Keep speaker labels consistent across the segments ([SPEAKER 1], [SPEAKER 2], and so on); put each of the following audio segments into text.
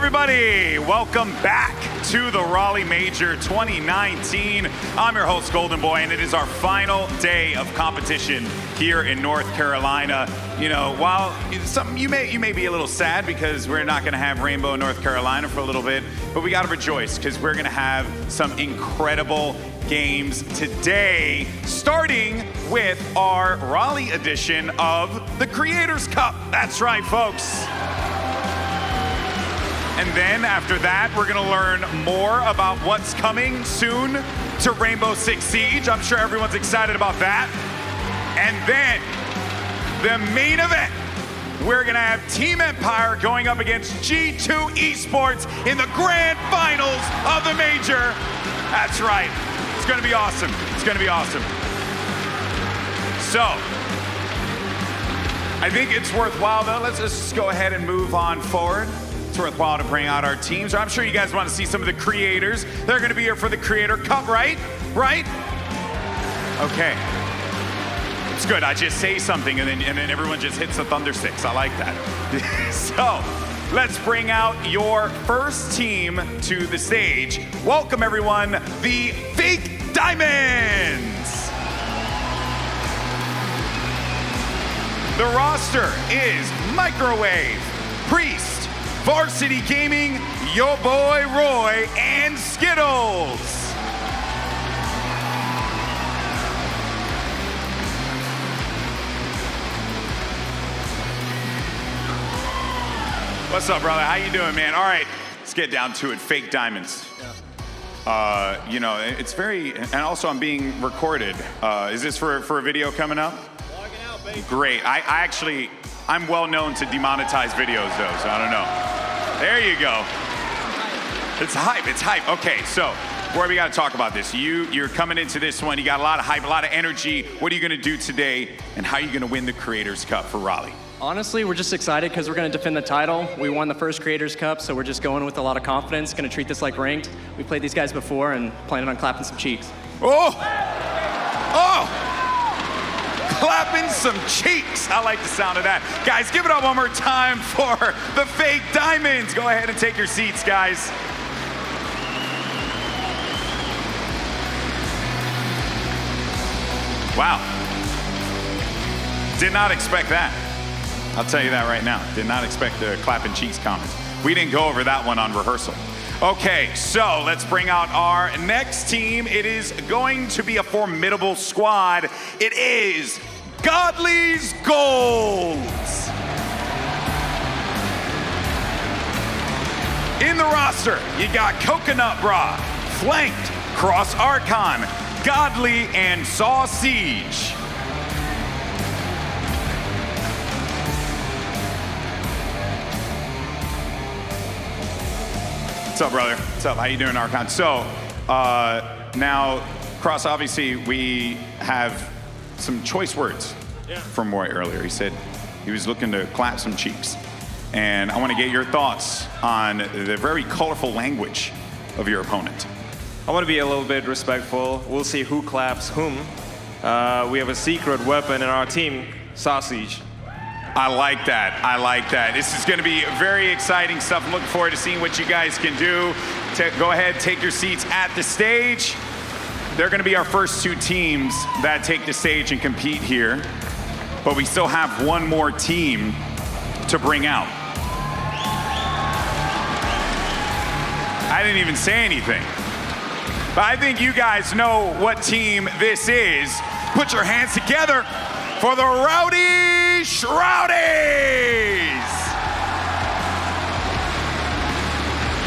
[SPEAKER 1] everybody. Welcome back to the Raleigh Major 2019. I'm your host, Golden Boy, and it is our final day of competition here in North Carolina. You know, while you may be a little sad because we're not going to have Rainbow in North Carolina for a little bit, but we got to rejoice because we're going to have some incredible games today, starting with our Raleigh edition of the Creators Cup. That's right, folks. And then after that, we're gonna learn more about what's coming soon to Rainbow Six Siege. I'm sure everyone's excited about that. And then the main event, we're gonna have Team Empire going up against G2 Esports in the grand finals of the major. That's right, it's gonna be awesome. It's gonna be awesome. So, I think it's worthwhile though. Let's just go ahead and move on forward. It's worthwhile to bring out our teams. I'm sure you guys want to see some of the creators. They're going to be here for the Creator Cup, right? Right? Okay. It's good. I just say something and then everyone just hits the Thunder Six. I like that. So, let's bring out your first team to the stage. Welcome, everyone, the Fake Diamonds. The roster is Microwave, Priest, Varsity Gaming, Yo Boy Roy, and Skittles. What's up, brother? How you doing, man? All right, let's get down to it. Fake Diamonds. You know, it's very, and also I'm being recorded. Is this for a video coming up?
[SPEAKER 2] Logging out, baby.
[SPEAKER 1] Great. I'm well known to demonetize videos though, so I don't know. There you go. It's hype, it's hype. Okay, so, Roy, we gotta talk about this. You're coming into this one, you got a lot of hype, a lot of energy. What are you gonna do today, and how are you gonna win the Creators Cup for Raleigh?
[SPEAKER 3] Honestly, we're just excited because we're gonna defend the title. We won the first Creators Cup, so we're just going with a lot of confidence, gonna treat this like ranked. We played these guys before and planning on clapping some cheeks.
[SPEAKER 1] Oh! Oh! Clapping some cheeks. I like the sound of that. Guys, give it up one more time for the Fake Diamonds. Go ahead and take your seats, guys. Wow. Did not expect that. I'll tell you that right now. Did not expect the clapping cheeks comments. We didn't go over that one on rehearsal. Okay, so let's bring out our next team. It is going to be a formidable squad. It is Godly's Golds. In the roster, you got Coconut Bra, flanked, Cross Archon, Godly, and Saw Siege. What's up, brother? What's up? How you doing, Archon? So, now, Cross, obviously, we have some choice words from Roy earlier. He said he was looking to clap some cheeks. And I want to get your thoughts on the very colorful language of your opponent.
[SPEAKER 2] I want to be a little bit respectful. We'll see who claps whom. We have a secret weapon in our team, sausage.
[SPEAKER 1] I like that. I like that. This is going to be very exciting stuff. I'm looking forward to seeing what you guys can do. Go ahead, take your seats at the stage. They're going to be our first two teams that take the stage and compete here. But we still have one more team to bring out. I didn't even say anything. But I think you guys know what team this is. Put your hands together for the Rowdy Shroudies!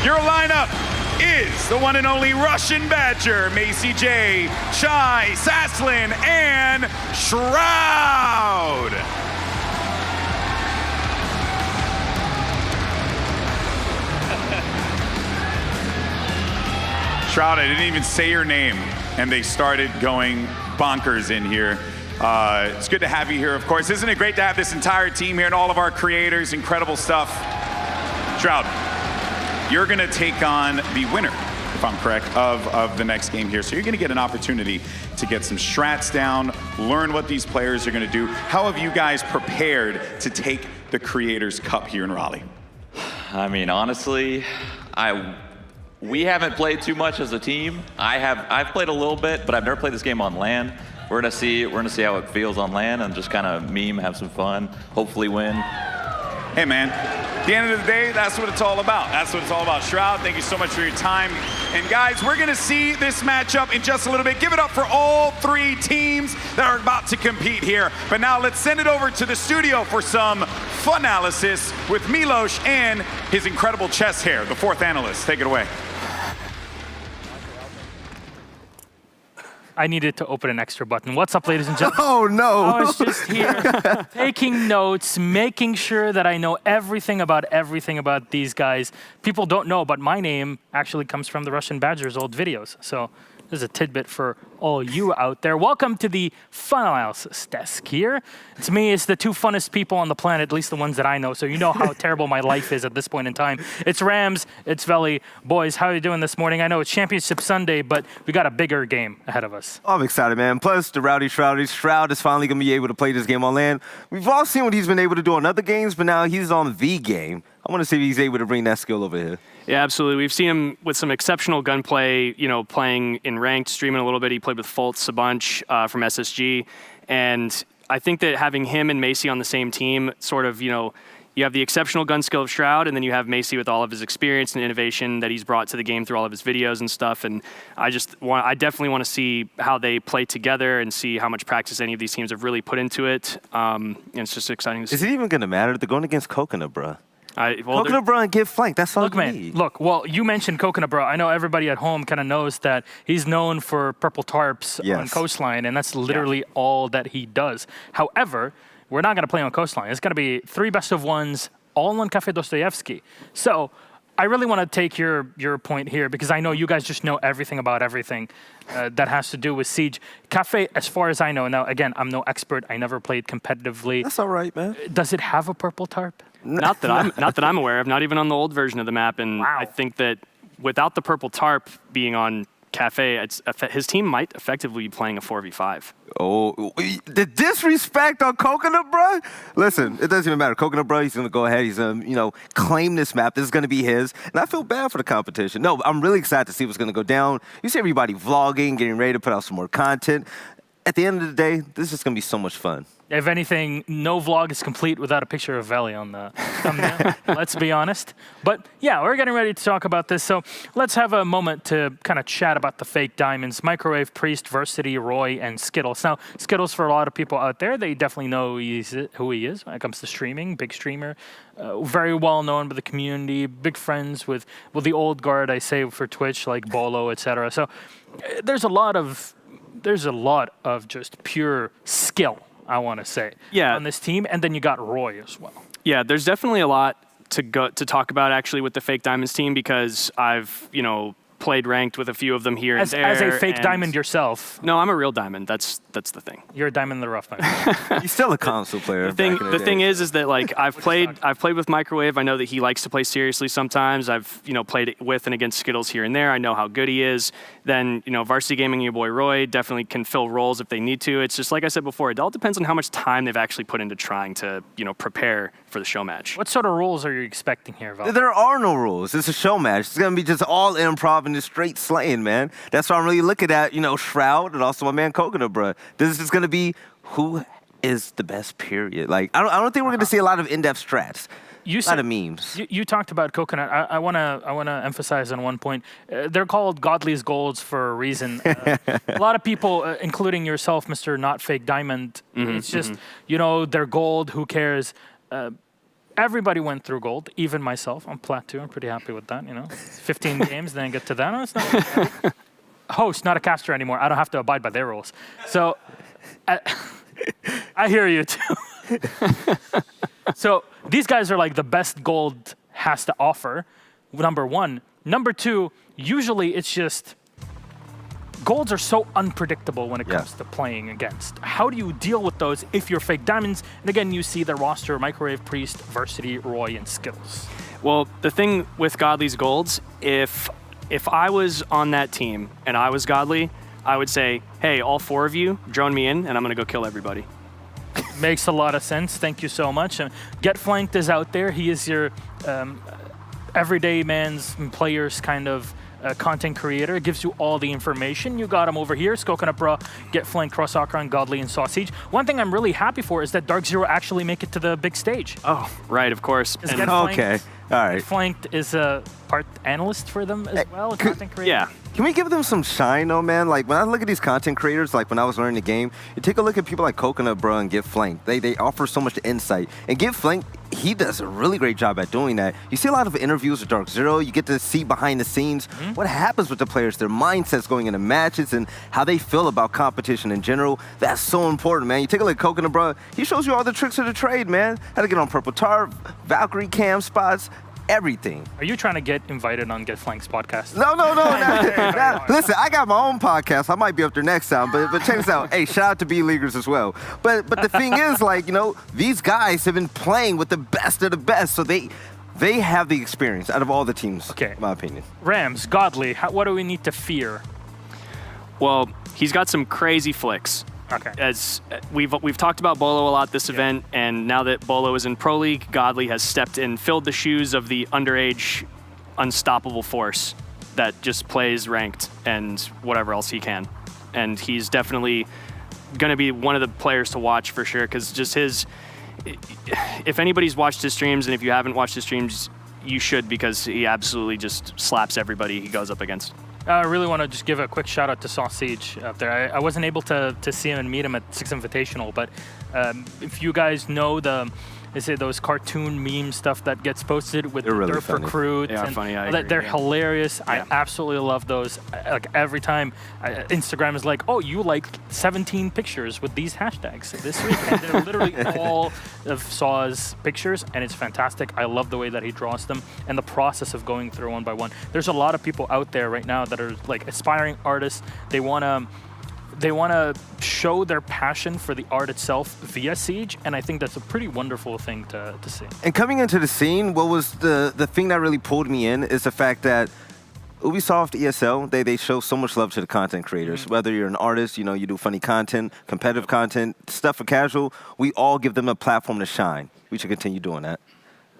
[SPEAKER 1] Your lineup is the one and only Russian Badger, Macy J, Shy, Saslin, and Shroud. Shroud, I didn't even say your name, and they started going bonkers in here. It's good to have you here, of course. Isn't it great to have this entire team here and all of our creators? Incredible stuff. Shroud, you're going to take on the winner, if I'm correct, of the next game here. So you're going to get an opportunity to get some strats down, learn what these players are going to do. How have you guys prepared to take the Creators Cup here in Raleigh?
[SPEAKER 4] I mean, honestly, we haven't played too much as a team. I've played a little bit, but I've never played this game on LAN. We're gonna see how it feels on LAN and just kind of meme, have some fun, hopefully win.
[SPEAKER 1] Hey man, at the end of the day, that's what it's all about. That's what it's all about. Shroud, thank you so much for your time. And guys, we're gonna see this matchup in just a little bit. Give it up for all 3 teams that are about to compete here. But now let's send it over to the studio for some fun analysis with Milos and his incredible chest hair, the 4th analyst. Take it away.
[SPEAKER 5] I needed to open an extra button. What's up, ladies and gentlemen?
[SPEAKER 6] Oh, no.
[SPEAKER 5] I was just here taking notes, making sure that I know everything about these guys. People don't know, but my name actually comes from the Russian Badgers' old videos. So there's a tidbit for all you out there. Welcome to the fun analysis desk here. It's me, it's the 2 funnest people on the planet, at least the ones that I know, so you know how terrible my life is at this point in time. It's Rams, it's Valley. Boys, how are you doing this morning? I know it's Championship Sunday, but we got a bigger game ahead of us.
[SPEAKER 6] I'm excited, man. Plus, the Rowdy Shroud is finally going to be able to play this game on LAN. We've all seen what he's been able to do on other games, but now he's on the game. I want to see if he's able to bring that skill over here.
[SPEAKER 7] Yeah, absolutely. We've seen him with some exceptional gunplay, playing in ranked, streaming a little bit. He played with Fultz a bunch from SSG. And I think that having him and Macy on the same team sort of, you have the exceptional gun skill of Shroud, and then you have Macy with all of his experience and innovation that he's brought to the game through all of his videos and stuff. And I definitely want to see how they play together and see how much practice any of these teams have really put into it. And it's just exciting to see.
[SPEAKER 6] Is it even going to matter? They're going against Coconut, bro.
[SPEAKER 7] Well,
[SPEAKER 6] Coconut Bro and get flanked. That's all
[SPEAKER 5] Look,
[SPEAKER 6] you
[SPEAKER 5] man,
[SPEAKER 6] need.
[SPEAKER 5] look, well, you mentioned Coconut Bro. I know everybody at home kind of knows that he's known for purple tarps on Coastline, and that's literally all that he does. However, we're not going to play on Coastline. It's going to be 3 best of 1s, all on Cafe Dostoevsky. So I really want to take your point here because I know you guys just know everything about everything that has to do with Siege. Cafe, as far as I know, now, again, I'm no expert. I never played competitively.
[SPEAKER 6] That's all right, man.
[SPEAKER 5] Does it have a purple tarp?
[SPEAKER 7] Not that I'm aware of. Not even on the old version of the map. And
[SPEAKER 5] wow.
[SPEAKER 7] I think that without the purple tarp being on Cafe, his team might effectively be playing a 4v5.
[SPEAKER 6] Oh, the disrespect on Coconut, bro. Listen, it doesn't even matter. Coconut, bro, he's going to go ahead. He's going to, claim this map. This is going to be his. And I feel bad for the competition. No, I'm really excited to see what's going to go down. You see everybody vlogging, getting ready to put out some more content. At the end of the day, this is going to be so much fun.
[SPEAKER 5] If anything, no vlog is complete without a picture of Valley on the thumbnail. Let's be honest. But yeah, we're getting ready to talk about this. So let's have a moment to kind of chat about the fake diamonds. Microwave, Priest, Versity, Roy, and Skittles. Now, Skittles, for a lot of people out there, they definitely know who he is when it comes to streaming. Big streamer. Very well known by the community. Big friends with the old guard, I say, for Twitch, like Bolo, etc. So there's a lot of just pure skill, I want to say, on this team. And then you got Roy as well.
[SPEAKER 7] Yeah, there's definitely a lot to talk about actually with the fake diamonds team because I've, played ranked with a few of them here and there.
[SPEAKER 5] As a fake diamond yourself.
[SPEAKER 7] No, I'm a real diamond. That's the thing.
[SPEAKER 5] You're a diamond in the rough, man.
[SPEAKER 6] He's still a console player.
[SPEAKER 7] The thing is that like I've played with Microwave. I know that he likes to play seriously sometimes. I've played with and against Skittles here and there. I know how good he is. Then Varsity Gaming, your boy Roy, definitely can fill roles if they need to. It's just like I said before. It all depends on how much time they've actually put into trying to prepare for the show match.
[SPEAKER 5] What sort of rules are you expecting here, Val?
[SPEAKER 6] There are no rules. It's a show match. It's going to be just all improv and just straight slaying, man. That's why I'm really looking at, Shroud and also my man Coconut, bro. This is going to be who is the best, period. Like, I don't think we're going to see a lot of in-depth strats. A lot of memes.
[SPEAKER 5] You talked about Coconut. I wanna emphasize on one point. They're called Godly's Golds for a reason. A lot of people, including yourself, Mr. Not Fake Diamond, it's just, they're gold, who cares? Everybody went through gold, even myself. I'm plat 2. I'm pretty happy with that, 15 games, then get to that. No, it's not host, not a caster anymore. I don't have to abide by their rules. So I hear you too. So these guys are like the best gold has to offer, number one. Number two, usually it's just golds are so unpredictable when it comes to playing against. How do you deal with those if you're fake diamonds? And again, you see the roster: Microwave, Priest, Versity, Roy, and Skittles.
[SPEAKER 7] Well, the thing with Godly's Golds, if I was on that team and I was Godly, I would say, hey, all 4 of you, drone me in, and I'm going to go kill everybody.
[SPEAKER 5] Makes a lot of sense. Thank you so much. Get Flanked is out there. He is your everyday man's and players kind of content creator. It gives you all the information. You got them over here. Coconut Bra, Get Flanked, Cross Akron, Godly, and Sausage. One thing I'm really happy for is that Dark Zero actually make it to the big stage.
[SPEAKER 7] Oh, right, of course.
[SPEAKER 5] Get Flanked,
[SPEAKER 6] Okay, all right.
[SPEAKER 5] Get Flanked is a part analyst for them as well, a content creator.
[SPEAKER 7] Yeah.
[SPEAKER 6] Can we give them some shine, though, man? Like, when I look at these content creators, like when I was learning the game, you take a look at people like Coconut Bro and Get Flanked. They offer so much insight. And Get Flanked, he does a really great job at doing that. You see a lot of interviews with Dark Zero. You get to see behind the scenes what happens with the players, their mindsets going into matches, and how they feel about competition in general. That's so important, man. You take a look at Coconut Bro, he shows you all the tricks of the trade, man. How to get on Purple Tar, Valkyrie cam spots, everything.
[SPEAKER 5] Are you trying to get invited on Get Flanked's podcast?
[SPEAKER 6] No. Listen, I got my own podcast. I might be up there next time, but check this out. Hey, shout out to B-Leaguers as well. But the thing is, like, you know, these guys have been playing with the best of the best, so they have the experience out of all the teams, in my opinion.
[SPEAKER 5] Rams, Godly, what do we need to fear?
[SPEAKER 7] Well, he's got some crazy flicks.
[SPEAKER 5] Okay.
[SPEAKER 7] As we've talked about Bolo a lot this event, and now that Bolo is in Pro League, Godly has stepped in, filled the shoes of the underage, unstoppable force that just plays ranked and whatever else he can. And he's definitely going to be one of the players to watch for sure, because just if anybody's watched his streams, and if you haven't watched his streams, you should, because he absolutely just slaps everybody he goes up against.
[SPEAKER 5] I really want to just give a quick shout out to Sausage up there. I wasn't able to see him and meet him at Six Invitational, but if you guys know those cartoon meme stuff that gets posted with
[SPEAKER 6] They're
[SPEAKER 5] the
[SPEAKER 6] really
[SPEAKER 5] Derp
[SPEAKER 6] funny.
[SPEAKER 5] Recruit.
[SPEAKER 7] They are funny, I agree,
[SPEAKER 5] They're
[SPEAKER 7] yeah.
[SPEAKER 5] hilarious.
[SPEAKER 7] Yeah.
[SPEAKER 5] I absolutely love those. Like every time Instagram is like, oh, you liked 17 pictures with these hashtags this week. And they're literally all of Saw's pictures, and it's fantastic. I love the way that he draws them and the process of going through one by one. There's a lot of people out there right now that are like aspiring artists. They want to show their passion for the art itself via Siege, and I think that's a pretty wonderful thing to see.
[SPEAKER 6] And coming into the scene, what was the thing that really pulled me in is the fact that Ubisoft ESL, they show so much love to the content creators. Whether you're an artist, you know, you do funny content, competitive content, stuff for casual, we all give them a platform to shine. We should continue doing that.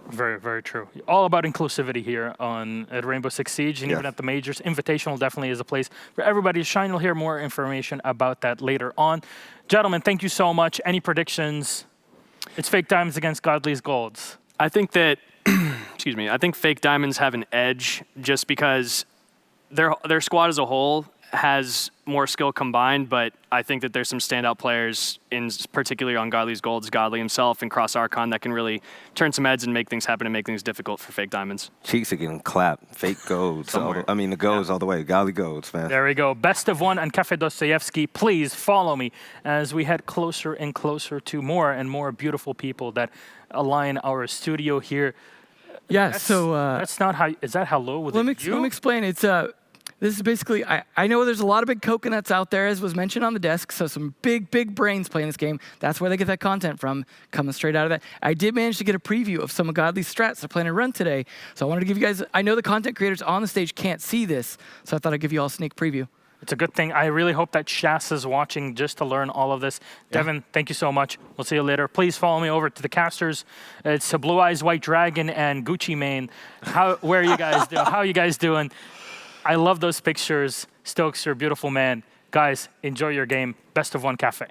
[SPEAKER 5] Very, very true. All about inclusivity here at Rainbow Six Siege, and even at the majors. Invitational definitely is a place for everybody to shine. You'll hear more information about that later on. Gentlemen, thank you so much. Any predictions? It's Fake Diamonds against Godly's Golds.
[SPEAKER 7] I think that, excuse me, I think Fake Diamonds have an edge just because their squad as a whole has more skill combined, but I think that there's some standout players, particularly on Godly's Golds, Godly himself and Cross Archon, that can really turn some heads and make things happen and make things difficult for Fake Diamonds.
[SPEAKER 6] Cheeks are getting clapped. Fake golds. The golds all the way. Godly golds, man.
[SPEAKER 5] There we go. Best of one and Cafe Dostoevsky. Please follow me as we head closer and closer to more and more beautiful people that align our studio here.
[SPEAKER 8] Yeah,
[SPEAKER 5] that's not how. Is that hello with
[SPEAKER 8] let me explain. It's this is basically, I know there's a lot of big coconuts out there, as was mentioned on the desk, so some big brains playing this game. That's where they get that content from, coming straight out of that. I did manage to get a preview of some of Godly's strats they're planning to run today, so I wanted to give you guys, I know the content creators on the stage can't see this, so I thought I'd give you all a sneak preview.
[SPEAKER 5] It's a good thing. I really hope that Shas is watching just to learn all of this. Yeah. Devin, thank you so much. We'll see you later. Please follow me over to the casters. It's Blue Eyes White Dragon and Gucci Mane. Where are you guys doing? How are you guys doing? I love those pictures. Stokes, you're a beautiful man. Guys, enjoy your game. Best of one cafe.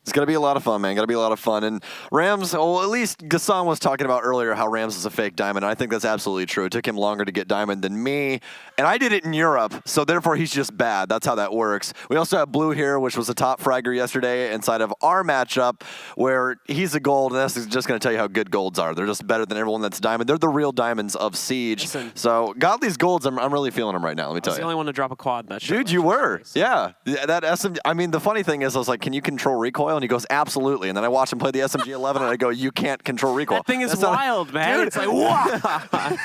[SPEAKER 9] It's going to be a lot of fun, man. Going to be a lot of fun. And Rams, well, at least Gassan was talking about earlier how Rams is a fake diamond. I think that's absolutely true. It took him longer to get diamond than me. And I did it in Europe, so therefore he's just bad. That's how that works. We also have Blue here, which was a top fragger yesterday inside of our matchup, where he's a gold, and that's just going to tell you how good golds are. They're just better than everyone that's diamond. They're the real diamonds of Siege.
[SPEAKER 10] Listen.
[SPEAKER 9] So Godly's golds, I'm really feeling them right now, let me tell
[SPEAKER 10] I was
[SPEAKER 9] you.
[SPEAKER 10] the only one to drop a quad in that show.
[SPEAKER 9] Dude, you were. Yeah. That SMG, I mean, the funny thing is, I was like, can you control recoil? And he goes, absolutely. And then I watch him play the SMG-11, and I go, you can't control recoil.
[SPEAKER 10] That thing is
[SPEAKER 9] That's not-
[SPEAKER 10] wild, man.
[SPEAKER 9] Dude.
[SPEAKER 10] It's like, wow.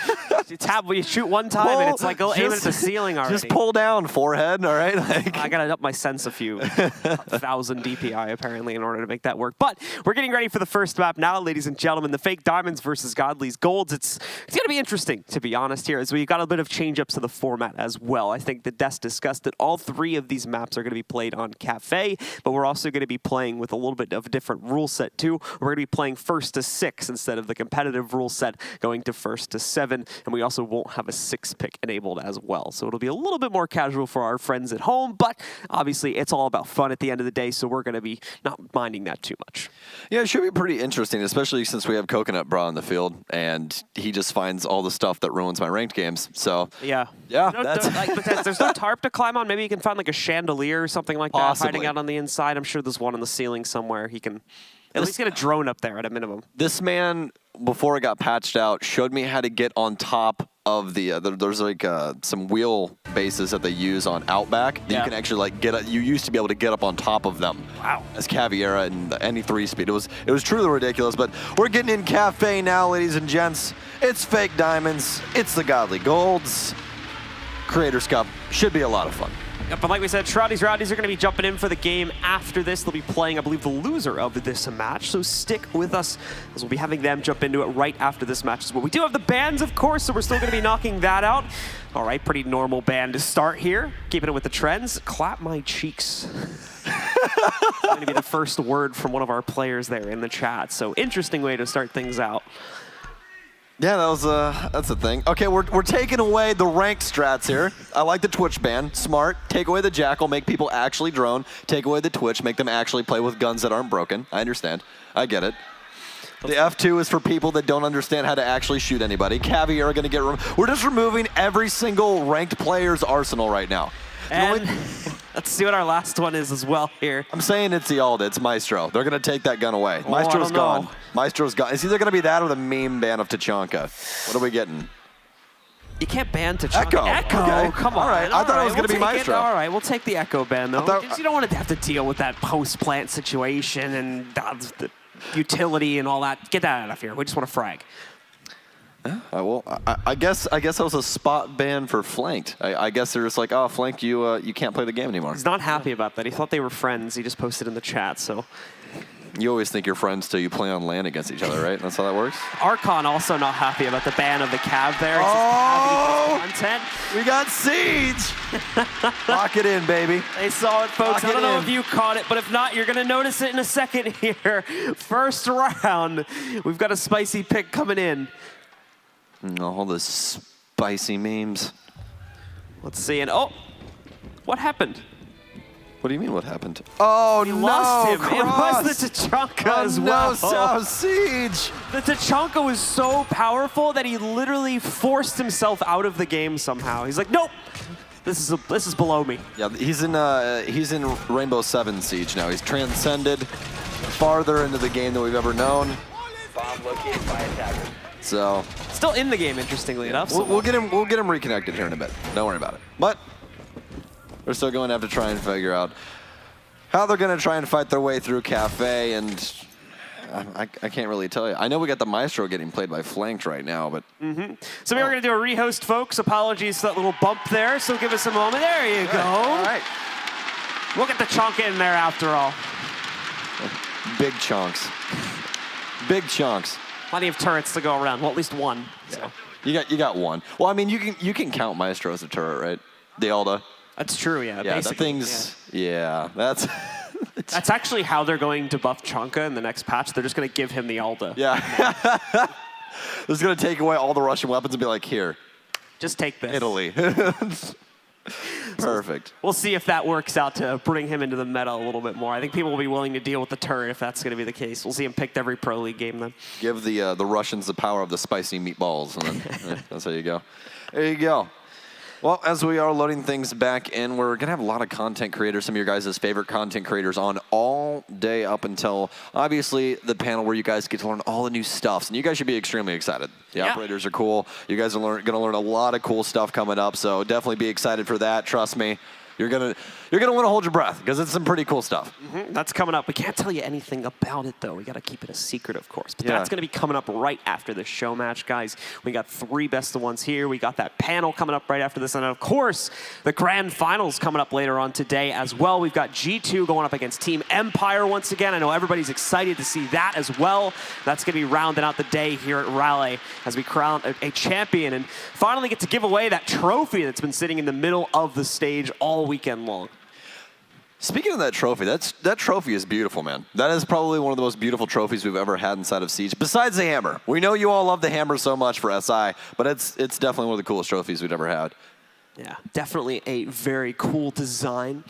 [SPEAKER 10] You shoot one time, and it's like go aim at the ceiling already.
[SPEAKER 9] Just pull down, forehead, all right? Like,
[SPEAKER 10] I got to up my sense a few 1,000 DPI, apparently, in order to make that work. But we're getting ready for the first map now, ladies and gentlemen. The Fake Diamonds versus Godly's Golds. It's going to be interesting, to be honest, here, as we've got a bit of change-ups to the format as well. I think the desk discussed that all three of these maps are going to be played on Cafe, but we're also going to be playing with with a little bit of a different rule set too. We're going to be playing first to 6 instead of the competitive rule set going to first to 7, and we also won't have a 6-pick enabled as well. So it'll be a little bit more casual for our friends at home, but obviously it's all about fun at the end of the day, so we're going to be not minding that too much.
[SPEAKER 9] Yeah, it should be pretty interesting, especially since we have Coconut Bra in the field, and he just finds all the stuff that ruins my ranked games. So
[SPEAKER 10] yeah, there's no tarp to climb on. Maybe you can find like a chandelier or something like that hiding out on the inside. I'm sure there's one on the ceiling somewhere. He can at least get a drone up there at a minimum.
[SPEAKER 9] This man, before it got patched out, showed me how to get on top of the there's like some wheel bases that they use on Outback that you can actually like you used to be able to get up on top of them.
[SPEAKER 10] Wow. As
[SPEAKER 9] Caviera and any 3-speed. It was truly ridiculous, but we're getting in cafe now, ladies and gents. It's Fake Diamonds. It's the Godly Golds. Creators Cup should be a lot of fun.
[SPEAKER 10] Yep, but like we said, Rowdies are going to be jumping in for the game after this. They'll be playing, I believe, the loser of this match. So stick with us, as we'll be having them jump into it right after this match as well. We do have the bans, of course, so we're still going to be knocking that out. All right, pretty normal band to start here. Keeping it with the trends. Clap my cheeks. Going to be the first word from one of our players there in the chat. So interesting way to start things out.
[SPEAKER 9] Yeah, that's the thing. Okay, we're taking away the ranked strats here. I like the Twitch ban. Smart. Take away the Jackal, make people actually drone. Take away the Twitch, make them actually play with guns that aren't broken. I understand. I get it. The F2 is for people that don't understand how to actually shoot anybody. Caviar are going to get we're just removing every single ranked player's arsenal right now.
[SPEAKER 10] And let's see what our last one is as well here.
[SPEAKER 9] I'm saying it's the Alda. It's Maestro. They're going to take that gun away. Maestro's gone. Maestro's gone. It's either going to be that or the meme ban of Tachanka. What are we getting?
[SPEAKER 10] You can't ban Tachanka.
[SPEAKER 9] Echo. Okay.
[SPEAKER 10] Come on.
[SPEAKER 9] All right. I thought it was going to be Maestro.
[SPEAKER 10] All right, we'll take the Echo ban, though. You don't want to have to deal with that post-plant situation and the utility and all that. Get that out of here. We just want to frag.
[SPEAKER 9] Well, I guess that was a spot ban for flanked. I guess they're just like, oh, flanked, you can't play the game anymore.
[SPEAKER 10] He's not happy about that. He thought they were friends. He just posted in the chat, so.
[SPEAKER 9] You always think you're friends till you play on land against each other, right? That's how that works?
[SPEAKER 10] Archon also not happy about the ban of the Cav there.
[SPEAKER 9] Oh!
[SPEAKER 10] Content.
[SPEAKER 9] We got Siege! Lock it in, baby.
[SPEAKER 10] They saw it, folks. I don't know if you caught it, but if not, you're going to notice it in a second here. First round, we've got a spicy pick coming in.
[SPEAKER 9] All the spicy memes.
[SPEAKER 10] Let's see. And oh, what happened?
[SPEAKER 9] What do you mean what happened? Oh,
[SPEAKER 10] you
[SPEAKER 9] no,
[SPEAKER 10] lost him.
[SPEAKER 9] Cross.
[SPEAKER 10] It was the Tachanka as well.
[SPEAKER 9] No, Siege.
[SPEAKER 10] The Tachanka was so powerful that he literally forced himself out of the game somehow. He's like, nope. This is below me.
[SPEAKER 9] Yeah, he's in Rainbow 7 Siege now. He's transcended farther into the game than we've ever known.
[SPEAKER 11] Bomb located by attacker.
[SPEAKER 9] So
[SPEAKER 10] still in the game, interestingly enough. So
[SPEAKER 9] we'll get him reconnected here in a bit. Don't worry about it. But we're still going to have to try and figure out how they're going to try and fight their way through Cafe, and I can't really tell you. I know we got the Maestro getting played by Flanked right now, but...
[SPEAKER 10] So we're going to do a rehost, folks. Apologies for that little bump there, so give us a moment. There you go.
[SPEAKER 9] All right.
[SPEAKER 10] We'll get the chunk in there after all.
[SPEAKER 9] Big chunks. Big chunks.
[SPEAKER 10] Plenty of turrets to go around. Well, at least one.
[SPEAKER 9] Yeah. So. You got one. Well, I mean, you can count Maestro as a turret, right? The Alda.
[SPEAKER 10] That's true, yeah.
[SPEAKER 9] Yeah, that thing's... Yeah, that's...
[SPEAKER 10] That's actually how they're going to buff Chanka in the next patch. They're just going to give him the Alda.
[SPEAKER 9] Yeah. They're just going to take away all the Russian weapons and be like, here.
[SPEAKER 10] Just take this.
[SPEAKER 9] Italy. Perfect.
[SPEAKER 10] We'll see if that works out to bring him into the meta a little bit more. I think people will be willing to deal with the turret if that's going to be the case. We'll see him picked every Pro League game then.
[SPEAKER 9] Give the Russians the power of the spicy meatballs, and then that's how you go. There you go. Well, as we are loading things back in, we're going to have a lot of content creators, some of your guys' favorite content creators on all day up until, obviously, the panel where you guys get to learn all the new stuff. And you guys should be extremely excited. The operators are cool. You guys are going to learn a lot of cool stuff coming up, so definitely be excited for that. Trust me. You're gonna want to hold your breath because it's some pretty cool stuff.
[SPEAKER 10] That's coming up. We can't tell you anything about it though. We got to keep it a secret, of course. But that's going to be coming up right after the show match, guys. We got 3 best of ones here. We got that panel coming up right after this, and of course the grand finals coming up later on today as well. We've got G2 going up against Team Empire once again. I know everybody's excited to see that as well. That's going to be rounding out the day here at Raleigh as we crown a champion and finally get to give away that trophy that's been sitting in the middle of the stage all weekend long.
[SPEAKER 9] Speaking of that trophy, that trophy is beautiful, man. That is probably one of the most beautiful trophies we've ever had inside of Siege, besides the hammer. We know you all love the hammer so much for SI, but it's definitely one of the coolest trophies we've ever had.
[SPEAKER 10] Yeah, definitely a very cool design.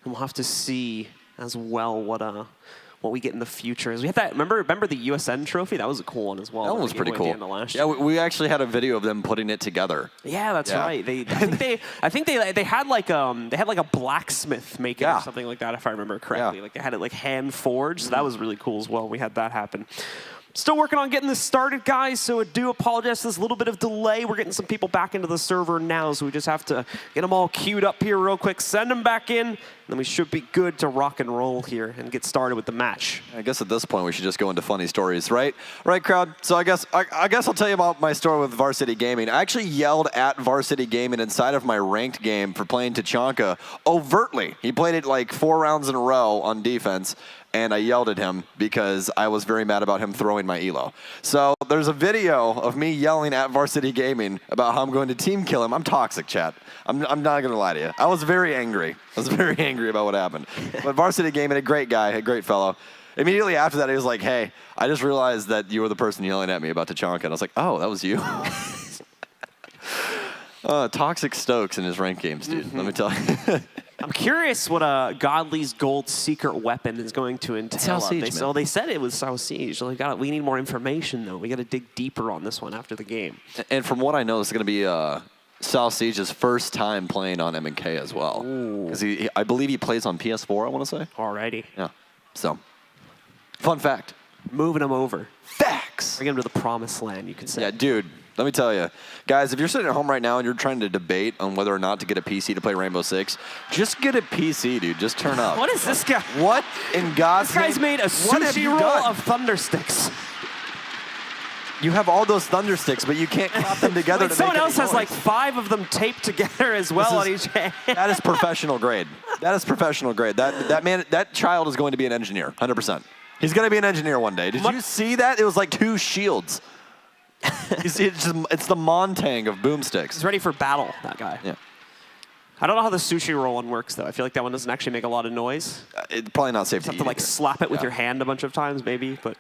[SPEAKER 10] And we'll have to see as well what we get in the future. We have that. Remember the USN trophy? That was a cool one as well.
[SPEAKER 9] That one was pretty cool.
[SPEAKER 10] Yeah,
[SPEAKER 9] we actually had a video of them putting it together.
[SPEAKER 10] Yeah, that's right. I think they had like a blacksmith make it or something like that, if I remember correctly.
[SPEAKER 9] Yeah.
[SPEAKER 10] Like they had it like hand forged. So that was really cool as well. We had that happen. Still working on getting this started, guys, so I do apologize for this little bit of delay. We're getting some people back into the server now, so we just have to get them all queued up here real quick, send them back in, and then we should be good to rock and roll here and get started with the match.
[SPEAKER 9] I guess at this point we should just go into funny stories, right? Right, crowd? So I guess I'll tell you about my story with Varsity Gaming. I actually yelled at Varsity Gaming inside of my ranked game for playing Tachanka overtly. He played it like 4 rounds in a row on defense, and I yelled at him because I was very mad about him throwing my elo. So there's a video of me yelling at Varsity Gaming about how I'm going to team kill him. I'm toxic, chat. I'm not going to lie to you. I was very angry. I was very angry about what happened. But Varsity Gaming, a great guy, a great fellow. Immediately after that, he was like, hey, I just realized that you were the person yelling at me about Tachanka. And I was like, oh, that was you? Toxic Stokes in his ranked games, dude. Let me tell you.
[SPEAKER 10] I'm curious what Godly's gold secret weapon is going to entail. They said it was South Siege. So we need more information, though. We got to dig deeper on this one after the game.
[SPEAKER 9] And from what I know, it's going to be South Siege's first time playing on M&K as well. Because I believe he plays on PS4, I want to say.
[SPEAKER 10] Alrighty.
[SPEAKER 9] Yeah. So, fun fact.
[SPEAKER 10] Moving him over.
[SPEAKER 9] Facts.
[SPEAKER 10] Bring him to the promised land, you could say.
[SPEAKER 9] Yeah, dude. Let me tell you, guys, if you're sitting at home right now and you're trying to debate on whether or not to get a PC to play Rainbow Six, just get a PC, dude. Just turn up.
[SPEAKER 10] What is this guy?
[SPEAKER 9] What in God's name?
[SPEAKER 10] This guy's made a sushi roll of thunder sticks.
[SPEAKER 9] You have all those thunder sticks, but you can't clap them together to
[SPEAKER 10] someone
[SPEAKER 9] make
[SPEAKER 10] else has like 5 of them taped together as well on each hand.
[SPEAKER 9] That is professional grade. That is professional grade. That child is going to be an engineer, 100%. He's going to be an engineer one day. Did you see that? It was like 2 shields. it's the Montang of boomsticks.
[SPEAKER 10] He's ready for battle, that guy.
[SPEAKER 9] Yeah.
[SPEAKER 10] I don't know how the sushi roll one works, though. I feel like that one doesn't actually make a lot of noise.
[SPEAKER 9] It's probably not safe to eat.
[SPEAKER 10] You have to like slap it with your hand a bunch of times, maybe, but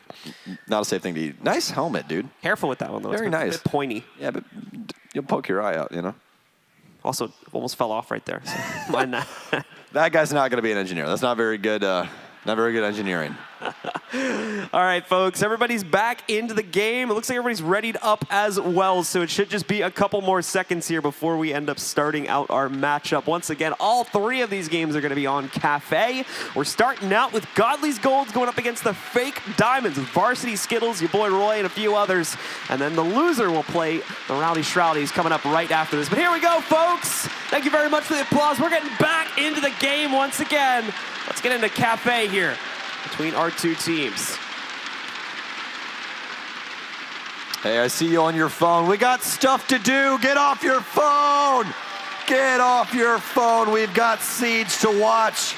[SPEAKER 9] not a safe thing to eat. Nice helmet, dude.
[SPEAKER 10] Careful with that one, though.
[SPEAKER 9] Very nice.
[SPEAKER 10] A bit pointy.
[SPEAKER 9] Yeah, but you'll poke your eye out, you know.
[SPEAKER 10] Also, almost fell off right there. So mind that.
[SPEAKER 9] That guy's not going to be an engineer. That's not very good. Not very good engineering.
[SPEAKER 10] All right, folks, everybody's back into the game. It looks like everybody's readied up as well, so it should just be a couple more seconds here before we end up starting out our matchup. Once again, all 3 of these games are going to be on Cafe. We're starting out with Godly's Golds going up against the Fake Diamonds with Varsity Skittles, your boy Roy, and a few others. And then the loser will play the Rowdy Shroudies coming up right after this. But here we go, folks. Thank you very much for the applause. We're getting back into the game once again. Let's get into Cafe here between our 2 teams.
[SPEAKER 9] Hey, I see you on your phone. We got stuff to do. Get off your phone. Get off your phone. We've got Siege to watch.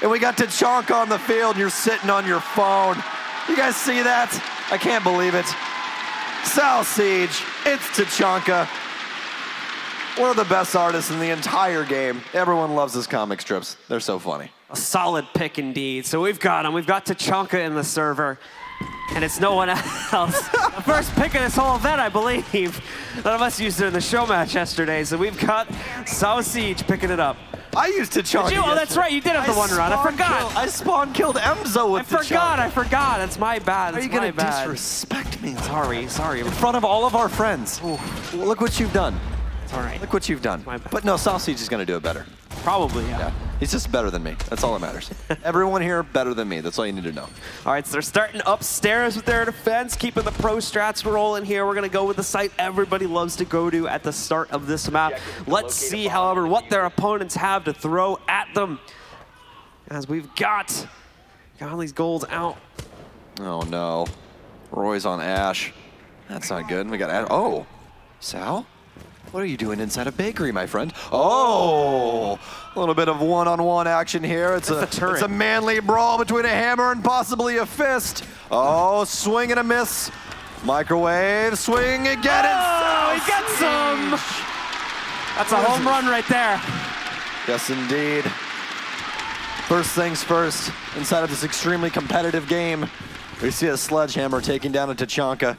[SPEAKER 9] And we got Tachanka on the field, and you're sitting on your phone. You guys see that? I can't believe it. South Siege, it's Tachanka. One of the best artists in the entire game. Everyone loves his comic strips. They're so funny.
[SPEAKER 10] A solid pick indeed. So we've got him. We've got Tachanka in the server. And it's no one else. The first pick of this whole event, I believe. None of us used it in the show match yesterday. So we've got South Siege picking it up.
[SPEAKER 9] I used Tachanka.
[SPEAKER 10] Did you? Oh, that's right. You did have the one run. I forgot.
[SPEAKER 9] I spawn killed Emzo with
[SPEAKER 10] Tachanka. I forgot. That's my bad.
[SPEAKER 9] How are you going to disrespect me?
[SPEAKER 10] Sorry.
[SPEAKER 9] In front of all of our friends. Well, look what you've done.
[SPEAKER 10] It's all right.
[SPEAKER 9] Look what you've done. But no, South Siege is going to do it better.
[SPEAKER 10] Probably, yeah.
[SPEAKER 9] He's just better than me. That's all that matters. Everyone here better than me. That's all you need to know.
[SPEAKER 10] All right, so they're starting upstairs with their defense, keeping the pro strats rolling here. We're going to go with the site everybody loves to go to at the start of this map. Let's see, however, what their opponents have to throw at them. As we've got Godly's Golds out.
[SPEAKER 9] Oh, no. Roy's on Ash. That's not good. We got Ash. Oh, Sal? What are you doing inside a bakery, my friend? Oh, a little bit of one-on-one action here. It's a manly brawl between a hammer and possibly a fist. Oh, swing and a miss. Microwave, swing again.
[SPEAKER 10] Oh, he gets some. That's a home run right there.
[SPEAKER 9] Yes, indeed. First things first, inside of this extremely competitive game, we see a sledgehammer taking down a Tachanka.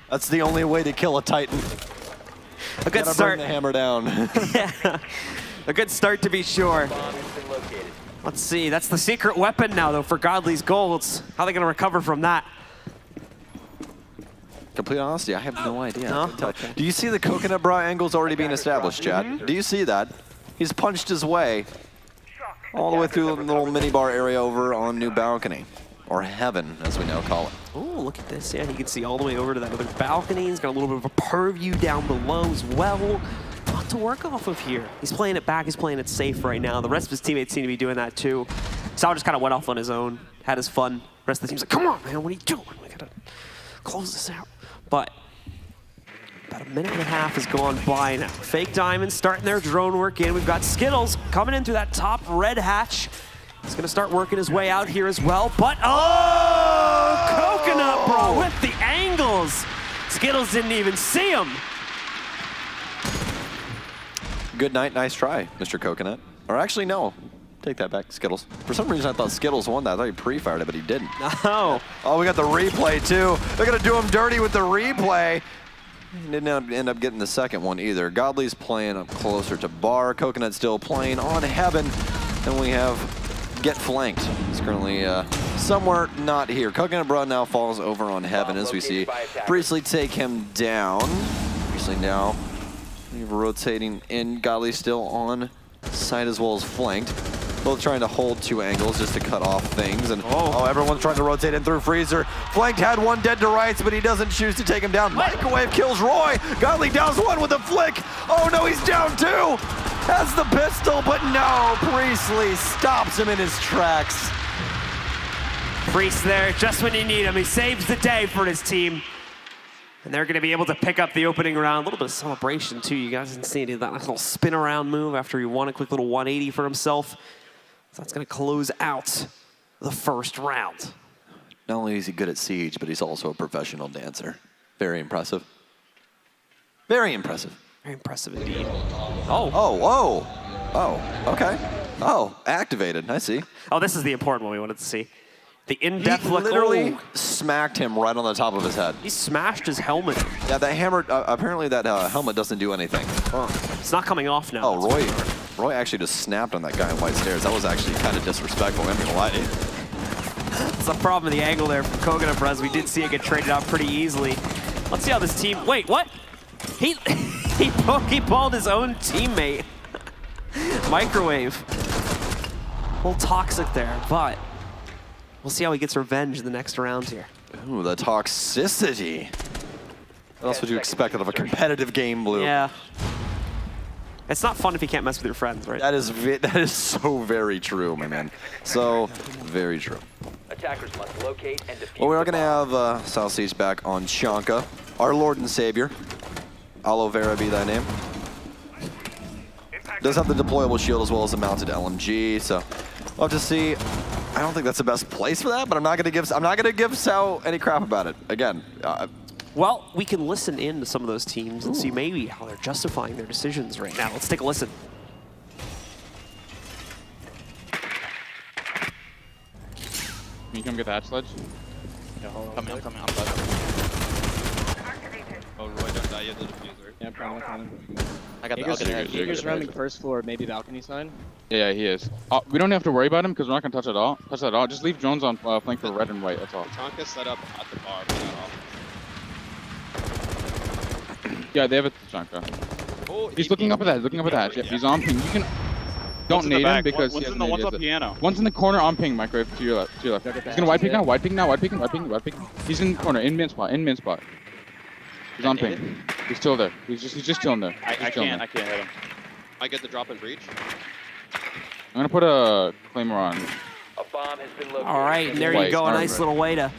[SPEAKER 9] That's the only way to kill a Titan.
[SPEAKER 10] A good
[SPEAKER 9] Gotta
[SPEAKER 10] start.
[SPEAKER 9] bring the hammer down.
[SPEAKER 10] Yeah. A good start to be sure. Let's see, that's the secret weapon now though for Godly's Golds. How are they gonna recover from that?
[SPEAKER 9] Complete honesty, I have no idea.
[SPEAKER 10] No? Okay.
[SPEAKER 9] Do you see the coconut bra angles already being established, Chad? Do you see that? He's punched his way all the way through the little mini bar area over on New Balcony, or Heaven, as we now call it.
[SPEAKER 10] Oh, look at this. Yeah, you can see all the way over to that other balcony. He's got a little bit of a purview down below as well. A lot to work off of here. He's playing it back. He's playing it safe right now. The rest of his teammates seem to be doing that too. Sal just kind of went off on his own, had his fun. The rest of the team's like, come on, man, what are you doing? We gotta close this out. But about a minute and a half has gone by now. Fake Diamonds starting their drone work in. We've got Skittles coming in through that top red hatch. He's gonna start working his way out here as well, but oh, Coconut Bro with the angles. Skittles didn't even see him.
[SPEAKER 9] Good night, nice try, Mr. Coconut. Or actually, no. Take that back, Skittles. For some reason, I thought Skittles won that. I thought he pre-fired it, but he didn't.
[SPEAKER 10] No.
[SPEAKER 9] Oh, we got the replay, too. They're going to do him dirty with the replay. Didn't end up getting the second one, either. Godly's playing up closer to Bar. Coconut still playing on Heaven. And we have Get Flanked. He's currently somewhere not here. Coconut Bra now falls over on Heaven, as we see Priestley take him down. Priestley now rotating in. Godly still on side as well as flanked. Both trying to hold two angles just to cut off things. And oh, everyone's trying to rotate in through Freezer. Flanked had one dead to rights, but he doesn't choose to take him down. Microwave kills Roy. Godly downs one with a flick. Oh no, he's down two. Has the pistol, but no. Priestley stops him in his tracks.
[SPEAKER 10] Priest there just when you need him. He saves the day for his team. And they're going to be able to pick up the opening round. A little bit of celebration, too. You guys didn't see that nice little spin around move after he won a quick little 180 for himself. So that's going to close out the first round.
[SPEAKER 9] Not only is he good at Siege, but he's also a professional dancer. Very impressive. Very impressive.
[SPEAKER 10] Very impressive indeed. Oh.
[SPEAKER 9] Oh, whoa. Oh, okay. Oh, activated. I see.
[SPEAKER 10] Oh, this is the important one we wanted to see. The in-depth
[SPEAKER 9] He
[SPEAKER 10] look.
[SPEAKER 9] literally smacked him right on the top of his head.
[SPEAKER 10] He smashed his helmet.
[SPEAKER 9] Yeah, that hammer, apparently that helmet doesn't do anything.
[SPEAKER 10] It's not coming off now.
[SPEAKER 9] Oh, Roy actually just snapped on that guy in white stairs. That was actually kind of disrespectful, I'm gonna lie to you.
[SPEAKER 10] It's a problem with the angle there from Coconut Bros. We did see it get traded out pretty easily. Let's see how this team, wait, what? He pulled his own teammate. Microwave. A little toxic there, but we'll see how he gets revenge in the next round here.
[SPEAKER 9] Ooh, the toxicity. What else would you expect out of a competitive game, Blue?
[SPEAKER 10] Yeah. It's not fun if you can't mess with your friends, right?
[SPEAKER 9] That is so very true, my man. So very true.
[SPEAKER 11] Attackers must locate and defuse.
[SPEAKER 9] Well, we are going to have South Siege back on Chanka, our Lord and Savior. Aloe Vera be thy name. Does have the deployable shield as well as the mounted LMG, so we'll have to see. I don't think that's the best place for that, but I'm not going to give Sao any crap about it. Again.
[SPEAKER 10] Well, we can listen in to some of those teams and see maybe how they're justifying their decisions right now. Let's take a listen.
[SPEAKER 12] Can you come get the hatch sledge? Yeah, hold on. Coming out. Oh, Roy, don't die yet, the diffuser. Yeah, I'm trying. I got the balcony.
[SPEAKER 13] Eager's roaming first floor, maybe balcony side.
[SPEAKER 12] Yeah, he is. We don't have to worry about him because we're not going to touch that at all. Just leave drones on flank for red and white, that's all.
[SPEAKER 13] Tonka set up at the bar, but not all.
[SPEAKER 12] Yeah, they have a Tachanka. Oh, he's looking up at that. Yep, he's on ping. You can don't nade him because
[SPEAKER 13] one's on piano.
[SPEAKER 12] One's in the corner on ping, microwave to your left. He's gonna wide pick now. Wide pick. He's in the corner, in min spot. He's on ping. He's still there. He's just chilling there.
[SPEAKER 13] I can't hit him. I get the drop and breach.
[SPEAKER 12] I'm gonna put a claymore on.
[SPEAKER 11] A bomb has been located.
[SPEAKER 10] All right, and there you go. A nice little way to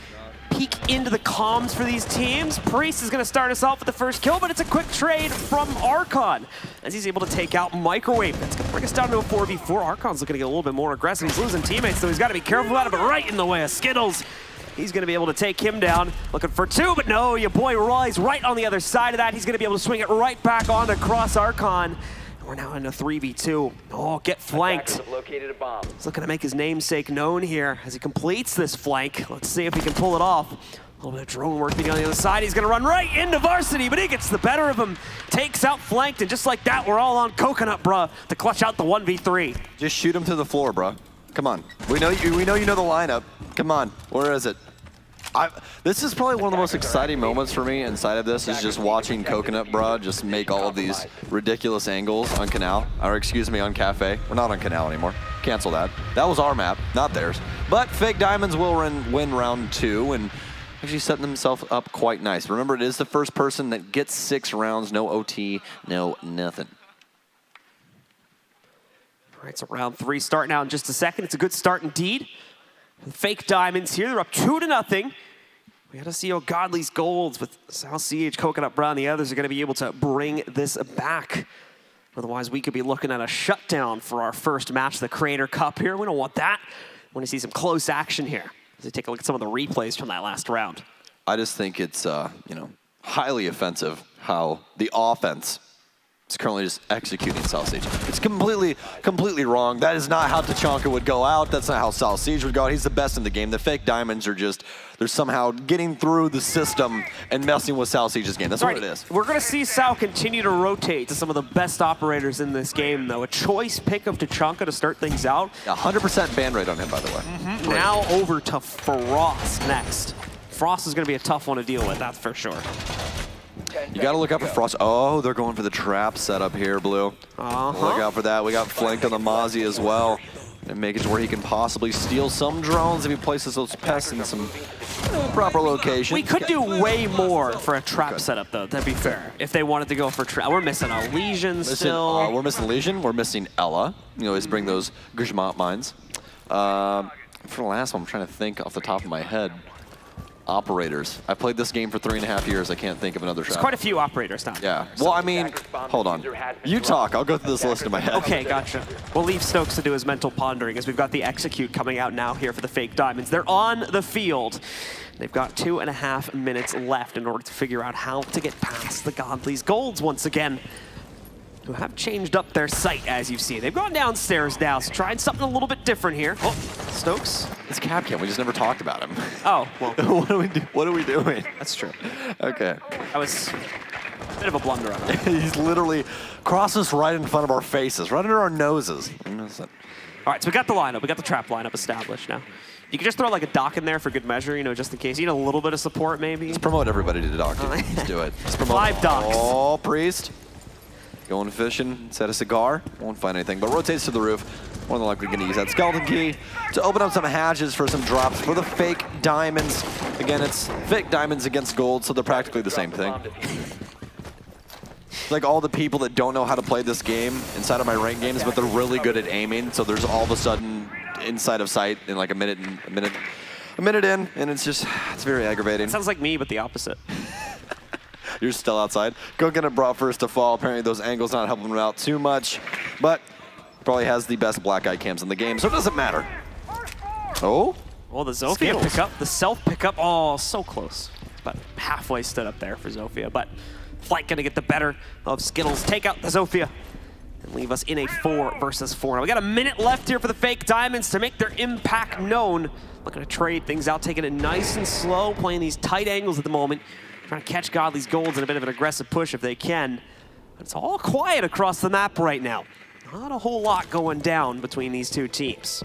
[SPEAKER 10] peek into the comms for these teams. Priest is going to start us off with the first kill, but it's a quick trade from Archon as he's able to take out Microwave. That's going to bring us down to a 4v4. Archon's looking to get a little bit more aggressive. He's losing teammates, so he's got to be careful about it, but right in the way of Skittles. He's going to be able to take him down. Looking for two, but no, your boy Roy's right on the other side of that. He's going to be able to swing it right back on across Archon. We're now in a 3v2. Oh, get flanked.
[SPEAKER 11] Attackers have located a bomb.
[SPEAKER 10] He's looking to make his namesake known here as he completes this flank. Let's see if he can pull it off. A little bit of drone work being on the other side. He's gonna run right into Varsity, but he gets the better of him. Takes out flanked, and just like that, we're all on Coconut, bruh, to clutch out the 1v3.
[SPEAKER 9] Just shoot him to the floor, bro. Come on. We know you know the lineup. Come on. Where is it? This is probably one of the most exciting moments for me inside of this is just watching Coconut, bro, just make all of these ridiculous angles on Canal, or excuse me, on Cafe. We're not on Canal anymore. Cancel that. That was our map, not theirs. But Fake Diamonds will win round 2 and actually setting themselves up quite nice. Remember, it is the first person that gets 6 rounds, no OT, no nothing.
[SPEAKER 10] All right, so round 3 starting out in just a second. It's a good start indeed. Fake Diamonds here, they're up 2-0. We gotta see how Godly's Golds with South CH, Coconut Brown, the others are gonna be able to bring this back. Otherwise, we could be looking at a shutdown for our first match, the Creator Cup here. We don't want that. We want to see some close action here. As we take a look at some of the replays from that last round.
[SPEAKER 9] I just think it's, highly offensive how the offense is currently just executing South Siege. It's completely wrong. That is not how Tachanka would go out. That's not how South Siege would go out. He's the best in the game. The Fake Diamonds are just, they're somehow getting through the system and messing with South Siege's game. That's what it is.
[SPEAKER 10] We're going to see Sal continue to rotate to some of the best operators in this game, though. A choice pick of Tachanka to start things out.
[SPEAKER 9] 100% ban rate on him, by the way.
[SPEAKER 10] Now over to Frost next. Frost is going to be a tough one to deal with, that's for sure.
[SPEAKER 9] You got to look out for Frost. Oh, they're going for the trap setup here, Blue. Look out for that. We got flanked on the Mozzie as well. And make it to where he can possibly steal some drones if he places those pests in some proper location.
[SPEAKER 10] We could do way more for a trap setup, though, to be fair, if they wanted to go for trap. We're missing a Legion still.
[SPEAKER 9] We're missing Legion. We're missing Ella. You always bring those Gujmat mines. For the last one, I'm trying to think off the top of my head. Operators. I played this game for 3.5 years. I can't think of another trap.
[SPEAKER 10] There's quite a few operators now.
[SPEAKER 9] Yeah. Well, I mean, hold on. You talk. I'll go through this list in my head.
[SPEAKER 10] Okay, gotcha. We'll leave Stokes to do his mental pondering as we've got the execute coming out now here for the Fake Diamonds. They're on the field. They've got 2.5 minutes left in order to figure out how to get past the Godly's Golds once again, who have changed up their site, as you see. They've gone downstairs now, so trying something a little bit different here. Oh, Stokes.
[SPEAKER 9] It's Capcom. We just never talked about him.
[SPEAKER 10] Oh, well.
[SPEAKER 9] What are we doing?
[SPEAKER 10] That's true.
[SPEAKER 9] Okay.
[SPEAKER 10] That was a bit of a blunder on that.
[SPEAKER 9] He's literally crosses right in front of our faces, right under our noses.
[SPEAKER 10] All right, so we got the lineup. We got the trap lineup established now. You can just throw like a dock in there for good measure, just in case. You need a little bit of support, maybe.
[SPEAKER 9] Let's promote everybody to dock. Let's do it. Let's promote
[SPEAKER 10] 5 docks.
[SPEAKER 9] Oh, Priest. Going fishing, set a cigar, won't find anything, but rotates to the roof. More than likely gonna use that skeleton key to open up some hatches for some drops for the Fake Diamonds. Again, it's Fake Diamonds against Gold, so they're practically the same thing. Like all the people that don't know how to play this game inside of my ranked games, but they're really good at aiming, so there's all of a sudden inside of sight in like a minute in, and it's very aggravating.
[SPEAKER 10] Sounds like me, but the opposite.
[SPEAKER 9] You're still outside. Coconut brought first to fall. Apparently those angles not helping him out too much, but probably has the best black eye cams in the game, so it doesn't matter. Oh?
[SPEAKER 10] Well, the Zofia pickup, the self pickup. Oh, so close. But halfway stood up there for Zofia, but Flight gonna get the better of Skittles. Take out the Zofia and leave us in a 4 versus 4. Now we got a minute left here for the Fake Diamonds to make their impact known. Looking to trade things out, taking it nice and slow, playing these tight angles at the moment. Trying to catch Godly's Golds in a bit of an aggressive push if they can. But it's all quiet across the map right now. Not a whole lot going down between these two teams.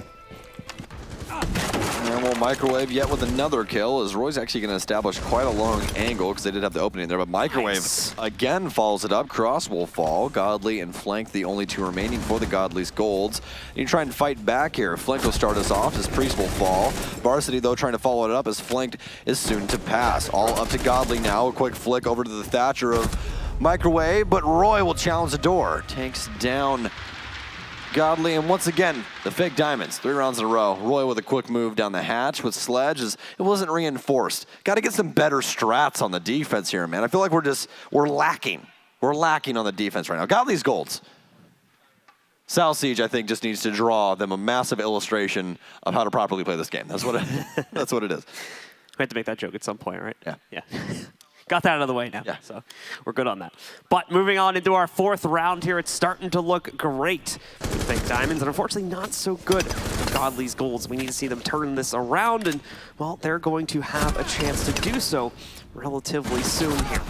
[SPEAKER 9] And we'll microwave yet with another kill, as Roy's actually going to establish quite a long angle because they did have the opening there, but microwave again follows it up. Cross will fall. Godly and Flank, the only 2 remaining for the Godly's Golds. And you try and fight back here. Flank will start us off as Priest will fall. Varsity, though, trying to follow it up as Flanked is soon to pass. All up to Godly now. A quick flick over to the Thatcher of microwave, but Roy will challenge the door. Takes down Godly, and once again, the Fake Diamonds, 3 rounds in a row. Roy with a quick move down the hatch with Sledge as it wasn't reinforced. Got to get some better strats on the defense here, man. I feel like we're lacking. We're lacking on the defense right now. Godly's Golds. South Siege, I think, just needs to draw them a massive illustration of how to properly play this game. That's what it is.
[SPEAKER 10] We have to make that joke at some point, right?
[SPEAKER 9] Yeah.
[SPEAKER 10] Yeah. got that out of the way now. Yeah. So we're good on that. But moving on into our fourth round here, it's starting to look great for the Fake Diamonds, and unfortunately not so good for Godly's Golds. We need to see them turn this around, and, well, they're going to have a chance to do so relatively soon here.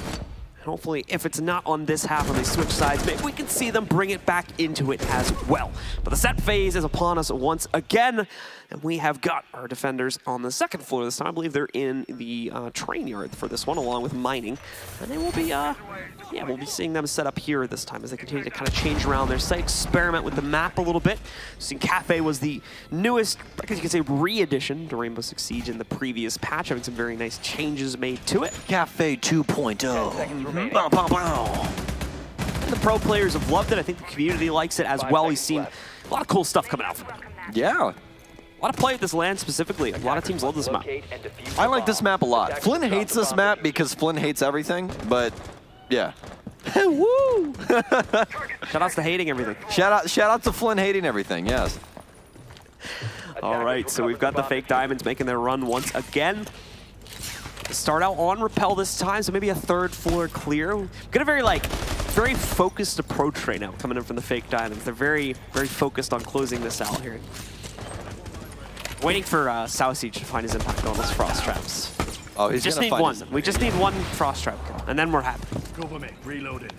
[SPEAKER 10] Hopefully, if it's not on this half when they switch sides, maybe we can see them bring it back into it as well. But the set phase is upon us once again, and we have got our defenders on the second floor this time. I believe they're in the train yard for this one, along with mining. And they will be, we'll be seeing them set up here this time as they continue to kind of change around their site, experiment with the map a little bit. Seeing Cafe was the newest, I guess you could say, re-addition to Rainbow Six Siege in the previous patch, having some very nice changes made to it.
[SPEAKER 9] Cafe 2.0.
[SPEAKER 10] And the pro players have loved it. I think the community likes it as well. We've seen a lot of cool stuff coming out from it.
[SPEAKER 9] Yeah.
[SPEAKER 10] A lot of play at this land specifically. A lot of teams love this map.
[SPEAKER 9] I like this map a lot. Flynn hates this map because Flynn hates everything, but yeah.
[SPEAKER 10] Woo! Shout outs to hating everything.
[SPEAKER 9] Shout out to Flynn hating everything, yes.
[SPEAKER 10] All right, so we've got the Fake Diamonds making their run once again. Start out on rappel this time, so maybe a third floor clear. Got a very focused approach right now coming in from the Fake Diamonds. They're very focused on closing this out here. Waiting for South Siege to find his impact on those frost traps.
[SPEAKER 9] Oh, he's
[SPEAKER 10] just need one. We just need one frost trap, and then we're happy.
[SPEAKER 11] Reloaded.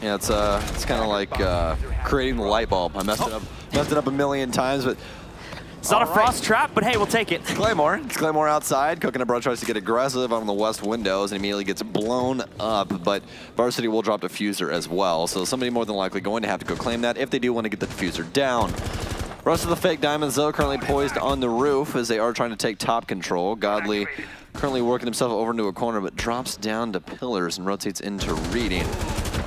[SPEAKER 9] Yeah, it's kind of like creating the light bulb. I messed it up a million times, but
[SPEAKER 10] it's not a frost trap, but hey, we'll take it.
[SPEAKER 9] It's Claymore. It's Claymore outside. Coconut Bro tries to get aggressive on the west windows and immediately gets blown up, but Varsity will drop diffuser as well, so somebody more than likely going to have to go claim that if they do want to get the diffuser down. Rest of the Fake Diamonds, though, currently poised on the roof as they are trying to take top control. Godly currently working himself over into a corner, but drops down to pillars and rotates into reading.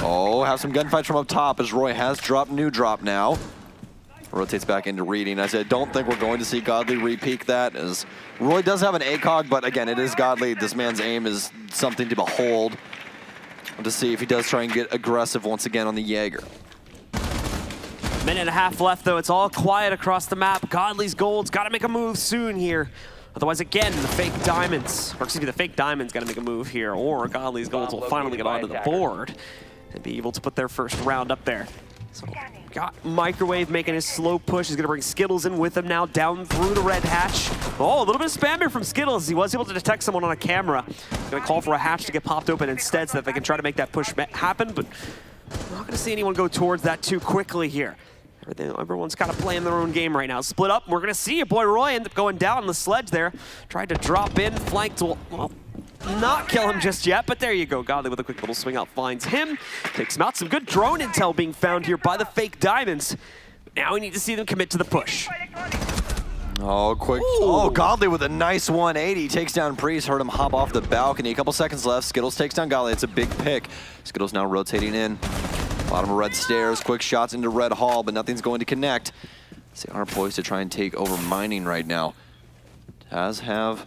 [SPEAKER 9] Oh, have some gunfights from up top as Roy has dropped new drop now. Rotates back into reading. I don't think we're going to see Godly re-peak that, as Roy does have an ACOG, but again, it is Godly. This man's aim is something to behold. To see if he does try and get aggressive once again on the Jaeger.
[SPEAKER 10] Minute and a half left, though. It's all quiet across the map. Godly's Gold's got to make a move soon here. Otherwise, again, the Fake Diamonds, or excuse me, the Fake Diamonds got to make a move here, or Godly's Golds will finally get onto the board and be able to put their first round up there. So, got Microwave making his slow push. He's going to bring Skittles in with him now, down through the red hatch. Oh, a little bit of spam here from Skittles. He was able to detect someone on a camera. He's going to call for a hatch to get popped open instead so that they can try to make that push happen, but I'm not going to see anyone go towards that too quickly here. Everyone's kind of playing their own game right now. Split up. We're going to see your boy Roy end up going down the sledge there. Tried to drop in, flanked, well, not kill him just yet, but there you go. Godly with a quick little swing out finds him. Takes him out. Some good drone intel being found here by the Fake Diamonds. Now we need to see them commit to the push.
[SPEAKER 9] Oh, quick.
[SPEAKER 10] Ooh.
[SPEAKER 9] Oh, Godly with a nice 180. Takes down Priest. Heard him hop off the balcony. A couple seconds left. Skittles takes down Godly. It's a big pick. Skittles now rotating in. Bottom of red stairs. Quick shots into red hall, but nothing's going to connect. They are poised to try and take over mining right now. Does have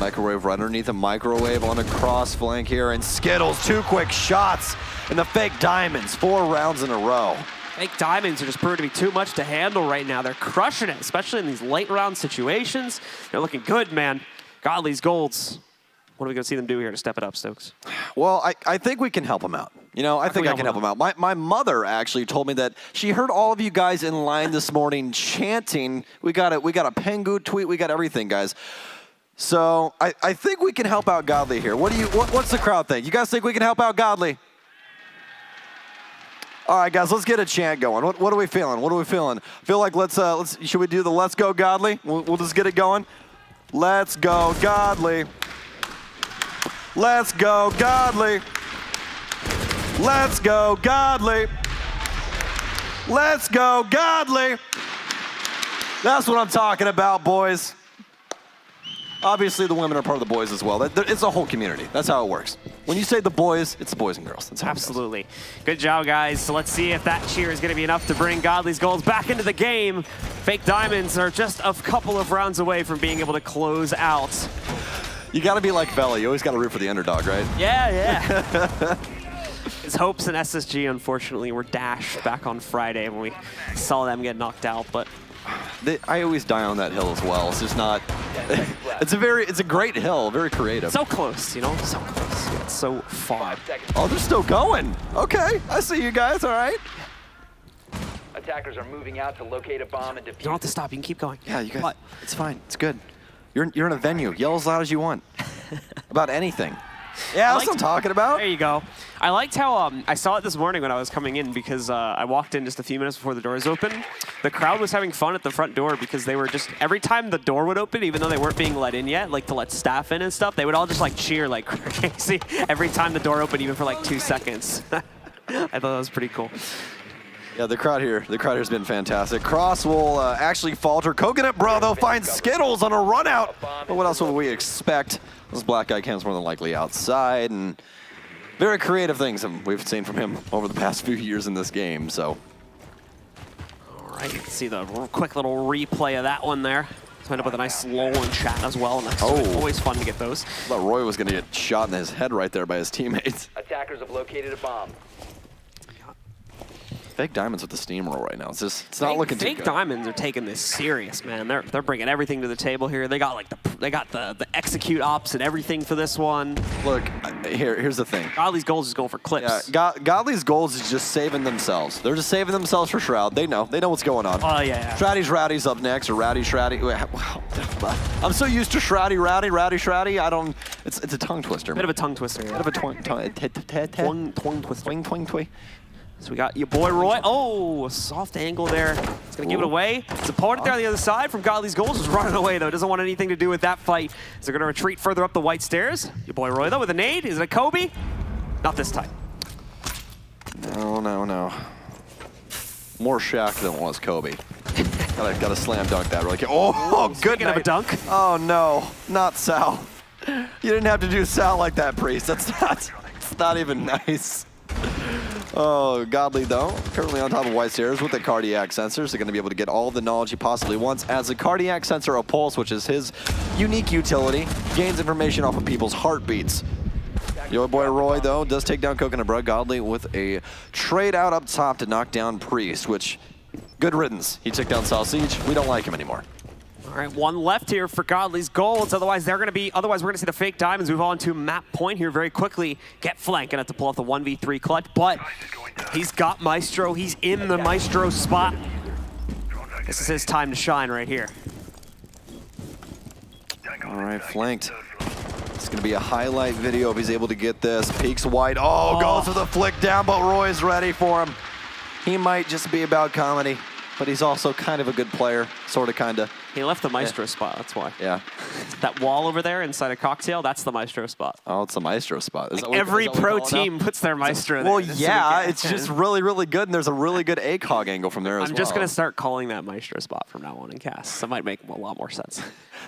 [SPEAKER 9] Microwave right underneath a Microwave on a cross flank here. And Skittles, 2 quick shots. And the Fake Diamonds, 4 rounds in a row.
[SPEAKER 10] Fake Diamonds are just proving to be too much to handle right now. They're crushing it, especially in these late round situations. They're looking good, man. Godly's Golds. What are we going to see them do here to step it up, Stokes?
[SPEAKER 9] Well, I think we can help them out. You know, I think I can help them out. My mother actually told me that she heard all of you guys in line this morning chanting. We got a Pengu tweet. We got everything, guys. So I think we can help out Godly here. What's the crowd think? You guys think we can help out Godly? All right, guys, let's get a chant going. What are we feeling? What are we feeling? Feel like should we do the Let's Go Godly? We'll just get it going. Let's go Godly. Let's go Godly. Let's go Godly. Let's go Godly. That's what I'm talking about, boys. Obviously, the women are part of the boys as well. It's a whole community. That's how it works. When you say the boys, it's the boys and girls. That's how
[SPEAKER 10] Absolutely. Good job, guys. So let's see if that cheer is going to be enough to bring Godly's Golds back into the game. Fake Diamonds are just a couple of rounds away from being able to close out.
[SPEAKER 9] You got to be like Vela. You always got to root for the underdog, right?
[SPEAKER 10] Yeah. His hopes in SSG, unfortunately, were dashed back on Friday when we saw them get knocked out, but
[SPEAKER 9] I always die on that hill as well. It's just not... It's a great hill, very creative.
[SPEAKER 10] So close, you know, so close. It's so far.
[SPEAKER 9] Oh, they're still going. Okay, I see you guys. All right.
[SPEAKER 11] Attackers are moving out to locate a bomb and defuse.
[SPEAKER 10] You don't have to stop. You can keep going.
[SPEAKER 9] Yeah, you guys.
[SPEAKER 10] What?
[SPEAKER 9] It's fine. It's good. You're in a venue. Yell as loud as you want about anything. Yeah, that's what I'm talking about.
[SPEAKER 10] There you go. I liked how I saw it this morning when I was coming in because I walked in just a few minutes before the doors opened. The crowd was having fun at the front door because they were just, every time the door would open, even though they weren't being let in yet, like to let staff in and stuff, they would all just like cheer like crazy every time the door opened, even for like 2 seconds. I thought that was pretty cool.
[SPEAKER 9] Yeah, the crowd here has been fantastic. Cross will actually falter. Coconut Bro, though, finds Skittles on a run out. But what else would we expect? This black guy camp's more than likely outside, and very creative things we've seen from him over the past few years in this game, so.
[SPEAKER 10] All right, you can see the quick little replay of that one there. Let's end up with a nice lull in chat as well, and that's always fun to get those.
[SPEAKER 9] I thought Roy was going to get shot in his head right there by his teammates.
[SPEAKER 11] Attackers have located a bomb.
[SPEAKER 9] Fake Diamonds with the steamroll right now. It's not looking too good.
[SPEAKER 10] Fake Diamonds are taking this serious, man. They're bringing everything to the table here. They got like the execute ops and everything for this one.
[SPEAKER 9] Look, here's the thing.
[SPEAKER 10] Godly's goals is going for clips.
[SPEAKER 9] Yeah, Godly's goals is just saving themselves. They're just saving themselves for Shroud. They know what's going on.
[SPEAKER 10] Oh yeah.
[SPEAKER 9] Shroudy's up next, or Shroudy. I'm so used to Shroudy. I don't. It's a tongue twister.
[SPEAKER 10] Bit of a tongue twister.
[SPEAKER 9] Bit of a tongue twister.
[SPEAKER 10] So we got your boy Roy. Oh, a soft angle there. It's going to give it away. His opponent there on the other side from Godly's goals is running away, though. Doesn't want anything to do with that fight. So they're going to retreat further up the white stairs. Your boy Roy, though, with a nade. Is it a Kobe? Not this time.
[SPEAKER 9] No. More Shaq than it was Kobe. Gotta slam dunk that really quick. Oh, good
[SPEAKER 10] night. Of a dunk.
[SPEAKER 9] Oh, no. Not Sal. You didn't have to do Sal like that, Priest. It's not even nice. Oh, Godly, though, currently on top of white stairs with the cardiac sensors. They're going to be able to get all the knowledge he possibly wants. As the cardiac sensor, a pulse, which is his unique utility, gains information off of people's heartbeats. Your boy Roy, though, does take down Coconut Bro. Godly with a trade out up top to knock down Priest, which, good riddance. He took down Sausage. We don't like him anymore.
[SPEAKER 10] All right, one left here for Godly's goals. Otherwise, we're going to see the Fake Diamonds move on to map point here very quickly. Get flanked, gonna have to pull off the 1v3 clutch, but he's got Maestro. He's in the Maestro spot. This is his time to shine right here.
[SPEAKER 9] All right, flanked. It's gonna be a highlight video if he's able to get this. Peeks wide. Oh, goes for the flick down, but Roy's ready for him. He might just be about comedy, but he's also kind of a good player, sort of, kind of.
[SPEAKER 10] He left the Maestro spot, that's why.
[SPEAKER 9] Yeah.
[SPEAKER 10] That wall over there inside a cocktail, that's the Maestro spot.
[SPEAKER 9] Oh, it's the Maestro spot.
[SPEAKER 10] Like every pro team puts their Maestro there.
[SPEAKER 9] Well, yeah, it's just really, really good, and there's a really good ACOG angle from there as well.
[SPEAKER 10] I'm just going to start calling that Maestro spot from now on in casts. That might make a lot more sense.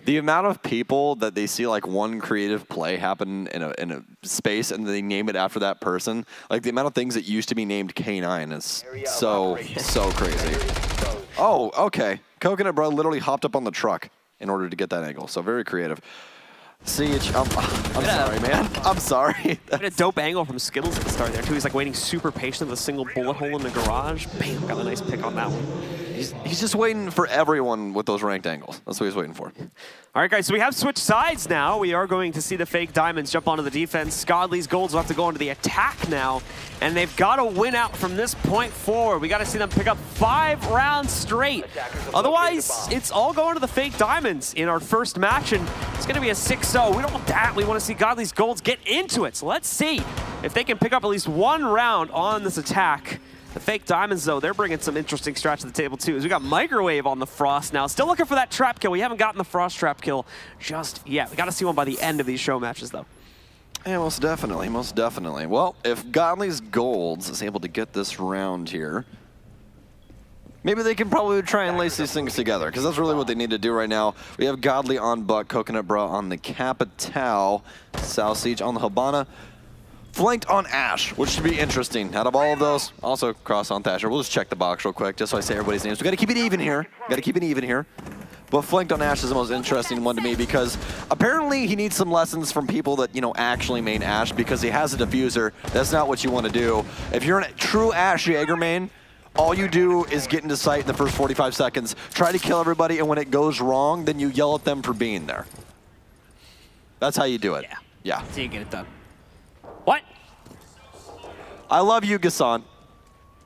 [SPEAKER 9] The amount of people that they see like one creative play happen in a space and they name it after that person, like the amount of things that used to be named K9 is so crazy. Oh, okay. Coconut Bro literally hopped up on the truck in order to get that angle, so very creative. Siege, I'm sorry, man. I'm sorry.
[SPEAKER 10] A dope angle from Skittles at the start there, too. He's like waiting super patient with a single bullet hole in the garage. Bam, got a nice pick on that one.
[SPEAKER 9] He's just waiting for everyone with those ranked angles. That's what he's waiting for.
[SPEAKER 10] All right, guys, so we have switched sides now. We are going to see the Fake Diamonds jump onto the defense. Godly's Golds will have to go into the attack now, and they've got to win out from this point forward. We got to see them pick up 5 rounds straight. Otherwise, it's all going to the Fake Diamonds in our first match, and it's going to be a 6-0. We don't want that. We want to see Godly's Golds get into it. So let's see if they can pick up at least 1 round on this attack. The Fake Diamonds, though, they're bringing some interesting strats to the table, too, as we got Microwave on the Frost now. Still looking for that trap kill. We haven't gotten the Frost trap kill just yet. We got to see one by the end of these show matches, though.
[SPEAKER 9] Yeah, most definitely, most definitely. Well, if Godly's Golds is able to get this round here, maybe they can probably try and lace these things together, because that's really what they need to do right now. We have Godly on Buck, Coconut Bro on the Capital, South Siege on the Habana, flanked on Ash, which should be interesting. Out of all of those, also Cross on Thatcher. We'll just check the box real quick, just so I say everybody's names. We got to keep it even here. But flanked on Ash is the most interesting one to me because apparently he needs some lessons from people that, you know, actually main Ash because he has a diffuser. That's not what you want to do. If you're a true Ash Jaeger main, all you do is get into sight in the first 45 seconds, try to kill everybody, and when it goes wrong, then you yell at them for being there. That's how you do it. Yeah.
[SPEAKER 10] So you get it done. What?
[SPEAKER 9] I love you, Gassan.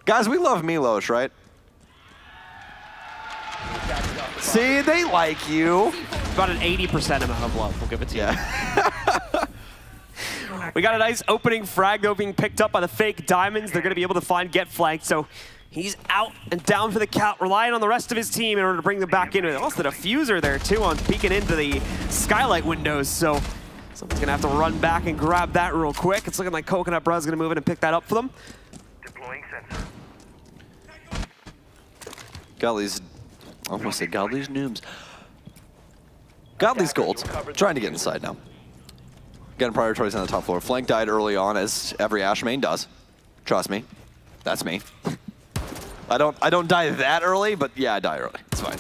[SPEAKER 9] Guys, we love Milos, right? See, they like you.
[SPEAKER 10] About an 80% amount of love. We'll give it to you. We got a nice opening frag, though, being picked up by the fake diamonds. They're going to be able to find get flanked, so he's out and down for the count, relying on the rest of his team in order to bring them back in. Also, the diffuser there, too, on peeking into the skylight windows, so someone's going to have to run back and grab that real quick. It's looking like Coconut Bruh's going to move in and pick that up for them.
[SPEAKER 14] Deploying sensor.
[SPEAKER 9] Godly's, I almost said Godly's noobs. Godly's golds, trying to get inside now. Getting priorities on the top floor. Flank died early on, as every Ashe main does. Trust me, that's me. I don't die that early, but yeah, I die early. It's fine.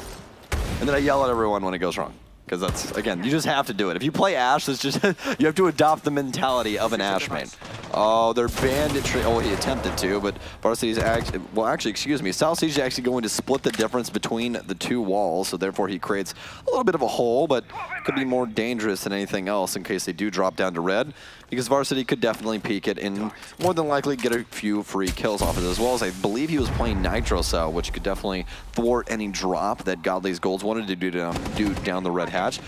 [SPEAKER 9] And then I yell at everyone when it goes wrong. Because that's, again, you just have to do it. If you play Ashe, it's just you have to adopt the mentality of an Ashe main. Oh, they're banditry. Oh, he attempted to, but Varsity's actually, well, actually, excuse me, South Siege is actually going to split the difference between the two walls, so therefore he creates a little bit of a hole, but could be more dangerous than anything else in case they do drop down to red, because Varsity could definitely peek it and more than likely get a few free kills off of it, as well as I believe he was playing Nitro Cell, which could definitely thwart any drop that Godly's Golds wanted to do down the red hatch.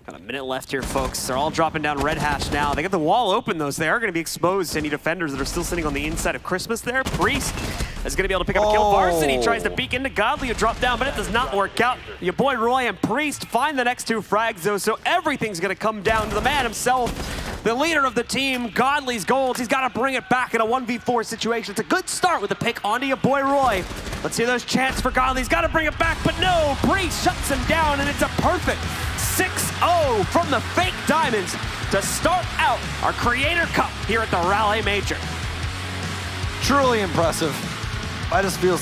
[SPEAKER 10] Got a minute left here, folks. They're all dropping down red hatch now. They got the wall open, though, so they are going to be exposed to any defenders that are still sitting on the inside of Christmas there. Priest is going to be able to pick up a kill. Varsity tries to peek into Godly, who dropped down, but it does not work out. Your boy Roy and Priest find the next two frags, though, so everything's going to come down to the man himself, the leader of the team, Godly's Golds. He's got to bring it back in a 1v4 situation. It's a good start with the pick onto your boy Roy. Let's see those chants for Godly. He's got to bring it back, but no, Priest shuts him down, and it's a perfect 6-0 from the fake diamonds to start out our Creator Cup here at the Raleigh Major.
[SPEAKER 9] Truly impressive. I just feel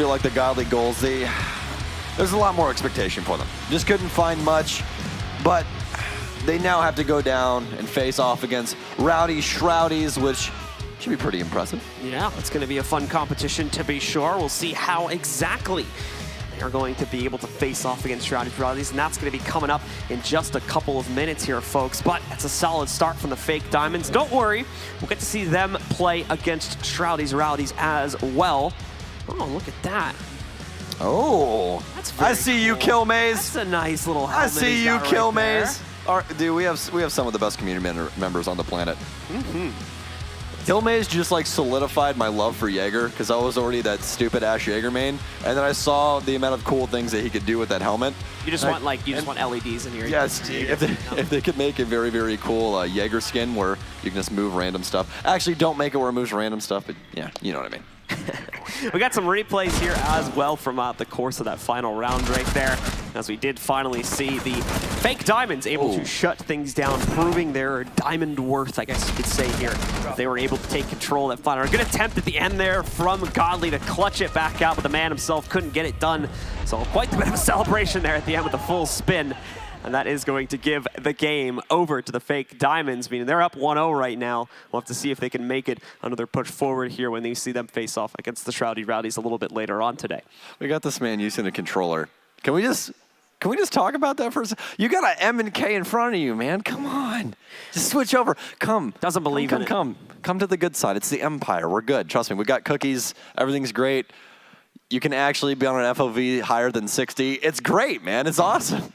[SPEAKER 9] like the Godly Golds, there's a lot more expectation for them. Just couldn't find much, but they now have to go down and face off against Rowdy Shroudies, which should be pretty impressive.
[SPEAKER 10] Yeah, it's going to be a fun competition to be sure. We'll see how exactly are going to be able to face off against Shroudies, and that's going to be coming up in just a couple of minutes here, folks. But it's a solid start from the fake diamonds. Don't worry, we'll get to see them play against Rowdies as well. Oh, look at that.
[SPEAKER 9] Oh,
[SPEAKER 10] that's
[SPEAKER 9] I see you,
[SPEAKER 10] cool.
[SPEAKER 9] Kill Maze.
[SPEAKER 10] That's a nice little helmet.
[SPEAKER 9] I see you,
[SPEAKER 10] right
[SPEAKER 9] Kill
[SPEAKER 10] there.
[SPEAKER 9] Maze. Dude, we have some of the best community members on the planet. Kill Maze just like solidified my love for Jaeger, because I was already that stupid Ashe Jaeger main, and then I saw the amount of cool things that he could do with that helmet.
[SPEAKER 10] You just want want LEDs in here.
[SPEAKER 9] Yes, if they could make a very, very cool Jaeger skin where you can just move random stuff. Actually, don't make it where it moves random stuff, but yeah, you know what I mean.
[SPEAKER 10] We got some replays here as well from the course of that final round right there, as we did finally see the fake diamonds able to shut things down, proving their diamond worth, I guess you could say here. They were able to take control of that final. A good attempt at the end there from Godly to clutch it back out, but the man himself couldn't get it done. So quite a bit of a celebration there at the end with the full spin. And that is going to give the game over to the fake diamonds, meaning they're up 1-0 right now. We'll have to see if they can make it another push forward here when they see them face off against the Rowdies a little bit later on today.
[SPEAKER 9] We got this man using a controller. Can we just talk about that for a second? You got an M and K in front of you, man. Come on. Just switch over. Come.
[SPEAKER 10] Doesn't believe in it.
[SPEAKER 9] Come to the good side. It's the Empire. We're good. Trust me. We got cookies. Everything's great. You can actually be on an FOV higher than 60. It's great, man. It's awesome.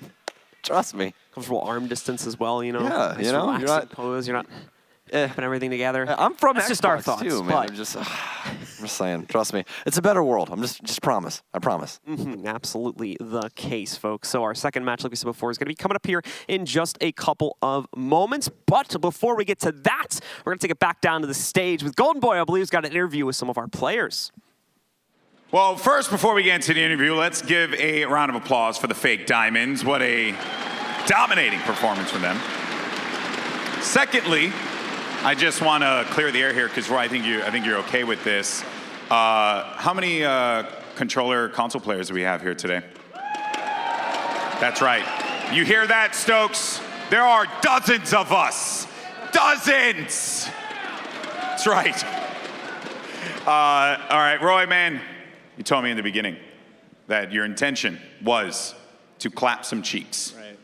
[SPEAKER 9] Trust me.
[SPEAKER 10] Comfortable arm distance as well, you know.
[SPEAKER 9] Yeah,
[SPEAKER 10] nice
[SPEAKER 9] you know,
[SPEAKER 10] you're not pose. You're not putting everything together.
[SPEAKER 9] I'm from
[SPEAKER 10] That's
[SPEAKER 9] Xbox
[SPEAKER 10] just our thoughts
[SPEAKER 9] too, man.
[SPEAKER 10] but
[SPEAKER 9] I'm just saying. Trust me, it's a better world. I'm just promise. I promise.
[SPEAKER 10] Absolutely the case, folks. So our second match, like we said before, is going to be coming up here in just a couple of moments. But before we get to that, we're going to take it back down to the stage with Golden Boy. I believe, has got an interview with some of our players.
[SPEAKER 1] Well, first, before we get into the interview, let's give a round of applause for the fake diamonds. What a dominating performance from them. Secondly, I just want to clear the air here because Roy, I think you're okay with this. How many controller console players do we have here today? That's right. You hear that, Stokes? There are dozens of us. Dozens. That's right. All right, Roy, man. You told me in the beginning that your intention was to clap some cheeks.
[SPEAKER 3] Right.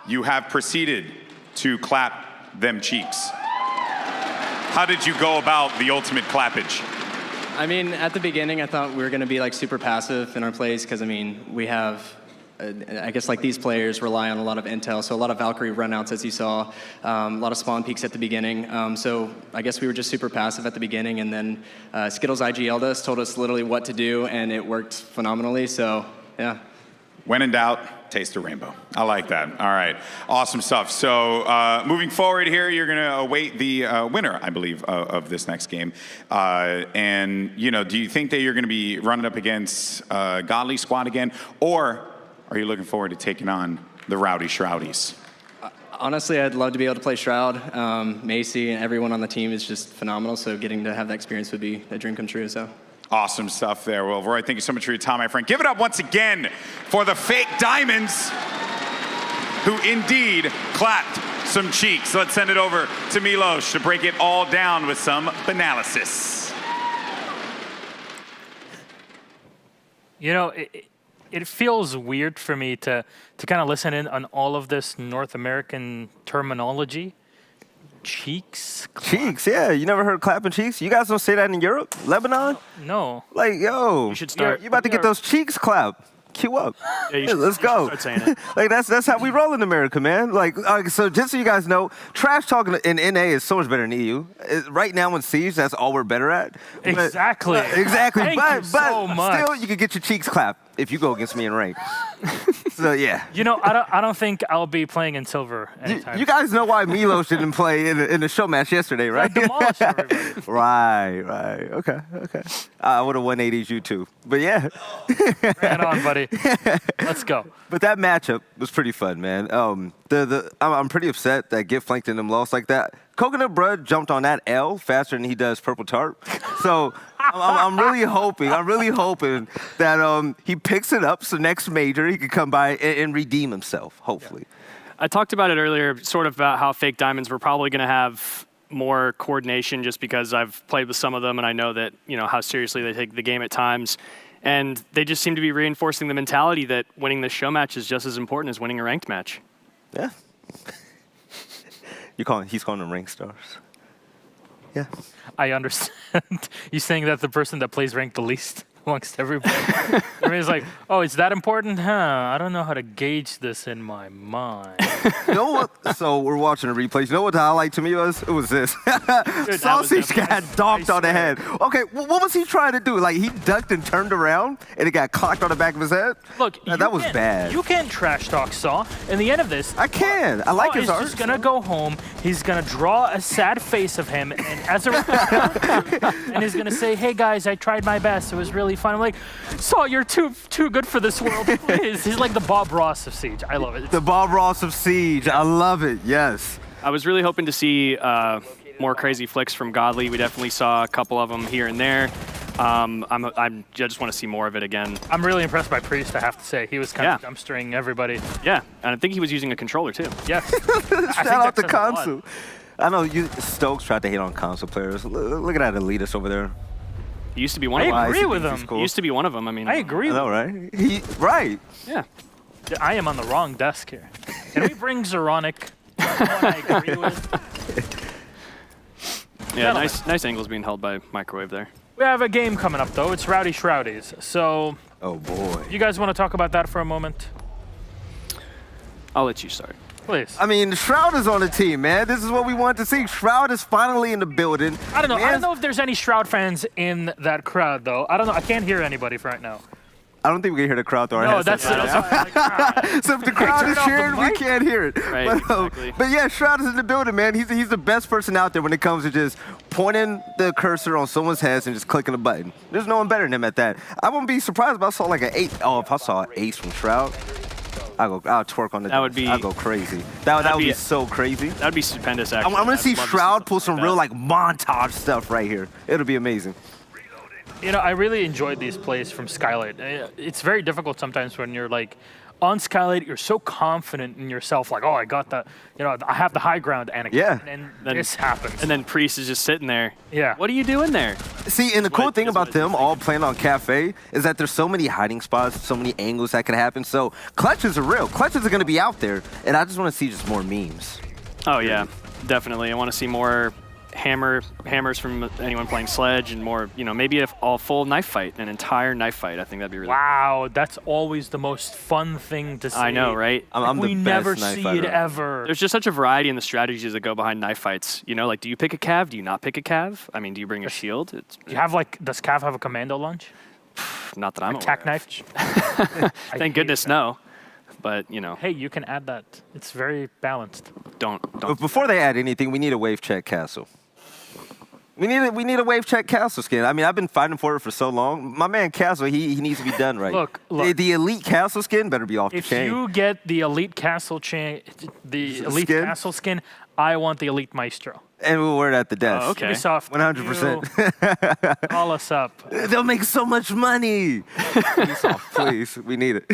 [SPEAKER 1] You have proceeded to clap them cheeks. How did you go about the ultimate clappage?
[SPEAKER 3] I mean, at the beginning, I thought we were going to be like super passive in our plays because, I mean, we have, I guess like these players rely on a lot of intel, so a lot of Valkyrie runouts, as you saw, a lot of spawn peeks at the beginning. So I guess we were just super passive at the beginning, and then Skittles IGL'd us, told us literally what to do, and it worked phenomenally, so yeah.
[SPEAKER 1] When in doubt, taste a rainbow. I like that. All right, awesome stuff. So moving forward here, you're gonna await the winner, I believe, of this next game. And you know, do you think that you're gonna be running up against Godly squad again, or are you looking forward to taking on the Rowdy Shroudies?
[SPEAKER 3] Honestly, I'd love to be able to play Shroud. Macy and everyone on the team is just phenomenal, so getting to have that experience would be a dream come true, so.
[SPEAKER 1] Awesome stuff there. Well, Roy, thank you so much for your time, my friend. Give it up once again for the fake diamonds who indeed clapped some cheeks. Let's send it over to Milos to break it all down with some analysis.
[SPEAKER 5] You know, it feels weird for me to kind of listen in on all of this North American terminology. Cheeks?
[SPEAKER 6] Cheeks, yeah. You never heard clapping cheeks? You guys don't say that in Europe? Lebanon?
[SPEAKER 5] No.
[SPEAKER 6] Like, yo,
[SPEAKER 7] You should start.
[SPEAKER 6] you about to get those cheeks clapped. Cue up.
[SPEAKER 7] Yeah, you
[SPEAKER 6] Hey,
[SPEAKER 7] should-
[SPEAKER 6] let's
[SPEAKER 7] you should
[SPEAKER 6] go.
[SPEAKER 7] start saying it.
[SPEAKER 6] Like that's how we roll in America, man. Like, so just so you guys know, trash talking in NA is so much better than EU. Right now in Siege, that's all we're better at. But-
[SPEAKER 5] Exactly.
[SPEAKER 6] exactly.
[SPEAKER 5] Thank
[SPEAKER 6] but
[SPEAKER 5] you so much.
[SPEAKER 6] still, you can get your cheeks clapped if you go against me in rank. So yeah.
[SPEAKER 5] You know, I don't think I'll be playing in silver anytime.
[SPEAKER 6] You guys know why Milos didn't play in the show match yesterday, right?
[SPEAKER 5] Demolish everybody.
[SPEAKER 6] Right. Okay. I would have 180'd you too. But yeah.
[SPEAKER 5] Right on, buddy. Let's go.
[SPEAKER 6] But that matchup was pretty fun, man. I'm pretty upset that Get Flanked and them lost like that. Coconut Bread jumped on that L faster than he does Purple Tart. So I'm really hoping that he picks it up so next major he can come by and redeem himself, hopefully.
[SPEAKER 7] I talked about it earlier, sort of about how Fake Diamonds were probably going to have more coordination just because I've played with some of them and I know that, you know, how seriously they take the game at times. And they just seem to be reinforcing the mentality that winning this show match is just as important as winning a ranked match.
[SPEAKER 6] Yeah. He's calling them rank stars. Yeah.
[SPEAKER 5] I understand. You saying that the person that plays ranked the least amongst everybody. Everybody's like, oh, it's that important? Huh, I don't know how to gauge this in my mind.
[SPEAKER 6] You know what? So we're watching a replay. You know what the highlight to me was? It was this. Sausage got donked on the head. Okay, what was he trying to do? Like, he ducked and turned around, and it got clocked on the back of his head?
[SPEAKER 5] Look,
[SPEAKER 6] that was bad.
[SPEAKER 5] You can't trash talk Saw. In the end of this,
[SPEAKER 6] I can. I like his
[SPEAKER 5] He's
[SPEAKER 6] art.
[SPEAKER 5] just going to go home. He's going to draw a sad face of him, and as a and he's going to say, hey, guys, I tried my best. It was really fun. I'm like, Saw, you're too good for this world, please. He's like the Bob Ross of Siege. I love it.
[SPEAKER 6] The Bob Ross of Siege. I love it. Yes.
[SPEAKER 7] I was really hoping to see more crazy flicks from Godly. We definitely saw a couple of them here and there. I just want to see more of it again.
[SPEAKER 5] I'm really impressed by Priest, I have to say. He was kind of dumpstering everybody.
[SPEAKER 7] Yeah, and I think he was using a controller too.
[SPEAKER 5] Yes.
[SPEAKER 6] Shout out to Console. I know Stokes tried to hate on console players. Look at that elitist over there.
[SPEAKER 7] He used to be one of them.
[SPEAKER 5] I agree with him.
[SPEAKER 7] He used to be one of them. I mean,
[SPEAKER 5] I agree.
[SPEAKER 6] I know, right? Right.
[SPEAKER 7] Yeah.
[SPEAKER 5] I am on the wrong desk here. Can we bring Zeronic? I agree with.
[SPEAKER 7] Yeah, nice angles being held by Microwave there.
[SPEAKER 5] We have a game coming up, though. It's Rowdy Shroudies. So,
[SPEAKER 6] oh boy.
[SPEAKER 5] You guys want to talk about that for a moment?
[SPEAKER 7] I'll let you start.
[SPEAKER 5] Please.
[SPEAKER 6] I mean, Shroud is on the team, man. This is what we wanted to see. Shroud is finally in the building.
[SPEAKER 5] I don't know.
[SPEAKER 6] Man.
[SPEAKER 5] I don't know if there's any Shroud fans in that crowd, though. I don't know. I can't hear anybody right now.
[SPEAKER 6] I don't think we can hear the crowd through our
[SPEAKER 5] No,
[SPEAKER 6] headsets. So if the
[SPEAKER 5] Can I
[SPEAKER 6] crowd
[SPEAKER 5] turn
[SPEAKER 6] is
[SPEAKER 5] off the
[SPEAKER 6] cheering, we
[SPEAKER 5] mic?
[SPEAKER 6] can't hear it.
[SPEAKER 7] Right, exactly.
[SPEAKER 6] But yeah, Shroud is in the building, man. He's the best person out there when it comes to just pointing the cursor on someone's head and just clicking a button. There's no one better than him at that. I wouldn't be surprised if I saw like an 8. Oh, if I saw an ace from Shroud, I'll twerk on the.
[SPEAKER 7] That would be.
[SPEAKER 6] I'll go crazy. That would be so crazy.
[SPEAKER 7] That'd be stupendous. Actually,
[SPEAKER 6] I'm gonna see
[SPEAKER 7] I'd love to
[SPEAKER 6] Shroud pull some
[SPEAKER 7] like
[SPEAKER 6] real
[SPEAKER 7] that.
[SPEAKER 6] like montage stuff right here. It'll be amazing.
[SPEAKER 5] You know, I really enjoyed these plays from Skylight. It's very difficult sometimes when you're like on Skylight, you're so confident in yourself, like, oh, I got the, I have the high ground, Anakin.
[SPEAKER 6] Yeah.
[SPEAKER 5] And then this happens.
[SPEAKER 7] And then Priest is just sitting there.
[SPEAKER 5] Yeah.
[SPEAKER 7] What are you doing there?
[SPEAKER 6] See, and the cool thing about them all playing on Cafe is that there's so many hiding spots, so many angles that can happen. So clutches are real. Clutches are going to be out there, and I just want to see just more memes.
[SPEAKER 7] Oh yeah, definitely. I want to see more hammers from anyone playing Sledge, and more, maybe a full knife fight, an entire knife fight. I think that'd be really
[SPEAKER 5] wow, that's always the most fun thing to see.
[SPEAKER 7] I know, right?
[SPEAKER 5] We never see it ever.
[SPEAKER 7] There's just such a variety in the strategies that go behind knife fights. Like, do you pick a cav? Do you not pick a cav? I mean, do you bring a shield?
[SPEAKER 5] Do you have does Cav have a commando launch?
[SPEAKER 7] Not that I'm aware
[SPEAKER 5] Attack
[SPEAKER 7] of.
[SPEAKER 5] knife?
[SPEAKER 7] Thank goodness, no. But
[SPEAKER 5] hey, you can add that. It's very balanced.
[SPEAKER 7] Don't.
[SPEAKER 6] But before they add anything, we need a wave check castle. We need a wave check castle skin. I mean, I've been fighting for it for so long. My man Castle, he needs to be done right.
[SPEAKER 5] Look.
[SPEAKER 6] The elite castle skin better be off the chain.
[SPEAKER 5] If you get the elite castle castle skin, I want the elite maestro.
[SPEAKER 6] And we'll wear it at the desk.
[SPEAKER 7] Oh, okay.
[SPEAKER 5] Ubisoft,
[SPEAKER 6] 100%.
[SPEAKER 5] call us up.
[SPEAKER 6] They'll make so much money. Ubisoft, please, we need it.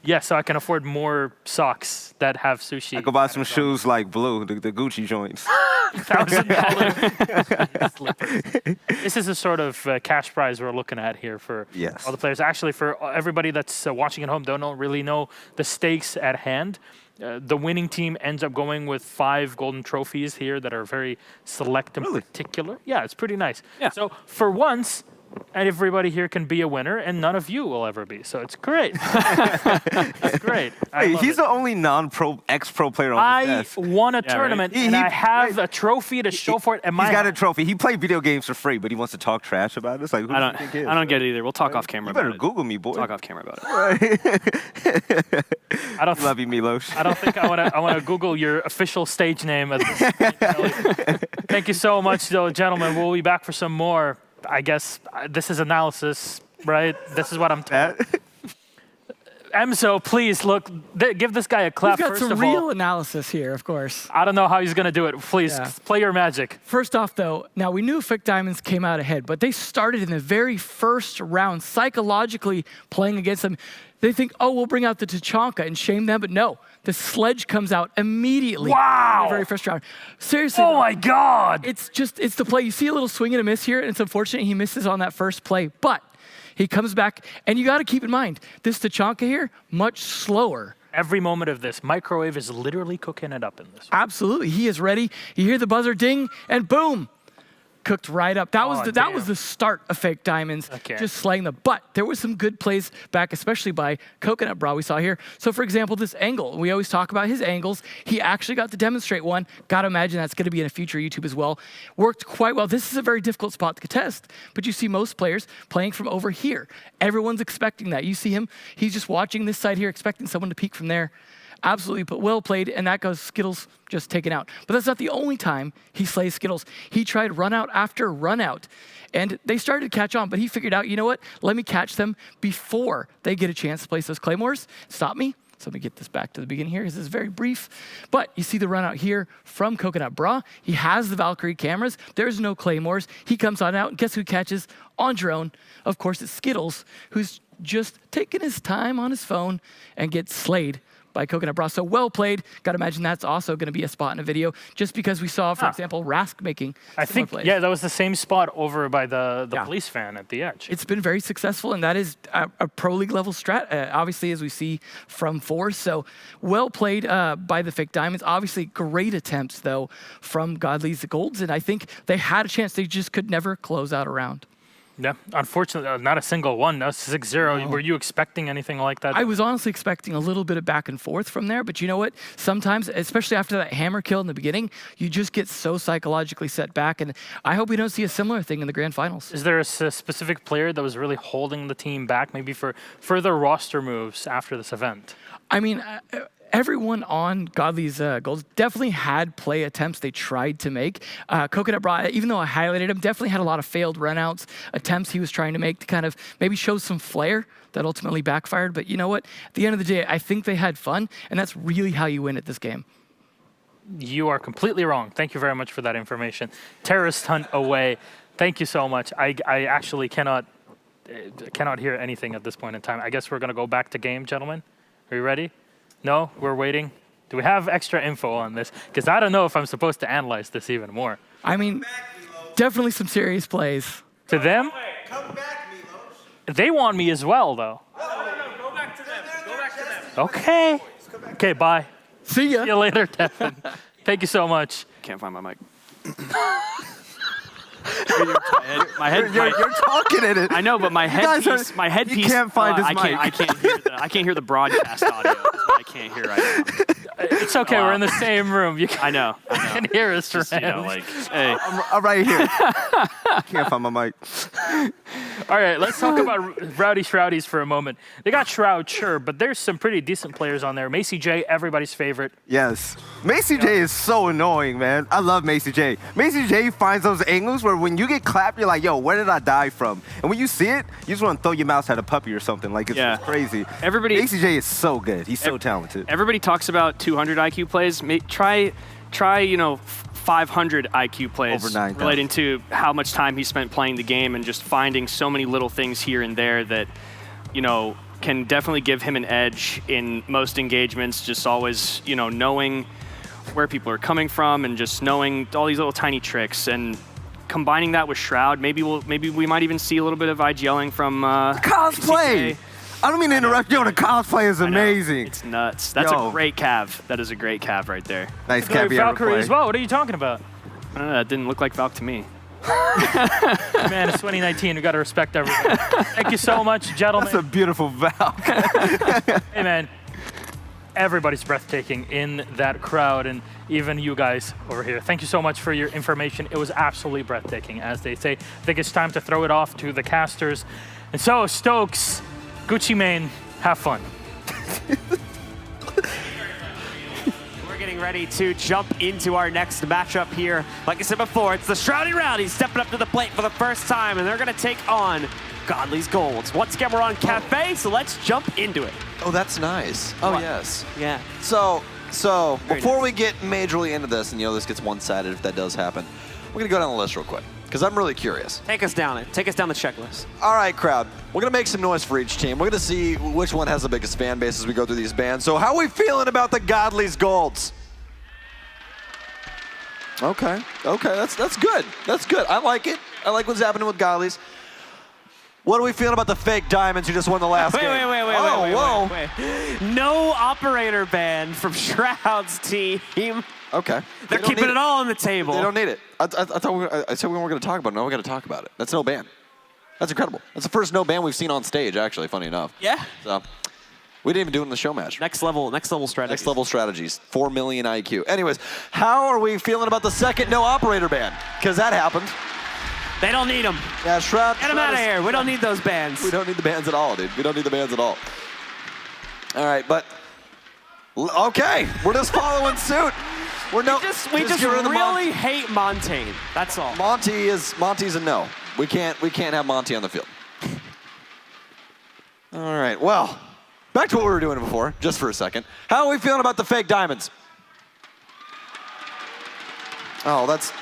[SPEAKER 5] Yeah, so I can afford more socks that have sushi.
[SPEAKER 6] I could buy some shoes like Blue, the Gucci joints.
[SPEAKER 5] $1,000 slippers. This is a sort of cash prize we're looking at here for all the players. Actually, for everybody that's watching at home, don't really know the stakes at hand. The winning team ends up going with 5 golden trophies here that are very select and particular. Yeah, it's pretty nice.
[SPEAKER 7] Yeah.
[SPEAKER 5] So for once, everybody here can be a winner, and none of you will ever be. So it's great. It's great.
[SPEAKER 6] Hey, he's the only non-pro, ex-pro player on this desk.
[SPEAKER 5] I won a tournament, and I have a trophy to show for it. He's
[SPEAKER 6] got a trophy. He played video games for free, but he wants to talk trash about it. It's like, who do you think he is?
[SPEAKER 7] I don't get it either. We'll talk off camera.
[SPEAKER 6] You better
[SPEAKER 7] about
[SPEAKER 6] Google me, boy.
[SPEAKER 7] Talk off camera about it.
[SPEAKER 6] I don't love you, Milos.
[SPEAKER 5] I don't think I want to Google your official stage name at this point. Thank you so much, though, gentlemen. We'll be back for some more. I guess this is analysis, right? This is what I'm told. Emzo, please look. Give this guy a clap.
[SPEAKER 8] We've got some real analysis here, of course.
[SPEAKER 5] I don't know how he's going to do it. Please play your magic.
[SPEAKER 8] First off, though, now we knew Fake Diamonds came out ahead, but they started in the very first round psychologically playing against them. They think, oh, we'll bring out the Tachanka and shame them, but no. The Sledge comes out immediately.
[SPEAKER 5] Wow.
[SPEAKER 8] In the very first round. Seriously.
[SPEAKER 5] Oh, my God.
[SPEAKER 8] It's the play. You see a little swing and a miss here, and it's unfortunate he misses on that first play, but he comes back, and you got to keep in mind, this Tachanka here, much slower.
[SPEAKER 5] Every moment of this, Microwave is literally cooking it up in this.
[SPEAKER 8] Absolutely. He is ready. You hear the buzzer ding, and boom. Cooked right up. That was the start of Fake Diamonds, just slaying them. But there was some good plays back, especially by Coconut Bra we saw here. So for example, this angle, we always talk about his angles. He actually got to demonstrate one. Gotta imagine that's gonna be in a future YouTube as well. Worked quite well. This is a very difficult spot to contest, but you see most players playing from over here. Everyone's expecting that. You see him, he's just watching this side here, expecting someone to peek from there. Absolutely, but well played, and that goes Skittles just taken out. But that's not the only time he slays Skittles. He tried run out after run out, and they started to catch on, but he figured out, you know what? Let me catch them before they get a chance to place those claymores. Stop me. So let me get this back to the beginning here. This is very brief, but you see the run out here from Coconut Bra. He has the Valkyrie cameras. There's no claymores. He comes on out, and guess who catches on drone? Of course, it's Skittles, who's just taking his time on his phone and gets slayed by Coconut Bra. So well played. Got to imagine that's also going to be a spot in a video, just because we saw, for example, Rask making plays.
[SPEAKER 5] Yeah, that was the same spot over by the police fan at the edge.
[SPEAKER 8] It's been very successful, and that is a Pro League level strat, obviously, as we see from Force. So well played by the Fake Diamonds. Obviously, great attempts, though, from Godly's Golds, and I think they had a chance. They just could never close out a round.
[SPEAKER 5] Yeah, unfortunately, not a single one. No, 6-0. Were you expecting anything like that?
[SPEAKER 8] I was honestly expecting a little bit of back and forth from there, but you know what? Sometimes, especially after that hammer kill in the beginning, you just get so psychologically set back, and I hope we don't see a similar thing in the grand finals.
[SPEAKER 5] Is there a specific player that was really holding the team back, maybe for further roster moves after this event?
[SPEAKER 8] I mean, everyone on Godly's Golds definitely had play attempts they tried to make. Coconut Bra, even though I highlighted him, definitely had a lot of failed runouts, attempts he was trying to make to kind of maybe show some flair that ultimately backfired. But you know what? At the end of the day, I think they had fun, and that's really how you win at this game.
[SPEAKER 5] You are completely wrong. Thank you very much for that information. Terrorist hunt away. Thank you so much. I actually cannot hear anything at this point in time. I guess we're going to go back to game, gentlemen. Are you ready? No? We're waiting? Do we have extra info on this? Because I don't know if I'm supposed to analyze this even more.
[SPEAKER 8] I mean, definitely some serious plays.
[SPEAKER 5] To them?
[SPEAKER 6] Come back, Milos.
[SPEAKER 5] They want me as well, though.
[SPEAKER 7] No, go back to them. Go back to them.
[SPEAKER 5] Okay. Okay, bye.
[SPEAKER 8] See ya.
[SPEAKER 5] See you later, Devin. Thank you so much.
[SPEAKER 7] Can't find my mic.
[SPEAKER 6] You're talking in it.
[SPEAKER 7] I know, but my headpiece.
[SPEAKER 6] You can't find his
[SPEAKER 7] I
[SPEAKER 6] mic.
[SPEAKER 7] I can't hear the broadcast audio. That's what I can't hear right now.
[SPEAKER 5] It's okay. We're in the same room. You
[SPEAKER 7] I know.
[SPEAKER 5] can hear us,
[SPEAKER 7] Just, you know, like, hey.
[SPEAKER 6] I'm right here. Can't find my mic.
[SPEAKER 5] All right, let's talk about Rowdy Shroudies for a moment. They got Shroud, sure, but there's some pretty decent players on there. Macy J, everybody's favorite.
[SPEAKER 6] Yes. Macy J is so annoying, man. I love Macy J. Macy J finds those angles where when you get clapped, you're like, yo, where did I die from? And when you see it, you just want to throw your mouse at a puppy or something. Like, it's crazy. Macy J is so good. He's so talented.
[SPEAKER 7] Everybody talks about 200 IQ plays. Try, 500 IQ plays
[SPEAKER 6] Over 9,000.
[SPEAKER 7] relating to how much time he spent playing the game and just finding so many little things here and there that, can definitely give him an edge in most engagements, just always, knowing where people are coming from and just knowing all these little tiny tricks and combining that with Shroud. Maybe we might even see a little bit of IGLing from
[SPEAKER 6] cosplay. I don't mean to interrupt you. The cosplay is amazing.
[SPEAKER 7] It's nuts. That's a great cav. That is a great cav right there.
[SPEAKER 6] Nice cav.
[SPEAKER 5] Valkyrie as well. What are you talking about?
[SPEAKER 7] I don't know. That didn't look like Valk to me.
[SPEAKER 5] Man, it's 2019. We got to respect everyone. Thank you so much, gentlemen.
[SPEAKER 6] That's a beautiful Valk.
[SPEAKER 5] Hey, man. Everybody's breathtaking in that crowd, and even you guys over here. Thank you so much for your information. It was absolutely breathtaking, as they say. I think it's time to throw it off to the casters. And so, Stokes, Gucci Mane, have fun.
[SPEAKER 10] We're getting ready to jump into our next matchup here. Like I said before, it's the Shroudy Rowdies stepping up to the plate for the first time, and they're going to take on Godly's Golds. Once again, we're on Cafe, so let's jump into it.
[SPEAKER 9] Oh, that's nice. Oh, yes.
[SPEAKER 10] Yeah.
[SPEAKER 9] So
[SPEAKER 10] Very
[SPEAKER 9] before
[SPEAKER 10] nice.
[SPEAKER 9] we get majorly into this, and this gets one-sided if that does happen, we're going to go down the list real quick, because I'm really curious.
[SPEAKER 10] Take us down the checklist.
[SPEAKER 9] All right, crowd. We're going to make some noise for each team. We're going to see which one has the biggest fan base as we go through these bands. So how are we feeling about the Godly's Golds? Okay, that's good. That's good. I like it. I like what's happening with Godly's. What are we feeling about the fake diamonds who just won the last game?
[SPEAKER 10] Wait. No operator ban from Shroud's team.
[SPEAKER 9] Okay.
[SPEAKER 10] They're keeping it all on the table.
[SPEAKER 9] They don't need it. I thought I said we weren't going to talk about it. Now we got to talk about it. That's no ban. That's incredible. That's the first no ban we've seen on stage, actually, funny enough.
[SPEAKER 10] Yeah.
[SPEAKER 9] So we didn't even do it in the show match.
[SPEAKER 10] Next level strategies.
[SPEAKER 9] Next level strategies. 4 million IQ. Anyways, how are we feeling about the second no operator ban? Because that happened.
[SPEAKER 10] They don't need them.
[SPEAKER 9] Yeah, Shroud.
[SPEAKER 10] Get them out of here. We don't need those bans.
[SPEAKER 9] We don't need the bans at all, dude. We don't need the bans at all. All right, but okay, we're just following suit.
[SPEAKER 10] We just really hate Montaigne. That's all.
[SPEAKER 9] Monty's a no. We can't have Monty on the field. All right. Well, back to what we were doing before, just for a second. How are we feeling about the fake diamonds? Oh, that's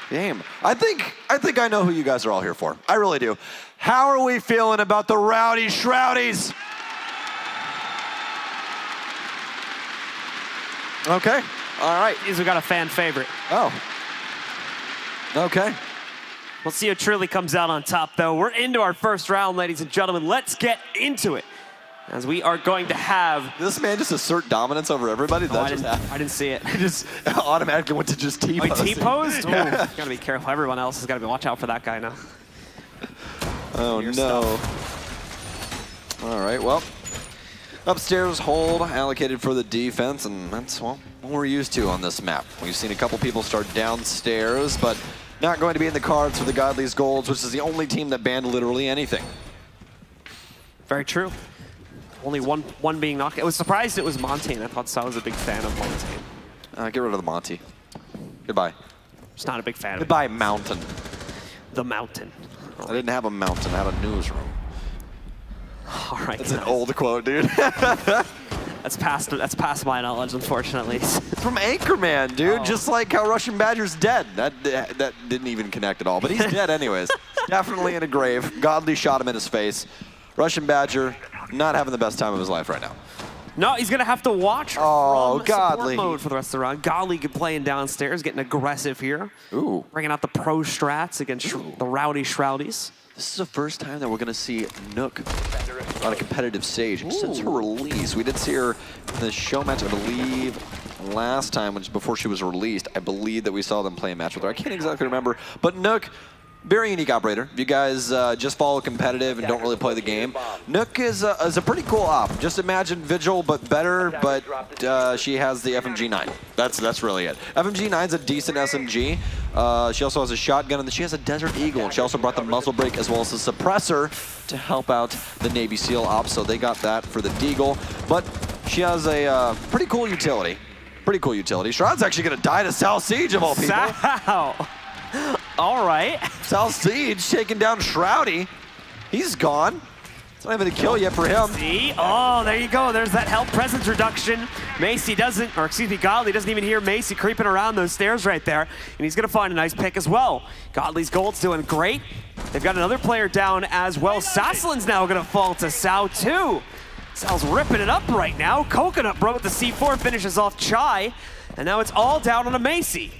[SPEAKER 9] game. I think I know who you guys are all here for. I really do. How are we feeling about the Rowdy Shroudies? Okay. All right.
[SPEAKER 10] We got a fan favorite.
[SPEAKER 9] Oh. Okay.
[SPEAKER 10] We'll see who truly comes out on top, though. We're into our first round, ladies and gentlemen. Let's get into it. As we are going to have...
[SPEAKER 9] This man just assert dominance over everybody?
[SPEAKER 10] I didn't see it.
[SPEAKER 9] I just automatically went to just T-pose.
[SPEAKER 10] Oh, T-posed? Yeah. Gotta be careful. Everyone else has got to be watch out for that guy now.
[SPEAKER 9] Oh, no. All right, well. Upstairs hold allocated for the defense, and that's, well, what we're used to on this map. We've seen a couple people start downstairs, but not going to be in the cards for the Godly's Golds, which is the only team that banned literally anything.
[SPEAKER 10] Very true. Only one being knocked. I was surprised it was Montaigne. I thought Sal was a big fan of Montaigne.
[SPEAKER 9] Get rid of the Monty. Goodbye.
[SPEAKER 10] Just not a big fan
[SPEAKER 9] Goodbye, Mountain.
[SPEAKER 10] The Mountain.
[SPEAKER 9] I didn't have a mountain. I had a newsroom.
[SPEAKER 10] All right.
[SPEAKER 9] That's an old quote, dude.
[SPEAKER 10] That's past my knowledge, unfortunately.
[SPEAKER 9] It's from Anchorman, dude. Just like how Russian Badger's dead. That didn't even connect at all. But he's dead anyways. Definitely in a grave. Godly shot him in his face. Russian Badger not having the best time of his life right now.
[SPEAKER 10] No, he's going to have to watch from
[SPEAKER 9] Godly.
[SPEAKER 10] support mode for the rest of the round. Godly playing downstairs, getting aggressive here.
[SPEAKER 9] Ooh.
[SPEAKER 10] Bringing out the pro strats against the rowdy Shroudies.
[SPEAKER 9] This is the first time that we're going to see Nook on a competitive stage since her release. We did see her in the show match, I believe, last time, which before she was released. I believe that we saw them play a match with her. I can't exactly remember, but Nook, very unique operator. If you guys just follow competitive and don't really play the game, Nook is a pretty cool op. Just imagine Vigil, but better, but she has the FMG9. That's really it. FMG9's a decent SMG. She also has a shotgun, and she has a Desert Eagle, and she also brought the muzzle brake as well as the suppressor to help out the Navy SEAL op, so they got that for the Deagle. But she has a pretty cool utility. Pretty cool utility. Shroud's actually going to die to South Siege, of all people.
[SPEAKER 10] Wow. All right.
[SPEAKER 9] South Siege taking down Shroudy. He's gone. It's not even a kill yet for him.
[SPEAKER 10] See? Oh, there you go. There's that health presence reduction. Macy doesn't, or excuse me, Godly doesn't even hear Macy creeping around those stairs right there. And he's going to find a nice pick as well. Godly's Gold's doing great. They've got another player down as well. Sasselin's now going to fall to Sao too. Sal's ripping it up right now. Coconut Bro with the C4 finishes off Chai. And now it's all down on a Macy.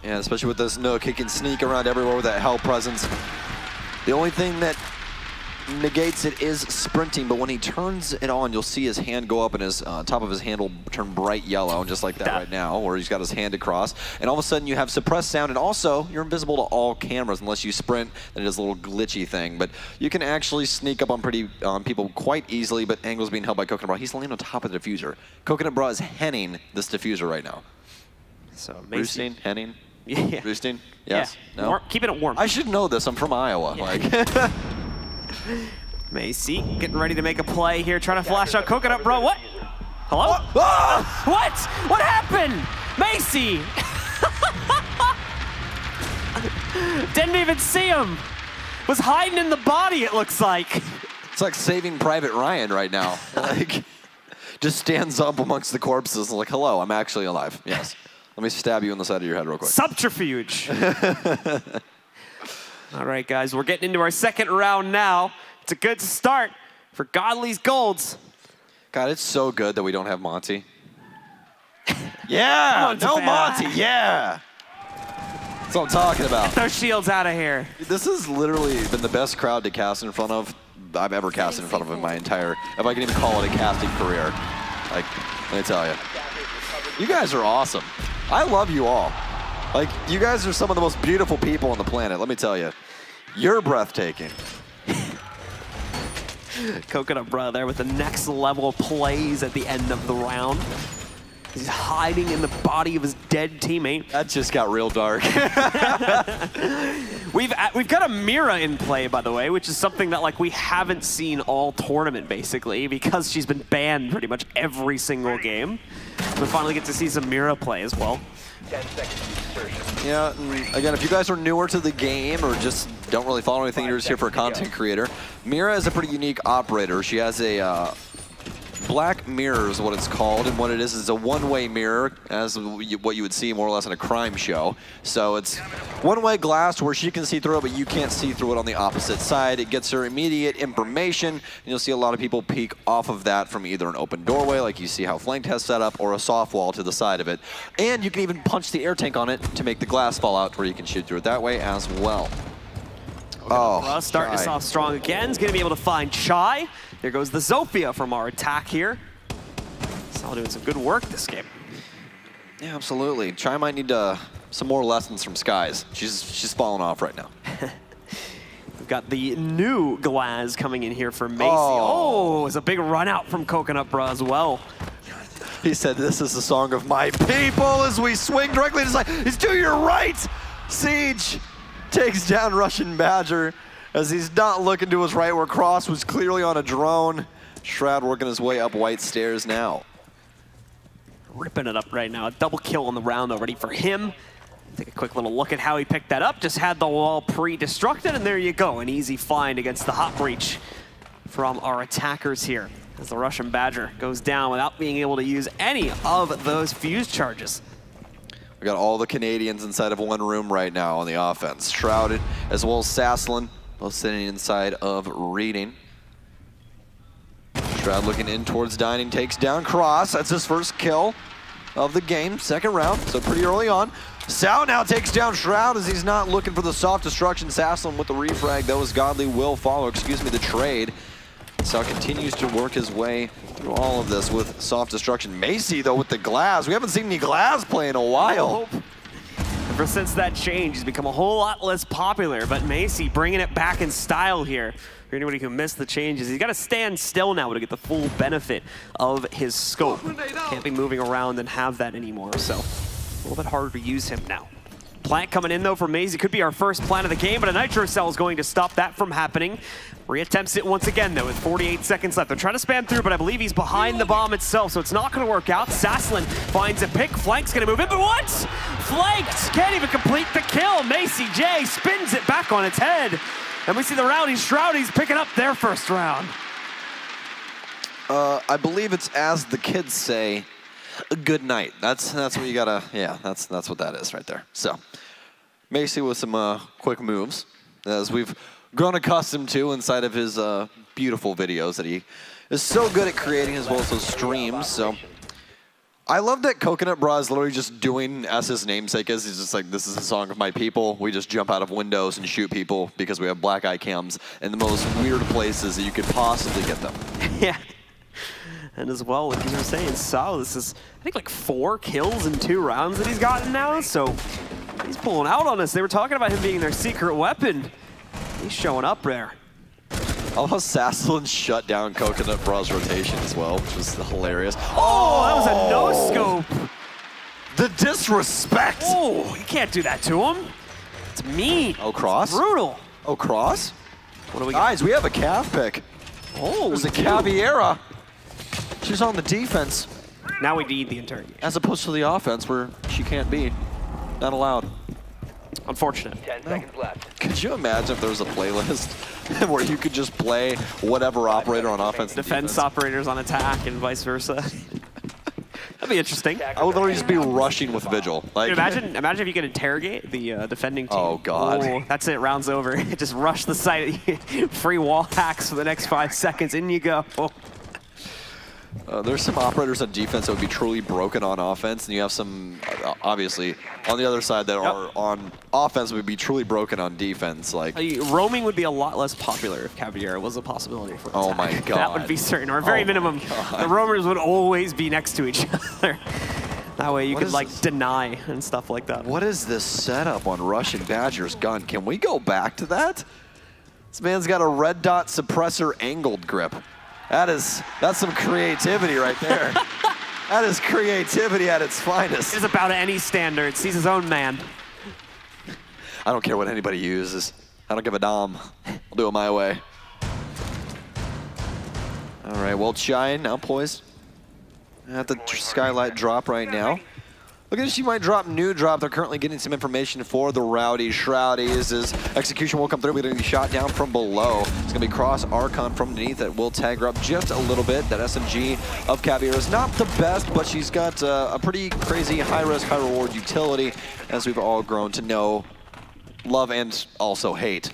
[SPEAKER 9] Yeah, especially with this Nook, he can sneak around everywhere with that hell presence. The only thing that negates it is sprinting, but when he turns it on, you'll see his hand go up and his top of his hand will turn bright yellow, just like that right now, where he's got his hand across. And all of a sudden you have suppressed sound, and also you're invisible to all cameras unless you sprint, and it is a little glitchy thing. But you can actually sneak up on people quite easily, but Angle's being held by Coconut Bra. He's laying on top of the diffuser. Coconut Bra is henning this diffuser right now.
[SPEAKER 10] So Macy.
[SPEAKER 9] Roosting, henning.
[SPEAKER 10] Yeah.
[SPEAKER 9] Roosting? Yes?
[SPEAKER 10] Yeah.
[SPEAKER 9] No?
[SPEAKER 10] Keeping it warm.
[SPEAKER 9] I should know this. I'm from Iowa.
[SPEAKER 10] Yeah.
[SPEAKER 9] Like.
[SPEAKER 10] Macy getting ready to make a play here, trying to flash out Coconut Bro. What? Hello?
[SPEAKER 9] Ah!
[SPEAKER 10] What? What happened? Macy! Didn't even see him. Was hiding in the body, it looks like.
[SPEAKER 9] It's like Saving Private Ryan right now. Like, just stands up amongst the corpses and like, hello, I'm actually alive. Yes. Let me stab you in the side of your head real quick.
[SPEAKER 10] Subterfuge. All right, guys, we're getting into our second round now. It's a good start for Godly's Golds.
[SPEAKER 9] God, it's so good that we don't have Monty. Yeah, no Monty, yeah. That's what I'm talking about.
[SPEAKER 10] Get those shields out of here.
[SPEAKER 9] This has literally been the best crowd to cast in front of I've ever cast in front of in my entire, if I can even call it a casting career. Like, let me tell you. You guys are awesome. I love you all. Like, you guys are some of the most beautiful people on the planet, let me tell you. You're breathtaking.
[SPEAKER 10] Coconut Bro there with the next level plays at the end of the round. He's hiding in the body of his dead teammate.
[SPEAKER 9] That just got real dark.
[SPEAKER 10] We've got a Mira in play, by the way, which is something that like we haven't seen all tournament basically because she's been banned pretty much every single game. We finally get to see some Mira play as well.
[SPEAKER 11] 10 seconds to insertion.
[SPEAKER 9] Yeah, and again, if you guys are newer to the game or just don't really follow anything, you're just here for a content creator, Mira is a pretty unique operator. She has a black mirror is what it's called, and what it is a one-way mirror, as what you would see more or less in a crime show. So it's one-way glass where she can see through it, but you can't see through it on the opposite side. It gets her immediate information, and you'll see a lot of people peek off of that from either an open doorway, like you see how Flanked has set up, or a soft wall to the side of it. And you can even punch the air tank on it to make the glass fall out, where you can shoot through it that way as well.
[SPEAKER 10] Oh, starting us off strong again. He's going to be able to find Chai. There goes the Zofia from our attack here. Sal doing some good work this game.
[SPEAKER 9] Yeah, absolutely. Chai might need some more lessons from Skies. She's falling off right now.
[SPEAKER 10] We've got the new Glaz coming in here for Macy. Oh, it's a big run out from Coconut Bra as well.
[SPEAKER 9] He said, "This is the song of my people," as we swing directly to his side. He's to your right. Siege takes down Russian Badger as he's not looking to his right where Cross was clearly on a drone. Shroud working his way up white stairs now.
[SPEAKER 10] Ripping it up right now. A double kill on the round already for him. Take a quick little look at how he picked that up. Just had the wall pre-destructed, and there you go. An easy find against the hot breach from our attackers here as the Russian Badger goes down without being able to use any of those fuse charges.
[SPEAKER 9] We got all the Canadians inside of one room right now on the offense. Shrouded, as well as Sasselin, both sitting inside of Reading. Shroud looking in towards Dining, takes down Cross. That's his first kill of the game, second round, so pretty early on. Sal now takes down Shroud as he's not looking for the soft destruction. Sasslin with the refrag, though, as Godly will follow, the trade. Sal continues to work his way through all of this with soft destruction. Macy, though, with the glass. We haven't seen any glass play in a while.
[SPEAKER 10] Ever since that change, he's become a whole lot less popular, but Macy bringing it back in style here. For anybody who missed the changes, he's got to stand still now to get the full benefit of his scope. Can't be moving around and have that anymore, so a little bit harder to use him now. Plant coming in, though, for Macy. Could be our first plant of the game, but a Nitro Cell is going to stop that from happening. Reattempts it once again, though, with 48 seconds left. They're trying to spam through, but I believe he's behind the bomb itself, so it's not going to work out. Sasslin finds a pick. Flank's going to move in, but what? Flanked! Can't even complete the kill. Macy J spins it back on its head. And we see the Shroudies picking up their first round.
[SPEAKER 9] I believe it's, as the kids say, a good night. That's what you gotta, yeah, that's what that is right there. So, Macy with some quick moves, as we've grown accustomed to inside of his beautiful videos that he is so good at creating, as well as those streams. So, I love that Coconut Bra is literally just doing as his namesake is. He's just like, this is a song of my people. We just jump out of windows and shoot people because we have black eye cams in the most weird places that you could possibly get them.
[SPEAKER 10] Yeah. And as well, like you were saying, Sal, this is, I think, like 4 kills in 2 rounds that he's gotten now, so he's pulling out on us. They were talking about him being their secret weapon. He's showing up there.
[SPEAKER 9] I love how Sasslin shut down Coconut Bra's rotation as well, which was hilarious.
[SPEAKER 10] Oh, that was a no-scope.
[SPEAKER 9] The disrespect.
[SPEAKER 10] Oh, you can't do that to him. It's mean.
[SPEAKER 9] Oh, Cross?
[SPEAKER 10] It's brutal.
[SPEAKER 9] Oh, Cross?
[SPEAKER 10] What do we
[SPEAKER 9] Guys, we have a calf pick.
[SPEAKER 10] Oh,
[SPEAKER 9] there's a Caviera. She's on the defense.
[SPEAKER 10] Now we need the interrogation.
[SPEAKER 9] As opposed to the offense, where she can't be. Not allowed.
[SPEAKER 10] Unfortunate.
[SPEAKER 11] 10 seconds left.
[SPEAKER 9] Could you imagine if there was a playlist where you could just play whatever operator on offense and
[SPEAKER 10] defense operators on attack and vice versa? That'd be interesting.
[SPEAKER 9] I would literally just be rushing with Vigil. Like,
[SPEAKER 10] dude, imagine if you could interrogate the defending team.
[SPEAKER 9] Oh, God.
[SPEAKER 10] Oh, that's it. Round's over. Just rush the site. Free wall hacks for the next 5 seconds. In you go.
[SPEAKER 9] There's some operators on defense that would be truly broken on offense, and you have some, obviously, on the other side that are on offense would be truly broken on defense. Like
[SPEAKER 10] roaming would be a lot less popular if Caviera was a possibility for attack.
[SPEAKER 9] Oh my God.
[SPEAKER 10] That would be certain, or very minimum. The roamers would always be next to each other. That way you could like deny and stuff like that.
[SPEAKER 9] What is this setup on Russian Badger's gun? Can we go back to that? This man's got a red dot suppressor angled grip. That's some creativity right there. That is creativity at its finest.
[SPEAKER 10] He's about any standards. He's his own man.
[SPEAKER 9] I don't care what anybody uses. I don't give a damn. I'll do it my way. All right, well, Chai now poised at the skylight drop right now. Look at this, she might drop new drop. They're currently getting some information for the Shroudies. His execution will come through. We're going to be shot down from below. It's going to be Cross Archon from underneath that will tag her up just a little bit. That SMG of Caviera is not the best, but she's got a pretty crazy high-risk, high-reward utility, as we've all grown to know, love, and also hate.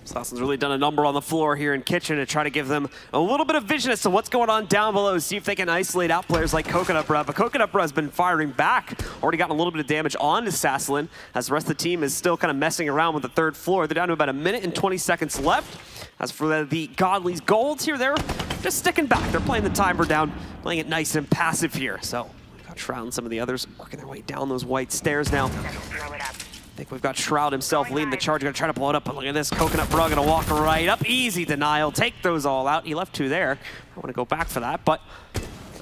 [SPEAKER 10] Saslin's really done a number on the floor here in Kitchen to try to give them a little bit of vision as to what's going on down below, see if they can isolate out players like Coconut Bra. But Coconut Bra has been firing back, already gotten a little bit of damage onto Saslin, as the rest of the team is still kind of messing around with the third floor. They're down to about 1 minute and 20 seconds left. As for the Godly's Golds here, they're just sticking back. They're playing the timer down, playing it nice and passive here. So we've got Shroud and some of the others working their way down those white stairs now. I think we've got Shroud himself leading the charge. Gonna try to blow it up, but look at this. Coconut Bra gonna walk right up. Easy denial. Take those all out. He left 2 there. I want to go back for that, but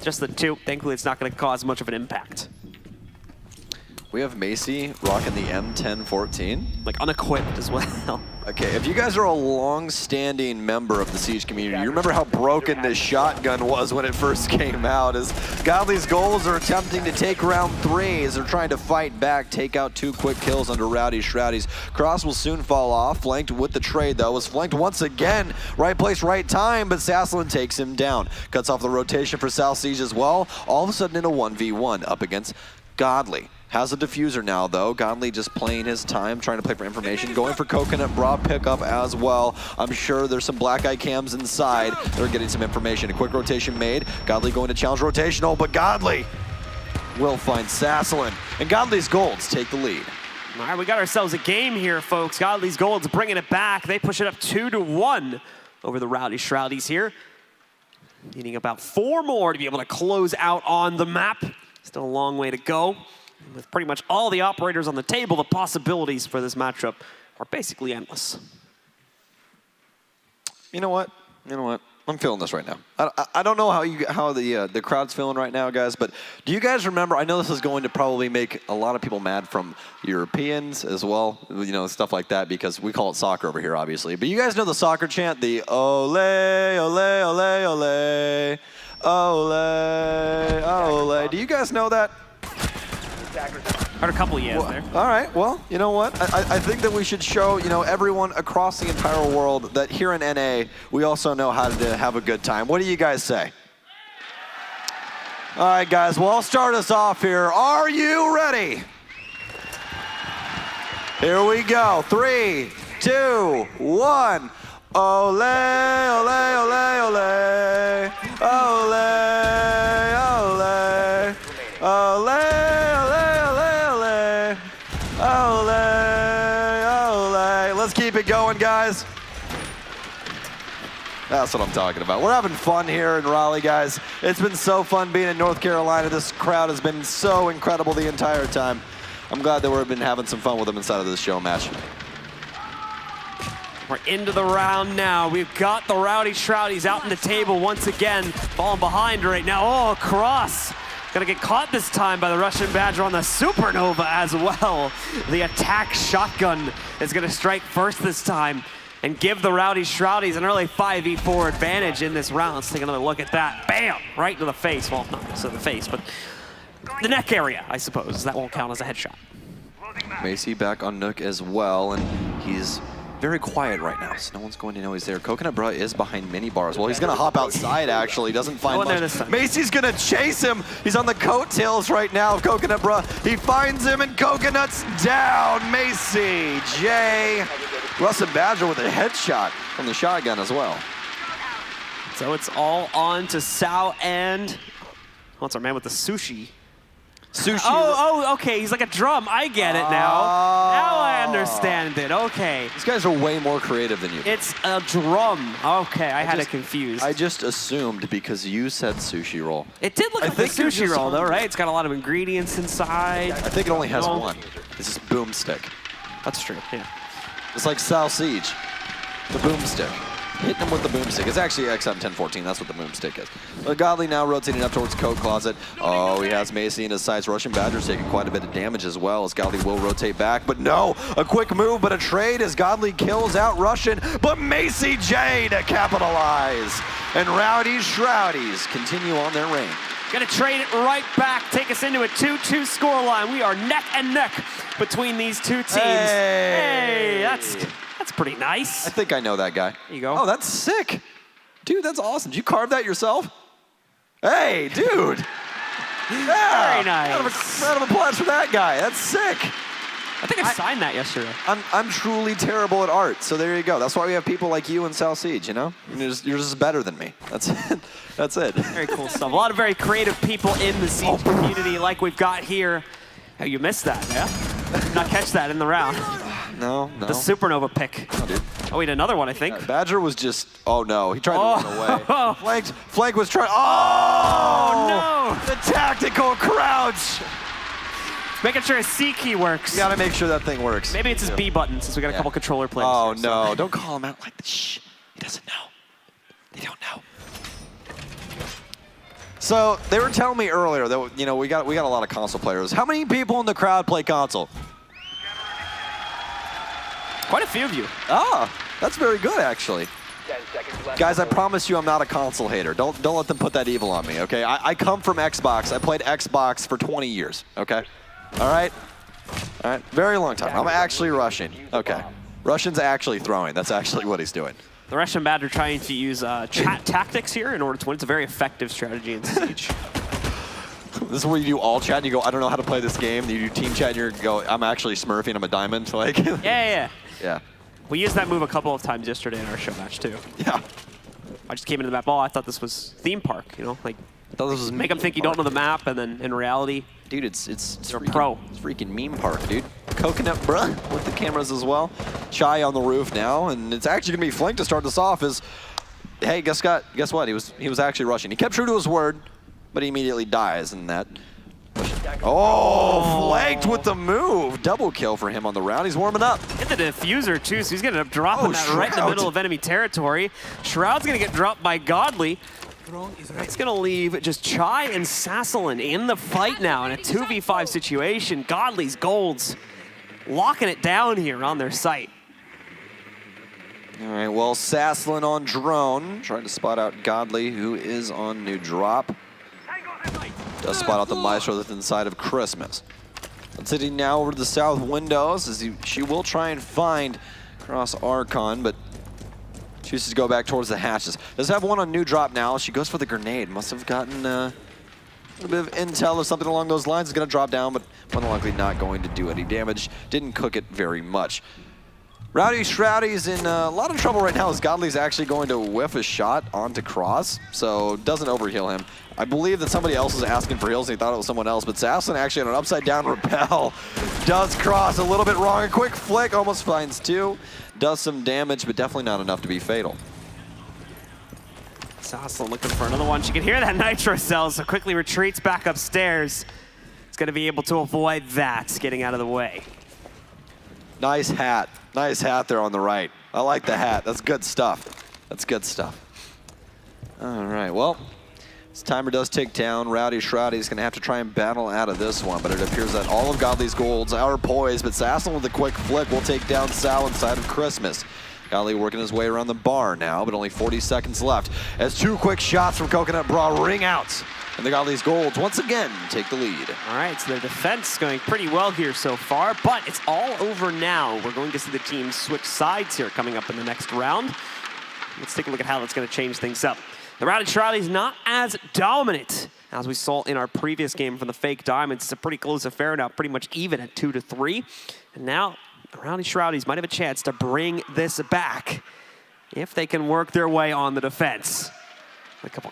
[SPEAKER 10] just the 2. Thankfully, it's not gonna cause much of an impact.
[SPEAKER 9] We have Macy rocking the M1014.
[SPEAKER 10] Like unequipped as well.
[SPEAKER 9] Okay, if you guys are a long-standing member of the Siege community, you remember how broken this shotgun was when it first came out. As Godly's Goals are attempting to take round 3 as they're trying to fight back, take out 2 quick kills under Shroudies. Cross will soon fall off, flanked with the trade though. Was flanked once again, right place, right time, but Sasslin takes him down. Cuts off the rotation for South Siege as well. All of a sudden in a 1v1 up against Godly. Has a diffuser now, though. Godly just playing his time, trying to play for information. Going for coconut bra pickup as well. I'm sure there's some black eye cams inside. They're getting some information. A quick rotation made. Godly going to challenge rotational, but Godly will find Sasselin. And Godly's Golds take the lead.
[SPEAKER 10] All right, we got ourselves a game here, folks. Godly's Golds bringing it back. They push it up 2-1 over the Rowdy Shroudies here. Needing about 4 more to be able to close out on the map. Still a long way to go. With pretty much all the operators on the table, the possibilities for this matchup are basically endless.
[SPEAKER 9] You know what? I'm feeling this right now. I don't know how the crowd's feeling right now, guys, but do you guys remember? I know this is going to probably make a lot of people mad from Europeans as well, stuff like that, because we call it soccer over here, obviously. But you guys know the soccer chant, the ole, ole, ole, ole, ole, ole. Do you guys know that?
[SPEAKER 10] Heard a couple years there.
[SPEAKER 9] All right, well, you know what? I think that we should show, everyone across the entire world that here in NA, we also know how to have a good time. What do you guys say? All right, guys, well, I'll start us off here. Are you ready? Here we go. 3, 2, 1. Ole, ole, ole, ole. Ole, ole. Ole. Keep it going, guys. That's what I'm talking about. We're having fun here in Raleigh, guys. It's been so fun being in North Carolina. This crowd has been so incredible the entire time. I'm glad that we've been having some fun with them inside of this show match.
[SPEAKER 10] We're into the round now. We've got the Rowdy Shroudies out on the table once again. Falling behind right now. Oh, cross. Gonna get caught this time by the Russian Badger on the Supernova as well. The attack shotgun is gonna strike first this time and give the Rowdy Shroudies an early 5v4 advantage in this round. Let's take another look at that. Bam! Right to the face. Well, not necessarily the face, but the neck area, I suppose. That won't count as a headshot.
[SPEAKER 9] Macy back on Nook as well, and he's very quiet right now, so no one's going to know he's there. Coconut Bra is behind mini bars. Well, he's going to hop outside, actually. Doesn't find much. Macy's going to chase him. He's on the coattails right now of Coconut Bra. He finds him, and Coconut's down. Macy, Jay. Russell Badger with a headshot from the shotgun as well.
[SPEAKER 10] So it's all on to Sao and... What's our man with the sushi?
[SPEAKER 9] Sushi.
[SPEAKER 10] Oh, okay. He's like a drum. I get it now. Now I understand it. Okay.
[SPEAKER 9] These guys are way more creative than you.
[SPEAKER 10] It's a drum. Okay, I had it confused.
[SPEAKER 9] I just assumed because you said sushi roll.
[SPEAKER 10] It did look like a sushi roll, though, right? It's got a lot of ingredients inside.
[SPEAKER 9] I think it only has one. It's just boomstick.
[SPEAKER 10] That's true, yeah.
[SPEAKER 9] It's like Sausage, the boomstick. Hitting him with the boomstick. It's actually XM1014. That's what the boomstick is. But Godly now rotating up towards Coat Closet. Oh, he has Macy in his sights. Russian Badger's taking quite a bit of damage as well as Godly will rotate back. But no, a quick move, but a trade as Godly kills out Russian. But Macy J to capitalize. And Rowdy Shroudies continue on their reign.
[SPEAKER 10] Gonna trade it right back, take us into a 2-2 scoreline. We are neck and neck between these two teams. Hey, that's pretty nice.
[SPEAKER 9] I think I know that guy.
[SPEAKER 10] There you go.
[SPEAKER 9] Oh, that's sick. Dude, that's awesome. Did you carve that yourself? Hey, dude. Yeah.
[SPEAKER 10] Very nice.
[SPEAKER 9] Round of applause for that guy. That's sick.
[SPEAKER 10] I think I signed that yesterday.
[SPEAKER 9] I'm truly terrible at art, so there you go. That's why we have people like you and Sausage, you know? You're just better than me. That's it. That's it.
[SPEAKER 10] Very cool stuff. A lot of very creative people in the Siege community like we've got here. Oh, you missed that, yeah? Did not catch that in the round.
[SPEAKER 9] No.
[SPEAKER 10] The Supernova pick.
[SPEAKER 9] No, dude.
[SPEAKER 10] Oh, we had another one, I think.
[SPEAKER 9] Badger was just, oh no, he tried to run away. Flank was trying, oh
[SPEAKER 10] no!
[SPEAKER 9] The tactical crouch!
[SPEAKER 10] Making sure his C key works.
[SPEAKER 9] You gotta make sure that thing works.
[SPEAKER 10] Maybe it's his B button since we got a couple controller players.
[SPEAKER 9] Oh
[SPEAKER 10] here,
[SPEAKER 9] no,
[SPEAKER 10] so.
[SPEAKER 9] don't call him out like this. Shh, he doesn't know. They don't know. So they were telling me earlier that we got a lot of console players. How many people in the crowd play console?
[SPEAKER 10] Quite a few of you.
[SPEAKER 9] Ah, that's very good actually.
[SPEAKER 11] 10 seconds left.
[SPEAKER 9] Guys, I promise you I'm not a console hater. Don't let them put that evil on me, okay? I come from Xbox. I played Xbox for 20 years, okay? All right? All right, very long time. I'm actually Russian. Okay. Russian's actually throwing. That's actually what he's doing.
[SPEAKER 10] The Russian Badger trying to use chat tactics here in order to win. It's a very effective strategy in Siege.
[SPEAKER 9] This is where you do all chat and you go, I don't know how to play this game. And you do team chat and you go, I'm actually smurfing, I'm a diamond. Like,
[SPEAKER 10] Yeah. We used that move a couple of times yesterday in our show match too.
[SPEAKER 9] Yeah.
[SPEAKER 10] I just came into the map, I thought this was theme park, you know? Like,
[SPEAKER 9] I thought this was
[SPEAKER 10] make them think you don't know the map, and then in reality,
[SPEAKER 9] dude, it's
[SPEAKER 10] you're a pro.
[SPEAKER 9] It's freaking meme park, dude. Coconut, bruh, with the cameras as well. Chai on the roof now, and it's actually gonna be flanked to start this off. Hey, guess what? He was actually rushing. He kept true to his word, but he immediately dies in that. Oh, flanked with the move. Double kill for him on the round. He's warming up.
[SPEAKER 10] Hit the diffuser too, so he's gonna end up dropping that right in the middle of enemy territory. Shroud's gonna get dropped by Godly. That's gonna leave just Chai and Sasselin in the fight now in a 2v5 situation. Godly's golds locking it down here on their site.
[SPEAKER 9] All right, well, Sasselin on drone, trying to spot out Godly, who is on new drop. Does spot out the Maestro that's inside of Christmas. Let's head now over to the south windows as she will try and find Cross Archon, but chooses to go back towards the hatches. Does have one on new drop now. She goes for the grenade. Must have gotten a little bit of intel or something along those lines. Is going to drop down, but more than likely not going to do any damage. Didn't cook it very much. Rowdy Shroudy's in a lot of trouble right now as Godly's actually going to whiff a shot onto Cross, so doesn't overheal him. I believe that somebody else was asking for heals and he thought it was someone else, but Sasselin actually on an upside down repel does Cross a little bit wrong. A quick flick, almost finds two. Does some damage, but definitely not enough to be fatal.
[SPEAKER 10] Sasselin looking for another one. She can hear that nitro cell, so quickly retreats back upstairs. It's going to be able to avoid that, getting out of the way.
[SPEAKER 9] Nice hat. Nice hat there on the right. I like the hat. That's good stuff. That's good stuff. All right, well, this timer does tick down. Rowdy Shroudy is going to have to try and battle out of this one, but it appears that all of Godly's golds are poised, but Sasselin with a quick flick will take down Sal inside of Christmas. Godly working his way around the bar now, but only 40 seconds left as two quick shots from Coconut Bra ring out. And the Godly's golds once again take the lead.
[SPEAKER 10] All right, so their defense going pretty well here so far, but it's all over now. We're going to see the teams switch sides here coming up in the next round. Let's take a look at how that's going to change things up. The Rowdy Shroudy's not as dominant as we saw in our previous game from the Fake Diamonds. It's a pretty close affair now, pretty much even at 2-3. And now the Rowdy Shroudy's might have a chance to bring this back if they can work their way on the defense. A couple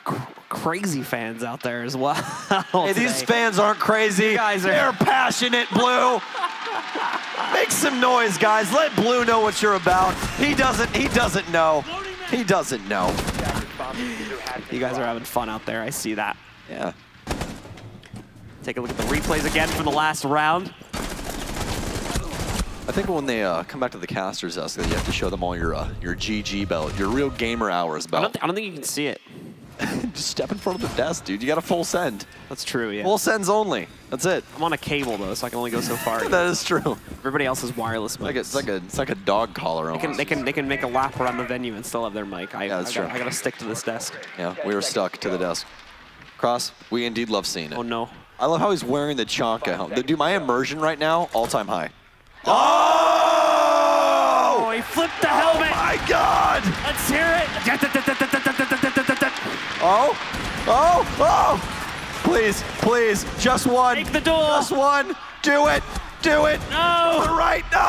[SPEAKER 10] crazy fans out there as well.
[SPEAKER 9] Hey, these fans aren't crazy. They're passionate, Blue. Make some noise, guys. Let Blue know what you're about. He doesn't know. He doesn't know.
[SPEAKER 10] You guys are having fun out there. I see that.
[SPEAKER 9] Yeah.
[SPEAKER 10] Take a look at the replays again from the last round.
[SPEAKER 9] I think when they come back to the caster's desk, you have to show them all your GG belt, your real gamer hours belt.
[SPEAKER 10] I don't think you can see it.
[SPEAKER 9] Just step in front of the desk, dude. You got a full send.
[SPEAKER 10] That's true, yeah.
[SPEAKER 9] Full sends only. That's it.
[SPEAKER 10] I'm on a cable though, so I can only go so far.
[SPEAKER 9] That is true.
[SPEAKER 10] Everybody else is wireless mics.
[SPEAKER 9] It's like a dog collar almost.
[SPEAKER 10] They can make a lap around the venue and still have their mic.
[SPEAKER 9] Yeah, that's true.
[SPEAKER 10] I gotta stick to this desk.
[SPEAKER 9] Yeah, we were stuck to the desk. Cross, we indeed love seeing it.
[SPEAKER 10] Oh no.
[SPEAKER 9] I love how he's wearing the Chonka helmet. Dude, my immersion right now, all-time high. Oh!
[SPEAKER 10] He flipped the helmet.
[SPEAKER 9] Oh my God!
[SPEAKER 10] Let's hear it.
[SPEAKER 9] Oh! Please, just one.
[SPEAKER 10] Take the duel.
[SPEAKER 9] Just one. Do it.
[SPEAKER 10] No.
[SPEAKER 9] All right. No!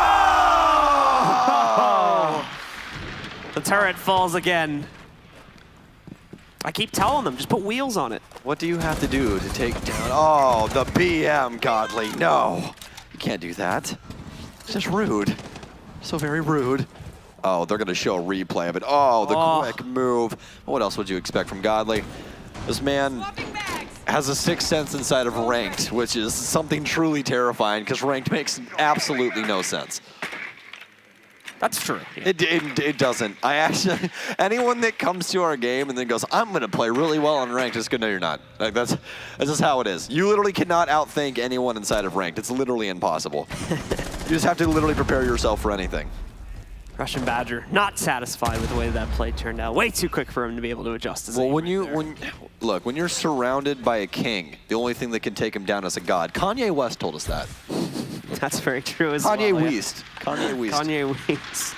[SPEAKER 10] The turret falls again. I keep telling them, just put wheels on it.
[SPEAKER 9] What do you have to do to take down? Oh, the BM, Godly. No, you can't do that. It's just rude. So very rude. Oh, they're going to show a replay of it. Oh, the quick move. What else would you expect from Godly? This man has a sixth sense inside of ranked, which is something truly terrifying because ranked makes absolutely no sense.
[SPEAKER 10] That's true.
[SPEAKER 9] It doesn't. Anyone that comes to our game and then goes, I'm going to play really well on ranked, just go, no, you're not. Like that's just how it is. You literally cannot outthink anyone inside of ranked. It's literally impossible. You just have to literally prepare yourself for anything.
[SPEAKER 10] Russian Badger not satisfied with the way that play turned out. Way too quick for him to be able to adjust his aim
[SPEAKER 9] when you're surrounded by a king, the only thing that can take him down is a god. Kanye West told us that.
[SPEAKER 10] That's very true as
[SPEAKER 9] Kanye
[SPEAKER 10] well.
[SPEAKER 9] West. Kanye West.
[SPEAKER 10] Kanye West.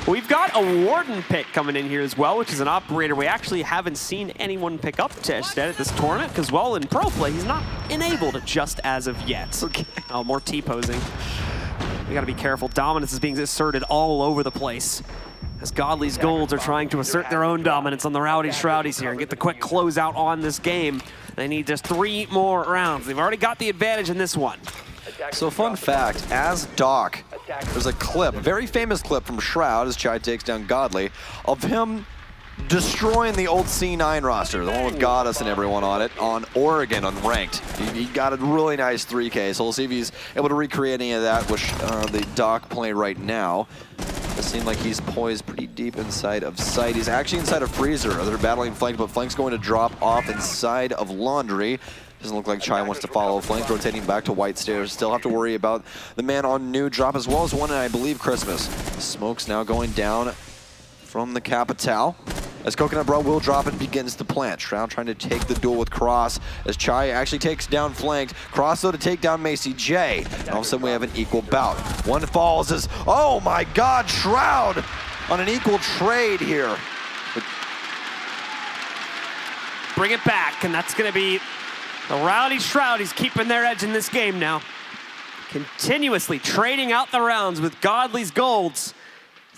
[SPEAKER 10] We've got a Warden pick coming in here as well, which is an operator we actually haven't seen anyone pick up just yet at this tournament, because, well, in pro play, he's not enabled just as of yet.
[SPEAKER 9] Okay.
[SPEAKER 10] Oh, more T-posing. We gotta be careful. Dominance is being asserted all over the place, as Godly's Golds are trying to assert their own dominance on the Rowdy Shroudies here and get the quick closeout on this game. They need just 3 more rounds. They've already got the advantage in this one.
[SPEAKER 9] So fun fact, as Doc, there's a clip, a very famous clip from Shroud as Chai takes down Godly, of him destroying the old C9 roster, the one with Goddess and everyone on it, on Oregon on Ranked. He got a really nice 3K, so we'll see if he's able to recreate any of that with the Doc play right now. It seems like he's poised pretty deep inside of sight. He's actually inside of Freezer. They're battling Flank, but Flank's going to drop off inside of Laundry. Doesn't look like Chai wants to follow. Flank's rotating back to White Stairs. Still have to worry about the man on New drop, as well as one in, I believe, Christmas. Smoke's now going down from the Capitale, as Coconut Bro will drop and begins to plant. Shroud trying to take the duel with Cross, as Chai actually takes down Flanked. Cross, though, to take down Macy J. And all of a sudden, we have an equal bout. One falls as, oh my God, Shroud on an equal trade here.
[SPEAKER 10] Bring it back, and that's gonna be the Rowdy Shroudies keeping their edge in this game now. Continuously trading out the rounds with Godly's Golds.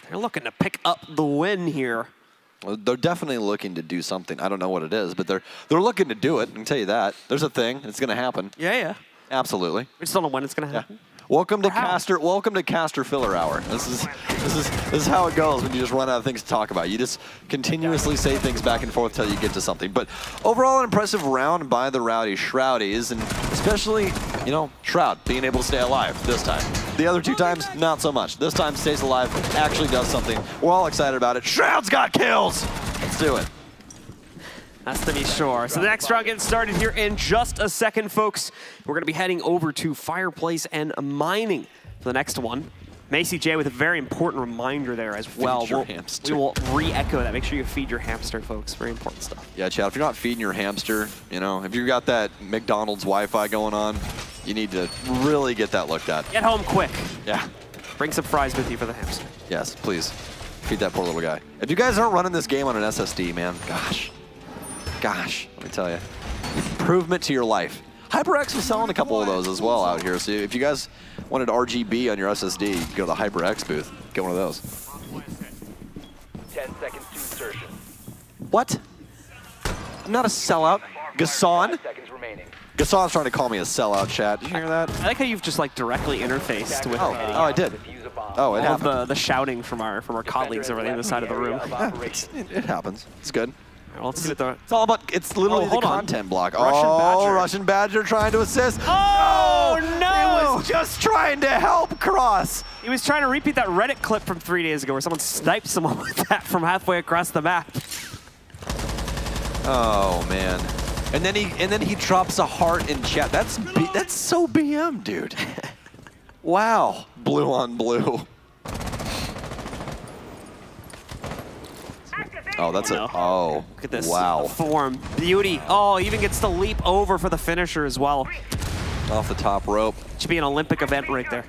[SPEAKER 10] They're looking to pick up the win here.
[SPEAKER 9] Well, they're definitely looking to do something. I don't know what it is, but they're looking to do it. I can tell you that. There's a thing. It's going to happen.
[SPEAKER 10] Yeah.
[SPEAKER 9] Absolutely.
[SPEAKER 10] We just don't know when it's going to happen.
[SPEAKER 9] Welcome to Caster Filler Hour. This is how it goes when you just run out of things to talk about. You just continuously say things back and forth till you get to something. But overall, an impressive round by the Rowdy Shroudies, and especially, you know, Shroud being able to stay alive this time. The other 2 times, not so much. This time, stays alive, actually does something. We're all excited about it. Shroud's got kills! Let's do it.
[SPEAKER 10] That's to be sure. So the next round gets started here in just a second, folks. We're going to be heading over to Fireplace and Mining for the next one. Macy J with a very important reminder there as well. We will re-echo that. Make sure you feed your hamster, folks. Very important stuff.
[SPEAKER 9] Yeah, Chad, if you're not feeding your hamster, you know, if you've got that McDonald's Wi-Fi going on, you need to really get that looked at.
[SPEAKER 10] Get home quick.
[SPEAKER 9] Yeah.
[SPEAKER 10] Bring some fries with you for the hamster.
[SPEAKER 9] Yes, please. Feed that poor little guy. If you guys aren't running this game on an SSD, man, gosh, let me tell you, improvement to your life. HyperX was selling a couple of those as well out here. So if you guys wanted RGB on your SSD, you can go to the HyperX booth, get one of those.
[SPEAKER 11] 10 seconds to insertion.
[SPEAKER 9] What? I'm not a sellout. Gasson?
[SPEAKER 11] 5 seconds remaining.
[SPEAKER 9] Gasson's trying to call me a sellout, chat. Did you hear that?
[SPEAKER 10] I like how you've just like directly interfaced with
[SPEAKER 9] I did. Oh, it happened.
[SPEAKER 10] The shouting from our colleagues over the other side of the room.
[SPEAKER 9] Yeah, it happens. It's good.
[SPEAKER 10] Well, let's see what the...
[SPEAKER 9] It's all about, it's literally the content block. Russian Badger trying to assist.
[SPEAKER 10] Oh, no!
[SPEAKER 9] He was just trying to help Cross.
[SPEAKER 10] He was trying to repeat that Reddit clip from 3 days ago where someone sniped someone with that from halfway across the map.
[SPEAKER 9] Oh, man. And then he drops a heart in chat. That's so BM, dude. Wow. Blue on blue. Oh, that's oh.
[SPEAKER 10] Look at this.
[SPEAKER 9] Wow.
[SPEAKER 10] Form. Beauty. Oh, he even gets to leap over for the finisher as well.
[SPEAKER 9] Off the top rope.
[SPEAKER 10] Should be an Olympic event right there.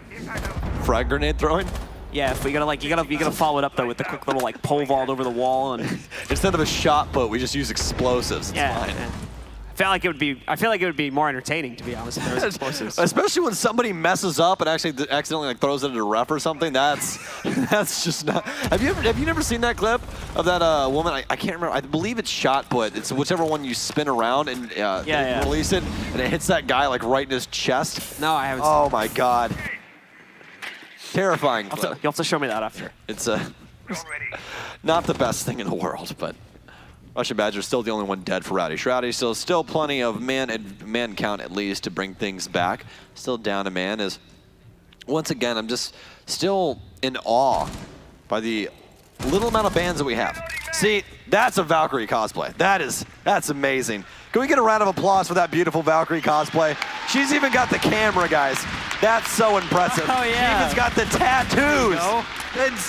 [SPEAKER 9] Frag grenade throwing?
[SPEAKER 10] Yeah, but you gotta follow it up though with the quick little like pole vault over the wall and
[SPEAKER 9] instead of a shot put, we just use explosives. It's fine.
[SPEAKER 10] Yeah. I feel like it would be more entertaining, to be honest, if there was explosives.
[SPEAKER 9] Especially when somebody messes up and actually accidentally like throws it at a ref or something. That's just not. Have you never seen that clip of that woman? I can't remember. I believe it's shot put. It's whichever one you spin around and release it, and it hits that guy like right in his chest.
[SPEAKER 10] No, I haven't.
[SPEAKER 9] Oh my God. Terrifying clip.
[SPEAKER 10] You'll have to show me that after.
[SPEAKER 9] It's not the best thing in the world, but. Russian Badger's still the only one dead for Rowdy Shroudy, so still plenty of man count at least to bring things back. Still down a man as, once again, I'm just still in awe by the little amount of bands that we have. See, that's a Valkyrie cosplay. That's amazing. Can we get a round of applause for that beautiful Valkyrie cosplay? She's even got the camera, guys. That's so impressive.
[SPEAKER 10] Oh, yeah.
[SPEAKER 9] She even's got the tattoos.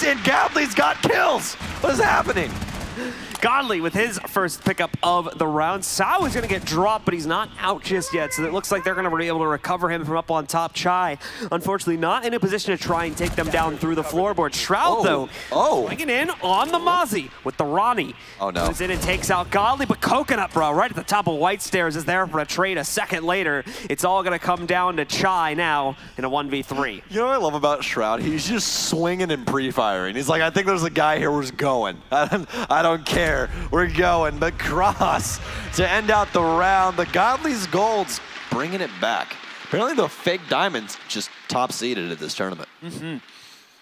[SPEAKER 9] And Godly's got kills. What is happening?
[SPEAKER 10] Godly with his first pickup of the round. Sao is going to get dropped, but he's not out just yet, so it looks like they're going to be able to recover him from up on top. Chai, unfortunately, not in a position to try and take them down through the floorboard. Shroud, though, swinging in on the Mozzie with the Ronnie.
[SPEAKER 9] Oh, no.
[SPEAKER 10] Goes in and takes out Godly, but Coconut Bro right at the top of White Stairs is there for a trade a second later. It's all going to come down to Chai now in a 1v3.
[SPEAKER 9] You know what I love about Shroud? He's just swinging and pre-firing. He's like, I think there's a guy here who's going. I don't care. We're going. The cross to end out the round. The Godly's Golds bringing it back. Apparently the fake diamonds just top-seeded at this tournament.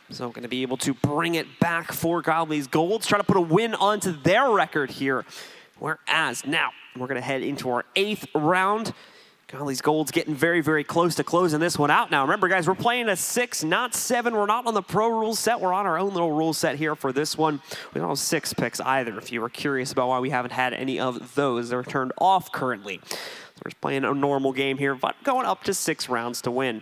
[SPEAKER 10] So going to be able to bring it back for Godly's Golds, try to put a win onto their record here. Whereas now we're going to head into our 8th round. Godly's Golds getting very, very close to closing this one out now. Remember, guys, we're playing a 6, not 7. We're not on the pro rule set. We're on our own little rule set here for this one. We don't have 6 picks either, if you were curious about why we haven't had any of those. They're turned off currently. So we're just playing a normal game here, but going up to 6 rounds to win.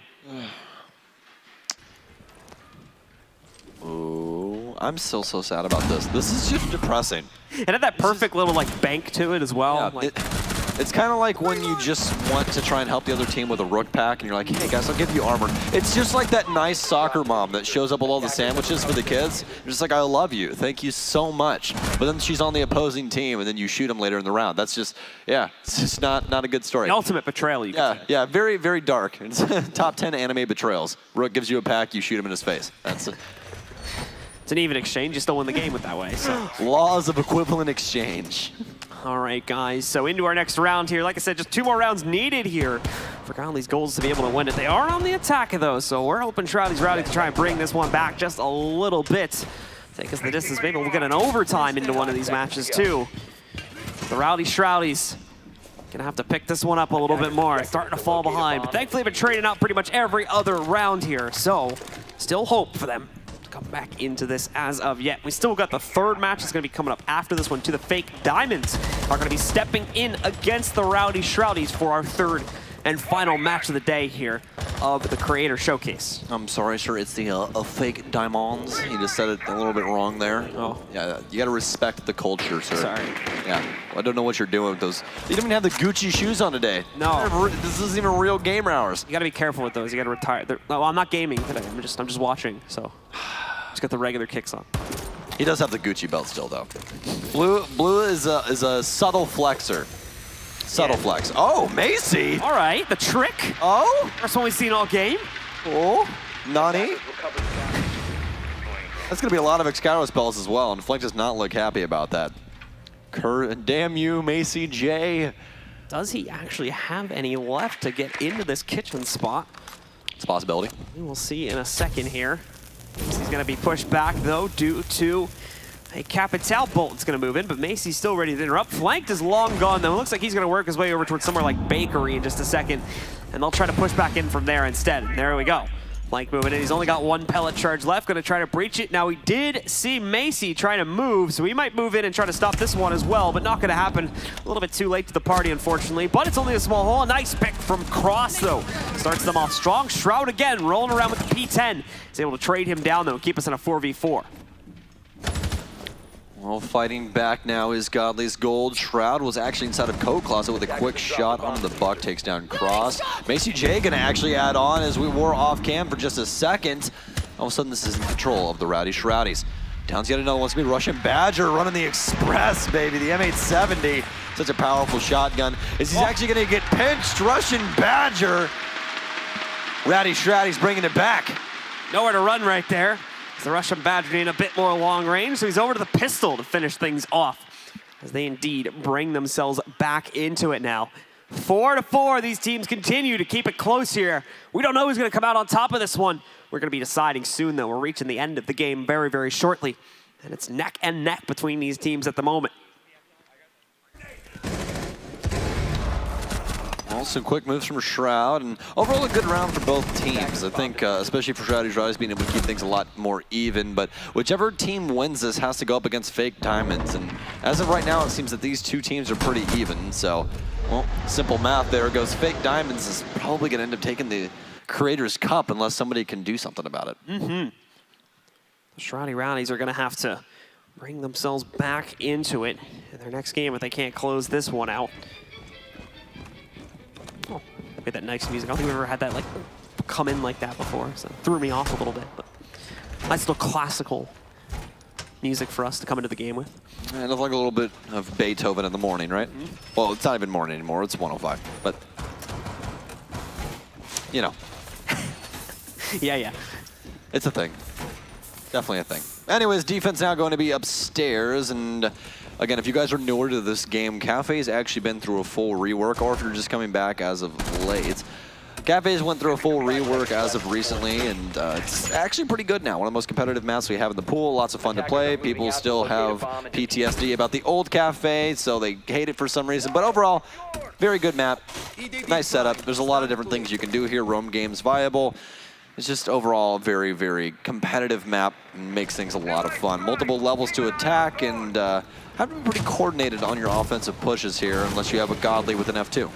[SPEAKER 9] Ooh, I'm still so sad about this. This is just depressing.
[SPEAKER 10] It had that perfect little like bank to it as well.
[SPEAKER 9] Yeah, it's kind of like when you just want to try and help the other team with a rook pack, and you're like, hey guys, I'll give you armor. It's just like that nice soccer mom that shows up with all the sandwiches for the kids. You're just like, I love you, thank you so much. But then she's on the opposing team, and then you shoot them later in the round. That's just, yeah, it's just not a good story.
[SPEAKER 10] The ultimate betrayal, you could say.
[SPEAKER 9] Yeah, very, very dark. It's top 10 anime betrayals. Rook gives you a pack, you shoot him in his face. That's
[SPEAKER 10] It's an even exchange. You still win the game with that way. So
[SPEAKER 9] laws of equivalent exchange.
[SPEAKER 10] All right, guys. So into our next round here. Like I said, just 2 more rounds needed here for Godly's Golds to be able to win it. They are on the attack, though, so we're hoping Shroudy's Rowdy to try and bring this one back just a little bit. Take us the distance. Maybe we'll get an overtime into one of these matches, too. The Rowdy Shroudies gonna have to pick this one up a little bit more. Starting to fall behind, but thankfully they've been trading out pretty much every other round here. So still hope for them come back into this as of yet. We still got the 3rd match that's going to be coming up after this one. To the Fake Diamonds are going to be stepping in against the Rowdy Shroudies for our 3rd and final match of the day here of the Creator Showcase.
[SPEAKER 9] I'm sorry, sir. It's the Fake Diamonds. You just said it a little bit wrong there.
[SPEAKER 10] Oh.
[SPEAKER 9] Yeah, you got to respect the culture, sir.
[SPEAKER 10] Sorry.
[SPEAKER 9] Yeah, well, I don't know what you're doing with those. You don't even have the Gucci shoes on today.
[SPEAKER 10] No.
[SPEAKER 9] This isn't even real gamer hours.
[SPEAKER 10] You got to be careful with those. You got to retire. Well, I'm not gaming today. I'm just watching. So just got the regular kicks on.
[SPEAKER 9] He does have the Gucci belt still, though. Blue is a subtle flexer. Subtle flex. Oh, Macy.
[SPEAKER 10] All right, the trick.
[SPEAKER 9] Oh.
[SPEAKER 10] First one we've seen all game.
[SPEAKER 9] Oh, Nani. That's going to be a lot of Excalibur spells as well, and Flank does not look happy about that. Damn you, Macy J.
[SPEAKER 10] Does he actually have any left to get into this kitchen spot?
[SPEAKER 9] It's a possibility.
[SPEAKER 10] We will see in a second here. He's going to be pushed back, though, due to a Capital Bolt is going to move in, but Macy's still ready to interrupt. Flanked is long gone, though. It looks like he's going to work his way over towards somewhere like Bakery in just a second, and they'll try to push back in from there instead. There we go. Flank moving in. He's only got 1 pellet charge left. Going to try to breach it. Now, we did see Macy trying to move, so he might move in and try to stop this one as well, but not going to happen. A little bit too late to the party, unfortunately, but it's only a small hole. A nice pick from Cross, though. Starts them off strong. Shroud again, rolling around with the P10. He's able to trade him down, though, and keep us in a 4v4.
[SPEAKER 9] Well, fighting back now is Godly's Gold. Shroud was actually inside of Code Closet with a quick shot onto the buck, takes down Cross. Macy J gonna actually add on as we were off cam for just a second. All of a sudden, this is in control of the Rowdy Shroudies. Downs yet another one's gonna be Russian Badger running the Express, baby. The M870, such a powerful shotgun. Is he's actually gonna get pinched? Russian Badger. Rowdy Shroudies bringing it back.
[SPEAKER 10] Nowhere to run right there. The Russian Badger needing a bit more long range, so he's over to the pistol to finish things off, as they indeed bring themselves back into it now. 4-4, these teams continue to keep it close here. We don't know who's going to come out on top of this one. We're going to be deciding soon, though. We're reaching the end of the game very, very shortly, and it's neck and neck between these teams at the moment.
[SPEAKER 9] Well, some quick moves from Shroud, and overall a good round for both teams. I think, especially for Shroudy's being able to keep things a lot more even, but whichever team wins this has to go up against Fake Diamonds, and as of right now, it seems that these 2 teams are pretty even, so, well, simple math there goes. Fake Diamonds is probably going to end up taking the Creator's Cup unless somebody can do something about it.
[SPEAKER 10] The Shroudy Rowdies are going to have to bring themselves back into it in their next game if they can't close this one out. Oh, get that nice music. I don't think we've ever had that like come in like that before, so it threw me off a little bit. But nice little classical music for us to come into the game with.
[SPEAKER 9] And it's like a little bit of Beethoven in the morning, right? Well, it's not even morning anymore. It's 1:05, but you know.
[SPEAKER 10] Yeah.
[SPEAKER 9] It's a thing. Definitely a thing. Anyways, defense now going to be upstairs. And again, if you guys are newer to this game, Cafe's actually been through a full rework, or if you're just coming back as of late. Cafe's went through a full rework as of recently, and it's actually pretty good now. One of the most competitive maps we have in the pool. Lots of fun to play. People still have PTSD about the old Cafe, so they hate it for some reason. But overall, very good map. Nice setup. There's a lot of different things you can do here. Roam game's viable. It's just overall a very, very competitive map and makes things a lot of fun. Multiple levels to attack, and have to be pretty coordinated on your offensive pushes here unless you have a Godly with an F2.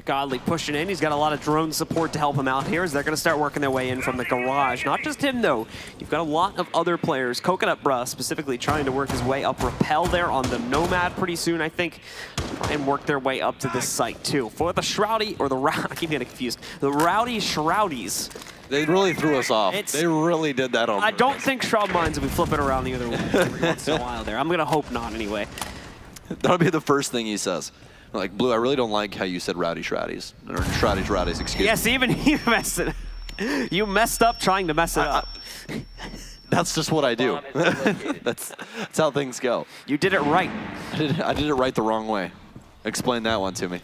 [SPEAKER 10] Godly pushing in. He's got a lot of drone support to help him out here as they're going to start working their way in from the garage. Not just him, though. You've got a lot of other players. Coconut Bruh specifically trying to work his way up Rappel there on the Nomad pretty soon, I think. Try and work their way up to this site, too. For the Shroudy, or the I keep getting confused. The Rowdy Shroudies.
[SPEAKER 9] They really threw us off. They really did that on
[SPEAKER 10] I don't think Shroud Mines will be flipping around the other way every once in a while there. I'm going to hope not, anyway.
[SPEAKER 9] That'll be the first thing he says. Like, Blue, I really don't like how you said Rowdy Shroudies. Or Shroudies, excuse me.
[SPEAKER 10] Yes, even you messed it. You messed up trying to mess it up.
[SPEAKER 9] That's just what I do. That's how things go.
[SPEAKER 10] You did it right.
[SPEAKER 9] I did it right the wrong way. Explain that one to me.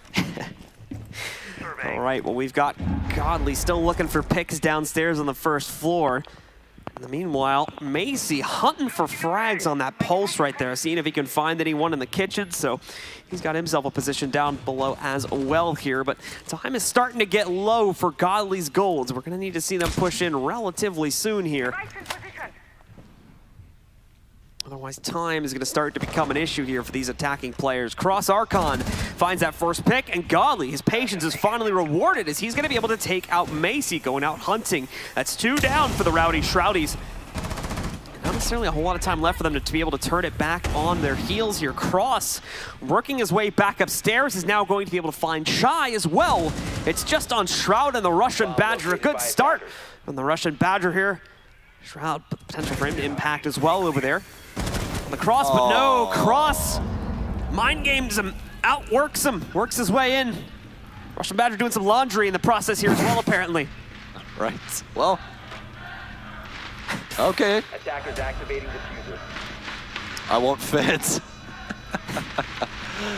[SPEAKER 10] All right, well, we've got Godly still looking for picks downstairs on the first floor. In the meanwhile, Macy hunting for frags on that pulse right there, seeing if he can find anyone in the kitchen. So he's got himself a position down below as well here. But time is starting to get low for Godly's golds. We're going to need to see them push in relatively soon here. Otherwise, time is going to start to become an issue here for these attacking players. Cross Archon finds that first pick, and Godly, his patience is finally rewarded as he's going to be able to take out Macy going out hunting. That's 2 down for the Rowdy Shroudies. Not necessarily a whole lot of time left for them to be able to turn it back on their heels here. Cross, working his way back upstairs, is now going to be able to find Shy as well. It's just on Shroud and the Russian Badger. A good start from the Russian Badger here. Shroud, potential for him to impact as well over there. On the cross, but no, Cross mind games him, outworks him, works his way in. Russian Badger doing some laundry in the process here as well, apparently.
[SPEAKER 9] Right, well. Okay.
[SPEAKER 11] Attackers activating diffuser.
[SPEAKER 9] I won't fit.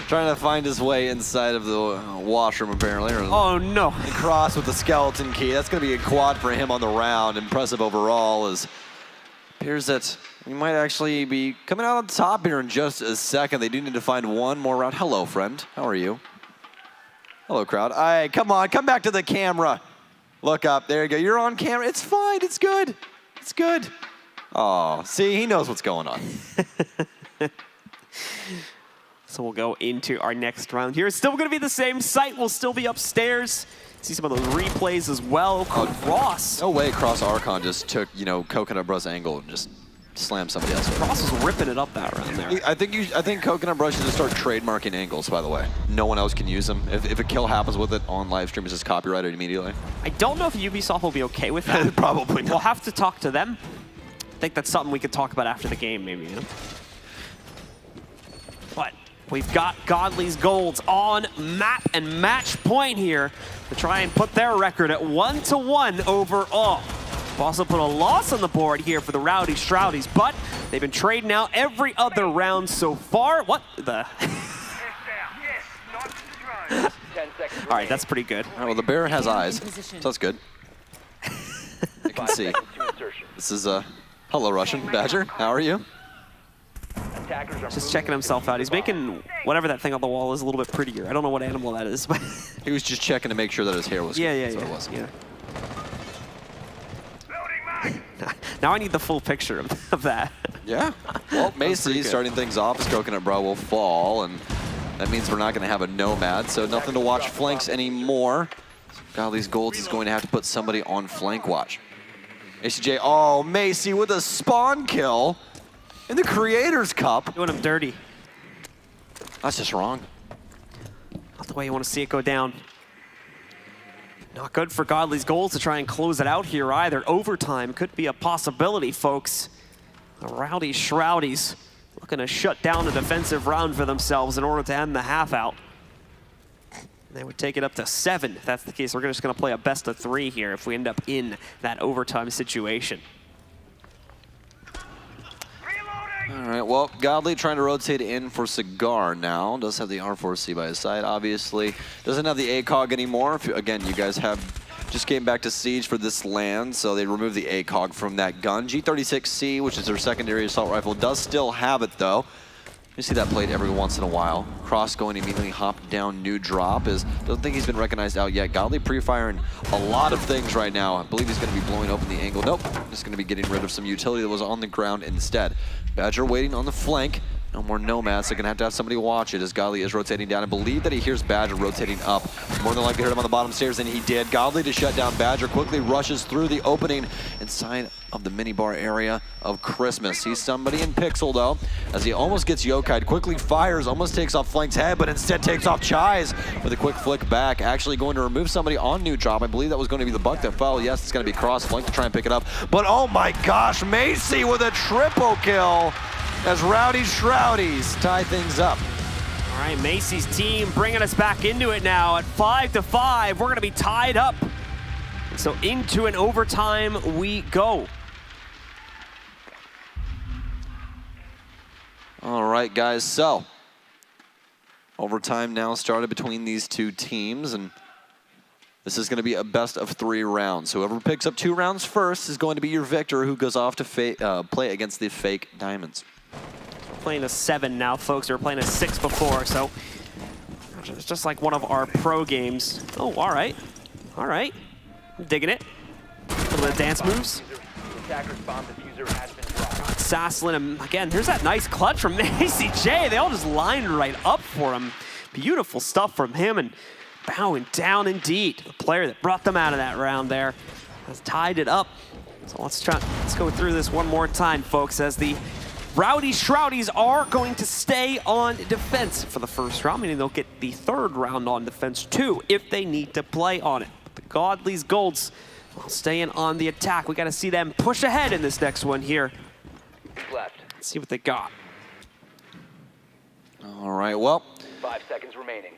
[SPEAKER 9] Trying to find his way inside of the washroom, apparently.
[SPEAKER 10] Oh, no.
[SPEAKER 9] Cross with the skeleton key. That's going to be a quad for him on the round. Impressive overall, as appears that we might actually be coming out on top here in just a second. They do need to find one more round. Hello, friend. How are you? Hello, crowd. All right, come on. Come back to the camera. Look up. There you go. You're on camera. It's fine. It's good. It's good. Oh, see, he knows what's going on.
[SPEAKER 10] So we'll go into our next round here. It's still going to be the same site. We'll still be upstairs. See some of those replays as well. Cross.
[SPEAKER 9] No way Cross Archon just took, Coconut Bruh's angle and just slammed somebody else.
[SPEAKER 10] Cross was ripping it up that round there.
[SPEAKER 9] I think Coconut Bruh should just start trademarking angles, by the way. No one else can use them. If a kill happens with it on live stream, it's just copyrighted immediately.
[SPEAKER 10] I don't know if Ubisoft will be okay with that.
[SPEAKER 9] Probably not.
[SPEAKER 10] We'll have to talk to them. I think that's something we could talk about after the game, maybe. But we've got Godly's golds on map and match point here to try and put their record at 1-1 overall. We've also put a loss on the board here for the Rowdy Shroudies, but they've been trading out every other round so far. What the? All right, that's pretty good.
[SPEAKER 9] All right, well, the bear has eyes, so that's good. I can see. This is hello, Russian Badger. How are you?
[SPEAKER 10] Just checking himself out. He's making whatever that thing on the wall is a little bit prettier. I don't know what animal that is, but
[SPEAKER 9] he was just checking to make sure that his hair was good.
[SPEAKER 10] Yeah.
[SPEAKER 9] It was.
[SPEAKER 10] Yeah. Now I need the full picture of that.
[SPEAKER 9] Yeah. Well, Macy starting things off as Coconut Bruh will fall, and that means we're not going to have a Nomad, so nothing to watch flanks anymore. Godly's Golds is going to have to put somebody on flank watch. ACJ, oh, Macy with a spawn kill. in the Creators Cup.
[SPEAKER 10] Doing him dirty.
[SPEAKER 9] That's just wrong.
[SPEAKER 10] Not the way you want to see it go down. Not good for Godly's goals to try and close it out here either. Overtime could be a possibility, folks. The Rowdy Shroudies looking to shut down a defensive round for themselves in order to end the half out. They would take it up to 7 if that's the case. We're just going to play a best of 3 here if we end up in that overtime situation.
[SPEAKER 9] All right, well, Godly trying to rotate in for Cigar now. Does have the R4C by his side, obviously. Doesn't have the ACOG anymore. Again, you guys have just came back to Siege for this land, so they removed the ACOG from that gun. G36C, which is their secondary assault rifle, does still have it, though. You see that played every once in a while. Cross going immediately hopped down, new drop. Don't think he's been recognized out yet. Godly pre-firing a lot of things right now. I believe he's going to be blowing open the angle. Nope, just going to be getting rid of some utility that was on the ground instead. Badger waiting on the flank. No more nomads. They're going to have somebody watch it as Godly is rotating down. I believe that he hears Badger rotating up. More than likely heard him on the bottom stairs, and he did. Godly to shut down Badger. Quickly rushes through the opening inside of the minibar area of Christmas. Sees somebody in Pixel, though, as he almost gets yokai'd. Quickly fires, almost takes off Flank's head, but instead takes off Chai's with a quick flick back. Actually going to remove somebody on new drop. I believe that was going to be the buck that fell. Yes, it's going to be Cross. Flank to try and pick it up. But oh my gosh, Macy with a triple kill as Rowdy Shroudies tie things up.
[SPEAKER 10] All right, Macy's team bringing us back into it now at 5-5. We're going to be tied up. So into an overtime we go.
[SPEAKER 9] All right, guys, so overtime now started between these two teams, and this is going to be a best of 3 rounds. So whoever picks up 2 rounds first is going to be your victor, who goes off to play against the fake diamonds.
[SPEAKER 10] We're playing a 7 now, folks. We were playing a 6 before, so it's just like one of our pro games. Oh, all right. All right. I'm digging it. A little bit of dance moves. Sasslin, and again, there's that nice clutch from Macy J. They all just lined right up for him. Beautiful stuff from him, and bowing down indeed. The player that brought them out of that round there has tied it up. So let's go through this one more time, folks, as the Rowdy Shroudies are going to stay on defense for the first round, meaning they'll get the 3rd round on defense too if they need to play on it. But the Godly's Golds will stay in on the attack. We got to see them push ahead in this next one here.
[SPEAKER 11] Left.
[SPEAKER 10] Let's see what they got.
[SPEAKER 9] All right, well,
[SPEAKER 11] 5 seconds remaining.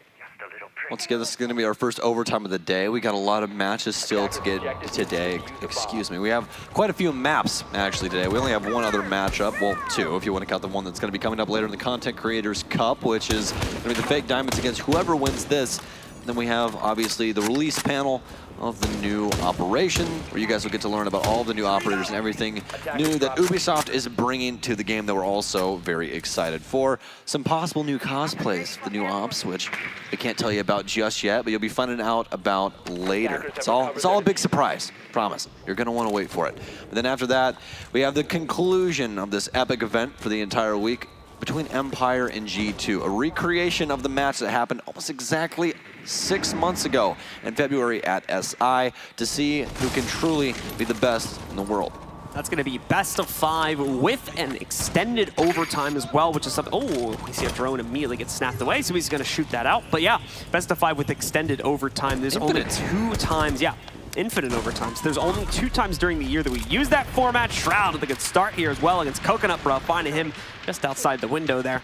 [SPEAKER 9] once again, this is going to be our first overtime of the day. We got a lot of matches still to get today. Excuse me. We have quite a few maps, actually, today. We only have 1 other matchup. Well, 2, if you want to count the one that's going to be coming up later in the Content Creators Cup, which is going to be the fake diamonds against whoever wins this. And then we have, obviously, the release panel of the new operation, where you guys will get to learn about all the new operators and everything new that Ubisoft is bringing to the game that we're also very excited for. Some possible new cosplays, the new ops, which we can't tell you about just yet, but you'll be finding out about later. It's all a big surprise, promise. You're gonna wanna wait for it. But then after that, we have the conclusion of this epic event for the entire week between Empire and G2, a recreation of the match that happened almost exactly 6 months ago in February at SI to see who can truly be the best in the world.
[SPEAKER 10] That's going to be best of 5 with an extended overtime as well, which is something. Oh, we see a drone immediately get snapped away, so he's going to shoot that out. But yeah, best of 5 with extended overtime. There's only 2 times, yeah, infinite overtimes. There's only 2 times during the year that we use that format. Shroud with a good start here as well against Coconut Bro, finding him just outside the window there.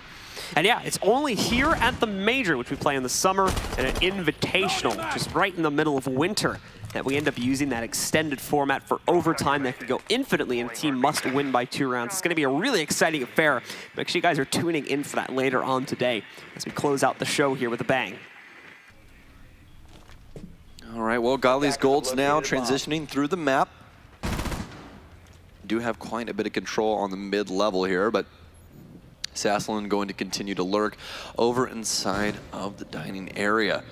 [SPEAKER 10] And yeah, it's only here at the Major, which we play in the summer, and an invitational, which is right in the middle of winter, that we end up using that extended format for overtime that can go infinitely, and the team must win by 2 rounds. It's going to be a really exciting affair. Make sure you guys are tuning in for that later on today as we close out the show here with a bang.
[SPEAKER 9] All right, well, Godly's Golds now transitioning through the map. Do have quite a bit of control on the mid-level here, but Sasslin going to continue to lurk over inside of the dining area.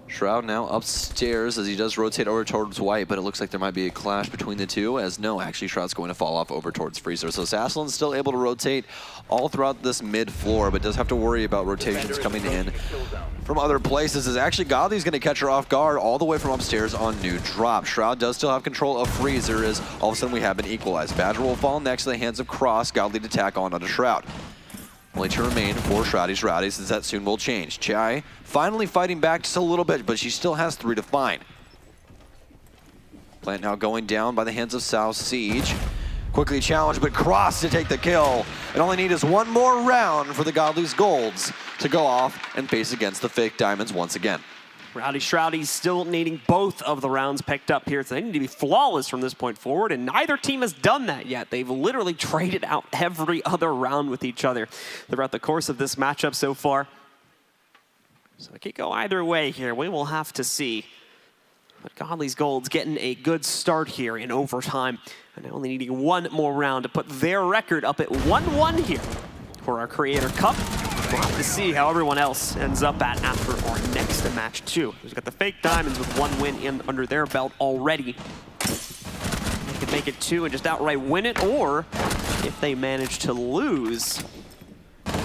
[SPEAKER 9] Shroud now upstairs as he does rotate over towards White, but it looks like there might be a clash between the two, as no, actually Shroud's going to fall off over towards Freezer. So Sasselin's still able to rotate all throughout this mid floor, but does have to worry about rotations coming in from other places, as actually Godly's going to catch her off guard all the way from upstairs on new drop. Shroud does still have control of Freezer, as all of a sudden we have an equalized. Badger will fall next to the hands of Cross, Godly to tack on onto Shroud. Only to remain for Rowdies, as that soon will change. Chai finally fighting back just a little bit, but she still has 3 to find. Plant now going down by the hands of South Siege. Quickly challenged, but Cross to take the kill. And all they need is one more round for the Godly's Golds to go off and face against the fake Diamonds once again.
[SPEAKER 10] Rowdies still needing both of the rounds picked up here, so they need to be flawless from this point forward, and neither team has done that yet. They've literally traded out every other round with each other throughout the course of this matchup so far. So it could go either way here. We will have to see. But Godly's Gold's getting a good start here in overtime, and only needing one more round to put their record up at 1-1 here for our Creator Cup. We'll have to see how everyone else ends up at after our next match, too. We've got the fake Diamonds with 1 win under their belt already. They could make it 2 and just outright win it, or if they manage to lose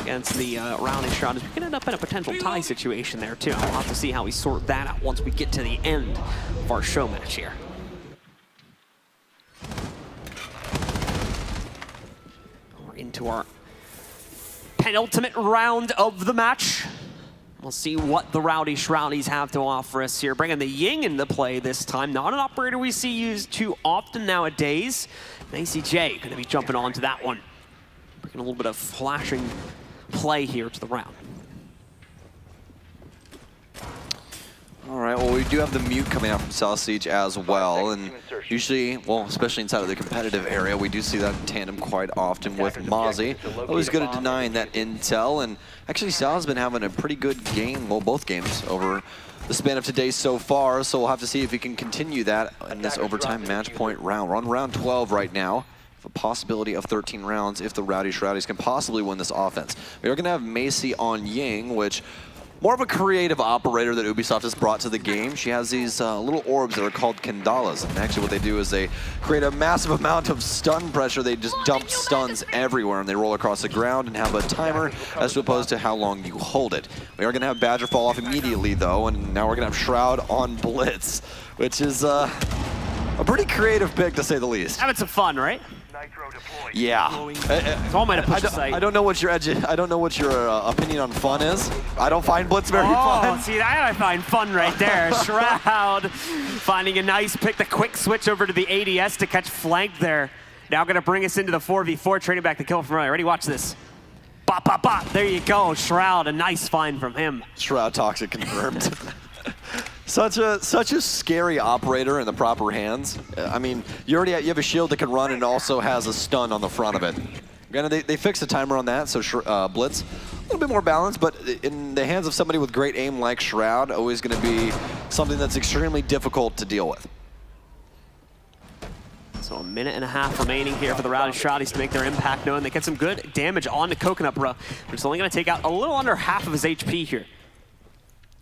[SPEAKER 10] against the Raleigh, we can end up in a potential tie situation there, too. We'll have to see how we sort that out once we get to the end of our show match here. We're into our penultimate round of the match. We'll see what the Rowdies have to offer us here. Bringing the Ying into play this time. Not an operator we see used too often nowadays. ACJ going to be jumping onto that one. Bringing a little bit of flashing play here to the round.
[SPEAKER 9] All right, well, we do have the mute coming out from South Siege as well, and usually, well, especially inside of the competitive area, we do see that in tandem quite often with Mozzie. Always good at denying that intel, and actually Sal's been having a pretty good game, well, both games over the span of today so far, so we'll have to see if he can continue that in this overtime match point round. We're on round 12 right now. A possibility of 13 rounds if the Rowdies can possibly win this offense. We are going to have Macy on Ying, which more of a creative operator that Ubisoft has brought to the game. She has these little orbs that are called Kandalas. And actually what they do is they create a massive amount of stun pressure. They just dump stuns everywhere, and they roll across the ground and have a timer as opposed to how long you hold it. We are going to have Badger fall off immediately, though, and now we're going to have Shroud on Blitz, which is a pretty creative pick, to say the least.
[SPEAKER 10] Having some fun, right?
[SPEAKER 9] Yeah. I don't know what your opinion on fun is. I don't find Blitz very fun.
[SPEAKER 10] See, that I find fun right there. Shroud finding a nice pick, the quick switch over to the ADS to catch flank there. Now going to bring us into the 4v4, trading back the kill from earlier. Ready? Watch this. Bop, bop, bop. There you go. Shroud, a nice find from him.
[SPEAKER 9] Shroud toxic confirmed. Such a scary operator in the proper hands. I mean, you have a shield that can run and also has a stun on the front of it. Granted, they fixed the timer on that, so Blitz, a little bit more balanced, but in the hands of somebody with great aim like Shroud, always going to be something that's extremely difficult to deal with.
[SPEAKER 10] So a minute and a half remaining here for the Rowdies to make their impact known. They get some good damage on the Coconut Bro, but it's only going to take out a little under half of his HP here.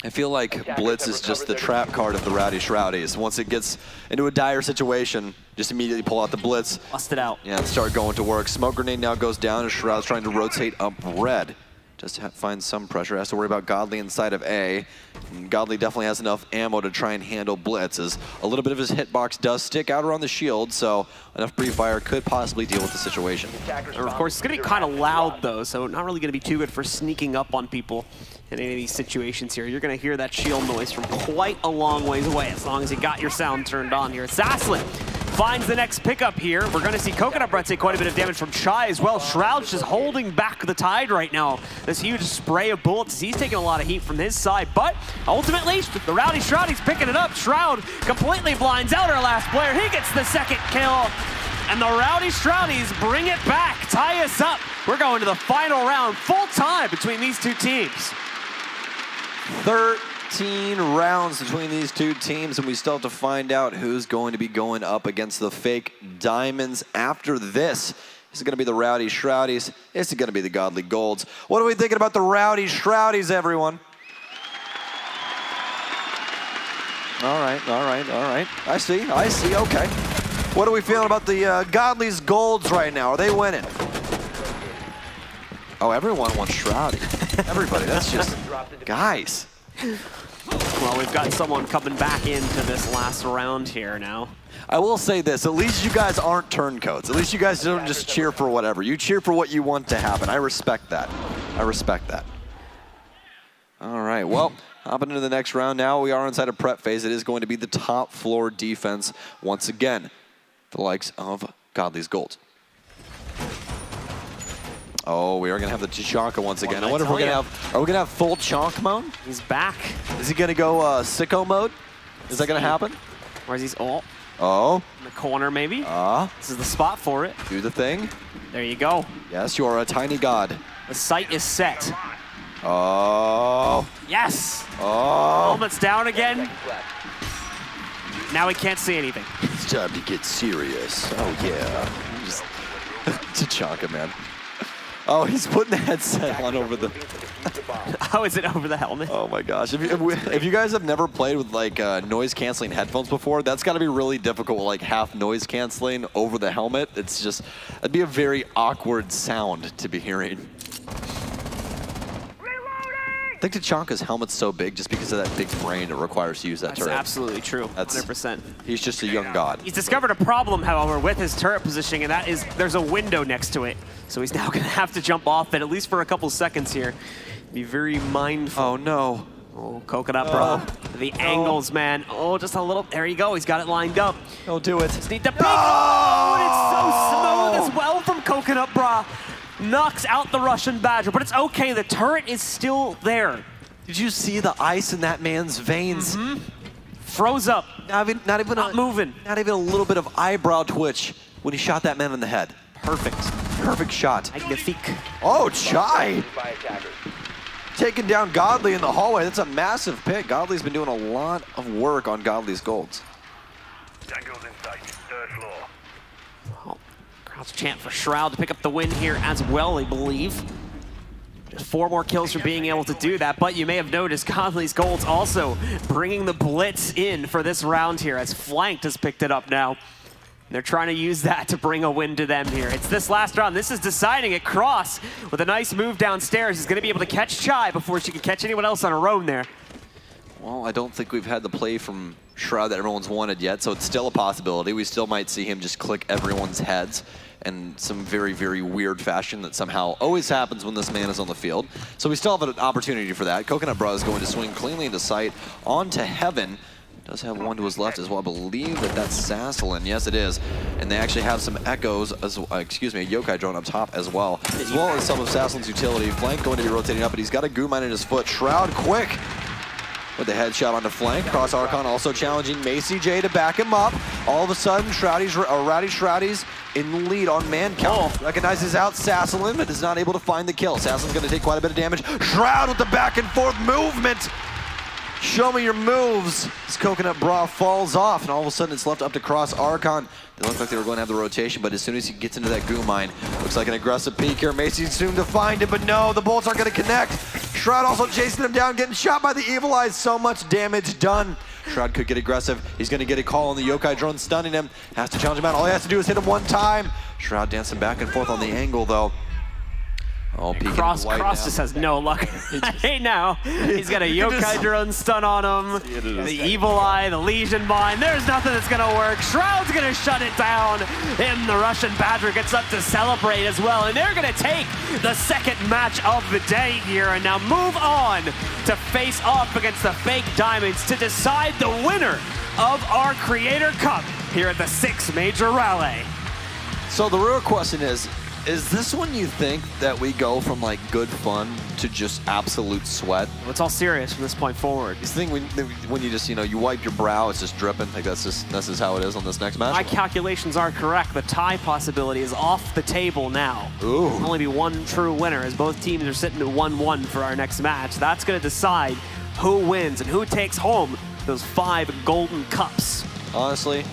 [SPEAKER 9] I feel like Blitz is just the trap card of the Rowdies. Once it gets into a dire situation, just immediately pull out the Blitz.
[SPEAKER 10] Bust it out.
[SPEAKER 9] Yeah, and start going to work. Smoke grenade now goes down as Shroud's trying to rotate up red. Just to find some pressure. Has to worry about Godly inside of A. And Godly definitely has enough ammo to try and handle Blitz, as a little bit of his hitbox does stick out around the shield, so enough pre-fire could possibly deal with the situation.
[SPEAKER 10] Of course, it's going to be kind of loud, though, so not really going to be too good for sneaking up on people in any of these situations here. You're going to hear that shield noise from quite a long ways away, as long as you got your sound turned on here. Zaslin finds the next pickup here. We're going to see Coconut Bread take quite a bit of damage from Chai as well. Shroud's just holding back the tide right now. This huge spray of bullets. He's taking a lot of heat from his side, but ultimately, the Rowdies picking it up. Shroud completely blinds out our last player. He gets the second kill, and the Rowdies bring it back, tie us up. We're going to the final round, full time between these two teams.
[SPEAKER 9] 13 rounds between these two teams, and we still have to find out who's going to be going up against the fake Diamonds after this. Is it going to be the Rowdies? Is it going to be the Godly Golds? What are we thinking about the Rowdies, everyone? All right. I see, okay. What are we feeling about the Godly's golds right now? Are they winning? Oh, everyone wants Shroudy. Everybody, that's just, guys.
[SPEAKER 10] Well, we've got someone coming back into this last round here now.
[SPEAKER 9] I will say this, at least you guys aren't turncoats. At least you guys don't just cheer for whatever. You cheer for what you want to happen. I respect that. All right, well, hopping into the next round now. We are inside a prep phase. It is going to be the top floor defense once again. The likes of Godly's Gold. Oh, we are going to have the Tachanka once again. I wonder if we're going to have, are we going to have full chonk mode?
[SPEAKER 10] He's back.
[SPEAKER 9] Is he going to go sicko mode? Is that going to happen?
[SPEAKER 10] Where's he?
[SPEAKER 9] Oh.
[SPEAKER 10] In the corner, maybe? This is the spot for it.
[SPEAKER 9] Do the thing.
[SPEAKER 10] There you go.
[SPEAKER 9] Yes, you are a tiny god.
[SPEAKER 10] The sight is set.
[SPEAKER 9] Oh.
[SPEAKER 10] Yes.
[SPEAKER 9] Oh.
[SPEAKER 10] Helmet's down again. Now he can't see anything.
[SPEAKER 9] It's time to get serious. Oh, yeah. Just Tachanka, man. Oh, he's putting the headset on over the...
[SPEAKER 10] How is it over the helmet?
[SPEAKER 9] Oh my gosh. If you guys have never played with like noise canceling headphones before, that's got to be really difficult with like half noise canceling over the helmet. It's just, it'd be a very awkward sound to be hearing. I think Tachanka's helmet's so big just because of that big brain it requires to use that turret.
[SPEAKER 10] That's absolutely true, 100%.
[SPEAKER 9] He's just a young god.
[SPEAKER 10] He's discovered a problem, however, with his turret positioning, and that is there's a window next to it. So he's now going to have to jump off it, at least for a couple seconds here. Be very mindful.
[SPEAKER 9] Oh, no.
[SPEAKER 10] Oh, Coconut Bro. The angles, man. Oh, just a little. There you go. He's got it lined up.
[SPEAKER 9] Don't do it.
[SPEAKER 10] Just need to peek. Oh, and it's so smooth as well from Coconut Bra. Knocks out the Russian Badger, but it's okay. The turret is still there.
[SPEAKER 9] Did you see the ice in that man's veins?
[SPEAKER 10] Froze up.
[SPEAKER 9] Not
[SPEAKER 10] moving.
[SPEAKER 9] Not even a little bit of eyebrow twitch when he shot that man in the head.
[SPEAKER 10] Perfect.
[SPEAKER 9] Perfect shot.
[SPEAKER 10] Magnifique.
[SPEAKER 9] Oh, Chai. Taking down Godly in the hallway. That's a massive pick. Godly's been doing a lot of work on Godly's golds.
[SPEAKER 14] Tango's in sight. Third floor.
[SPEAKER 10] Oh, crowd's chant for Shroud to pick up the win here as well, I believe. Just 4 more kills for being able to do that, but you may have noticed Godly's Gold's also bringing the blitz in for this round here as Flanked has picked it up now. They're trying to use that to bring a win to them here. It's this last round. This is deciding it. Cross with a nice move downstairs. He's going to be able to catch Chai before she can catch anyone else on her own there.
[SPEAKER 9] Well, I don't think we've had the play from Shroud that everyone's wanted yet, so it's still a possibility. We still might see him just click everyone's heads in some very, very weird fashion that somehow always happens when this man is on the field. So we still have an opportunity for that. Coconut Bra is going to swing cleanly into sight onto Heaven. Does have one to his left as well. I believe that's Sasselin. Yes, it is. And they actually have some echoes, as a yokai drone up top as well as some of Sasselin's utility. Flank going to be rotating up, but he's got a goo mine in his foot. Shroud quick with the headshot onto Flank. Cross Archon also challenging Macy J to back him up. All of a sudden, Rowdy Shroudy's in the lead on man count. Recognizes out Sasselin, but is not able to find the kill. Sasselin's going to take quite a bit of damage. Shroud with the back and forth movement. Show me your moves. This Coconut Bra falls off, and all of a sudden it's left up to Cross Archon. They look like they were going to have the rotation, but as soon as he gets into that goo mine, looks like an aggressive peek here. Macy's soon to find it, but no, the bolts aren't going to connect. Shroud also chasing him down, getting shot by the Evil Eyes. So much damage done. Shroud could get aggressive. He's going to get a call on the yokai drone, stunning him. Has to challenge him out. All he has to do is hit him one time. Shroud dancing back and forth on the angle, though. Oh,
[SPEAKER 10] Cross just has no luck. Hey, now he's got a yokai drone stun on him. The Evil Eye, the Legion Mine. There's nothing that's going to work. Shroud's going to shut it down. And the Russian Badger gets up to celebrate as well. And they're going to take the second match of the day here and now move on to face off against the Fake Diamonds to decide the winner of our Creator Cup here at the 6 Major Raleigh.
[SPEAKER 9] So the real question is this when you think that we go from like good fun to just absolute sweat?
[SPEAKER 10] Well, it's all serious from this point forward.
[SPEAKER 9] This thing when you just, you wipe your brow, it's just dripping. Like this is how it is on this next match?
[SPEAKER 10] My calculations are correct. The tie possibility is off the table now.
[SPEAKER 9] Ooh.
[SPEAKER 10] There'll only be one true winner as both teams are sitting at 1-1 for our next match. That's going to decide who wins and who takes home those 5 golden cups.
[SPEAKER 9] Honestly,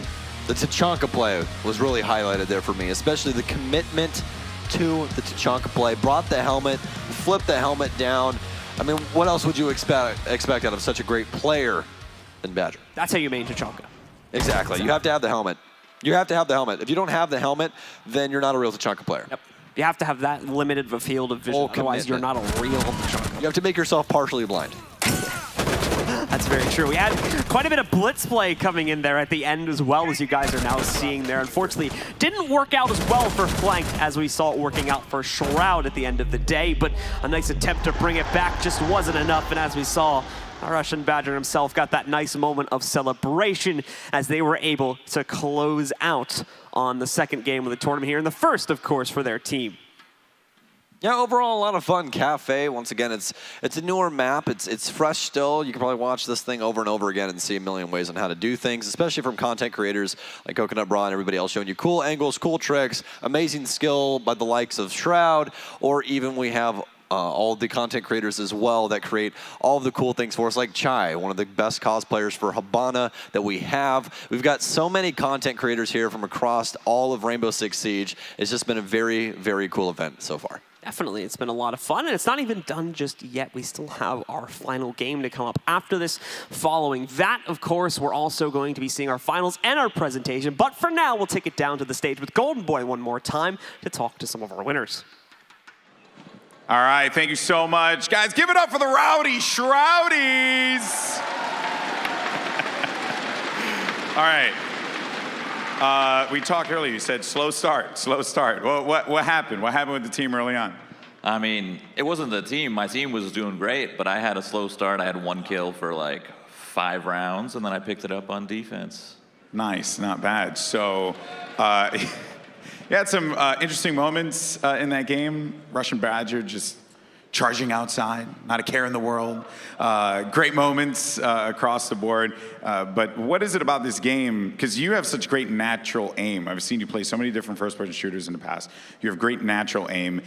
[SPEAKER 9] the Tachanka play was really highlighted there for me, especially the commitment to the Tachanka play. Brought the helmet, flipped the helmet down. I mean, what else would you expect out of such a great player than Badger.
[SPEAKER 10] That's how you main Tachanka.
[SPEAKER 9] Exactly. You have to have the helmet. You have to have the helmet. If you don't have the helmet, then you're not a real Tachanka player.
[SPEAKER 10] Yep. You have to have that limited of a field of vision. Otherwise, you're not a real Tachanka.
[SPEAKER 9] You have to make yourself partially blind.
[SPEAKER 10] That's very true. We had quite a bit of blitz play coming in there at the end as well, as you guys are now seeing there. Unfortunately, didn't work out as well for Flank as we saw it working out for Shroud at the end of the day, but a nice attempt to bring it back just wasn't enough, and as we saw, our Russian Badger himself got that nice moment of celebration as they were able to close out on the second game of the tournament here, and the first, of course, for their team.
[SPEAKER 9] Yeah, overall, a lot of fun. Cafe, once again, it's a newer map. It's fresh still. You can probably watch this thing over and over again and see a million ways on how to do things, especially from content creators like Coconut Bra and everybody else showing you cool angles, cool tricks, amazing skill by the likes of Shroud, or even we have all of the content creators as well that create all of the cool things for us, like Chai, one of the best cosplayers for Habana that we have. We've got so many content creators here from across all of Rainbow Six Siege. It's just been a very, very cool event so far.
[SPEAKER 10] Definitely, it's been a lot of fun, and it's not even done just yet. We still have our final game to come up after this. Following that, of course, we're also going to be seeing our finals and our presentation, but for now, we'll take it down to the stage with Golden Boy one more time to talk to some of our winners.
[SPEAKER 1] All right, thank you so much. Guys, give it up for the Rowdy Shroudies. All right. We talked earlier, you said slow start, slow start. Well, what happened? What happened with the team early on?
[SPEAKER 4] I mean, it wasn't the team. My team was doing great, but I had a slow start. I had 1 kill for like 5 rounds, and then I picked it up on defense.
[SPEAKER 1] Nice, not bad. So, you had some interesting moments in that game. Russian Badger just charging outside, not a care in the world. Great moments across the board. But what is it about this game? Because you have such great natural aim. I've seen you play so many different first-person shooters in the past. You have great natural aim.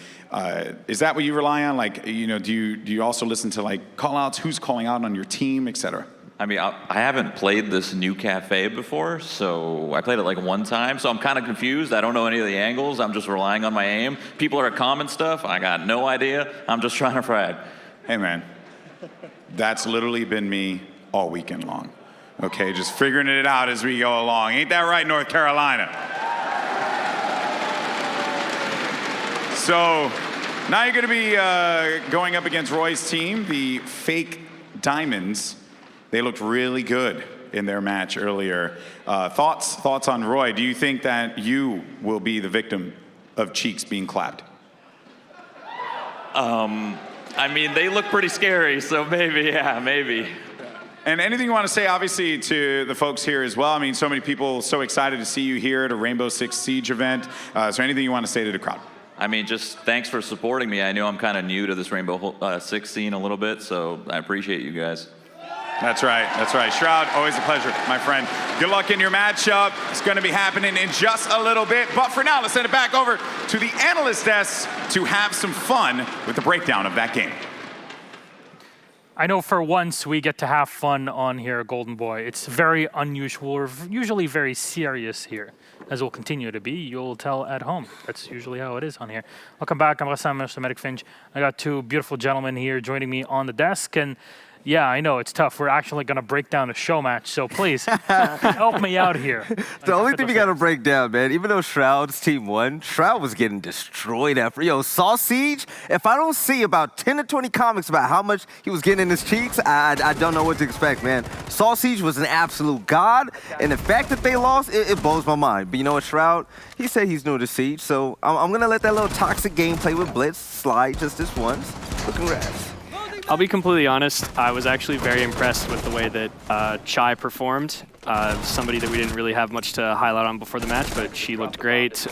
[SPEAKER 1] Is that what you rely on? Like, you know, do you also listen to like call-outs? Who's calling out on your team, et cetera?
[SPEAKER 4] I mean, I haven't played this new cafe before, so I played it like 1 time, so I'm kind of confused. I don't know any of the angles. I'm just relying on my aim. People are commenting stuff. I got no idea. I'm just trying to frag.
[SPEAKER 1] Hey, man, that's literally been me all weekend long. Okay, just figuring it out as we go along. Ain't that right, North Carolina? So now you're going to be going up against Roy's team, the Fake Diamonds. They looked really good in their match earlier. Thoughts on Roy? Do you think that you will be the victim of cheeks being clapped?
[SPEAKER 4] I mean, they look pretty scary, so maybe, yeah, maybe.
[SPEAKER 1] And anything you want to say, obviously, to the folks here as well? I mean, so many people so excited to see you here at a Rainbow Six Siege event. Is there anything you want to say to the crowd?
[SPEAKER 4] I mean, just thanks for supporting me. I know I'm kind of new to this Rainbow Six scene a little bit, so I appreciate you guys.
[SPEAKER 1] That's right, that's right. Shroud, always a pleasure, my friend. Good luck in your matchup. It's going to be happening in just a little bit. But for now, let's send it back over to the analyst desk to have some fun with the breakdown of that game.
[SPEAKER 5] I know for once we get to have fun on here, Golden Boy. It's very unusual. We're usually very serious here, as we'll continue to be. You'll tell at home. That's usually how it is on here. Welcome back. I'm Mr. Medic Finch. I got 2 beautiful gentlemen here joining me on the desk. And yeah, I know, it's tough. We're actually going to break down a show match, so please, help me out here.
[SPEAKER 6] The only thing we got to break down, man, even though Shroud's team won, Shroud was getting destroyed after. Yo, Saw Siege, if I don't see about 10 to 20 comics about how much he was getting in his cheeks, I don't know what to expect, man. Saw Siege was an absolute god, and the fact that they lost, it blows my mind. But you know what, Shroud, he said he's new to Siege, so I'm going to let that little toxic gameplay with Blitz slide just this once. So congrats.
[SPEAKER 7] I'll be completely honest, I was actually very impressed with the way that Chai performed. Somebody that we didn't really have much to highlight on before the match, but she looked great.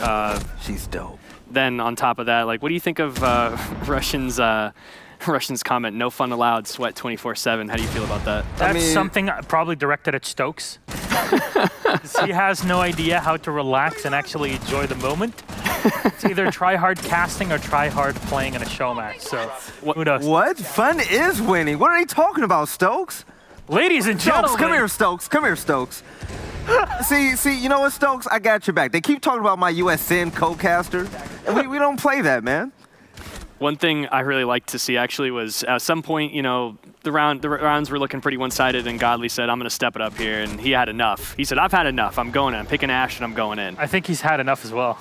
[SPEAKER 6] She's dope.
[SPEAKER 7] Then on top of that, like, what do you think of Russian's comment, no fun allowed, sweat 24/7? How do you feel about that?
[SPEAKER 5] That's something probably directed at Stokes. He has no idea how to relax and actually enjoy the moment. It's either try hard casting or try hard playing in a show match. So who knows?
[SPEAKER 6] What? Fun is winning. What are they talking about, Stokes?
[SPEAKER 5] Ladies and gentlemen.
[SPEAKER 6] Stokes, come here, Stokes. Come here, Stokes. see, you know what, Stokes? I got your back. They keep talking about my USN co-caster, and we don't play that, man.
[SPEAKER 7] One thing I really liked to see actually was at some point, you know, the rounds were looking pretty one-sided, and Godly said, "I'm going to step it up here," and he had enough. He said, "I've had enough. I'm going in. I'm picking Ash, and I'm going in."
[SPEAKER 5] I think he's had enough as well.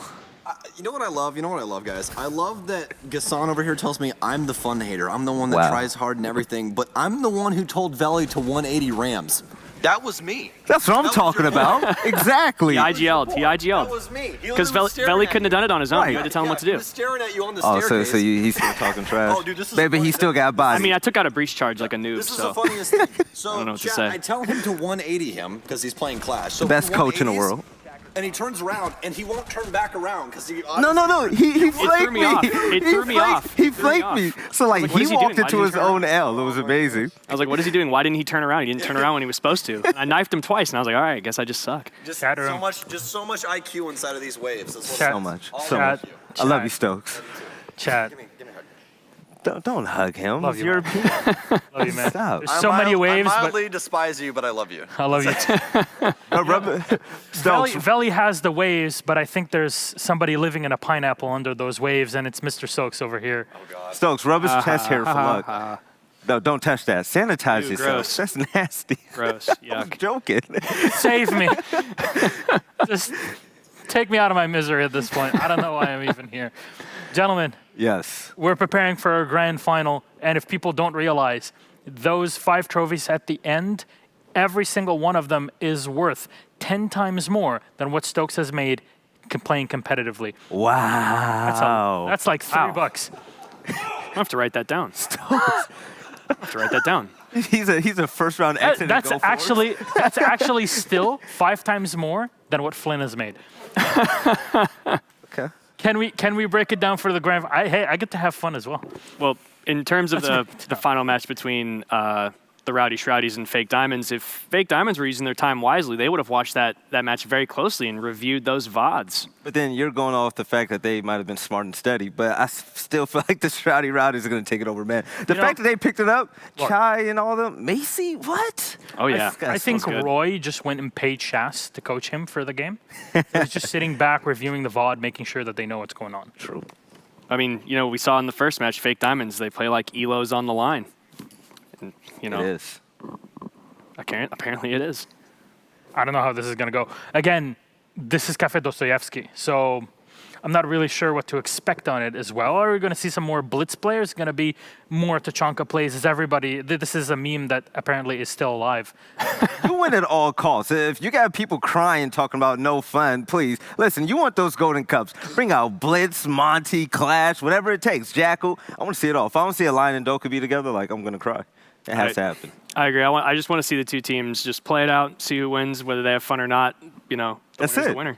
[SPEAKER 9] You know what I love? You know what I love, guys? I love that Gassan over here tells me I'm the fun hater. I'm the one that tries hard and everything, but I'm the one who told Valley to 180 Rams. That was me.
[SPEAKER 6] That's what I'm talking about. Exactly.
[SPEAKER 7] He IGL'd.
[SPEAKER 9] That was me.
[SPEAKER 7] Because Veli couldn't have done it on his own. You had to tell him what to do.
[SPEAKER 9] He was staring at you on the
[SPEAKER 6] Oh,
[SPEAKER 9] staircase.
[SPEAKER 6] so he's still talking trash.
[SPEAKER 9] Oh, dude, this is
[SPEAKER 6] Baby, he still got body.
[SPEAKER 7] I mean, I took out a breach charge like a noob.
[SPEAKER 9] This is
[SPEAKER 7] so.
[SPEAKER 9] the funniest thing. So,
[SPEAKER 7] I don't know what to
[SPEAKER 9] chat,
[SPEAKER 7] say.
[SPEAKER 9] I tell him to 180 him because he's playing Clash. So
[SPEAKER 6] The best
[SPEAKER 9] he
[SPEAKER 6] coach in the
[SPEAKER 9] 180s,
[SPEAKER 6] world.
[SPEAKER 9] And he turns around and he won't turn back around because he.
[SPEAKER 6] No. He flaked
[SPEAKER 7] me off. It threw me off.
[SPEAKER 6] He
[SPEAKER 7] It threw me
[SPEAKER 6] flaked me.
[SPEAKER 7] off.
[SPEAKER 6] So like
[SPEAKER 7] What
[SPEAKER 6] he
[SPEAKER 7] is he
[SPEAKER 6] walked
[SPEAKER 7] doing? Why
[SPEAKER 6] into
[SPEAKER 7] didn't
[SPEAKER 6] his
[SPEAKER 7] he turn
[SPEAKER 6] own L. It was amazing.
[SPEAKER 7] I was like, what is he doing? Why didn't he turn around? He didn't turn around when he was supposed to. And I knifed him twice, and I was like, all right, I guess I just suck.
[SPEAKER 9] Just so much IQ inside of these waves. That's what
[SPEAKER 6] So much. So much. I love you, Stokes.
[SPEAKER 5] Chat.
[SPEAKER 9] Give me a hug.
[SPEAKER 6] Don't hug him.
[SPEAKER 5] Love you,
[SPEAKER 6] You're
[SPEAKER 5] Love you, man.
[SPEAKER 6] Stop.
[SPEAKER 5] There's so many waves,
[SPEAKER 9] I
[SPEAKER 5] but
[SPEAKER 9] mildly despise you, but I love you.
[SPEAKER 5] I love you.
[SPEAKER 6] Stokes.
[SPEAKER 5] Veli has the waves, but I think there's somebody living in a pineapple under those waves, and it's Mr. Stokes over here.
[SPEAKER 6] Stokes, rub his chest hair for luck. No, don't touch that. Sanitize
[SPEAKER 7] Ew,
[SPEAKER 6] yourself.
[SPEAKER 7] gross.
[SPEAKER 6] That's nasty.
[SPEAKER 7] Gross.
[SPEAKER 6] I'm
[SPEAKER 7] Yuck.
[SPEAKER 6] joking.
[SPEAKER 5] Save me. Just take me out of my misery at this point. I don't know why I'm even here. Gentlemen,
[SPEAKER 6] Yes.
[SPEAKER 5] we're preparing for our grand final, and if people don't realize, those 5 trophies at the end, every single one of them is worth 10 times more than what Stokes has made playing competitively.
[SPEAKER 6] Wow.
[SPEAKER 5] That's like $3.
[SPEAKER 7] I have to write that down. I have to write that down.
[SPEAKER 6] He's a first round exit.
[SPEAKER 5] That's actually still 5 times more than what Flynn has made.
[SPEAKER 6] Okay.
[SPEAKER 5] Can we break it down for the grand? I get to have fun as well.
[SPEAKER 7] Well, in terms of the final match between the Rowdy Shroudies and Fake Diamonds, if Fake Diamonds were using their time wisely, they would have watched that match very closely and reviewed those VODs.
[SPEAKER 6] But then you're going off the fact that they might have been smart and steady. But I still feel like the Shroudy Rowdies are going to take it over, man. The fact that they picked it up, Chai and all them, Macy, what?
[SPEAKER 7] Oh, yeah.
[SPEAKER 5] I think Roy just went and paid Shas to coach him for the game. He's just sitting back, reviewing the VOD, making sure that they know what's going on.
[SPEAKER 6] True.
[SPEAKER 7] I mean, you know, we saw in the first match, Fake Diamonds, they play like Elo's on the line. And, you know,
[SPEAKER 6] It is.
[SPEAKER 7] Apparently it is.
[SPEAKER 5] I don't know how this is going to go. Again, this is Cafe Dostoevsky, so I'm not really sure what to expect on it as well. Are we going to see some more blitz players? Going to be more Tachanka plays? Is everybody? This is a meme that apparently is still alive.
[SPEAKER 6] You win at all costs. If you got people crying, talking about no fun, please, listen, you want those golden cups. Bring out Blitz, Monty, Clash, whatever it takes. Jackal, I want to see it all. If I want to see a Lion and Doka be together, like, I'm going to cry. It has to happen.
[SPEAKER 7] I agree. I just want to see the two teams just play it out, see who wins, whether they have fun or not. You know,
[SPEAKER 6] That's
[SPEAKER 7] the winner's
[SPEAKER 6] it.
[SPEAKER 7] the winner.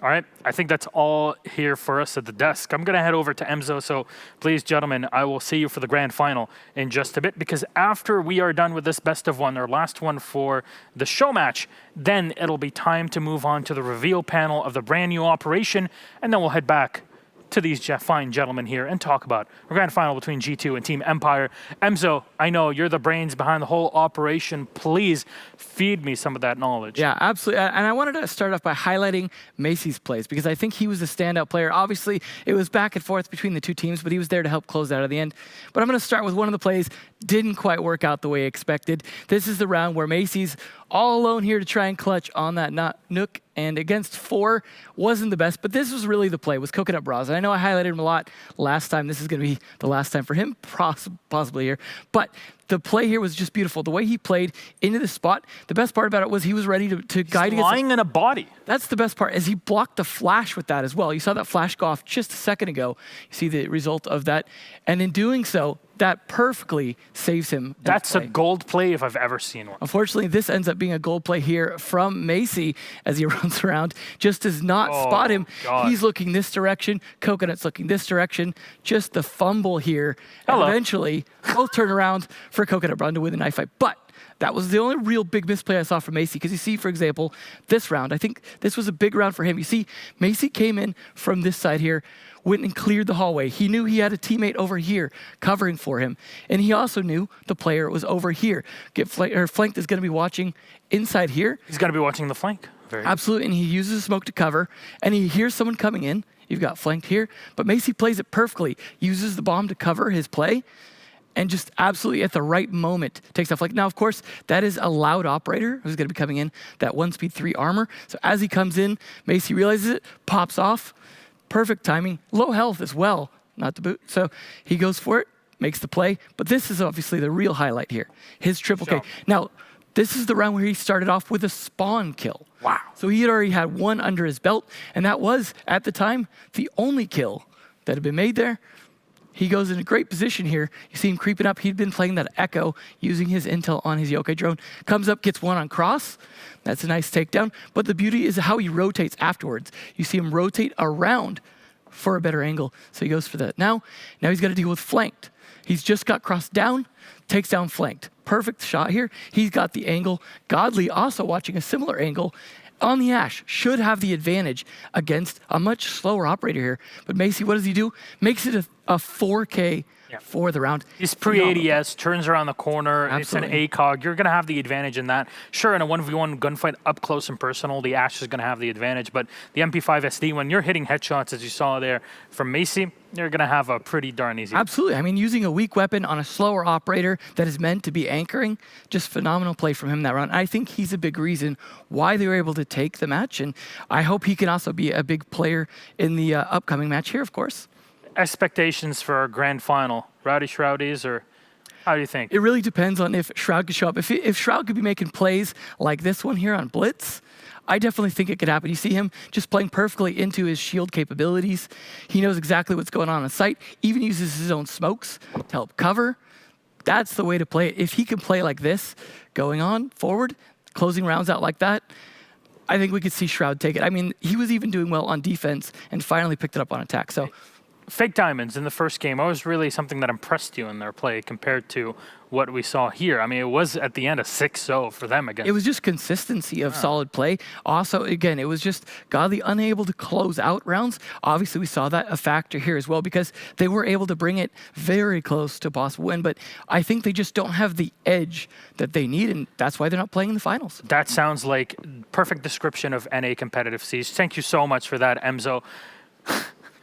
[SPEAKER 5] All right, I think that's all here for us at the desk. I'm going to head over to Emzo, so please, gentlemen, I will see you for the grand final in just a bit, because after we are done with this best of one, our last one for the show match, then it'll be time to move on to the reveal panel of the brand new operation, and then we'll head back to these fine gentlemen here and talk about the grand final between G2 and Team Empire. Emzo, I know you're the brains behind the whole operation. Please feed me some of that knowledge.
[SPEAKER 8] Yeah, absolutely. And I wanted to start off by highlighting Macy's plays because I think he was a standout player. Obviously, it was back and forth between the two teams, but he was there to help close out at the end. But I'm going to start with one of the plays didn't quite work out the way expected. This is the round where Macy's all alone here to try and clutch on that Nook, and against 4 wasn't the best, but this was really the play, was Coconut Bras. And I know I highlighted him a lot last time. This is going to be the last time for him, possibly here. But the play here was just beautiful. The way he played into the spot, the best part about it was he was ready to guide against...
[SPEAKER 5] lying in a body.
[SPEAKER 8] That's the best part, is he blocked the flash with that as well. You saw that flash go off just a second ago. You see the result of that. And in doing so, that perfectly saves him.
[SPEAKER 5] That's a gold play if I've ever seen one.
[SPEAKER 8] Unfortunately, this ends up being a gold play here from Macy as he runs around. Just does not spot him.
[SPEAKER 5] God.
[SPEAKER 8] He's looking this direction. Coconut's looking this direction. Just the fumble here. And eventually, both turn around for Coconut Run to win the knife fight. But That was the only real big misplay I saw from Macy, because you see, for example, this round, I think this was a big round for him. You see, Macy came in from this side here, went and cleared the hallway. He knew he had a teammate over here covering for him. And he also knew the player was over here. Flanked is going to be watching inside here.
[SPEAKER 5] He's going to be watching the flank.
[SPEAKER 8] Absolutely, and he uses smoke to cover, and he hears someone coming in. You've got flanked here, but Macy plays it perfectly, uses the bomb to cover his play, and just absolutely at the right moment takes off. Like, now, of course, that is a loud operator who's going to be coming in, that 1-speed 3 armor. So as he comes in, Macy realizes it, pops off. Perfect timing. Low health as well, not to boot. So he goes for it, makes the play. But this is obviously the real highlight here, his triple K. Now, this is the round where he started off with a spawn kill.
[SPEAKER 5] Wow.
[SPEAKER 8] So he had already had one under his belt, and that was, at the time, the only kill that had been made there. He goes in a great position here. You see him creeping up. He'd been playing that echo, using his intel on his yokai drone. Comes up, gets one on cross. That's a nice takedown. But the beauty is how he rotates afterwards. You see him rotate around for a better angle. So he goes for that. Now he's got to deal with flanked. He's just got crossed down, takes down flanked. Perfect shot here. He's got the angle. Godly also watching a similar angle on the Ash. Should have the advantage against a much slower operator here. But Macy, what does he do? Makes it a 4K for the round.
[SPEAKER 5] He's pre-ADS, turns around the corner.
[SPEAKER 8] Absolutely.
[SPEAKER 5] It's an ACOG. You're going to have the advantage in that. Sure, in a 1v1 gunfight up close and personal, the Ash is going to have the advantage. But the MP5 SD, when you're hitting headshots, as you saw there from Macy, you're going to have a pretty darn easy.
[SPEAKER 8] Absolutely. I mean, using a weak weapon on a slower operator that is meant to be anchoring, just phenomenal play from him that round. I think he's a big reason why they were able to take the match, and I hope he can also be a big player in the upcoming match here, of course.
[SPEAKER 5] Expectations for our grand final, Rowdy Shroudies, or how do you think?
[SPEAKER 8] It really depends on if Shroud could show up. If Shroud could be making plays like this one here on Blitz, I definitely think it could happen. You see him just playing perfectly into his shield capabilities. He knows exactly what's going on site, even uses his own smokes to help cover. That's the way to play it. If he can play like this, going on forward, closing rounds out like that, I think we could see Shroud take it. I mean, he was even doing well on defense and finally picked it up on attack. So,
[SPEAKER 5] Fake diamonds in the first game, was really something that impressed you in their play compared to what we saw here. I mean, it was at the end a 6-0 for them again.
[SPEAKER 8] It was just consistency of solid play. Also, again, it was just Godly unable to close out rounds. Obviously, we saw that a factor here as well because they were able to bring it very close to possible win, but I think they just don't have the edge that they need, and that's why they're not playing in the finals.
[SPEAKER 5] That sounds like perfect description of NA competitive Siege. Thank you so much for that, Emzo.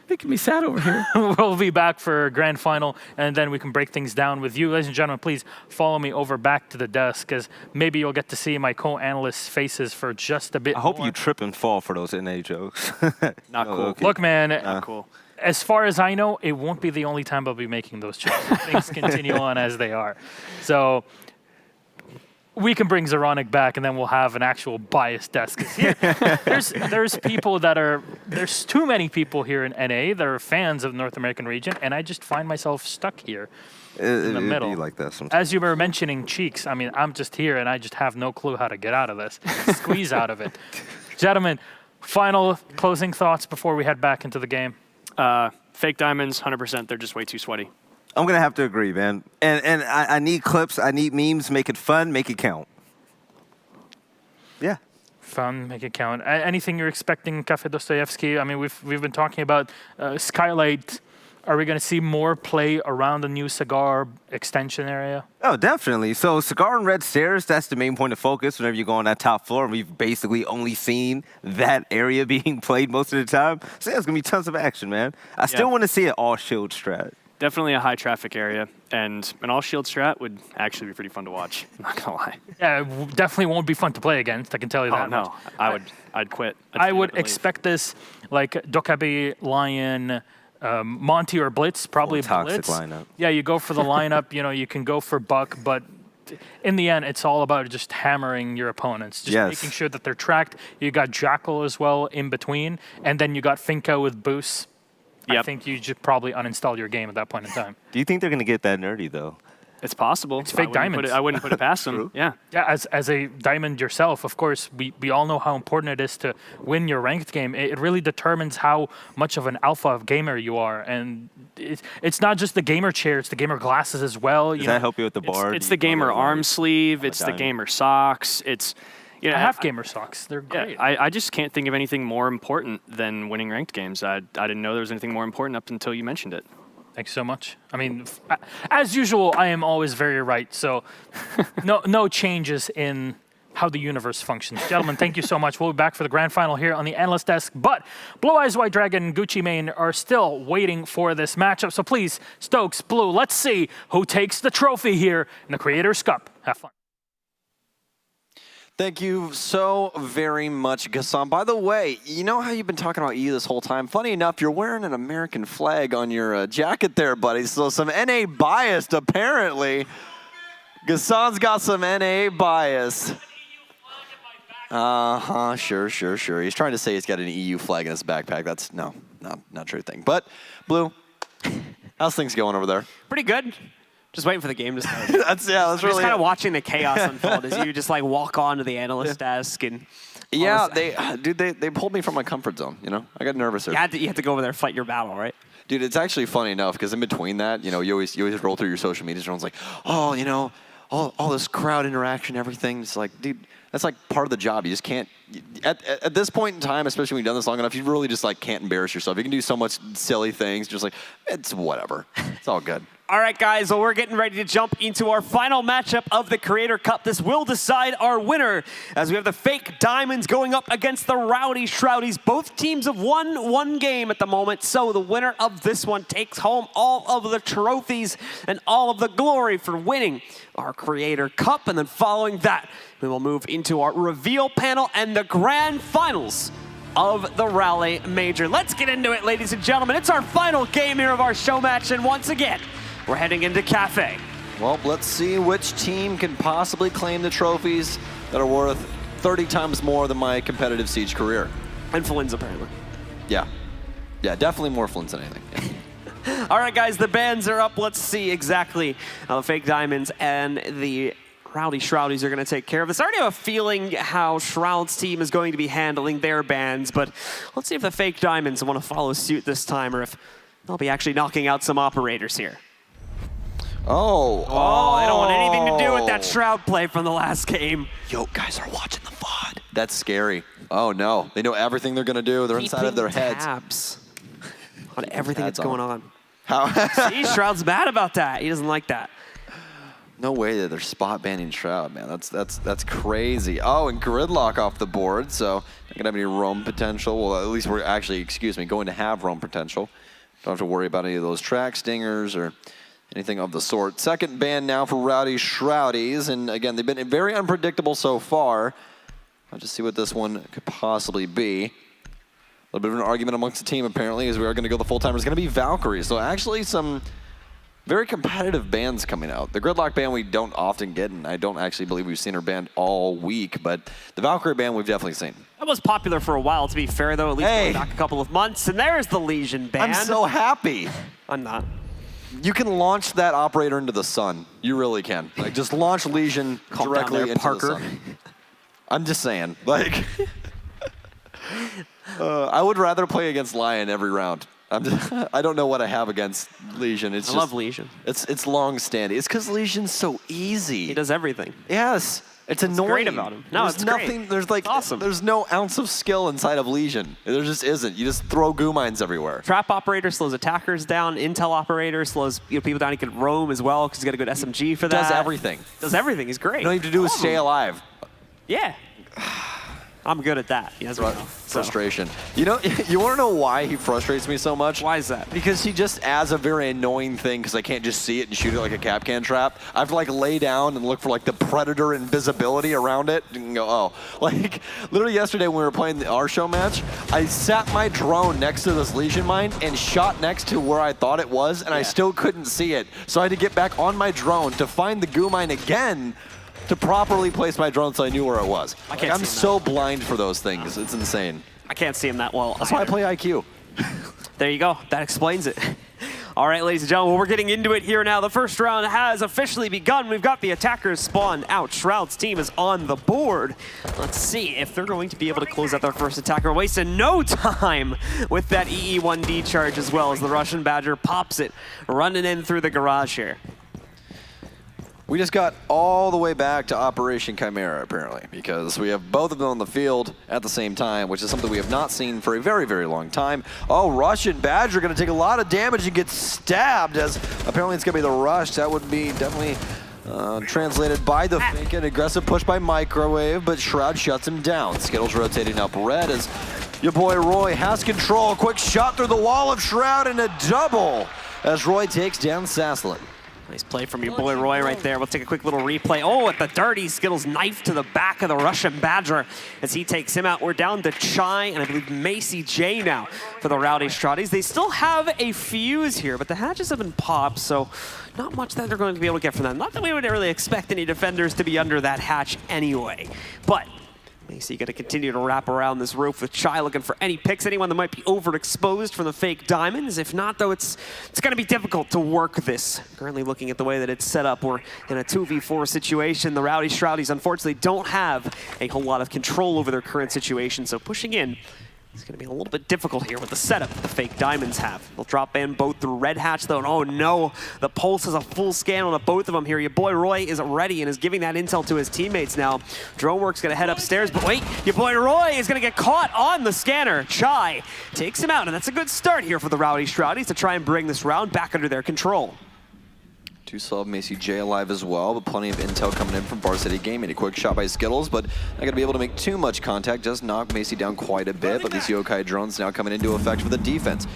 [SPEAKER 8] Making me sad over here.
[SPEAKER 5] We'll be back for grand final, and then we can break things down with you. Ladies and gentlemen, please follow me over back to the desk, because maybe you'll get to see my co-analysts' faces for just a bit
[SPEAKER 6] I hope
[SPEAKER 5] more.
[SPEAKER 6] you trip and fall for those NA jokes.
[SPEAKER 7] Not cool.
[SPEAKER 6] Okay.
[SPEAKER 5] Look, man,
[SPEAKER 7] Not cool.
[SPEAKER 5] as far as I know, it won't be the only time I'll be making those jokes. Things continue on as they are. So we can bring Zaronic back, and then we'll have an actual biased desk. 'Cause here, there's people that are, there's too many people here in NA that are fans of the North American region, and I just find myself stuck here in the middle.
[SPEAKER 6] Be like that sometimes.
[SPEAKER 5] As you were mentioning Cheeks, I mean, I'm just here, and I just have no clue how to get out of this, squeeze out of it. Gentlemen, final closing thoughts before we head back into the game.
[SPEAKER 7] Fake diamonds, 100%. They're just way too sweaty.
[SPEAKER 6] I'm gonna have to agree, man. And I need clips. I need memes. Make it fun. Make it count. Yeah.
[SPEAKER 5] Fun, make it count. Anything you're expecting, Cafe Dostoevsky? I mean, we've been talking about Skylight. Are we going to see more play around the new cigar extension area?
[SPEAKER 6] Oh, definitely. So cigar and red stairs, that's the main point of focus whenever you go on that top floor. We've basically only seen that area being played most of the time. So yeah, there's going to be tons of action, man. I still want to see an all-shield strat.
[SPEAKER 7] Definitely a high traffic area, and an all shield strat would actually be pretty fun to watch. I'm not gonna lie.
[SPEAKER 5] Yeah, it definitely won't be fun to play against. I can tell you that.
[SPEAKER 7] No, I'd quit.
[SPEAKER 5] I would expect this like Dokabe, Lion, Monty or Blitz, probably
[SPEAKER 6] toxic
[SPEAKER 5] Blitz.
[SPEAKER 6] lineup.
[SPEAKER 5] Yeah, you go for the lineup. You know, you can go for Buck, but in the end, it's all about just hammering your opponents, just making sure that they're tracked. You got Jackal as well in between, and then you got Finka with Boost. I think you should probably uninstall your game at that point in time.
[SPEAKER 6] Do you think they're going to get that nerdy, though?
[SPEAKER 7] It's possible.
[SPEAKER 5] It's fake diamonds.
[SPEAKER 7] I wouldn't put it past them. Yeah.
[SPEAKER 5] Yeah, as a diamond yourself, of course, we all know how important it is to win your ranked game. It really determines how much of an alpha gamer you are. And it's not just the gamer chair, it's the gamer glasses as well.
[SPEAKER 6] Does that help you with the bar?
[SPEAKER 7] It's the gamer arm sleeve. It's the gamer socks. It's...
[SPEAKER 5] I have gamer socks. They're great.
[SPEAKER 7] Yeah, I just can't think of anything more important than winning ranked games. I didn't know there was anything more important up until you mentioned it.
[SPEAKER 5] Thanks so much. I mean, as usual, I am always very right. So no changes in how the universe functions. Gentlemen, thank you so much. We'll be back for the grand final here on the analyst desk. But Blue Eyes White Dragon and Gucci Mane are still waiting for this matchup. So please, Stokes, Blue, let's see who takes the trophy here in the Creators Cup. Have fun.
[SPEAKER 9] Thank you so very much, Ghassan. By the way, you know how you've been talking about EU this whole time? Funny enough, you're wearing an American flag on your jacket there, buddy. So some NA bias, apparently. Ghassan's got some NA bias. Sure. He's trying to say he's got an EU flag in his backpack. That's not true thing. But, Blue, how's things going over there?
[SPEAKER 10] Pretty good. Just waiting for the game to start.
[SPEAKER 9] That's really
[SPEAKER 10] just kind of watching the chaos unfold as you just like walk onto the analyst desk and.
[SPEAKER 9] Yeah, they pulled me from my comfort zone. You know, I got nervous there.
[SPEAKER 10] You had to go over there and fight your battle, right?
[SPEAKER 9] Dude, it's actually funny enough because in between that, you know, you always roll through your social media and everyone's like, oh, you know, all this crowd interaction, everything. It's like, dude, that's like part of the job. You just can't. At this point in time, especially when you've done this long enough, you really just like can't embarrass yourself. You can do so much silly things, just like it's whatever. It's all good.
[SPEAKER 10] All right, guys, well, we're getting ready to jump into our final matchup of the Creator Cup. This will decide our winner, as we have the Fake Diamonds going up against the Rowdy Shroudies. Both teams have won one game at the moment, so the winner of this one takes home all of the trophies and all of the glory for winning our Creator Cup. And then following that, we will move into our reveal panel and the grand finals of the Raleigh Major. Let's get into it, ladies and gentlemen. It's our final game here of our show match, and once again, we're heading into Cafe.
[SPEAKER 9] Well, let's see which team can possibly claim the trophies that are worth 30 times more than my competitive Siege career.
[SPEAKER 10] And Flynn's, apparently.
[SPEAKER 9] Yeah, definitely more Flynn's than anything.
[SPEAKER 10] All right, guys, the bands are up. Let's see exactly how the Fake Diamonds and the Rowdy Shroudies are going to take care of this. I already have a feeling how Shroud's team is going to be handling their bands, but let's see if the Fake Diamonds want to follow suit this time or if they'll be actually knocking out some operators here.
[SPEAKER 9] Oh,
[SPEAKER 10] they don't want anything to do with that Shroud play from the last game.
[SPEAKER 9] Yo, guys are watching the VOD. That's scary. Oh, no. They know everything they're going to do. They're inside of their heads.
[SPEAKER 10] Tabs on everything that's going on.
[SPEAKER 9] How?
[SPEAKER 10] See, Shroud's mad about that. He doesn't like that.
[SPEAKER 9] No way that they're spot banning Shroud, man. That's crazy. Oh, and Gridlock off the board, so not going to have any roam potential. Well, at least we're actually, going to have roam potential. Don't have to worry about any of those track stingers or anything of the sort. Second ban now for Rowdy Shroudies, and again, they've been very unpredictable so far. I'll just see what this one could possibly be. A little bit of an argument amongst the team, apparently, as we are going to go the full-timer. It's going to be Valkyrie, so actually some very competitive bands coming out. The Gridlock band we don't often get, and I don't actually believe we've seen her band all week, but the Valkyrie band we've definitely seen.
[SPEAKER 10] That was popular for a while, to be fair, though, at least going back a couple of months, and there's the Legion band.
[SPEAKER 9] I'm so happy.
[SPEAKER 10] I'm not.
[SPEAKER 9] You can launch that operator into the sun. You really can. Like, just launch Legion directly into
[SPEAKER 10] Parker.
[SPEAKER 9] the sun. I'm just saying, like, I would rather play against Lion every round. I don't know what I have against Legion. I
[SPEAKER 10] love Legion.
[SPEAKER 9] It's long standing. It's because Legion's so easy.
[SPEAKER 10] He does everything.
[SPEAKER 9] Yes. It's annoying.
[SPEAKER 10] Great about him. No,
[SPEAKER 9] there's
[SPEAKER 10] it's
[SPEAKER 9] nothing.
[SPEAKER 10] great.
[SPEAKER 9] There's like
[SPEAKER 10] awesome.
[SPEAKER 9] There's no ounce of skill inside of Legion. There just isn't. You just throw goo mines everywhere.
[SPEAKER 10] Trap operator slows attackers down. Intel operator slows people down. He can roam as well because he's got a good SMG for that.
[SPEAKER 9] Does everything.
[SPEAKER 10] Does everything. He's great.
[SPEAKER 9] All you have to do is stay alive.
[SPEAKER 10] Yeah. I'm good at that. He has
[SPEAKER 9] frustration. You know, you want to know why he frustrates me so much?
[SPEAKER 10] Why is that?
[SPEAKER 9] Because he just adds a very annoying thing because I can't just see it and shoot it like a Capcan trap. I have to like lay down and look for like the predator invisibility around it and go, oh. Like literally yesterday when we were playing our show match, I sat my drone next to this Legion mine and shot next to where I thought it was and I still couldn't see it. So I had to get back on my drone to find the goo mine again to properly place my drone so I knew where it was. I'm so blind for those things. It's insane.
[SPEAKER 10] I can't see him that well.
[SPEAKER 9] That's why I play IQ.
[SPEAKER 10] There you go. That explains it. All right, ladies and gentlemen, we're getting into it here now. The first round has officially begun. We've got the attackers spawned out. Shroud's team is on the board. Let's see if they're going to be able to close out their first attacker. Wasting no time with that EE1D charge as well as the Russian Badger pops it, running in through the garage here.
[SPEAKER 9] We just got all the way back to Operation Chimera, apparently, because we have both of them on the field at the same time, which is something we have not seen for a very, very long time. Oh, Russian Badger going to take a lot of damage and get stabbed, as apparently it's going to be the rush. That would be definitely translated by the fake and aggressive push by Microwave, but Shroud shuts him down. Skittles rotating up red as your boy Roy has control. Quick shot through the wall of Shroud and a double as Roy takes down Sasslin.
[SPEAKER 10] Nice play from your boy Roy right there. We'll take a quick little replay. Oh, at the dirty, Skittles knife to the back of the Russian Badger as he takes him out. We're down to Chai and I believe Macy J now for the Rowdy Strawdies. They still have a fuse here, but the hatches have been popped, so not much that they're going to be able to get from them. Not that we would really expect any defenders to be under that hatch anyway, but Macy got to continue to wrap around this roof with Chai looking for any picks, anyone that might be overexposed from the fake diamonds. If not, though, it's going to be difficult to work this. Currently looking at the way that it's set up, we're in a 2v4 situation. The Rowdy Strawdies, unfortunately, don't have a whole lot of control over their current situation, so pushing in it's going to be a little bit difficult here with the setup the fake diamonds have. They'll drop in both through red hatch, though, and oh no, the Pulse has a full scan on both of them here. Your boy Roy is ready and is giving that intel to his teammates now. Droneworks going to head upstairs, but wait, your boy Roy is going to get caught on the scanner. Chai takes him out, and that's a good start here for the Rowdy Strawdies to try and bring this round back under their control.
[SPEAKER 9] Two still have Macy J alive as well, but plenty of intel coming in from Varsity Gaming. A quick shot by Skittles, but not going to be able to make too much contact. Does knock Macy down quite a bit, but these yokai drones now coming into effect for the defense.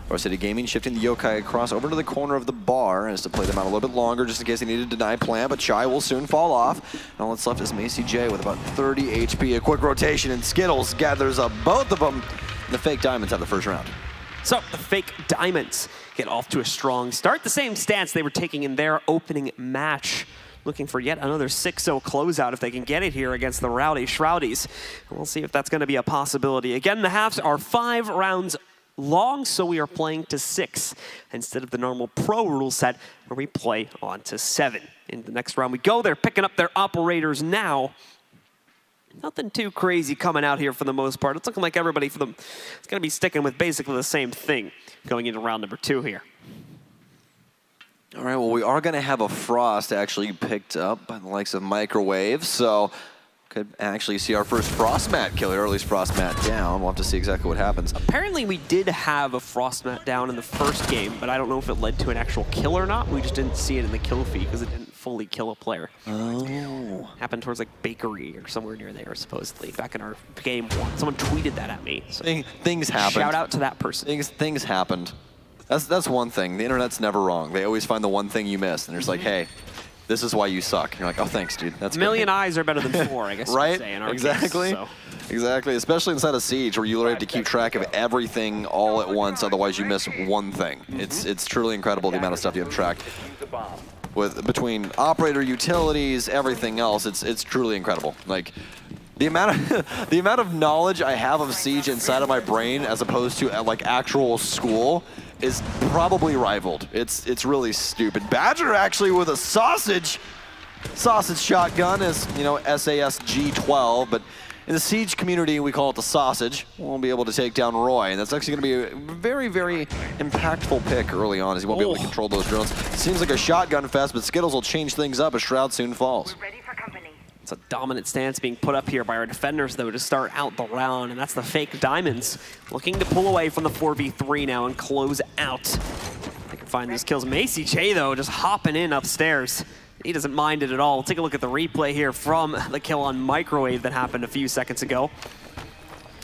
[SPEAKER 9] Varsity Gaming shifting the yokai across over to the corner of the bar as to play them out a little bit longer just in case they need to deny plan, but Chai will soon fall off. And all that's left is Macy J with about 30 HP. A quick rotation, and Skittles gathers up both of them. And the fake diamonds have the first round.
[SPEAKER 10] So the fake diamonds get off to a strong start. The same stance they were taking in their opening match. Looking for yet another 6-0 closeout if they can get it here against the Rowdy Strawdies. We'll see if that's going to be a possibility. Again, the halves are 5 rounds long, so we are playing to 6 instead of the normal pro rule set where we play on to 7. In the next round we go. They're picking up their operators now. Nothing too crazy coming out here for the most part. It's looking like everybody for them is going to be sticking with basically the same thing going into round number 2 here.
[SPEAKER 9] All right, well, we are going to have a Frost actually picked up by the likes of Microwave, so could actually see our first Frost mat kill, or at least Frost mat down. We'll have to see exactly what happens.
[SPEAKER 10] Apparently we did have a Frost mat down in the first game, but I don't know if it led to an actual kill or not. We just didn't see it in the kill feed because it didn't fully kill a player.
[SPEAKER 9] Oh.
[SPEAKER 10] Happened towards like Bakery or somewhere near there, supposedly, back in our game 1. Someone tweeted that at me. So
[SPEAKER 9] things happened.
[SPEAKER 10] Shout out to that person.
[SPEAKER 9] Things happened. That's one thing. The internet's never wrong. They always find the one thing you missed, and it's like, hey, this is why you suck. And you're like, oh, thanks, dude. That's
[SPEAKER 10] a million eyes are better than 4, I guess.
[SPEAKER 9] Right?
[SPEAKER 10] You'd say in our
[SPEAKER 9] Exactly.
[SPEAKER 10] Case, so.
[SPEAKER 9] Exactly. Especially inside of Siege, where you literally have to keep track of everything all at once. Otherwise, you miss one thing. It's truly incredible the amount of stuff you have tracked. Between operator, utilities, everything else, it's truly incredible. Like, the amount of knowledge I have of Siege inside of my brain, as opposed to like actual school, is probably rivaled. It's really stupid. Badger actually with a sausage shotgun is, you know, SAS G12, but in the Siege community we call it the sausage. We'll be able to take down Roy, and that's actually going to be a very, very impactful pick early on, as he won't be able to control those drones. Seems like a shotgun fest, but Skittles will change things up as Shroud soon falls.
[SPEAKER 10] It's a dominant stance being put up here by our defenders, though, to start out the round, and that's the fake diamonds looking to pull away from the 4v3 now and close out. They can find these kills. Macy J, though, just hopping in upstairs. He doesn't mind it at all. We'll take a look at the replay here from the kill on Microwave that happened a few seconds ago.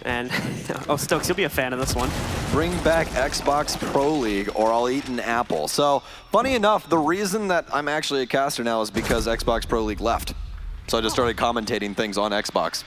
[SPEAKER 10] And, oh, Stokes, you'll be a fan of this one.
[SPEAKER 9] Bring back Xbox Pro League or I'll eat an apple. So, funny enough, the reason that I'm actually a caster now is because Xbox Pro League left. So I just started commentating things on Xbox.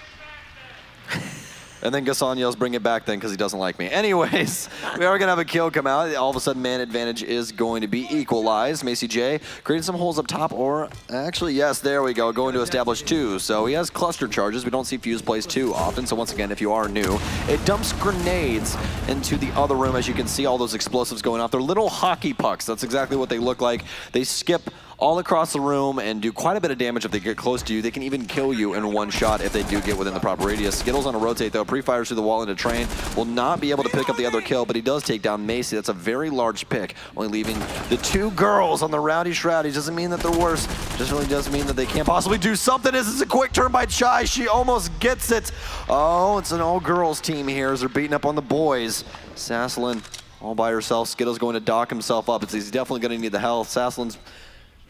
[SPEAKER 9] And then Gassan yells, bring it back then, because he doesn't like me. Anyways, we are going to have a kill come out. All of a sudden, man advantage is going to be equalized. Macy J creating some holes up top, or actually, yes, there we go, going to establish 2. So he has cluster charges. We don't see Fuse plays too often. So once again, if you are new, it dumps grenades into the other room. As you can see, all those explosives going off. They're little hockey pucks. That's exactly what they look like. They skip all across the room and do quite a bit of damage if they get close to you. They can even kill you in one shot if they do get within the proper radius. Skittles on a rotate though, pre-fires through the wall into Train. Will not be able to pick up the other kill, but he does take down Macy. That's a very large pick, only leaving the 2 girls on the Rowdy Shroudies. Doesn't mean that they're worse, just really does mean that they can't possibly do something. This is a quick turn by Chai. She almost gets it. Oh, it's an all-girls team here as they're beating up on the boys. Sasslin all by herself. Skittles going to dock himself up. He's definitely going to need the health. Sasslin's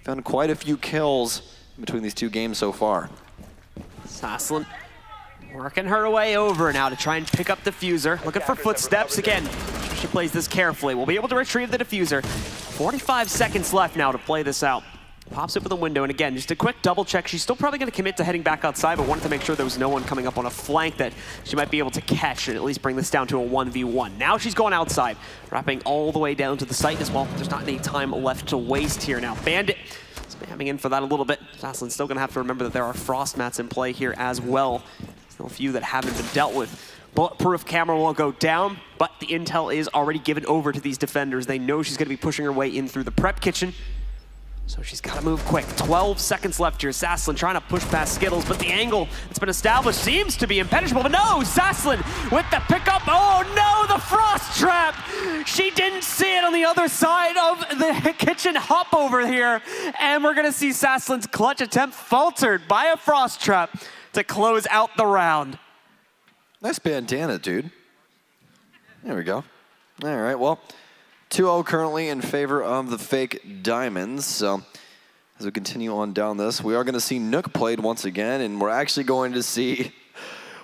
[SPEAKER 9] found quite a few kills between these 2 games so far.
[SPEAKER 10] Sasslin working her way over now to try and pick up the diffuser. Looking for footsteps again. She plays this carefully. We'll be able to retrieve the diffuser. 45 seconds left now to play this out. Pops open the window, and again, just a quick double check. She's still probably going to commit to heading back outside, but wanted to make sure there was no one coming up on a flank that she might be able to catch and at least bring this down to a 1v1. Now she's going outside, wrapping all the way down to the site as well. There's not any time left to waste here now. Bandit spamming in for that a little bit. Saslin's still going to have to remember that there are frost mats in play here as well. Still a few that haven't been dealt with. Bulletproof camera will go down, but the intel is already given over to these defenders. They know she's going to be pushing her way in through the prep kitchen. So she's got to move quick. 12 seconds left here. Sasslin trying to push past Skittles, but the angle that's been established seems to be impenetrable. But no, Sasslin with the pickup. Oh no, the frost trap. She didn't see it on the other side of the kitchen hop over here. And we're going to see Sasslin's clutch attempt faltered by a frost trap to close out the round.
[SPEAKER 9] Nice bandana, dude. There we go. All right, well, 2-0 currently in favor of the fake diamonds. So as we continue on down this, we are going to see Nook played once again, and we're actually going to see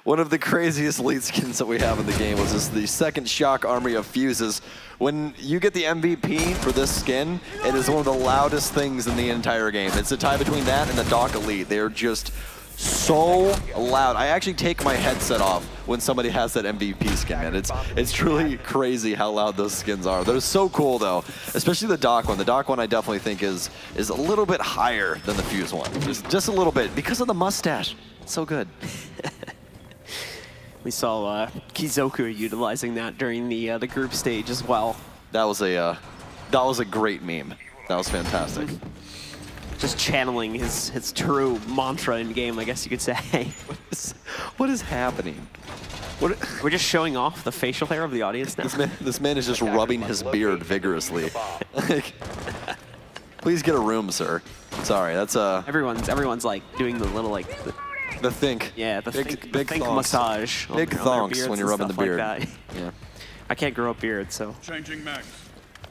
[SPEAKER 9] one of the craziest lead skins that we have in the game, which is the second shock army of fuses. When you get the MVP for this skin, it is one of the loudest things in the entire game. It's a tie between that and the Doc Elite. They are just so loud. I actually take my headset off when somebody has that MVP skin, man. It's truly crazy how loud those skins are. They're so cool though, especially the Doc one. The Doc one I definitely think is a little bit higher than the Fuse one. Just a little bit because of the mustache. It's so good.
[SPEAKER 10] We saw Kizoku utilizing that during the group stage as well.
[SPEAKER 9] That was a great meme. That was fantastic.
[SPEAKER 10] Just channeling his true mantra in game, I guess you could say.
[SPEAKER 9] What is happening?
[SPEAKER 10] We're just showing off the facial hair of the audience now.
[SPEAKER 9] This man is just rubbing his beard vigorously. Like, please get a room, sir. Sorry, that's
[SPEAKER 10] everyone's like doing the little like
[SPEAKER 9] the think.
[SPEAKER 10] Yeah, the
[SPEAKER 9] big
[SPEAKER 10] think massage.
[SPEAKER 9] Big thonks when you're rubbing the beard.
[SPEAKER 10] Like
[SPEAKER 9] yeah.
[SPEAKER 10] I can't grow a beard, so.
[SPEAKER 13] Changing mags.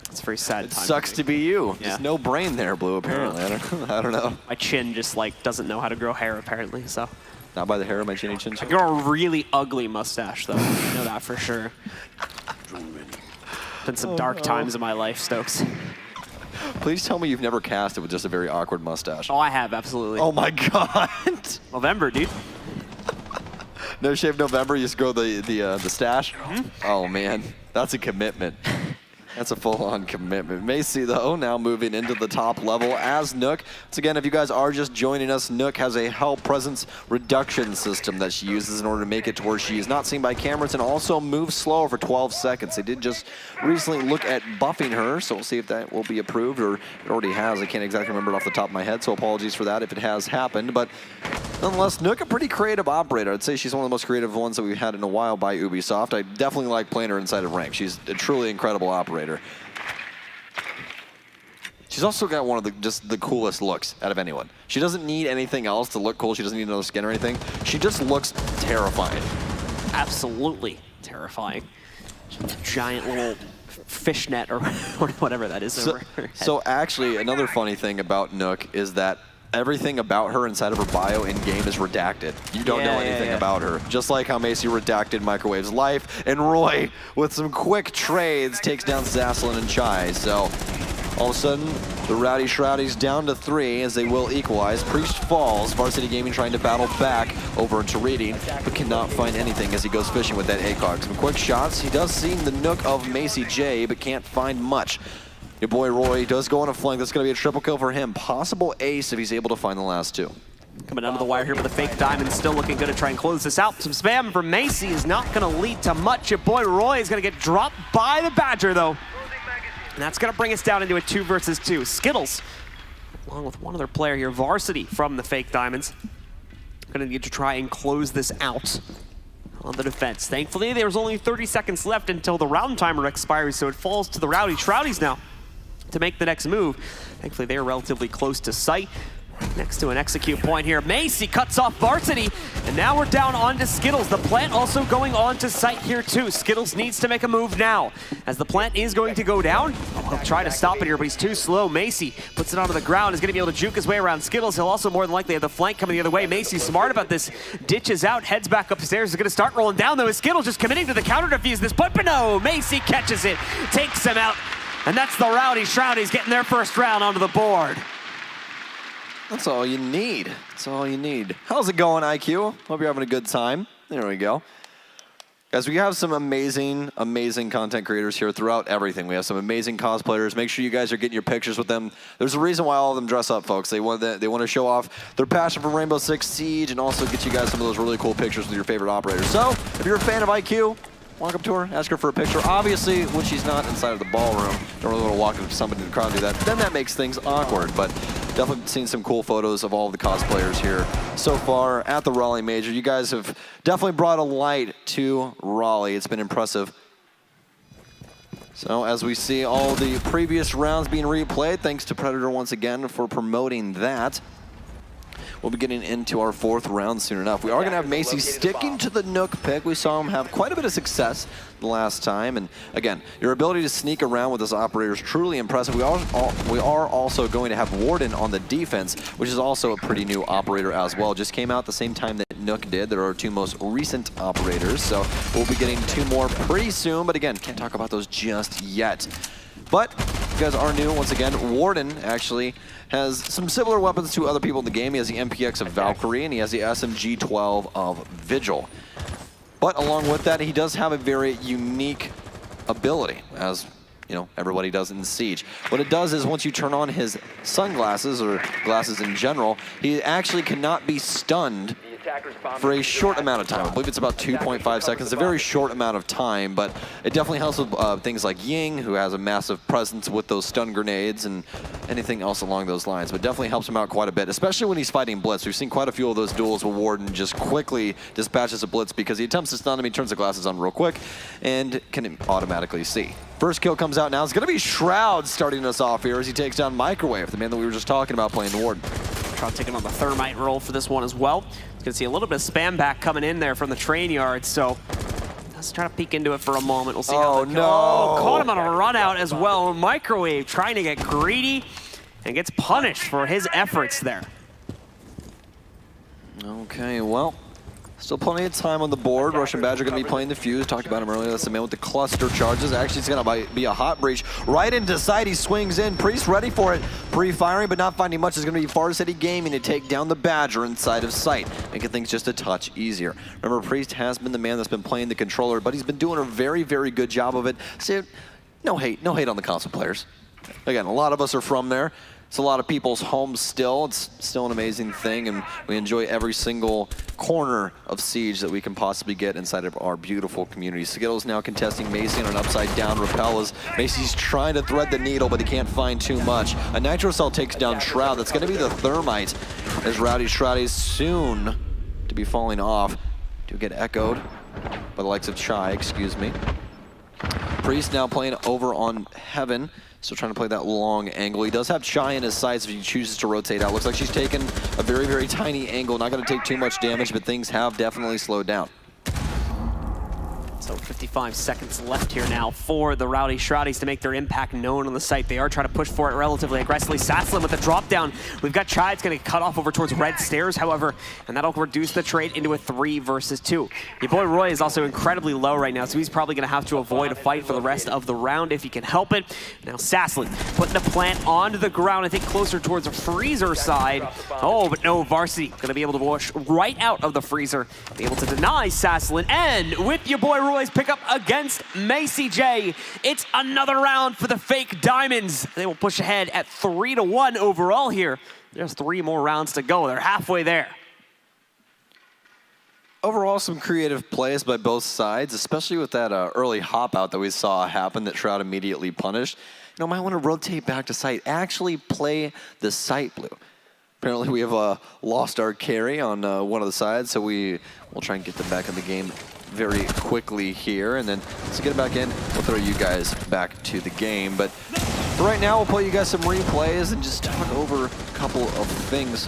[SPEAKER 10] It's a very sad time.
[SPEAKER 9] Sucks to be you.
[SPEAKER 10] Yeah.
[SPEAKER 9] Just no brain there, Blue, apparently. I don't know.
[SPEAKER 10] My chin just like doesn't know how to grow hair, apparently, so.
[SPEAKER 9] Not by the hair of my chinny chin.
[SPEAKER 10] I grow a really ugly mustache, though. I know that for sure. Been some dark times in my life, Stokes.
[SPEAKER 9] Please tell me you've never cast it with just a very awkward mustache.
[SPEAKER 10] Oh, I have, absolutely.
[SPEAKER 9] Oh my god.
[SPEAKER 10] November, dude.
[SPEAKER 9] No Shave November, you just grow the stash?
[SPEAKER 10] Mm-hmm.
[SPEAKER 9] Oh man, that's a commitment. That's a full-on commitment. Macy, though, now moving into the top level as Nook. Once again, if you guys are just joining us, Nook has a help presence reduction system that she uses in order to make it to where she is not seen by cameras and also moves slower for 12 seconds. They did just recently look at buffing her, so we'll see if that will be approved, or it already has. I can't exactly remember it off the top of my head, so apologies for that if it has happened. But nonetheless, Nook, a pretty creative operator. I'd say she's one of the most creative ones that we've had in a while by Ubisoft. I definitely like playing her inside of rank. She's a truly incredible operator. She's also got one of just the coolest looks out of anyone. She doesn't need anything else to look cool. She doesn't need another skin or anything. She just looks terrifying.
[SPEAKER 10] Absolutely terrifying. Giant little fishnet or whatever that is over her head.
[SPEAKER 9] So actually, another funny thing about Nook is that everything about her inside of her bio in-game is redacted. You don't know anything about her. Just like how Macy redacted Microwave's life, and Roy, with some quick trades, takes down Zasslin and Chai. So All of a sudden, the Rowdy Shroudies down to 3 as they will equalize. Priest falls. Varsity Gaming trying to battle back over into reading, but cannot find anything as he goes fishing with that ACOG. Some quick shots. He does see the nook of Macy J, but can't find much. Your boy Roy does go on a flank. That's going to be a triple kill for him. Possible ace if he's able to find the last 2.
[SPEAKER 10] Coming down to the wire here, but the fake diamond still looking good to try and close this out. Some spam from Macy is not going to lead to much. Your boy Roy is going to get dropped by the Badger, though. And that's going to bring us down into a 2 versus 2. Skittles, along with one other player here, Varsity from the fake diamonds, going to need to try and close this out on the defense. Thankfully, there's only 30 seconds left until the round timer expires, so it falls to the Rowdy Shroudies now to make the next move. Thankfully, they are relatively close to sight. Next to an execute point here. Macy cuts off Varsity, and now we're down onto Skittles. The plant also going on to sight here too. Skittles needs to make a move now, as the plant is going to go down. He'll try to stop it here, but he's too slow. Macy puts it onto the ground, is going to be able to juke his way around Skittles. He'll also more than likely have the flank coming the other way. Macy's smart about this. Ditches out, heads back upstairs. Is going to start rolling down though. Is Skittles just committing to the counter defuse this point? But no, Macy catches it, takes him out, and that's the Rowdy Shroudies getting their first round onto the board.
[SPEAKER 9] That's all you need. That's all you need. How's it going, IQ? Hope you're having a good time. There we go. Guys, we have some amazing, amazing content creators here throughout everything. We have some amazing cosplayers. Make sure you guys are getting your pictures with them. There's a reason why all of them dress up, folks. They want to show off their passion for Rainbow Six Siege and also get you guys some of those really cool pictures with your favorite operators. So, if you're a fan of IQ, walk up to her, ask her for a picture. Obviously, when she's not inside of the ballroom, don't really want to walk up to somebody in the crowd and do that. Then that makes things awkward, but definitely seen some cool photos of all of the cosplayers here so far at the Raleigh Major. You guys have definitely brought a light to Raleigh. It's been impressive. So as we see all the previous rounds being replayed, thanks to Predator once again for promoting that. We'll be getting into our 4th round soon enough. We are going to have Macy sticking to the Nook pick. We saw him have quite a bit of success the last time. And again, your ability to sneak around with this operator is truly impressive. We are also going to have Warden on the defense, which is also a pretty new operator as well. Just came out the same time that Nook did. There are 2 most recent operators. So we'll be getting 2 more pretty soon. But again, can't talk about those just yet. But you guys are new. Once again, Warden actually has some similar weapons to other people in the game. He has the MPX of Valkyrie, and he has the SMG-12 of Vigil. But along with that, he does have a very unique ability, as you know, everybody does in Siege. What it does is once you turn on his sunglasses, or glasses in general, he actually cannot be stunned for a short amount of time. I believe it's about 2.5 seconds, a very short amount of time, but it definitely helps with things like Ying, who has a massive presence with those stun grenades and anything else along those lines, but definitely helps him out quite a bit, especially when he's fighting Blitz. We've seen quite a few of those duels where Warden just quickly dispatches a Blitz because he attempts to stun him, he turns the glasses on real quick, and can automatically see. First kill comes out now. It's going to be Shroud starting us off here as he takes down Microwave, the man that we were just talking about playing the Warden.
[SPEAKER 10] Shroud taking on the Thermite roll for this one as well. You can see a little bit of spam back coming in there from the train yard, so let's try to peek into it for a moment. We'll see how that goes. Oh, caught him on a run out as well. Microwave trying to get greedy and gets punished for his efforts there.
[SPEAKER 9] Okay, well, still plenty of time on the board. Russian Badger going to be playing the Fuse. Talked about him earlier. That's the man with the cluster charges. Actually, it's going to be a hot breach. Right into sight, he swings in. Priest ready for it. Pre-firing, but not finding much. Is going to be Varsity Gaming to take down the Badger inside of sight, making things just a touch easier. Remember, Priest has been the man that's been playing the controller, but he's been doing a very, very good job of it. So, no hate on the console players. Again, a lot of us are from there. It's a lot of people's homes still. It's still an amazing thing, and we enjoy every single corner of Siege that we can possibly get inside of our beautiful community. Skittles now contesting Macy on an upside-down rappel as Macy's trying to thread the needle, but he can't find too much. A Nitro Cell takes down Shroud. That's going to be the Thermite, as Rowdy Shroudy is soon to be falling off. Do get echoed by the likes of Chai, excuse me. Priest now playing over on Heaven. Still trying to play that long angle. He does have Chai in his sights if he chooses to rotate out. Looks like she's taken a very, very tiny angle. Not going to take too much damage, but things have definitely slowed down.
[SPEAKER 10] So So 55 seconds left here now for the Rowdy Shroudies to make their impact known on the site. They are trying to push for it relatively aggressively. Sasslin with the drop down. We've got Chai's going to cut off over towards red stairs, however, and that'll reduce the trade into a 3 versus 2. Your boy Roy is also incredibly low right now, so he's probably going to have to avoid a fight for the rest of the round if he can help it. Now Sasslin putting the plant onto the ground, I think closer towards a freezer side. Oh, but no, Varsity going to be able to wash right out of the freezer, be able to deny Sasslin, and with your boy Roy's pickup against Macy J, it's another round for the Fake Diamonds. They will push ahead at 3-1 overall here. There's 3 more rounds to go. They're halfway there.
[SPEAKER 9] Overall, some creative plays by both sides, especially with that early hop out that we saw happen that Shroud immediately punished. You know, might want to rotate back to site, actually play the site blue. Apparently we have lost our carry on one of the sides, so we'll try and get them back in the game very quickly here, and then to get it back in, we'll throw you guys back to the game. But for right now, we'll play you guys some replays and just talk over a couple of things.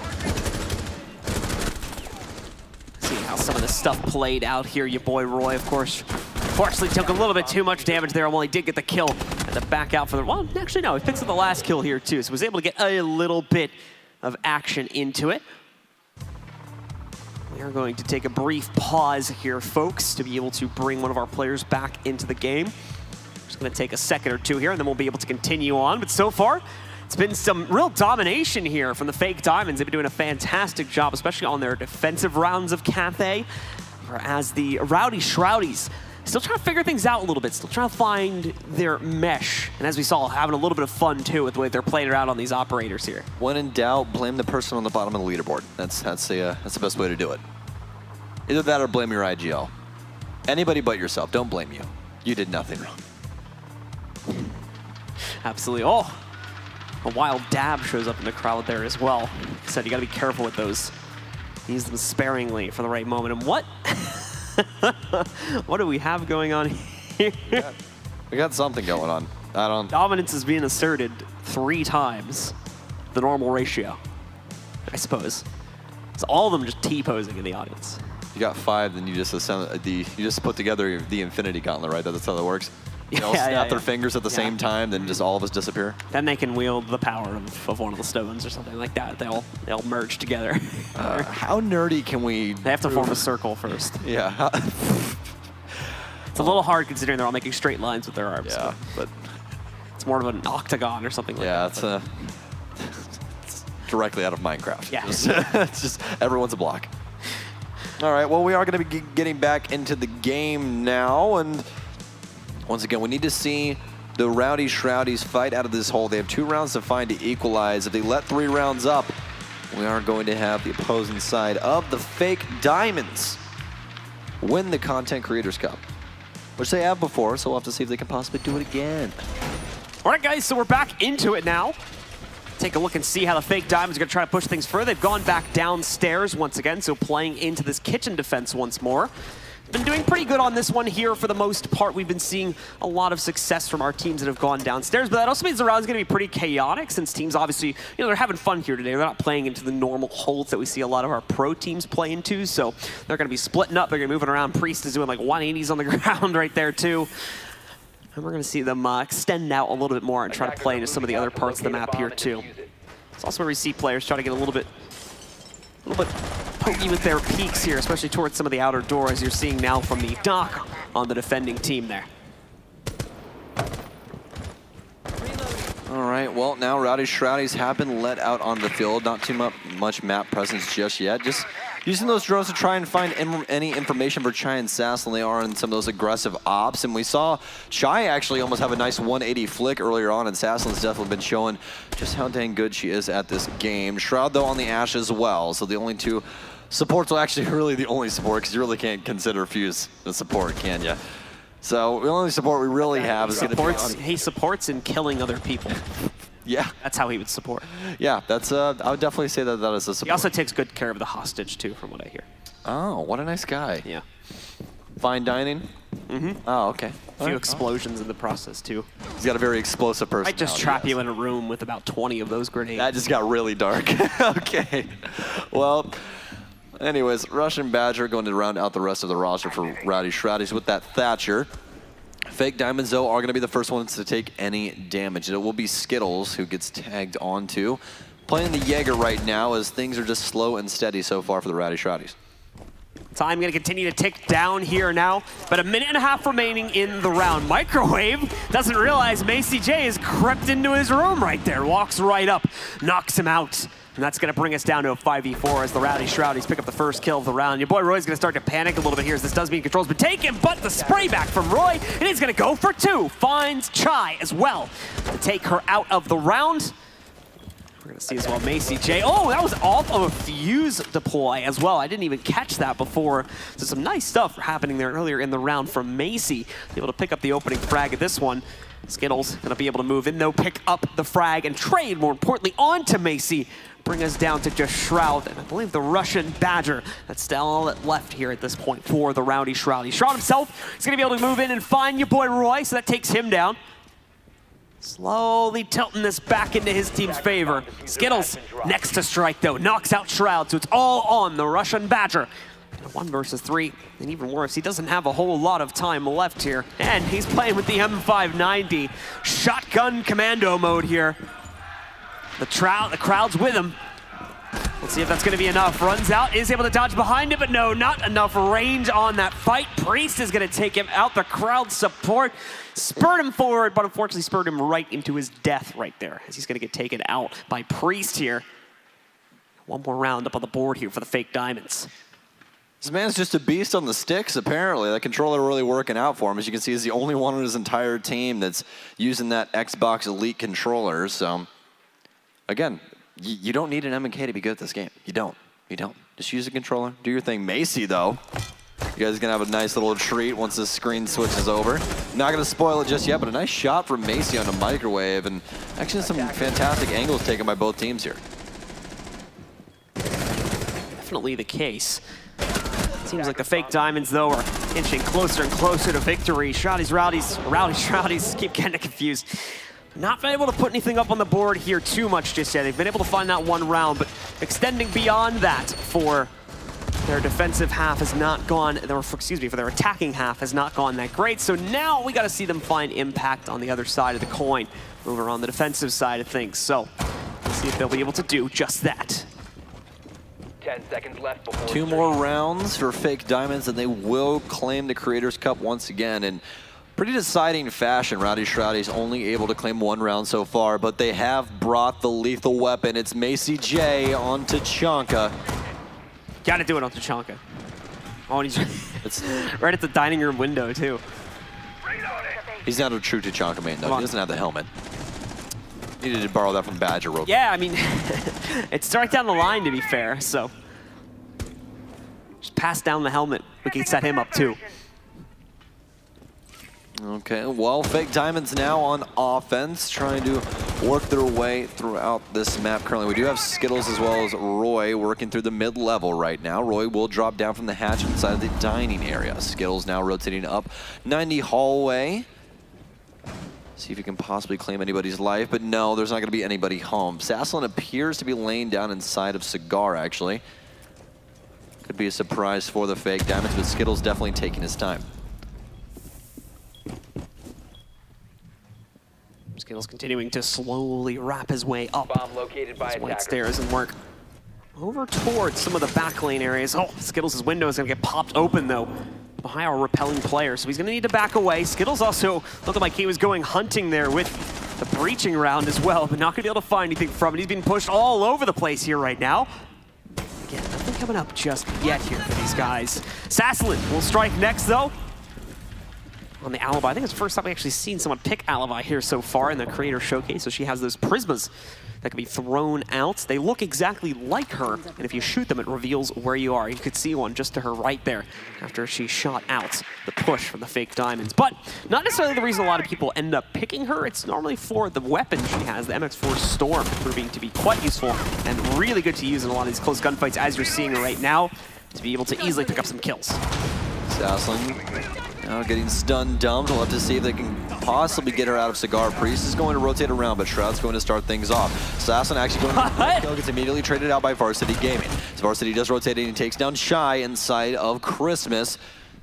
[SPEAKER 10] See how some of the stuff played out here. Your boy Roy, of course, fortunately took a little bit too much damage there, while he did get the kill. Had to back out for the, well, actually no, he picks up the last kill here too, so was able to get a little bit of action into it. We are going to take a brief pause here, folks, to be able to bring one of our players back into the game. Just going to take a second or two here, and then we'll be able to continue on. But so far, it's been some real domination here from the Fake Diamonds. They've been doing a fantastic job, especially on their defensive rounds of Cathay. Whereas the Rowdy Shroudies still trying to figure things out a little bit, still trying to find their mesh. And as we saw, having a little bit of fun, too, with the way they're playing around on these operators here.
[SPEAKER 9] When in doubt, blame the person on the bottom of the leaderboard. That's the best way to do it. Either that or blame your IGL. Anybody but yourself. Don't blame you. You did nothing wrong.
[SPEAKER 10] Absolutely. Oh, a wild dab shows up in the crowd there as well. Said you got to be careful with those. Use them sparingly for the right moment. And what? What do we have going on here?
[SPEAKER 9] We got something going on. I don't.
[SPEAKER 10] Dominance is being asserted 3 times the normal ratio, I suppose. So all of them just T-posing in the audience.
[SPEAKER 9] You got 5, then you just you just put together the Infinity Gauntlet, right? That's how that works. They all snap their fingers at the same time, then just all of us disappear.
[SPEAKER 10] Then they can wield the power of one of the stones or something like that. They'll merge together.
[SPEAKER 9] How nerdy can we?
[SPEAKER 10] They have to form a circle first.
[SPEAKER 9] Yeah.
[SPEAKER 10] It's a little hard considering they're all making straight lines with their arms.
[SPEAKER 9] Yeah, but
[SPEAKER 10] it's more of an octagon or something like that.
[SPEAKER 9] Yeah, it's directly out of Minecraft.
[SPEAKER 10] Yeah.
[SPEAKER 9] It's just everyone's a block. All right, well, we are going to be getting back into the game now, and once again, we need to see the Rowdy Shroudies fight out of this hole. They have 2 rounds to find to equalize. If they let 3 rounds up, we are going to have the opposing side of the Fake Diamonds win the Content Creators Cup, which they have before, so we'll have to see if they can possibly do it again.
[SPEAKER 10] All right, guys, so we're back into it now. Take a look and see how the Fake Diamonds are going to try to push things further. They've gone back downstairs once again, so playing into this kitchen defense once more. Been doing pretty good on this one here for the most part. We've been seeing a lot of success from our teams that have gone downstairs, but that also means the round's going to be pretty chaotic since teams obviously, you know, they're having fun here today. They're not playing into the normal holes that we see a lot of our pro teams play into, so they're going to be splitting up. They're going to be moving around. Priest is doing like 180s on the ground right there too. And we're going to see them extend out a little bit more and try to play into some of the other parts of the map here too. It's also where we see players try to get a little bit pokey with their peaks here, especially towards some of the outer doors you're seeing now from the dock on the defending team there.
[SPEAKER 9] All right, well, now Rowdy Shroudies have been let out on the field. Not too much map presence just yet. Just using those drones to try and find any information for Chai and Sasslin. They are in some of those aggressive ops. And we saw Chai actually almost have a nice 180 flick earlier on, and Sasslin's definitely been showing just how dang good she is at this game. Shroud, though, on the Ashe as well. So the only 2 supports, well, actually really the only support, because you really can't consider Fuse the support, can you? So the only support we really have is going to be on...
[SPEAKER 10] He supports in killing other people.
[SPEAKER 9] Yeah.
[SPEAKER 10] That's how he would support.
[SPEAKER 9] Yeah, that's I would definitely say that that is a support.
[SPEAKER 10] He also takes good care of the hostage, too, from what I hear.
[SPEAKER 9] Oh, what a nice guy.
[SPEAKER 10] Yeah.
[SPEAKER 9] Fine dining?
[SPEAKER 10] Mm-hmm.
[SPEAKER 9] Oh, okay.
[SPEAKER 10] A few explosions in the process, too.
[SPEAKER 9] He's got a very explosive personality.
[SPEAKER 10] Might just trap you in a room with about 20 of those grenades.
[SPEAKER 9] That just got really dark. Okay. Well, Anyways, Russian Badger going to round out the rest of the roster for Rowdy Shroudies with that Thatcher. Fake Diamonds, though, are going to be the first ones to take any damage. It will be Skittles who gets tagged onto. Playing the Jaeger right now as things are just slow and steady so far for the Rowdy Shroudies.
[SPEAKER 10] Time going to continue to tick down here now, but a minute and a half remaining in the round. Microwave doesn't realize Macy J has crept into his room right there, walks right up, knocks him out. And that's going to bring us down to a 5v4 as the Rowdy Shroudies pick up the first kill of the round. Your boy Roy's going to start to panic a little bit here as this does mean control's been taken, but the spray back from Roy, and he's going to go for 2. Finds Chai as well to take her out of the round. We're going to see as well Macy J. Oh, that was off of a fuse deploy as well. I didn't even catch that before. So some nice stuff happening there earlier in the round from Macy. Able to pick up the opening frag at this one. Skittles going to be able to move in though, pick up the frag and trade, more importantly, onto Macy. Bring us down to just Shroud, and I believe the Russian Badger. That's still all that left here at this point for the Rowdy Shroudies. Shroud himself is going to be able to move in and find your boy Roy, so that takes him down. Slowly tilting this back into his team's favor. Skittles next to strike though, knocks out Shroud, so it's all on the Russian Badger. 1 versus 3, and even worse, he doesn't have a whole lot of time left here. And he's playing with the M590. Shotgun commando mode here. The crowd's with him. Let's see if that's gonna be enough. Runs out, is able to dodge behind it, but no, not enough range on that fight. Priest is gonna take him out. The crowd support spurred him forward, but unfortunately spurred him right into his death right there, as he's gonna get taken out by Priest here. 1 more round up on the board here for the Fake Diamonds.
[SPEAKER 9] This man's just a beast on the sticks, apparently. That controller really working out for him. As you can see, he's the only one on his entire team that's using that Xbox Elite controller. So, again, you don't need an M&K to be good at this game. You don't. You don't. Just use a controller. Do your thing. Macy, though. You guys are going to have a nice little treat once this screen switches over. Not going to spoil it just yet, but a nice shot from Macy on the Microwave. And actually some fantastic angles taken by both teams here.
[SPEAKER 10] Definitely the case. Seems like the Fake Diamonds, though, are inching closer and closer to victory. Rowdy Shroudies keep getting confused. Not been able to put anything up on the board here too much just yet. They've been able to find that 1 round, but extending beyond that for their defensive half has not gone, for their attacking half has not gone that great. So now we got to see them find impact on the other side of the coin, over on the defensive side of things. So let's see if they'll be able to do just that.
[SPEAKER 11] 10 seconds left before
[SPEAKER 9] 2 more rounds for Fake Diamonds, and they will claim the Creators Cup once again. In pretty deciding fashion, Rowdy Shroudies only able to claim 1 round so far, but they have brought the lethal weapon. It's Macy J on Tachanka.
[SPEAKER 10] Gotta do it on Tachanka. Oh, and he's it's right at the dining room window, too.
[SPEAKER 9] He's not a true Tachanka main, though. He doesn't have the helmet. Needed to borrow that from Badger real quick.
[SPEAKER 10] Yeah, I mean, it's right down the line, to be fair, so. Just pass down the helmet. We can set him up, too.
[SPEAKER 9] Okay, well, Fake Diamonds now on offense, trying to work their way throughout this map currently. We do have Skittles as well as Roy working through the mid-level right now. Roy will drop down from the hatch inside the dining area. Skittles now rotating up 90 hallway. See if he can possibly claim anybody's life, but no, there's not going to be anybody home. Sasslin appears to be laying down inside of Cigar, actually. Could be a surprise for the Fake Diamonds, but Skittles definitely taking his time.
[SPEAKER 10] Skittles continuing to slowly wrap his way up.
[SPEAKER 11] Bomb located by
[SPEAKER 10] white stairs and work over towards some of the back lane areas. Oh, Skittles' window is going to get popped open, though, behind our repelling player, so he's going to need to back away. Skittles also looked like he was going hunting there with the breaching round as well, but not going to be able to find anything from it. He's being pushed all over the place here right now. Again, nothing coming up just yet here for these guys. Sasslin will strike next, though, on the Alibi. I think it's the first time we actually seen someone pick Alibi here so far in the Creator Showcase, so she has those prismas that can be thrown out. They look exactly like her, and if you shoot them, it reveals where you are. You could see one just to her right there after she shot out the push from the Fake Diamonds. But not necessarily the reason a lot of people end up picking her. It's normally for the weapon she has, the MX4 Storm, proving to be quite useful and really good to use in a lot of these close gunfights, as you're seeing right now, to be able to easily pick up some kills.
[SPEAKER 9] Sasslin Now getting stun dumped. We'll have to see if they can possibly get her out of Cigar. Priest is going to rotate around, but Shroud's going to start things off. Assassin actually going to kill, gets immediately traded out by Varsity Gaming. So Varsity does rotate and he takes down Shy inside of Christmas.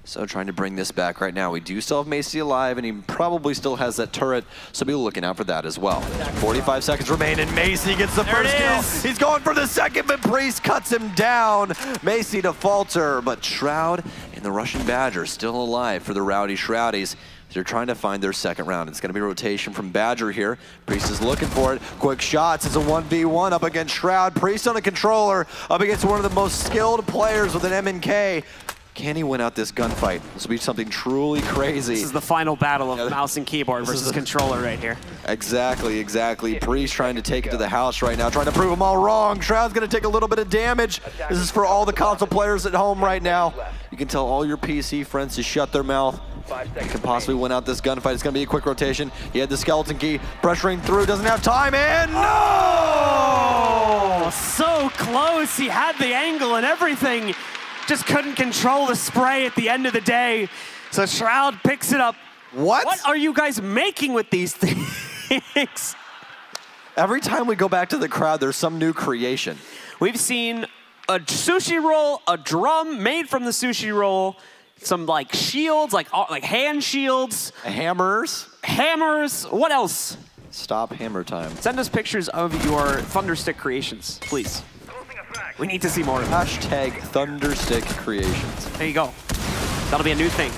[SPEAKER 9] So trying to bring this back right now. We do still have Macy alive, and he probably still has that turret, so be looking out for that as well. 45 seconds remain, and Macy gets the first kill. He's going for the second, but Priest cuts him down. Macy to falter, but Shroud and the Russian Badger still alive for the Rowdy Shroudies. They're trying to find their second round. It's going to be a rotation from Badger here. Priest is looking for it. Quick shots. It's a 1v1 up against Shroud. Priest on a controller up against one of the most skilled players with an M&K. Can he win out this gunfight? This will be something truly crazy.
[SPEAKER 10] This is the final battle of mouse and keyboard versus controller right here.
[SPEAKER 9] Exactly. Priest trying to take it to the house right now, trying to prove them all wrong. Shroud's going to take a little bit of damage. This is for all the console players at home right now. You can tell all your PC friends to shut their mouth. You can possibly win out this gunfight. It's going to be a quick rotation. He had the skeleton key, pressuring through, doesn't have time, and no!
[SPEAKER 10] Oh, so close. He had the angle and everything. Just couldn't control the spray at the end of the day. So Shroud picks it up. What are you guys making with these things?
[SPEAKER 9] Every time we go back to the crowd, there's some new creation.
[SPEAKER 10] We've seen a sushi roll, a drum made from the sushi roll, some like shields, like hand shields.
[SPEAKER 9] Hammers.
[SPEAKER 10] What else?
[SPEAKER 9] Stop hammer time.
[SPEAKER 10] Send us pictures of your Thunderstick creations, please. We need to see more of them.
[SPEAKER 9] Hashtag Thunderstick Creations.
[SPEAKER 10] There you go. That'll be a new thing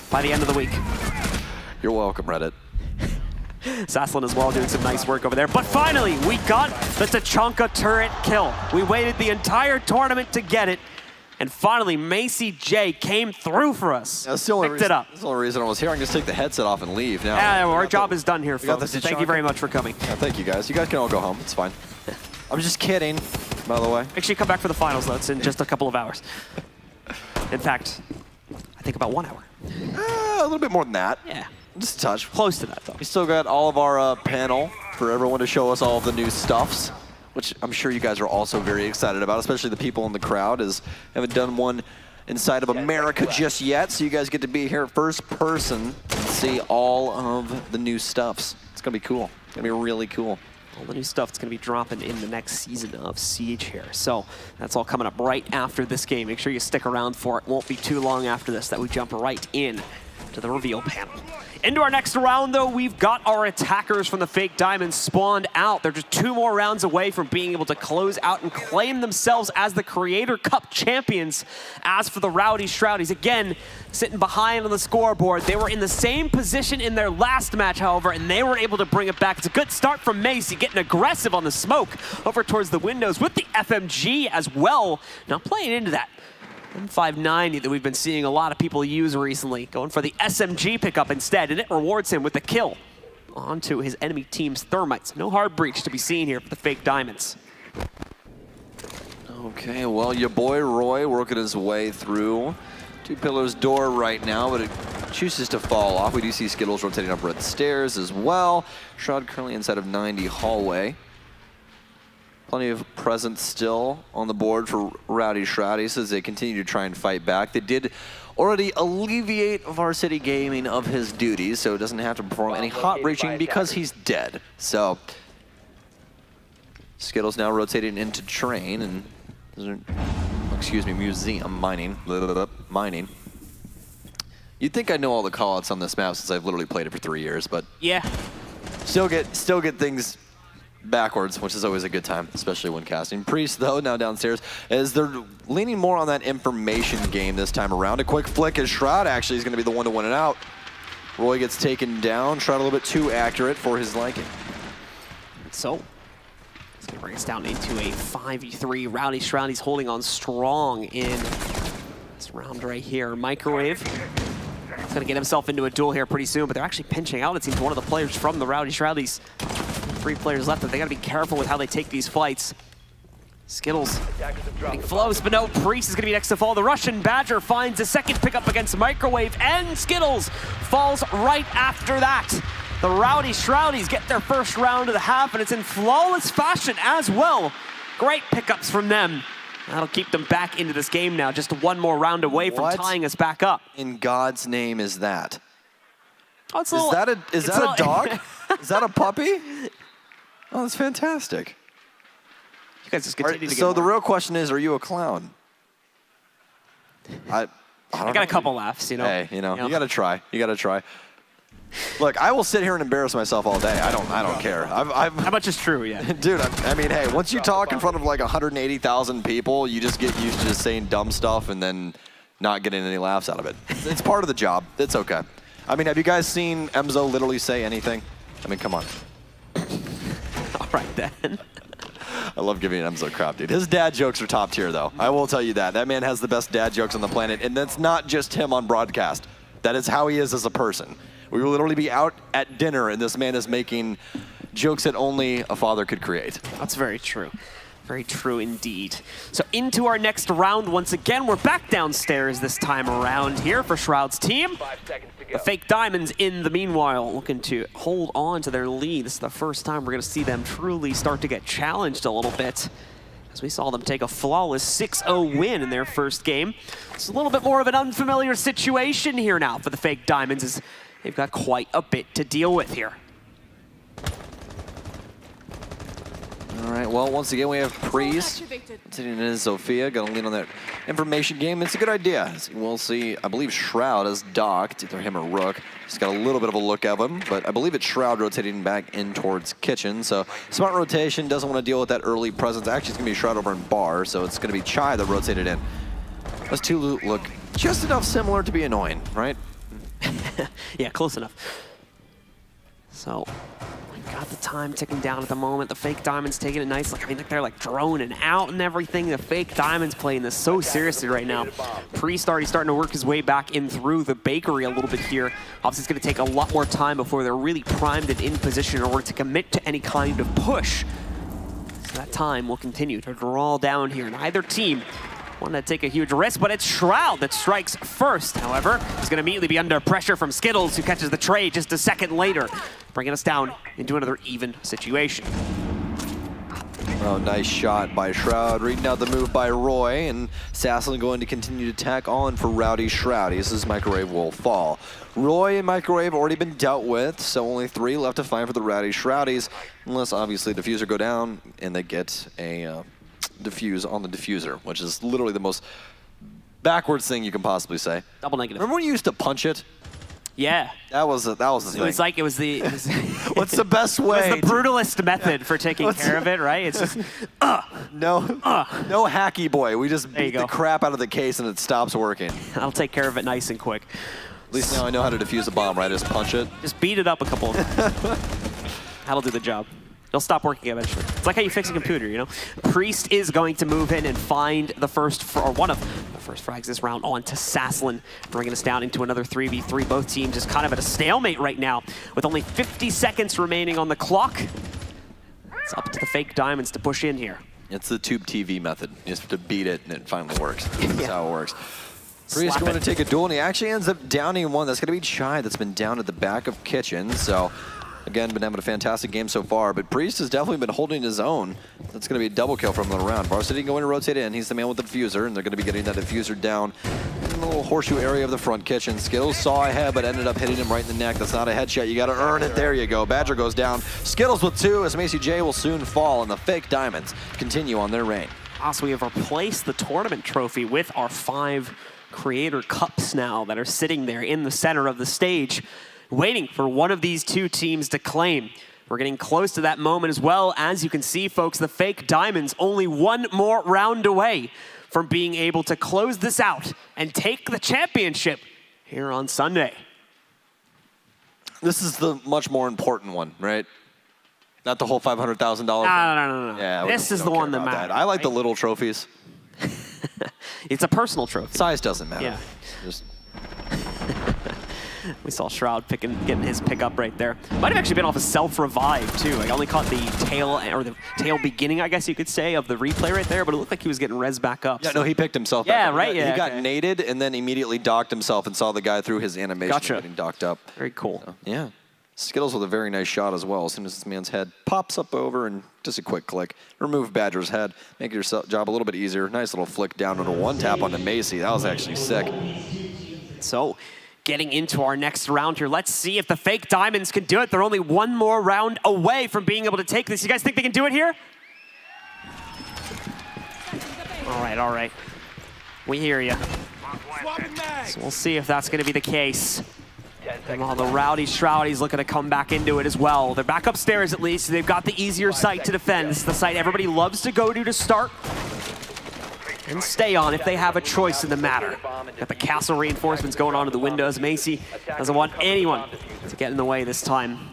[SPEAKER 10] by the end of the week.
[SPEAKER 9] You're welcome, Reddit.
[SPEAKER 10] Saslin as well doing some nice work over there. But finally, we got the Tachanka turret kill. We waited the entire tournament to get it. And finally, Macy J came through for us.
[SPEAKER 9] That's the only
[SPEAKER 10] Picked it up.
[SPEAKER 9] That's the only reason I was here. I can just take the headset off and leave now.
[SPEAKER 10] Yeah, our job is done here, folks. Thank you very much for coming.
[SPEAKER 9] Yeah, thank you, guys. You guys can all go home. It's fine. I'm just kidding, by the way.
[SPEAKER 10] Make sure you come back for the finals, though. It's in just a couple of hours. In fact, I think about 1 hour.
[SPEAKER 9] A little bit more than that.
[SPEAKER 10] Yeah.
[SPEAKER 9] Just a touch.
[SPEAKER 10] Close to that, though.
[SPEAKER 9] We still got all of our panel for everyone to show us all of the new stuffs, which I'm sure you guys are also very excited about, especially the people in the crowd, as haven't done one inside of America just yet, so you guys get to be here first person and see all of the new stuffs. It's going to be cool. It's going to be really cool.
[SPEAKER 10] All the new stuff that's going to be dropping in the next season of Siege here. So that's all coming up right after this game. Make sure you stick around for it. Won't be too long after this that we jump right in to the reveal panel. Into our next round, though, we've got our attackers from the Fake Diamonds spawned out. They're just 2 more rounds away from being able to close out and claim themselves as the Creator Cup champions. As for the Rowdy Shroudies, again, sitting behind on the scoreboard. They were in the same position in their last match, however, and they were able to bring it back. It's a good start from Macy, getting aggressive on the smoke over towards the windows with the FMG as well. Now playing into that M590 that we've been seeing a lot of people use recently, going for the SMG pickup instead, and it rewards him with the kill onto his enemy team's Thermites. No hard breach to be seen here for the Fake Diamonds.
[SPEAKER 9] Okay, well, your boy Roy working his way through 2 Pillars door right now, but it chooses to fall off. We do see Skittles rotating up red stairs as well. Shroud currently inside of 90 hallway. Plenty of presence still on the board for Rowdy Shroudies as they continue to try and fight back. They did already alleviate Varsity Gaming of his duties, so it doesn't have to perform any hot breaching because he's dead. So Skittles now rotating into train and, excuse me, museum mining. Mining. You'd think I know all the callouts on this map since I've literally played it for 3 years, but
[SPEAKER 10] yeah,
[SPEAKER 9] still get things backwards, which is always a good time, especially when casting. Priest, though, now downstairs, as they're leaning more on that information game this time around. A quick flick as Shroud actually is going to be the one to win it out. Roy gets taken down. Shroud a little bit too accurate for his liking.
[SPEAKER 10] So it's going to bring us down into a 5v3. Rowdy Shroudies holding on strong in this round right here. Microwave is going to get himself into a duel here pretty soon, but they're actually pinching out, it seems, one of the players from the Rowdy Shroudies. 3 players left, but they got to be careful with how they take these fights. Skittles getting close, but no, Priest is going to be next to fall. The Russian Badger finds a second pickup against Microwave, and Skittles falls right after that. The Rowdy Shroudies get their first round of the half, and it's in flawless fashion as well. Great pickups from them. That'll keep them back into this game now, just one more round away from tying us back up.
[SPEAKER 9] In God's name is that?
[SPEAKER 10] Oh, it's
[SPEAKER 9] Is that a dog? Is that a puppy? Oh, that's fantastic.
[SPEAKER 10] You guys just continue to get
[SPEAKER 9] So
[SPEAKER 10] more.
[SPEAKER 9] the real question is, are you a clown? I
[SPEAKER 10] got a couple laughs, you know.
[SPEAKER 9] Hey, you got to try. You got to try. Look, I will sit here and embarrass myself all day. I don't care.
[SPEAKER 10] How much is true, yeah.
[SPEAKER 9] Dude, I mean, hey, once you talk in front of like 180,000 people, you just get used to just saying dumb stuff and then not getting any laughs out of it. It's part of the job. It's okay. I mean, have you guys seen Emzo literally say anything? I mean, come on.
[SPEAKER 10] All right, then.
[SPEAKER 9] I love giving Emzo crap, dude. His dad jokes are top tier, though. I will tell you that. That man has the best dad jokes on the planet, and that's not just him on broadcast. That is how he is as a person. We will literally be out at dinner, and this man is making jokes that only a father could create.
[SPEAKER 10] That's very true. Very true indeed. So into our next round once again. We're back downstairs this time around here for Shroud's team.
[SPEAKER 11] 5 seconds to go.
[SPEAKER 10] The fake diamonds in the meanwhile looking to hold on to their lead. This is the first time we're going to see them truly start to get challenged a little bit, as we saw them take a flawless 6-0 win in their first game. It's a little bit more of an unfamiliar situation here now for the fake diamonds, as they've got quite a bit to deal with here.
[SPEAKER 9] All right, well, once again, we have Priest sitting in Sophia, going to lean on that information game. It's a good idea. As we'll see, I believe Shroud is docked, either him or Rook. He's got a little bit of a look of him, but I believe it's Shroud rotating back in towards Kitchen. So smart rotation, doesn't want to deal with that early presence. Actually, it's going to be Shroud over in Bar, so it's going to be Chai that rotated in. Those two look just enough similar to be annoying, right?
[SPEAKER 10] Yeah, close enough. So, we've got the time ticking down at the moment. The fake diamonds taking it nice. Like, I mean, they're like droning out and everything. The fake diamonds playing this so seriously right now. Priest already starting to work his way back in through the bakery a little bit here. Obviously, it's going to take a lot more time before they're really primed and in position in order to commit to any kind of push. So that time will continue to draw down here. Neither team want to take a huge risk, but it's Shroud that strikes first. However, he's going to immediately be under pressure from Skittles, who catches the trade just a second later, bringing us down into another even situation.
[SPEAKER 9] Oh, nice shot by Shroud. Reading out the move by Roy, and Sasslin going to continue to tack on for Rowdy Shroudy as his Microwave will fall. Roy and Microwave already been dealt with, so only 3 left to find for the Rowdy Shroudies, unless obviously Diffuser go down and they get a diffuse on the diffuser, which is literally the most backwards thing you can possibly say.
[SPEAKER 10] Double negative.
[SPEAKER 9] Remember when you used to punch it?
[SPEAKER 10] Yeah.
[SPEAKER 9] That was the thing.
[SPEAKER 10] It was like, it was the...
[SPEAKER 9] What's the best way?
[SPEAKER 10] It was the brutalist method for taking care of it, right? It's just,
[SPEAKER 9] no hacky boy. We just beat the crap out of the case and it stops working.
[SPEAKER 10] I'll take care of it nice and quick.
[SPEAKER 9] At least now I know how to defuse a bomb, right? Just punch it.
[SPEAKER 10] Just beat it up a couple of times. That'll do the job. It'll stop working eventually. It's like how you fix a computer, you know? Priest is going to move in and find the first, or one of the first frags this round on to Sasslin, bringing us down into another 3v3. Both teams just kind of at a stalemate right now, with only 50 seconds remaining on the clock. It's up to the fake diamonds to push in here.
[SPEAKER 9] It's the tube TV method. You just have to beat it and it finally works. That's how it works. Priest going to take a duel, and he actually ends up downing one. That's going to be Chai that's been down at the back of Kitchen, so... Again, been having a fantastic game so far, but Priest has definitely been holding his own. That's going to be a double kill from the round. Varsity going to rotate in. He's the man with the diffuser, and they're going to be getting that diffuser down in the little horseshoe area of the front Kitchen. Skittles saw ahead, but ended up hitting him right in the neck. That's not a headshot. You got to earn it. There you go. Badger goes down. Skittles with 2 as Macy J will soon fall, and the fake diamonds continue on their reign.
[SPEAKER 10] Also, we have replaced the tournament trophy with our 5 creator cups now that are sitting there in the center of the stage, waiting for one of these 2 teams to claim. We're getting close to that moment as well. As you can see, folks, the fake diamonds only 1 more round away from being able to close this out and take the championship here on Sunday.
[SPEAKER 9] This is the much more important one, right? Not the whole $500,000.
[SPEAKER 10] No.
[SPEAKER 9] Yeah,
[SPEAKER 10] this is the one that matters.
[SPEAKER 9] I like the little trophies.
[SPEAKER 10] It's a personal trophy.
[SPEAKER 9] Size doesn't matter.
[SPEAKER 10] Yeah.
[SPEAKER 9] Just...
[SPEAKER 10] We saw Shroud getting his pick up right there. Might have actually been off a self-revive, too. I only caught the tail beginning, I guess you could say, of the replay right there, but it looked like he was getting res back up.
[SPEAKER 9] Yeah, no, he picked himself
[SPEAKER 10] back
[SPEAKER 9] up.
[SPEAKER 10] Right,
[SPEAKER 9] He got naded and then immediately docked himself and saw the guy through his animation getting docked up.
[SPEAKER 10] Very cool.
[SPEAKER 9] So, yeah. Skittles with a very nice shot as well. As soon as this man's head pops up over and just a quick click. Remove Badger's head. Make your job a little bit easier. Nice little flick down into one tap onto Macy. That was actually sick.
[SPEAKER 10] So, getting into our next round here. Let's see if the fake diamonds can do it. They're only one more round away from being able to take this. You guys think they can do it here? All right. We hear you. So we'll see if that's going to be the case. And all the rowdy shroudies looking to come back into it as well. They're back upstairs at least. They've got the easier site to defend. This is the site everybody loves to go to start and stay on if they have a choice in the matter. Got the castle reinforcements going on to the windows. Macy doesn't want anyone to get in the way this time.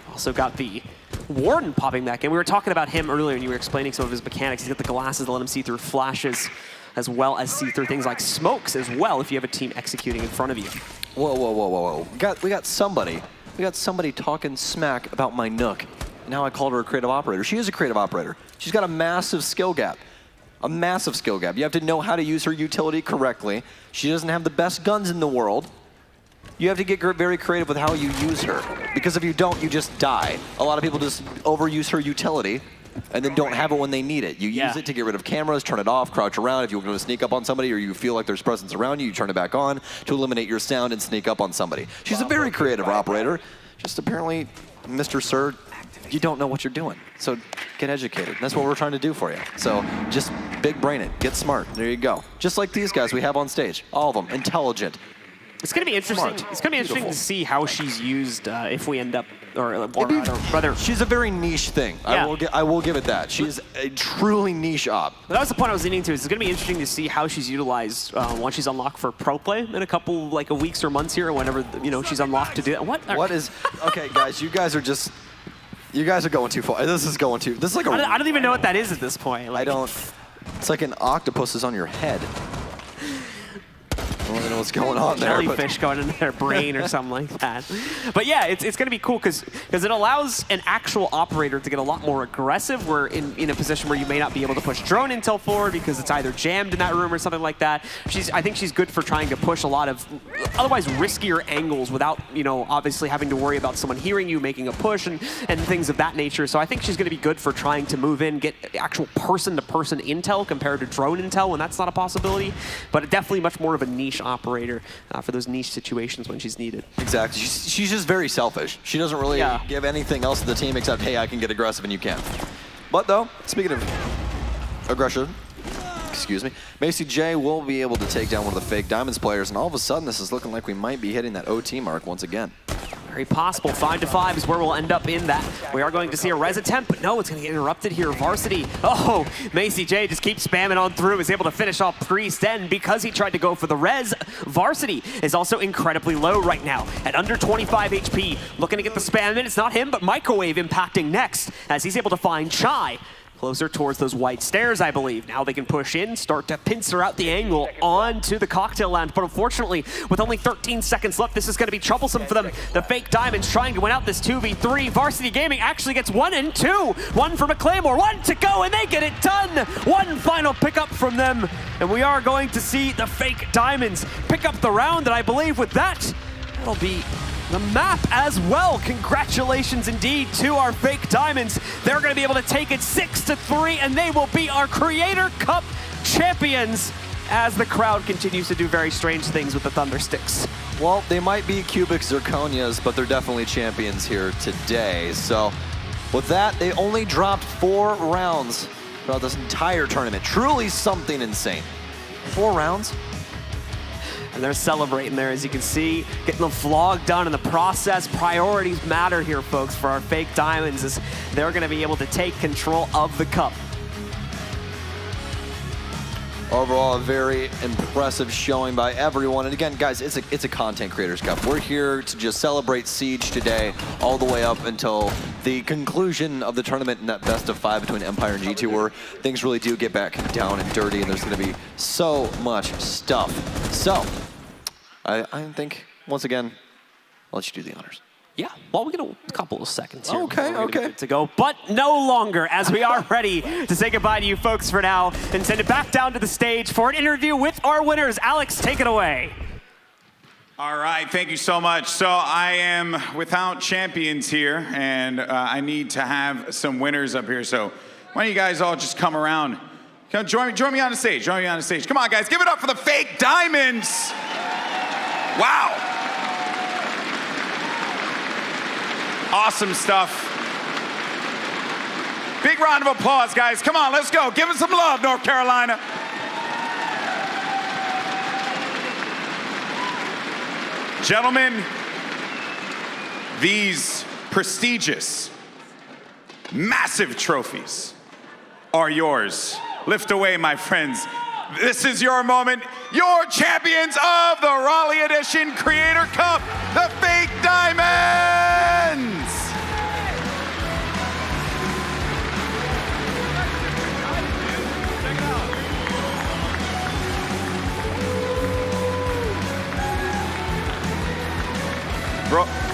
[SPEAKER 10] Also got the Warden popping back in. We were talking about him earlier and you were explaining some of his mechanics. He's got the glasses to let him see through flashes, as well as see through things like smokes as well if you have a team executing in front of you.
[SPEAKER 9] Whoa. We got somebody talking smack about my Nook. Now I called her a creative operator. She is a creative operator. She's got a massive skill gap. A massive skill gap. You have to know how to use her utility correctly. She doesn't have the best guns in the world. You have to get very creative with how you use her. Because if you don't, you just die. A lot of people just overuse her utility and then don't have it when they need it. You use it to get rid of cameras, turn it off, crouch around. If you're going to sneak up on somebody or you feel like there's presence around you, you turn it back on to eliminate your sound and sneak up on somebody. She's a very creative operator. Just apparently, Mr. Sir, you don't know what you're doing. So get educated. That's what we're trying to do for you. So just big brain it. Get smart. There you go. Just like these guys we have on stage. All of them. Intelligent.
[SPEAKER 10] It's going to be interesting. It's going to be interesting to see how she's used if we end up, or rather,
[SPEAKER 9] she's a very niche thing.
[SPEAKER 10] Yeah.
[SPEAKER 9] I will give it that. She's a truly niche op.
[SPEAKER 10] But that was the point I was leaning to. Is it's going to be interesting to see how she's utilized once she's unlocked for pro play in a couple weeks or months here, or whenever she's unlocked to do that. What is?
[SPEAKER 9] Okay, guys, you guys are going too far. This is like
[SPEAKER 10] I don't even know what that is at this point.
[SPEAKER 9] It's like an octopus is on your head. I don't know what's going on there.
[SPEAKER 10] Jellyfish going into their brain or something like that. But yeah, it's going to be cool because it allows an actual operator to get a lot more aggressive. We're in a position where you may not be able to push drone intel forward because it's either jammed in that room or something like that. I think she's good for trying to push a lot of otherwise riskier angles without, obviously having to worry about someone hearing you, making a push and things of that nature. So I think she's going to be good for trying to move in, get actual person-to-person intel compared to drone intel when that's not a possibility. But definitely much more of a niche operator for those niche situations when she's needed.
[SPEAKER 9] Exactly. She's just very selfish. She doesn't really give anything else to the team except, hey, I can get aggressive and you can't. But though, speaking of aggression, Macy J will be able to take down one of the fake Diamonds players, and all of a sudden this is looking like we might be hitting that OT mark once again.
[SPEAKER 10] Very possible. 5-5 is where we'll end up in that. We are going to see a res attempt, but no, it's going to get interrupted here. Varsity. Oh, Macy J just keeps spamming on through, is able to finish off Priest, and because he tried to go for the res, Varsity is also incredibly low right now at under 25 HP. Looking to get the spam in. It's not him, but Microwave impacting next as he's able to find Chai. Closer towards those white stairs, I believe. Now they can push in, start to pincer out the angle onto the cocktail lounge. But unfortunately, with only 13 seconds left, this is going to be troublesome for them. The fake Diamonds trying to win out this 2v3. Varsity Gaming actually gets 1 and 2. One from a Claymore, 1 to go, and they get it done. One final pickup from them. And we are going to see the fake Diamonds pick up the round. And I believe with that, that'll be the map as well. Congratulations indeed to our fake Diamonds. They're going to be able to take it 6-3, and they will be our Creator Cup champions as the crowd continues to do very strange things with the Thunder Sticks.
[SPEAKER 9] Well, they might be cubic zirconias, but they're definitely champions here today. So with that, they only dropped 4 rounds throughout this entire tournament. Truly something insane. 4 rounds?
[SPEAKER 10] And they're celebrating there, as you can see, getting the vlog done in the process. Priorities matter here, folks, for our fake Diamonds, as they're going to be able to take control of the cup.
[SPEAKER 9] Overall, a very impressive showing by everyone. And again, guys, it's a content creators cup. We're here to just celebrate Siege today, all the way up until the conclusion of the tournament in that best of 5 between Empire and G2, where things really do get back down and dirty, and there's going to be so much stuff. So, I think, once again, I'll let you do the honors.
[SPEAKER 10] Yeah, well, we got a couple of seconds here.
[SPEAKER 9] Okay.
[SPEAKER 10] To go, but no longer, as we are ready to say goodbye to you folks for now and send it back down to the stage for an interview with our winners. Alex, take it away.
[SPEAKER 1] All right, thank you so much. So I am without champions here, and I need to have some winners up here. So why don't you guys all just come around? Come join me on the stage. Join me on the stage. Come on, guys, give it up for the fake diamonds. Wow. Awesome stuff. Big round of applause, guys. Come on, let's go. Give us some love, North Carolina. Gentlemen, these prestigious, massive trophies are yours. Lift away, my friends. This is your moment. Your champions of the Raleigh Edition Creator Cup, the Fake Diamonds!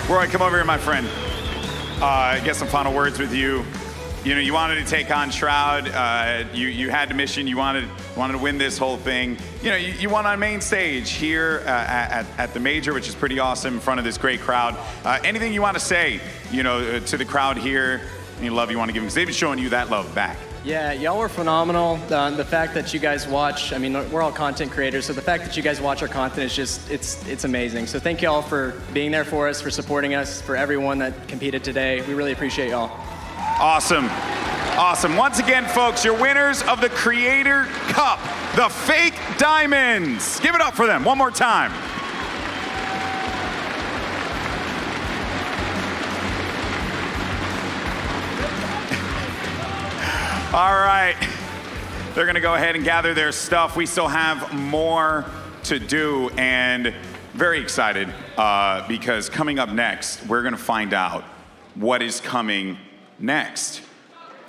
[SPEAKER 1] Roy, come over here, my friend. Get some final words with you. You know, you wanted to take on Shroud. You had the mission. You wanted to win this whole thing. You know, you won on main stage here at the major, which is pretty awesome in front of this great crowd. Anything you want to say, you know, to the crowd here? Any love you want to give them? Because they've been showing you that love back.
[SPEAKER 3] Yeah, y'all were phenomenal. The fact that you guys watch, I mean, we're all content creators, so the fact that you guys watch our content is just, it's amazing. So thank y'all for being there for us, for supporting us, for everyone that competed today. We really appreciate y'all.
[SPEAKER 1] Awesome. Awesome. Once again, folks, your winners of the Creator Cup, the Fake Diamonds. Give it up for them one more time. All right, they're gonna go ahead and gather their stuff. We still have more to do, and very excited because coming up next, we're gonna find out what is coming next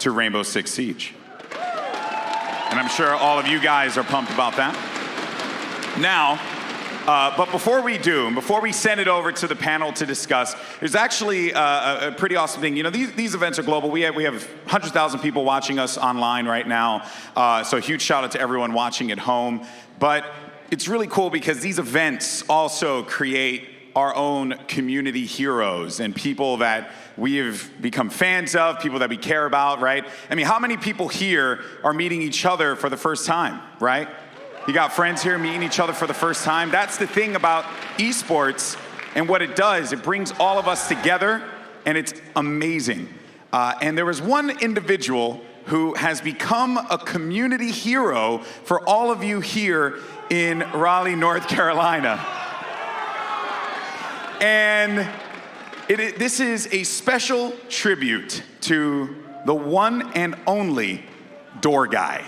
[SPEAKER 1] to Rainbow Six Siege. And I'm sure all of you guys are pumped about that. Now, but before we do, and before we send it over to the panel to discuss, there's actually a pretty awesome thing. You know, these events are global. We have 100,000 people watching us online right now. So a huge shout out to everyone watching at home. But it's really cool because these events also create our own community heroes and people that we have become fans of, people that we care about, right? I mean, how many people here are meeting each other for the first time, right? You got friends here meeting each other for the first time. That's the thing about esports and what it does. It brings all of us together, and it's amazing. And there was one individual who has become a community hero for all of you here in Raleigh, North Carolina. And this is a special tribute to the one and only Door Guy.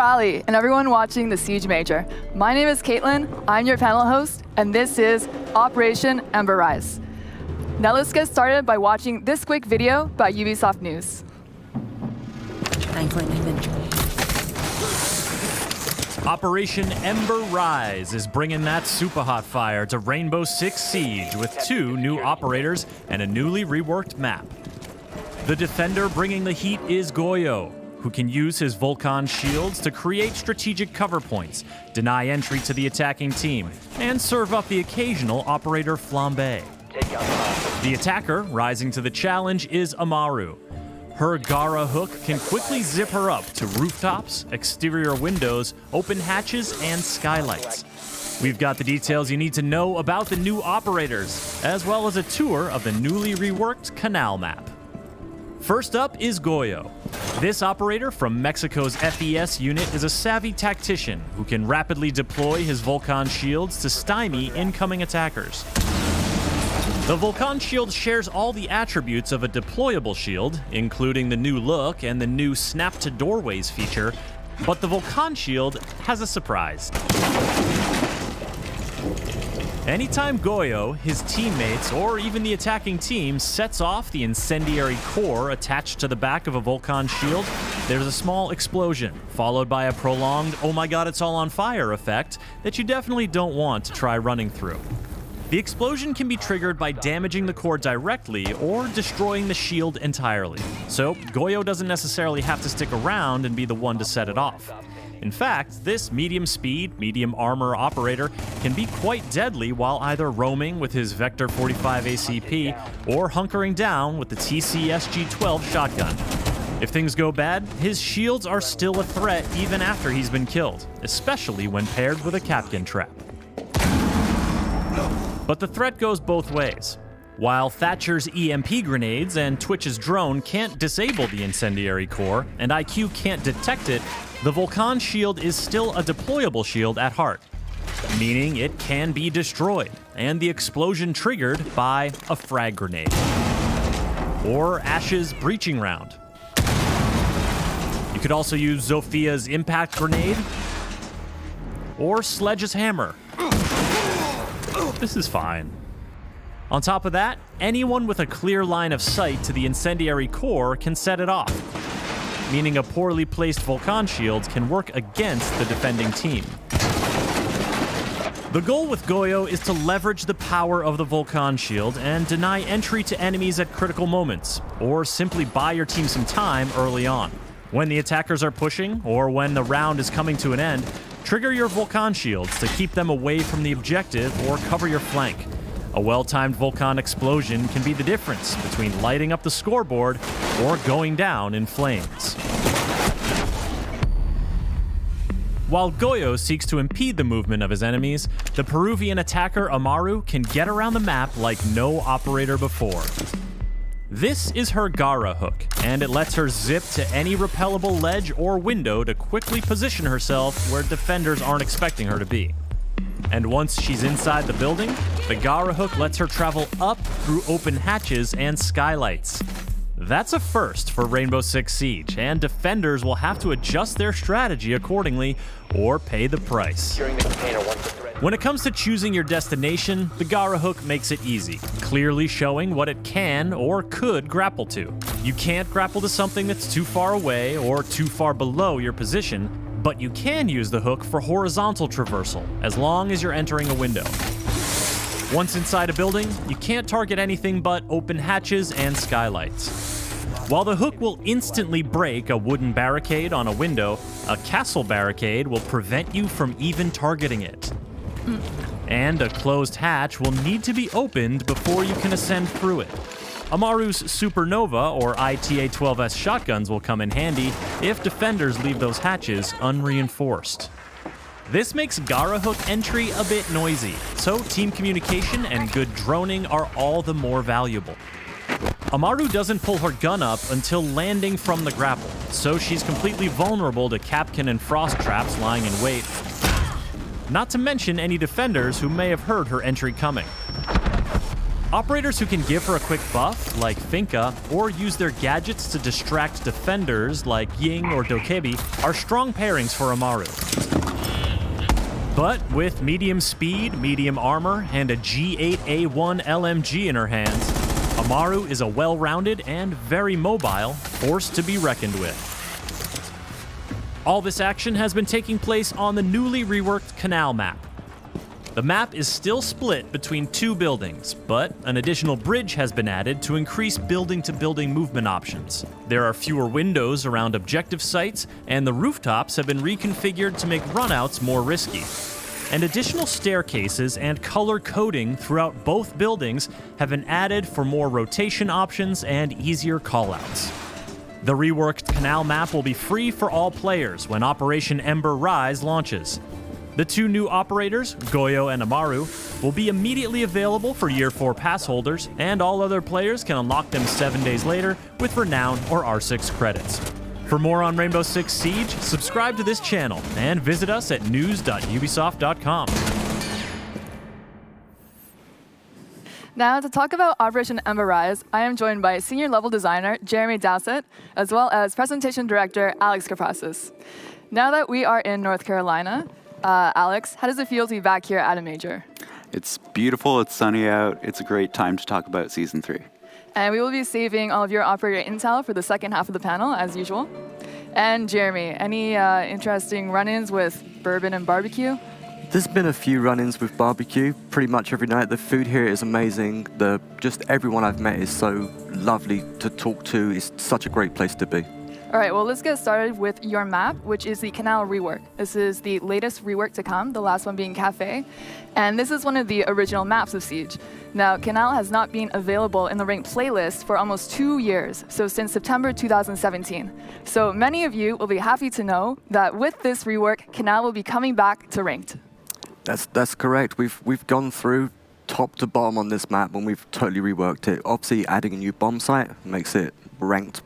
[SPEAKER 15] Raleigh and everyone watching the Siege Major. My name is Caitlin, I'm your panel host, and this is Operation Ember Rise. Now let's get started by watching this quick video by Ubisoft News.
[SPEAKER 16] Operation Ember Rise is bringing that super hot fire to Rainbow Six Siege with 2 new operators and a newly reworked map. The defender bringing the heat is Goyo, who can use his Vulcan shields to create strategic cover points, deny entry to the attacking team, and serve up the occasional operator flambe. The attacker rising to the challenge is Amaru. Her Gara hook can quickly zip her up to rooftops, exterior windows, open hatches, and skylights. We've got the details you need to know about the new operators, as well as a tour of the newly reworked canal map. First up is Goyo. This operator from Mexico's FES unit is a savvy tactician who can rapidly deploy his Vulcan shields to stymie incoming attackers. The Vulcan shield shares all the attributes of a deployable shield, including the new look and the new snap to doorways feature, but the Vulcan shield has a surprise. Anytime Goyo, his teammates, or even the attacking team sets off the incendiary core attached to the back of a Vulcan shield, there's a small explosion, followed by a prolonged "oh my god, it's all on fire" effect that you definitely don't want to try running through. The explosion can be triggered by damaging the core directly or destroying the shield entirely, so Goyo doesn't necessarily have to stick around and be the one to set it off. In fact, this medium speed, medium armor operator can be quite deadly while either roaming with his Vector 45 ACP or hunkering down with the TC-SG-12 shotgun. If things go bad, his shields are still a threat even after he's been killed, especially when paired with a Kapkan trap. But the threat goes both ways. While Thatcher's EMP grenades and Twitch's drone can't disable the incendiary core, and IQ can't detect it, the Vulcan shield is still a deployable shield at heart, meaning it can be destroyed, and the explosion triggered by a frag grenade. Or Ash's breaching round. You could also use Zophia's impact grenade, or Sledge's hammer. This is fine. On top of that, anyone with a clear line of sight to the incendiary core can set it off, meaning a poorly placed Vulcan shield can work against the defending team. The goal with Goyo is to leverage the power of the Vulcan shield and deny entry to enemies at critical moments, or simply buy your team some time early on. When the attackers are pushing, or when the round is coming to an end, trigger your Vulcan shields to keep them away from the objective or cover your flank. A well-timed Vulcan explosion can be the difference between lighting up the scoreboard or going down in flames. While Goyo seeks to impede the movement of his enemies, the Peruvian attacker Amaru can get around the map like no operator before. This is her Gara hook, and it lets her zip to any repellable ledge or window to quickly position herself where defenders aren't expecting her to be. And once she's inside the building, the Gara hook lets her travel up through open hatches and skylights. That's a first for Rainbow Six Siege, and defenders will have to adjust their strategy accordingly or pay the price. When it comes to choosing your destination, the Gara hook makes it easy, clearly showing what it can or could grapple to. You can't grapple to something that's too far away or too far below your position, but you can use the hook for horizontal traversal, as long as you're entering a window. Once inside a building, you can't target anything but open hatches and skylights. While the hook will instantly break a wooden barricade on a window, a castle barricade will prevent you from even targeting it. And a closed hatch will need to be opened before you can ascend through it. Amaru's Supernova or ITA-12S shotguns will come in handy if defenders leave those hatches unreinforced. This makes Gara hook entry a bit noisy, so team communication and good droning are all the more valuable. Amaru doesn't pull her gun up until landing from the grapple, so she's completely vulnerable to Kapkan and frost traps lying in wait, not to mention any defenders who may have heard her entry coming. Operators who can give her a quick buff, like Finka, or use their gadgets to distract defenders, like Ying or Dokebi, are strong pairings for Amaru. But with medium speed, medium armor, and a G8A1 LMG in her hands, Amaru is a well-rounded and very mobile force to be reckoned with. All this action has been taking place on the newly reworked Canal map. The map is still split between 2 buildings, but an additional bridge has been added to increase building-to-building movement options. There are fewer windows around objective sites, and the rooftops have been reconfigured to make runouts more risky. And additional staircases and color coding throughout both buildings have been added for more rotation options and easier callouts. The reworked Canal map will be free for all players when Operation Ember Rise launches. The 2 new operators, Goyo and Amaru, will be immediately available for Year 4 pass holders, and all other players can unlock them 7 days later with Renown or R6 credits. For more on Rainbow Six Siege, subscribe to this channel and visit us at news.ubisoft.com.
[SPEAKER 15] Now, to talk about Operation Ember Rise, I am joined by Senior Level Designer Jeremy Dowsett, as well as Presentation Director Alex Kaprasis. Now that we are in North Carolina, Alex, how does it feel to be back here at a major?
[SPEAKER 17] It's beautiful, it's sunny out, it's a great time to talk about Season 3.
[SPEAKER 15] And we will be saving all of your operator intel for the second half of the panel, as usual. And Jeremy, any interesting run-ins with bourbon and barbecue?
[SPEAKER 18] There's been a few run-ins with barbecue pretty much every night. The food here is amazing. Just everyone I've met is so lovely to talk to. It's such a great place to be.
[SPEAKER 15] All right, well, let's get started with your map, which is the Canal rework. This is the latest rework to come, the last one being Cafe. And this is one of the original maps of Siege. Now, Canal has not been available in the ranked playlist for almost 2 years, so since September 2017. So many of you will be happy to know that with this rework, Canal will be coming back to ranked.
[SPEAKER 18] That's correct. We've gone through top to bottom on this map and we've totally reworked it. Obviously, adding a new bomb site makes it ranked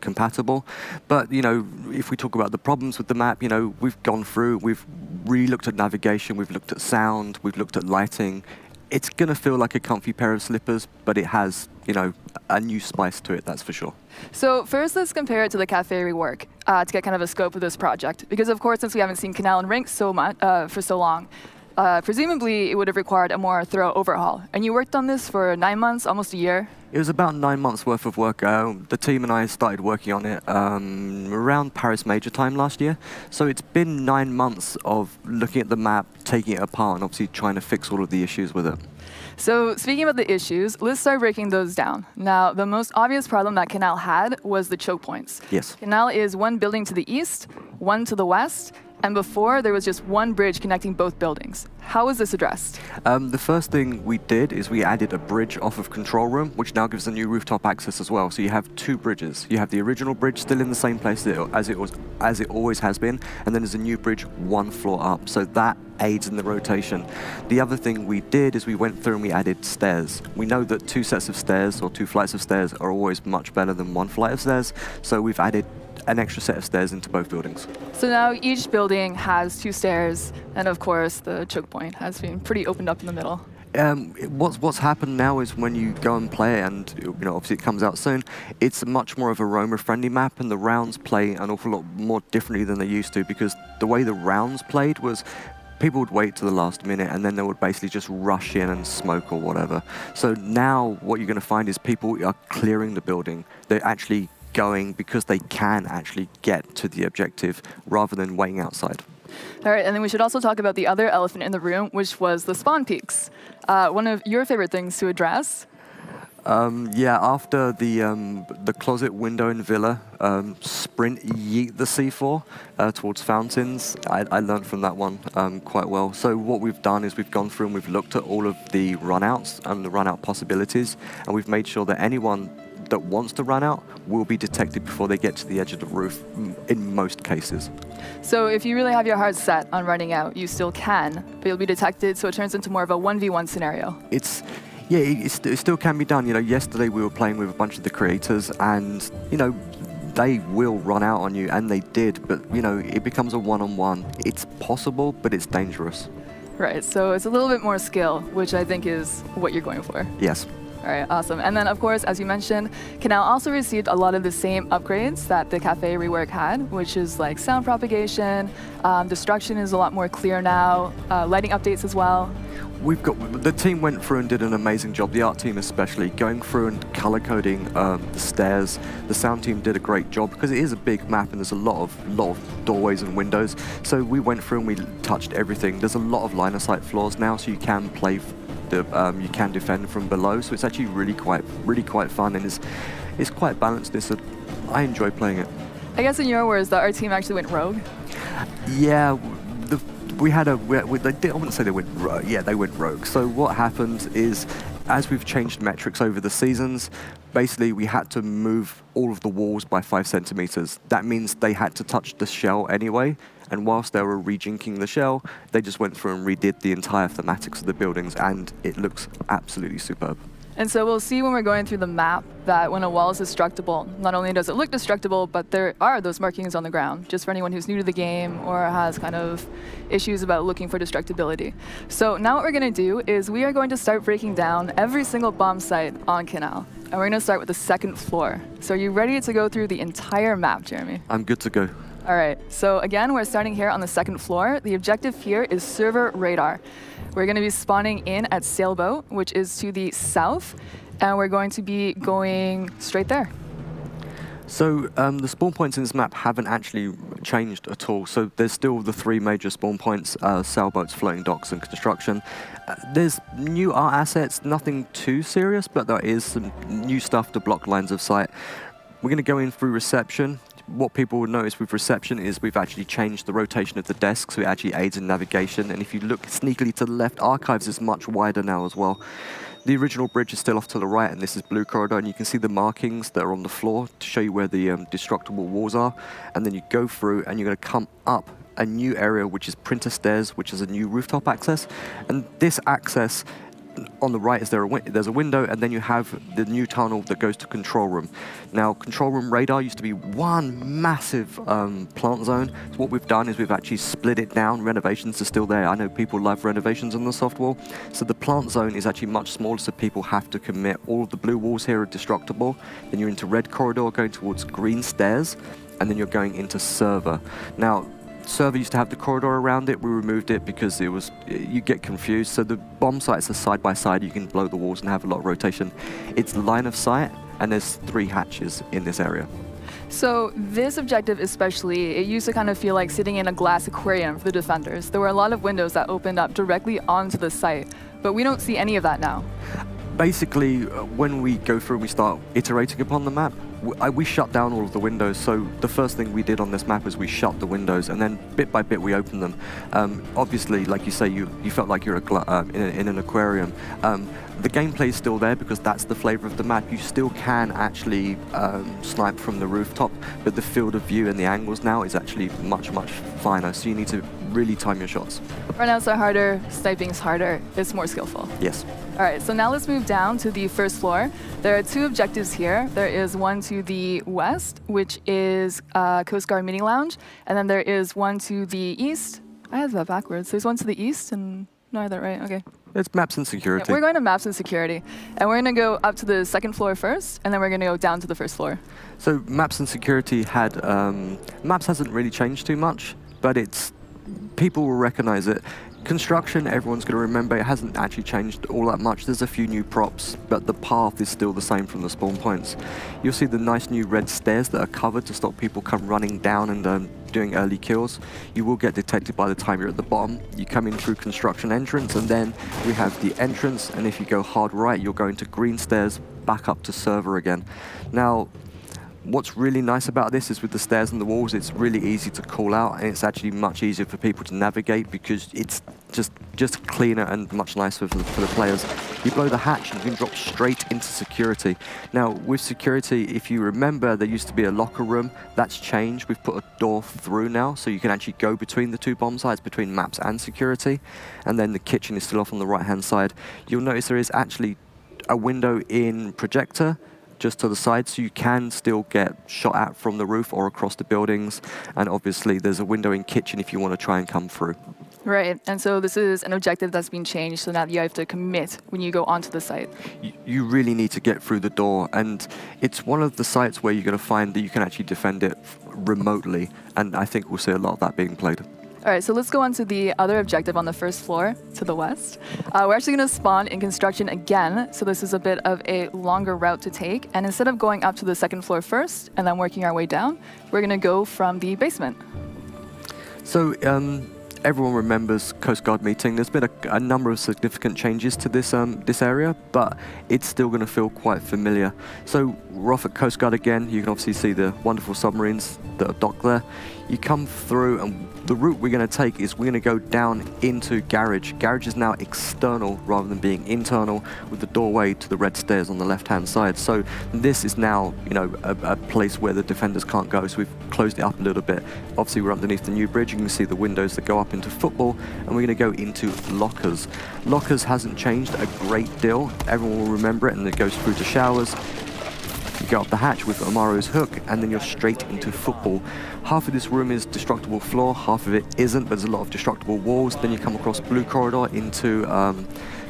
[SPEAKER 18] compatible. But, if we talk about the problems with the map, we've gone through, we've really looked at navigation, we've looked at sound, we've looked at lighting. It's going to feel like a comfy pair of slippers, but it has, a new spice to it, that's for sure.
[SPEAKER 15] So first, let's compare it to the Cafe rework to get kind of a scope of this project. Because, of course, since we haven't seen Canal and ranked so much for so long, presumably it would have required a more thorough overhaul. And you worked on this for 9 months, almost a year.
[SPEAKER 18] It was about 9 months worth of work. The team and I started working on it around Paris Major time last year. So it's been 9 months of looking at the map, taking it apart, and obviously trying to fix all of the issues with it.
[SPEAKER 15] So speaking about the issues, let's start breaking those down. Now, the most obvious problem that Canal had was the choke points.
[SPEAKER 18] Yes.
[SPEAKER 15] Canal is one building to the east, one to the west, and before there was just one bridge connecting both buildings. How was this addressed?
[SPEAKER 18] The first thing we did is we added a bridge off of control room, which now gives a new rooftop access as well. So you have 2 bridges. You have the original bridge still in the same place as it always has been, and then there's a new bridge 1 floor up. So that aids in the rotation. The other thing we did is we went through and we added stairs. We know that 2 sets of stairs or 2 flights of stairs are always much better than 1 flight of stairs. So we've added an extra set of stairs into both buildings.
[SPEAKER 15] So now each building has 2 stairs, and of course the choke point has been pretty opened up in the middle.
[SPEAKER 18] What's happened now is when you go and play, and obviously it comes out soon, it's much more of a roamer-friendly map, and the rounds play an awful lot more differently than they used to, because the way the rounds played was people would wait to the last minute and then they would basically just rush in and smoke or whatever. So now what you're going to find is people are clearing the building. They're actually going because they can actually get to the objective rather than waiting outside.
[SPEAKER 15] All right, and then we should also talk about the other elephant in the room, which was the spawn peaks. One of your favorite things to address.
[SPEAKER 18] After the closet window in Villa, sprint yeet the C4 towards fountains. I learned from that one quite well. So what we've done is we've gone through and we've looked at all of the runouts and the runout possibilities, and we've made sure that anyone that wants to run out will be detected before they get to the edge of the roof in most cases.
[SPEAKER 15] So if you really have your heart set on running out, you still can, but you'll be detected, so it turns into more of a 1v1 scenario.
[SPEAKER 18] It still can be done. Yesterday we were playing with a bunch of the creators, and they will run out on you, and they did, but it becomes a one-on-one. It's possible, but it's dangerous.
[SPEAKER 15] Right, so it's a little bit more skill, which I think is what you're going for.
[SPEAKER 18] Yes.
[SPEAKER 15] All right, awesome. And then, of course, as you mentioned, Canal also received a lot of the same upgrades that the cafe rework had, which is like sound propagation, destruction is a lot more clear now, lighting updates as well.
[SPEAKER 18] The team went through and did an amazing job, the art team especially, going through and color coding the stairs. The sound team did a great job because it is a big map and there's a lot of doorways and windows. So we went through and we touched everything. There's a lot of line of sight floors now, so you can play you can defend from below. So it's actually really quite fun, and it's quite balanced. I enjoy playing it.
[SPEAKER 15] I guess in your words, that our team actually went rogue.
[SPEAKER 18] Yeah. I wouldn't say they went rogue. Yeah, they went rogue. So what happens is, as we've changed metrics over the seasons, basically we had to move all of the walls by 5 centimeters. That means they had to touch the shell anyway. And whilst they were rejinking the shell, they just went through and redid the entire thematics of the buildings, and it looks absolutely superb.
[SPEAKER 15] And so we'll see when we're going through the map that when a wall is destructible, not only does it look destructible, but there are those markings on the ground, just for anyone who's new to the game or has kind of issues about looking for destructibility. So now what we're going to do is we are going to start breaking down every single bomb site on Canal. And we're going to start with the second floor. So are you ready to go through the entire map, Jeremy?
[SPEAKER 18] I'm good to go.
[SPEAKER 15] All right, so again, we're starting here on the second floor. The objective here is server radar. We're going to be spawning in at Sailboat, which is to the south, and we're going to be going straight there.
[SPEAKER 18] So the spawn points in this map haven't actually changed at all. So there's still the 3 major spawn points, sailboats, floating docks, and construction. There's new art assets, nothing too serious, but there is some new stuff to block lines of sight. We're going to go in through reception. What people will notice with reception is we've actually changed the rotation of the desk, so it actually aids in navigation. And if you look sneakily to the left, archives is much wider now as well. The original bridge is still off to the right, and this is blue corridor, and you can see the markings that are on the floor to show you where the destructible walls are. And then you go through, and you're going to come up a new area, which is printer stairs, which is a new rooftop access. And this access, on the right, there's a window, and then you have the new tunnel that goes to control room. Now, control room radar used to be one massive plant zone. So what we've done is we've actually split it down. Renovations are still there. I know people love renovations on the soft wall. So the plant zone is actually much smaller, so people have to commit. All of the blue walls here are destructible. Then you're into red corridor, going towards green stairs, and then you're going into server. Now, server used to have the corridor around it. We removed it because you get confused. So the bomb sites are side by side. You can blow the walls and have a lot of rotation. It's line of sight, and there's 3 hatches in this area.
[SPEAKER 15] So this objective especially, it used to kind of feel like sitting in a glass aquarium for the defenders. There were a lot of windows that opened up directly onto the site, but we don't see any of that now.
[SPEAKER 18] Basically, when we go through and we start iterating upon the map, we shut down all of the windows. So the first thing we did on this map is we shut the windows, and then bit by bit we opened them. Obviously, like you say, you felt like you're in an aquarium. The gameplay is still there because that's the flavor of the map. You still can actually snipe from the rooftop, but the field of view and the angles now is actually much, much finer. So you need to really time your shots.
[SPEAKER 15] Runouts are harder, sniping's harder, it's more skillful.
[SPEAKER 18] Yes.
[SPEAKER 15] All right, so now let's move down to the first floor. There are 2 objectives here. There is one to the west, which is Coast Guard Mini Lounge, and then there is one to the east. I have that backwards. There's one to the east, and no, I have that right. Okay.
[SPEAKER 18] It's maps and security.
[SPEAKER 15] Yeah, we're going to maps and security, and we're going to go up to the second floor first, and then we're going to go down to the first floor.
[SPEAKER 18] So maps and security had maps hasn't really changed too much, but people will recognize it. Construction, everyone's going to remember, it hasn't actually changed all that much. There's a few new props, but the path is still the same from the spawn points. You'll see the nice new red stairs that are covered to stop people come running down and doing early kills. You will get detected by the time you're at the bottom. You come in through construction entrance, and then we have the entrance, and if you go hard right, you'll go into green stairs, back up to server again. Now, what's really nice about this is with the stairs and the walls, it's really easy to call out, and it's actually much easier for people to navigate because it's just cleaner and much nicer for the players. You blow the hatch and you can drop straight into security. Now, with security, if you remember, there used to be a locker room. That's changed. We've put a door through now, so you can actually go between the 2 bomb sites, between maps and security. And then the kitchen is still off on the right-hand side. You'll notice there is actually a window in projector just to the side, so you can still get shot at from the roof or across the buildings. And obviously there's a window in kitchen if you want to try and come through.
[SPEAKER 15] Right, and so this is an objective that's been changed so that you have to commit when you go onto the site.
[SPEAKER 18] You really need to get through the door, and it's one of the sites where you're going to find that you can actually defend it remotely, and I think we'll see a lot of that being played.
[SPEAKER 15] All right, so let's go on to the other objective on the first floor to the west. We're actually going to spawn in construction again, so this is a bit of a longer route to take, and instead of going up to the second floor first and then working our way down, we're going to go from the basement.
[SPEAKER 18] So, everyone remembers Coast Guard meeting. There's been a number of significant changes to this this area, but it's still going to feel quite familiar. So we're off at Coast Guard again. You can obviously see the wonderful submarines that are docked there. You come through, and the route we're going to take is we're going to go down into Garage. Garage is now external rather than being internal, with the doorway to the red stairs on the left-hand side. So this is now, you know, a place where the defenders can't go. So we've closed it up a little bit. Obviously, we're underneath the new bridge. You can see the windows that go up into football, and we're going to go into lockers. Lockers hasn't changed a great deal. Everyone will remember it, and it goes through to showers. You go up the hatch with Amaru's hook, and then you're straight into football. Half of this room is destructible floor, half of it isn't, but there's a lot of destructible walls. Then you come across blue corridor into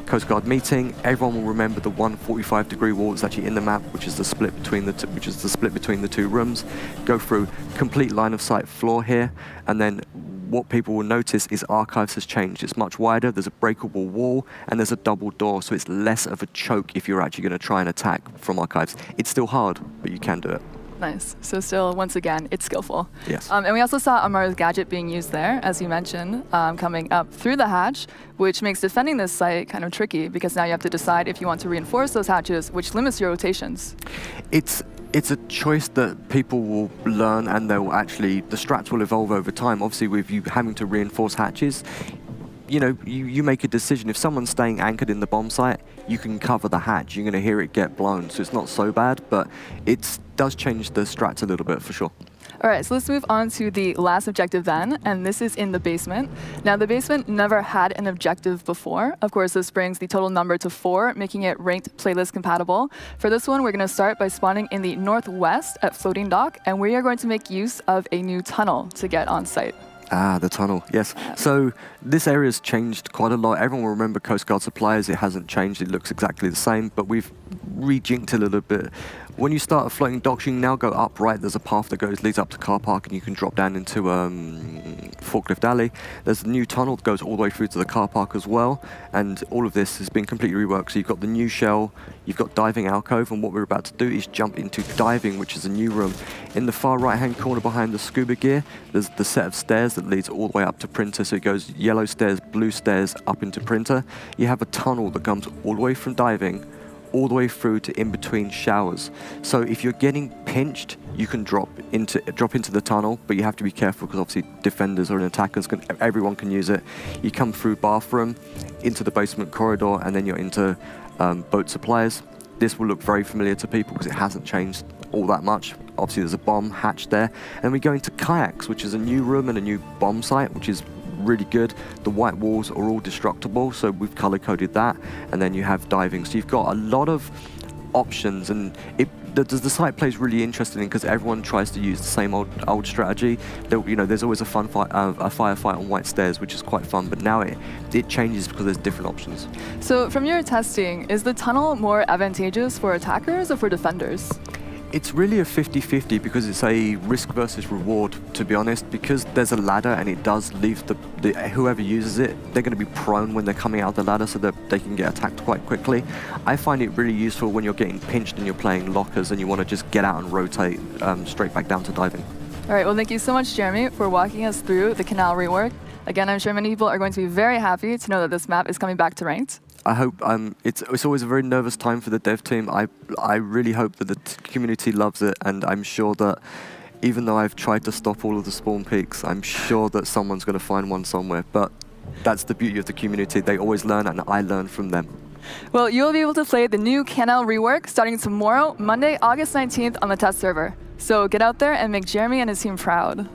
[SPEAKER 18] Coast Guard meeting. Everyone will remember the 145-degree wall that's actually in the map, which is the split between the two rooms. Go through complete line of sight floor here, and then what people will notice is Archives has changed. It's much wider, there's a breakable wall, and there's a double door, so it's less of a choke if you're actually going to try and attack from Archives. It's still hard, but you can do it.
[SPEAKER 15] Nice. So still, once again, it's skillful.
[SPEAKER 18] Yes.
[SPEAKER 15] And we also saw Amaru's gadget being used there, as you mentioned, coming up through the hatch, which makes defending this site kind of tricky, because now you have to decide if you want to reinforce those hatches, which limits your rotations.
[SPEAKER 18] It's a choice that people will learn, and they'll actually, the strats will evolve over time. Obviously, with you having to reinforce hatches, you know, you make a decision. If someone's staying anchored in the bomb site, you can cover the hatch. You're going to hear it get blown, so it's not so bad, but it does change the strats a little bit for sure.
[SPEAKER 15] All right, so let's move on to the last objective then, and this is in the basement. Now, the basement never had an objective before. Of course, this brings the total number to 4, making it ranked playlist compatible. For this one, we're going to start by spawning in the northwest at Floating Dock, and we are going to make use of a new tunnel to get on site.
[SPEAKER 18] Ah, the tunnel, yes. So this area's changed quite a lot. Everyone will remember Coast Guard suppliers. It hasn't changed. It looks exactly the same, but we've rejinked a little bit. When you start a floating dock, you can now go up right. There's a path that leads up to car park, and you can drop down into Forklift Alley. There's a new tunnel that goes all the way through to the car park as well, and all of this has been completely reworked. So you've got the new shell, you've got diving alcove, and what we're about to do is jump into diving, which is a new room. In the far right-hand corner behind the scuba gear, there's the set of stairs that leads all the way up to printer. So it goes yellow stairs, blue stairs, up into printer. You have a tunnel that comes all the way from diving all the way through to in between showers. So if you're getting pinched, you can drop into the tunnel, but you have to be careful because obviously defenders or attackers everyone can use it. You come through bathroom into the basement corridor, and then you're into boat suppliers. This will look very familiar to people because it hasn't changed all that much. Obviously there's a bomb hatch there, and we go into kayaks, which is a new room and a new bomb site, which is really good. The white walls are all destructible, so we've color-coded that, and then you have diving. So you've got a lot of options, and the site plays really interesting because everyone tries to use the same old strategy. You know, there's always a firefight on white stairs, which is quite fun, but now it changes because there's different options.
[SPEAKER 15] So from your testing, is the tunnel more advantageous for attackers or for defenders?
[SPEAKER 18] It's really a 50-50 because it's a risk versus reward, to be honest, because there's a ladder and it does leave whoever uses it, they're going to be prone when they're coming out of the ladder so that they can get attacked quite quickly. I find it really useful when you're getting pinched and you're playing lockers and you want to just get out and rotate straight back down to diving.
[SPEAKER 15] All right, well, thank you so much, Jeremy, for walking us through the canal rework. Again, I'm sure many people are going to be very happy to know that this map is coming back to ranked.
[SPEAKER 18] I hope it's always a very nervous time for the dev team. I really hope that the community loves it, and I'm sure that even though I've tried to stop all of the spawn peaks, I'm sure that someone's going to find one somewhere. But that's the beauty of the community. They always learn, and I learn from them.
[SPEAKER 15] Well, you'll be able to play the new canal rework starting tomorrow, Monday, August 19th on the test server. So get out there and make Jeremy and his team proud.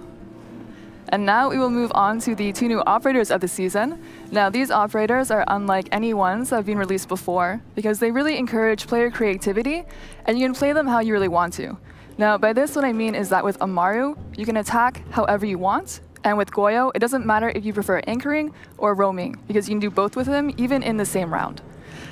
[SPEAKER 15] And now we will move on to the 2 new operators of the season. Now, these operators are unlike any ones that have been released before because they really encourage player creativity, and you can play them how you really want to. Now, by this, what I mean is that with Amaru, you can attack however you want, And with Goyo, it doesn't matter if you prefer anchoring or roaming, because you can do both with him, even in the same round.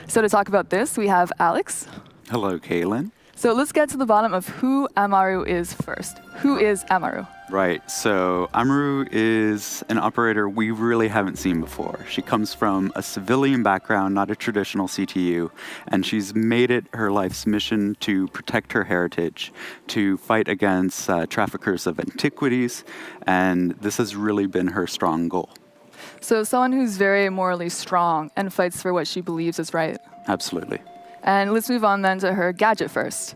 [SPEAKER 15] So to talk about this, we have Alex.
[SPEAKER 17] Hello, Kaylin.
[SPEAKER 15] So let's get to the bottom of who Amaru is first. Who is Amaru?
[SPEAKER 17] Right, so Amaru is an operator we really haven't seen before. She comes from a civilian background, not a traditional CTU, and she's made it her life's mission to protect her heritage, to fight against traffickers of antiquities, and this has really been her strong goal.
[SPEAKER 15] So someone who's very morally strong and fights for what she believes is right.
[SPEAKER 17] Absolutely.
[SPEAKER 15] And let's move on then to her gadget first.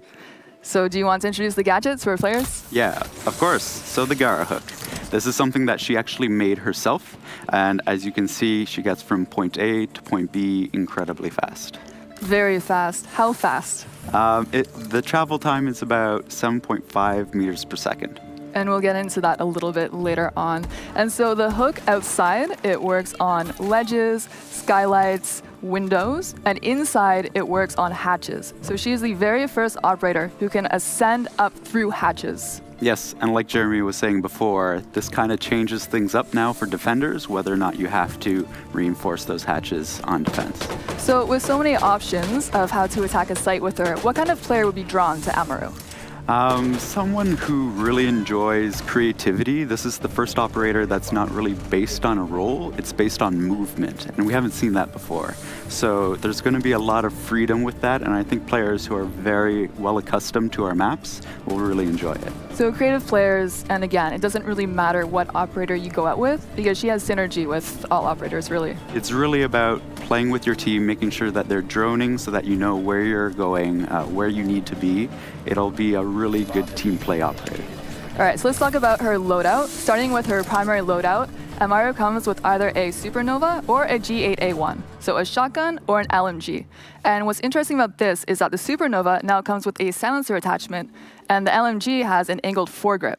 [SPEAKER 15] So do you want to introduce the gadgets for players?
[SPEAKER 17] Yeah, of course. So the Gara hook. This is something that she actually made herself. And as you can see, she gets from point A to point B incredibly fast.
[SPEAKER 15] Very fast. How fast?
[SPEAKER 17] The travel time is about 7.5 meters per second.
[SPEAKER 15] And we'll get into that a little bit later on. And so the hook outside, it works on ledges, skylights, windows, and inside it works on hatches. So she is the very first operator who can ascend up through hatches.
[SPEAKER 17] Yes, and like Jeremy was saying before, this kind of changes things up now for defenders, whether or not you have to reinforce those hatches on defense.
[SPEAKER 15] So with so many options of how to attack a site with her, what kind of player would be drawn to Amaru?
[SPEAKER 17] Someone who really enjoys creativity. This is the first operator that's not really based on a role, it's based on movement, and we haven't seen that before. So there's going to be a lot of freedom with that, and I think players who are very well accustomed to our maps will really enjoy it.
[SPEAKER 15] So creative players, and again, it doesn't really matter what operator you go out with, because she has synergy with all operators, really.
[SPEAKER 17] It's really about playing with your team, making sure that they're droning so that you know where you're going, where you need to be. It'll be a really good team play operator.
[SPEAKER 15] All right, so let's talk about her loadout. Starting with her primary loadout, Amaru comes with either a Supernova or a G8A1, so a shotgun or an LMG. And what's interesting about this is that the Supernova now comes with a silencer attachment, and the LMG has an angled foregrip.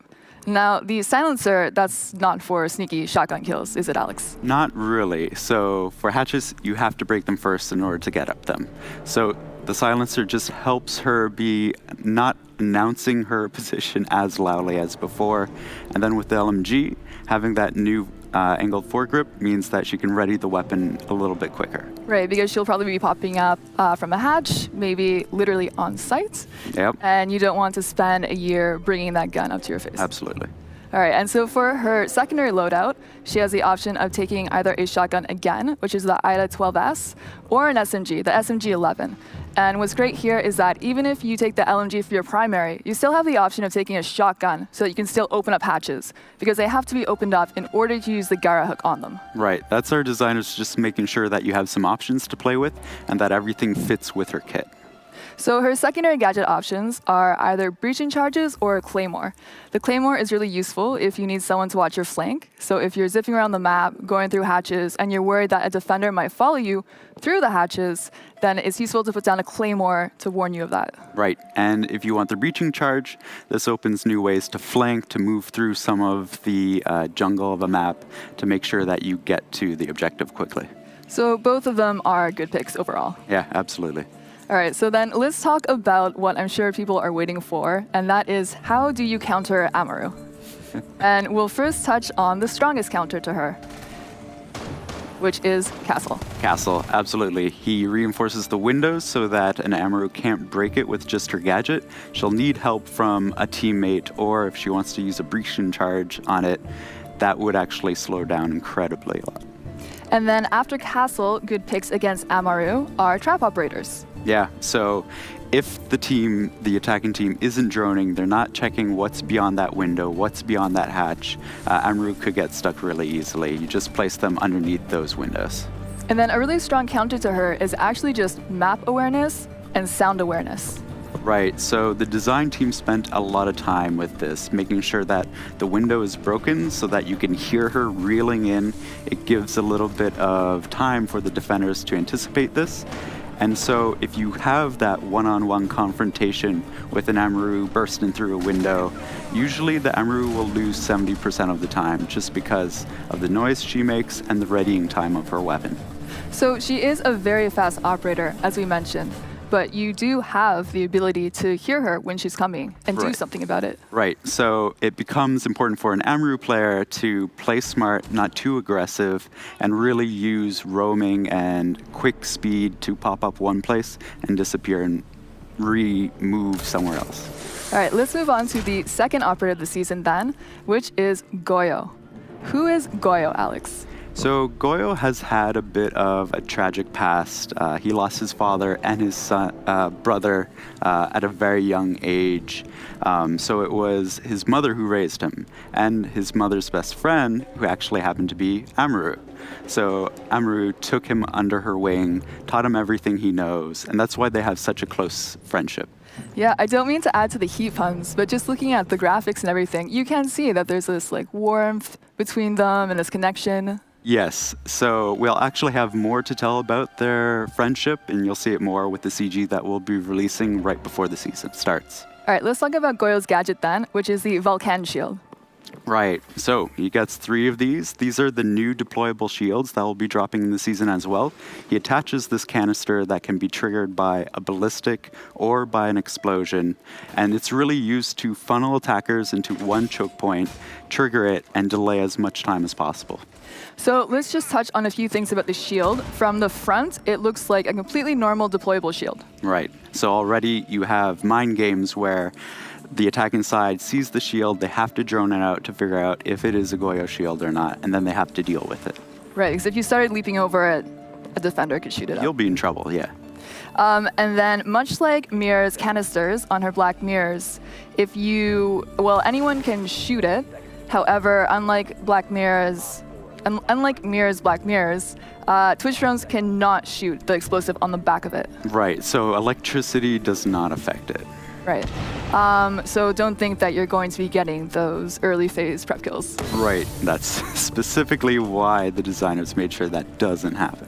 [SPEAKER 15] Now, the silencer, that's not for sneaky shotgun kills, is it, Alex?
[SPEAKER 17] Not really. So for hatches, you have to break them first in order to get up them. So the silencer just helps her be not announcing her position as loudly as before. And then with the LMG, having that new angled foregrip means that she can ready the weapon a little bit quicker.
[SPEAKER 15] Right, because she'll probably be popping up from a hatch, maybe literally on site.
[SPEAKER 17] Yep.
[SPEAKER 15] And you don't want to spend a year bringing that gun up to your face.
[SPEAKER 17] Absolutely.
[SPEAKER 15] All right, and so for her secondary loadout, she has the option of taking either a shotgun again, which is the IDA 12S, or an SMG, the SMG 11. And what's great here is that even if you take the LMG for your primary, you still have the option of taking a shotgun so that you can still open up hatches, because they have to be opened up in order to use the Gara hook on them.
[SPEAKER 17] Right, that's our designers just making sure that you have some options to play with and that everything fits with her kit.
[SPEAKER 15] So her secondary gadget options are either breaching charges or a claymore. The claymore is really useful if you need someone to watch your flank. So if you're zipping around the map, going through hatches, and you're worried that a defender might follow you through the hatches, then it's useful to put down a claymore to warn you of that.
[SPEAKER 17] Right, and if you want the breaching charge, this opens new ways to flank, to move through some of the jungle of a map to make sure that you get to the objective quickly.
[SPEAKER 15] So both of them are good picks overall.
[SPEAKER 17] Yeah, absolutely.
[SPEAKER 15] All right, so then let's talk about what I'm sure people are waiting for, and that is how do you counter Amaru? And we'll first touch on the strongest counter to her, which is Castle.
[SPEAKER 17] Castle, absolutely. He reinforces the windows so that an Amaru can't break it with just her gadget. She'll need help from a teammate, or if she wants to use a breaching charge on it, that would actually slow down incredibly a lot.
[SPEAKER 15] And then after Castle, good picks against Amaru are trap operators.
[SPEAKER 17] Yeah, so if the attacking team isn't droning, they're not checking what's beyond that window, what's beyond that hatch, Amaru could get stuck really easily. You just place them underneath those windows.
[SPEAKER 15] And then a really strong counter to her is actually just map awareness and sound awareness.
[SPEAKER 17] Right, so the design team spent a lot of time with this, making sure that the window is broken so that you can hear her reeling in. It gives a little bit of time for the defenders to anticipate this. And so if you have that one-on-one confrontation with an Amaru bursting through a window, usually the Amaru will lose 70% of the time just because of the noise she makes and the readying time of her weapon.
[SPEAKER 15] So she is a very fast operator, as we mentioned. but you do have the ability to hear her when she's coming and do something about it.
[SPEAKER 17] Right. So it becomes important for an Amaru player to play smart, not too aggressive, and really use roaming and quick speed to pop up one place and disappear and re-move somewhere else.
[SPEAKER 15] All right, let's move on to the second operator of the season then, which is Goyo. Who is Goyo, Alex?
[SPEAKER 17] So Goyo has had a bit of a tragic past. He lost his father and his brother at a very young age. So it was his mother who raised him, and his mother's best friend, who actually happened to be Amaru. So Amaru took him under her wing, taught him everything he knows, and that's why they have such a close friendship.
[SPEAKER 15] Yeah, I don't mean to add to the heat puns, but just looking at the graphics and everything, you can see that there's this like warmth between them and this connection.
[SPEAKER 17] Yes, so we'll actually have more to tell about their friendship, and you'll see it more with the CG that we'll be releasing right before the season starts.
[SPEAKER 15] All right, let's talk about Goyo's gadget then, which is the Vulcan shield.
[SPEAKER 17] Right, so he gets 3 of these. These are the new deployable shields that will be dropping in the season as well. He attaches this canister that can be triggered by a ballistic or by an explosion, and it's really used to funnel attackers into one choke point, trigger it, and delay as much time as possible.
[SPEAKER 15] So let's just touch on a few things about the shield. From the front, it looks like a completely normal deployable shield.
[SPEAKER 17] Right, so already you have mind games where the attacking side sees the shield, they have to drone it out to figure out if it is a Goyo shield or not, and then they have to deal with it.
[SPEAKER 15] Right, because if you started leaping over it, a defender could shoot it up.
[SPEAKER 17] You'll be in trouble, yeah.
[SPEAKER 15] And then, much like Mira's canisters on her black mirrors, anyone can shoot it. However, unlike Mira's black mirrors, Twitch drones cannot shoot the explosive on the back of it.
[SPEAKER 17] Right, so electricity does not affect it.
[SPEAKER 15] Right. So don't think that you're going to be getting those early phase prep kills.
[SPEAKER 17] Right, that's specifically why the designers made sure that doesn't happen.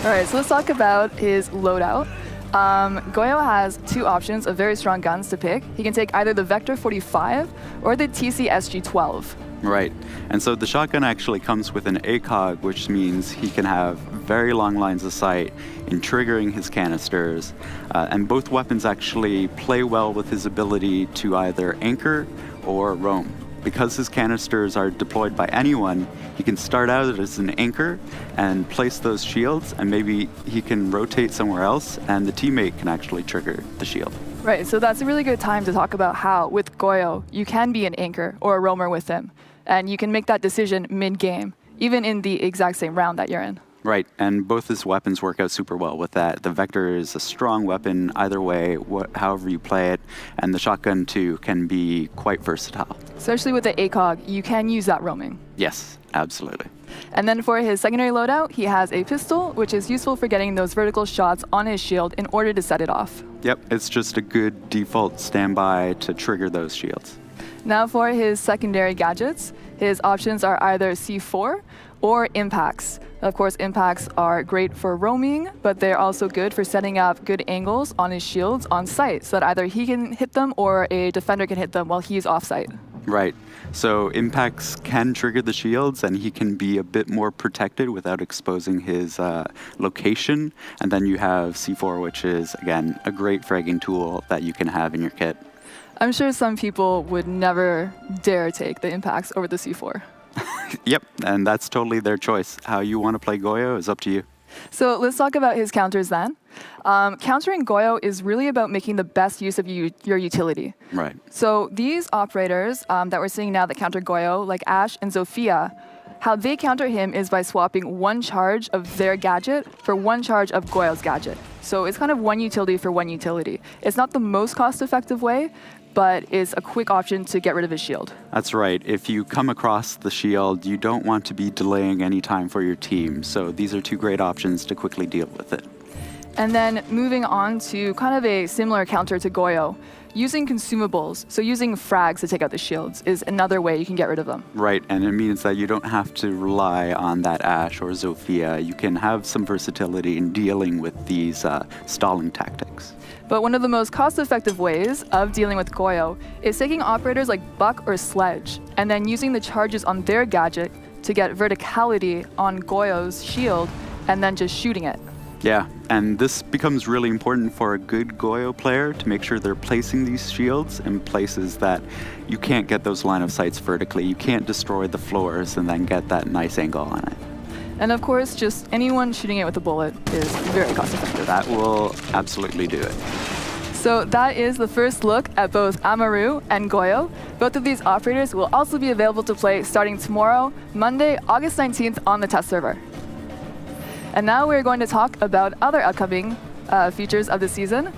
[SPEAKER 15] All right, so let's talk about his loadout. Goyo has 2 options of very strong guns to pick. He can take either the Vector 45 or the TC SG-12.
[SPEAKER 17] Right, and so the shotgun actually comes with an ACOG, which means he can have very long lines of sight in triggering his canisters, and both weapons actually play well with his ability to either anchor or roam. Because his canisters are deployed by anyone, he can start out as an anchor and place those shields, and maybe he can rotate somewhere else, and the teammate can actually trigger the shield.
[SPEAKER 15] Right, so that's a really good time to talk about how, with Goyo, you can be an anchor or a roamer with him, and you can make that decision mid-game, even in the exact same round that you're in.
[SPEAKER 17] Right, and both his weapons work out super well with that. The Vector is a strong weapon either way, however you play it, and the shotgun too can be quite versatile.
[SPEAKER 15] Especially with the ACOG, you can use that roaming.
[SPEAKER 17] Yes, absolutely.
[SPEAKER 15] And then for his secondary loadout, he has a pistol, which is useful for getting those vertical shots on his shield in order to set it off.
[SPEAKER 17] Yep, it's just a good default standby to trigger those shields.
[SPEAKER 15] Now for his secondary gadgets, his options are either C4 or impacts. Of course, impacts are great for roaming, but they're also good for setting up good angles on his shields on site, so that either he can hit them or a defender can hit them while he's off site.
[SPEAKER 17] Right. So impacts can trigger the shields, and he can be a bit more protected without exposing his location. And then you have C4, which is, again, a great fragging tool that you can have in your kit.
[SPEAKER 15] I'm sure some people would never dare take the impacts over the C4.
[SPEAKER 17] Yep, and that's totally their choice. How you want to play Goyo is up to you.
[SPEAKER 15] So let's talk about his counters then. Countering Goyo is really about making the best use of your utility.
[SPEAKER 17] Right.
[SPEAKER 15] So these operators that we're seeing now that counter Goyo, like Ash and Zofia, how they counter him is by swapping 1 charge of their gadget for 1 charge of Goyo's gadget. So it's kind of 1 utility for 1 utility. It's not the most cost-effective way, but is a quick option to get rid of his shield.
[SPEAKER 17] That's right. If you come across the shield, you don't want to be delaying any time for your team. So these are 2 great options to quickly deal with it.
[SPEAKER 15] And then moving on to kind of a similar counter to Goyo, using consumables, so using frags to take out the shields, is another way you can get rid of them.
[SPEAKER 17] Right, and it means that you don't have to rely on that Ash or Zofia. You can have some versatility in dealing with these stalling tactics.
[SPEAKER 15] But one of the most cost-effective ways of dealing with Goyo is taking operators like Buck or Sledge, and then using the charges on their gadget to get verticality on Goyo's shield, and then just shooting it.
[SPEAKER 17] Yeah, and this becomes really important for a good Goyo player to make sure they're placing these shields in places that you can't get those line of sights vertically. You can't destroy the floors and then get that nice angle on it.
[SPEAKER 15] And of course, just anyone shooting it with a bullet is very cost effective.
[SPEAKER 17] That will absolutely do it.
[SPEAKER 15] So that is the first look at both Amaru and Goyo. Both of these operators will also be available to play starting tomorrow, Monday, August 19th on the test server. And now we're going to talk about other upcoming features of the season.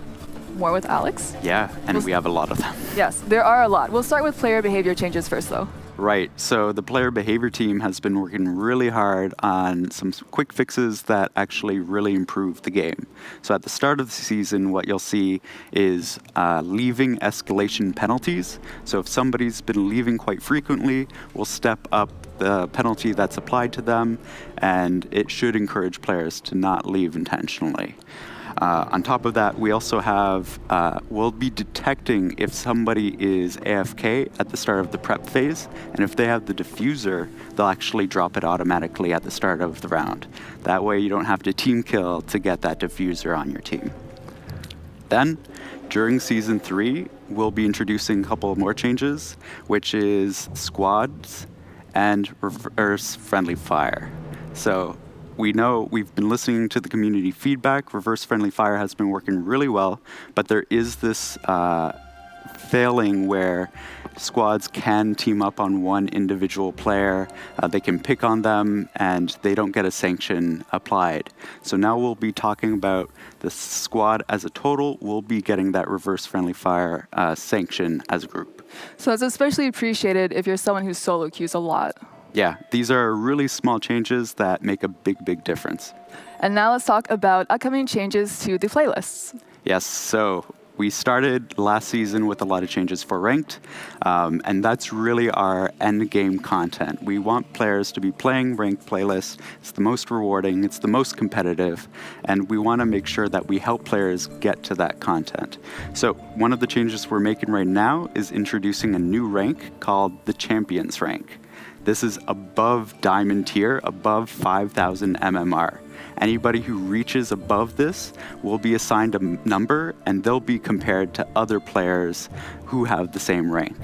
[SPEAKER 15] More with Alex.
[SPEAKER 17] Yeah, and we have a lot of them.
[SPEAKER 15] Yes, there are a lot. We'll start with player behavior changes first, though.
[SPEAKER 17] Right, so the player behavior team has been working really hard on some quick fixes that actually really improve the game. So at the start of the season, what you'll see is leaving escalation penalties. So if somebody's been leaving quite frequently, we'll step up the penalty that's applied to them, and it should encourage players to not leave intentionally. On top of that, we also have, we'll be detecting if somebody is AFK at the start of the prep phase, and if they have the diffuser, they'll actually drop it automatically at the start of the round. That way you don't have to team kill to get that diffuser on your team. Then, during Season 3, we'll be introducing a couple more changes, which is squads and reverse friendly fire. So we know we've been listening to the community feedback. Reverse friendly fire has been working really well, but there is this failing where squads can team up on one individual player. They can pick on them and they don't get a sanction applied. So now we'll be talking about the squad as a total. We'll be getting that reverse friendly fire sanction as a group.
[SPEAKER 15] So it's especially appreciated if you're someone who solo queues a lot.
[SPEAKER 17] Yeah, these are really small changes that make a big, big difference.
[SPEAKER 15] And now let's talk about upcoming changes to the playlists.
[SPEAKER 17] Yes, so we started last season with a lot of changes for ranked, and that's really our end game content. We want players to be playing ranked playlists. It's the most rewarding, it's the most competitive, and we want to make sure that we help players get to that content. So one of the changes we're making right now is introducing a new rank called the Champions rank. This is above Diamond tier, above 5,000 MMR. Anybody who reaches above this will be assigned a number, and they'll be compared to other players who have the same rank.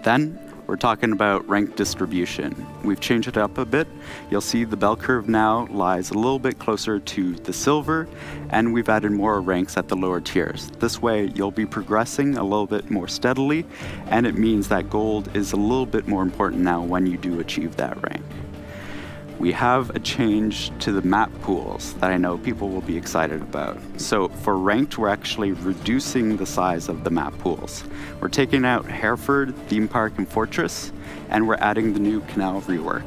[SPEAKER 17] Then we're talking about rank distribution. We've changed it up a bit. You'll see the bell curve now lies a little bit closer to the silver, and we've added more ranks at the lower tiers. This way you'll be progressing a little bit more steadily, and it means that gold is a little bit more important now when you do achieve that rank. We have a change to the map pools that I know people will be excited about. So for ranked, we're actually reducing the size of the map pools. We're taking out Hereford, Theme Park, and Fortress, and we're adding the new canal rework.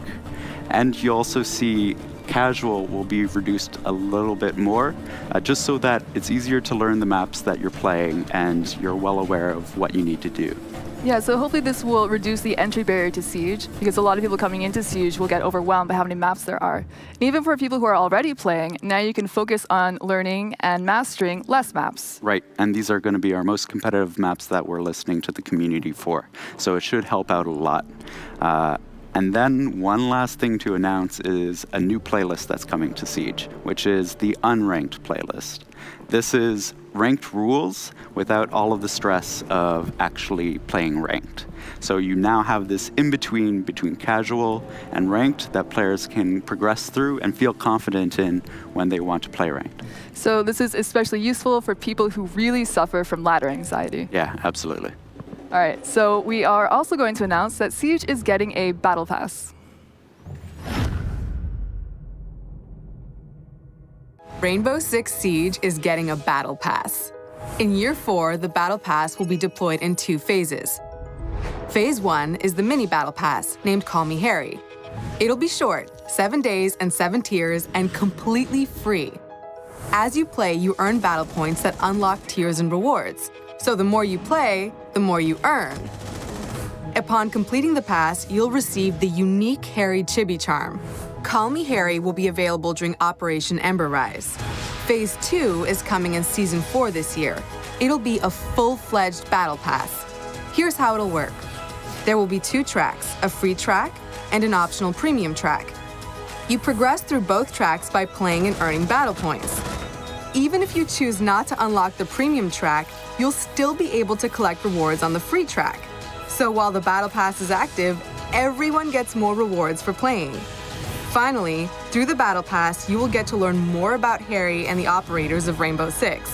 [SPEAKER 17] And you also see casual will be reduced a little bit more, just so that it's easier to learn the maps that you're playing and you're well aware of what you need to do.
[SPEAKER 15] Yeah, so hopefully this will reduce the entry barrier to Siege, because a lot of people coming into Siege will get overwhelmed by how many maps there are. And even for people who are already playing, now you can focus on learning and mastering less maps.
[SPEAKER 17] Right, and these are going to be our most competitive maps that we're listening to the community for. So it should help out a lot. And then one last thing to announce is a new playlist that's coming to Siege, which is the unranked playlist. This is ranked rules without all of the stress of actually playing ranked. So you now have this in-between between casual and ranked that players can progress through and feel confident in when they want to play ranked.
[SPEAKER 15] So this is especially useful for people who really suffer from ladder anxiety.
[SPEAKER 17] Yeah, absolutely.
[SPEAKER 15] All right, so we are also going to announce that Siege is getting a battle pass.
[SPEAKER 19] Rainbow Six Siege is getting a battle pass. In Year 4, the battle pass will be deployed in 2 phases. Phase 1 is the mini battle pass, named Call Me Harry. It'll be short, 7 days and 7 tiers, and completely free. As you play, you earn battle points that unlock tiers and rewards. So the more you play, the more you earn. Upon completing the pass, you'll receive the unique Harry Chibi charm. Call Me Harry will be available during Operation Ember Rise. Phase 2 is coming in Season 4 this year. It'll be a full-fledged battle pass. Here's how it'll work. There will be 2 tracks, a free track and an optional premium track. You progress through both tracks by playing and earning battle points. Even if you choose not to unlock the premium track, you'll still be able to collect rewards on the free track. So while the battle pass is active, everyone gets more rewards for playing. Finally, through the battle pass, you will get to learn more about Harry and the operators of Rainbow Six.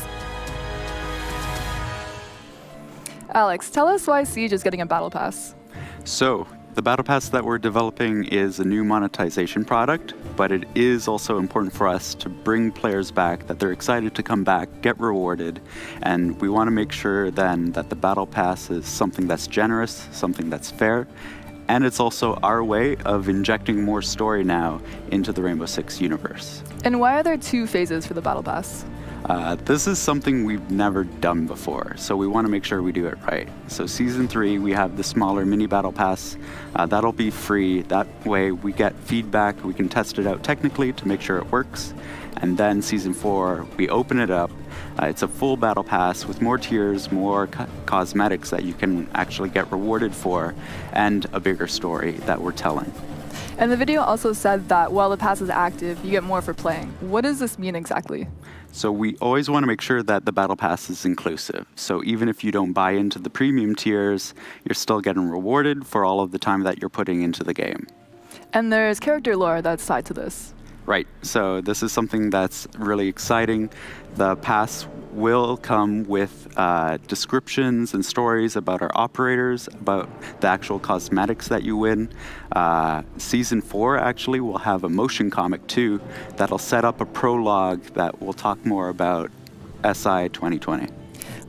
[SPEAKER 15] Alex, tell us why Siege is getting a battle pass.
[SPEAKER 17] So, the Battle Pass that we're developing is a new monetization product, but it is also important for us to bring players back, that they're excited to come back, get rewarded, and we want to make sure then that the Battle Pass is something that's generous, something that's fair, and it's also our way of injecting more story now into the Rainbow Six universe.
[SPEAKER 15] And why are there 2 phases for the battle pass?
[SPEAKER 17] This is something we've never done before, so we want to make sure we do it right. So Season 3, we have the smaller mini battle pass. That'll be free. That way we get feedback, we can test it out technically to make sure it works. And then Season 4, we open it up. It's a full battle pass with more tiers, more cosmetics that you can actually get rewarded for, and a bigger story that we're telling.
[SPEAKER 15] And the video also said that while the pass is active, you get more for playing. What does this mean exactly?
[SPEAKER 17] So we always want to make sure that the Battle Pass is inclusive. So even if you don't buy into the premium tiers, you're still getting rewarded for all of the time that you're putting into the game.
[SPEAKER 15] And there's character lore that's tied to this.
[SPEAKER 17] Right, so this is something that's really exciting. The pass will come with descriptions and stories about our operators, about the actual cosmetics that you win. Season 4 actually will have a motion comic too that'll set up a prologue that will talk more about SI 2020.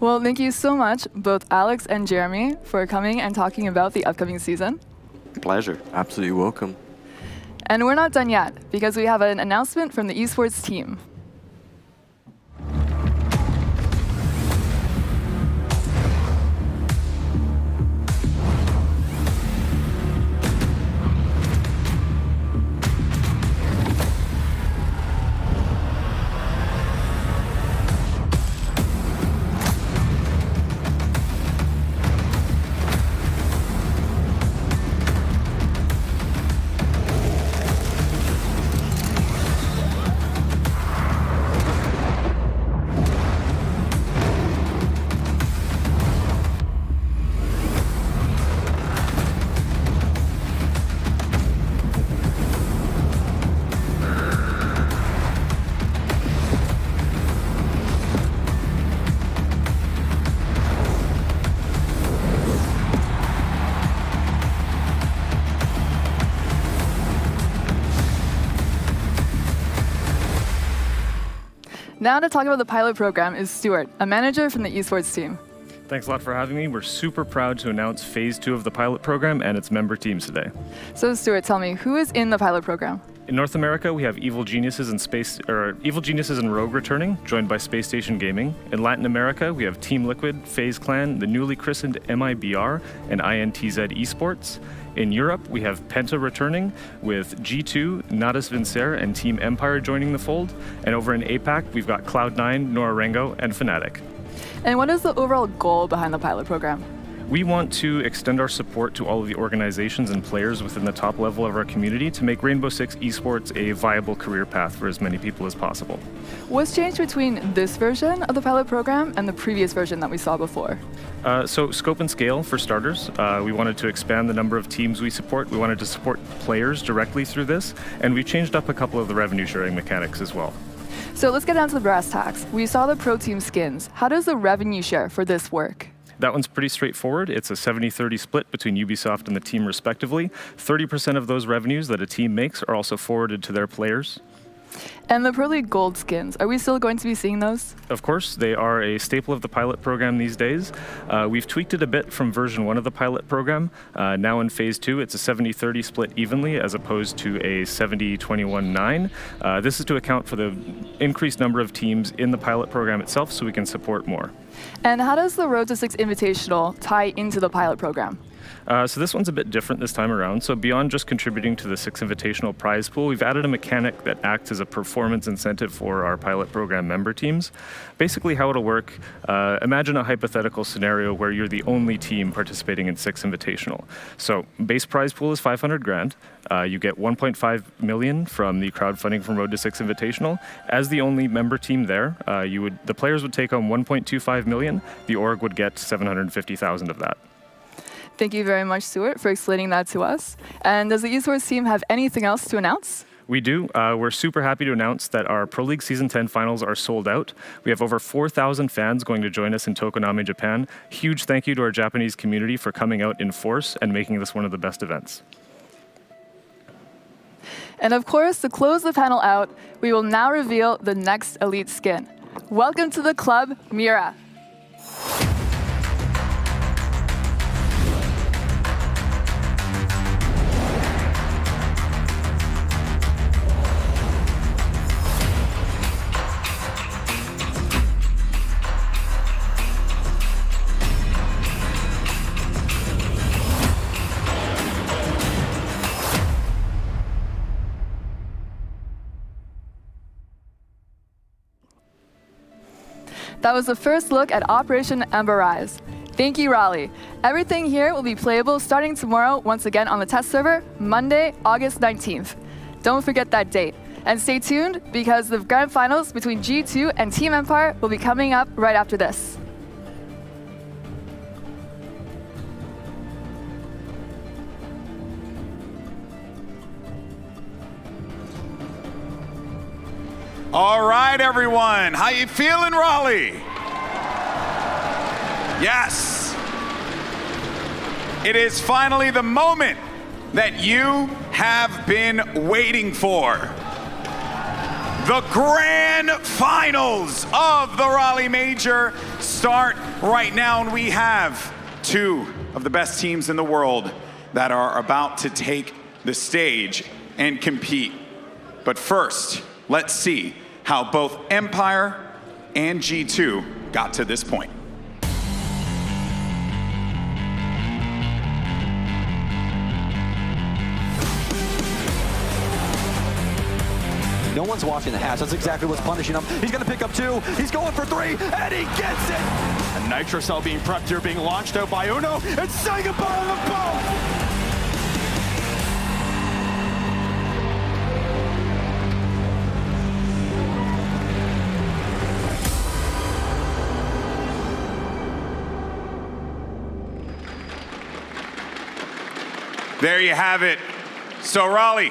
[SPEAKER 15] Well, thank you so much, both Alex and Jeremy, for coming and talking about the upcoming season.
[SPEAKER 17] Pleasure.
[SPEAKER 18] Absolutely welcome.
[SPEAKER 15] And we're not done yet, because we have an announcement from the esports team. Now to talk about the pilot program is Stuart, a manager from the esports team.
[SPEAKER 20] Thanks a lot for having me. We're super proud to announce Phase 2 of the pilot program and its member teams today.
[SPEAKER 15] So Stuart, tell me, who is in the pilot program?
[SPEAKER 20] In North America, we have Evil Geniuses and Rogue returning, joined by Space Station Gaming. In Latin America, we have Team Liquid, FaZe Clan, the newly christened MIBR, and INTZ Esports. In Europe, we have Penta returning with G2, Natus Vencer, and Team Empire joining the fold. And over in APAC, we've got Cloud9, Norarengo, and Fnatic.
[SPEAKER 15] And what is the overall goal behind the pilot program?
[SPEAKER 20] We want to extend our support to all of the organizations and players within the top level of our community to make Rainbow Six esports a viable career path for as many people as possible.
[SPEAKER 15] What's changed between this version of the pilot program and the previous version that we saw before?
[SPEAKER 20] So scope and scale, for starters. We wanted to expand the number of teams we support. We wanted to support players directly through this, and we changed up a couple of the revenue sharing mechanics as well.
[SPEAKER 15] So let's get down to the brass tacks. We saw the pro team skins. How does the revenue share for this work?
[SPEAKER 20] That one's pretty straightforward. It's a 70-30 split between Ubisoft and the team respectively. 30% of those revenues that a team makes are also forwarded to their players.
[SPEAKER 15] And the Pro League Gold skins, are we still going to be seeing those?
[SPEAKER 20] Of course, they are a staple of the pilot program these days. We've tweaked it a bit from version 1 of the pilot program. Now in Phase 2, it's a 70-30 split evenly as opposed to a 70-21-9. This is to account for the increased number of teams in the pilot program itself so we can support more.
[SPEAKER 15] And how does the Road to 6 Invitational tie into the pilot program?
[SPEAKER 20] So this one's a bit different this time around. So beyond just contributing to the 6 Invitational prize pool, we've added a mechanic that acts as a performance incentive for our pilot program member teams. Basically how it'll work, imagine a hypothetical scenario where you're the only team participating in 6 Invitational. So base prize pool is 500 grand. You get 1.5 million from the crowdfunding from Road to 6 Invitational. As the only member team there, the players would take home 1.25 million. The org would get 750,000 of that.
[SPEAKER 15] Thank you very much, Stuart, for explaining that to us. And does the esports team have anything else to announce?
[SPEAKER 20] We do. We're super happy to announce that our Pro League Season 10 finals are sold out. We have over 4,000 fans going to join us in Tokonami, Japan. Huge thank you to our Japanese community for coming out in force and making this one of the best events.
[SPEAKER 15] And of course, to close the panel out, we will now reveal the next elite skin. Welcome to the club, Mira. That was the first look at Operation Amber Rise. Thank you, Raleigh. Everything here will be playable starting tomorrow, once again on the test server, Monday, August 19th. Don't forget that date. And stay tuned, because the grand finals between G2 and Team Empire will be coming up right after this.
[SPEAKER 1] All right, everyone. How you feeling, Raleigh? Yes. It is finally the moment that you have been waiting for. The grand finals of the Raleigh Major start right now, and we have 2 of the best teams in the world that are about to take the stage and compete. But first, let's see how both Empire and G2 got to this point.
[SPEAKER 9] No one's watching the hatch. That's exactly what's punishing him. He's going to pick up 2. He's going for 3, and he gets it!
[SPEAKER 21] A nitro cell being prepped here, being launched out by Uno, and saying goodbye to them both!
[SPEAKER 1] There you have it. So Raleigh,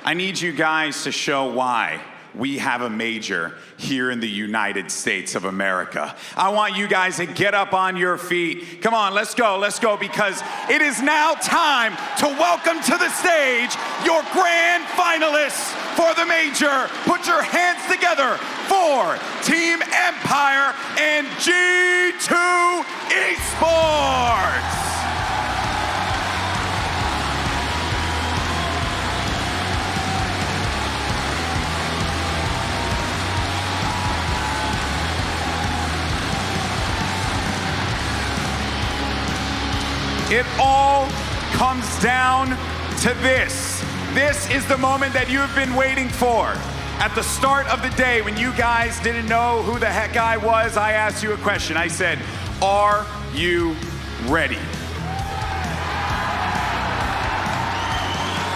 [SPEAKER 1] I need you guys to show why we have a major here in the United States of America. I want you guys to get up on your feet. Come on, let's go, because it is now time to welcome to the stage your grand finalists for the major. Put your hands together for Team Empire and G2 Esports. It all comes down to this. This is the moment that you have been waiting for. At the start of the day, when you guys didn't know who the heck I was, I asked you a question. I said, are you ready?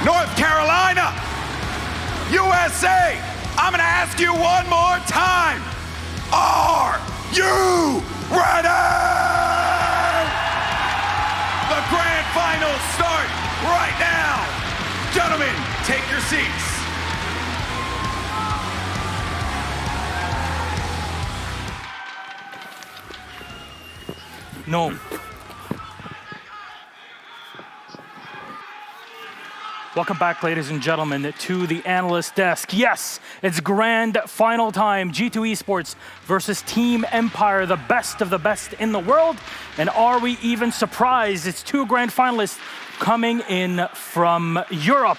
[SPEAKER 1] North Carolina, USA, I'm gonna ask you one more time. Are you ready? The grand finals start right now. Gentlemen, take your seats.
[SPEAKER 5] No. Welcome back, ladies and gentlemen, to the analyst desk. Yes, it's grand final time. G2 Esports versus Team Empire, the best of the best in the world. And are we even surprised? It's 2 grand finalists coming in from Europe.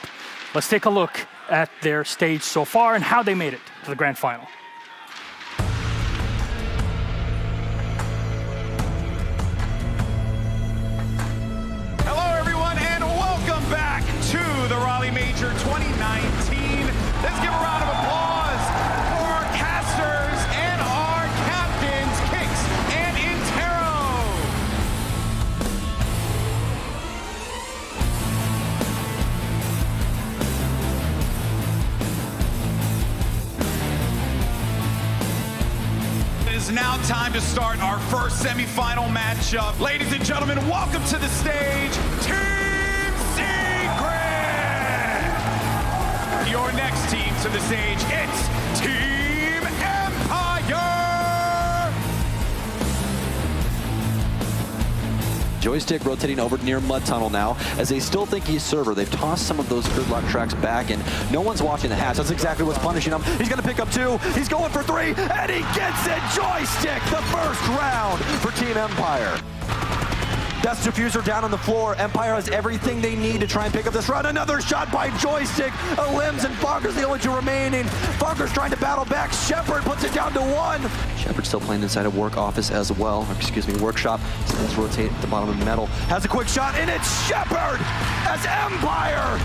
[SPEAKER 5] Let's take a look at their stage so far and how they made it to the grand final.
[SPEAKER 1] now time to start our first semifinal matchup. Ladies and gentlemen, welcome to the stage, Team Secret! Your next team to the stage, it's Team Empire!
[SPEAKER 9] Joystick rotating over near Mud Tunnel now, as they still think he's server. They've tossed some of those gridlock tracks back, and no one's watching the hatch. That's exactly what's punishing him. He's going to pick up 2. He's going for 3, and he gets it! Joystick, the first round for Team Empire. Best diffuser down on the floor. Empire has everything they need to try and pick up this round. Another shot by Joystick. Limbs and Funker's the only 2 remaining. Funker's trying to battle back. Shepard puts it down to 1. Shepard's still playing inside a work office as well. Or excuse me, workshop. So let's rotate at the bottom of the metal. Has a quick shot, and it's Shepard as Empire.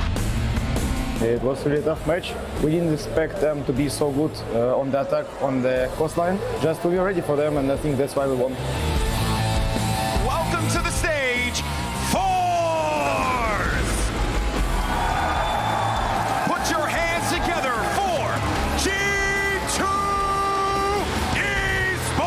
[SPEAKER 2] It was a really tough match. We didn't expect them to be so good on the attack on the coastline. Just we were ready for them, and I think that's why we won.
[SPEAKER 1] Welcome to the stage, Force! Put your hands together for G2 Esports!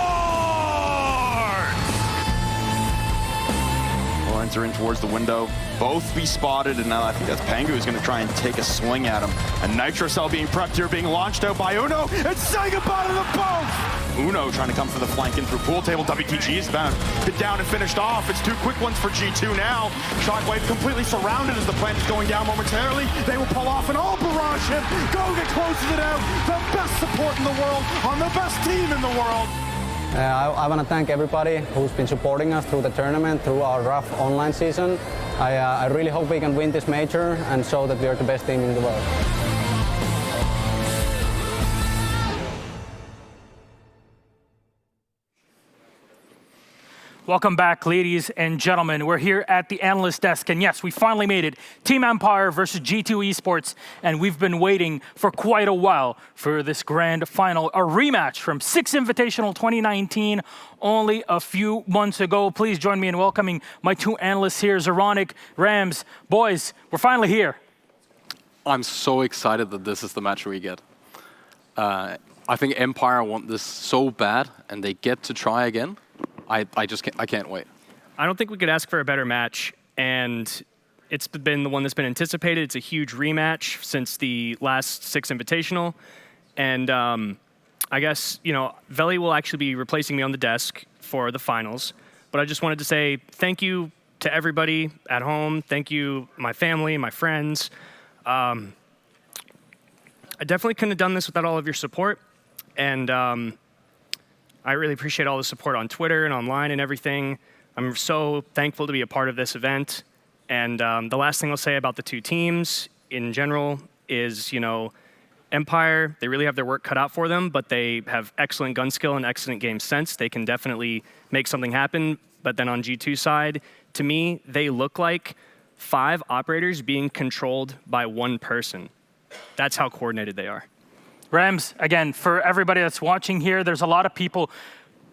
[SPEAKER 21] Lines are in towards the window. Both be spotted, and now I think that's Pangu who's going to try and take a swing at him. And Nitro Cell being prepped here, being launched out by Uno, and saying goodbye to the both! Uno trying to come for the flank in through pool table. WTG is been down and finished off. It's 2 quick ones for G2 now. Shockwave completely surrounded as the plant is going down momentarily. They will pull off an all barrage hit. Go get closes it out. The best support in the world on the best team in the world.
[SPEAKER 22] I want to thank everybody who's been supporting us through the tournament, through our rough online season. I really hope we can win this major and show that we are the best team in the world.
[SPEAKER 5] Welcome back, ladies and gentlemen. We're here at the analyst desk, and yes, we finally made it. Team Empire versus G2 Esports, and we've been waiting for quite a while for this grand final, a rematch from Six Invitational 2019, only a few months ago. Please join me in welcoming my 2 analysts here, Zeronic, Rams. Boys, we're finally here.
[SPEAKER 23] I'm so excited that this is the match we get. I think Empire want this so bad, and they get to try again. I can't wait.
[SPEAKER 7] I don't think we could ask for a better match, and it's been the one that's been anticipated. It's a huge rematch since the last Six Invitational, and I guess, you know, Veli will actually be replacing me on the desk for the finals, but I just wanted to say thank you to everybody at home. Thank you, my family, my friends. I definitely couldn't have done this without all of your support, and I really appreciate all the support on Twitter and online and everything. I'm so thankful to be a part of this event. And the last thing I'll say about the 2 teams in general is, you know, Empire, they really have their work cut out for them, but they have excellent gun skill and excellent game sense. They can definitely make something happen. But then on G2's side, to me, they look like 5 operators being controlled by 1 person. That's how coordinated they are.
[SPEAKER 5] Rams, again, for everybody that's watching here, there's a lot of people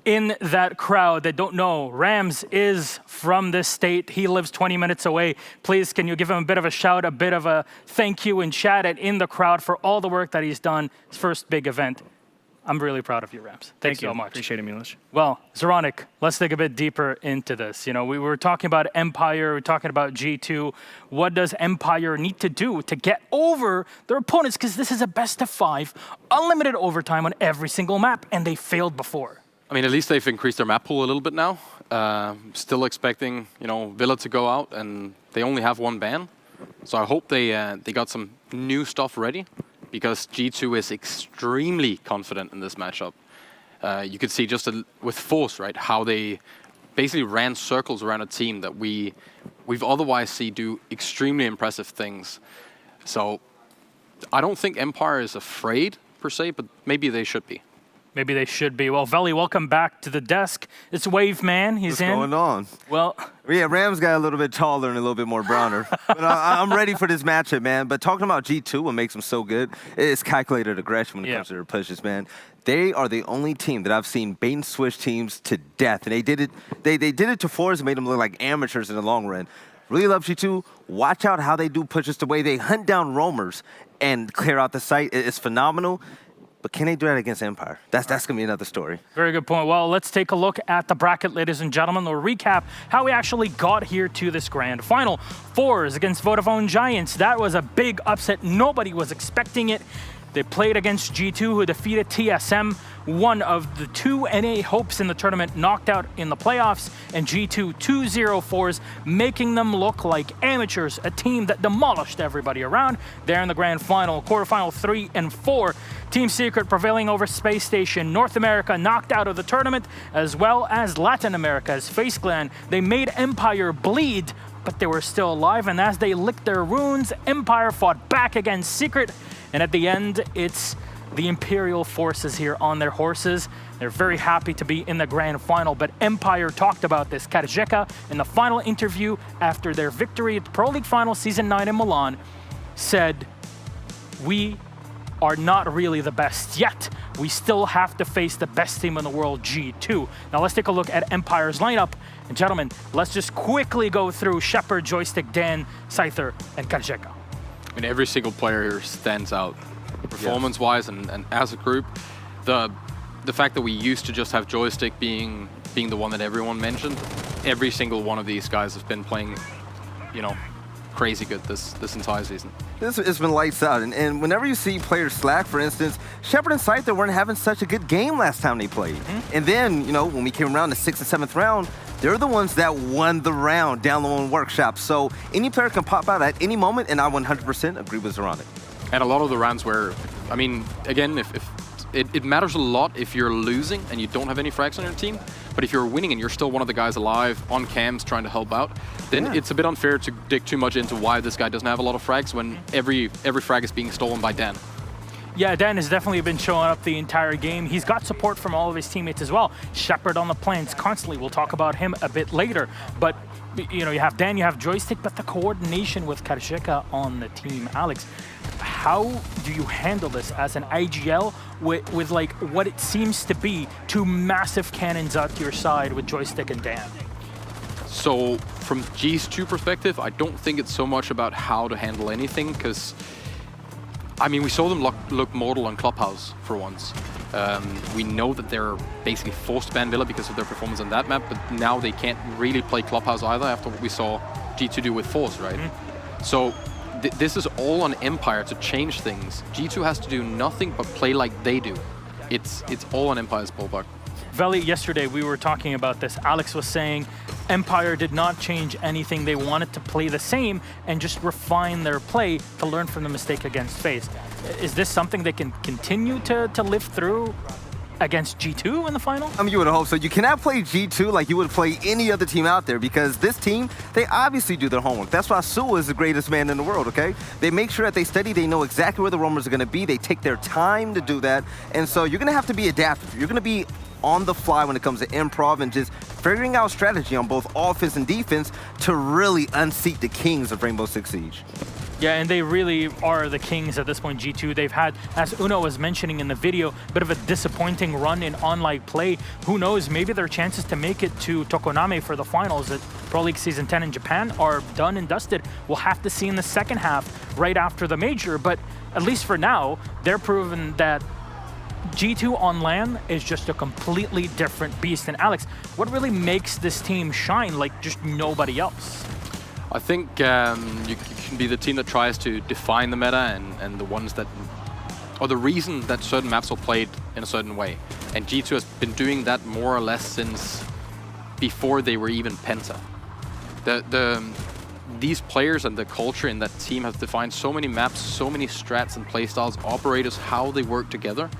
[SPEAKER 5] in that crowd that don't know. Rams is from this state. He lives 20 minutes away. Please, can you give him a bit of a shout, a bit of a thank you, and chat it in the crowd for all the work that he's done, his first big event. I'm really proud of you, Rams. Thank you so much.
[SPEAKER 7] Appreciate it, Milos.
[SPEAKER 5] Well, Zeronic, let's dig a bit deeper into this. You know, we were talking about Empire, we're talking about G2. What does Empire need to do to get over their opponents? Because this is a best of 5, unlimited overtime on every single map, and they failed before.
[SPEAKER 23] I mean, at least they've increased their map pool a little bit now. Still expecting, you know, Villa to go out, and they only have 1 ban. So I hope they got some new stuff ready, because G2 is extremely confident in this matchup. You could see just with Force, right, how they basically ran circles around a team that we've otherwise see do extremely impressive things. So I don't think Empire is afraid, per se, but maybe they should be.
[SPEAKER 5] Maybe they should be. Well, Veli, welcome back to the desk. It's Wave Man. He's in.
[SPEAKER 6] What's going on?
[SPEAKER 5] Well,
[SPEAKER 6] yeah, Rams got a little bit taller and a little bit more browner. But I'm ready for this matchup, man. But talking about G2, what makes them so good is calculated aggression when it comes to their pushes, man. They are the only team that I've seen bait and switch teams to death, and they did it. They did it to Force and made them look like amateurs in the long run. Really love G2. Watch out how they do pushes. The way they hunt down roamers and clear out the site is phenomenal. but can they do that against Empire? That's going to be another story.
[SPEAKER 5] Very good point. Well, let's take a look at the bracket, ladies and gentlemen. We'll recap how we actually got here to this grand final. Fours against Vodafone Giants. That was a big upset. Nobody was expecting it. They played against G2, who defeated TSM, one of the two NA hopes in the tournament, knocked out in the playoffs, and G2 2-0-4s, making them look like amateurs, a team that demolished everybody around. There in the grand final, quarterfinal 3 and 4, Team Secret prevailing over Space Station. North America knocked out of the tournament, as well as Latin America's Face Clan. They made Empire bleed, but they were still alive, and as they licked their wounds, Empire fought back against Secret. And at the end, it's the Imperial forces here on their horses. They're very happy to be in the grand final, but Empire talked about this. Karjeka, in the final interview after their victory at the Pro League Final Season 9 in Milan, said, "We are not really the best yet. We still have to face the best team in the world, G2. Now let's take a look at Empire's lineup. And gentlemen, let's just quickly go through Shepard, Joystick, Dan, Scyther, and Karjeka.
[SPEAKER 23] I mean, every single player here stands out, performance-wise and as a group. The fact that we used to just have Joystick being the one that everyone mentioned, every single one of these guys has been playing, you know, crazy good this entire season.
[SPEAKER 6] It's been lights out, and whenever you see players slack, for instance, Shepard and Scyther weren't having such a good game last time they played. And then, you know, when we came around the 6th and 7th round, they're the ones that won the round down low in workshop. So any player can pop out at any moment, and I 100% agree with Zoronic.
[SPEAKER 23] And a lot of the rounds where, I mean, again, if it matters a lot if you're losing and you don't have any frags on your team, but if you're winning and you're still one of the guys alive on cams trying to help out, then it's a bit unfair to dig too much into why this guy doesn't have a lot of frags when every frag is being stolen by Dan.
[SPEAKER 5] Yeah, Dan has definitely been showing up the entire game. He's got support from all of his teammates as well. Shepard on the planes constantly. We'll talk about him a bit later. But, you know, you have Dan, you have Joystick, but the coordination with Karjeka on the team. Alex, how do you handle this as an IGL with like what it seems to be two massive cannons at your side with Joystick and Dan?
[SPEAKER 23] So from G2 perspective, I don't think it's so much about how to handle anything, because I mean, we saw them look mortal on Clubhouse for once. We know that they're basically forced to ban Villa because of their performance on that map, but now they can't really play Clubhouse either after what we saw G2 do with Force, right? So this is all on Empire to change things. G2 has to do nothing but play like they do. It's all on Empire's ballpark.
[SPEAKER 5] Veli, yesterday we were talking about this. Alex was saying Empire did not change anything. They wanted to play the same and just refine their play to learn from the mistake against FaZe. Is this something they can continue to live through against G2 in the final?
[SPEAKER 6] I mean, you would hope so. You cannot play G2 like you would play any other team out there, because this team, they obviously do their homework. That's why Sue is the greatest man in the world, okay? They make sure that they study, they know exactly where the roamers are going to be, they take their time to do that, and so you're going to have to be adaptive. You're going to be on the fly when it comes to improv and just figuring out strategy on both offense and defense to really unseat the kings of Rainbow Six Siege.
[SPEAKER 5] Yeah, and they really are the kings at this point, G2. They've had, as Uno was mentioning in the video, a bit of a disappointing run in online play. Who knows, maybe their chances to make it to Tokoname for the finals at Pro League Season 10 in Japan are done and dusted. We'll have to see in the second half, right after the major, but at least for now, they're proven that G2 on LAN is just a completely different beast. And Alex, what really makes this team shine like just nobody else?
[SPEAKER 23] I think you can be the team that tries to define the meta and the ones that, or the reason that certain maps are played in a certain way. And G2 has been doing that more or less since before they were even Penta. These players and the culture in that team have defined so many maps, so many strats and playstyles, operators, how they work together.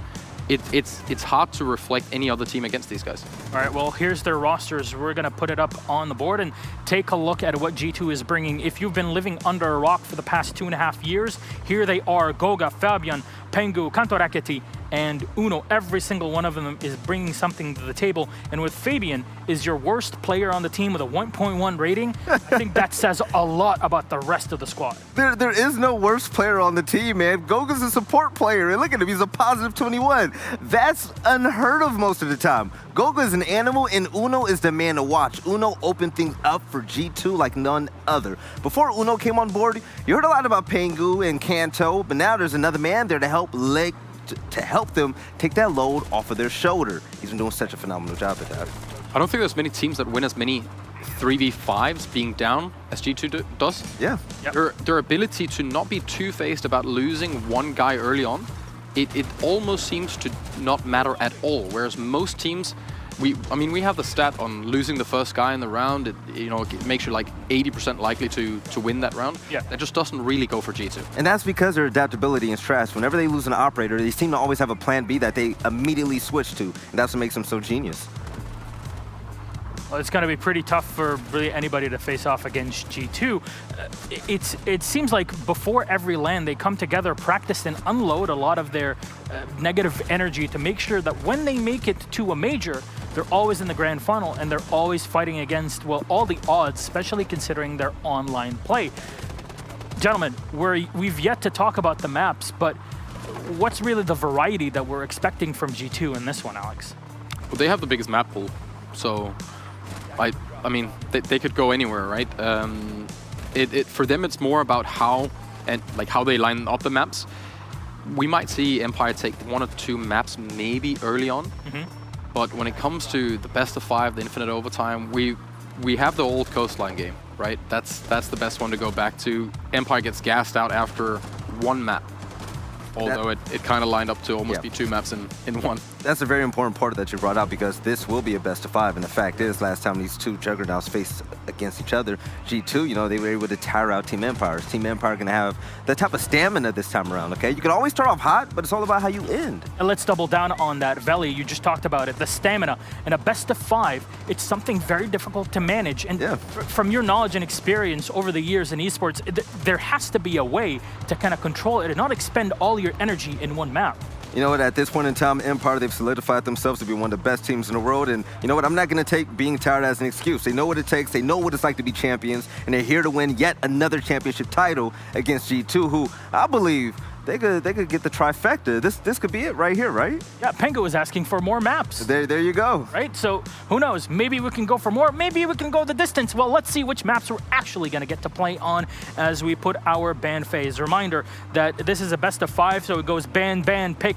[SPEAKER 23] It's hard to reflect any other team against these guys.
[SPEAKER 5] All right, well, here's their rosters. We're going to put it up on the board and take a look at what G2 is bringing. If you've been living under a rock for the past 2.5 years, here they are: Goga, Fabian, Pengu, Kantoraketi, and Uno. Every single one of them is bringing something to the table. And with Fabian is your worst player on the team with a 1.1 rating, I think that says a lot about the rest of the squad.
[SPEAKER 6] There is no worst player on the team, man. Goga's a support player, and look at him, he's a positive 21. That's unheard of most of the time. Goga is an animal, and Uno is the man to watch. Uno opened things up for G2 like none other. Before Uno came on board, you heard a lot about Pengu and Kanto, but now there's another man there to help to help them take that load off of their shoulder. He's been doing such a phenomenal job at that.
[SPEAKER 23] I don't think there's many teams that win as many 3v5s being down as G2 does.
[SPEAKER 6] Yeah.
[SPEAKER 23] Their ability to not be two-faced about losing one guy early on, it almost seems to not matter at all. Whereas most teams, we have the stat on losing the first guy in the round. It makes you like 80% likely to win that round.
[SPEAKER 5] Yeah.
[SPEAKER 23] That just doesn't really go for G2.
[SPEAKER 6] And that's because their adaptability is trash. Whenever they lose an operator, they seem to always have a plan B that they immediately switch to. And that's what makes them so genius.
[SPEAKER 5] Well, it's going to be pretty tough for really anybody to face off against G2. It seems like before every LAN, they come together, practice, and unload a lot of their negative energy to make sure that when they make it to a major, they're always in the grand final and they're always fighting against, well, all the odds, especially considering their online play. Gentlemen, we've yet to talk about the maps, but what's really the variety that we're expecting from G2 in this one, Alex?
[SPEAKER 23] Well, they have the biggest map pool, so I mean, they could go anywhere, right? For them, it's more about how they line up the maps. We might see Empire take 1 or 2 maps maybe early on, but when it comes to the best of 5, the infinite overtime, we have the old coastline game, right? That's the best one to go back to. Empire gets gassed out after 1 map, although it kind of lined up to almost be 2 maps in one.
[SPEAKER 6] That's a very important part that you brought out because this will be a best of 5. And the fact is, last time these 2 juggernauts faced against each other, G2, they were able to tire out Team Empire. Team Empire going to have that type of stamina this time around, okay? You can always start off hot, but it's all about how you end.
[SPEAKER 5] And let's double down on that. Veli, you just talked about it, the stamina. In a best of 5, it's something very difficult to manage. And from your knowledge and experience over the years in esports, there has to be a way to kind of control it and not expend all your energy in one map.
[SPEAKER 6] You know what, at this point in time, Empire, they've solidified themselves to be one of the best teams in the world. And you know what, I'm not going to take being tired as an excuse. They know what it takes. They know what it's like to be champions. And they're here to win yet another championship title against G2, who I believe they could get the trifecta. This could be it right here, right?
[SPEAKER 5] Yeah, Pengu was asking for more maps.
[SPEAKER 6] There you go.
[SPEAKER 5] Right, so who knows? Maybe we can go for more. Maybe we can go the distance. Well, let's see which maps we're actually going to get to play on as we put our ban phase. Reminder that this is a best of 5, so it goes ban, pick,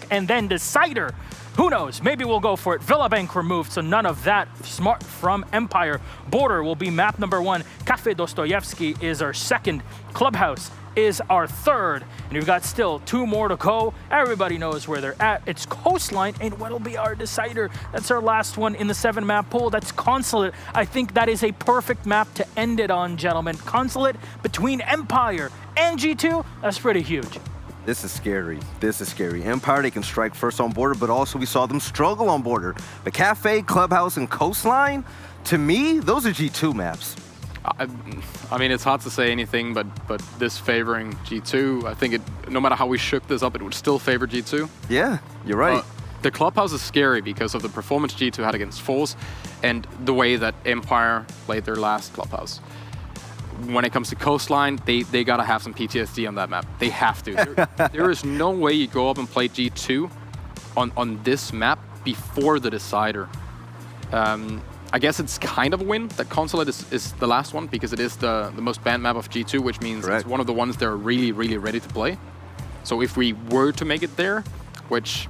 [SPEAKER 5] and then decider. Who knows? Maybe we'll go for it. Villa Bank removed, so none of that. Smart from Empire. Border will be map number 1. Cafe Dostoyevsky is our 2nd. Clubhouse is our 3rd. And we've got still 2 more to go. Everybody knows where they're at. It's Coastline, and what'll be our decider? That's our last one in the 7-map pool. That's Consulate. I think that is a perfect map to end it on, gentlemen. Consulate between Empire and G2. That's pretty huge.
[SPEAKER 6] This is scary. This is scary. Empire, they can strike first on border, but also we saw them struggle on border. But Cafe, Clubhouse, and Coastline, to me, those are G2 maps.
[SPEAKER 23] I mean, it's hard to say anything, but this favoring G2, I think no matter how we shook this up, it would still favor G2.
[SPEAKER 6] Yeah, you're right.
[SPEAKER 23] The Clubhouse is scary because of the performance G2 had against Force and the way that Empire played their last Clubhouse. When it comes to Coastline, they gotta have some PTSD on that map. They have to. There is no way you go up and play G2 on this map before the decider. I guess it's kind of a win that Consulate is the last one because it is the most banned map of G2, which means it's one of the ones they're really, really ready to play. So if we were to make it there, which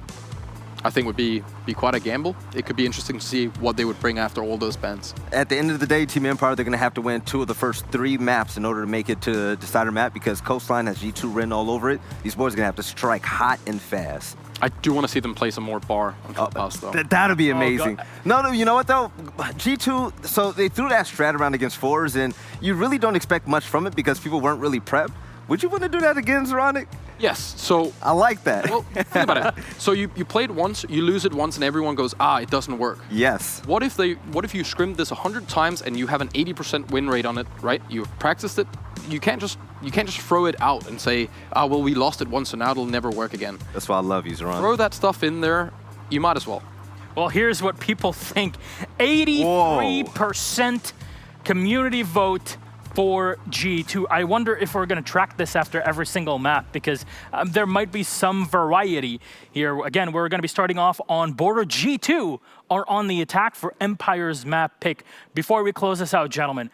[SPEAKER 23] I think would be quite a gamble, it could be interesting to see what they would bring after all those bans.
[SPEAKER 6] At the end of the day, Team Empire, they're going to have to win 2 of the first 3 maps in order to make it to the decider map because Coastline has G2 written all over it. These boys are going to have to strike hot and fast.
[SPEAKER 23] I do want to see them play some more bar on Clubhouse, though.
[SPEAKER 6] That'll be amazing. No, you know what, though? G2, so they threw that strat around against 4s, and you really don't expect much from it because people weren't really prepped. Would you want to do that again, Zoronic?
[SPEAKER 23] Yes, so...
[SPEAKER 6] I like that.
[SPEAKER 23] Well, think about it. So you play it once, you lose it once, and everyone goes, it doesn't work.
[SPEAKER 6] Yes.
[SPEAKER 23] What if you scrimmed this 100 times and you have an 80% win rate on it, right? You've practiced it. You can't just throw it out and say, well, we lost it once, so now it'll never work again.
[SPEAKER 6] That's why I love you, Zoronic.
[SPEAKER 23] Throw that stuff in there. You might as well.
[SPEAKER 5] Well, here's what people think. 83% community vote for G2. I wonder if we're going to track this after every single map because there might be some variety here. Again, we're going to be starting off on border. G2 are on the attack for Empire's map pick. Before we close this out, gentlemen,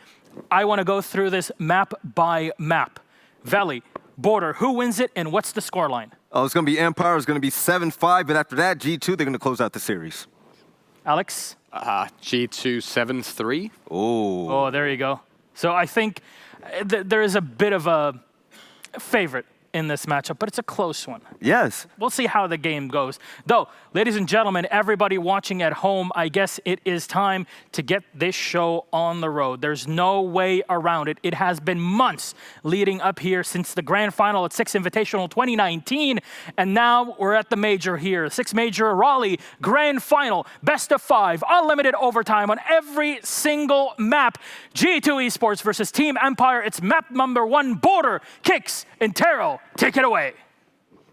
[SPEAKER 5] I want to go through this map by map. Valley, border, who wins it and what's the scoreline?
[SPEAKER 6] Oh, it's going to be Empire. It's going to be 7-5, but after that, G2, they're going to close out the series.
[SPEAKER 5] Alex?
[SPEAKER 23] G2 7-3.
[SPEAKER 5] Oh, there you go. So I think there is a bit of a favorite in this matchup, but it's a close one.
[SPEAKER 6] Yes.
[SPEAKER 5] We'll see how the game goes. Though, ladies and gentlemen, everybody watching at home, I guess it is time to get this show on the road. There's no way around it. It has been months leading up here since the grand final at Six Invitational 2019, and now we're at the major here. Six Major Raleigh Grand Final, best of 5, unlimited overtime on every single map. G2 Esports versus Team Empire. It's map number 1, Border, Kicks, and Taro. Take it away.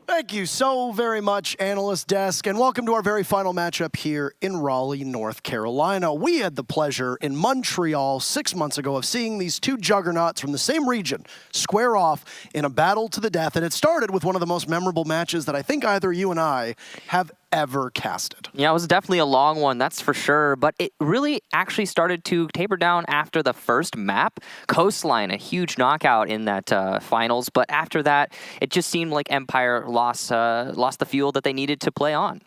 [SPEAKER 4] Thank you so very much, Analyst Desk, and welcome to our very final matchup here in Raleigh, North Carolina. We had the pleasure in Montreal 6 months ago of seeing these two juggernauts from the same region square off in a battle to the death, and it started with one of the most memorable matches that I think either you and I have ever casted.
[SPEAKER 12] Yeah, it was definitely a long one, that's for sure, but it really actually started to taper down after the first map. Coastline, a huge knockout in that finals, but after that, it just seemed like Empire lost the fuel that they needed to play on.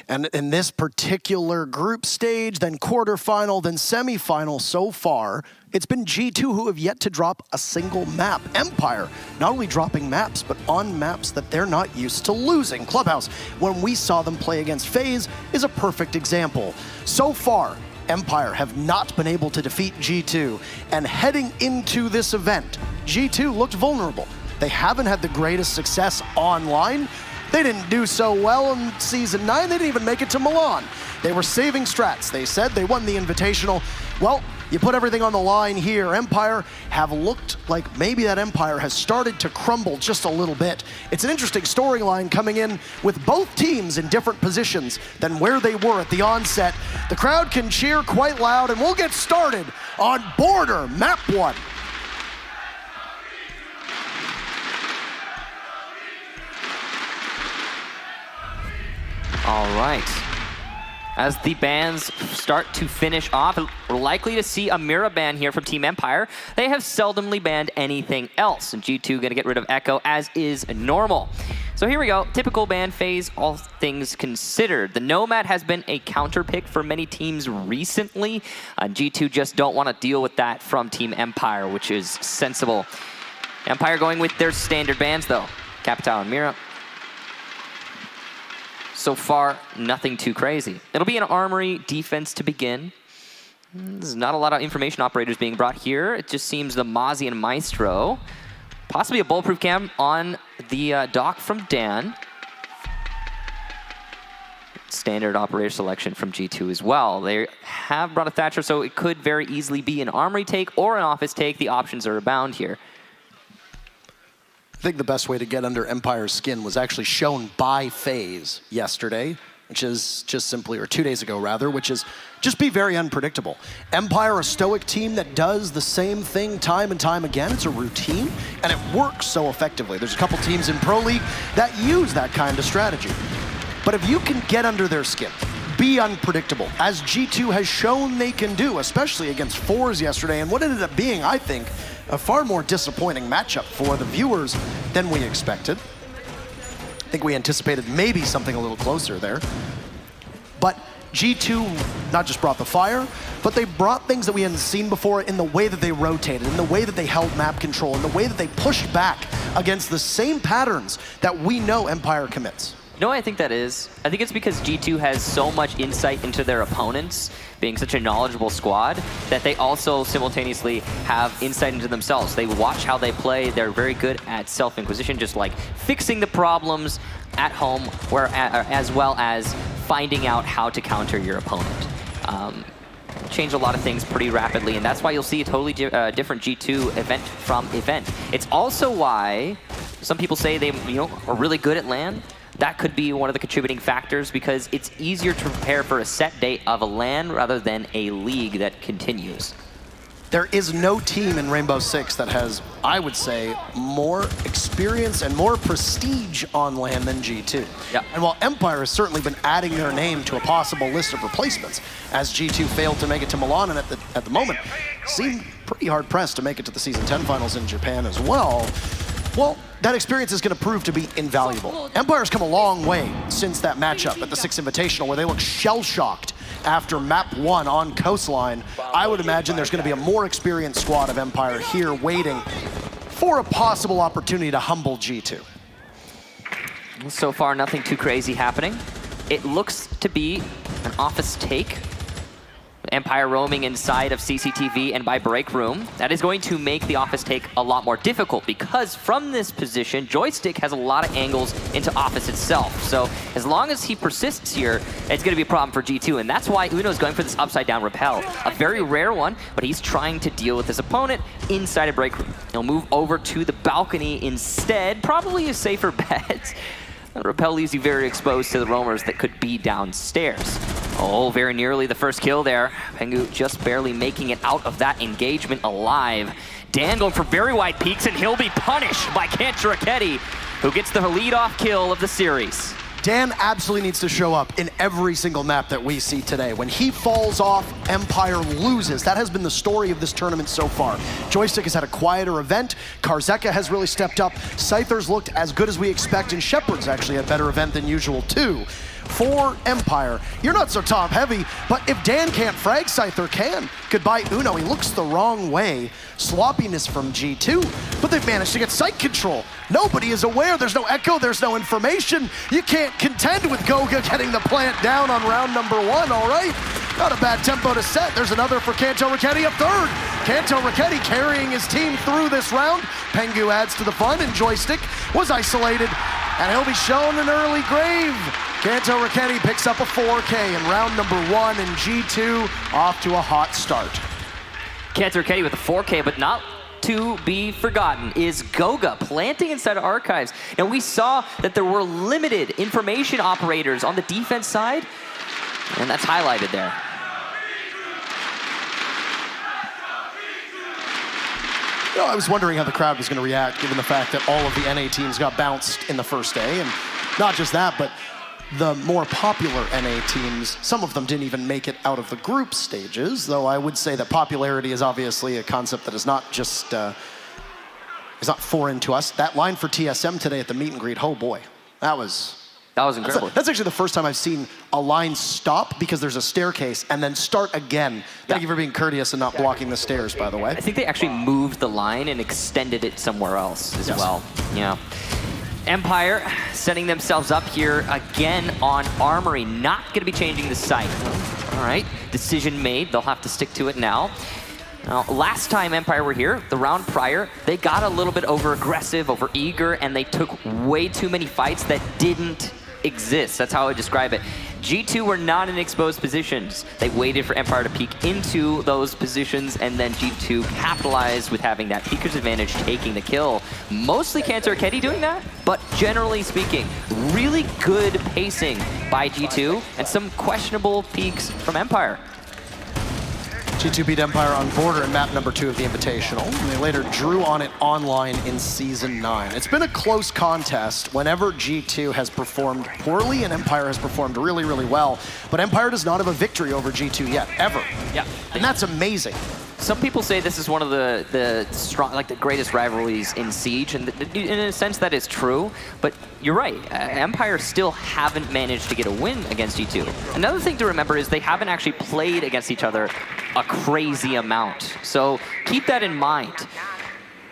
[SPEAKER 4] And in this particular group stage, then quarterfinal, then semifinal so far, it's been G2 who have yet to drop a single map. Empire not only dropping maps, but on maps that they're not used to losing. Clubhouse, when we saw them play against FaZe, is a perfect example. So far, Empire have not been able to defeat G2, and heading into this event, G2 looked vulnerable. They haven't had the greatest success online. They didn't do so well in Season 9. They didn't even make it to Milan. They were saving strats. They said they won the Invitational. Well, you put everything on the line here. Empire have looked like maybe that Empire has started to crumble just a little bit. It's an interesting storyline coming in with both teams in different positions than where they were at the onset. The crowd can cheer quite loud, and we'll get started on Border Map 1.
[SPEAKER 12] All right. As the bans start to finish off, we're likely to see a Mira ban here from Team Empire. They have seldomly banned anything else, and G2 gonna get rid of Echo as is normal. So here we go, typical ban phase, all things considered. The Nomad has been a counter pick for many teams recently. G2 just don't want to deal with that from Team Empire, which is sensible. Empire going with their standard bans though. Capital and Mira. So far, nothing too crazy. It'll be an Armory defense to begin. There's not a lot of information operators being brought here. It just seems the Mozzie and Maestro. Possibly a bulletproof cam on the dock from Dan. Standard operator selection from G2 as well. They have brought a Thatcher, so it could very easily be an Armory take or an Office take. The options are abound here.
[SPEAKER 4] I think the best way to get under Empire's skin was actually shown by FaZe yesterday, which is just simply, or 2 days ago rather, which is just be very unpredictable. Empire, a stoic team that does the same thing time and time again. It's a routine, and it works so effectively. There's a couple teams in Pro League that use that kind of strategy. But if you can get under their skin, be unpredictable, as G2 has shown they can do, especially against Fours yesterday, and what ended up being, I think, a far more disappointing matchup for the viewers than we expected. I think we anticipated maybe something a little closer there. But G2 not just brought the fire, but they brought things that we hadn't seen before in the way that they rotated, in the way that they held map control, in the way that they pushed back against the same patterns that we know Empire commits.
[SPEAKER 12] You know what I think that is? I think it's because G2 has so much insight into their opponents, being such a knowledgeable squad, that they also simultaneously have insight into themselves. They watch how they play. They're very good at self-inquisition, just like fixing the problems at home, as well as finding out how to counter your opponent. Change a lot of things pretty rapidly, and that's why you'll see a totally different G2 event from event. It's also why some people say they are really good at LAN. That could be one of the contributing factors because it's easier to prepare for a set date of a LAN rather than a league that continues.
[SPEAKER 4] There is no team in Rainbow Six that has, I would say, more experience and more prestige on LAN than G2.
[SPEAKER 12] Yeah.
[SPEAKER 4] And while Empire has certainly been adding their name to a possible list of replacements, as G2 failed to make it to Milan and at the moment seem pretty hard pressed to make it to the Season 10 finals in Japan as well, Well, that experience is going to prove to be invaluable. Empire's come a long way since that matchup at the 6th Invitational where they look shell-shocked after map 1 on Coastline. I would imagine there's going to be a more experienced squad of Empire here waiting for a possible opportunity to humble G2.
[SPEAKER 12] So far, nothing too crazy happening. It looks to be an office take. Empire roaming inside of CCTV and by break room. That is going to make the office take a lot more difficult because from this position, Joystick has a lot of angles into office itself. So as long as he persists here, it's going to be a problem for G2. And that's why Uno's going for this upside down rappel. A very rare one, but he's trying to deal with his opponent inside a break room. He'll move over to the balcony instead. Probably a safer bet. The rappel leaves you very exposed to the roamers that could be downstairs. Oh, very nearly the first kill there. Pengu just barely making it out of that engagement alive. Dan going for very wide peaks, and he'll be punished by Kantaraketi, who gets the lead-off kill of the series.
[SPEAKER 4] Dan absolutely needs to show up in every single map that we see today. When he falls off, Empire loses. That has been the story of this tournament so far. Joystick has had a quieter event. Karzeka has really stepped up. Scyther's looked as good as we expect, and Shepard's actually a better event than usual too. For Empire, you're not so top heavy, but if Dan can't frag, Scyther can. Goodbye Uno, he looks the wrong way. Sloppiness from G2, but they've managed to get site control. Nobody is aware, there's no echo, there's no information. You can't contend with Goga getting the plant down on round number 1, all right? Not a bad tempo to set. There's another for Kantaraketi, a third. Kantaraketi carrying his team through this round. Pengu adds to the fun, and Joystick was isolated, and he'll be shown an early grave. Kantaraketi picks up a 4K in round number 1, and G2 off to a hot start.
[SPEAKER 12] Kantaraketi with a 4K, but not to be forgotten is Goga planting inside of Archives. Now we saw that there were limited information operators on the defense side, and that's highlighted there.
[SPEAKER 4] You know, I was wondering how the crowd was going to react given the fact that all of the NA teams got bounced in the first day, and not just that, but the more popular NA teams, some of them didn't even make it out of the group stages, though I would say that popularity is obviously a concept that is not just, is not foreign to us. That line for TSM today at the meet and greet, oh boy, that was
[SPEAKER 12] incredible.
[SPEAKER 4] That's actually the first time I've seen a line stop because there's a staircase and then start again. Thank you for being courteous and not blocking the stairs, by the way.
[SPEAKER 12] I think they actually moved the line and extended it somewhere else as well. Yeah. Empire setting themselves up here again on Armory. Not going to be changing the site. All right, decision made. They'll have to stick to it now. Now, last time Empire were here, the round prior, they got a little bit over-aggressive, over-eager, and they took way too many fights that didn't exist. That's how I would describe it. G2 were not in exposed positions. They waited for Empire to peek into those positions, and then G2 capitalized with having that peeker's advantage, taking the kill. Mostly Kantaraketi doing that, but generally speaking, really good pacing by G2, and some questionable peaks from Empire.
[SPEAKER 4] G2 beat Empire on Border in map number 2 of the Invitational, and they later drew on it online in Season 9. It's been a close contest whenever G2 has performed poorly and Empire has performed really, really well, but Empire does not have a victory over G2 yet, ever.
[SPEAKER 12] Yeah.
[SPEAKER 4] And that's amazing.
[SPEAKER 12] Some people say this is one of the strong, like the greatest rivalries in Siege, and in a sense that is true, but you're right, Empire still haven't managed to get a win against G2. Another thing to remember is they haven't actually played against each other a crazy amount, so keep that in mind.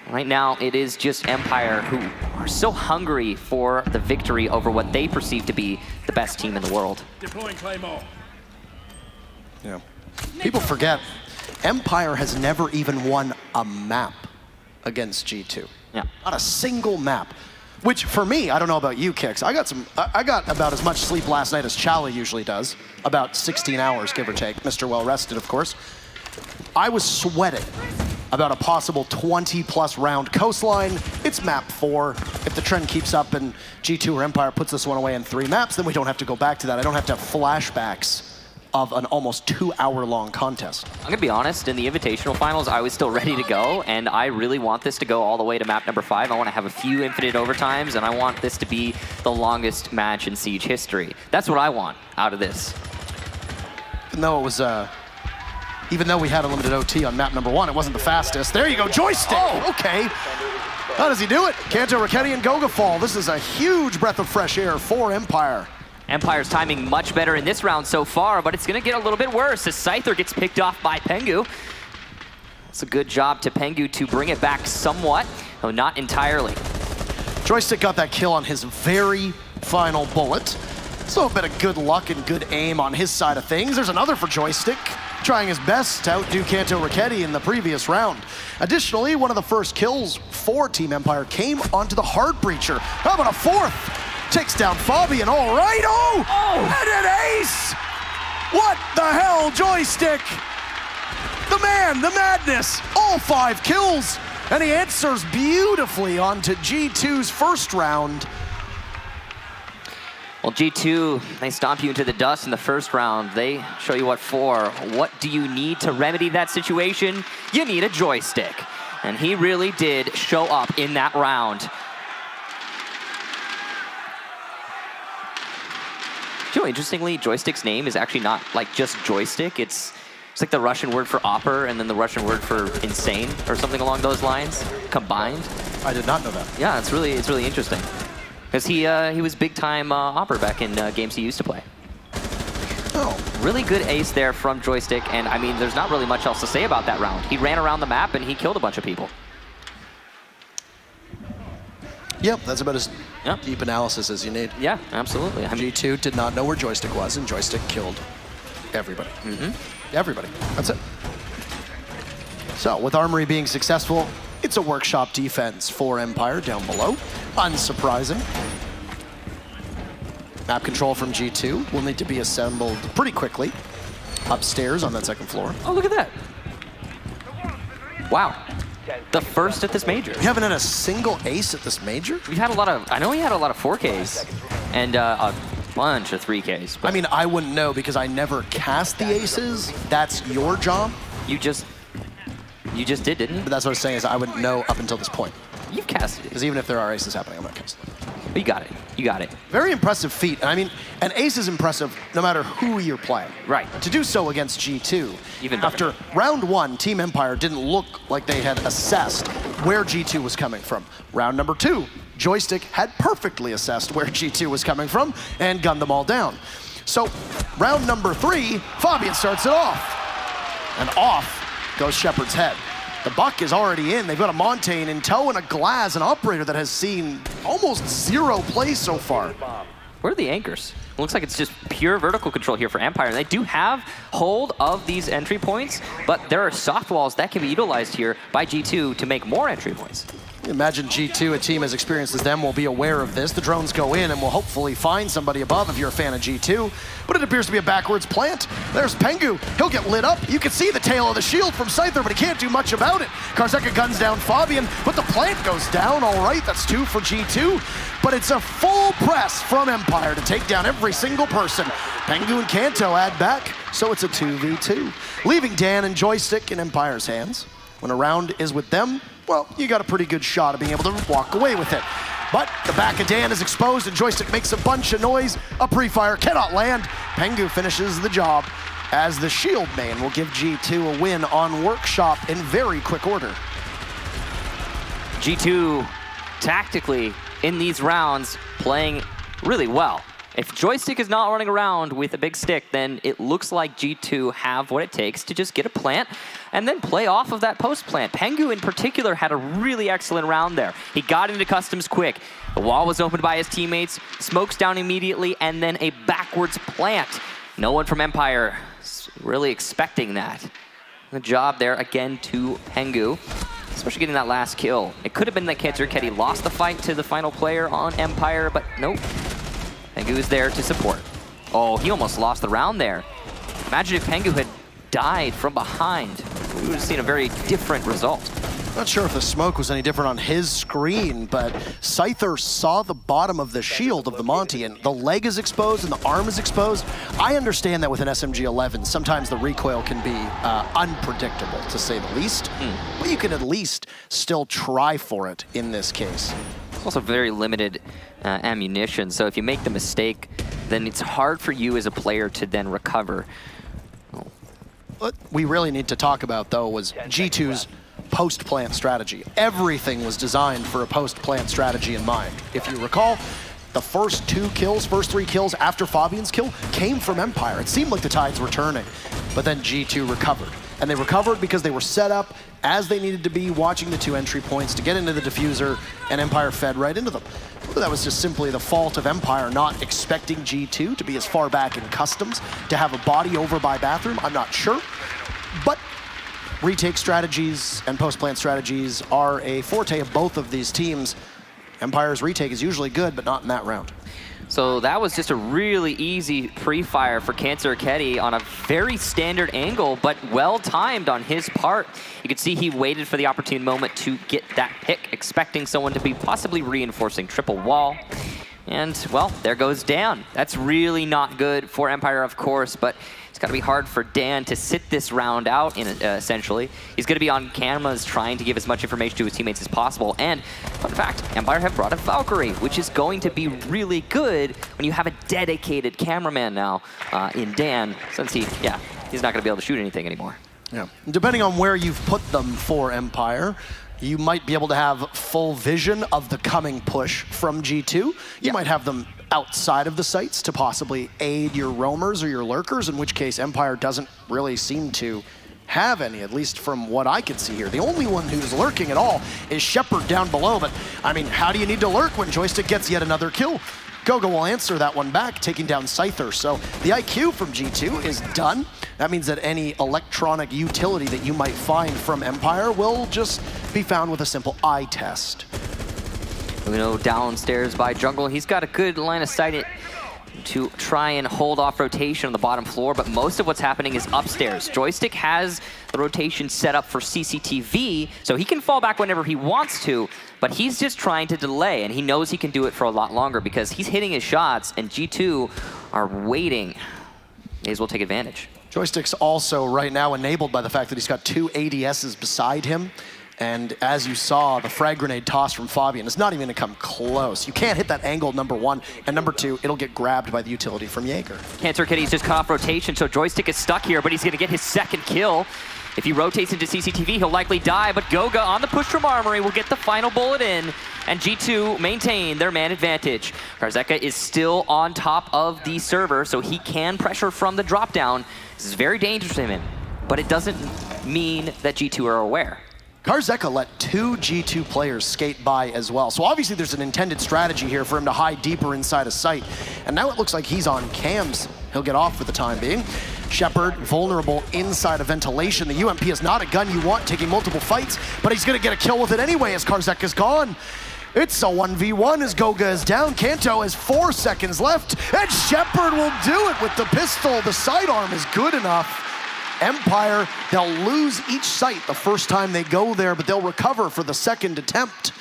[SPEAKER 12] Right now, it is just Empire who are so hungry for the victory over what they perceive to be the best team in the world.
[SPEAKER 8] Deploying Claymore.
[SPEAKER 4] Yeah. People forget, Empire has never even won a map against G2.
[SPEAKER 12] Yeah.
[SPEAKER 4] Not a single map. Which, for me, I don't know about you, Kix. I got about as much sleep last night as Chala usually does. About 16 hours, give or take. Mr. Well-rested, of course. I was sweating about a possible 20-plus round coastline. It's map 4. If the trend keeps up and G2 or Empire puts this one away in 3 maps, then we don't have to go back to that. I don't have to have flashbacks of an almost 2-hour-long contest.
[SPEAKER 12] I'm gonna be honest, in the Invitational Finals, I was still ready to go, and I really want this to go all the way to map number 5. I want to have a few infinite overtimes, and I want this to be the longest match in Siege history. That's what I want out of this.
[SPEAKER 4] Even though it was, even though we had a limited OT on map number 1, it wasn't the fastest. There you go, Joystick! Oh. Okay. How does he do it? Kanto, Raketti, and Gogafall. This is a huge breath of fresh air for Empire.
[SPEAKER 12] Empire's timing much better in this round so far, but it's going to get a little bit worse as Scyther gets picked off by Pengu. It's a good job to Pengu to bring it back somewhat, though not entirely.
[SPEAKER 4] Joystick got that kill on his very final bullet. So a bit of good luck and good aim on his side of things. There's another for Joystick, trying his best to outdo Kanto Raketti in the previous round. Additionally, one of the first kills for Team Empire came onto the Hard Breacher. How about a fourth? Takes down Fabian, all right. And an ace! What the hell, Joystick? The man, the madness, all 5 kills. And he answers beautifully onto G2's first round.
[SPEAKER 12] Well, G2, they stomp you into the dust in the first round. They show you what for. What do you need to remedy that situation? You need a joystick. And he really did show up in that round. You know, interestingly, joystick's name is actually not like just joystick. It's like the Russian word for opera and then the Russian word for insane or something along those lines combined.
[SPEAKER 4] I did not know that.
[SPEAKER 12] Yeah, it's really interesting. Because he was big-time opera back in games he used to play.
[SPEAKER 4] Oh.
[SPEAKER 12] Really good ace there from Joystick, and I mean, there's not really much else to say about that round. He ran around the map and he killed a bunch of people.
[SPEAKER 4] Yep, that's about as deep analysis as you need.
[SPEAKER 12] Yeah, absolutely. I mean,
[SPEAKER 4] G2 did not know where Joystick was, and Joystick killed everybody. Everybody. That's it. So, with Armory being successful, it's a workshop defense for Empire down below. Unsurprising. Map control from G2 will need to be assembled pretty quickly upstairs on that second floor.
[SPEAKER 12] Oh, look at that. Wow. The first at this major.
[SPEAKER 4] We haven't had a single ace at this major?
[SPEAKER 12] We've had a lot of, I know we had a lot of 4Ks and a bunch of 3Ks.
[SPEAKER 4] I mean, I wouldn't know because I never cast the aces. That's your job.
[SPEAKER 12] You just did, didn't you?
[SPEAKER 4] But that's what I was saying is I wouldn't know up until this point.
[SPEAKER 12] You've casted it.
[SPEAKER 4] Because even if there are aces happening, I'm not casting.
[SPEAKER 12] But you got it. You got it.
[SPEAKER 4] Very impressive feat. And I mean, an ace is impressive no matter who you're playing.
[SPEAKER 12] Right.
[SPEAKER 4] To do so against G2,
[SPEAKER 12] even better.
[SPEAKER 4] After round 1, Team Empire didn't look like they had assessed where G2 was coming from. Round number 2, Joystick had perfectly assessed where G2 was coming from and gunned them all down. So round number 3, Fabian starts it off. And off goes Shepard's head. The buck is already in. They've got a Montaigne in tow and a Glass, an operator that has seen almost 0 plays so far.
[SPEAKER 12] Where are the anchors? It looks like it's just pure vertical control here for Empire. And they do have hold of these entry points, but there are soft walls that can be utilized here by G2 to make more entry points.
[SPEAKER 4] Imagine G2, a team as experienced as them, will be aware of this. The drones go in and will hopefully find somebody above if you're a fan of G2. But it appears to be a backwards plant. There's Pengu. He'll get lit up. You can see the tail of the shield from Scyther, but he can't do much about it. Karzeka guns down Fabian, but the plant goes down. All right, that's 2 for G2. But it's a full press from Empire to take down every single person. Pengu and Kanto add back, so it's a 2v2. Leaving Dan and Joystick in Empire's hands. When a round is with them, well, you got a pretty good shot of being able to walk away with it. But the back of Dan is exposed and Joystick makes a bunch of noise. A pre-fire cannot land. Pengu finishes the job as the shield main will give G2 a win on Workshop in very quick order.
[SPEAKER 12] G2 tactically in these rounds playing really well. If Joystick is not running around with a big stick, then it looks like G2 have what it takes to just get a plant and then play off of that post plant. Pengu in particular had a really excellent round there. He got into customs quick. The wall was opened by his teammates, smokes down immediately, and then a backwards plant. No one from Empire is really expecting that. Good job there again to Pengu, especially getting that last kill. It could have been that Raketti lost the fight to the final player on Empire, but nope. Pengu is there to support. Oh, he almost lost the round there. Imagine if Pengu had died from behind. We would have seen a very different result.
[SPEAKER 4] Not sure if the smoke was any different on his screen, but Scyther saw the bottom of the shield of the Monty, and the leg is exposed and the arm is exposed. I understand that with an SMG-11, sometimes the recoil can be unpredictable, to say the least. But you can at least still try for it in this case.
[SPEAKER 12] It's also very limited ammunition, so if you make the mistake, then it's hard for you as a player to then recover.
[SPEAKER 4] What we really need to talk about, though, was G2's post-plant strategy. Everything was designed for a post-plant strategy in mind. If you recall, the first 3 kills after Fabian's kill came from Empire. It seemed like the tides were turning, but then G2 recovered. And they recovered because they were set up as they needed to be, watching the 2 entry points to get into the diffuser, and Empire fed right into them. Whether that was just simply the fault of Empire not expecting G2 to be as far back in customs, to have a body over by bathroom, I'm not sure. But retake strategies and post-plant strategies are a forte of both of these teams. Empire's retake is usually good, but not in that round.
[SPEAKER 12] So that was just a really easy pre-fire for Cancer on a very standard angle, but well-timed on his part. You could see he waited for the opportune moment to get that pick, expecting someone to be possibly reinforcing triple wall. And, well, there goes Dan. That's really not good for Empire, of course, but it's got to be hard for Dan to sit this round out, essentially. He's going to be on cameras trying to give as much information to his teammates as possible. And, fun fact, Empire have brought a Valkyrie, which is going to be really good when you have a dedicated cameraman now in Dan, since he's not going to be able to shoot anything anymore.
[SPEAKER 4] Yeah. Depending on where you've put them for Empire, you might be able to have full vision of the coming push from G2. You might have them outside of the sites to possibly aid your roamers or your lurkers, in which case Empire doesn't really seem to have any, at least from what I can see here. The only one who's lurking at all is Shepard down below, but I mean, how do you need to lurk when Joystick gets yet another kill? Goga will answer that one back, taking down Scyther. So the IQ from G2 is done. That means that any electronic utility that you might find from Empire will just be found with a simple eye test.
[SPEAKER 12] Uno downstairs by jungle. He's got a good line of sight to try and hold off rotation on the bottom floor, but most of what's happening is upstairs. Joystick has the rotation set up for CCTV, so he can fall back whenever he wants to, but he's just trying to delay, and he knows he can do it for a lot longer because he's hitting his shots, and G2 are waiting. May as well take advantage.
[SPEAKER 4] Joystick's also right now enabled by the fact that he's got 2 ADSs beside him. And as you saw, the frag grenade toss from Fabian is not even gonna come close. You can't hit that angle, number 1, and number 2, it'll get grabbed by the utility from Jaeger.
[SPEAKER 12] Cancer Kitty's just cut off rotation, so Joystick is stuck here, but he's gonna get his second kill. If he rotates into CCTV, he'll likely die, but Goga on the push from Armory will get the final bullet in, and G2 maintain their man advantage. Karzeka is still on top of the server, so he can pressure from the drop down. This is very dangerous to him, but it doesn't mean that G2 are aware.
[SPEAKER 4] Karzeka let 2 G2 players skate by as well. So obviously there's an intended strategy here for him to hide deeper inside a site. And now it looks like he's on cams. He'll get off for the time being. Shepard, vulnerable inside of ventilation. The UMP is not a gun you want, taking multiple fights, but he's gonna get a kill with it anyway as Karzeka's gone. It's a 1v1 as Goga is down. Kanto has 4 seconds left, and Shepard will do it with the pistol. The sidearm is good enough. Empire, they'll lose each site the first time they go there, but they'll recover for the second attempt.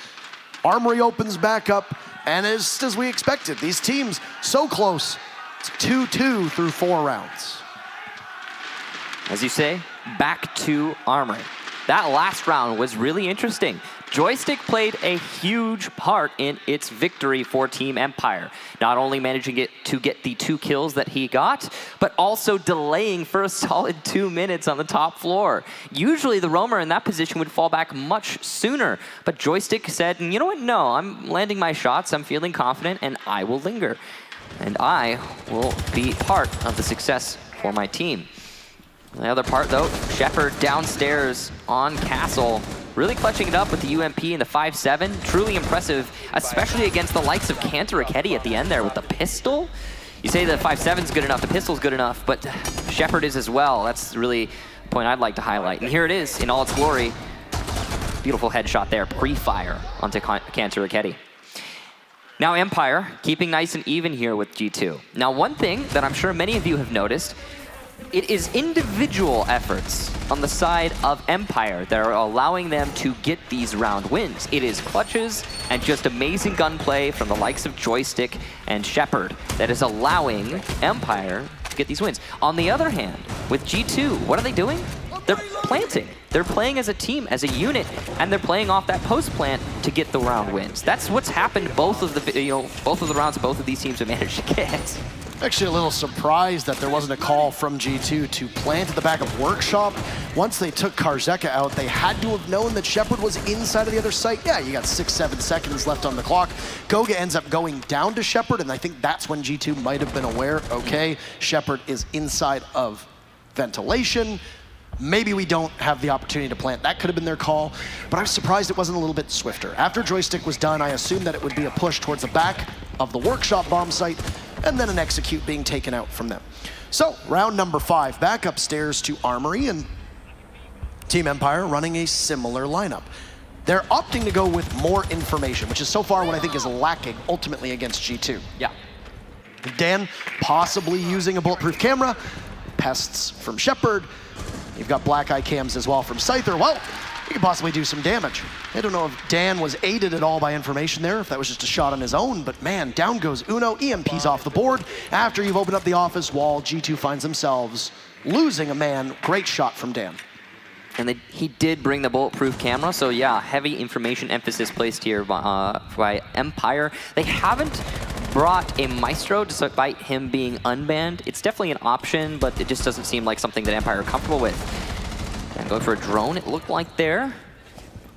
[SPEAKER 4] Armory opens back up, and as we expected, these teams so close. It's 2-2 through 4 rounds.
[SPEAKER 12] As you say, back to Armory. That last round was really interesting. Joystick played a huge part in its victory for Team Empire. Not only managing to get the 2 kills that he got, but also delaying for a solid 2 minutes on the top floor. Usually the roamer in that position would fall back much sooner, but Joystick said, you know what, no, I'm landing my shots, I'm feeling confident, and I will linger. And I will be part of the success for my team. The other part, though, Shepard downstairs on Castle, really clutching it up with the UMP and the 5-7. Truly impressive, especially against the likes of Cantor Akedi at the end there with the pistol. You say the 5-7's good enough, the pistol's good enough, but Shepard is as well. That's really the point I'd like to highlight. And here it is in all its glory. Beautiful headshot there, pre-fire onto Cantor Akedi. Now Empire, keeping nice and even here with G2. Now one thing that I'm sure many of you have noticed, it is individual efforts on the side of Empire that are allowing them to get these round wins. It is clutches and just amazing gunplay from the likes of Joystick and Shepard that is allowing Empire to get these wins. On the other hand, with G2, what are they doing? They're planting. They're playing as a team, as a unit, and they're playing off that post plant to get the round wins. That's what's happened both of the rounds both of these teams have managed to get.
[SPEAKER 4] Actually a little surprised that there wasn't a call from G2 to plant at the back of Workshop. Once they took Karzeka out, they had to have known that Shepard was inside of the other site. Yeah, you got 6-7 seconds left on the clock. Goga ends up going down to Shepard, and I think that's when G2 might have been aware, okay, Shepard is inside of ventilation. Maybe we don't have the opportunity to plant. That could have been their call, but I was surprised it wasn't a little bit swifter. After Joystick was done, I assumed that it would be a push towards the back of the Workshop bomb site, and then an execute being taken out from them. So, round number 5, back upstairs to Armory, and Team Empire running a similar lineup. They're opting to go with more information, which is so far what I think is lacking ultimately against G2.
[SPEAKER 12] Yeah.
[SPEAKER 4] Dan possibly using a bulletproof camera, pests from Shepard. You've got black eye cams as well from Scyther. Well, he could possibly do some damage. I don't know if Dan was aided at all by information there, if that was just a shot on his own, but man, down goes Uno, EMP's off the board. After you've opened up the office wall, G2 finds themselves losing a man. Great shot from Dan.
[SPEAKER 12] And he did bring the bulletproof camera, so yeah, heavy information emphasis placed here by Empire. They haven't brought a Maestro despite him being unbanned. It's definitely an option, but it just doesn't seem like something that Empire are comfortable with. And going for a drone, it looked like there.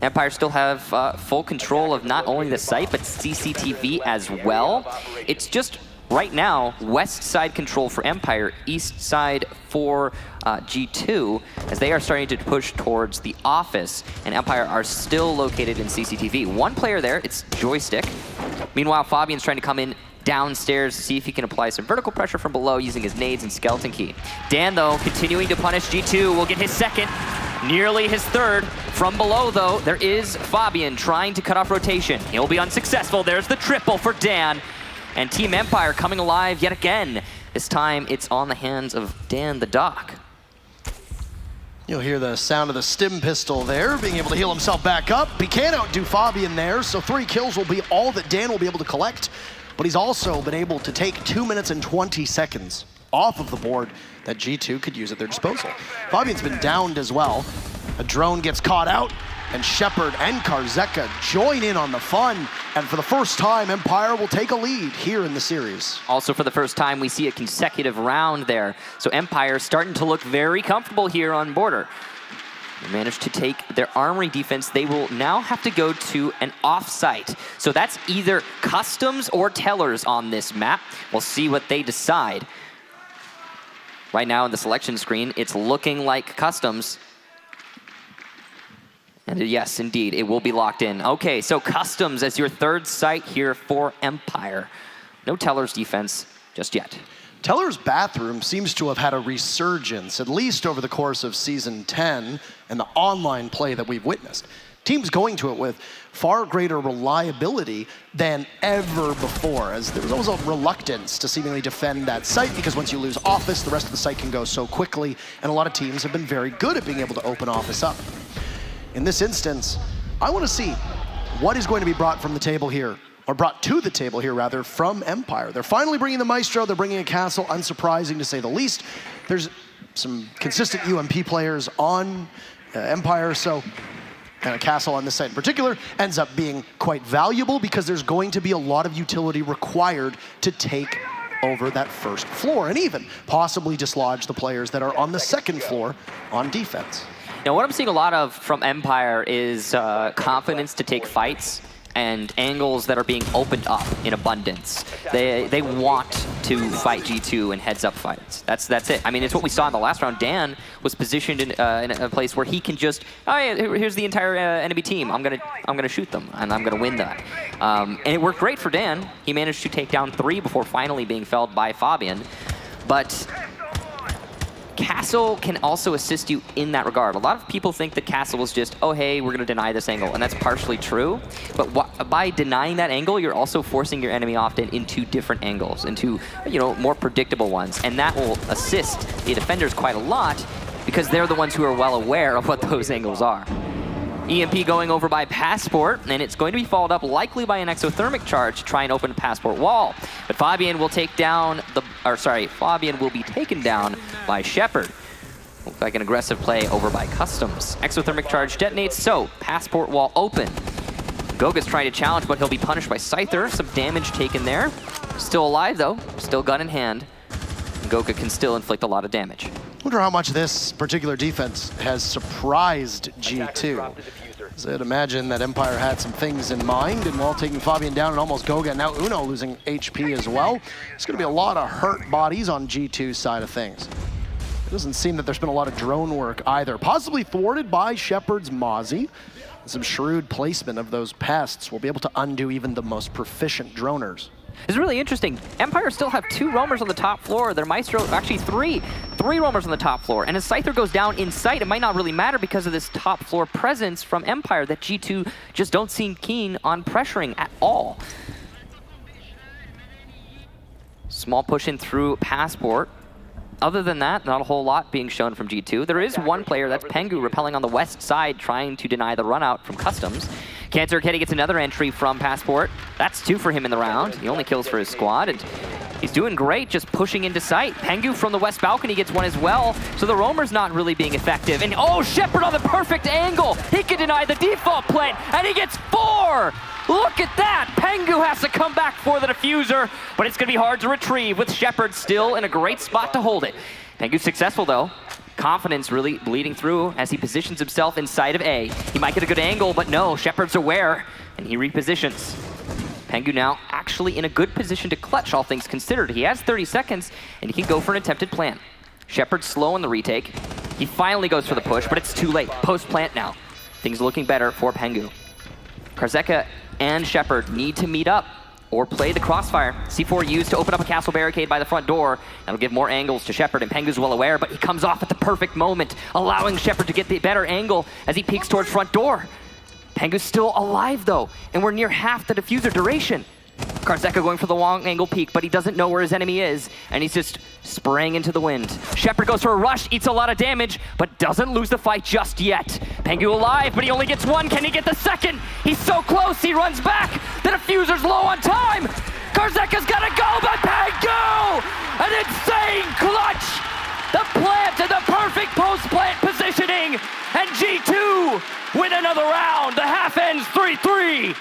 [SPEAKER 12] Empire still have full control of not only the site, but CCTV as well. It's just right now, west side control for Empire, east side for G2, as they are starting to push towards the office, and Empire are still located in CCTV. One player there, it's Joystick. Meanwhile, Fabian's trying to come in downstairs to see if he can apply some vertical pressure from below using his nades and skeleton key. Dan, though, continuing to punish G2, will get his second, nearly his third. From below, though, there is Fabian trying to cut off rotation. He'll be unsuccessful. There's the triple for Dan. And Team Empire coming alive yet again. This time, it's on the hands of Dan the Doc.
[SPEAKER 4] You'll hear the sound of the stim pistol there, being able to heal himself back up. He can outdo Fabian there, so 3 kills will be all that Dan will be able to collect. But he's also been able to take 2 minutes and 20 seconds off of the board that G2 could use at their disposal. Fabian's been downed as well. A drone gets caught out, and Shepard and Karzeka join in on the fun. And for the first time, Empire will take a lead here in the series.
[SPEAKER 12] Also for the first time, we see a consecutive round there. So Empire starting to look very comfortable here on border. They managed to take their armory defense. They will now have to go to an off-site. So that's either customs or tellers on this map. We'll see what they decide. Right now on the selection screen, it's looking like customs. And yes, indeed, it will be locked in. Okay, so customs as your third site here for Empire. No tellers defense just yet.
[SPEAKER 4] Teller's bathroom seems to have had a resurgence, at least over the course of Season 10 and the online play that we've witnessed. Teams going to it with far greater reliability than ever before, as there was always a reluctance to seemingly defend that site, because once you lose office, the rest of the site can go so quickly, and a lot of teams have been very good at being able to open office up. In this instance, I want to see what is going to be brought from the table here, or brought to the table here, rather, from Empire. They're finally bringing the Maestro, they're bringing a castle, unsurprising to say the least. There's some consistent UMP players on Empire, so and a castle on this site in particular ends up being quite valuable because there's going to be a lot of utility required to take over that first floor, and even possibly dislodge the players that are on the second floor on defense.
[SPEAKER 12] Now, what I'm seeing a lot of from Empire is confidence to take fights and angles that are being opened up in abundance. They want to fight G2 in heads-up fights. That's it. I mean, it's what we saw in the last round. Dan was positioned in a place where he can just, oh yeah, here's the entire enemy team. I'm gonna shoot them, and I'm gonna win that. And it worked great for Dan. He managed to take down 3 before finally being felled by Fabian. But Castle can also assist you in that regard. A lot of people think that Castle is just, oh hey, we're gonna deny this angle, and that's partially true. But by denying that angle, you're also forcing your enemy often into different angles, into more predictable ones, and that will assist the defenders quite a lot because they're the ones who are well aware of what those angles are. EMP going over by Passport, and it's going to be followed up likely by an exothermic charge to try and open a Passport wall. But Fabian will take down Fabian will be taken down by Shepard. Looks like an aggressive play over by Customs. Exothermic charge detonates, so Passport wall open. Goga's trying to challenge, but he'll be punished by Scyther. Some damage taken there. Still alive though, still gun in hand. Goga can still inflict a lot of damage.
[SPEAKER 4] Wonder how much this particular defense has surprised G2. So I'd imagine that Empire had some things in mind, and while taking Fabian down and almost Goga, and now Uno losing HP as well, it's going to be a lot of hurt bodies on G2's side of things. It doesn't seem that there's been a lot of drone work either, possibly thwarted by Shepard's Mozzie. Some shrewd placement of those pests will be able to undo even the most proficient droners.
[SPEAKER 12] It's really interesting. Empire still have 2 roamers on the top floor. Their Maestro, actually 3 roamers on the top floor. And as Scyther goes down in sight, it might not really matter because of this top floor presence from Empire that G2 just don't seem keen on pressuring at all. Small push in through Passport. Other than that, not a whole lot being shown from G2. There is one player, that's Pengu, rappelling on the west side, trying to deny the run out from Customs. Cancer Kitty gets another entry from Passport. That's 2 for him in the round. He only kills for his squad, and he's doing great just pushing into sight. Pengu from the west balcony gets 1 as well, so the roamer's not really being effective. And oh, Shepard on the perfect angle! He can deny the default plant, and he gets 4! Look at that! Pengu has to come back for the diffuser, but it's going to be hard to retrieve with Shepard still in a great spot to hold it. Pengu's successful though. Confidence really bleeding through as he positions himself inside of A. He might get a good angle, but no, Shepard's aware, and he repositions. Pengu now actually in a good position to clutch, all things considered. He has 30 seconds, and he can go for an attempted plant. Shepard's slow on the retake. He finally goes for the push, but it's too late. Post-plant now. Things looking better for Pengu. Karzeka and Shepard need to meet up or play the crossfire. C4 used to open up a castle barricade by the front door. That'll give more angles to Shepard, and Pengu's well aware, but he comes off at the perfect moment, allowing Shepard to get the better angle as he peeks towards front door. Pengu's still alive though, and we're near half the diffuser duration. Karzeka going for the long angle peek, but he doesn't know where his enemy is, and he's just spraying into the wind. Shepard goes for a rush, eats a lot of damage, but doesn't lose the fight just yet. Pengu alive, but he only gets 1. Can he get the second? He's so close, he runs back. The diffuser's low on time. Karzeka's gotta go, but Pengu! An insane clutch! The plant and the perfect post-plant positioning, and G2 win another round. The half ends 3-3.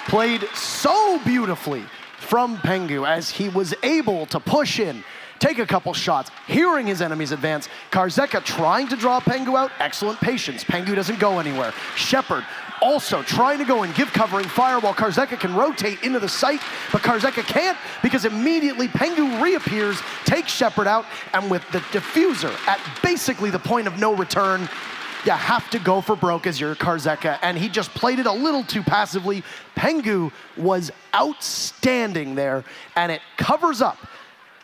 [SPEAKER 4] Played so beautifully from Pengu as he was able to push in, take a couple shots, hearing his enemies advance. Karzeka trying to draw Pengu out, excellent patience. Pengu doesn't go anywhere. Shepard also trying to go and give covering fire while Karzeka can rotate into the site, but Karzeka can't because immediately Pengu reappears, takes Shepard out, and with the diffuser at basically the point of no return, you have to go for broke as your Karzeka, and he just played it a little too passively. Pengu was outstanding there, and it covers up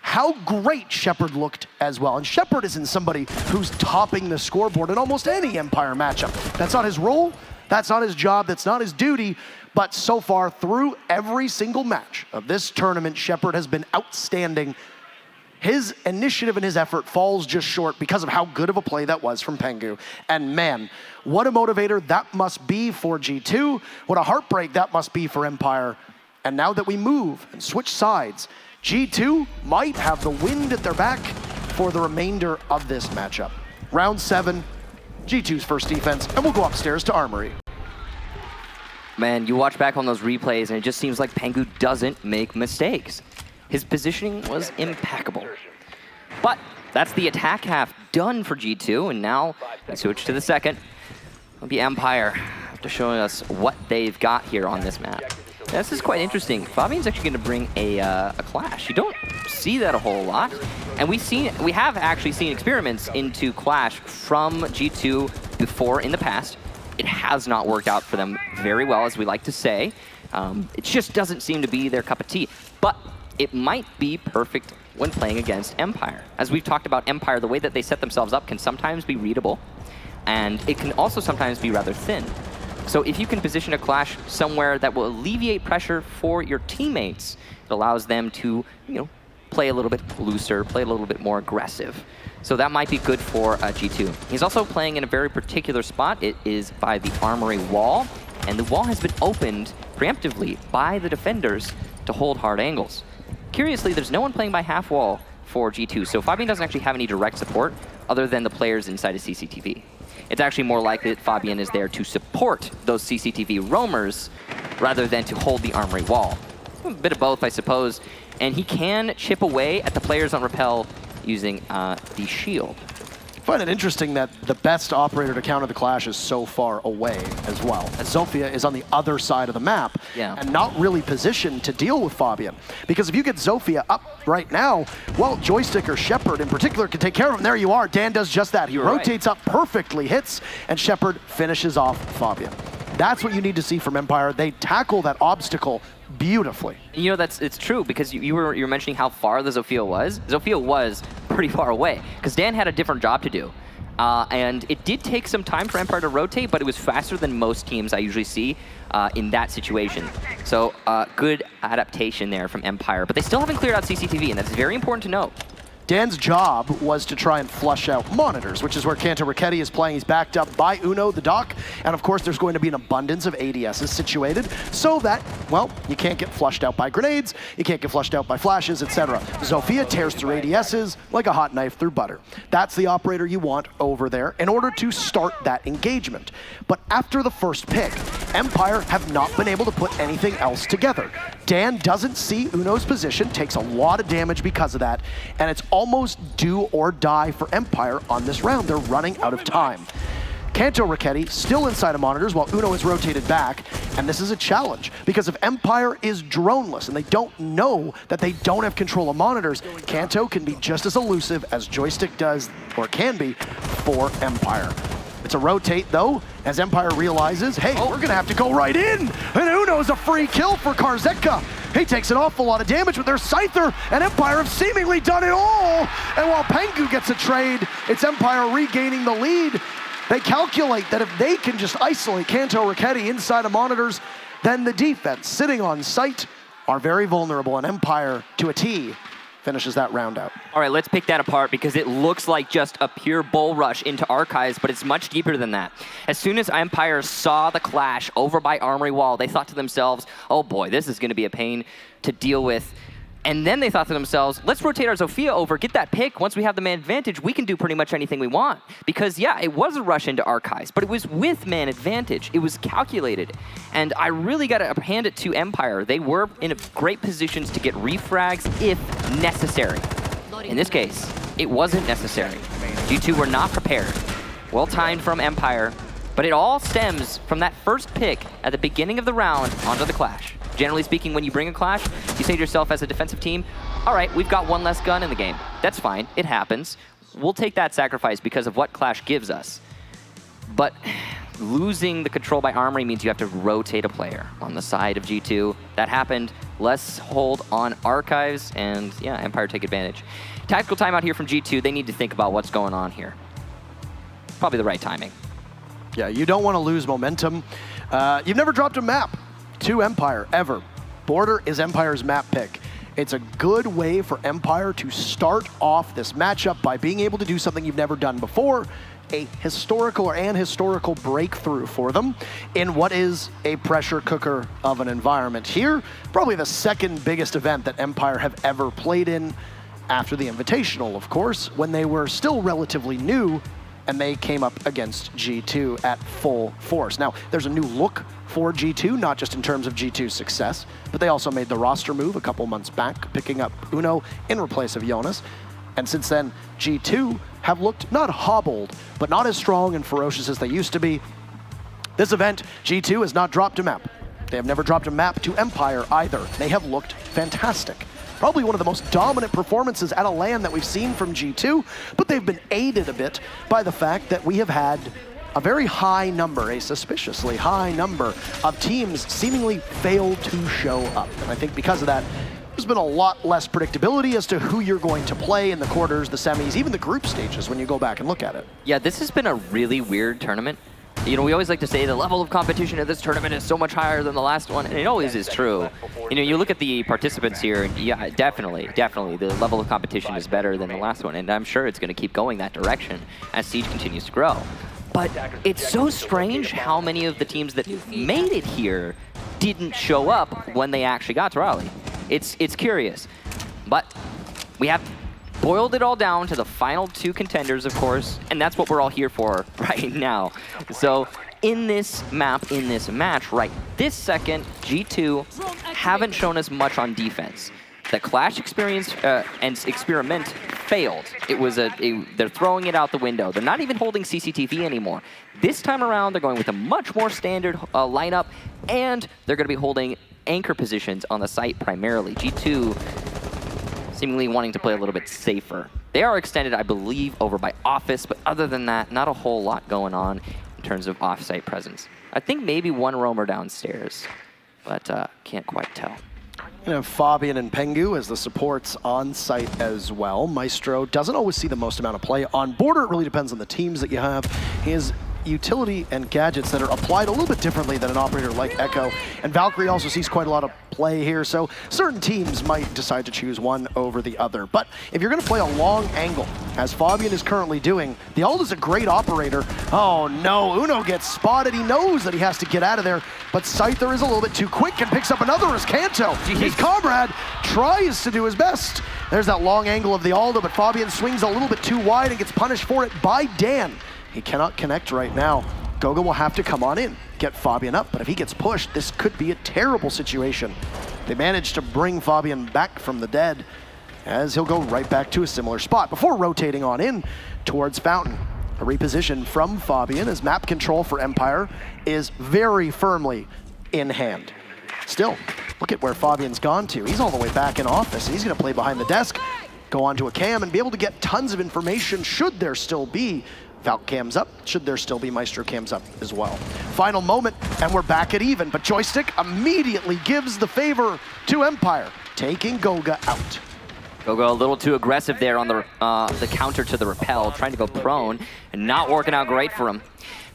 [SPEAKER 4] how great Shepard looked as well. And Shepard isn't somebody who's topping the scoreboard in almost any Empire matchup. That's not his role, that's not his job, that's not his duty, but so far through every single match of this tournament, Shepard has been outstanding. His initiative and his effort falls just short because of how good of a play that was from Pengu. And man, what a motivator that must be for G2. What a heartbreak that must be for Empire. And now that we move and switch sides, G2 might have the wind at their back for the remainder of this matchup. Round 7, G2's first defense, and we'll go upstairs to Armory.
[SPEAKER 12] Man, you watch back on those replays, and it just seems like Pengu doesn't make mistakes. His positioning was impeccable. But that's the attack half done for G2, and now we switch to the second. It'll be Empire after showing us what they've got here on this map. Now, this is quite interesting. Fabian's actually going to bring a Clash. You don't see that a whole lot, and we have actually seen experiments into Clash from G2 before in the past. It has not worked out for them very well, as we like to say. It just doesn't seem to be their cup of tea. But it might be perfect when playing against Empire. As we've talked about Empire, the way that they set themselves up can sometimes be readable, and it can also sometimes be rather thin. So if you can position a Clash somewhere that will alleviate pressure for your teammates, it allows them to, play a little bit looser, play a little bit more aggressive. So that might be good for G2. He's also playing in a very particular spot. It is by the Armory wall, and the wall has been opened preemptively by the defenders to hold hard angles. Curiously, there's no one playing by half wall for G2, so Fabian doesn't actually have any direct support other than the players inside of CCTV. It's actually more likely that Fabian is there to support those CCTV roamers rather than to hold the Armory wall. A bit of both, I suppose. And he can chip away at the players on Repel using the shield.
[SPEAKER 4] I find it interesting that the best operator to counter the Clash is so far away as well. As Zofia is on the other side of the map and not really positioned to deal with Fabian. Because if you get Zofia up right now, well, Joystick or Shepard in particular can take care of him. There you are. Dan does just that. He rotates up perfectly, hits, and Shepard finishes off Fabian. That's what you need to see from Empire. They tackle that obstacle beautifully.
[SPEAKER 12] You know, it's true, because you were mentioning how far the Zofia was. Zofia was pretty far away, because Dan had a different job to do. And it did take some time for Empire to rotate, but it was faster than most teams I usually see in that situation. So good adaptation there from Empire. But they still haven't cleared out CCTV, and that's very important to note.
[SPEAKER 4] Dan's job was to try and flush out monitors, which is where Kanto Ricchetti is playing. He's backed up by Uno, the doc, and of course there's going to be an abundance of ADSs situated so that, well, you can't get flushed out by grenades, you can't get flushed out by flashes, etc. Zofia tears through ADSs like a hot knife through butter. That's the operator you want over there in order to start that engagement. But after the first pick, Empire have not been able to put anything else together. Dan doesn't see Uno's position, takes a lot of damage because of that, and it's almost do or die for Empire on this round. They're running out of time. Kanto Ricchetti still inside of monitors while Uno is rotated back, and this is a challenge because if Empire is droneless and they don't know that they don't have control of monitors, Kanto can be just as elusive as Joystick does, or can be, for Empire. It's a rotate, though, as Empire realizes, hey, we're going to have to go right in. And Uno's a free kill for Karzeka. He takes an awful lot of damage with their Scyther, and Empire have seemingly done it all. And while Pengu gets a trade, it's Empire regaining the lead. They calculate that if they can just isolate Kanto Ricchetti inside of monitors, then the defense sitting on site are very vulnerable, and Empire, to a T, finishes that round out.
[SPEAKER 12] All right, let's pick that apart because it looks like just a pure bull rush into Archives, but it's much deeper than that. As soon as Empire saw the clash over by Armory Wall, they thought to themselves, oh boy, this is going to be a pain to deal with. And then they thought to themselves, let's rotate our Zofia over, get that pick. Once we have the man advantage, we can do pretty much anything we want. Because yeah, it was a rush into Archives, but it was with man advantage. It was calculated. And I really got to hand it to Empire. They were in great positions to get refrags if necessary. In this case, it wasn't necessary. G2 were not prepared. Well timed from Empire, but it all stems from that first pick at the beginning of the round onto the Clash. Generally speaking, when you bring a Clash, you say to yourself as a defensive team, all right, we've got one less gun in the game. That's fine, it happens. We'll take that sacrifice because of what Clash gives us. But losing the control by Armory means you have to rotate a player on the side of G2. That happened. Less hold on Archives, and yeah, Empire take advantage. Tactical timeout here from G2. They need to think about what's going on here. Probably the right timing.
[SPEAKER 4] Yeah, you don't want to lose momentum. You've never dropped a map to Empire, ever. Border is Empire's map pick. It's a good way for Empire to start off this matchup by being able to do something you've never done before, a historical breakthrough for them in what is a pressure cooker of an environment here. Probably the second biggest event that Empire have ever played in after the Invitational, of course, when they were still relatively new and they came up against G2 at full force. Now, there's a new look for G2, not just in terms of G2's success, but they also made the roster move a couple months back, picking up Uno in replace of Jonas. And since then, G2 have looked not hobbled, but not as strong and ferocious as they used to be. This event, G2 has not dropped a map. They have never dropped a map to Empire either. They have looked fantastic. Probably one of the most dominant performances at a LAN that we've seen from G2, but they've been aided a bit by the fact that we have had a very high number, a suspiciously high number of teams seemingly fail to show up. And I think because of that, there's been a lot less predictability as to who you're going to play in the quarters, the semis, even the group stages when you go back and look at it.
[SPEAKER 12] Yeah, this has been a really weird tournament. You know, we always like to say the level of competition at this tournament is so much higher than the last one, and it always is true. You know, you look at the participants here, and yeah, definitely, the level of competition is better than the last one, and I'm sure it's going to keep going that direction as Siege continues to grow. But it's so strange how many of the teams that made it here didn't show up when they actually got to Raleigh. It's curious. But we have boiled it all down to the final 2 contenders, of course, and that's what we're all here for right now. So in this map, in this match, right this second, G2 haven't shown us much on defense. The Clash experience and experiment failed. It was they're throwing it out the window. They're not even holding CCTV anymore. This time around, they're going with a much more standard lineup, and they're going to be holding anchor positions on the site primarily. G2 seemingly wanting to play a little bit safer. They are extended, I believe, over by Office, but other than that, not a whole lot going on in terms of off-site presence. I think maybe one roamer downstairs, but can't quite tell.
[SPEAKER 4] You know, Fabian and Pengu as the supports on site as well. Maestro doesn't always see the most amount of play on border. It really depends on the teams that you have. His utility and gadgets that are applied a little bit differently than an operator like Echo. And Valkyrie also sees quite a lot of play here, so certain teams might decide to choose one over the other. But if you're going to play a long angle, as Fabian is currently doing, the ult is a great operator. Oh no, Uno gets spotted. He knows that he has to get out of there, but Scyther is a little bit too quick and picks up another as Kanto. His comrade tries to do his best. There's that long angle of the Aldo, but Fabian swings a little bit too wide and gets punished for it by Dan. He cannot connect right now. Goga will have to come on in, get Fabian up, but if he gets pushed, this could be a terrible situation. They managed to bring Fabian back from the dead, as he'll go right back to a similar spot before rotating on in towards Fountain. A reposition from Fabian as map control for Empire is very firmly in hand. Still, look at where Fabian's gone to. He's all the way back in Office, and he's going to play behind the desk, go onto a cam, and be able to get tons of information should there still be Valk cams up, should there still be Maestro cams up as well. Final moment, and we're back at even, but Joystick immediately gives the favor to Empire, taking Goga out.
[SPEAKER 12] Goga a little too aggressive there on the counter to the repel, trying to go prone, and not working out great for him.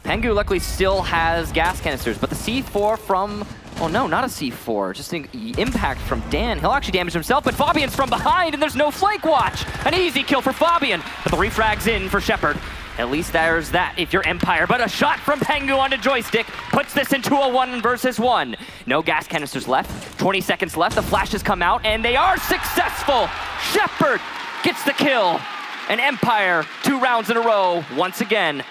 [SPEAKER 12] Pengu luckily still has gas canisters, but the C4 from, oh no, not a C4, just an impact from Dan. He'll actually damage himself, but Fabian's from behind, and there's no flank watch. An easy kill for Fabian, but the refrags in for Shepard. At least there's that if you're Empire, but a shot from Pengu onto Joystick puts this into a 1 versus 1. No gas canisters left, 20 seconds left, the flashes come out, and they are successful! Shepard gets the kill, and Empire 2 rounds in a row, once again,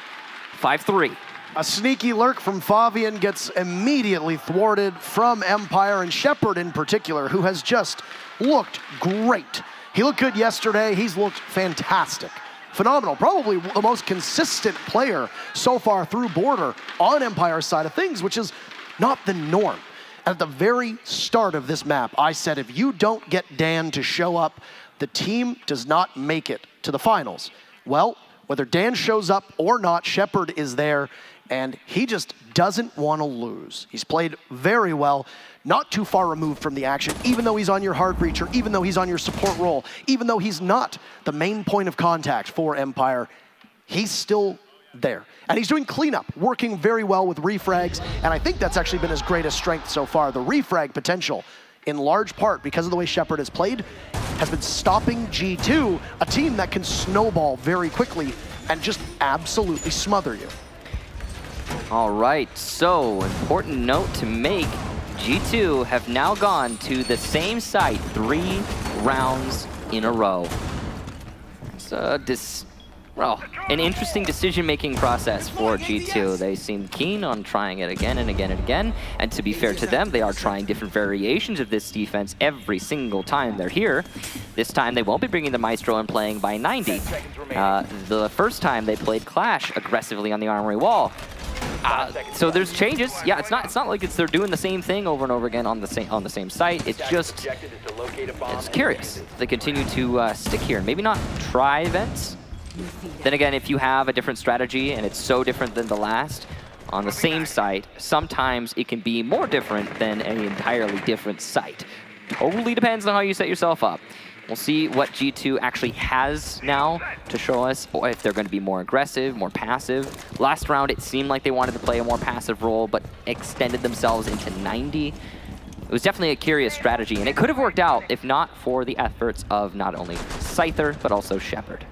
[SPEAKER 12] 5-3.
[SPEAKER 4] A sneaky lurk from Fabian gets immediately thwarted from Empire, and Shepard in particular, who has just looked great. He looked good yesterday, he's looked fantastic. Phenomenal, probably the most consistent player so far through border on Empire's side of things, which is not the norm. At the very start of this map, I said if you don't get Dan to show up, the team does not make it to the finals. Well, whether Dan shows up or not, Shepard is there, and he just doesn't want to lose. He's played very well, not too far removed from the action, even though he's on your hard breacher, even though he's on your support role, even though he's not the main point of contact for Empire, he's still there. And he's doing cleanup, working very well with refrags, and I think that's actually been his greatest strength so far. The refrag potential, in large part because of the way Shepard has played, has been stopping G2, a team that can snowball very quickly and just absolutely smother you.
[SPEAKER 12] All right, so important note to make. G2 have now gone to the same site 3 rounds in a row. It's an interesting decision-making process for G2. They seem keen on trying it again and again and again. And to be fair to them, they are trying different variations of this defense every single time they're here. This time, they won't be bringing the Maestro and playing by 90. The first time, they played Clash aggressively on the Armory Wall. So there's changes. Yeah, it's not like they're doing the same thing over and over again on the same site. It's just it's curious. They continue to stick here. Maybe not try events. Then again, if you have a different strategy and it's so different than the last on the same site, sometimes it can be more different than an entirely different site. Totally depends on how you set yourself up. We'll see what G2 actually has now to show us if they're going to be more aggressive, more passive. Last round, it seemed like they wanted to play a more passive role, but extended themselves into 90. It was definitely a curious strategy, and it could have worked out if not for the efforts of not only Scyther, but also Shepard.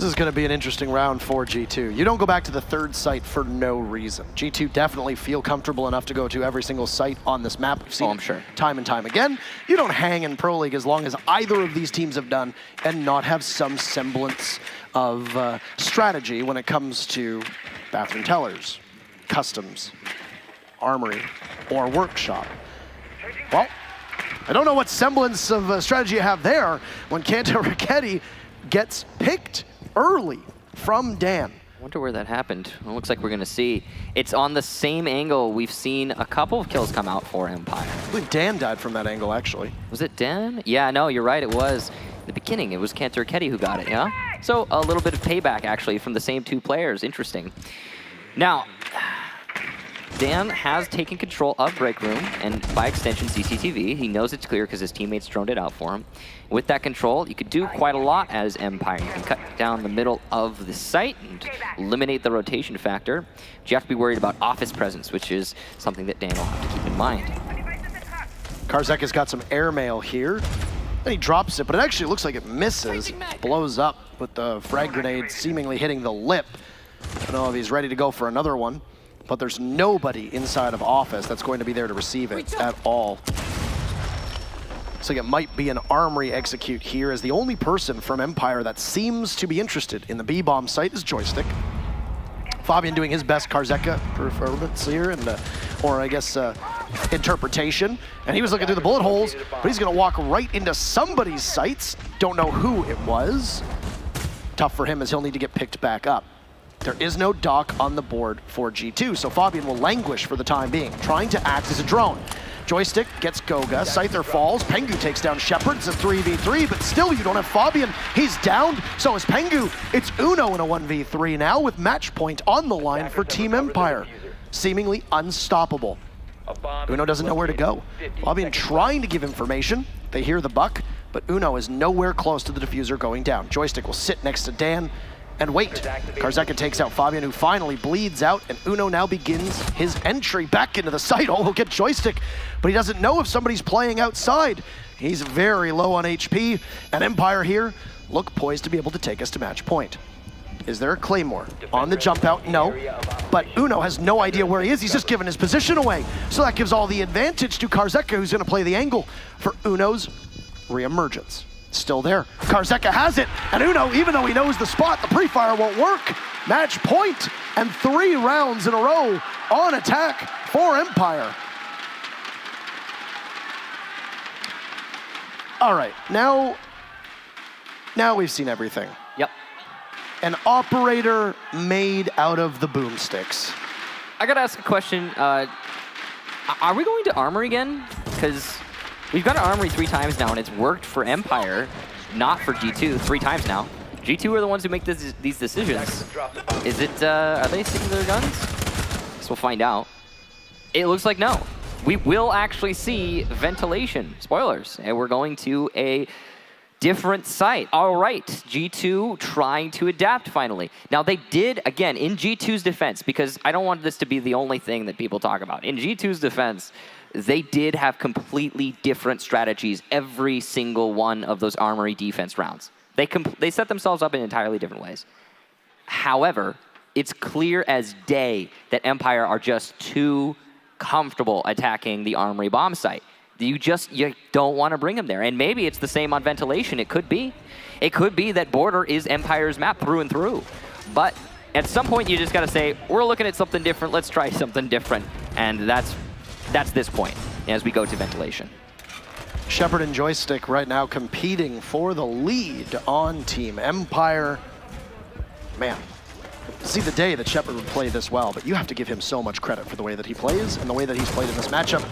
[SPEAKER 4] This is going to be an interesting round for G2. You don't go back to the third site for no reason. G2 definitely feel comfortable enough to go to every single site on this map. We've seen
[SPEAKER 12] I'm sure.
[SPEAKER 4] time and time again. You don't hang in Pro League as long as either of these teams have done and not have some semblance of strategy when it comes to bathroom tellers, customs, armory, or workshop. Well, I don't know what semblance of strategy you have there when Kanta Raketti gets picked early from Dan.
[SPEAKER 12] I wonder where that happened. It looks like we're going to see. It's on the same angle. We've seen a couple of kills come out for Empire.
[SPEAKER 4] I believe Dan died from that angle, actually.
[SPEAKER 12] Was it Dan? Yeah, no, you're right. It was. In the beginning, it was Kanta Raketti who got it, yeah? So a little bit of payback, actually, from the same two players. Interesting. Now, Dan has taken control of Break Room, and by extension, CCTV. He knows it's clear because his teammates droned it out for him. With that control, you could do quite a lot as Empire. You can cut down the middle of the site and eliminate the rotation factor. But you have to be worried about office presence, which is something that Dan will have to keep in mind.
[SPEAKER 4] Karzeka's got some airmail here. Then he drops it, but it actually looks like it misses. Blows up with the frag grenade seemingly hitting the lip. I don't know if he's ready to go for another one, but there's nobody inside of office that's going to be there to receive it at all. Looks like it might be an armory execute here, as the only person from Empire that seems to be interested in the B-bomb site is Joystick. Fabian doing his best Karzeka performance here, and or I guess interpretation. And he was looking through the bullet holes, but he's gonna walk right into somebody's sights. Don't know who it was. Tough for him as he'll need to get picked back up. There is no dock on the board for G2, so Fabian will languish for the time being, trying to act as a drone. Joystick gets Goga, Scyther falls, Pengu takes down Shepard, it's a 3v3, but still you don't have Fabian, he's downed, so is Pengu. It's Uno in a 1v3 now with match point on the line for Team Empire, seemingly unstoppable. Uno doesn't know where to go. Fabian trying to give information, they hear the buck, but Uno is nowhere close to the diffuser going down. Joystick will sit next to Dan and wait. Karzeka takes out Fabian, who finally bleeds out, and Uno now begins his entry back into the site. Oh, he'll get Joystick, but he doesn't know if somebody's playing outside. He's very low on HP, and Empire here look poised to be able to take us to match point. Is there a Claymore on the jump out? No, but Uno has no idea where he is. He's just given his position away. So that gives all the advantage to Karzeka, who's gonna play the angle for Uno's reemergence. Still there. Karzeka has it, and Uno, even though he knows the spot, the pre-fire won't work. Match point, and 3 rounds in a row on attack for Empire. All right, now we've seen everything.
[SPEAKER 12] Yep.
[SPEAKER 4] An operator made out of the boomsticks.
[SPEAKER 12] I gotta ask a question. Are we going to Armory again? Because we've got an Armory 3 times now, and it's worked for Empire, not for G2, 3 times now. G2 are the ones who make these decisions. Is it, are they sticking to their guns? Guess we'll find out. It looks like no. We will actually see ventilation. Spoilers. And we're going to a different site. All right, G2 trying to adapt finally. Now they did, again, in G2's defense, because I don't want this to be the only thing that people talk about. In G2's defense, they did have completely different strategies every single one of those Armory defense rounds. They set themselves up in entirely different ways. However, it's clear as day that Empire are just too comfortable attacking the Armory bomb site. You don't want to bring them there. And maybe it's the same on ventilation. It could be. It could be that border is Empire's map through and through. But at some point, you just got to say, we're looking at something different. Let's try something different. And that's this point as we go to ventilation.
[SPEAKER 4] Shepard and Joystick right now competing for the lead on Team Empire. Man, see the day that Shepard would play this well, but you have to give him so much credit for the way that he plays and the way that he's played in this matchup.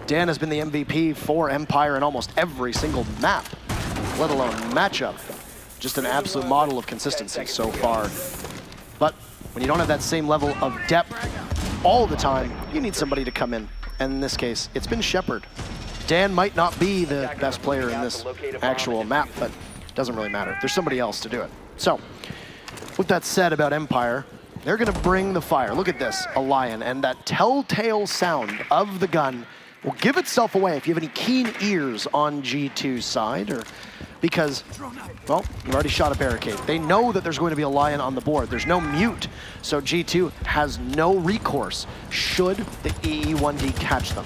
[SPEAKER 4] Dan has been the MVP for Empire in almost every single map, let alone matchup. Just an absolute model of consistency so far. But when you don't have that same level of depth all the time, you need somebody to come in. And in this case, it's been Shepard. Dan might not be the best player in this actual map, but it doesn't really matter. There's somebody else to do it. So, with that said about Empire, they're gonna bring the fire. Look at this, a lion, and that telltale sound of the gun will give itself away if you have any keen ears on G2's side, because, well, you've already shot a barricade. They know that there's going to be a lion on the board. There's no mute, so G2 has no recourse should the EE1D catch them.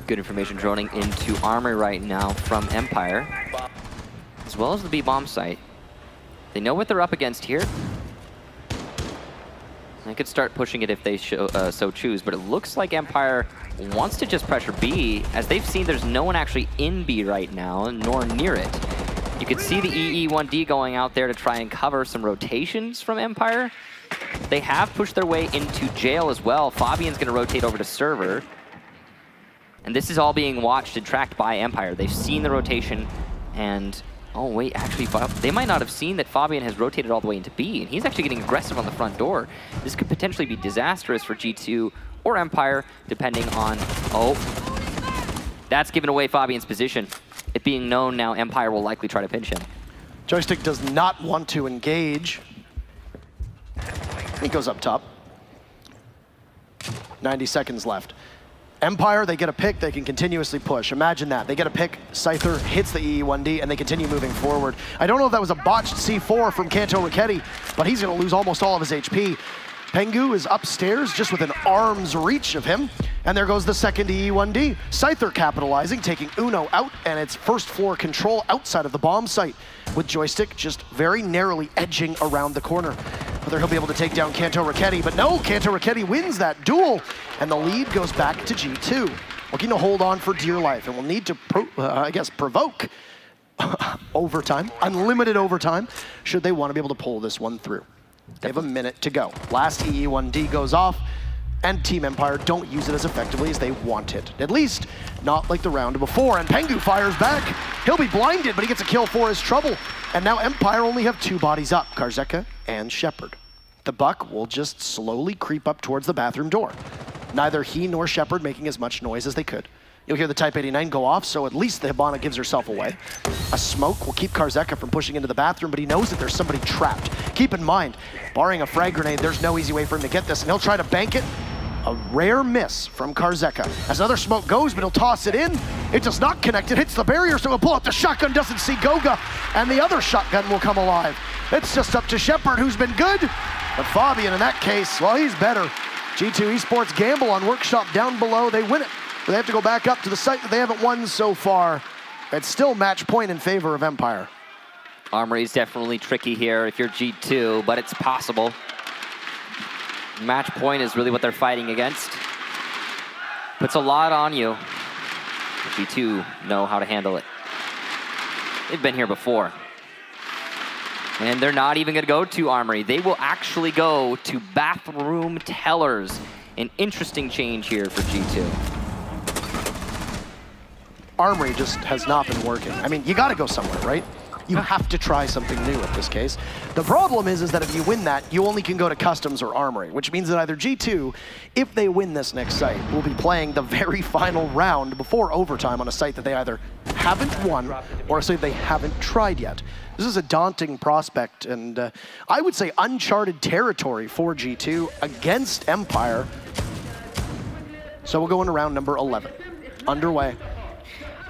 [SPEAKER 12] Good information droning into Armory right now from Empire, as well as the B-bomb site. They know what they're up against here. They could start pushing it if they so choose, but it looks like Empire wants to just pressure B, as they've seen there's no one actually in B right now, nor near it. You could see the EE1D going out there to try and cover some rotations from Empire. They have pushed their way into jail as well. Fabian's going to rotate over to server. And this is all being watched and tracked by Empire. They've seen the rotation, and oh wait, actually, they might not have seen that Fabian has rotated all the way into B, and he's actually getting aggressive on the front door. This could potentially be disastrous for G2 or Empire, depending on, oh, that's given away Fabian's position. It being known now, Empire will likely try to pinch him.
[SPEAKER 4] Joystick does not want to engage. He goes up top. 90 seconds left. Empire, they get a pick, they can continuously push. Imagine that. They get a pick, Scyther hits the EE1D, and they continue moving forward. I don't know if that was a botched C4 from Kanto Raketti, but he's going to lose almost all of his HP. Pengu is upstairs, just within arm's reach of him, and there goes the second EE1D. Scyther capitalizing, taking Uno out, and it's first floor control outside of the bomb site, with Joystick just very narrowly edging around the corner. Whether he'll be able to take down Kanto Raketti, but no, Kanto Raketti wins that duel, and the lead goes back to G2. Looking to hold on for dear life, and will need to, provoke overtime, unlimited overtime, should they want to be able to pull this one through. They have a minute to go. Last EE1D goes off, and Team Empire don't use it as effectively as they want it. At least, not like the round before, and Pengu fires back. He'll be blinded, but he gets a kill for his trouble. And now Empire only have 2 bodies up, Karzeka and Shepard. The Buck will just slowly creep up towards the bathroom door. Neither he nor Shepard making as much noise as they could. You'll hear the Type 89 go off, so at least the Hibana gives herself away. A smoke will keep Karzeka from pushing into the bathroom, but he knows that there's somebody trapped. Keep in mind, barring a frag grenade, there's no easy way for him to get this, and he'll try to bank it. A rare miss from Karzeka. As another smoke goes, but he'll toss it in. It does not connect, it hits the barrier, so he'll pull out the shotgun, doesn't see Goga, and the other shotgun will come alive. It's just up to Shepard, who's been good, but Fabian in that case, well, he's better. G2 Esports gamble on Workshop down below, they win it. But they have to go back up to the site that they haven't won so far. It's still match point in favor of Empire.
[SPEAKER 12] Armory's definitely tricky here if you're G2, but it's possible. Match point is really what they're fighting against. Puts a lot on you. G2 know how to handle it. They've been here before. And they're not even gonna go to Armory. They will actually go to Bathroom Tellers. An interesting change here for G2.
[SPEAKER 4] Armory just has not been working. I mean, you gotta go somewhere, right? You have to try something new in this case. The problem is that if you win that, you only can go to Customs or Armory, which means that either G2, if they win this next site, will be playing the very final round before overtime on a site that they either haven't won or a site they haven't tried yet. This is a daunting prospect, and I would say uncharted territory for G2 against Empire. So we'll go into round number 11. Underway.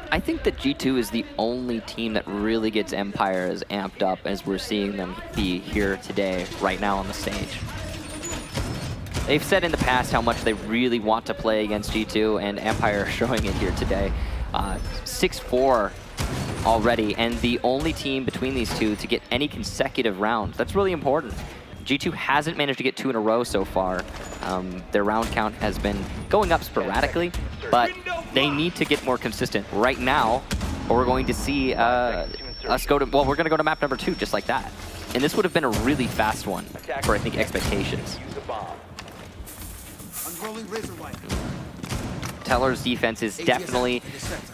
[SPEAKER 12] I think that G2 is the only team that really gets Empire as amped up as we're seeing them be here today, right now on the stage. They've said in the past how much they really want to play against G2, and Empire are showing it here today. 6-4 already, and the only team between these two to get any consecutive rounds. That's really important. G2 hasn't managed to get 2 in a row so far. Their round count has been going up sporadically, but they need to get more consistent right now, or we're going to see us go to, well, we're going to go to map number 2 just like that. And this would have been a really fast one for, I think, expectations. Teller's defense is definitely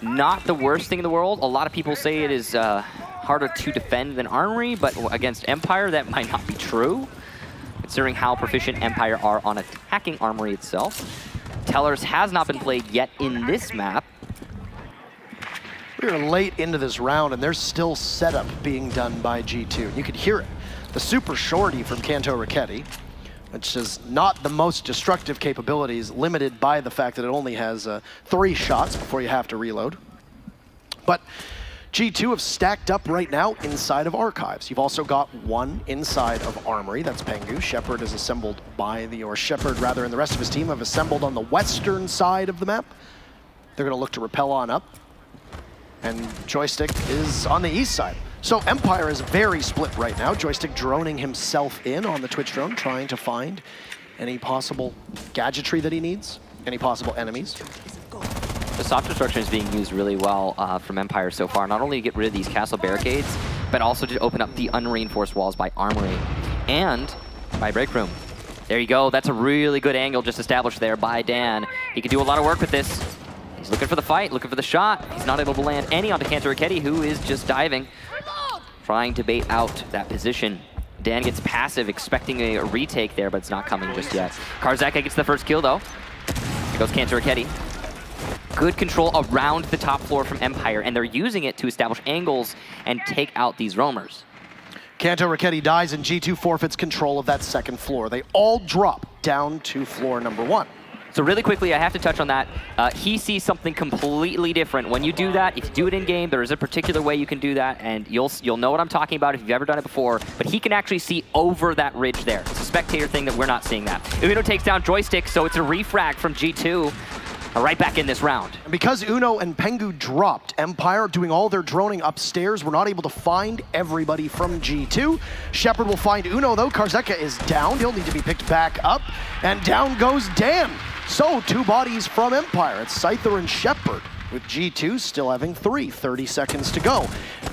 [SPEAKER 12] not the worst thing in the world. A lot of people say it is harder to defend than Armory, but against Empire, that might not be true, considering how proficient Empire are on attacking Armory itself. Tellers has not been played yet in this map.
[SPEAKER 4] We're late into this round, and there's still setup being done by G2. You could hear it. The super shorty from Kanto Raketti, which is not the most destructive capabilities, limited by the fact that it only has 3 shots before you have to reload. But G2 have stacked up right now inside of Archives. You've also got one inside of Armory, that's Pengu. Shepard is assembled Shepard rather, and the rest of his team have assembled on the western side of the map. They're gonna look to rappel on up. And Joystick is on the east side. So Empire is very split right now. Joystick droning himself in on the Twitch drone, trying to find any possible gadgetry that he needs, any possible enemies.
[SPEAKER 12] The soft destruction is being used really well from Empire so far. Not only to get rid of these castle barricades, but also to open up the unreinforced walls by Armory and by Break Room. There you go. That's a really good angle just established there by Dan. He can do a lot of work with this. He's looking for the fight, looking for the shot. He's not able to land any onto Cantor Raketti, who is just diving, trying to bait out that position. Dan gets passive, expecting a retake there, but it's not coming just yet. Karzeka gets the first kill, though. Here goes Cantor Raketti. Good control around the top floor from Empire, and they're using it to establish angles and take out these roamers.
[SPEAKER 4] Cantor Raketti dies, and G2 forfeits control of that second floor. They all drop down to floor number 1.
[SPEAKER 12] So really quickly, I have to touch on that. He sees something completely different. When you do that, if you do it in-game, there is a particular way you can do that, and you'll know what I'm talking about if you've ever done it before, but he can actually see over that ridge there. It's a spectator thing that we're not seeing that. Uno takes down Joystick, so it's a refrag from G2. Right back in this round.
[SPEAKER 4] And because Uno and Pengu dropped, Empire doing all their droning upstairs, were not able to find everybody from G2. Shepard will find Uno though. Karzeka is down. He'll need to be picked back up. And down goes Dan. So 2 bodies from Empire. It's Scyther and Shepard, with G2 still having 30 seconds to go.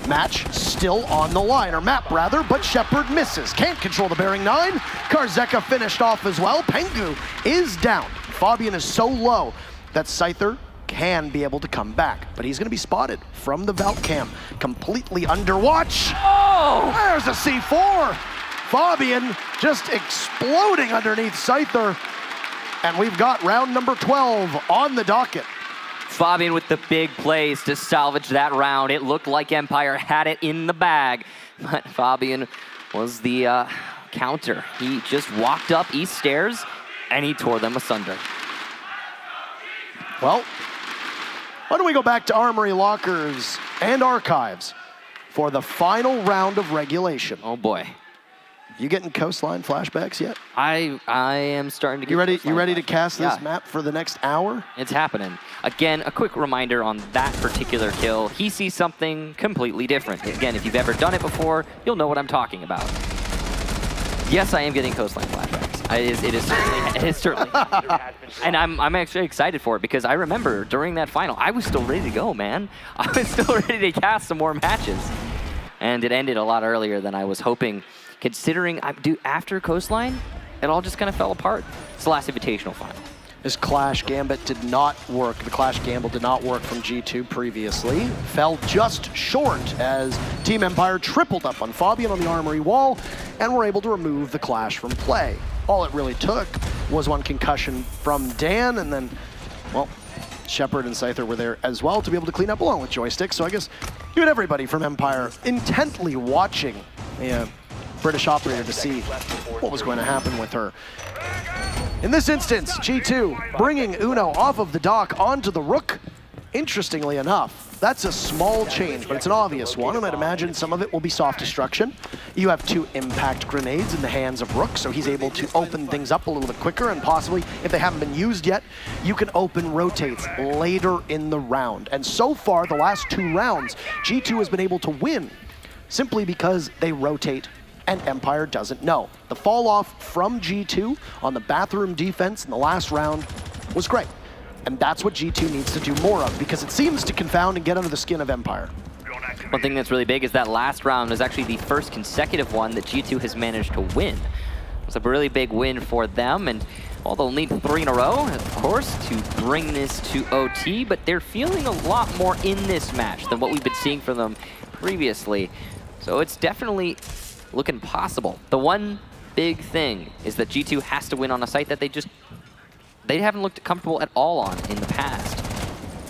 [SPEAKER 4] Match still on the line, or map rather, but Shepard misses. Can't control the bearing 9. Karzeka finished off as well. Pengu is down. Fabian is so low that Scyther can be able to come back, but he's gonna be spotted from the Valk cam, completely under watch. Oh! There's a C4! Fabian just exploding underneath Scyther, and we've got round number 12 on the docket.
[SPEAKER 12] Fabian with the big plays to salvage that round. It looked like Empire had it in the bag, but Fabian was the counter. He just walked up east stairs, and he tore them asunder.
[SPEAKER 4] Well, why don't we go back to Armory Lockers and Archives for the final round of regulation.
[SPEAKER 12] Oh boy.
[SPEAKER 4] You getting coastline flashbacks yet?
[SPEAKER 12] I am starting to get
[SPEAKER 4] You ready to cast this map for the next hour?
[SPEAKER 12] It's happening. Again, a quick reminder on that particular kill. He sees something completely different. Again, if you've ever done it before, you'll know what I'm talking about. Yes, I am getting coastline flashbacks. It is certainly. And I'm actually excited for it because I remember during that final, I was still ready to go, man. I was still ready to cast some more matches. And it ended a lot earlier than I was hoping, considering after coastline, it all just kind of fell apart. It's the last invitational final.
[SPEAKER 4] This Clash Gambit did not work. The Clash Gamble did not work from G2 previously. Fell just short as Team Empire tripled up on Fabian on the Armory wall and were able to remove the Clash from play. All it really took was one concussion from Dan, and then, well, Shepard and Scyther were there as well to be able to clean up along with Joystick. So I guess you had everybody from Empire intently watching the British operator to see what was going to happen with her. In this instance, G2 bringing Uno off of the dock onto the Rook. Interestingly enough, that's a small change, but it's an obvious one, and I'd imagine some of it will be soft destruction. You have 2 impact grenades in the hands of Rook, so he's able to open things up a little bit quicker, and possibly, if they haven't been used yet, you can open rotates later in the round. And so far, the last 2 rounds, G2 has been able to win simply because they rotate and Empire doesn't know. The fall off from G2 on the bathroom defense in the last round was great. And that's what G2 needs to do more of, because it seems to confound and get under the skin of Empire.
[SPEAKER 12] One thing that's really big is that last round is actually the first consecutive one that G2 has managed to win. It's a really big win for them, and well, they'll need 3 in a row, of course, to bring this to OT, but they're feeling a lot more in this match than what we've been seeing from them previously. So it's definitely looking possible. The one big thing is that G2 has to win on a site that they haven't looked comfortable at all on in the past.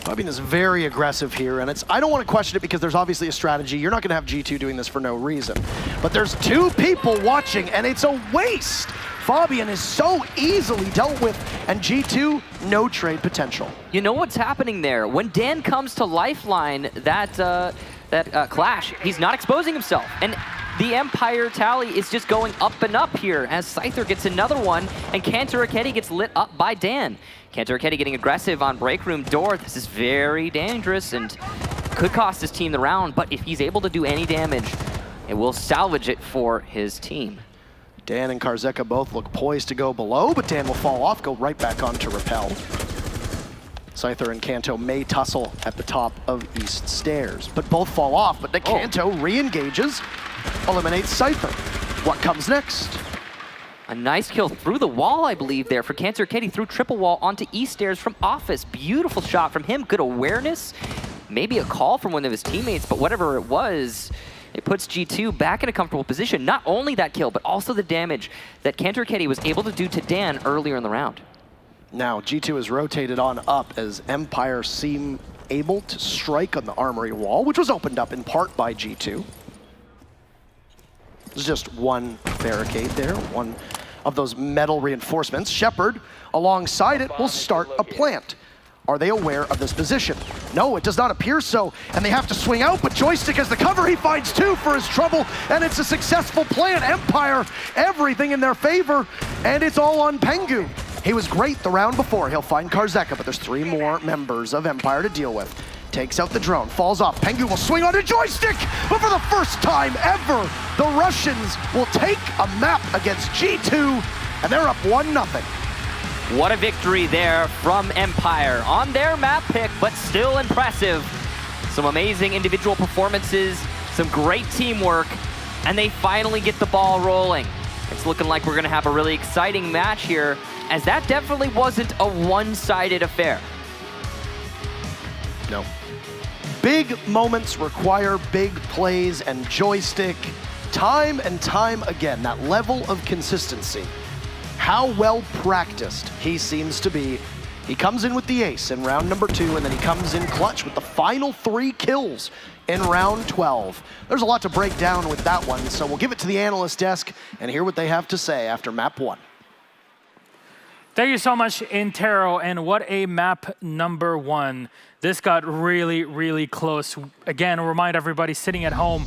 [SPEAKER 4] Fabian is very aggressive here, and I don't want to question it because there's obviously a strategy. You're not going to have G2 doing this for no reason. But there's 2 people watching, and it's a waste Fabian is so easily dealt with, and G2, no trade potential.
[SPEAKER 12] You know what's happening there? When Dan comes to Lifeline, that clash, he's not exposing himself. And the Empire tally is just going up and up here as Scyther gets another one, and Cantor Raketti gets lit up by Dan. Cantor Raketti getting aggressive on break room door. This is very dangerous and could cost his team the round, but if he's able to do any damage, it will salvage it for his team.
[SPEAKER 4] Dan and Karzeka both look poised to go below, but Dan will fall off, go right back on to repel. Scyther and Kanto may tussle at the top of East Stairs, but both fall off, but the Kanto re-engages, eliminates Scyther. What comes next?
[SPEAKER 12] A nice kill through the wall, I believe, there for Cantor Raketti, through triple wall onto East Stairs from Office. Beautiful shot from him, good awareness. Maybe a call from one of his teammates, but whatever it was, it puts G2 back in a comfortable position. Not only that kill, but also the damage that Cantor Raketti was able to do to Dan earlier in the round.
[SPEAKER 4] Now, G2 is rotated on up as Empire seem able to strike on the armory wall, which was opened up in part by G2. There's just one barricade there, one of those metal reinforcements. Shepard, alongside it, will start a plant. Are they aware of this position? No, it does not appear so, and they have to swing out, but Joystick has the cover. He finds two for his trouble, and it's a successful plant. Empire, everything in their favor, and it's all on Pengu. He was great the round before. He'll find Karzeka, but there's three more members of Empire to deal with. Takes out the drone, falls off. Pengu will swing on a Joystick, but for the first time ever, the Russians will take a map against G2, and they're up 1-0.
[SPEAKER 12] What a victory there from Empire on their map pick, but still impressive. Some amazing individual performances, some great teamwork, and they finally get the ball rolling. It's looking like we're gonna have a really exciting match here, as that definitely wasn't a one-sided affair.
[SPEAKER 4] No. Big moments require big plays, and Joystick, time and time again, that level of consistency. How well practiced he seems to be. He comes in with the ace in round number 2, and then he comes in clutch with the final 3 kills in round 12. There's a lot to break down with that one, so we'll give it to the analyst desk and hear what they have to say after map 1.
[SPEAKER 5] Thank you so much, Intero, and what a map number 1. This got really, really close. Again, I'll remind everybody sitting at home,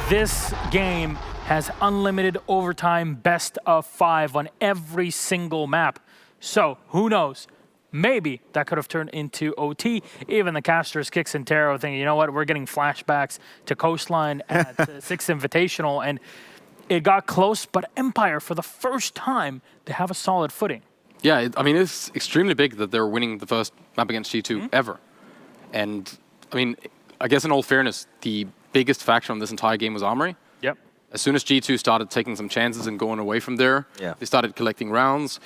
[SPEAKER 5] this game has unlimited overtime, best of 5 on every single map. So, who knows? Maybe that could have turned into OT. Even the casters, Kix and Taro, thinking, you know what, we're getting flashbacks to Coastline at 6th Invitational, and it got close, but Empire, for the first time, they have a solid footing.
[SPEAKER 23] Yeah, I mean, it's extremely big that they're winning the first map against G2 ever. And, I mean, I guess in all fairness, the biggest factor on this entire game was Armory.
[SPEAKER 5] Yep.
[SPEAKER 23] As soon as G2 started taking some chances and going away from there, they started collecting rounds.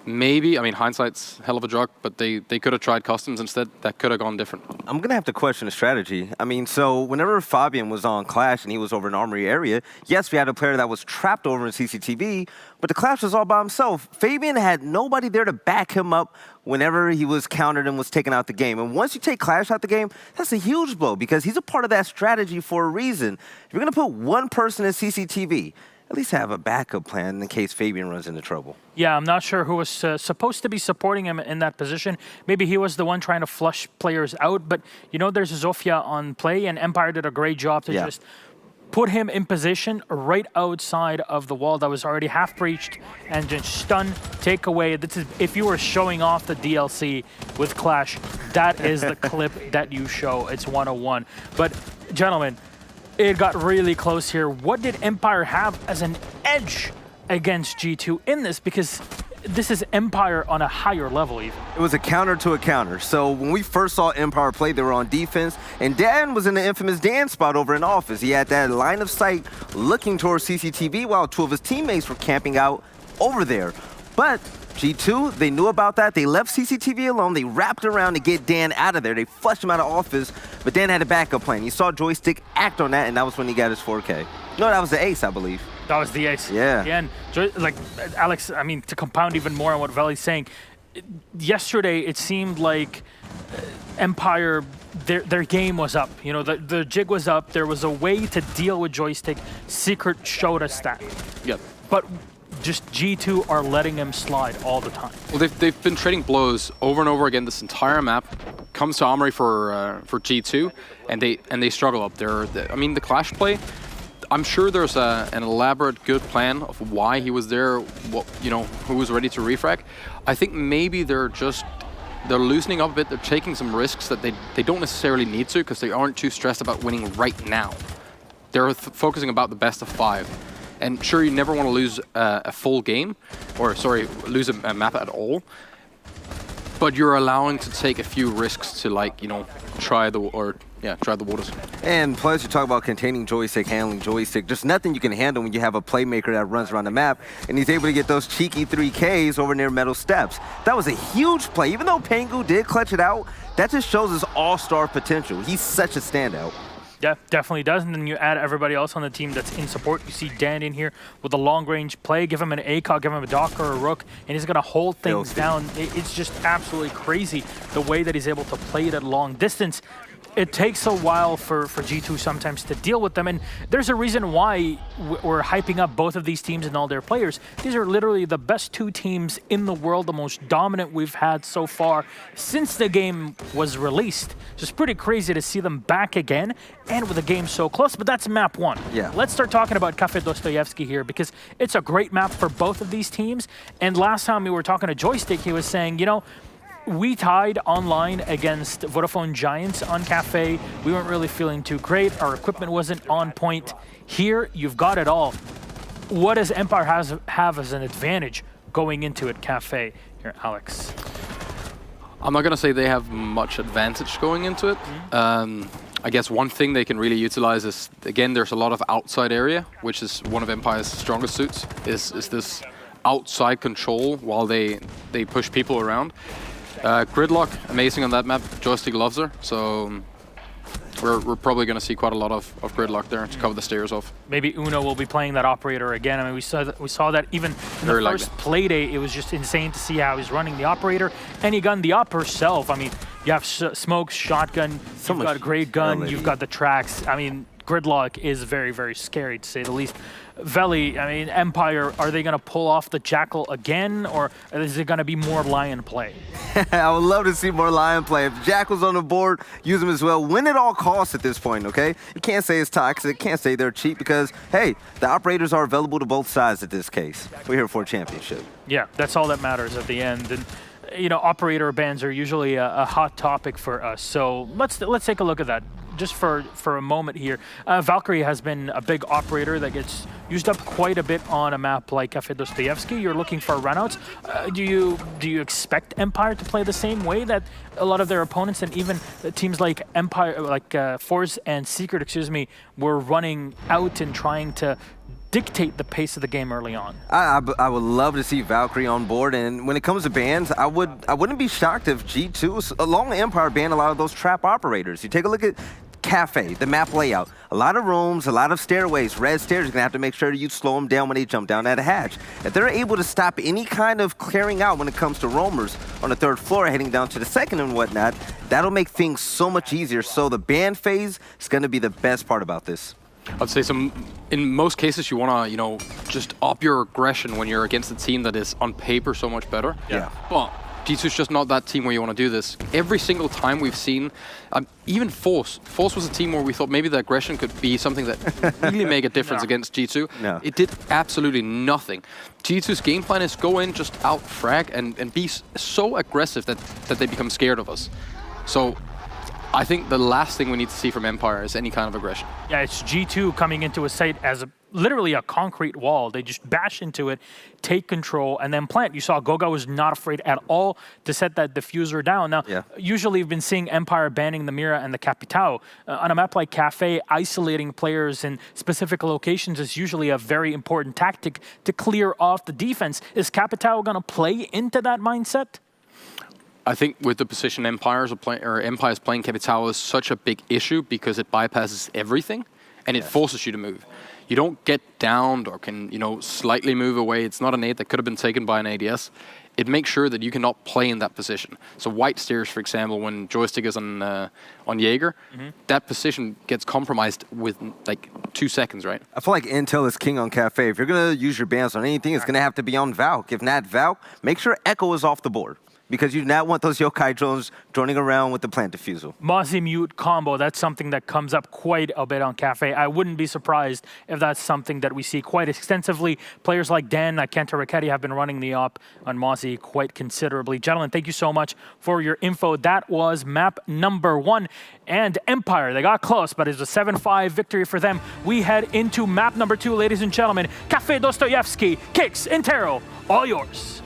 [SPEAKER 23] Maybe, I mean, hindsight's hell of a drug, but they could have tried customs instead. That could have gone different.
[SPEAKER 6] I'm going to have to question the strategy. I mean, so whenever Fabian was on Clash and he was over in Armory area, yes, we had a player that was trapped over in CCTV, but the Clash was all by himself. Fabian had nobody there to back him up whenever he was countered and was taken out the game. And once you take Clash out the game, that's a huge blow because he's a part of that strategy for a reason. If you're going to put one person in CCTV, at least have a backup plan in case Fabian runs into trouble.
[SPEAKER 5] Yeah, I'm not sure who was supposed to be supporting him in that position. Maybe he was the one trying to flush players out, but you know, there's Zofia on play, and Empire did a great job to just put him in position right outside of the wall that was already half breached and just stun, take away. This is, if you were showing off the DLC with Clash, that is the clip that you show. It's 101. But gentlemen, it got really close here. What did Empire have as an edge against G2 in this? Because this is Empire on a higher level even.
[SPEAKER 6] It was a counter to a counter. So when we first saw Empire play, they were on defense, and Dan was in the infamous Dan spot over in Office. He had that line of sight looking towards CCTV while 2 of his teammates were camping out over there. But G2, they knew about that. They left CCTV alone. They wrapped around to get Dan out of there. They flushed him out of Office, but Dan had a backup plan. You saw Joystick act on that, and that was when he got his 4K. No, that was the ace, I believe.
[SPEAKER 5] That was the ace.
[SPEAKER 6] Yeah.
[SPEAKER 5] Again, like Alex, I mean, to compound even more on what Veli's saying, yesterday it seemed like Empire, their game was up. You know, the jig was up. There was a way to deal with Joystick. Secret showed us that.
[SPEAKER 23] Yep.
[SPEAKER 5] But just G2 are letting him slide all the time.
[SPEAKER 23] Well, they've been trading blows over and over again this entire map. Comes to Omri for G2, and they struggle up there. I mean, the clash play, I'm sure there's an elaborate good plan of why he was there, who was ready to refrag. I think maybe they're loosening up a bit. They're taking some risks that they don't necessarily need to, because they aren't too stressed about winning right now. They're focusing about the best of 5. And sure, you never want to lose a full game, or sorry, lose a map at all. But you're allowing to take a few risks to try the waters.
[SPEAKER 6] And plus, you talk about containing joystick, handling joystick. There's nothing you can handle when you have a playmaker that runs around the map, and he's able to get those cheeky 3Ks over near metal steps. That was a huge play. Even though Pangu did clutch it out, that just shows his all-star potential. He's such a standout.
[SPEAKER 5] Yeah, definitely does. And then you add everybody else on the team that's in support. You see Dan in here with a long-range play. Give him an ACOG, give him a Docker or a Rook, and he's going to hold things down. It's just absolutely crazy the way that he's able to play it at long distance. It takes a while for G2 sometimes to deal with them, and there's a reason why we're hyping up both of these teams and all their players. These are literally the best 2 teams in the world, the most dominant we've had so far since the game was released. So it's pretty crazy to see them back again, and with the game so close, but that's map 1.
[SPEAKER 6] Yeah.
[SPEAKER 5] Let's start talking about Cafe Dostoyevsky here, because it's a great map for both of these teams, and last time we were talking to Joystick, he was saying, we tied online against Vodafone Giants on Cafe. We weren't really feeling too great. Our equipment wasn't on point. Here, you've got it all. What does Empire have as an advantage going into it, Cafe? Here, Alex.
[SPEAKER 23] I'm not going to say they have much advantage going into it. I guess one thing they can really utilize is, again, there's a lot of outside area, which is one of Empire's strongest suits, is this outside control while they push people around. Gridlock, amazing on that map. Joystick loves her, so we're probably going to see quite a lot of gridlock there to cover the stairs off.
[SPEAKER 5] Maybe Uno will be playing that operator again. I mean, we saw that even in the first play day. It was just insane to see how he's running the operator, and he gunned the op herself. I mean, you have smokes, shotgun, you've got a great gun, you've got the tracks. I mean, Gridlock is very, very scary, to say the least. Veli, I mean, Empire, are they going to pull off the Jackal again, or is it going to be more Lion play?
[SPEAKER 6] I would love to see more Lion play. If Jackal's on the board, use them as well. Win at all costs at this point, okay? You can't say it's toxic, can't say they're cheap, because, hey, the operators are available to both sides at this case. We're here for a championship.
[SPEAKER 5] Yeah, that's all that matters at the end. And operator bans are usually a hot topic for us. So let's take a look at that just for a moment here. Valkyrie has been a big operator that gets used up quite a bit on a map like Cafe Dostoyevsky. You're looking for runouts. Do you expect Empire to play the same way that a lot of their opponents and even teams like Empire, like Force and Secret, were running out and trying to dictate the pace of the game early on?
[SPEAKER 6] I would love to see Valkyrie on board, and when it comes to bans, I wouldn't be shocked if G2 along the Empire ban a lot of those trap operators. You take a look at Cafe, the map layout, a lot of rooms, a lot of stairways, red stairs. You're gonna have to make sure you slow them down when they jump down that hatch. If they're able to stop any kind of clearing out when it comes to roamers on the 3rd floor heading down to the 2nd and whatnot, that'll make things so much easier. So the ban phase is gonna be the best part about this.
[SPEAKER 23] I'd say in most cases you want to, just up your aggression when you're against a team that is on paper so much better.
[SPEAKER 6] Yeah.
[SPEAKER 23] But G2's just not that team where you want to do this. Every single time we've seen, even Force was a team where we thought maybe the aggression could be something that really make a difference against G2.
[SPEAKER 6] No.
[SPEAKER 23] It did absolutely nothing. G2's game plan is go in, just out frag and be so aggressive that they become scared of us. So I think the last thing we need to see from Empire is any kind of aggression.
[SPEAKER 5] Yeah, it's G2 coming into a site as literally a concrete wall. They just bash into it, take control, and then plant. You saw Goga was not afraid at all to set that diffuser down. Now, usually we've been seeing Empire banning the Mira and the Capitao. On a map like Cafe, isolating players in specific locations is usually a very important tactic to clear off the defense. Is Capitao going to play into that mindset?
[SPEAKER 23] I think with the position Empire's playing Capitao is such a big issue because it bypasses everything and it forces you to move. you don't get downed or can, slightly move away. It's not a nade that could have been taken by an ADS. It makes sure that you cannot play in that position. So white stairs, for example, when joystick is on Jaeger, that position gets compromised with like 2 seconds, right?
[SPEAKER 6] I feel like Intel is king on Cafe. If you're going to use your bans on anything, it's going to have to be on Valk. If not Valk, make sure Echo is off the board, because you do not want those yokai drones droning around with the plant diffusal.
[SPEAKER 5] Mozzie mute combo, that's something that comes up quite a bit on Cafe. I wouldn't be surprised if that's something that we see quite extensively. Players like Dan, Kenta Raketti have been running the op on Mozzie quite considerably. Gentlemen, thank you so much for your info. That was map number 1. And Empire, they got close, but it's a 7-5 victory for them. We head into map number 2, ladies and gentlemen. Cafe Dostoyevsky, Kicks, Intero, all yours.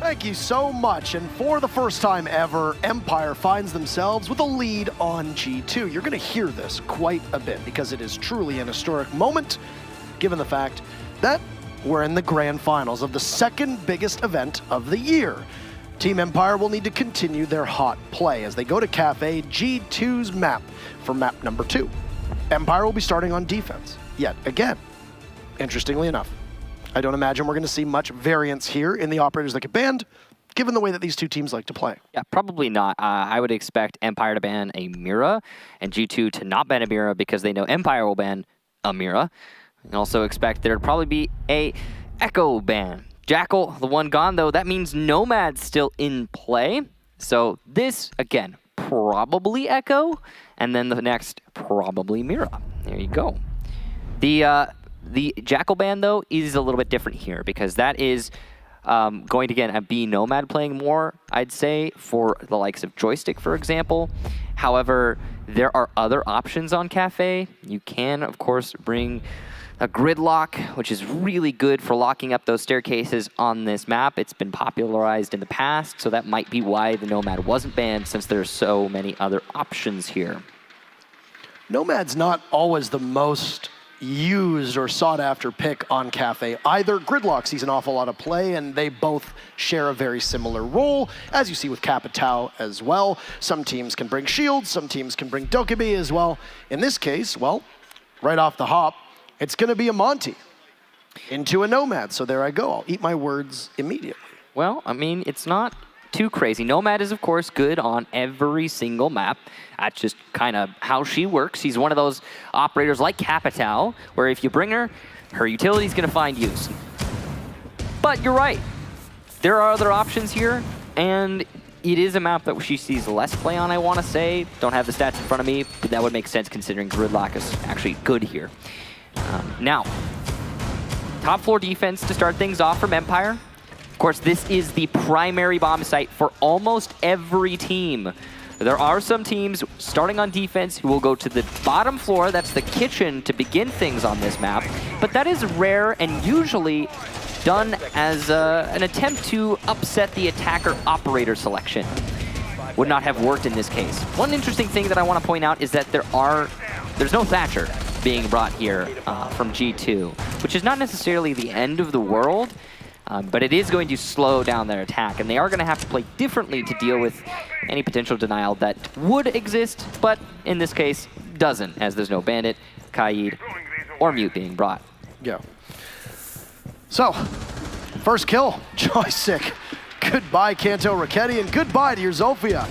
[SPEAKER 4] Thank you so much, and for the first time ever, Empire finds themselves with a lead on G2. You're going to hear this quite a bit because it is truly an historic moment, given the fact that we're in the grand finals of the second biggest event of the year. Team Empire will need to continue their hot play as they go to Cafe G2's map for map number 2. Empire will be starting on defense, yet again, interestingly enough. I don't imagine we're going to see much variance here in the operators that get banned, given the way that these two teams like to play.
[SPEAKER 12] Yeah, probably not. I would expect Empire to ban a Mira and G2 to not ban a Mira because they know Empire will ban a Mira. And also expect there to probably be a Echo ban. Jackal, the one gone though, that means Nomad's still in play. So this, again, probably Echo, and then the next, probably Mira. There you go. The Jackal ban, though, is a little bit different here because that is going to, again, be Nomad playing more, I'd say, for the likes of Joystick, for example. However, there are other options on Cafe. You can, of course, bring a Gridlock, which is really good for locking up those staircases on this map. It's been popularized in the past, so that might be why the Nomad wasn't banned, since there's so many other options here.
[SPEAKER 4] Nomad's not always the most used or sought after pick on Cafe either. Gridlock sees an awful lot of play, and they both share a very similar role, as you see with Capitao as well. Some teams can bring shields, some teams can bring Dokkaebi as well. In this case, well, right off the hop, it's going to be a Monty into a Nomad. So there I go. I'll eat my words immediately.
[SPEAKER 12] Well, I mean, it's not too crazy. Nomad is, of course, good on every single map. That's just kind of how she works. She's one of those operators like Capitao, where if you bring her, her utility's going to find use. But you're right. There are other options here, and it is a map that she sees less play on, I want to say. Don't have the stats in front of me, but that would make sense considering Gridlock is actually good here. Now, top floor defense to start things off from Empire. Of course, this is the primary bomb site for almost every team. There are some teams starting on defense who will go to the bottom floor, that's the kitchen, to begin things on this map. But that is rare and usually done as an attempt to upset the attacker-operator selection. Would not have worked in this case. One interesting thing that I want to point out is that there's no Thatcher being brought here from G2, which is not necessarily the end of the world. But it is going to slow down their attack, and they are going to have to play differently to deal with any potential denial that would exist, but in this case, doesn't, as there's no Bandit, Kaid, or Mute being brought.
[SPEAKER 4] Yeah. So, first kill, Joystick. Goodbye, Kanto Raketti, and goodbye to your Zofia.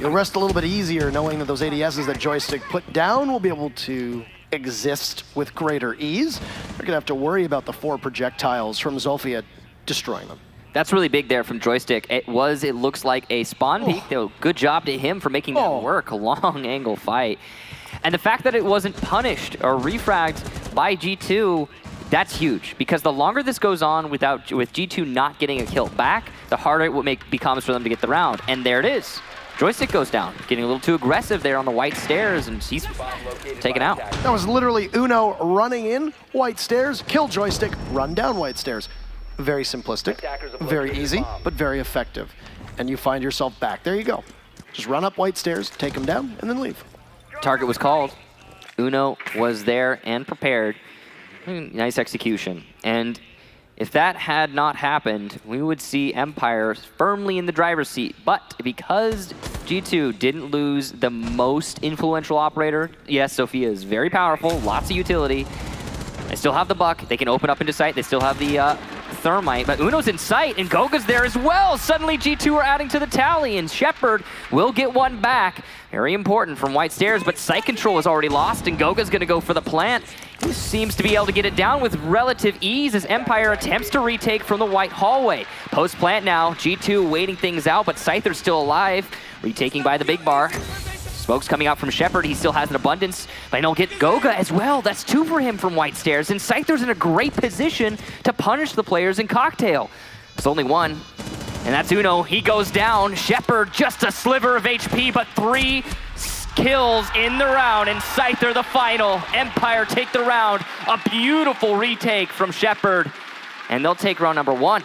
[SPEAKER 4] You'll rest a little bit easier knowing that those ADSs that Joystick put down will be able to exist with greater ease. They're gonna have to worry about the 4 projectiles from Zofia destroying them.
[SPEAKER 12] That's really big there from Joystick. It looks like a spawn peek. Good job to him for making that work. A long angle fight. And the fact that it wasn't punished or refragged by G2, that's huge. Because the longer this goes on with G2 not getting a kill back, the harder it becomes for them to get the round. And there it is. Joystick goes down, getting a little too aggressive there on the white stairs, and she's taken out.
[SPEAKER 4] That was literally Uno running in white stairs, kill Joystick, run down white stairs. Very simplistic, very easy, but very effective. And you find yourself back. There you go. Just run up white stairs, take them down, and then leave.
[SPEAKER 12] Target was called. Uno was there and prepared. Nice execution. And if that had not happened, we would see Empire firmly in the driver's seat. But because G2 didn't lose the most influential operator, yes, Sophia is very powerful, lots of utility, They still have the buck. They can open up into sight. They still have the thermite, but Uno's in sight, and Goga's there as well. Suddenly, G2 are adding to the tally, and Shepard will get one back. Very important from White Stairs, but sight control is already lost, and Goga's going to go for the plant. He seems to be able to get it down with relative ease as Empire attempts to retake from the White hallway. Post-plant now, G2 waiting things out, but Scyther's still alive, retaking by the big bar. Smoke's coming out from Shepard. He still has an abundance, but he'll get Goga as well. That's 2 for him from White Stairs, and Scyther's in a great position to punish the players in Cocktail. There's only one, and that's Uno. He goes down. Shepard, just a sliver of HP, but 3 kills in the round, and Scyther the final. Empire take the round. A beautiful retake from Shepard, and they'll take round number 1.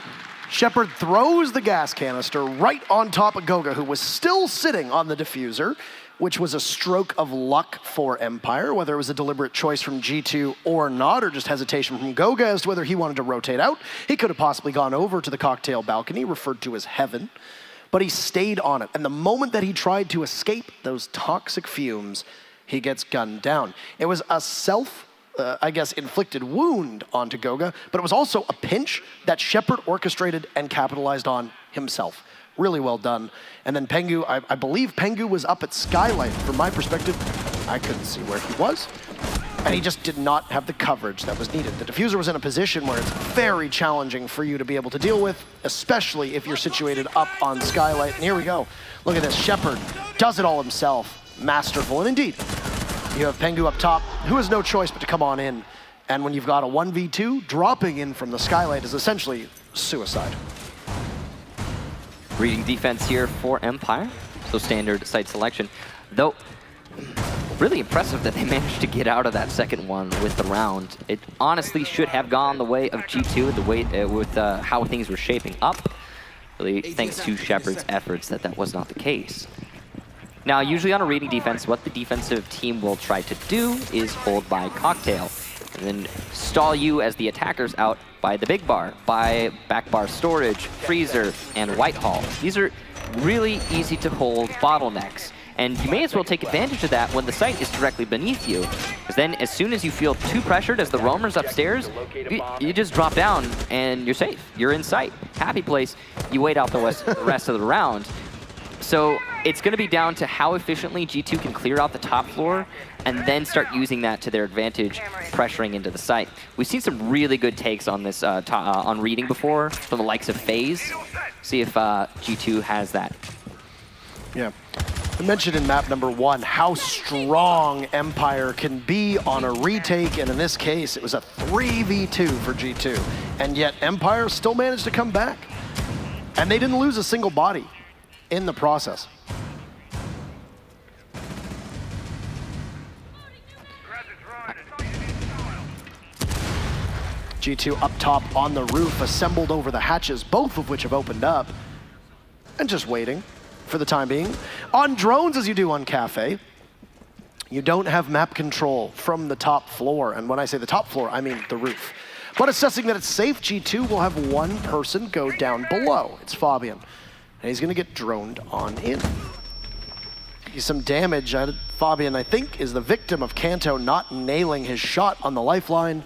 [SPEAKER 4] Shepard throws the gas canister right on top of Goga, who was still sitting on the diffuser, which was a stroke of luck for Empire, whether it was a deliberate choice from G2 or not, or just hesitation from Goga as to whether he wanted to rotate out. He could have possibly gone over to the Cocktail balcony, referred to as heaven, but he stayed on it. And the moment that he tried to escape those toxic fumes, he gets gunned down. It was a inflicted wound onto Goga, but it was also a pinch that Shepard orchestrated and capitalized on himself. Really well done. And then Pengu, I believe Pengu was up at Skylight. From my perspective, I couldn't see where he was. And he just did not have the coverage that was needed. The diffuser was in a position where it's very challenging for you to be able to deal with, especially if you're situated up on Skylight. And here we go. Look at this, Shepard does it all himself. Masterful, and indeed, you have Pengu up top, who has no choice but to come on in. And when you've got a 1v2, dropping in from the Skylight is essentially suicide.
[SPEAKER 12] Reading defense here for Empire, so standard site selection. Though, really impressive that they managed to get out of that second one with the round. It honestly should have gone the way of G2 the way, with how things were shaping up. Really, thanks to Shepard's efforts that was not the case. Now, usually on a reading defense, what the defensive team will try to do is hold by Cocktail, and then stall you as the attackers out by the big bar, by back bar storage, freezer, and Whitehall. These are really easy to hold bottlenecks, and you may as well take advantage of that when the site is directly beneath you, because then as soon as you feel too pressured as the roamers upstairs, you just drop down and you're safe. You're in sight. Happy place. You wait out the rest of the round. So it's going to be down to how efficiently G2 can clear out the top floor and then start using that to their advantage, pressuring into the site. We've seen some really good takes on this on reading before from the likes of FaZe. See if G2 has that.
[SPEAKER 4] Yeah. I mentioned in map number 1 how strong Empire can be on a retake, and in this case, it was a 3v2 for G2. And yet Empire still managed to come back. And they didn't lose a single body in the process. G2 up top on the roof, assembled over the hatches, both of which have opened up, and just waiting for the time being. On drones, as you do on Cafe, you don't have map control from the top floor. And when I say the top floor, I mean the roof. But assessing that it's safe, G2 will have one person go down below. It's Fabian. And he's going to get droned on in. Some damage. Fabian, I think, is the victim of Kanto not nailing his shot on the lifeline.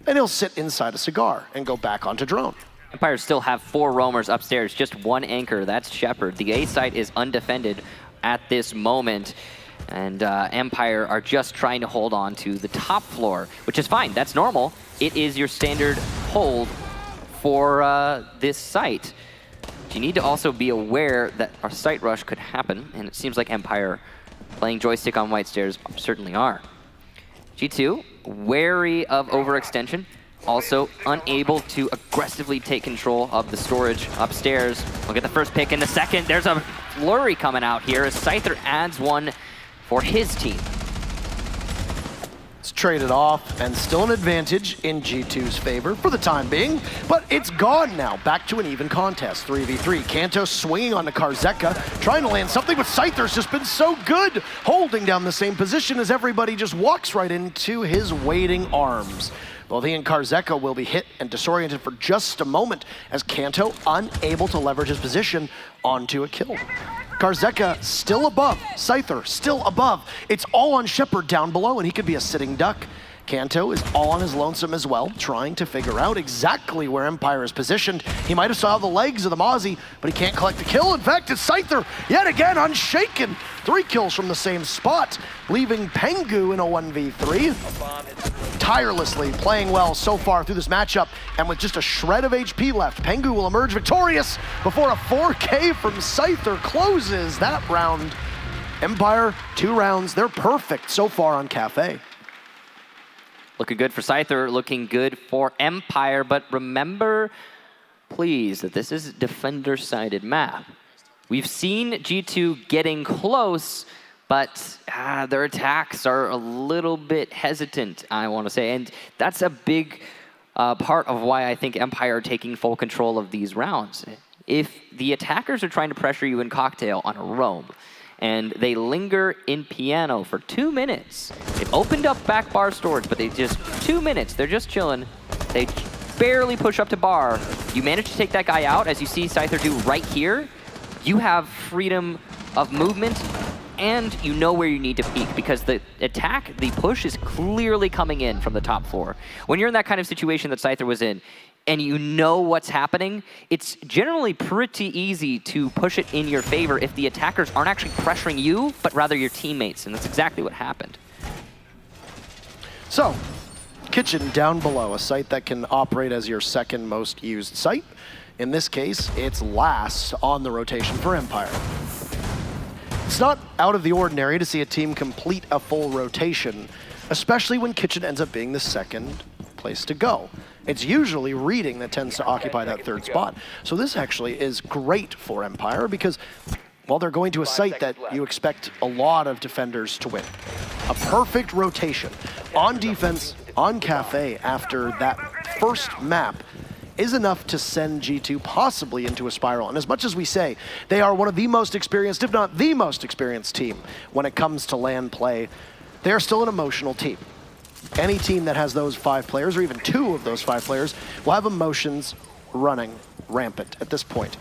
[SPEAKER 4] And he'll sit inside a cigar and go back onto drone.
[SPEAKER 12] Empire still have 4 roamers upstairs, just 1 anchor. That's Shepard. The A site is undefended at this moment. And Empire are just trying to hold on to the top floor, which is fine. That's normal. It is your standard hold for this site. You need to also be aware that our site rush could happen, and it seems like Empire playing joystick on White Stairs certainly are. G2, wary of overextension, also unable to aggressively take control of the storage upstairs. Look at the first pick in the second. There's a flurry coming out here as Scyther adds one for his team.
[SPEAKER 4] It's traded off, and still an advantage in G2's favor for the time being, but it's gone now. Back to an even contest, 3v3. Kanto swinging onto Karzeka, trying to land something, but Scyther's just been so good, holding down the same position as everybody just walks right into his waiting arms. Both he and Karzeka will be hit and disoriented for just a moment as Kanto unable to leverage his position onto a kill. Karzeka still above, Scyther still above. It's all on Shepard down below, and he could be a sitting duck. Kanto is all on his lonesome as well, trying to figure out exactly where Empire is positioned. He might have saw the legs of the Mozzie, but he can't collect the kill. In fact, it's Scyther, yet again, unshaken. 3 kills from the same spot, leaving Pengu in a 1v3. Tirelessly playing well so far through this matchup, and with just a shred of HP left, Pengu will emerge victorious before a 4K from Scyther closes that round. Empire, 2 rounds, they're perfect so far on Cafe.
[SPEAKER 12] Looking good for Scyther, looking good for Empire, but remember, please, that this is a defender-sided map. We've seen G2 getting close, but their attacks are a little bit hesitant, I want to say, and that's a big part of why I think Empire are taking full control of these rounds. If the attackers are trying to pressure you in Cocktail on a roam, and they linger in Piano for 2 minutes. They've opened up back bar storage, but they just, 2 minutes, they're just chilling. They barely push up to bar. You manage to take that guy out, as you see Scyther do right here. You have freedom of movement, and you know where you need to peek, because the attack, the push is clearly coming in from the top floor. When you're in that kind of situation that Scyther was in, and you know what's happening, it's generally pretty easy to push it in your favor if the attackers aren't actually pressuring you, but rather your teammates, and that's exactly what happened.
[SPEAKER 4] So, Kitchen down below, a site that can operate as your second most used site. In this case, it's last on the rotation for Empire. It's not out of the ordinary to see a team complete a full rotation, especially when Kitchen ends up being the second place to go. It's usually Reading that tends to occupy that third spot. So this actually is great for Empire because, well, they're going to a site that you expect a lot of defenders to win. A perfect rotation on defense, on Cafe after that first map is enough to send G2 possibly into a spiral. And as much as we say they are one of the most experienced, if not the most experienced team when it comes to LAN play, they are still an emotional team. Any team that has those 5 players, or even 2 of those 5 players, will have emotions running rampant at this point.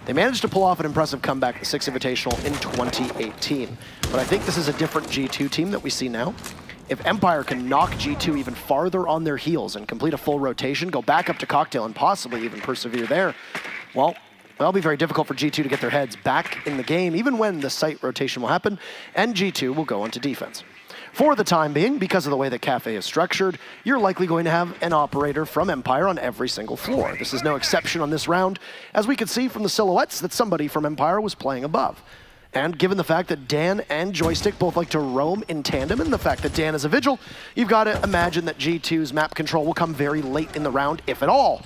[SPEAKER 4] They managed to pull off an impressive comeback at the 6 Invitational in 2018. But I think this is a different G2 team that we see now. If Empire can knock G2 even farther on their heels and complete a full rotation, go back up to Cocktail and possibly even persevere there, well, that'll be very difficult for G2 to get their heads back in the game, even when the site rotation will happen, and G2 will go into defense. For the time being, because of the way that Cafe is structured, you're likely going to have an operator from Empire on every single floor. This is no exception on this round, as we could see from the silhouettes that somebody from Empire was playing above. And given the fact that Dan and Joystick both like to roam in tandem, and the fact that Dan is a Vigil, you've got to imagine that G2's map control will come very late in the round, if at all.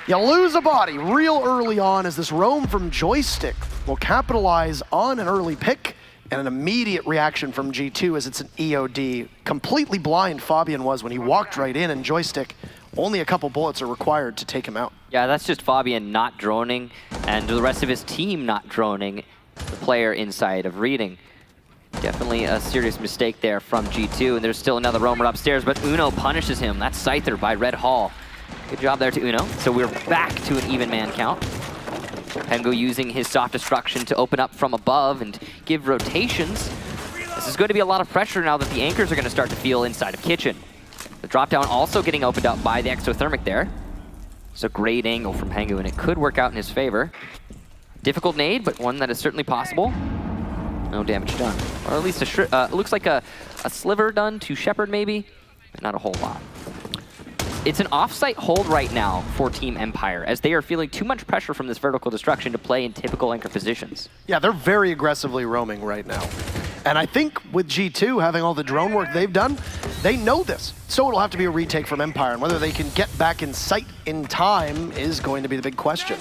[SPEAKER 4] You lose a body real early on as this roam from Joystick will capitalize on an early pick, and an immediate reaction from G2 as it's an EOD. Completely blind Fabian was when he walked right in, and Joystick, only a couple bullets are required to take him out.
[SPEAKER 12] Yeah, that's just Fabian not droning, and the rest of his team not droning the player inside of Reading. Definitely a serious mistake there from G2, and there's still another roamer upstairs, but Uno punishes him. That's Scyther by Red Hall. Good job there to Uno. So we're back to an even man count. Pengu using his soft destruction to open up from above and give rotations. This is going to be a lot of pressure now that the anchors are going to start to feel inside of Kitchen. The drop down also getting opened up by the exothermic there. It's a great angle from Pengu, and it could work out in his favor. Difficult nade, but one that is certainly possible. No damage done. Or at least it looks like a sliver done to Shepard maybe, but not a whole lot. It's an off-site hold right now for Team Empire, as they are feeling too much pressure from this vertical destruction to play in typical anchor positions.
[SPEAKER 4] Yeah, they're very aggressively roaming right now. And I think with G2 having all the drone work they've done, they know this. So it'll have to be a retake from Empire, and whether they can get back in sight in time is going to be the big question.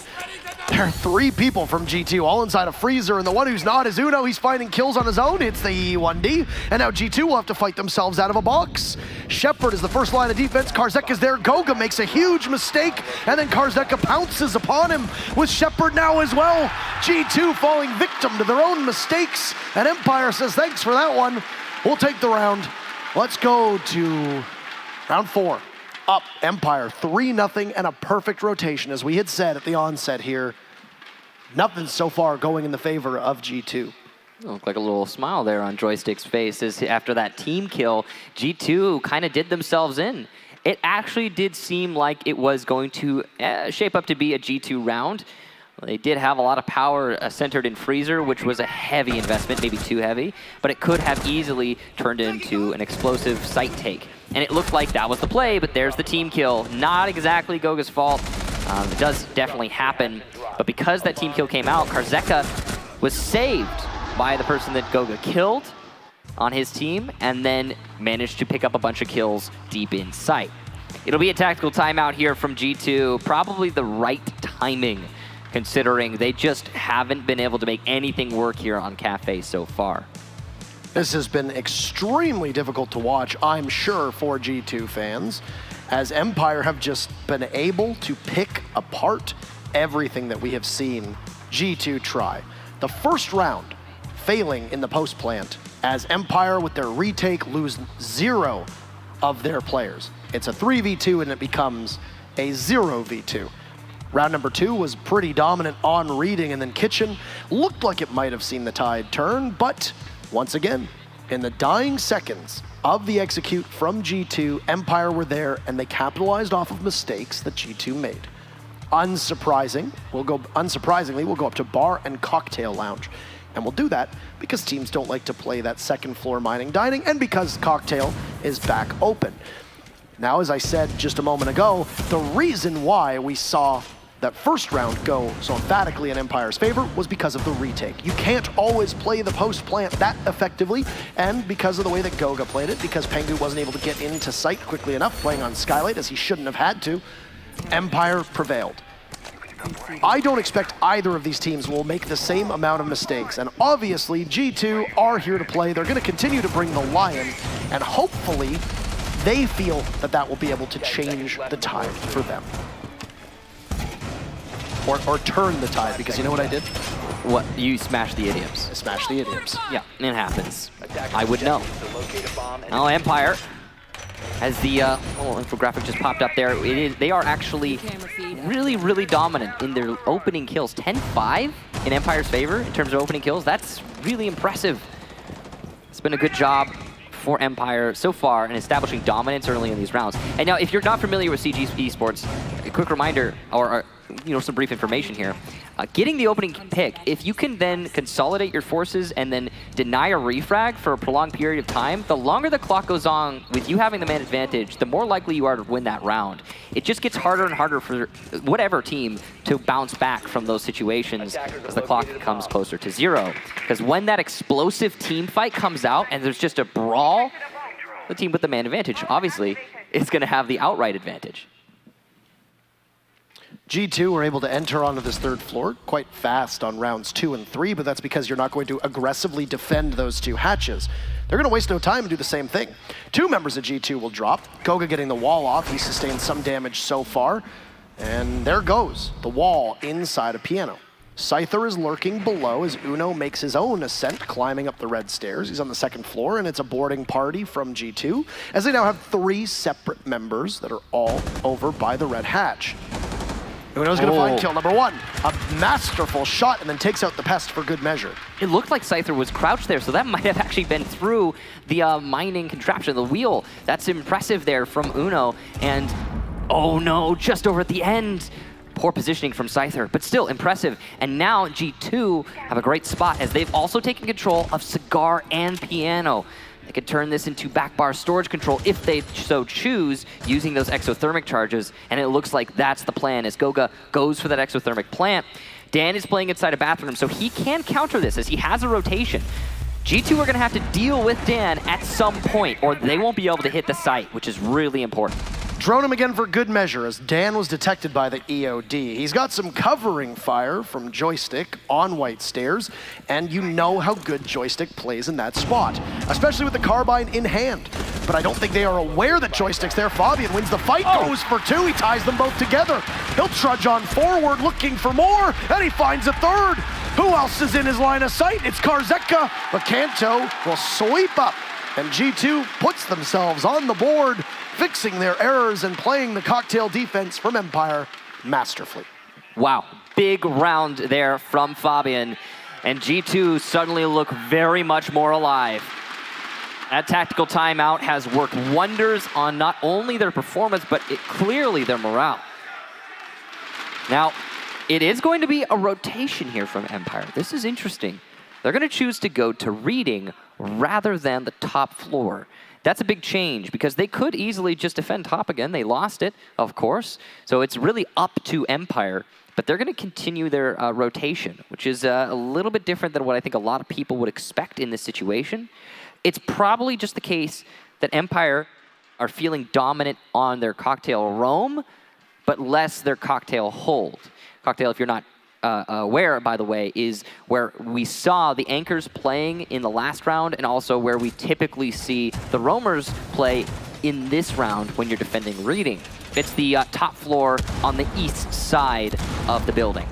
[SPEAKER 4] There are 3 people from G2 all inside a freezer, and the one who's not is Uno. He's finding kills on his own. It's the E1D, and now G2 will have to fight themselves out of a box. Shepard is the first line of defense. Karzek is there. Goga makes a huge mistake, and then Karzeka pounces upon him with Shepard now as well. G2 falling victim to their own mistakes, and Empire says, thanks for that one. We'll take the round. Let's go to round 4. Up Empire 3-0 and a perfect rotation. As we had said at the onset here, nothing so far going in the favor of G2.
[SPEAKER 12] Looked like a little smile there on Joystick's face as after that team kill, G2 kind of did themselves in. It actually did seem like it was going to shape up to be a G2 round. They did have a lot of power centered in Freezer, which was a heavy investment, maybe too heavy, but it could have easily turned into an explosive site take. And it looked like that was the play, but there's the team kill. Not exactly Goga's fault. It does definitely happen, but because that team kill came out, Karzeka was saved by the person that Goga killed on his team, and then managed to pick up a bunch of kills deep in sight. It'll be a tactical timeout here from G2, probably the right timing, considering they just haven't been able to make anything work here on Cafe so far.
[SPEAKER 4] This has been extremely difficult to watch, I'm sure, for G2 fans, as Empire have just been able to pick apart everything that we have seen G2 try. The first round, failing in the post plant, as Empire with their retake lose 0 of their players. It's a 3v2 and it becomes a 0v2. Round number 2 was pretty dominant on reading, and then Kitchen looked like it might have seen the tide turn, but once again, in the dying seconds of the execute from G2, Empire were there and they capitalized off of mistakes that G2 made. Unsurprisingly, we'll go up to Bar and Cocktail Lounge. And we'll do that because teams don't like to play that second floor mining dining, and because Cocktail is back open. Now, as I said just a moment ago, the reason why we saw that first round go so emphatically in Empire's favor was because of the retake. You can't always play the post plant that effectively, and because of the way that Goga played it, because Pengu wasn't able to get into sight quickly enough, playing on Skylight as he shouldn't have had to, Empire prevailed. I don't expect either of these teams will make the same amount of mistakes, and obviously G2 are here to play. They're going to continue to bring the lion, and hopefully they feel that that will be able to change the tide for them. Or turn the tide, because you know what I did?
[SPEAKER 12] What? You smashed the idioms.
[SPEAKER 4] I smashed the idioms.
[SPEAKER 12] Yeah, it happens. I would know. Oh, Empire. As the infographic just popped up there, they are actually really, really dominant in their opening kills. 10-5 in Empire's favor in terms of opening kills. That's really impressive. It's been a good job for Empire so far in establishing dominance early in these rounds. And now, if you're not familiar with CG Esports, a quick reminder, or some brief information here. Getting the opening pick, if you can then consolidate your forces and then deny a refrag for a prolonged period of time, the longer the clock goes on with you having the man advantage, the more likely you are to win that round. It just gets harder and harder for whatever team to bounce back from those situations as the clock comes closer to 0. Because when that explosive team fight comes out and there's just a brawl, the team with the man advantage, obviously, is going to have the outright advantage.
[SPEAKER 4] G2 were able to enter onto this third floor quite fast on rounds 2 and 3, but that's because you're not going to aggressively defend those 2 hatches. They're going to waste no time and do the same thing. 2 members of G2 will drop. Goga getting the wall off. He sustained some damage so far. And there goes the wall inside a piano. Scyther is lurking below as Uno makes his own ascent, climbing up the red stairs. He's on the 2nd floor, and it's a boarding party from G2, as they now have 3 separate members that are all over by the red hatch. Uno's going to find kill number 1. A masterful shot, and then takes out the pest for good measure.
[SPEAKER 12] It looked like Scyther was crouched there, so that might have actually been through the mining contraption, the wheel. That's impressive there from Uno. And, oh no, just over at the end. Poor positioning from Scyther, but still impressive. And now G2 have a great spot, as they've also taken control of Cigar and Piano. They could turn this into back bar storage control if they so choose, using those exothermic charges, and it looks like that's the plan as Goga goes for that exothermic plant. Dan is playing inside a bathroom, so he can counter this as he has a rotation. G2 are going to have to deal with Dan at some point, or they won't be able to hit the site, which is really important.
[SPEAKER 4] Drone him again for good measure as Dan was detected by the EOD. He's got some covering fire from Joystick on white stairs, and you know how good Joystick plays in that spot, especially with the carbine in hand. But I don't think they are aware that Joystick's there. Fabian wins the fight, goes for 2, he ties them both together. He'll trudge on forward looking for more, and he finds a 3rd. Who else is in his line of sight? It's Karzeka, but Kanto will sweep up, and G2 puts themselves on the board, fixing their errors and playing the cocktail defense from Empire masterfully.
[SPEAKER 12] Wow, big round there from Fabian. and G2 suddenly look very much more alive. That tactical timeout has worked wonders on not only their performance, but clearly their morale. Now, it is going to be a rotation here from Empire. This is interesting. They're going to choose to go to reading rather than the top floor. That's a big change because they could easily just defend top again. They lost it, of course. So it's really up to Empire. But they're going to continue their rotation, which is a little bit different than what I think a lot of people would expect in this situation. It's probably just the case that Empire are feeling dominant on their cocktail roam, but less their cocktail hold. Cocktail, if you're not aware, by the way, is where we saw the anchors playing in the last round and also where we typically see the roamers play in this round when you're defending reading. It's the top floor on the east side of the building.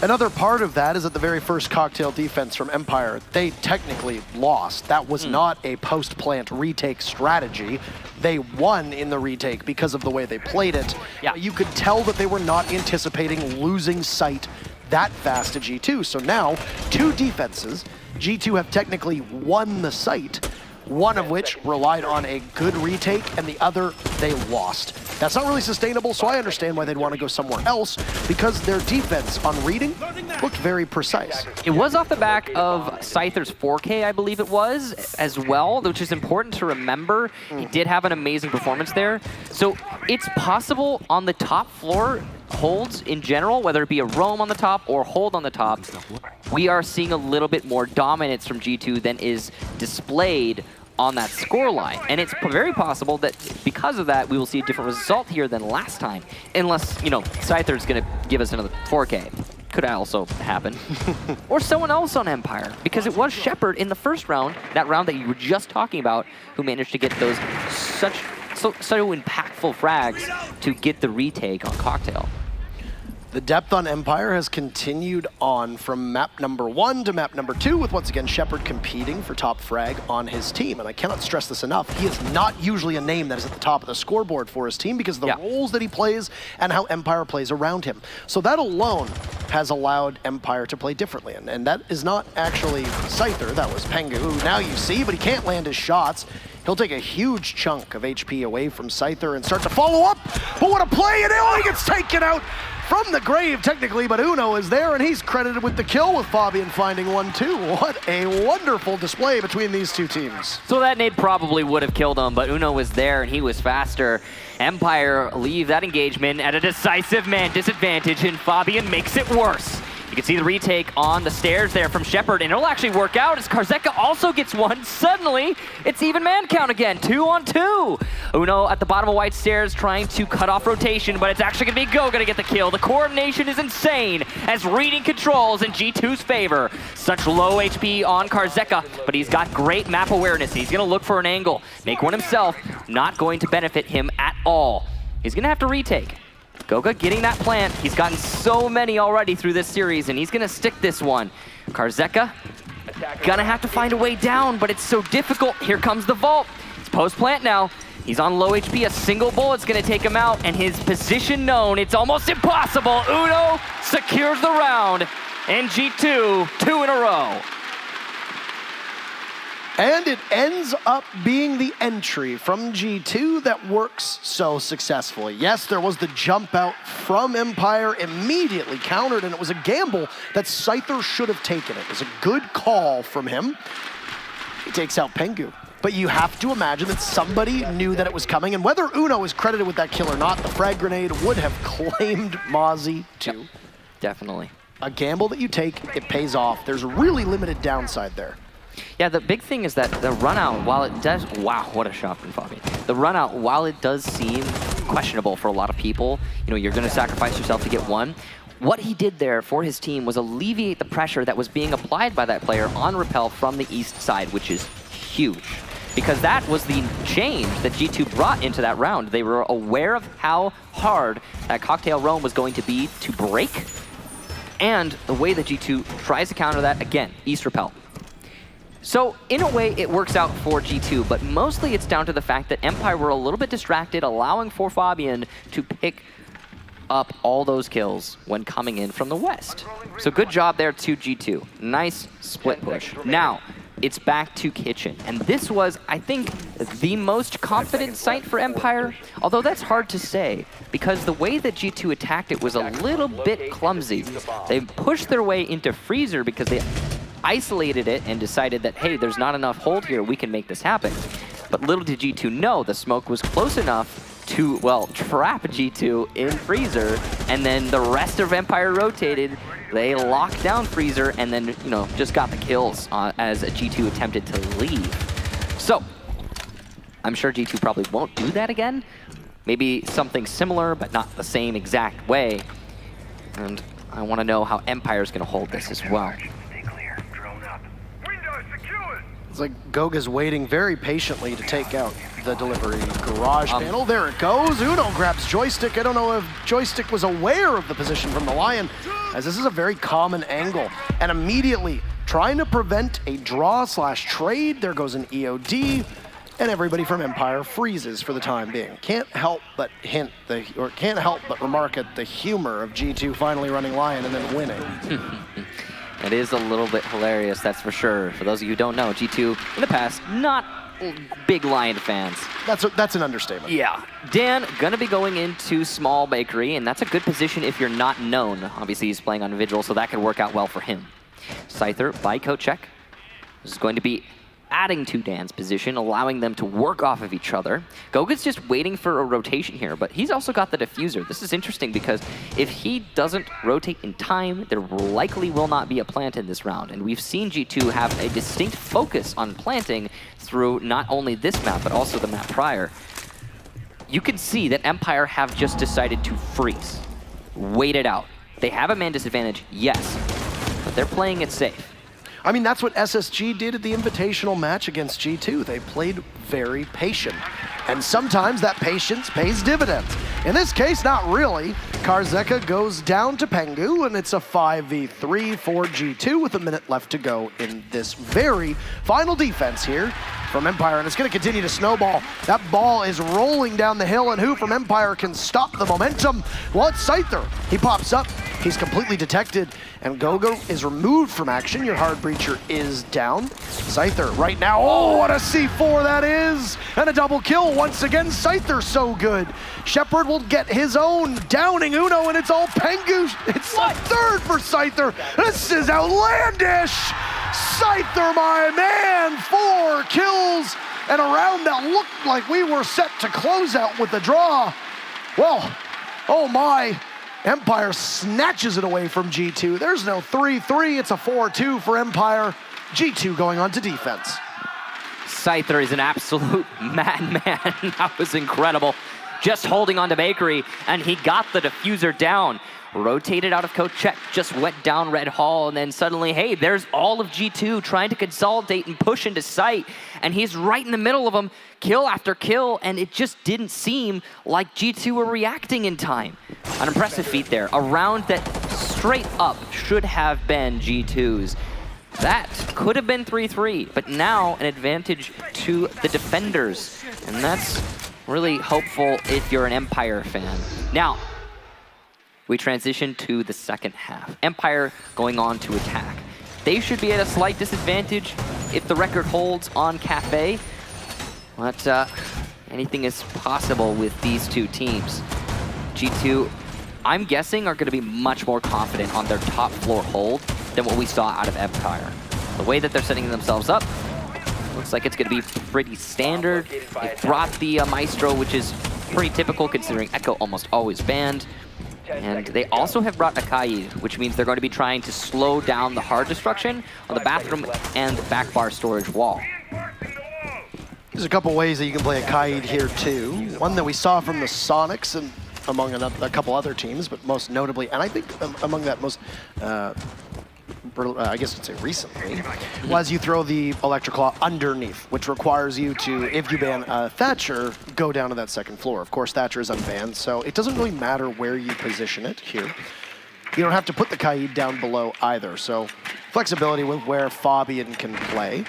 [SPEAKER 4] Another part of that is at the very first cocktail defense from Empire, they technically lost. That was not a post-plant retake strategy. They won in the retake because of the way they played it. Yeah. You could tell that they were not anticipating losing sight that fast to G2. So now, 2 defenses. G2 have technically won the site, one of which relied on a good retake, and the other they lost. That's not really sustainable, so I understand why they'd want to go somewhere else, because their defense on reading looked very precise.
[SPEAKER 12] It was off the back of Scyther's 4K, I believe it was, as well, which is important to remember. He did have an amazing performance there. So it's possible on the top floor, holds in general, whether it be a roam on the top or hold on the top, we are seeing a little bit more dominance from G2 than is displayed on that scoreline. And it's very possible that because of that, we will see a different result here than last time. Unless, you know, Scyther's going to give us another 4K. Could also happen. Or someone else on Empire. Because it was Shepard in the first round, that round that you were just talking about, who managed to get those so impactful frags to get the retake on Cocktail.
[SPEAKER 4] The depth on Empire has continued on from map number 1 to map number 2, with once again Shepard competing for top frag on his team. And I cannot stress this enough, he is not usually a name that is at the top of the scoreboard for his team because of the roles that he plays and how Empire plays around him. So that alone has allowed Empire to play differently. And that is not actually Scyther, that was Pengu, who now you see, but he can't land his shots. He'll take a huge chunk of HP away from Scyther and start to follow up. But what a play, and he gets taken out from the grave, technically, but Uno is there, and he's credited with the kill, with Fabian finding 1-2. What a wonderful display between these two teams.
[SPEAKER 12] So that nade probably would have killed him, but Uno was there, and he was faster. Empire leave that engagement at a decisive man disadvantage, and Fabian makes it worse. You can see the retake on the stairs there from Shepard, and it'll actually work out as Karzeka also gets one. Suddenly, it's even man count again, 2-on-2. Uno at the bottom of white stairs trying to cut off rotation, but it's actually gonna be Go gonna get the kill. The coordination is insane as reading controls in G2's favor. Such low HP on Karzeka, but he's got great map awareness. He's gonna look for an angle, make one himself, not going to benefit him at all. He's gonna have to retake. Goga getting that plant. He's gotten so many already through this series, and he's gonna stick this one. Karzeka gonna have to find a way down, but it's so difficult. Here comes the vault. It's post-plant now. He's on low HP. A single bullet's gonna take him out, and his position known. It's almost impossible. Uno secures the round, and G2, 2 in a row.
[SPEAKER 4] And it ends up being the entry from G2 that works so successfully. Yes, there was the jump out from Empire, immediately countered, and it was a gamble that Scyther should have taken. It was a good call from him. He takes out Pengu. But you have to imagine that somebody knew that it was coming, and whether Uno is credited with that kill or not, the frag grenade would have claimed Mozzie too.
[SPEAKER 12] Yep, definitely.
[SPEAKER 4] A gamble that you take, it pays off. There's really limited downside there.
[SPEAKER 12] Yeah, the big thing is that the run out, while it does, wow, what a shot from Fabian. The run out, while it does seem questionable for a lot of people, you know, you're gonna sacrifice yourself to get one. What he did there for his team was alleviate the pressure that was being applied by that player on Repel from the east side, which is huge. Because that was the change that G2 brought into that round. They were aware of how hard that cocktail roam was going to be to break, and the way that G2 tries to counter that, again, east Repel. So, in a way, it works out for G2, but mostly it's down to the fact that Empire were a little bit distracted, allowing for Fabian to pick up all those kills when coming in from the west. So good job there to G2. Nice split push. Now, it's back to Kitchen. And this was, I think, the most confident site for Empire, although that's hard to say, because the way that G2 attacked it was a little bit clumsy. They pushed their way into Freezer because they isolated it and decided that, hey, there's not enough hold here, we can make this happen. But little did G2 know the smoke was close enough to, well, trap G2 in Freezer, and then the rest of Empire rotated. They locked down Freezer and then, you know, just got the kills as G2 attempted to leave. So, I'm sure G2 probably won't do that again. Maybe something similar, but not the same exact way. And I want to know how Empire's going to hold this as well.
[SPEAKER 4] It's like Goga's waiting very patiently to take out the delivery garage panel. There it goes. Uno grabs Joystick. I don't know if Joystick was aware of the position from the Lion, as this is a very common angle. And immediately trying to prevent a draw/trade, there goes an EOD, and everybody from Empire freezes for the time being. Can't help but can't help but remark at the humor of G2 finally running Lion and then winning.
[SPEAKER 12] It is a little bit hilarious, that's for sure. For those of you who don't know, G2 in the past, not big Lion fans.
[SPEAKER 4] That's an understatement.
[SPEAKER 12] Yeah. Dan gonna be going into Small Bakery, and that's a good position if you're not known. Obviously, he's playing on Vigil, so that could work out well for him. Scyther by Kochek is going to be adding to Dan's position, allowing them to work off of each other. Goga's just waiting for a rotation here, but he's also got the diffuser. This is interesting because if he doesn't rotate in time, there likely will not be a plant in this round. And we've seen G2 have a distinct focus on planting through not only this map, but also the map prior. You can see that Empire have just decided to freeze, wait it out. They have a man disadvantage, yes, but they're playing it safe.
[SPEAKER 4] I mean, that's what SSG did at the Invitational match against G2. They played very patient. And sometimes that patience pays dividends. In this case, not really. Karzeka goes down to Pengu, and it's a 5v3 for G2 with a minute left to go in this very final defense here from Empire, and it's going to continue to snowball. That ball is rolling down the hill, and who from Empire can stop the momentum? Well, it's Scyther. He pops up. He's completely detected, and Goga is removed from action. Your hard breacher is down. Scyther right now, oh, what a C4 that is! And a double kill once again. Scyther so good. Shepard will get his own, downing Uno, and it's all Pengu. It's a third for Scyther. This is outlandish! Scyther, my man, 4 kills, and a round that looked like we were set to close out with a draw. Well, oh my. Empire snatches it away from G2. There's no 3-3, it's a 4-2 for Empire. G2 going on to defense.
[SPEAKER 12] Scyther is an absolute madman. That was incredible. Just holding on to Bakery, and he got the diffuser down. Rotated out of Kochek, just went down Red Hall, and then suddenly, hey, there's all of G2 trying to consolidate and push into sight, and he's right in the middle of them, kill after kill, and it just didn't seem like G2 were reacting in time. An impressive feat there. A round that straight up should have been G2's. That could have been 3-3, but now an advantage to the defenders, and that's really hopeful if you're an Empire fan. Now, we transition to the second half. Empire going on to attack. They should be at a slight disadvantage if the record holds on Cafe, but anything is possible with these two teams. G2, I'm guessing, are going to be much more confident on their top floor hold than what we saw out of Empire. The way that they're setting themselves up, looks like it's going to be pretty standard. They brought the Maestro, which is pretty typical considering Echo almost always banned. And they also have brought a Kaid, which means they're going to be trying to slow down the hard destruction on the bathroom and back bar storage wall.
[SPEAKER 4] There's a couple ways that you can play a Kaid here too. One that we saw from the Sonics and among a couple other teams, but most notably, and I think among that most, I guess I'd say recently, was you throw the Electroclaw underneath, which requires you to, if you ban Thatcher, go down to that second floor. Of course, Thatcher is unbanned, so it doesn't really matter where you position it here. You don't have to put the Kaid down below either, so flexibility with where Fabian can play.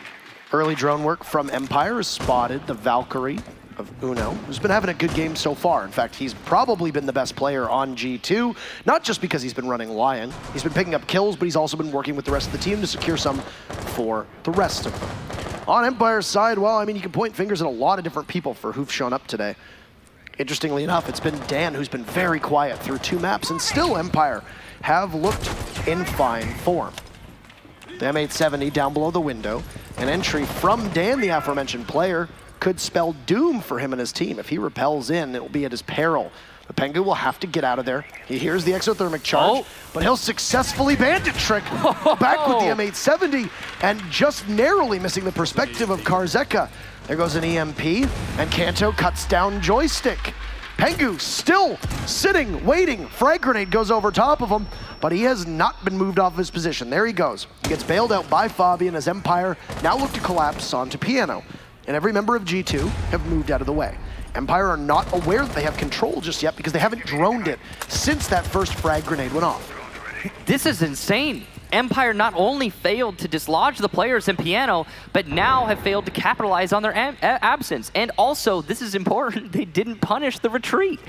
[SPEAKER 4] Early drone work from Empire has spotted the Valkyrie of Uno, who's been having a good game so far. In fact, he's probably been the best player on G2, not just because he's been running Lion. He's been picking up kills, but he's also been working with the rest of the team to secure some for the rest of them. On Empire's side, well, I mean, you can point fingers at a lot of different people for who've shown up today. Interestingly enough, it's been Dan who's been very quiet through 2 maps, and still Empire have looked in fine form. The M870 down below the window. An entry from Dan, the aforementioned player, could spell doom for him and his team. If he repels in, it will be at his peril. The Pengu will have to get out of there. He hears the exothermic charge, but he'll successfully bandit trick back with the M870 and just narrowly missing the perspective of Karzeka. There goes an EMP, and Kanto cuts down joystick. Pengu still sitting, waiting. Frag grenade goes over top of him, but he has not been moved off his position. There he goes. He gets bailed out by Fabian as Empire now look to collapse onto Piano. And every member of G2 have moved out of the way. Empire are not aware that they have control just yet because they haven't droned it since that first frag grenade went off.
[SPEAKER 12] This is insane. Empire not only failed to dislodge the players in Piano, but now have failed to capitalize on their absence. And also, this is important, they didn't punish the retreat.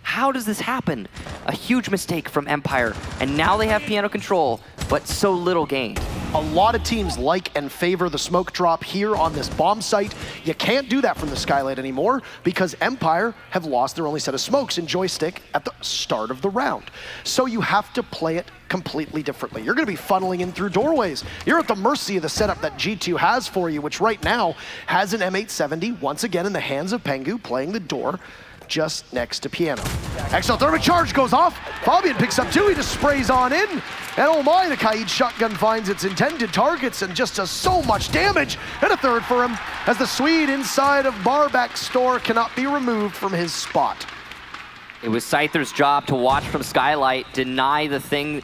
[SPEAKER 12] How does this happen? A huge mistake from Empire, and now they have Piano control, but so little gained.
[SPEAKER 4] A lot of teams like and favor the smoke drop here on this bomb site. You can't do that from the skylight anymore because Empire have lost their only set of smokes in joystick at the start of the round. So you have to play it completely differently. You're going to be funneling in through doorways. You're at the mercy of the setup that G2 has for you, which right now has an M870 once again in the hands of Pengu playing the door just next to Piano. Exothermic charge goes off. Fabian picks up 2, he just sprays on in. And oh my, the Kaid shotgun finds its intended targets and just does so much damage. And a third for him as the Swede inside of Barback's store cannot be removed from his spot.
[SPEAKER 12] It was Scyther's job to watch from Skylight, deny the thing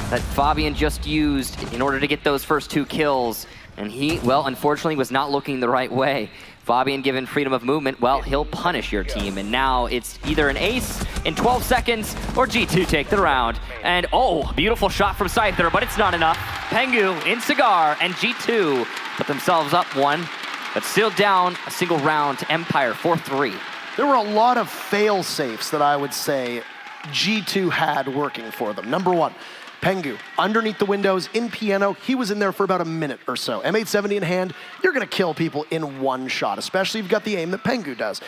[SPEAKER 12] that Fabian just used in order to get those first 2 kills. And he, well, unfortunately was not looking the right way. Fabian given freedom of movement, well, he'll punish your team. And now it's either an ace in 12 seconds or G2 take the round. And oh, beautiful shot from Scyther, but it's not enough. Pengu in Cigar and G2 put themselves up 1, but still down a single round to Empire 4-3.
[SPEAKER 4] There were a lot of fail-safes that I would say G2 had working for them. Number 1, Pengu, underneath the windows in Piano, he was in there for about a minute or so. M870 in hand, you're gonna kill people in 1 shot, especially if you've got the aim that Pengu does.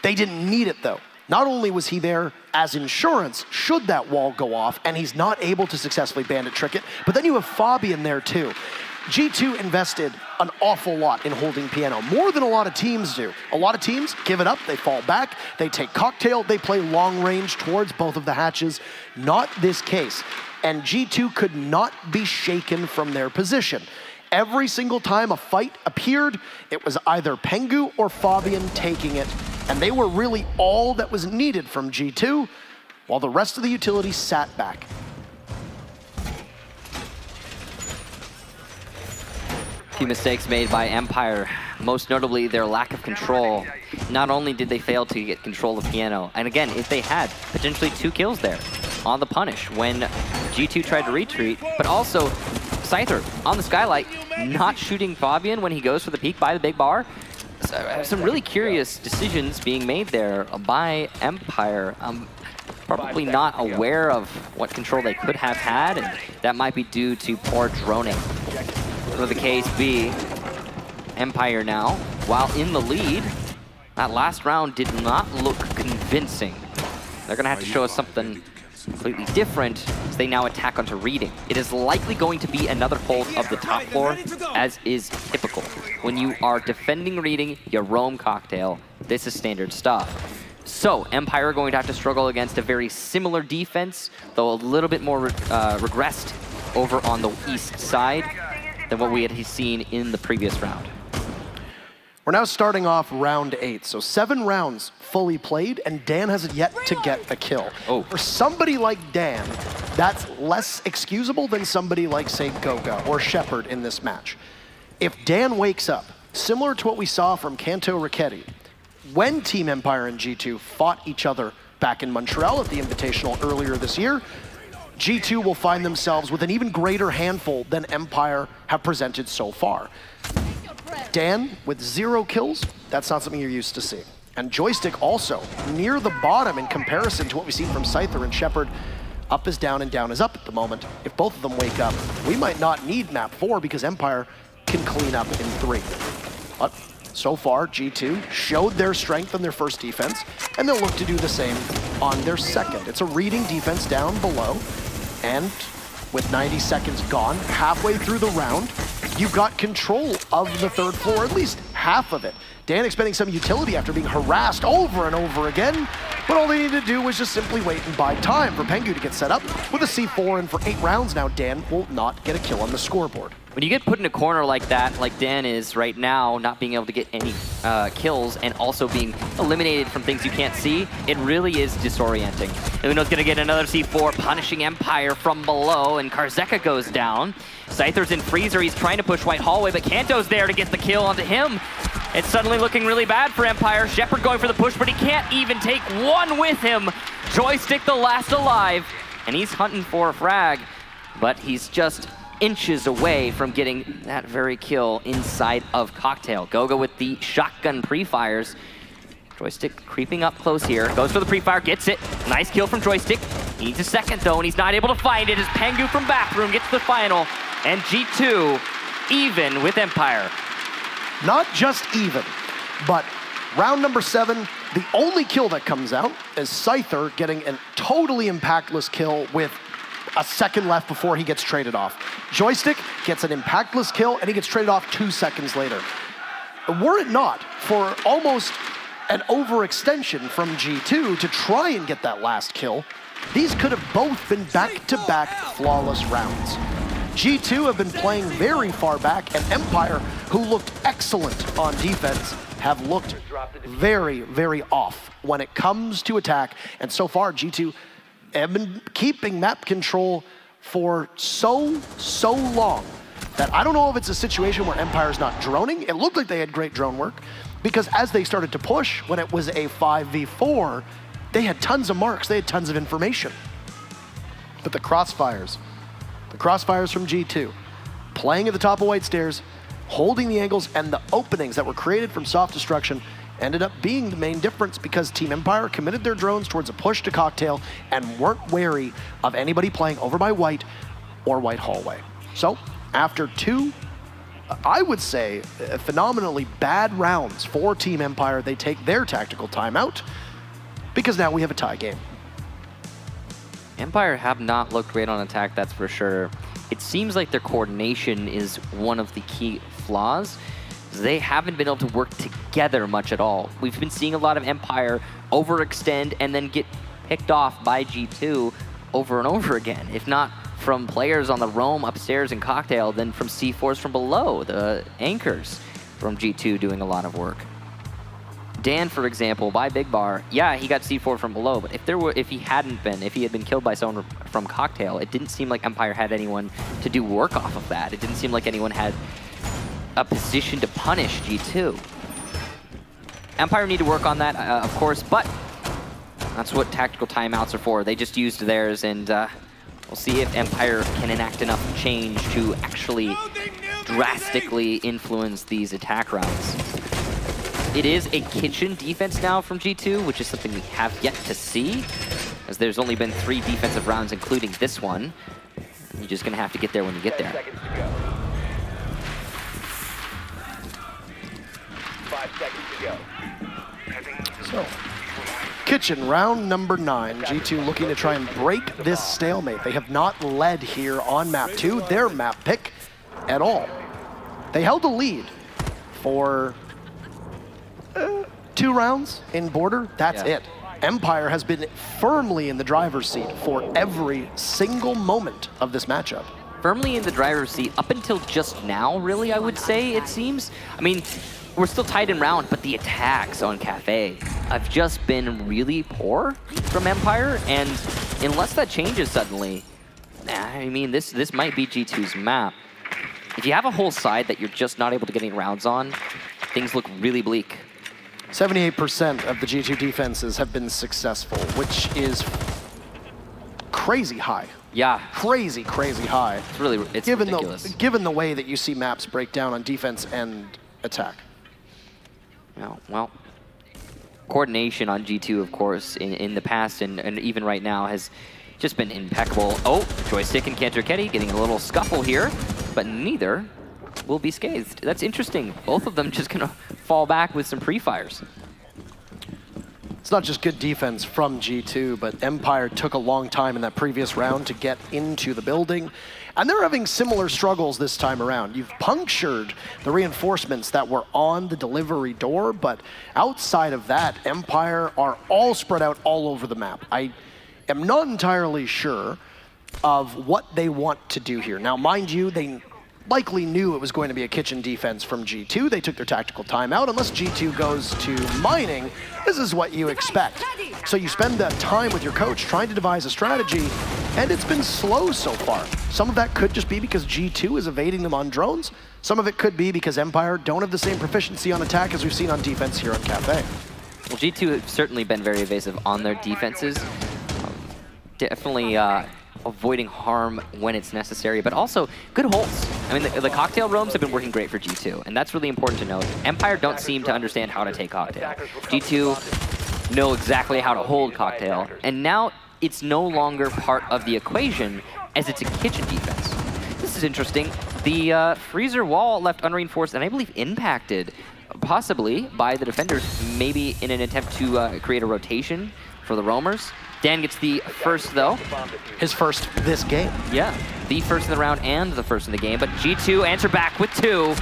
[SPEAKER 4] They didn't need it though. Not only was he there as insurance, should that wall go off, and he's not able to successfully bandit trick it, but then you have Fabian there too. G2 invested an awful lot in holding Piano, more than a lot of teams do. A lot of teams give it up, they fall back, they take cocktail, they play long range towards both of the hatches. Not this case. And G2 could not be shaken from their position. Every single time a fight appeared, it was either Pengu or Fabian taking it, and they were really all that was needed from G2, while the rest of the utilities sat back.
[SPEAKER 12] Few mistakes made by Empire, most notably their lack of control. Not only did they fail to get control of Piano, and again, if they had potentially 2 kills there on the punish when G2 tried to retreat, but also Scyther on the Skylight, not shooting Fabian when he goes for the peek by the big bar. So, some really curious decisions being made there by Empire. Probably not aware of what control they could have had, and that might be due to poor droning. For the case be, Empire now, while in the lead, that last round did not look convincing. They're gonna have to show us something completely different as they now attack onto reading. It is likely going to be another hold of the top floor, as is typical. When you are defending reading, you roam cocktail. This is standard stuff. So, Empire are going to have to struggle against a very similar defense, though a little bit more regressed over on the east side than what we had seen in the previous round.
[SPEAKER 4] We're now starting off round 8, so 7 rounds fully played, and Dan has yet to get a kill.
[SPEAKER 12] Oh.
[SPEAKER 4] For somebody like Dan, that's less excusable than somebody like, say, Goga or Shepard in this match. If Dan wakes up, similar to what we saw from Kanto Ricchetti, when Team Empire and G2 fought each other back in Montreal at the Invitational earlier this year, G2 will find themselves with an even greater handful than Empire have presented so far. Dan, with 0 kills, that's not something you're used to seeing. And Joystick also near the bottom in comparison to what we've seen from Scyther and Shepard. Up is down and down is up at the moment. If both of them wake up, we might not need map 4 because Empire can clean up in 3. But so far, G2 showed their strength on their first defense, and they'll look to do the same on their second. It's a reading defense down below, and with 90 seconds gone, halfway through the round, you've got control of the third floor, at least half of it. Dan expending some utility after being harassed over and over again, but all they need to do was just simply wait and buy time for Pengu to get set up with a C4, and for 8 rounds now, Dan will not get a kill on the scoreboard.
[SPEAKER 12] When you get put in a corner like that, like Dan is right now, not being able to get any kills and also being eliminated from things you can't see, it really is disorienting. Uno's gonna get another C4, punishing Empire from below, and Karzeka goes down. Scyther's in freezer, he's trying to push White Hallway, but Kanto's there to get the kill onto him. It's suddenly looking really bad for Empire. Shepard going for the push, but he can't even take one with him. Joystick the last alive, and he's hunting for a frag, but he's just inches away from getting that very kill inside of Cocktail. Gogo with the shotgun pre-fires. Joystick creeping up close here. Goes for the pre-fire, gets it. Nice kill from Joystick. Needs a second though, and he's not able to find it as Pengu from Bathroom gets the final. And G2 even with Empire.
[SPEAKER 4] Not just even, but round number 7, the only kill that comes out is Scyther getting a totally impactless kill with a second left before he gets traded off. Joystick gets an impactless kill and he gets traded off 2 seconds later. Were it not for almost an overextension from G2 to try and get that last kill, these could have both been back-to-back flawless rounds. G2 have been playing very far back, and Empire, who looked excellent on defense, have looked very, very off when it comes to attack. And so far, G2 have been keeping map control for so long that I don't know if it's a situation where Empire's not droning. It looked like they had great drone work, because as they started to push, when it was a 5v4, they had tons of marks, they had tons of information. But the crossfires from G2, playing at the top of White Stairs, holding the angles, and the openings that were created from soft destruction ended up being the main difference, because Team Empire committed their drones towards a push to Cocktail and weren't wary of anybody playing over by White or White Hallway. So after 2, I would say, phenomenally bad rounds for Team Empire, they take their tactical timeout, because now we have a tie game.
[SPEAKER 12] Empire have not looked great on attack, that's for sure. It seems like their coordination is one of the key flaws. They haven't been able to work together much at all. We've been seeing a lot of Empire overextend and then get picked off by G2 over and over again. If not from players on the roam upstairs in Cocktail, then from C4s from below, the anchors from G2 doing a lot of work. Dan, for example, by Big Bar, yeah, he got C4 from below, but if he had been killed by someone from Cocktail, it didn't seem like Empire had anyone to do work off of that. It didn't seem like anyone had a position to punish G2. Empire need to work on that, of course, but that's what tactical timeouts are for. They just used theirs, and we'll see if Empire can enact enough change to actually drastically influence these attack rounds. It is a kitchen defense now from G2, which is something we have yet to see, as there's only been 3 defensive rounds, including this one. You're just gonna have to get there when you get there.
[SPEAKER 11] 5 seconds to go.
[SPEAKER 4] So, kitchen round number 9. G2 looking to try and break this stalemate. They have not led here on map 2, their map pick, at all. They held a lead for 2 rounds in border, that's it. Empire has been firmly in the driver's seat for every single moment of this matchup.
[SPEAKER 12] Firmly in the driver's seat up until just now, really, I would say, it seems. I mean, we're still tied in round, but the attacks on Cafe have just been really poor from Empire, and unless that changes suddenly, I mean, this might be G2's map. If you have a whole side that you're just not able to get any rounds on, things look really bleak.
[SPEAKER 4] 78% of the G2 defenses have been successful, which is crazy high.
[SPEAKER 12] Yeah.
[SPEAKER 4] Crazy high.
[SPEAKER 12] It's ridiculous.
[SPEAKER 4] Given the way that you see maps break down on defense and attack.
[SPEAKER 12] Well, coordination on G2, of course, in the past and even right now has just been impeccable. Oh, Joystick and Cantor-Ketty getting a little scuffle here, but neither will be scathed. That's interesting. Both of them just gonna fall back with some pre-fires.
[SPEAKER 4] It's not just good defense from G2, but Empire took a long time in that previous round to get into the building. And they're having similar struggles this time around. You've punctured the reinforcements that were on the delivery door, but outside of that, Empire are all spread out all over the map. I am not entirely sure of what they want to do here. Now, mind you, they likely knew it was going to be a kitchen defense from G2. They took their tactical timeout. Unless G2 goes to mining, this is what you expect. So you spend that time with your coach trying to devise a strategy, and it's been slow so far. Some of that could just be because G2 is evading them on drones. Some of it could be because Empire don't have the same proficiency on attack as we've seen on defense here on Cafe.
[SPEAKER 12] Well, G2 have certainly been very evasive on their defenses. Definitely avoiding harm when it's necessary, but also good holds. I mean, the cocktail roams have been working great for G2, and that's really important to note. Empire don't seem to understand how to take cocktail. G2 know exactly how to hold cocktail, and now it's no longer part of the equation as it's a kitchen defense. This is interesting. The freezer wall left unreinforced, and I believe impacted possibly by the defenders, maybe in an attempt to create a rotation for the roamers. Dan gets the first, though.
[SPEAKER 4] His first this game.
[SPEAKER 12] Yeah, the first in the round and the first in the game, but G2 answer back with 2,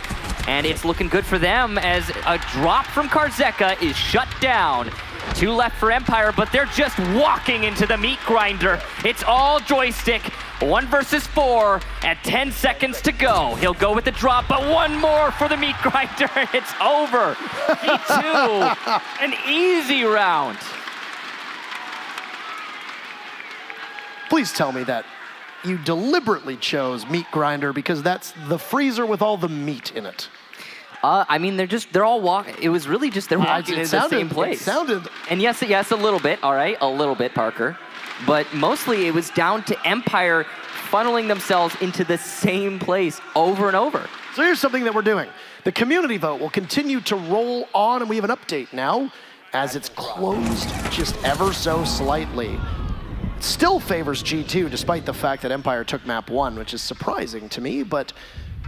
[SPEAKER 12] and it's looking good for them as a drop from Karzeka is shut down. 2 left for Empire, but they're just walking into the meat grinder. It's all Joystick. 1 versus 4 at 10 seconds to go. He'll go with the drop, but one more for the meat grinder, and it's over. G2, an easy round.
[SPEAKER 4] Please tell me that you deliberately chose meat grinder because that's the freezer with all the meat in it.
[SPEAKER 12] I mean, they're all walking. It was really just they're walking into the same place.
[SPEAKER 4] It sounded.
[SPEAKER 12] And yes, a little bit, all right, a little bit, Parker. But mostly it was down to Empire funneling themselves into the same place over and over.
[SPEAKER 4] So here's something that we're doing. The community vote will continue to roll on, and we have an update now as it's closed just ever so slightly. Still favors G2 despite the fact that Empire took map 1, which is surprising to me, but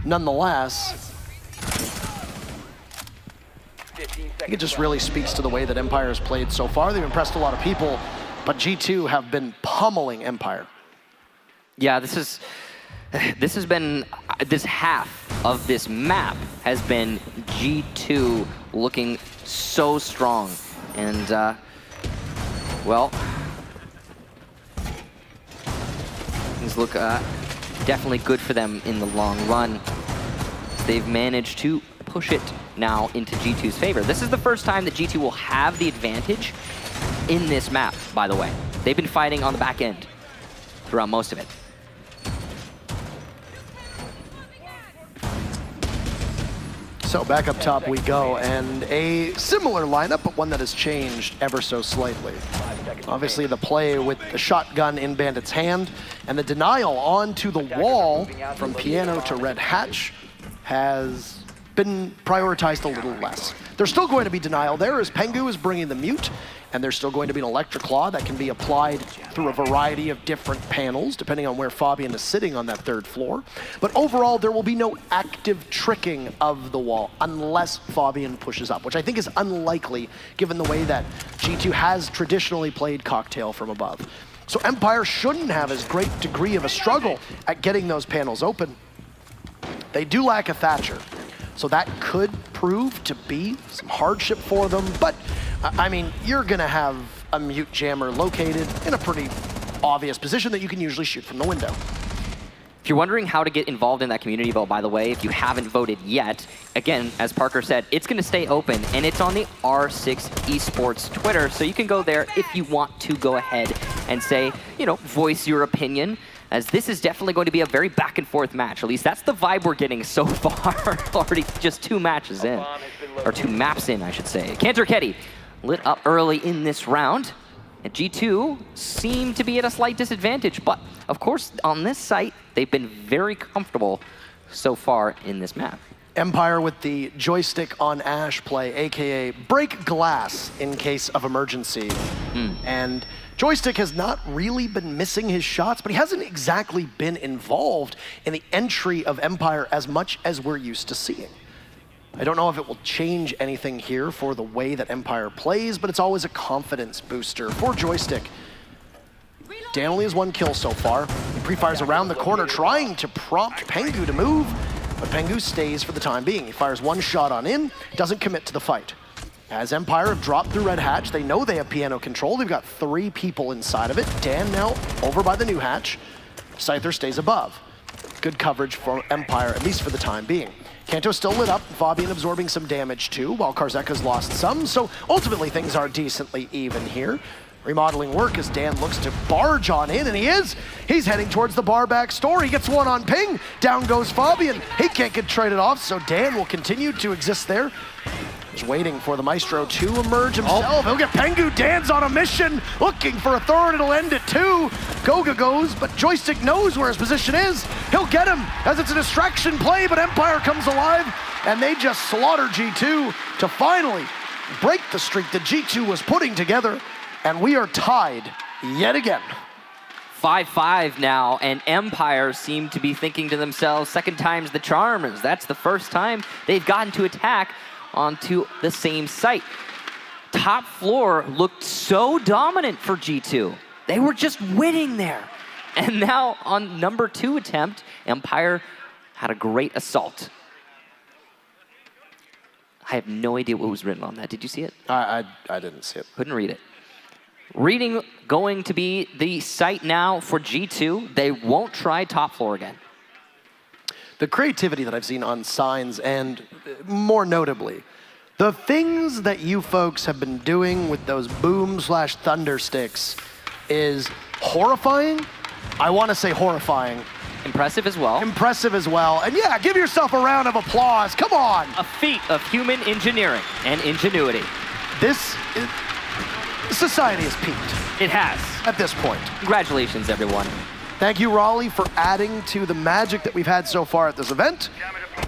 [SPEAKER 4] nonetheless, I think it just really speaks to the way that Empire has played so far. They've impressed a lot of people, but G2 have been pummeling Empire.
[SPEAKER 12] Yeah, this has been, this half of this map has been G2 looking so strong. And, well, things look definitely good for them in the long run. They've managed to push it now into G2's favor. This is the first time that G2 will have the advantage in this map, by the way. They've been fighting on the back end throughout most of it.
[SPEAKER 4] So back up top we go, and a similar lineup, but one that has changed ever so slightly. Obviously the play with the shotgun in Bandit's hand, and the denial onto the wall from Piano to Red Hatch has been prioritized a little less. There's still going to be denial there as Pengu is bringing the mute, and there's still going to be an Electric Claw that can be applied through a variety of different panels, depending on where Fabian is sitting on that 3rd floor. But overall, there will be no active tricking of the wall unless Fabian pushes up, which I think is unlikely given the way that G2 has traditionally played Cocktail from above. So Empire shouldn't have as great degree of a struggle at getting those panels open. They do lack a Thatcher, so that could prove to be some hardship for them, but I mean, you're gonna have a mute jammer located in a pretty obvious position that you can usually shoot from the window.
[SPEAKER 12] If you're wondering how to get involved in that community vote, by the way, if you haven't voted yet, again, as Parker said, it's gonna stay open, and it's on the R6 Esports Twitter, so you can go there if you want to go ahead and say, you know, voice your opinion, as this is definitely going to be a very back and forth match. At least that's the vibe we're getting so far. Already just 2 matches in, or 2 maps in, I should say. Cantor-Ketty lit up early in this round, and G2 seem to be at a slight disadvantage, but of course on this site they've been very comfortable so far in this map.
[SPEAKER 4] Empire with the joystick on Ash play, aka break glass in case of emergency. And joystick has not really been missing his shots, but he hasn't exactly been involved in the entry of Empire as much as we're used to seeing. I don't know if it will change anything here for the way that Empire plays, but it's always a confidence booster for joystick. Dan only has 1 kill so far. He pre-fires around the corner, trying to prompt Pengu to move, but Pengu stays for the time being. He fires 1 shot on in, doesn't commit to the fight. As Empire have dropped through Red Hatch, they know they have piano control. They've got 3 people inside of it. Dan now over by the new hatch. Scyther stays above. Good coverage for Empire, at least for the time being. Kanto still lit up, Fabian absorbing some damage too, while Karzeka's lost some, so ultimately things are decently even here. Remodeling work as Dan looks to barge on in, and he is! He's heading towards the bar back store, he gets 1 on ping, down goes Fabian. He can't get traded off, so Dan will continue to exist there. Just waiting for the Maestro to emerge himself. He'll get Pengu. Dan's on a mission, looking for a third. It'll end at 2. Goga goes, but Joystick knows where his position is. He'll get him as it's a distraction play, but Empire comes alive, and they just slaughter G2 to finally break the streak that G2 was putting together, and we are tied yet again.
[SPEAKER 12] 5-5 now, and Empire seem to be thinking to themselves, second time's the charm, as that's the first time they've gotten to attack onto the same site. Top floor looked so dominant for G2. They were just winning there. And now on number 2 attempt, Empire had a great assault. I have no idea what was written on that. Did you see it?
[SPEAKER 4] I didn't see it.
[SPEAKER 12] Couldn't read it. Reading going to be the site now for G2. They won't try top floor again.
[SPEAKER 4] The creativity that I've seen on Signs, and more notably, the things that you folks have been doing with those boom/thunder sticks is horrifying. I want to say horrifying.
[SPEAKER 12] Impressive as well.
[SPEAKER 4] Impressive as well. And yeah, give yourself a round of applause. Come on.
[SPEAKER 12] A feat of human engineering and ingenuity.
[SPEAKER 4] Society has peaked.
[SPEAKER 12] It has.
[SPEAKER 4] At this point.
[SPEAKER 12] Congratulations, everyone.
[SPEAKER 4] Thank you, Raleigh, for adding to the magic that we've had so far at this event.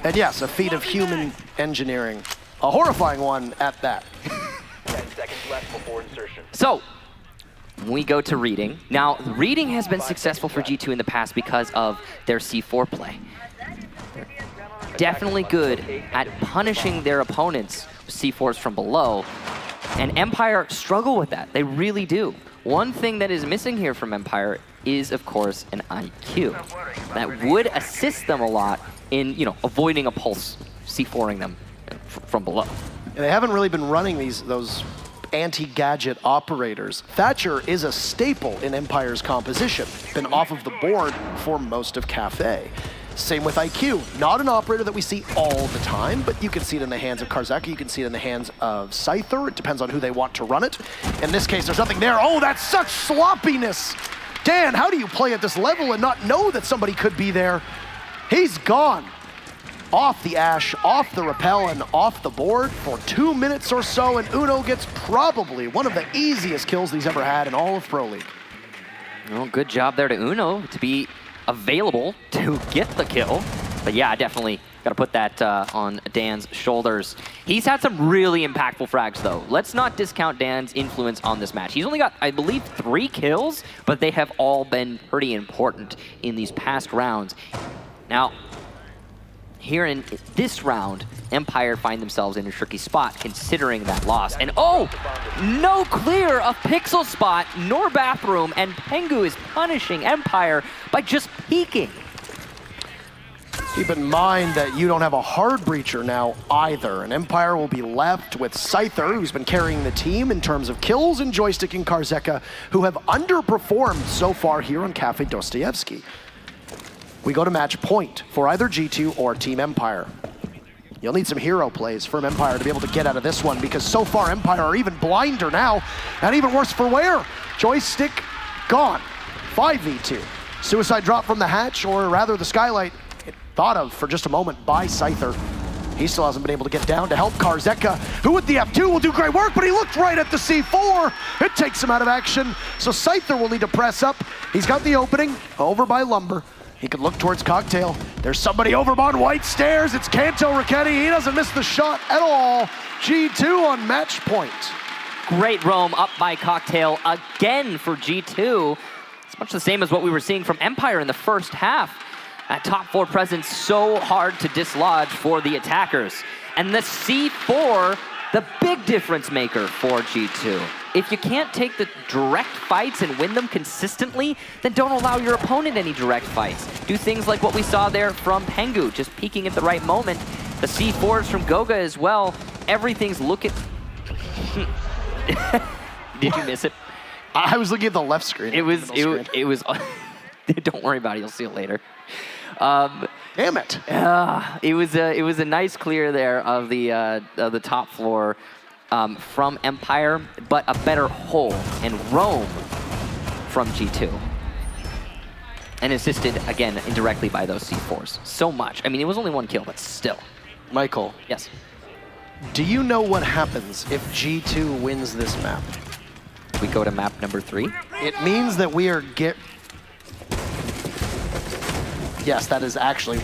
[SPEAKER 4] And yes, a feat of human engineering. A horrifying one at that.
[SPEAKER 11] 10 seconds left before insertion.
[SPEAKER 12] So, we go to reading. Now, reading has been successful for G2 in the past because of their C4 play. Definitely good at punishing their opponents with C4s from below. And Empire struggle with that. They really do. One thing that is missing here from Empire is, of course, an IQ. That would assist them a lot in, avoiding a pulse, C4ing them from below.
[SPEAKER 4] And they haven't really been running those anti-gadget operators. Thatcher is a staple in Empire's composition. Been off of the board for most of Cafe. Same with IQ. Not an operator that we see all the time, but you can see it in the hands of Karzeka, you can see it in the hands of Scyther. It depends on who they want to run it. In this case, there's nothing there. Oh, that's such sloppiness! Dan, how do you play at this level and not know that somebody could be there? He's gone. Off the Ash, off the rappel, and off the board for 2 minutes or so, and Uno gets probably one of the easiest kills he's ever had in all of Pro League.
[SPEAKER 12] Well, good job there to Uno to be available to get the kill. But yeah, definitely got to put that on Dan's shoulders. He's had some really impactful frags, though. Let's not discount Dan's influence on this match. He's only got, I believe, 3 kills, but they have all been pretty important in these past rounds. Now, here in this round, Empire find themselves in a tricky spot considering that loss. And oh, no clear of Pixel Spot nor Bathroom, and Pengu is punishing Empire by just peeking.
[SPEAKER 4] Keep in mind that you don't have a hard breacher now either, and Empire will be left with Scyther, who's been carrying the team in terms of kills, and Joystick and Karzeka, who have underperformed so far here on Cafe Dostoevsky. We go to match point for either G2 or Team Empire. You'll need some hero plays from Empire to be able to get out of this one, because so far Empire are even blinder now, and even worse for wear. Joystick gone. 5v2. Suicide drop from the hatch, or rather the skylight, thought of for just a moment by Scyther. He still hasn't been able to get down to help Karzeka, who with the F2 will do great work, but he looked right at the C4. It takes him out of action, so Scyther will need to press up. He's got the opening over by Lumber. He could look towards Cocktail. There's somebody over on white stairs. It's Kanto Raketti. He doesn't miss the shot at all. G2 on match point.
[SPEAKER 12] Great roam up by Cocktail again for G2. It's much the same as what we were seeing from Empire in the first half. That top 4 presence so hard to dislodge for the attackers. And the C4, the big difference maker for G2. If you can't take the direct fights and win them consistently, then don't allow your opponent any direct fights. Do things like what we saw there from Pengu, just peeking at the right moment. The C4s from Goga as well. Everything's looking... Did you miss it?
[SPEAKER 4] I was looking at the left screen.
[SPEAKER 12] It was... Don't worry about it, you'll see it later.
[SPEAKER 4] Damn it!
[SPEAKER 12] It was a nice clear there of the top floor from Empire, but a better hole and roam from G2. And assisted, again, indirectly by those C4s. So much. I mean, it was only 1 kill, but still.
[SPEAKER 4] Michael.
[SPEAKER 12] Yes.
[SPEAKER 4] Do you know what happens if G2 wins this map?
[SPEAKER 12] We go to map number 3.
[SPEAKER 4] It means that we are Yes, that is actually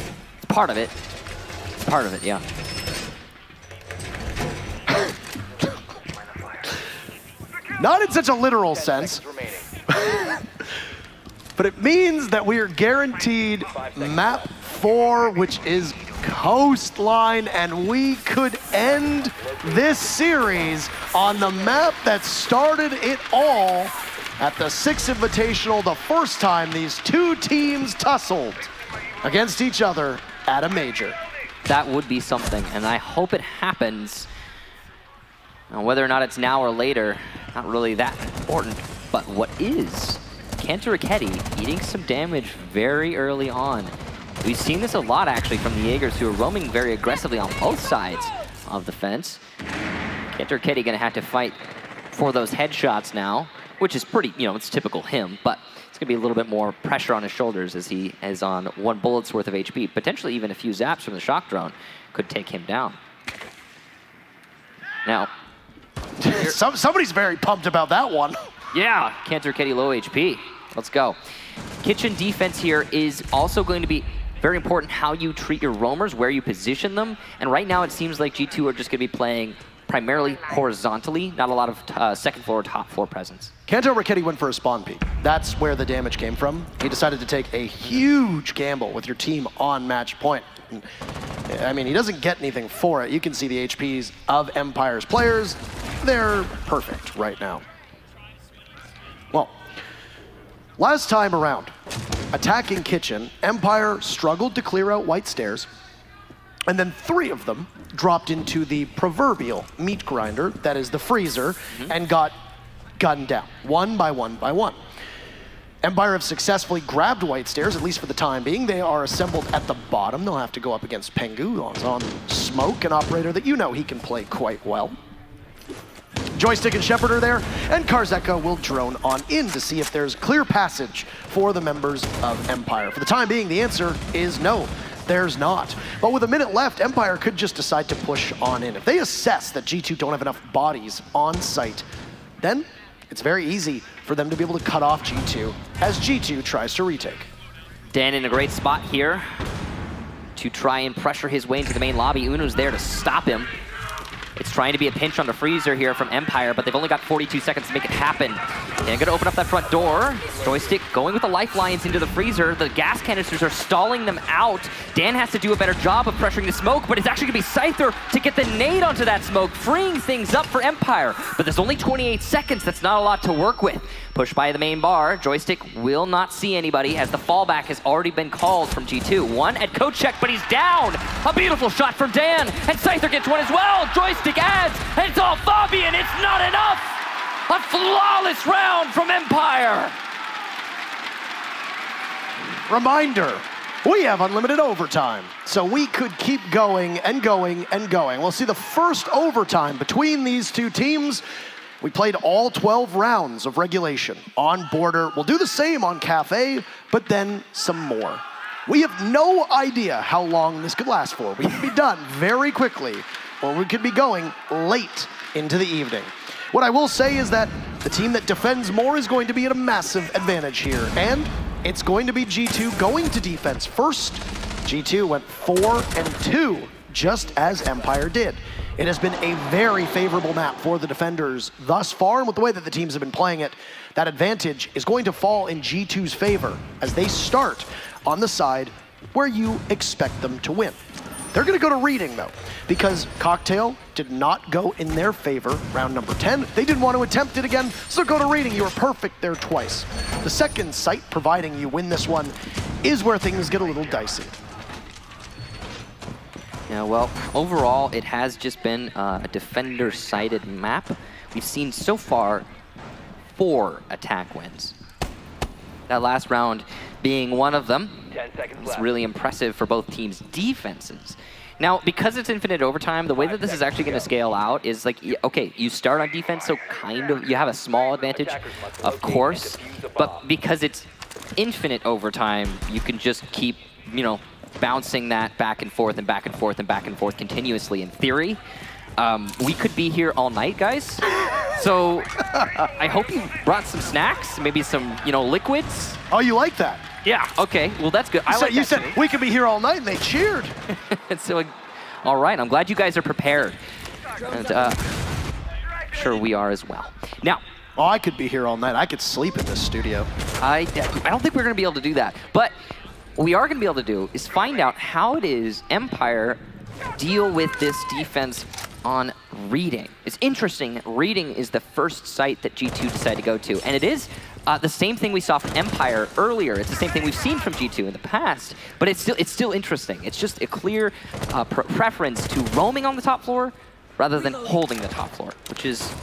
[SPEAKER 12] part of it. It's part of it, yeah.
[SPEAKER 4] Not in such a literal sense. But it means that we are guaranteed map 4, which is Coastline, and we could end this series on the map that started it all at the 6th Invitational, the first time these 2 teams tussled against each other at a major.
[SPEAKER 12] That would be something, and I hope it happens. Now, whether or not it's now or later, not really that important. But what is? Kanto Raketti eating some damage very early on. We've seen this a lot, actually, from the Jaegers, who are roaming very aggressively on both sides of the fence. Kanto Raketti gonna have to fight for those headshots now, which is pretty, it's typical him, but it's gonna be a little bit more pressure on his shoulders as he is on 1 bullet's worth of HP. Potentially even a few zaps from the shock drone could take him down. Now,
[SPEAKER 4] somebody's very pumped about that one.
[SPEAKER 12] Yeah, Kanto Raketti low HP. Let's go. Kitchen defense here is also going to be very important, how you treat your roamers, where you position them. And right now it seems like G2 are just going to be playing primarily horizontally, not a lot of second floor or top floor presence.
[SPEAKER 4] Kanto Raketti went for a spawn peek. That's where the damage came from. He decided to take a huge gamble with your team on match point. And, I mean, he doesn't get anything for it. You can see the HPs of Empire's players. They're perfect right now. Well, last time around, attacking Kitchen, Empire struggled to clear out white stairs, and then 3 of them dropped into the proverbial meat grinder, that is the freezer, and got gunned down, 1 by 1 by 1. Empire have successfully grabbed white stairs, at least for the time being. They are assembled at the bottom. They'll have to go up against Pengu, who's on Smoke, an operator that he can play quite well. Joystick and Shepard are there, and Karzeka will drone on in to see if there's clear passage for the members of Empire. For the time being, the answer is no, there's not. But with a minute left, Empire could just decide to push on in. If they assess that G2 don't have enough bodies on site, then it's very easy for them to be able to cut off G2 as G2 tries to retake.
[SPEAKER 12] Dan in a great spot here to try and pressure his way into the main lobby. Uno's there to stop him. It's trying to be a pinch on the freezer here from Empire, but they've only got 42 seconds to make it happen. And gonna open up that front door. Joystick going with the lifelines into the freezer. The gas canisters are stalling them out. Dan has to do a better job of pressuring the smoke, but it's actually gonna be Scyther to get the nade onto that smoke, freeing things up for Empire. But there's only 28 seconds, that's not a lot to work with. Pushed by the main bar, Joystick will not see anybody as the fallback has already been called from G2. 1 at code check, but he's down. A beautiful shot from Dan, and Scyther gets 1 as well. Joystick adds, and it's all Fabian, it's not enough. A flawless round from Empire.
[SPEAKER 4] Reminder, we have unlimited overtime, so we could keep going and going and going. We'll see the first overtime between these 2 teams. We played all 12 rounds of regulation on Border. We'll do the same on Cafe, but then some more. We have no idea how long this could last for. We could be done very quickly, or we could be going late into the evening. What I will say is that the team that defends more is going to be at a massive advantage here, and it's going to be G2 going to defense first. G2 went 4-2, just as Empire did. It has been a very favorable map for the defenders thus far, and with the way that the teams have been playing it, that advantage is going to fall in G2's favor as they start on the side where you expect them to win. They're going to go to reading, though, because Cocktail did not go in their favor round number 10. They didn't want to attempt it again, so go to reading. You were perfect there twice. The second site, providing you win this one, is where things get a little dicey.
[SPEAKER 12] Yeah, well, overall, it has just been a defender-sided map. We've seen so far 4 attack wins. That last round being one of them.
[SPEAKER 11] 10 seconds
[SPEAKER 12] It's
[SPEAKER 11] left.
[SPEAKER 12] really impressive for both teams' defenses. Now, because it's infinite overtime, the way that this is actually going to scale out is like, okay, you start on defense, so kind of, you have a small advantage, of course, but because it's infinite overtime, you can just keep, you know, bouncing that back and forth and back and forth and back and forth continuously. In theory, we could be here all night, guys. So I hope you brought some snacks, maybe some, you know, liquids.
[SPEAKER 4] Oh, you like that?
[SPEAKER 12] Yeah. Okay. Well, that's good.
[SPEAKER 4] You said we could be here all night, and they cheered.
[SPEAKER 12] So, all right. I'm glad you guys are prepared, and sure we are as well. Now.
[SPEAKER 4] Oh, I could be here all night. I could sleep in this studio.
[SPEAKER 12] I don't think we're going to be able to do that, but what we are going to be able to do is find out how it is Empire deal with this defense on reading. It's interesting that reading is the first site that G2 decided to go to, and it is the same thing we saw from Empire earlier. It's the same thing we've seen from G2 in the past, but it's still interesting. It's just a clear preference to roaming on the top floor rather than holding the top floor, which is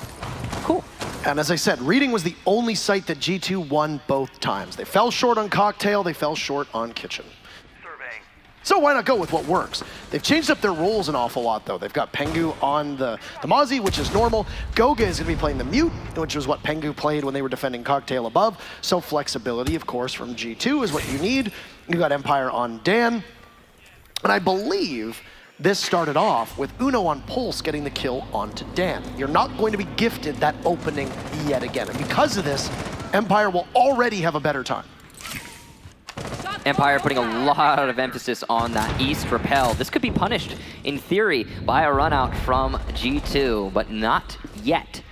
[SPEAKER 12] cool.
[SPEAKER 4] And as I said, reading was the only site that G2 won both times. They fell short on Cocktail, they fell short on Kitchen. So why not go with what works? They've changed up their roles an awful lot, though. They've got Pengu on the Mozzie, which is normal. Goga is going to be playing the Mute, which was what Pengu played when they were defending Cocktail above. So flexibility, of course, from G2 is what you need. You got Empire on Dan. And I believe this started off with Uno on Pulse getting the kill onto Dan. You're not going to be gifted that opening yet again. And because of this, Empire will already have a better time.
[SPEAKER 12] Empire putting a lot of emphasis on that East Repel. This could be punished, in theory, by a run out from G2, but not yet.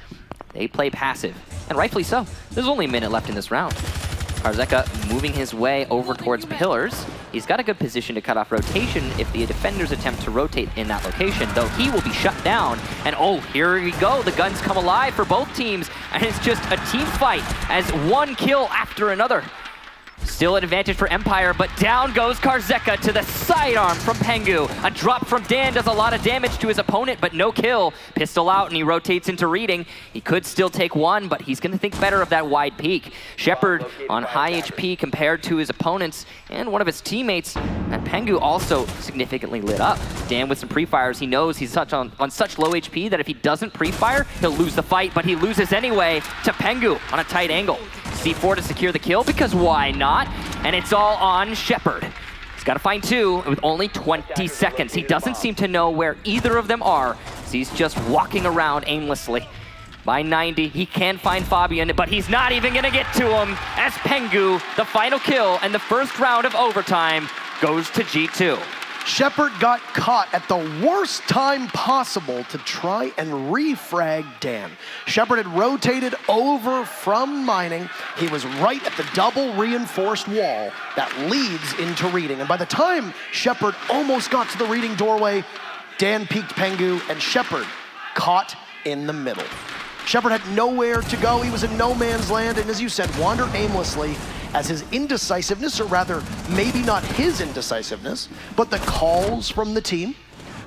[SPEAKER 12] They play passive, and rightfully so. There's only a minute left in this round. Karzeka moving his way over towards pillars. He's got a good position to cut off rotation if the defenders attempt to rotate in that location, though he will be shut down. And oh, here we go. The guns come alive for both teams, and it's just a team fight as one kill after another. Still an advantage for Empire, but down goes Karzeka to the sidearm from Pengu. A drop from Dan does a lot of damage to his opponent, but no kill. Pistol out, and he rotates into reading. He could still take one, but he's going to think better of that wide peek. Shepard on high HP compared to his opponents and one of his teammates. And Pengu also significantly lit up. Dan with some pre-fires. He knows he's on such low HP that if he doesn't pre-fire, he'll lose the fight, but he loses anyway to Pengu on a tight angle. C4 to secure the kill, because why not? And it's all on Shepard. He's got to find 2 with only 20 seconds. He doesn't seem to know where either of them are, so he's just walking around aimlessly. By 90, he can find Fabian, but he's not even going to get to him, as Pengu, the final kill and the first round of overtime, goes to G2.
[SPEAKER 4] Shepard got caught at the worst time possible to try and refrag Dan. Shepard had rotated over from mining. He was right at the double reinforced wall that leads into reading. And by the time Shepard almost got to the reading doorway, Dan peeked Pengu, and Shepard caught in the middle. Shepard had nowhere to go. He was in no man's land, and as you said, wandered aimlessly as his indecisiveness, or rather, maybe not his indecisiveness, but the calls from the team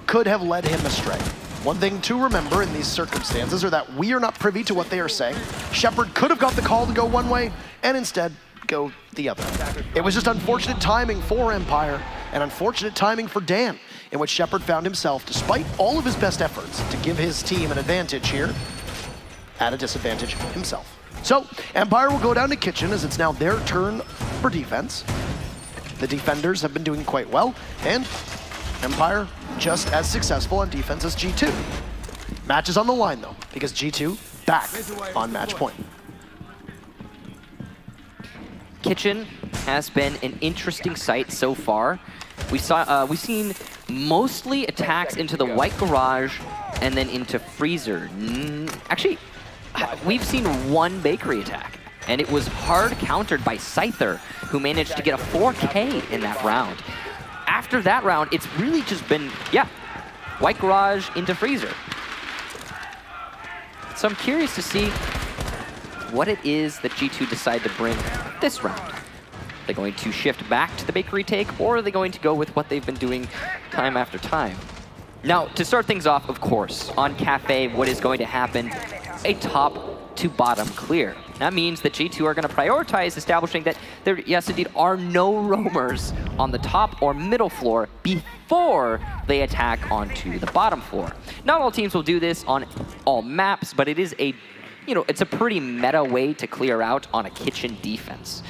[SPEAKER 4] could have led him astray. One thing to remember in these circumstances are that we are not privy to what they are saying. Shepard could have got the call to go one way, and instead go the other. It was just unfortunate timing for Empire, and unfortunate timing for Dan, in which Shepard found himself, despite all of his best efforts to give his team an advantage here, at a disadvantage himself. So, Empire will go down to Kitchen as it's now their turn for defense. The defenders have been doing quite well, and Empire just as successful on defense as G2. Match is on the line, though, because G2 back on match point.
[SPEAKER 12] Kitchen has been an interesting sight so far. We've seen mostly attacks into the white garage and then into freezer. Actually, we've seen one bakery attack, and it was hard countered by Scyther, who managed to get a 4K in that round. After that round, it's really just been, white garage into freezer. So I'm curious to see what it is that G2 decide to bring this round. Are they going to shift back to the bakery take, or are they going to go with what they've been doing time after time? Now, to start things off, of course, on Cafe, what is going to happen? A top to bottom clear. That means that G2 are going to prioritize establishing that there, yes, indeed, are no roamers on the top or middle floor before they attack onto the bottom floor. Not all teams will do this on all maps, but it is a, it's a pretty meta way to clear out on a kitchen defense.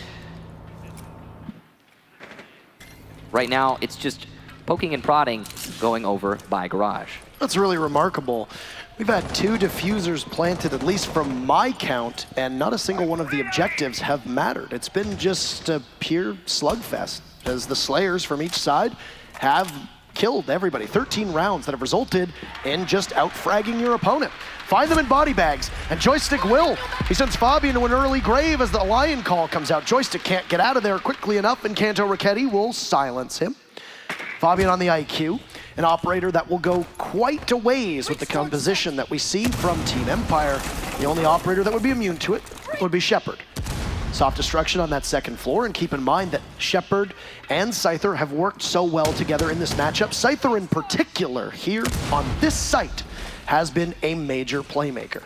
[SPEAKER 12] Right now, it's just poking and prodding going over by garage.
[SPEAKER 4] That's really remarkable. We've had 2 diffusers planted, at least from my count, and not a single one of the objectives have mattered. It's been just a pure slugfest, as the Slayers from each side have killed everybody. 13 rounds that have resulted in just out-fragging your opponent. Find them in body bags, and Joystick will. He sends Fabian to an early grave as the Lion Call comes out. Joystick can't get out of there quickly enough, and Kanto Raketti will silence him. Fabian on the IQ, an operator that will go quite a ways with the composition that we see from Team Empire. The only operator that would be immune to it would be Shepard. Soft destruction on that second floor, and keep in mind that Shepard and Scyther have worked so well together in this matchup. Scyther in particular here on this site has been a major playmaker.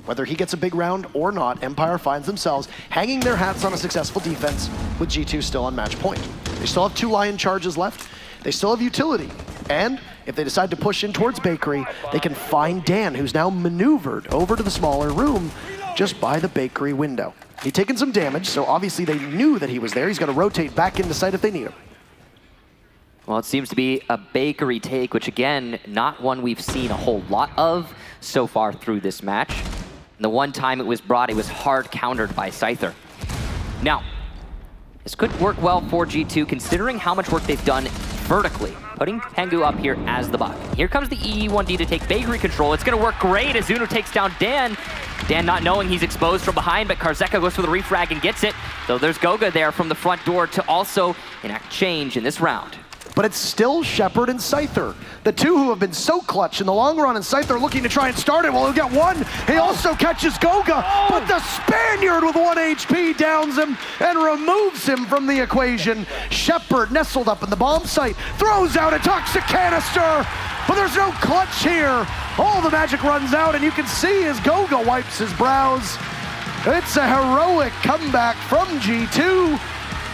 [SPEAKER 4] Whether he gets a big round or not, Empire finds themselves hanging their hats on a successful defense with G2 still on match point. They still have 2 Lion charges left. They still have utility. And if they decide to push in towards Bakery, they can find Dan, who's now maneuvered over to the smaller room just by the Bakery window. He's taken some damage, so obviously they knew that he was there. He's going to rotate back into sight if they need him.
[SPEAKER 12] Well, it seems to be a bakery take, which again, not one we've seen a whole lot of so far through this match. And the one time it was brought, it was hard countered by Scyther. Now, this could work well for G2, considering how much work they've done vertically, putting Pengu up here as the buck. Here comes the EE1D to take bakery control. It's going to work great as Uno takes down Dan. Dan not knowing he's exposed from behind, but Karzeka goes for the refrag and gets it. So there's Goga there from the front door to also enact change in this round.
[SPEAKER 4] But it's still Shepard and Scyther, the 2 who have been so clutch in the long run, and Scyther looking to try and start it. Well, he'll get 1. He also catches Goga, but the Spaniard with 1 HP downs him and removes him from the equation. Shepard nestled up in the bomb site, throws out a toxic canister, but there's no clutch here. All the magic runs out, and you can see as Goga wipes his brows. It's a heroic comeback from G2,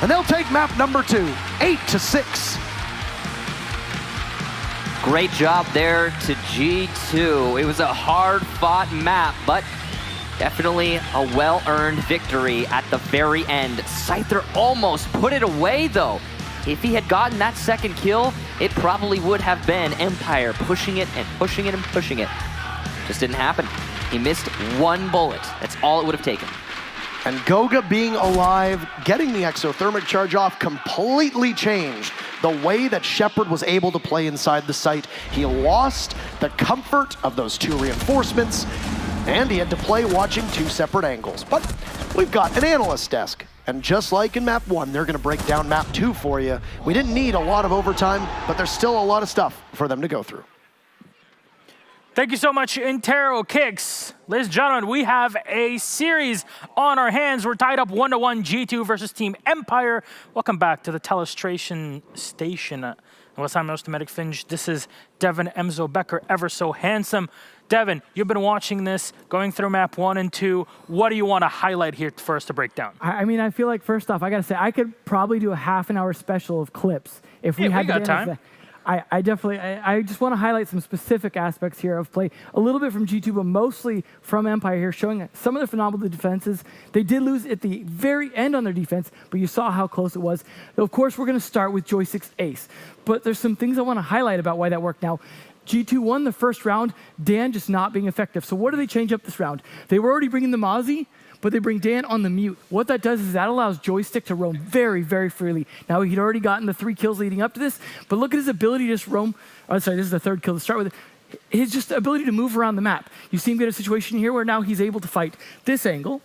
[SPEAKER 4] and they'll take map number 2, 8-6.
[SPEAKER 12] Great job there to G2. It was a hard-fought map, but definitely a well-earned victory at the very end. Scyther almost put it away, though. If he had gotten that second kill, it probably would have been Empire pushing it and pushing it and pushing it. Just didn't happen. He missed 1 bullet. That's all it would have taken.
[SPEAKER 4] And Goga being alive, getting the exothermic charge off, completely changed the way that Shepard was able to play inside the site. He lost the comfort of those 2 reinforcements, and he had to play watching 2 separate angles. But we've got an analyst desk, and just like in map 1, they're gonna break down map 2 for you. We didn't need a lot of overtime, but there's still a lot of stuff for them to go through.
[SPEAKER 5] Thank you so much, Intero Kicks. Ladies and gentlemen, we have a series on our hands. We're tied up 1-1, G2 versus Team Empire. Welcome back to the telestration station. What's I'm Medic Finge. This is Devin Emzo Becker, ever so handsome. Devin, you've been watching this, going through map 1 and 2. What do you want to highlight here for us to break down?
[SPEAKER 8] I mean, I feel like, first off, I got to say, I could probably do a half-an-hour special of clips if we had
[SPEAKER 5] got time.
[SPEAKER 8] I just want to highlight some specific aspects here of play, a little bit from G2, but mostly from Empire here, showing some of the phenomenal defenses. They did lose at the very end on their defense, but you saw how close it was. Of course, we're going to start with Joystick's ace, but there's some things I want to highlight about why that worked. Now, G2 won the first round, Dan just not being effective. So what do they change up this round? They were already bringing the Mozzie, but they bring Dan on the mute. What that does is that allows Joystick to roam very, very freely. Now, he'd already gotten the 3 kills leading up to this, but look at his ability to just roam. Oh, sorry, this is the 3rd kill to start with. His just ability to move around the map. You see him get a situation here where now he's able to fight this angle,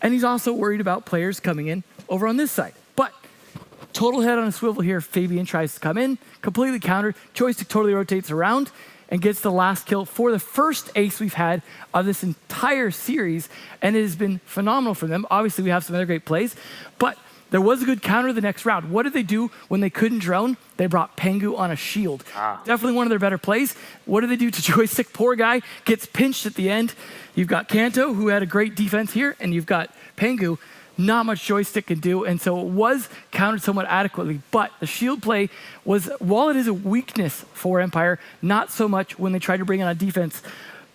[SPEAKER 8] and he's also worried about players coming in over on this side. But total head on a swivel here. Fabian tries to come in, completely countered. Joystick totally rotates around and gets the last kill for the first ace we've had of this entire series, and it has been phenomenal for them. Obviously, we have some other great plays, but there was a good counter the next round. What did they do when they couldn't drone? They brought Pengu on a shield. Definitely one of their better plays. What did they do to Joystick? Poor guy gets pinched at the end. You've got Kanto, who had a great defense here, and you've got Pengu. Not much Joystick can do, and so it was countered somewhat adequately. But the shield play was, while it is a weakness for Empire, not so much when they tried to bring it on defense.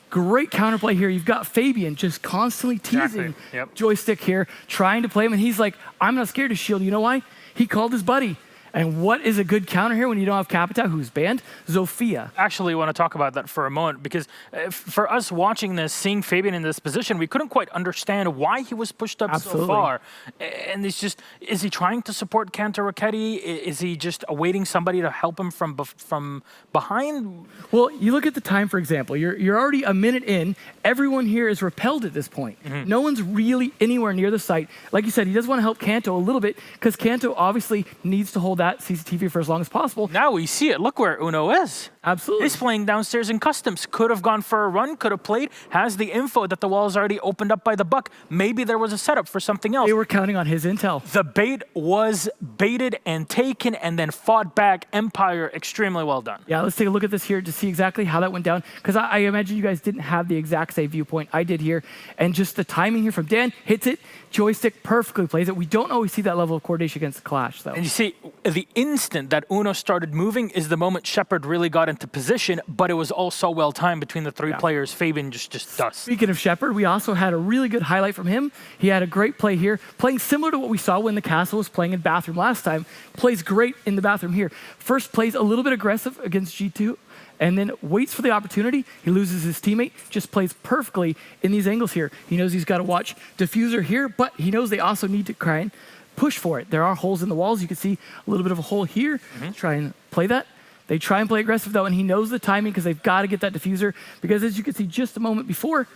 [SPEAKER 8] Great counterplay here. You've got Fabian just constantly teasing Joystick here, trying to play him, and he's like, I'm not scared to shield. You know why? He called his buddy. And what is a good counter here when you don't have Capita, who's banned? Zofia.
[SPEAKER 5] Actually, I want to talk about that for a moment, because for us watching this, seeing Fabian in this position, we couldn't quite understand why he was pushed up so far. And it's just, is he trying to support Kanto Raketti? Is he just awaiting somebody to help him from behind?
[SPEAKER 8] Well, you look at the time, for example. You're already a minute in. Everyone here is repelled at this point. No one's really anywhere near the site. Like you said, he does want to help Kanto a little bit, because Kanto obviously needs to hold that CCTV for as long as possible.
[SPEAKER 5] Now we see it. Look where Uno is.
[SPEAKER 8] Absolutely.
[SPEAKER 5] He's playing downstairs in customs. Could have gone for a run, could have played, has the info that the wall is already opened up by the buck. Maybe there was a setup for something else.
[SPEAKER 8] They were counting on his intel.
[SPEAKER 5] The bait was baited and taken and then fought back. Empire, extremely well done.
[SPEAKER 8] Yeah, let's take a look at this here to see exactly how that went down, because I imagine you guys didn't have the exact same viewpoint I did here. And just the timing here from Dan, hits it, Joystick perfectly plays it. We don't always see that level of coordination against the Clash, though.
[SPEAKER 5] And you see, the instant that Uno started moving is the moment Shepard really got into position, but it was all so well timed between the 3 players. Fabian just does.
[SPEAKER 8] Speaking of Shepard, we also had a really good highlight from him. He had a great play here, playing similar to what we saw when the Castle was playing in Bathroom last time. Plays great in the Bathroom here. First plays a little bit aggressive against G2, and then waits for the opportunity. He loses his teammate, just plays perfectly in these angles here. He knows he's got to watch Diffuser here, but he knows they also need to try and push for it. There are holes in the walls. You can see a little bit of a hole here. Try and play that. They try and play aggressive, though, and he knows the timing because they've got to get that Diffuser, because as you can see just a moment before,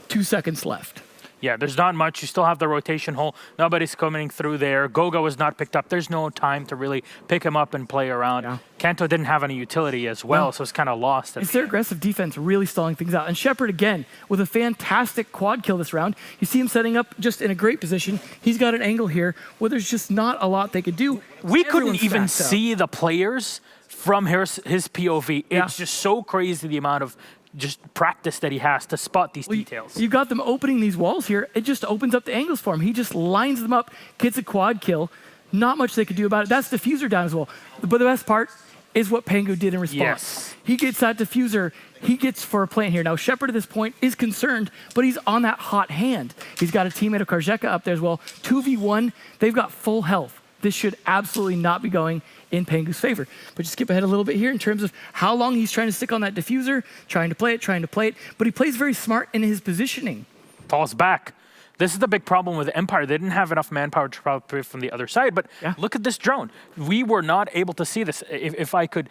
[SPEAKER 8] 2 seconds left.
[SPEAKER 5] Yeah, there's not much. You still have the rotation hole. Nobody's coming through there. Gogo was not picked up. There's no time to really pick him up and play around. Kanto didn't have any utility as well, so it's kind of lost.
[SPEAKER 8] It's their aggressive defense really stalling things out. And Shepard, again, with a fantastic quad kill this round. You see him setting up just in a great position. He's got an angle here where there's just not a lot they could do.
[SPEAKER 5] We couldn't even see the players from his POV. It's just so crazy the amount of just practice that he has to spot these details.
[SPEAKER 8] You've got them opening these walls here. It just opens up the angles for him. He just lines them up, gets a quad kill. Not much they could do about it. That's Diffuser down as well. But the best part is what Pengu did in response. He gets that Diffuser. He gets for a plant here. Now, Shepard at this point is concerned, but he's on that hot hand. He's got a teammate of Karjeka up there as well. 2v1. They've got full health. This should absolutely not be going in Pengu's favor. But just skip ahead a little bit here in terms of how long he's trying to stick on that Diffuser, trying to play it, but he plays very smart in his positioning.
[SPEAKER 5] Falls back. This is the big problem with Empire. They didn't have enough manpower to probably from the other side, but look at this drone. We were not able to see this. If I could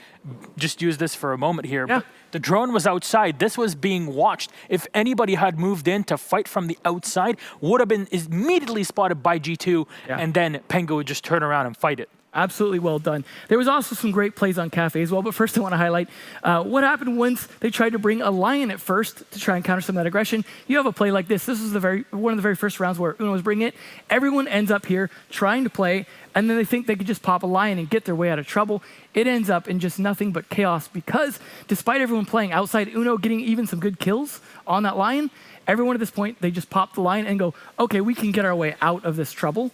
[SPEAKER 5] just use this for a moment here. But the drone was outside. This was being watched. If anybody had moved in to fight from the outside, would have been immediately spotted by G2, and then Pengu would just turn around and fight it.
[SPEAKER 8] Absolutely well done. There was also some great plays on Cafe as well, but first I want to highlight what happened once they tried to bring a Lion at first to try and counter some of that aggression. You have a play like this. This is one of the very first rounds where Uno was bringing it. Everyone ends up here trying to play, and then they think they could just pop a Lion and get their way out of trouble. It ends up in just nothing but chaos, because despite everyone playing outside, Uno getting even some good kills on that Lion, everyone at this point, they just pop the Lion and go, okay, we can get our way out of this trouble.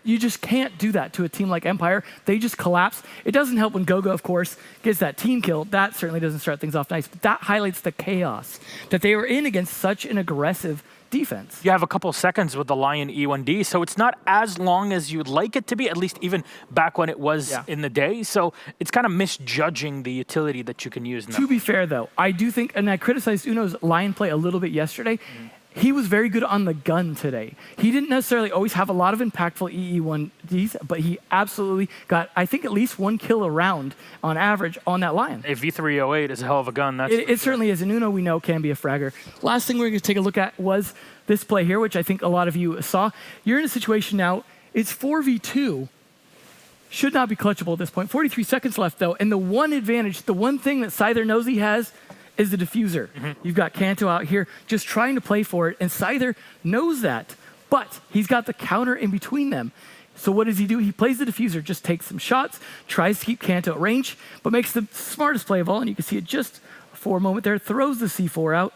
[SPEAKER 8] You just can't do that to a team like Empire. They just collapse. It doesn't help when Gogo, of course, gets that team kill. That certainly doesn't start things off nice, but that highlights the chaos that they were in against such an aggressive defense.
[SPEAKER 5] You have a couple seconds with the Lion E1D, so it's not as long as you'd like it to be, at least even back when it was in the day. So it's kind of misjudging the utility that you can use.
[SPEAKER 8] To be fair, though, I do think, and I criticized Uno's Lion play a little bit yesterday, he was very good on the gun today. He didn't necessarily always have a lot of impactful EE1Ds, but he absolutely got, I think, at least 1 kill a round on average on that Lion.
[SPEAKER 5] A V308 is a hell of a gun.
[SPEAKER 8] It certainly is. And Uno, we know, can be a fragger. Last thing we're going to take a look at was this play here, which I think a lot of you saw. You're in a situation now, it's 4v2. Should not be clutchable at this point. 43 seconds left, though. And the one advantage, the one thing that Scyther knows he has is the diffuser. You've got Kanto out here just trying to play for it, and Scyther knows that. But he's got the counter in between them. So what does he do? He plays the diffuser, just takes some shots, tries to keep Kanto at range, but makes the smartest play of all, and you can see it just for a moment there, throws the C4 out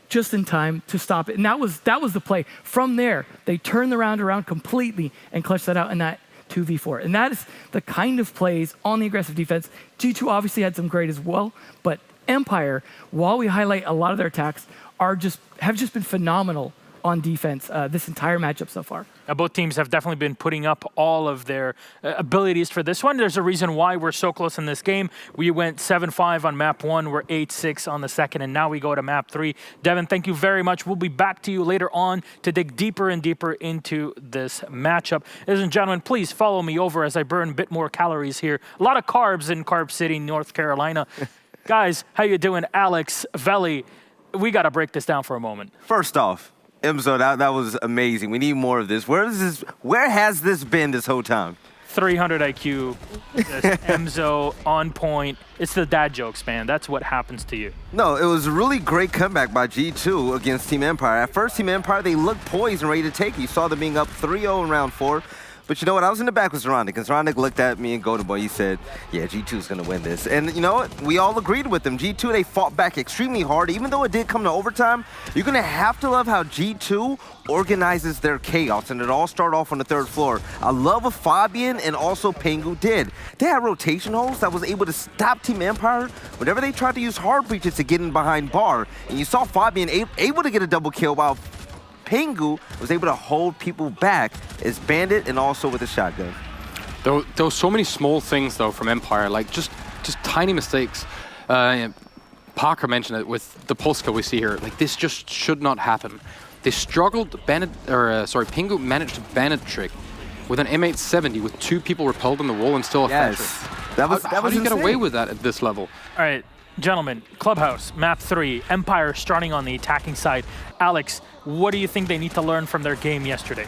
[SPEAKER 8] just in time to stop it. And that was the play. From there, they turned the round around completely and clutched that out in that 2v4. And that is the kind of plays on the aggressive defense. G2 obviously had some great as well, but Empire, while we highlight a lot of their attacks, have just been phenomenal on defense this entire matchup so far.
[SPEAKER 5] Now, both teams have definitely been putting up all of their abilities for this one. There's a reason why we're so close in this game. We went 7-5 on map 1, we're 8-6 on the second, and now we go to map 3. Devin, thank you very much. We'll be back to you later on to dig deeper and deeper into this matchup. Ladies and gentlemen, please follow me over as I burn a bit more calories here. A lot of carbs in Carb City, North Carolina. Guys, how you doing? Alex, Veli, we got to break this down for a moment.
[SPEAKER 6] First off, Emzo, that was amazing. We need more of this. Where has this been this whole time?
[SPEAKER 5] 300 IQ, Emzo on point. It's the dad jokes, man. That's what happens to you.
[SPEAKER 6] No, it was a really great comeback by G2 against Team Empire. At first, Team Empire, they looked poised and ready to take it. You saw them being up 3-0 in round 4. But you know what? I was in the back with Zeronic, and Zeronic looked at me and Golden Boy. He said, yeah, G2's going to win this. And you know what? We all agreed with them. G2, they fought back extremely hard. Even though it did come to overtime, you're going to have to love how G2 organizes their chaos, and it all started off on the 3rd floor. I love what Fabian and also Pengu did. They had rotation holes that was able to stop Team Empire whenever they tried to use hard breaches to get in behind bar. And you saw Fabian able to get a double kill while Pengu was able to hold people back as Bandit and also with a shotgun.
[SPEAKER 23] There were so many small things though from Empire, like just tiny mistakes. Parker mentioned it with the pulse kill we see here. Like this just should not happen. They struggled. Pengu managed to Bandit trick with an M870 with 2 people repelled on the wall and still a
[SPEAKER 6] yes. That was
[SPEAKER 23] how do you get away with that at this level?
[SPEAKER 5] All right. Gentlemen, Clubhouse, map 3, Empire starting on the attacking side. Alex, what do you think they need to learn from their game yesterday?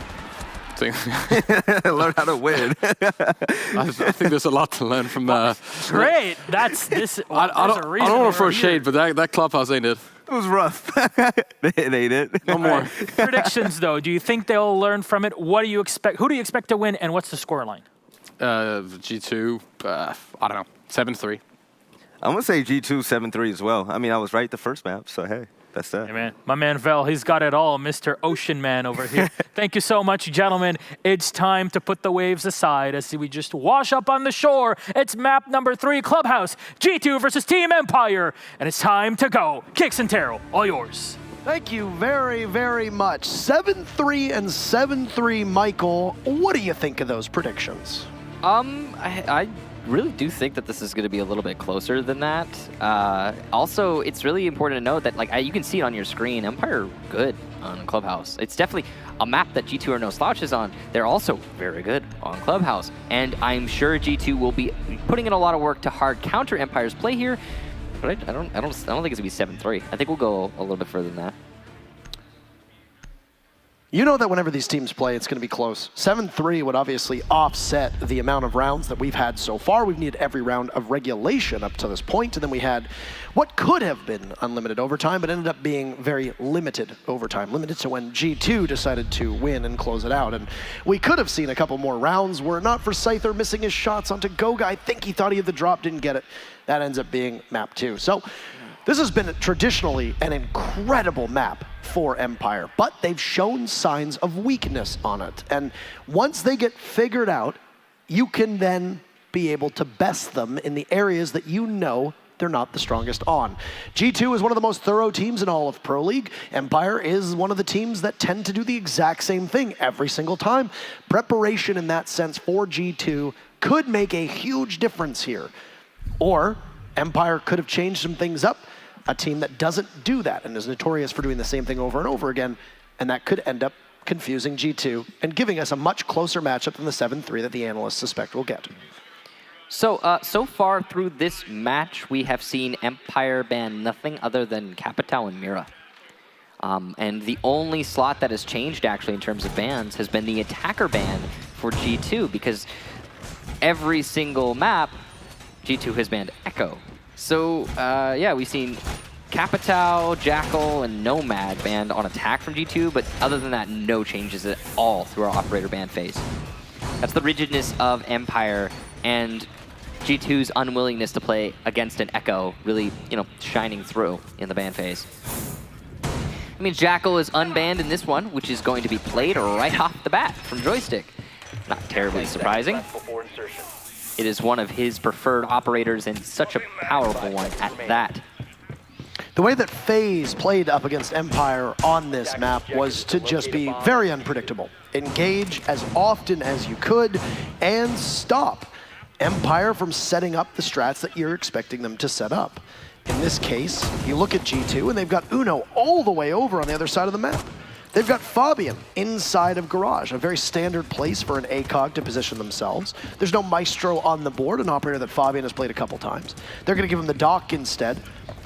[SPEAKER 6] Learn how to win.
[SPEAKER 23] I think there's a lot to learn from that.
[SPEAKER 5] Great. That's this.
[SPEAKER 23] I don't want to throw shade, but that Clubhouse ain't it.
[SPEAKER 6] It was rough. It ain't it.
[SPEAKER 23] No more.
[SPEAKER 5] Predictions, though. Do you think they'll learn from it? What do you expect? Who do you expect to win, and what's the scoreline?
[SPEAKER 23] G2, I don't know, 7-3.
[SPEAKER 6] I'm going to say G2 7-3 as well. I mean, I was right the first map, so hey, that's that.
[SPEAKER 5] Hey, man. My man Vel, he's got it all, Mr. Ocean Man over here. Thank you so much, gentlemen. It's time to put the waves aside as we just wash up on the shore. It's map number 3, Clubhouse, G2 versus Team Empire. And it's time to go. Kicks and Terrell, all yours.
[SPEAKER 4] Thank you very, very much. 7-3 and 7-3, Michael. What do you think of those predictions?
[SPEAKER 12] I really do think that this is going to be a little bit closer than that. Also, it's really important to note that, like, you can see it on your screen, Empire good on Clubhouse. It's definitely a map that G2 are no slouches on. They're also very good on Clubhouse. And I'm sure G2 will be putting in a lot of work to hard counter Empire's play here. But I don't think it's going to be 7-3. I think we'll go a little bit further than that.
[SPEAKER 4] You know that whenever these teams play, it's going to be close. 7-3 would obviously offset the amount of rounds that we've had so far. We've needed every round of regulation up to this point, and then we had what could have been unlimited overtime, but ended up being very limited overtime, limited to when G2 decided to win and close it out. And we could have seen a couple more rounds were it not for Scyther missing his shots onto Goga. I think he thought he had the drop, didn't get it. That ends up being map 2. So this has been traditionally an incredible map for Empire, but they've shown signs of weakness on it. And once they get figured out, you can then be able to best them in the areas that you know they're not the strongest on. G2 is one of the most thorough teams in all of Pro League. Empire is one of the teams that tend to do the exact same thing every single time. Preparation in that sense for G2 could make a huge difference here. Or Empire could have changed some things up, a team that doesn't do that and is notorious for doing the same thing over and over again, and that could end up confusing G2 and giving us a much closer matchup than the 7-3 that the analysts suspect we'll get.
[SPEAKER 12] So, so far through this match, we have seen Empire ban nothing other than Capitao and Mira. And the only slot that has changed, actually, in terms of bans has been the attacker ban for G2, because every single map, G2 has banned Echo. So, yeah, we've seen Capitao, Jackal, and Nomad banned on attack from G2, but other than that, no changes at all through our operator ban phase. That's the rigidness of Empire, and G2's unwillingness to play against an Echo really, shining through in the ban phase. That means Jackal is unbanned in this one, which is going to be played right off the bat from Joystick. Not terribly surprising. It is one of his preferred operators and such a powerful one at that.
[SPEAKER 4] The way that FaZe played up against Empire on this map was to just be very unpredictable. Engage as often as you could and stop Empire from setting up the strats that you're expecting them to set up. In this case, you look at G2 and they've got Uno all the way over on the other side of the map. They've got Fabian inside of Garage, a very standard place for an ACOG to position themselves. There's no Maestro on the board, an operator that Fabian has played a couple times. They're going to give him the Dock instead.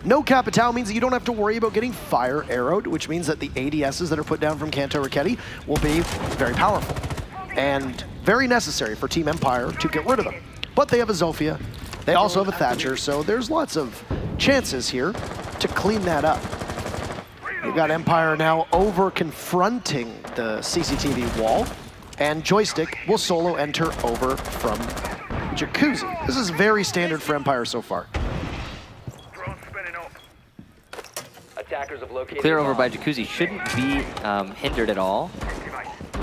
[SPEAKER 4] No Capitao means that you don't have to worry about getting fire arrowed, which means that the ADSs that are put down from Kanto Raketti will be very powerful and very necessary for Team Empire to get rid of them. But they have a Zofia, they also have a Thatcher, so there's lots of chances here to clean that up. You've got Empire now over confronting the CCTV wall, and Joystick will solo enter over from Jacuzzi. This is very standard for Empire so far.
[SPEAKER 12] Clear over by Jacuzzi shouldn't be hindered at all.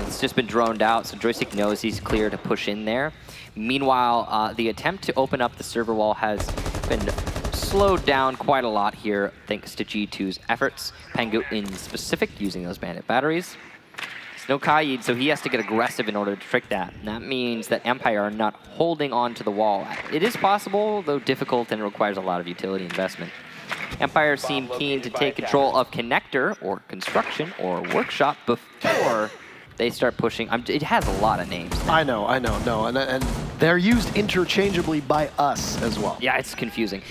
[SPEAKER 12] It's just been droned out, so Joystick knows he's clear to push in there. Meanwhile, the attempt to open up the server wall has been slowed down quite a lot here thanks to G2's efforts. Pangu in specific using those bandit batteries. There's no Kaid, so he has to get aggressive in order to trick that. And that means that Empire are not holding on to the wall. It is possible, though difficult, and requires a lot of utility investment. Empire seem keen to take control of Connector, or Construction, or Workshop before they start pushing. It has a lot of names.
[SPEAKER 4] I know, no, and they're used interchangeably by us as well.
[SPEAKER 12] Yeah, it's confusing.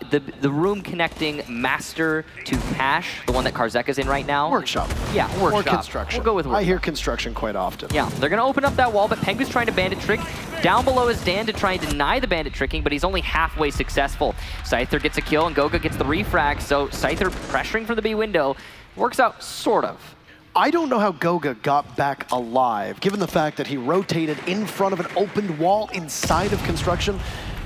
[SPEAKER 12] The room connecting Master to Cache, the one that Karzeka's in right now.
[SPEAKER 4] Workshop.
[SPEAKER 12] Yeah, Workshop.
[SPEAKER 4] Or Construction.
[SPEAKER 12] We'll go with Workshop.
[SPEAKER 4] I hear Construction quite often.
[SPEAKER 12] Yeah, they're going to open up that wall, but Pengu's trying to bandit trick. Down below is Dan to try and deny the bandit tricking, but he's only halfway successful. Scyther gets a kill, and Goga gets the refrag, so Scyther pressuring from the B window. Works out, sort of.
[SPEAKER 4] I don't know how Goga got back alive, given the fact that he rotated in front of an opened wall inside of Construction.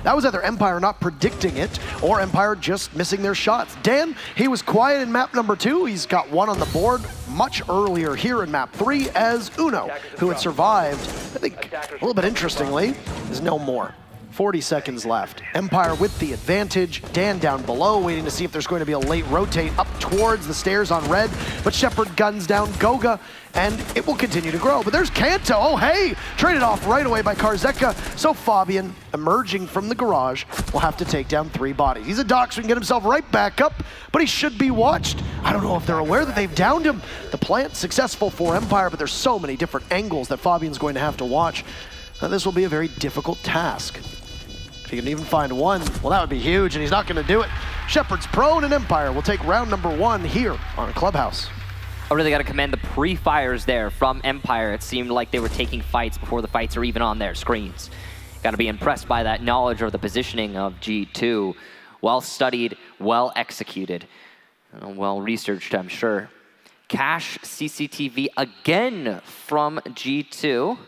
[SPEAKER 4] That was either Empire not predicting it, or Empire just missing their shots. Dan, he was quiet in map number 2. He's got one on the board much earlier here in map 3 as Uno, who had survived, I think, a little bit interestingly, is no more. 40 seconds left. Empire with the advantage. Dan down below, waiting to see if there's going to be a late rotate up towards the stairs on red. But Shepard guns down Goga, and it will continue to grow. But there's Kanto. Oh, hey! Traded off right away by Karzeka. So Fabian, emerging from the garage, will have to take down 3 bodies. He's a doc, so he can get himself right back up, but he should be watched. I don't know if they're aware that they've downed him. The plant successful for Empire, but there's so many different angles that Fabian's going to have to watch. Now, this will be a very difficult task. If he can even find one, well, that would be huge, and he's not going to do it. Shepard's prone, and Empire will take round number 1 here on Clubhouse.
[SPEAKER 12] I really got to commend the pre-fires there from Empire. It seemed like they were taking fights before the fights are even on their screens. Got to be impressed by that knowledge of the positioning of G2. Well studied, well executed, well researched, I'm sure. Cache CCTV again from G2.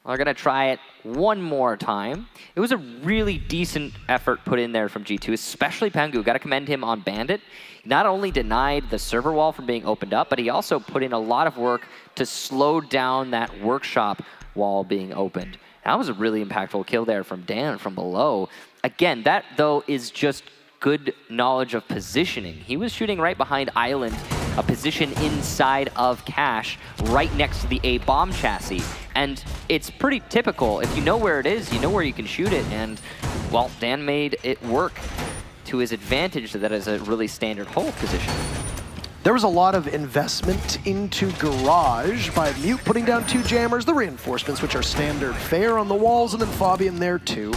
[SPEAKER 12] We're going to try it one more time. It was a really decent effort put in there from G2, especially Pangu. Got to commend him on Bandit. He not only denied the server wall from being opened up, but he also put in a lot of work to slow down that workshop wall being opened. That was a really impactful kill there from Dan from below. Again, that, though, is just good knowledge of positioning. He was shooting right behind Island, a position inside of Cache, right next to the A bomb chassis. And it's pretty typical. If you know where it is, you know where you can shoot it. And, well, Dan made it work to his advantage that is a really standard hold position.
[SPEAKER 4] There was a lot of investment into Garage by Mute putting down 2 jammers, the reinforcements, which are standard fare on the walls, and then Fabian there too.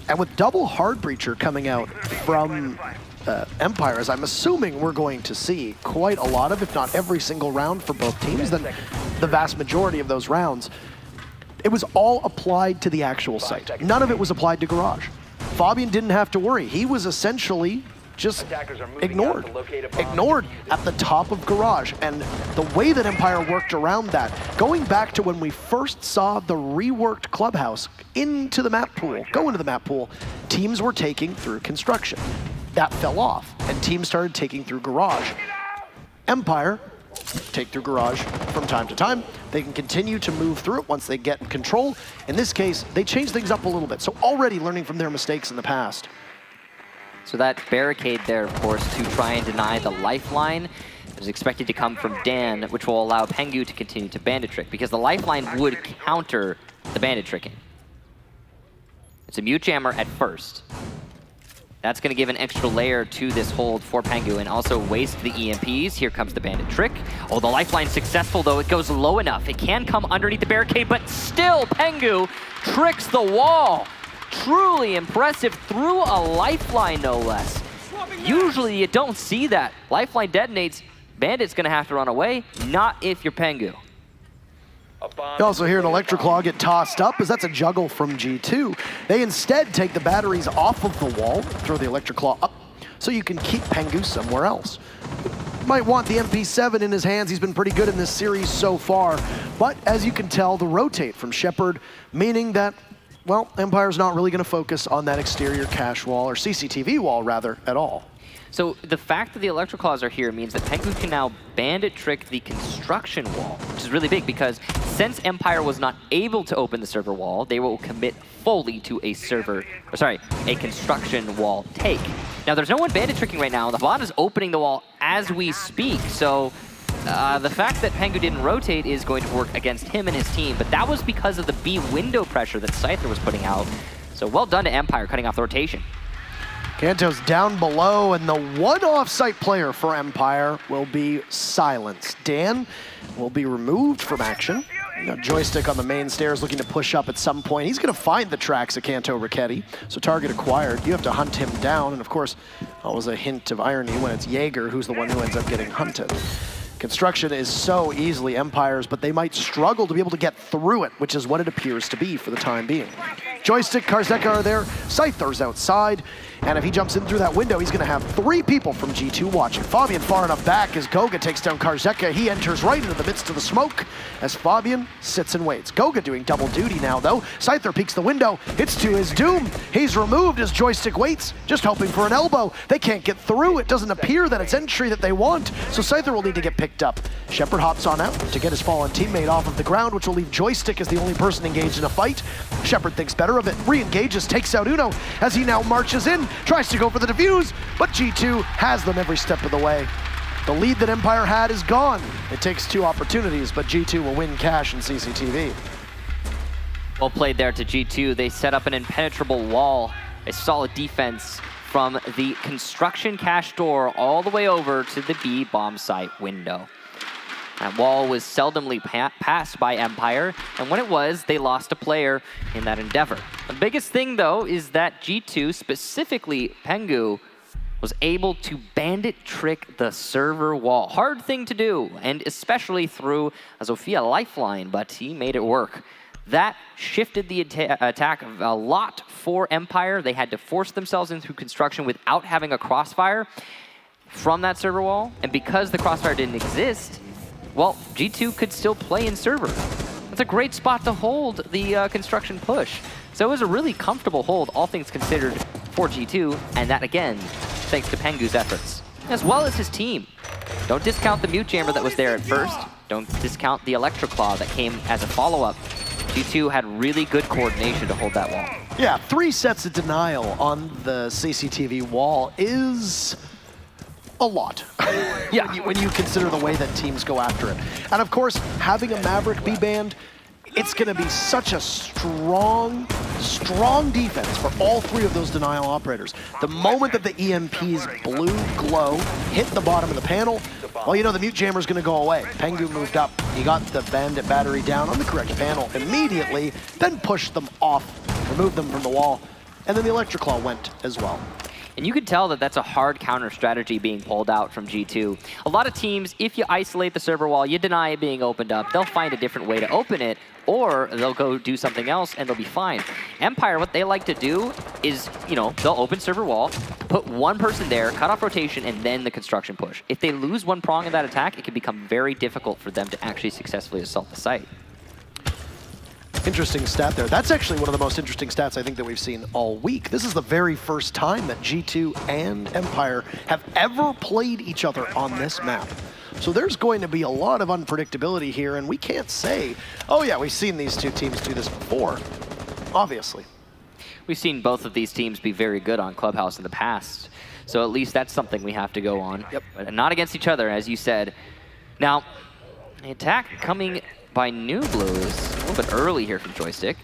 [SPEAKER 4] And with double Hard Breacher coming out from Empire, as I'm assuming we're going to see quite a lot of, if not every single round for both teams, then the vast majority of those rounds, it was all applied to the actual site. None of it was applied to Garage. Fabian didn't have to worry. He was essentially just ignored at the top of Garage. And the way that Empire worked around that, going back to when we first saw the reworked clubhouse into the map pool, go into the map pool, teams were taking through construction. That fell off, and teams started taking through Garage. Empire take through Garage from time to time. They can continue to move through it once they get control. In this case, they changed things up a little bit, so already learning from their mistakes in the past.
[SPEAKER 12] So that barricade there, of course, to try and deny the lifeline is expected to come from Dan, which will allow Pengu to continue to bandit trick, because the lifeline would counter the bandit tricking. It's a mute jammer at first. That's going to give an extra layer to this hold for Pengu and also waste the EMPs. Here comes the bandit trick. Oh, the lifeline's successful, though. It goes low enough. It can come underneath the barricade, but still Pengu tricks the wall. Truly impressive through a lifeline, no less. Usually you don't see that. Lifeline detonates, bandit's gonna have to run away, not if you're Pengu.
[SPEAKER 4] You also hear an Electroclaw get tossed up, as that's a juggle from G2. They instead take the batteries off of the wall, throw the Electroclaw up, so you can keep Pengu somewhere else. Might want the MP7 in his hands. He's been pretty good in this series so far. But as you can tell, the rotate from Shepard, meaning that, well, Empire's not really going to focus on that exterior cache wall, or CCTV wall, rather, at all.
[SPEAKER 12] So the fact that the Electroclaws are here means that Pengu can now bandit trick the construction wall, which is really big because since Empire was not able to open the server wall, they will commit fully to a construction wall take. Now there's no one bandit tricking right now. The bot is opening the wall as we speak, so the fact that Pengu didn't rotate is going to work against him and his team, but that was because of the B window pressure that Scyther was putting out. So well done to Empire cutting off the rotation.
[SPEAKER 4] Kanto's down below, and the one off-site player for Empire will be silenced. Dan will be removed from action. Joystick on the main stairs looking to push up at some point. He's going to find the tracks of Canto Ricchetti, so target acquired. You have to hunt him down, and of course, always a hint of irony when it's Jaeger who's the one who ends up getting hunted. Construction is so easily Empire's, but they might struggle to be able to get through it, which is what it appears to be for the time being. Joystick, Karzeka are there, Scyther's outside, and if he jumps in through that window, he's going to have 3 people from G2 watching. Fabian far enough back as Goga takes down Karzeka. He enters right into the midst of the smoke as Fabian sits and waits. Goga doing double duty now, though. Scyther peeks the window. It's to his doom. He's removed as Joystick waits, just hoping for an elbow. They can't get through. It doesn't appear that it's entry that they want, so Scyther will need to get picked up. Shepard hops on out to get his fallen teammate off of the ground, which will leave Joystick as the only person engaged in a fight. Shepard thinks better of it, re-engages, takes out Uno as he now marches in, tries to go for the defuse, but G2 has them every step of the way. The lead that Empire had is gone. It takes 2 opportunities, but G2 will win cash in CCTV.
[SPEAKER 12] Well played there to G2. They set up an impenetrable wall, a solid defense from the construction cache door all the way over to the B bomb site window. That wall was seldomly passed by Empire, and when it was, they lost a player in that endeavor. The biggest thing, though, is that G2, specifically Pengu, was able to bandit trick the server wall. Hard thing to do, and especially through a Zofia lifeline, but he made it work. That shifted the attack a lot for Empire. They had to force themselves into construction without having a crossfire from that server wall, and because the crossfire didn't exist, well, G2 could still play in server. That's a great spot to hold the construction push. So it was a really comfortable hold, all things considered, for G2, and that, again, thanks to Pengu's efforts, as well as his team. Don't discount the mute jammer that was there at first. Don't discount the Electroclaw that came as a follow-up. G2 had really good coordination to hold that wall.
[SPEAKER 4] Yeah, 3 sets of denial on the CCTV wall is a lot. Yeah, when you consider the way that teams go after it. And of course, having a Maverick be banned, It's going to be such a strong defense for all three of those denial operators. The moment that the EMP's blue glow hit the bottom of the panel, well, you know the mute jammer's going to go away. Pengu moved up. He got the bandit battery down on the correct panel immediately, then pushed them off, removed them from the wall, and then the Electric Claw went as well.
[SPEAKER 12] And you can tell that that's a hard counter strategy being pulled out from G2. A lot of teams, if you isolate the server wall, you deny it being opened up, they'll find a different way to open it, or they'll go do something else and they'll be fine. Empire, what they like to do is, you know, they'll open server wall, put one person there, cut off rotation, and then the construction push. If they lose one prong in that attack, it can become very difficult for them to actually successfully assault the site.
[SPEAKER 4] Interesting stat there. That's actually one of the most interesting stats I think that we've seen all week. This is the very first time that G2 and Empire have ever played each other on this map. So there's going to be a lot of unpredictability here, and we can't say, oh yeah, we've seen these two teams do this before, obviously.
[SPEAKER 12] We've seen both of these teams be very good on Clubhouse in the past, so at least that's something we have to go on.
[SPEAKER 4] Yep.
[SPEAKER 12] But not against each other, as you said. Now, the attack coming by New Blue is a little bit early here from Joystick.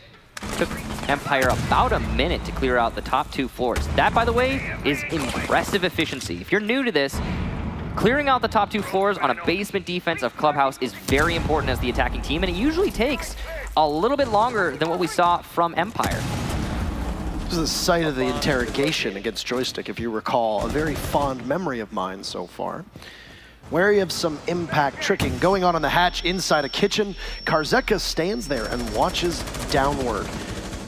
[SPEAKER 12] Took Empire about a minute to clear out the top 2 floors. That, by the way, is impressive efficiency. If you're new to this, clearing out the top 2 floors on a basement defense of Clubhouse is very important as the attacking team, and it usually takes a little bit longer than what we saw from Empire.
[SPEAKER 4] This is the site of the interrogation against Joystick, if you recall, a very fond memory of mine so far. Wary of some impact tricking going on the hatch inside a kitchen. Karzeka stands there and watches downward.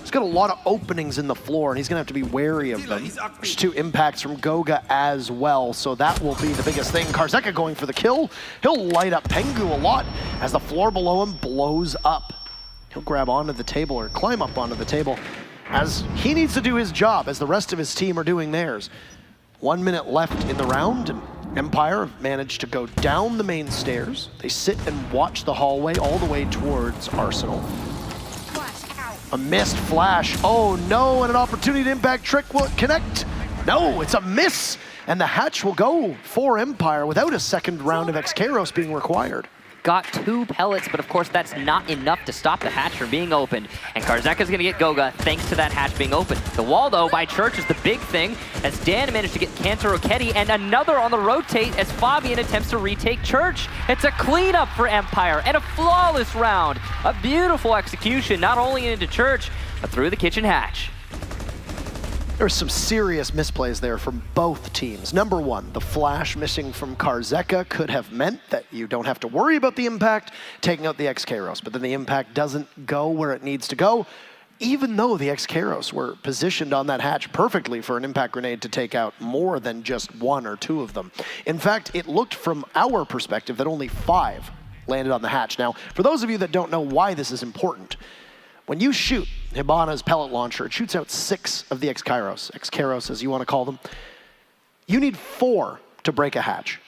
[SPEAKER 4] He's got a lot of openings in the floor, and he's going to have to be wary of them. There's 2 impacts from Goga as well, so that will be the biggest thing. Karzeka going for the kill. He'll light up Pengu a lot as the floor below him blows up. He'll grab onto the table or climb up onto the table as he needs to do his job as the rest of his team are doing theirs. 1 minute left in the round, and Empire have managed to go down the main stairs. They sit and watch the hallway all the way towards Arsenal. A missed flash. Oh no, and an opportunity to impact trick. Will it connect? No, it's a miss. And the hatch will go for Empire without a second round of Excaros being required.
[SPEAKER 12] Got 2 pellets, but of course that's not enough to stop the hatch from being opened. And Karzeka's gonna get Goga thanks to that hatch being open. The wall though by Church is the big thing as Dan managed to get Cantor Rocchetti and another on the rotate as Fabian attempts to retake Church. It's a cleanup for Empire and a flawless round. A beautiful execution, not only into Church, but through the kitchen hatch.
[SPEAKER 4] There were some serious misplays there from both teams. Number 1, the flash missing from Karzeka could have meant that you don't have to worry about the impact taking out the Excaros, but then the impact doesn't go where it needs to go, even though the Excaros were positioned on that hatch perfectly for an impact grenade to take out more than just 1 or 2 of them. In fact, it looked from our perspective that only 5 landed on the hatch. Now, for those of you that don't know why this is important, when you shoot Hibana's pellet launcher, it shoots out 6 of the Excaros as you want to call them. You need 4 to break a hatch.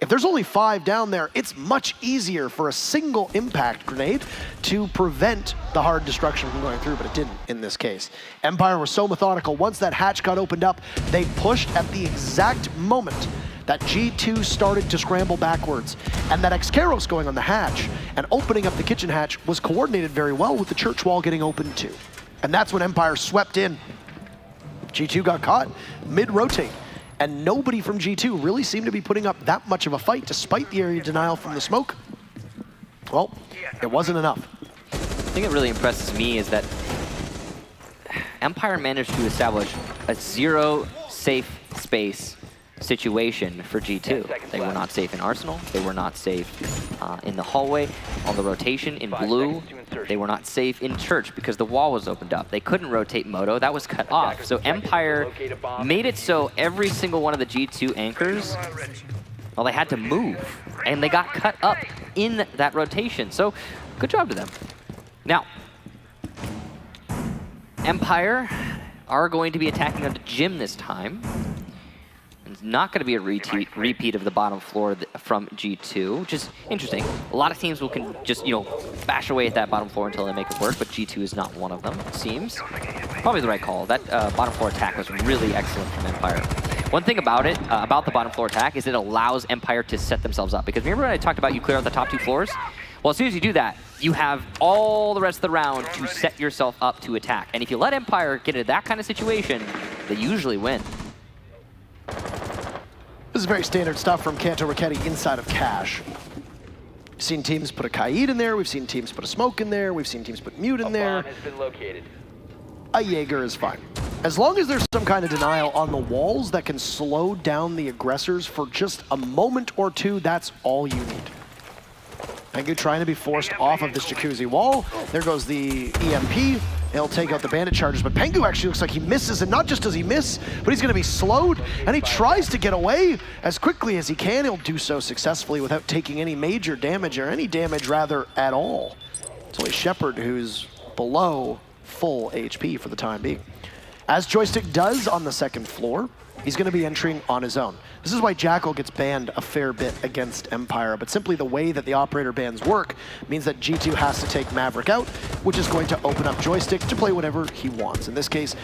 [SPEAKER 4] If there's only 5 down there, it's much easier for a single impact grenade to prevent the hard destruction from going through, but it didn't in this case. Empire was so methodical. Once that hatch got opened up, they pushed at the exact moment that G2 started to scramble backwards, and that Excaros going on the hatch and opening up the kitchen hatch was coordinated very well with the church wall getting open too. And that's when Empire swept in. G2 got caught mid-rotate, and nobody from G2 really seemed to be putting up that much of a fight despite the area denial from the smoke. Well, it wasn't enough.
[SPEAKER 12] The thing that really impresses me is that Empire managed to establish a 0 safe space situation for G2. They were not safe in Arsenal. They were not safe in the hallway, on the rotation in blue. They were not safe in Church because the wall was opened up. They couldn't rotate Moto. That was cut off. So Empire made it so every single one of the G2 anchors, well, they had to move. And they got cut up in that rotation. So good job to them. Now, Empire are going to be attacking onto Jim this time. It's not going to be a repeat of the bottom floor from G2, which is interesting. A lot of teams will just, you know, bash away at that bottom floor until they make it work, but G2 is not one of them, it seems. Probably the right call. That bottom floor attack was really excellent from Empire. One thing about it, about the bottom floor attack, is it allows Empire to set themselves up. Because remember when I talked about you clear out the top 2 floors? Well, as soon as you do that, you have all the rest of the round to set yourself up to attack. And if you let Empire get into that kind of situation, they usually win.
[SPEAKER 4] This is very standard stuff from Kanto Raketti inside of Cash. We've seen teams put a Kaid in there, we've seen teams put a Smoke in there, we've seen teams put Mute in there.
[SPEAKER 11] A bomb has been located.
[SPEAKER 4] A Jaeger is fine. As long as there's some kind of denial on the walls that can slow down the aggressors for just a moment or two, that's all you need. Pengu trying to be forced off of this Jacuzzi wall. There goes the EMP. He'll take out the bandit charges, but Pengu actually looks like he misses, and not just does he miss, but he's gonna be slowed, and he tries to get away as quickly as he can. He'll do so successfully without taking any major damage, or any damage rather at all. It's only Shepard who's below full HP for the time being. As Joystick does on the second floor, he's gonna be entering on his own. This is why Jackal gets banned a fair bit against Empire, but simply the way that the operator bans work means that G2 has to take Maverick out, which is going to open up Joystick to play whatever he wants. In this case,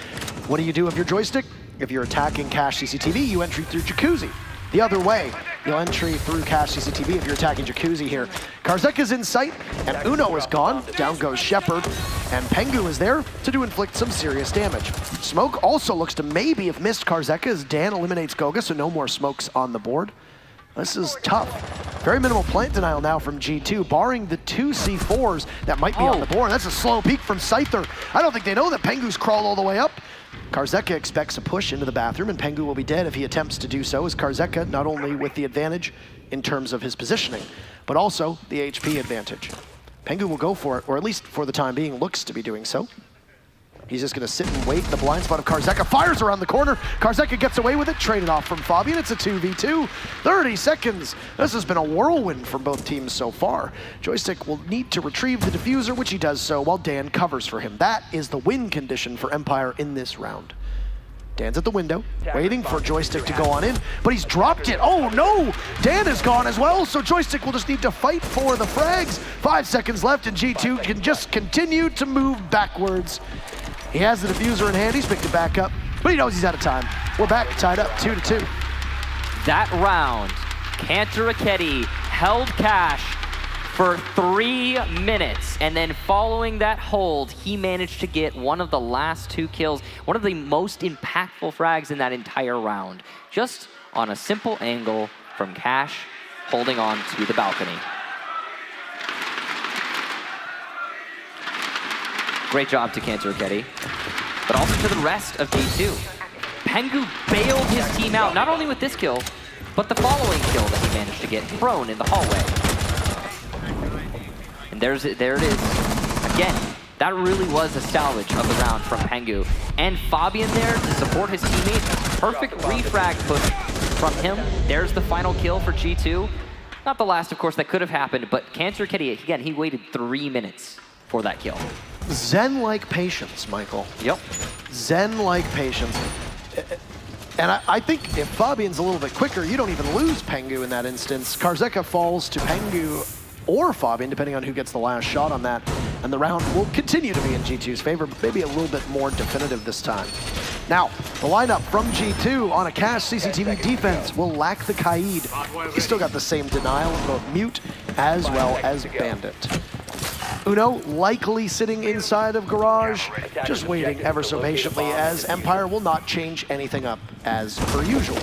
[SPEAKER 4] what do you do if you're Joystick? If you're attacking Cash CCTV, you entry through Jacuzzi. The other way, you'll entry through Cash CCTV if you're attacking Jacuzzi here. Karzeka's in sight, and Uno is gone. Down goes Shepard, and Pengu is there to inflict some serious damage. Smoke also looks to maybe have missed Karzeka as Dan eliminates Goga, so no more smokes on the board. This is tough. Very minimal plant denial now from G2, barring the 2 C4s that might be on the board. That's a slow peek from Scyther. I don't think they know that Pengu's crawled all the way up. Karzeka expects a push into the bathroom, and Pengu will be dead if he attempts to do so, as Karzeka not only with the advantage in terms of his positioning, but also the HP advantage. Pengu will go for it, or at least for the time being, looks to be doing so. He's just gonna sit and wait. The blind spot of Karzeka fires around the corner. Karzeka gets away with it, traded off from Fabian. It's a 2v2, 30 seconds. This has been a whirlwind from both teams so far. Joystick will need to retrieve the diffuser, which he does so while Dan covers for him. That is the win condition for Empire in this round. Dan's at the window, waiting for Joystick to go on in, but he's dropped it. Oh no! Dan is gone as well, so Joystick will just need to fight for the frags. 5 seconds left, and G2 can just continue to move backwards. He has the diffuser in hand, he's picked it back up, but he knows he's out of time. We're back, tied up 2-2.
[SPEAKER 12] That round, Kanto Raketti held Cash for 3 minutes, and then following that hold, he managed to get one of the last 2 kills, one of the most impactful frags in that entire round, just on a simple angle from Cash holding on to the balcony. Great job to Kanto Raketti, but also to the rest of G2. Pengu bailed his team out, not only with this kill, but the following kill that he managed to get thrown in the hallway. And there it is. Again, that really was a salvage of the round from Pengu. And Fabian there to support his teammate. Perfect refrag push from him. There's the final kill for G2. Not the last, of course, that could have happened, but Kanto Raketti, again, he waited 3 minutes for that kill.
[SPEAKER 4] Zen-like patience, Michael.
[SPEAKER 12] Yep.
[SPEAKER 4] Zen-like patience. And I think if Fabian's a little bit quicker, you don't even lose Pengu in that instance. Karzeka falls to Pengu or Fabian, depending on who gets the last shot on that. And the round will continue to be in G2's favor, but maybe a little bit more definitive this time. Now, the lineup from G2 on a Cash CCTV defense will lack the Kaid. He's still got the same denial of both Mute as well as Bandit. Uno likely sitting inside of Garage, just waiting ever so patiently, as Empire will not change anything up as per usual.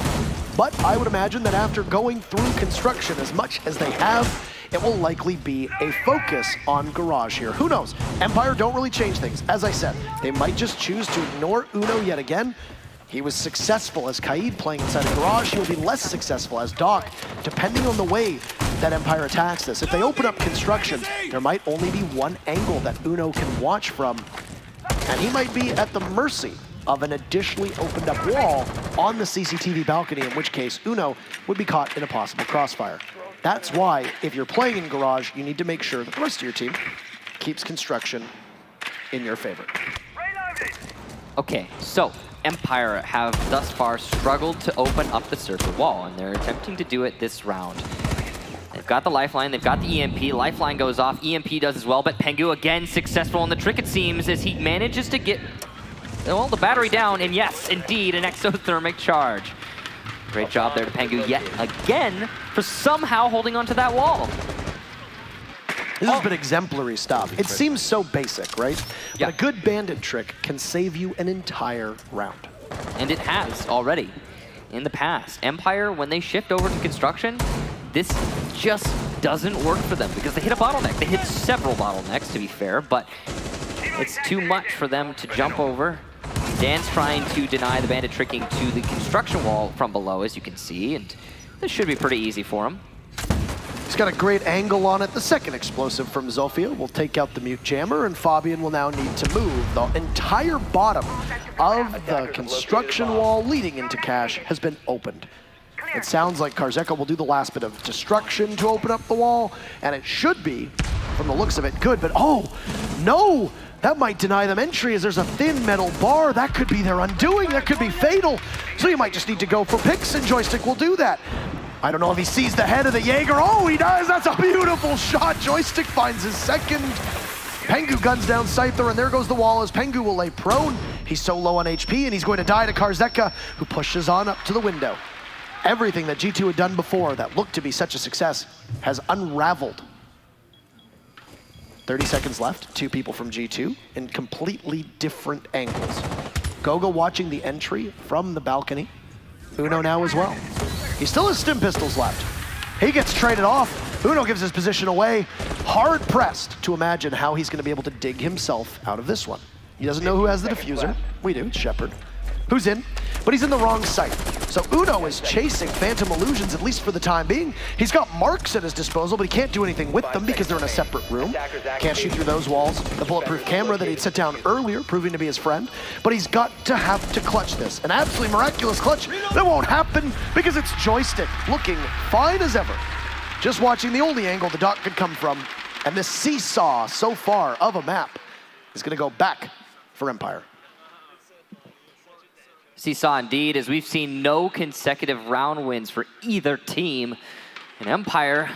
[SPEAKER 4] But I would imagine that after going through construction as much as they have, it will likely be a focus on Garage here. Who knows? Empire don't really change things. As I said, they might just choose to ignore Uno yet again. He was successful as Kaid playing inside of Garage. He will be less successful as Doc, depending on the way that Empire attacks this. If they open up construction, there might only be one angle that Uno can watch from, and he might be at the mercy of an additionally opened up wall on the CCTV balcony, in which case Uno would be caught in a possible crossfire. That's why, if you're playing in Garage, you need to make sure that the rest of your team keeps construction in your favor.
[SPEAKER 12] Okay, so Empire have thus far struggled to open up the circuit wall, and they're attempting to do it this round. They've got the lifeline, they've got the EMP, lifeline goes off, EMP does as well, but Pengu again successful in the trick, it seems, as he manages to get, well, the battery down, and yes, indeed, an exothermic charge. Great job there to Pengu yet again for somehow holding onto that wall.
[SPEAKER 4] This has been exemplary stuff. It seems so basic, right?
[SPEAKER 12] Yeah.
[SPEAKER 4] But a good bandit trick can save you an entire round.
[SPEAKER 12] And it has already in the past. Empire, when they shift over to construction, this just doesn't work for them because they hit a bottleneck. They hit several bottlenecks, to be fair, but it's too much for them to jump over. Dan's trying to deny the bandit tricking to the construction wall from below, as you can see, and this should be pretty easy for him.
[SPEAKER 4] He's got a great angle on it. The second explosive from Zofia will take out the mute jammer, and Fabian will now need to move. The entire bottom of the construction wall leading into cache has been opened. It sounds like Karzeka will do the last bit of destruction to open up the wall, and it should be, from the looks of it, good, but oh, no! That might deny them entry as there's a thin metal bar. That could be their undoing. That could be fatal. So you might just need to go for picks, and Joystick will do that. I don't know if he sees the head of the Jaeger. Oh, he does. That's a beautiful shot. Joystick finds his second. Pengu guns down Scyther, and there goes the wall as Pengu will lay prone. He's so low on HP, and he's going to die to Karzeka, who pushes on up to the window. Everything that G2 had done before that looked to be such a success has unraveled. 30 seconds left, 2 people from G2 in completely different angles. Gogo watching the entry from the balcony. Uno now as well. He still has stim pistols left. He gets traded off. Uno gives his position away. Hard pressed to imagine how he's gonna be able to dig himself out of this one. He doesn't know who has the diffuser. We do, it's Shepard. Who's in? But he's in the wrong site. So Uno is chasing Phantom Illusions, at least for the time being. He's got marks at his disposal, but he can't do anything with them because they're in a separate room. Can't shoot through those walls. The bulletproof camera that he'd set down earlier, proving to be his friend. But he's got to have to clutch this. An absolutely miraculous clutch that won't happen because it's Joystick looking fine as ever. Just watching the only angle the dot could come from. And this seesaw so far of a map is gonna go back for Empire.
[SPEAKER 12] Seesaw indeed, as we've seen no consecutive round wins for either team. And Empire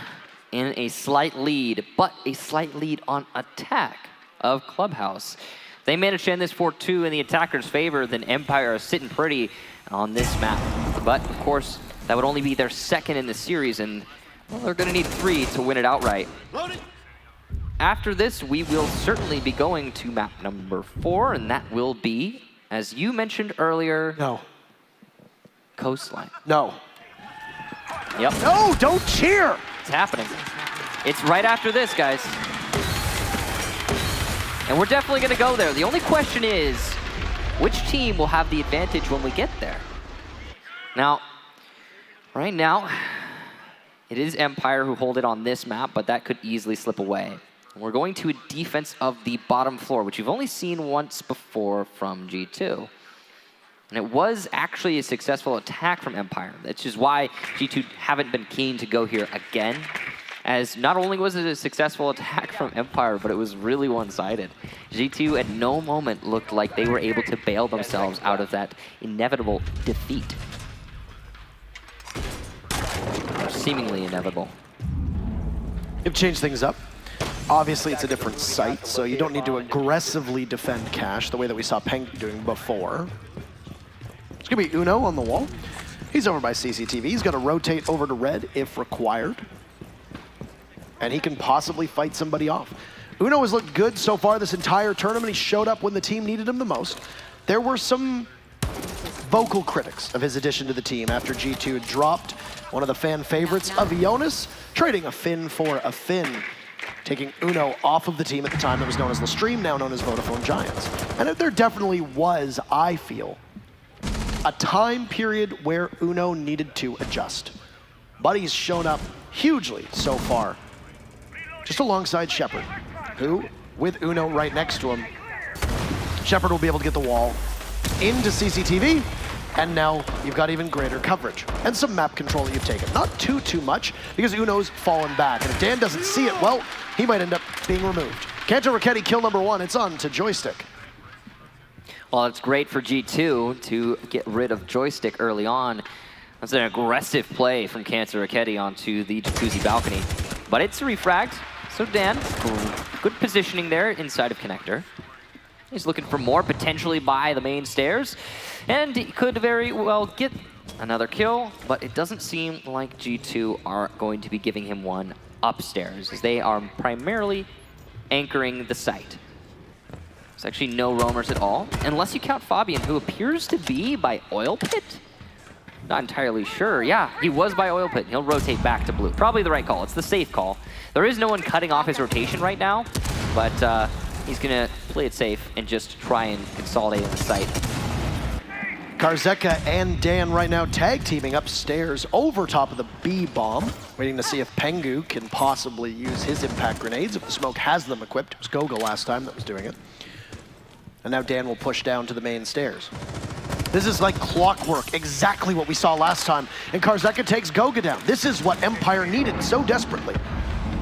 [SPEAKER 12] in a slight lead, but a slight lead on attack of Clubhouse. They managed to end this 4-2 in the attacker's favor, then Empire is sitting pretty on this map. But of course, that would only be their second in the series, and well, they're gonna need 3 to win it outright. After this, we will certainly be going to map number 4, and that will be, as you mentioned earlier,
[SPEAKER 4] no.
[SPEAKER 12] Coastline.
[SPEAKER 4] No.
[SPEAKER 12] Yep.
[SPEAKER 4] No, don't cheer!
[SPEAKER 12] It's happening. It's right after this, guys. And we're definitely gonna go there. The only question is, which team will have the advantage when we get there? Now, right now, it is Empire who hold it on this map, but that could easily slip away. We're going to a defense of the bottom floor, which you've only seen once before from G2. And it was actually a successful attack from Empire, which is why G2 haven't been keen to go here again, as not only was it a successful attack from Empire, but it was really one-sided. G2 at no moment looked like they were able to bail themselves out of that inevitable defeat. Or seemingly inevitable.
[SPEAKER 4] They've changed things up. Obviously, it's a different site, so you don't need to aggressively defend cache the way that we saw Peng doing before. It's gonna be Uno on the wall. He's over by CCTV. He's gonna rotate over to red if required. And he can possibly fight somebody off. Uno has looked good so far this entire tournament. He showed up when the team needed him the most. There were some vocal critics of his addition to the team after G2 dropped one of the fan favorites of Ionis, trading a Finn for a Finn, taking Uno off of the team at the time that was known as Lestream, now known as Vodafone Giants. And there definitely was, I feel, a time period where Uno needed to adjust. But he's shown up hugely so far, just alongside Shepard, who, with Uno right next to him, Shepard will be able to get the wall into CCTV, and now you've got even greater coverage and some map control that you've taken. Not too much, because Uno's fallen back, and if Dan doesn't see it, well, he might end up being removed. Kanto Raketti, kill number 1, it's on to Joystick.
[SPEAKER 12] Well, it's great for G2 to get rid of Joystick early on. That's an aggressive play from Kanto Raketti onto the Jacuzzi balcony. But it's refragged, so Dan, good positioning there inside of Connector. He's looking for more, potentially by the main stairs, and he could very well get another kill, but it doesn't seem like G2 are going to be giving him one upstairs, as they are primarily anchoring the site. There's actually no roamers at all, unless you count Fabian, who appears to be by oil pit. Not entirely sure. Yeah, he was by oil pit. He'll rotate back to blue. Probably the right call. It's the safe call. There is no one cutting off his rotation right now, but he's going to play it safe and just try and consolidate in the site.
[SPEAKER 4] Karzeka and Dan right now tag teaming upstairs over top of the B bomb, waiting to see if Pengu can possibly use his impact grenades if the smoke has them equipped. It was Goga last time that was doing it. And now Dan will push down to the main stairs. This is like clockwork, exactly what we saw last time. And Karzeka takes Goga down. This is what Empire needed so desperately.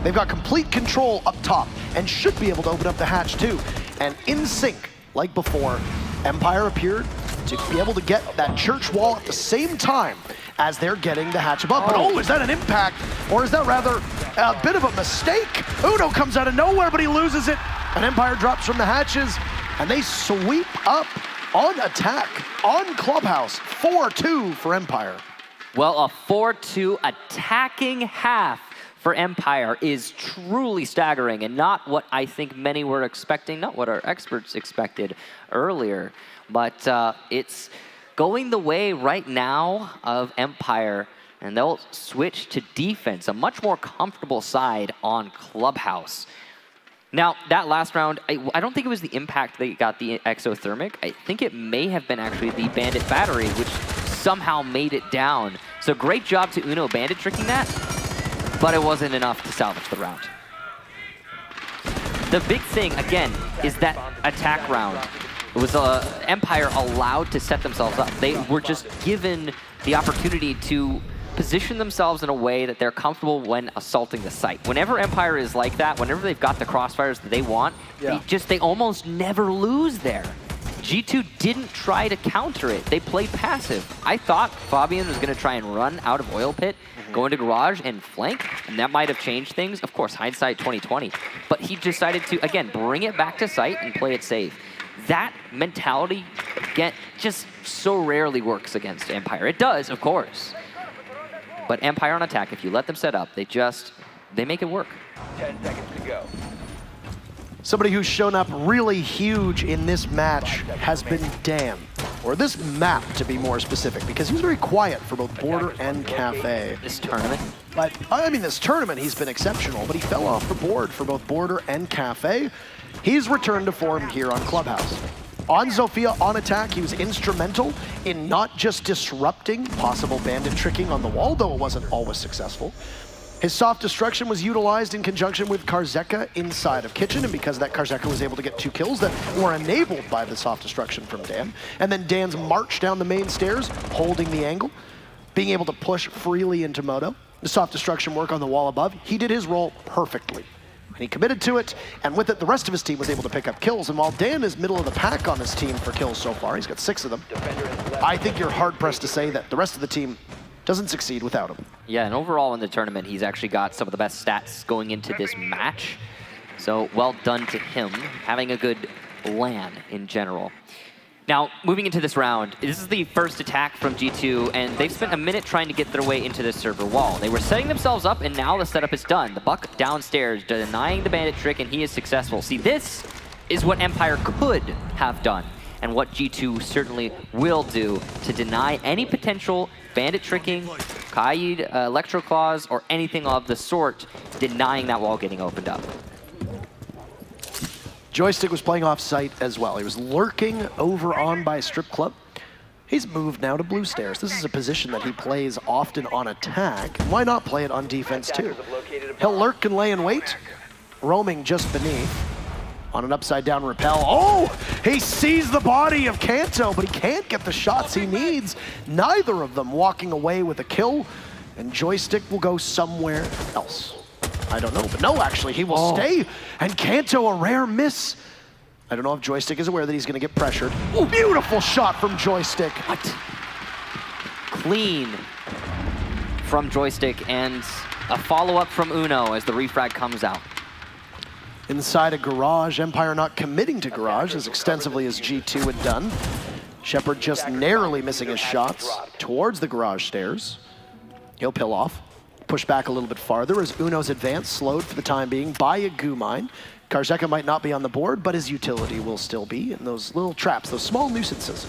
[SPEAKER 4] They've got complete control up top and should be able to open up the hatch too. And in sync, like before, Empire appeared to be able to get that church wall at the same time as they're getting the hatch above. But oh, is that an impact? Or is that rather a bit of a mistake? Uno comes out of nowhere, but he loses it. And Empire drops from the hatches, and they sweep up on attack on Clubhouse. 4-2 for Empire.
[SPEAKER 12] Well, a 4-2 attacking half for Empire is truly staggering and not what I think many were expecting, not what our experts expected earlier. But it's going the way right now of Empire, and they'll switch to defense, a much more comfortable side on Clubhouse. Now, that last round, I don't think it was the impact that got the exothermic. I think it may have been actually the bandit battery, which somehow made it down. So great job to Uno bandit tricking that, but it wasn't enough to salvage the round. The big thing, again, is that attack round. It was Empire allowed to set themselves up. They were just given the opportunity to position themselves in a way that they're comfortable when assaulting the site. Whenever Empire is like that, whenever they've got the crossfires that they want, they almost never lose there. G2 didn't try to counter it. They played passive. I thought Fabian was going to try and run out of oil pit, go into garage and flank, and that might have changed things. Of course, hindsight 2020. But he decided to, again, bring it back to site and play it safe. That mentality, again, just so rarely works against Empire. It does, of course. But Empire on attack, if you let them set up, they make it work.
[SPEAKER 11] 10 seconds to go.
[SPEAKER 4] Somebody who's shown up really huge in this match has been Dan, or this map to be more specific, because he was very quiet for both Border and Cafe.
[SPEAKER 12] This tournament?
[SPEAKER 4] But, I mean, this tournament he's been exceptional, but he fell off the board for both Border and Cafe. He's returned to form here on Clubhouse. On Zofia, on attack, he was instrumental in not just disrupting possible bandit tricking on the wall, though it wasn't always successful. His soft destruction was utilized in conjunction with Karzeka inside of Kitchen, and because of that, Karzeka was able to get 2 kills that were enabled by the soft destruction from Dan. And then Dan's march down the main stairs, holding the angle, being able to push freely into Moto. The soft destruction work on the wall above, he did his role perfectly. And he committed to it, and with it, the rest of his team was able to pick up kills. And while Dan is middle of the pack on this team for kills so far, he's got 6 of them, I think you're hard-pressed to say that the rest of the team doesn't succeed without him.
[SPEAKER 12] Yeah, and overall in the tournament, he's actually got some of the best stats going into this match. So well done to him, having a good LAN in general. Now, moving into this round, this is the first attack from G2, and they've spent a minute trying to get their way into the server wall. They were setting themselves up, and now the setup is done. The Buck downstairs, denying the bandit trick, and he is successful. See, this is what Empire could have done, and what G2 certainly will do to deny any potential bandit tricking, Kaid, Electro Claws, or anything of the sort, denying that wall getting opened up.
[SPEAKER 4] Joystick was playing off-site as well. He was lurking over on by Strip Club. He's moved now to blue stairs. This is a position that he plays often on attack. Why not play it on defense too? He'll lurk and lay in wait, roaming just beneath. On an upside-down rappel. Oh! He sees the body of Kanto, but he can't get the shots he needs. Neither of them walking away with a kill, and Joystick will go somewhere else. I don't know, but no, actually, he will stay. And Kanto, a rare miss. I don't know if Joystick is aware that he's going to get pressured. Ooh, beautiful shot from Joystick.
[SPEAKER 12] What? Clean from Joystick, and a follow-up from Uno as the refrag comes out.
[SPEAKER 4] Inside a garage, Empire not committing to garage as extensively as G2 had done. Shepard just narrowly missing his shots towards the garage stairs. He'll pill off. push back a little bit farther as Uno's advance slowed for the time being by a goo mine. Karzeka might not be on the board, but his utility will still be, and those little traps, those small nuisances,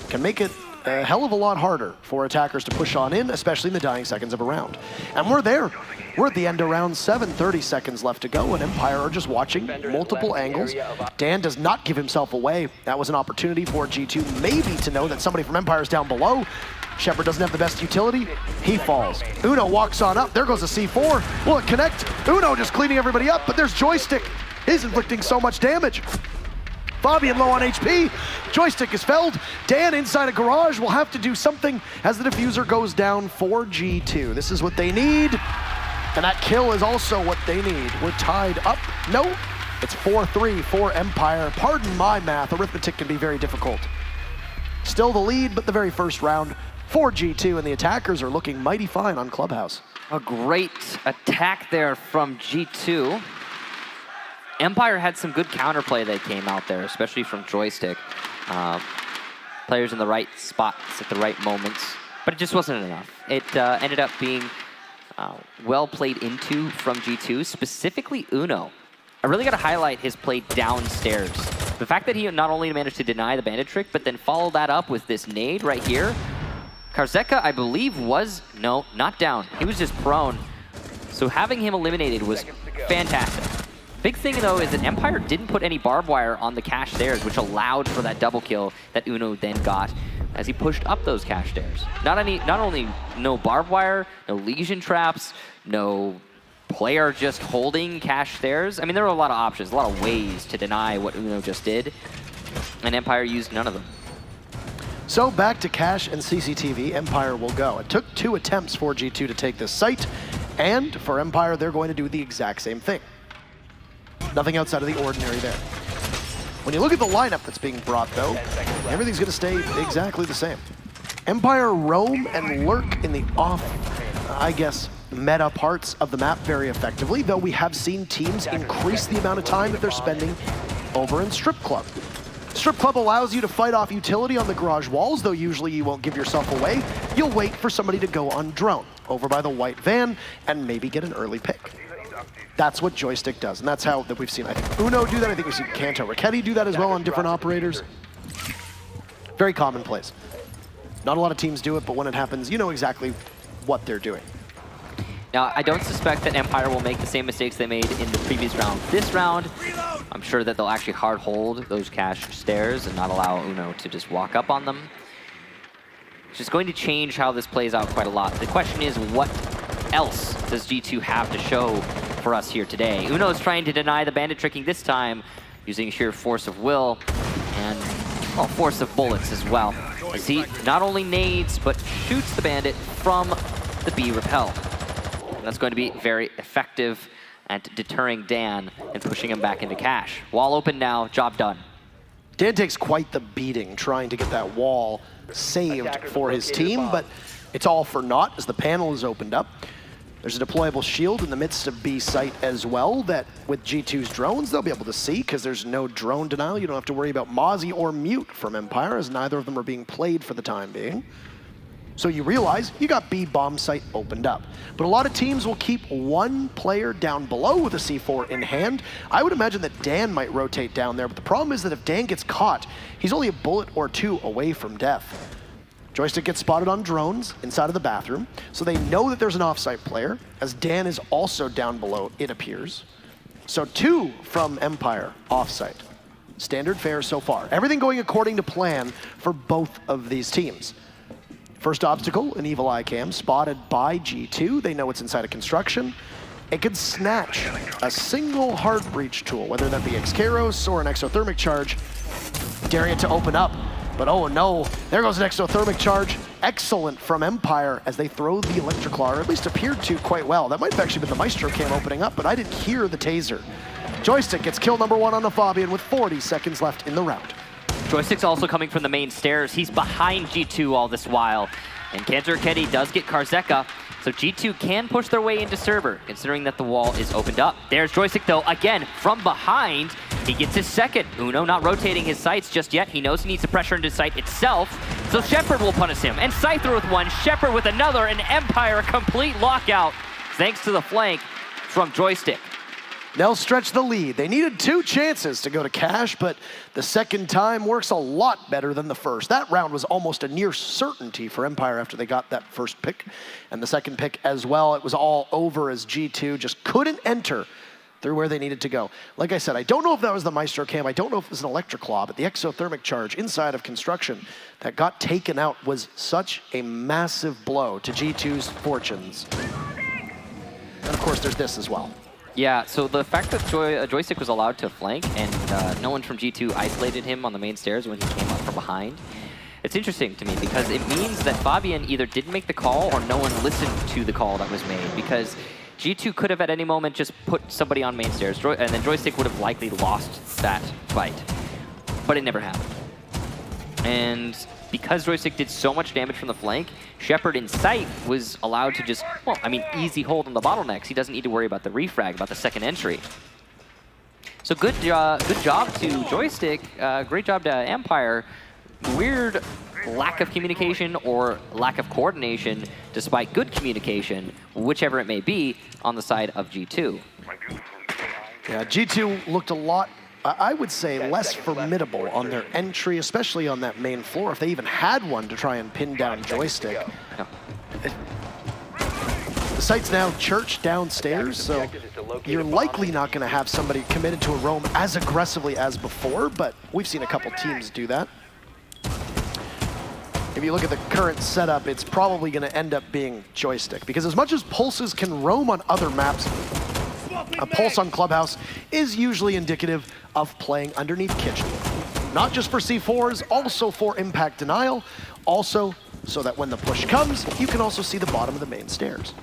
[SPEAKER 4] can make it a hell of a lot harder for attackers to push on in, especially in the dying seconds of a round. And we're there. We're at the end of round 7, 30 seconds left to go, and Empire are just watching multiple angles. Dan does not give himself away. That was an opportunity for G2 maybe to know that somebody from Empire is down below. Shepard doesn't have the best utility. He falls. Uno walks on up. There goes a C4. Will it connect? Uno just cleaning everybody up, but there's Joystick. He's inflicting so much damage. Fabian low on HP. Joystick is felled. Dan inside a garage will have to do something as the diffuser goes down for G2. This is what they need. And that kill is also what they need. We're tied up. No, it's 4-3 for Empire. Pardon my math. Arithmetic can be very difficult. Still the lead, but the very first round for G2, and the attackers are looking mighty fine on Clubhouse.
[SPEAKER 12] A great attack there from G2. Empire had some good counterplay that came out there, especially from Joystick. Players in the right spots at the right moments, but it just wasn't enough. It ended up being well played into from G2, specifically Uno. I really got to highlight his play downstairs. The fact that he not only managed to deny the bandit trick, but then follow that up with this nade right here. Karzeka, I believe, was, no, not down. He was just prone. So having him eliminated was fantastic. Big thing, though, is that Empire didn't put any barbed wire on the cache stairs, which allowed for that double kill that Uno then got as he pushed up those cache stairs. Not only no barbed wire, no lesion traps, no player just holding cache stairs. I mean, there were a lot of options, a lot of ways to deny what Uno just did, and Empire used none of them.
[SPEAKER 4] So back to cache and CCTV, Empire will go. It took 2 attempts for G2 to take this site, and for Empire, they're going to do the exact same thing. Nothing outside of the ordinary there. When you look at the lineup that's being brought, though, everything's going to stay exactly the same. Empire roam and lurk in the off, I guess, meta parts of the map very effectively, though we have seen teams increase the amount of time that they're spending over in Strip Club. Strip Club allows you to fight off utility on the garage walls, though usually you won't give yourself away. You'll wait for somebody to go on drone over by the white van and maybe get an early pick. That's what Joystick does, and that's how that we've seen, I think, Uno do that. I think we've seen Kanto Raketti do that as well on different operators. Very commonplace. Not a lot of teams do it, but when it happens, you know exactly what they're doing.
[SPEAKER 12] Now, I don't suspect that Empire will make the same mistakes they made in the previous round. This round, I'm sure that they'll actually hard hold those cache stairs and not allow Uno to just walk up on them. It's just going to change how this plays out quite a lot. The question is, what else does G2 have to show for us here today? Uno is trying to deny the bandit tricking this time using sheer force of will and, well, force of bullets as well. As he not only nades, but shoots the bandit from the B repel. And that's going to be very effective at deterring Dan and pushing him back into cache. Wall open now, job done.
[SPEAKER 4] Dan takes quite the beating trying to get that wall saved for his team, but it's all for naught as the panel is opened up. There's a deployable shield in the midst of B site as well that with G2's drones they'll be able to see because there's no drone denial. You don't have to worry about Mozzie or Mute from Empire as neither of them are being played for the time being. So you realize you got B bomb site opened up. But a lot of teams will keep one player down below with a C4 in hand. I would imagine that Dan might rotate down there, but the problem is that if Dan gets caught, he's only a bullet or 2 away from death. Joystick gets spotted on drones inside of the bathroom, so they know that there's an offsite player, as Dan is also down below, it appears. So 2 from Empire offsite. Standard fare so far. Everything going according to plan for both of these teams. First obstacle, an Evil Eye Cam, spotted by G2. They know it's inside a construction. It could snatch a single hard breach tool, whether that be Xkaros or an exothermic charge, daring it to open up. But oh no, there goes an exothermic charge. Excellent from Empire as they throw the Electroclaw, or at least appeared to quite well. That might have actually been the Maestro Cam opening up, but I didn't hear the taser. Joystick gets kill number 1 on the Fabian with 40 seconds left in the round.
[SPEAKER 12] Joystick's also coming from the main stairs. He's behind G2 all this while. And Kanto Raketti does get Karzeka, so G2 can push their way into server, considering that the wall is opened up. There's Joystick, though, again, from behind. He gets his second. Uno not rotating his sights just yet. He knows he needs to pressure into sight itself, so Shepard will punish him. And Scyther with 1, Shepard with another, and Empire a complete lockout. thanks to the flank from Joystick.
[SPEAKER 4] They'll stretch the lead. They needed 2 chances to go to cash, but the second time works a lot better than the first. That round was almost a near certainty for Empire after they got that first pick. And the second pick as well, it was all over as G2 just couldn't enter through where they needed to go. Like I said, I don't know if that was the Maestro Cam, I don't know if it was an Electric Claw, but the exothermic charge inside of construction that got taken out was such a massive blow to G2's fortunes. And of course, there's this as well.
[SPEAKER 12] Yeah, so the fact that Joystick was allowed to flank and no one from G2 isolated him on the main stairs when he came up from behind, it's interesting to me because it means that Fabian either didn't make the call or no one listened to the call that was made, because G2 could have at any moment just put somebody on main stairs and then Joystick would have likely lost that fight. But it never happened. And because Joystick did so much damage from the flank, Shepard in sight was allowed to just, well, I mean, easy hold on the bottlenecks. He doesn't need to worry about the refrag, about the second entry. So good job to Joystick, great job to Empire. Weird lack of communication or lack of coordination, despite good communication, whichever it may be, on the side of G2.
[SPEAKER 4] Yeah, G2 looked a lot, I would say, less formidable on their entry, especially on that main floor, if they even had one to try and pin down Joystick.
[SPEAKER 12] Yeah.
[SPEAKER 4] The site's now church downstairs, so you're likely not going to have somebody committed to a roam as aggressively as before, but we've seen a couple teams do that. If you look at the current setup, it's probably going to end up being Joystick, because as much as Pulses can roam on other maps, a Pulse on Clubhouse is usually indicative of playing underneath Kitchen. Not just for C4s, also for impact denial, also so that when the push comes, you can also see the bottom of the main stairs.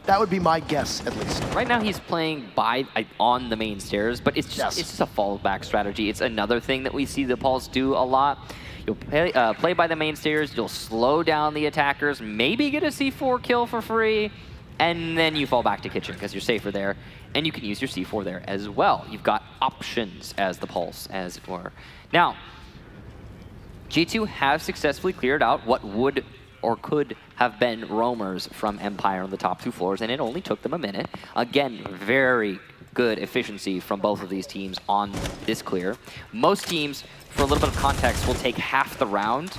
[SPEAKER 4] That would be my guess, at least.
[SPEAKER 12] Right now he's playing on the main stairs, but it's just a fallback strategy. It's another thing that we see the Pulse do a lot. You'll play by the main stairs, you'll slow down the attackers, maybe get a C4 kill for free, and then you fall back to Kitchen because you're safer there, and you can use your C4 there as well. You've got options as the Pulse, as it were. Now, G2 have successfully cleared out what would or could have been roamers from Empire on the top 2 floors, and it only took them a minute. Again, very good efficiency from both of these teams on this clear. Most teams, for a little bit of context, will take half the round,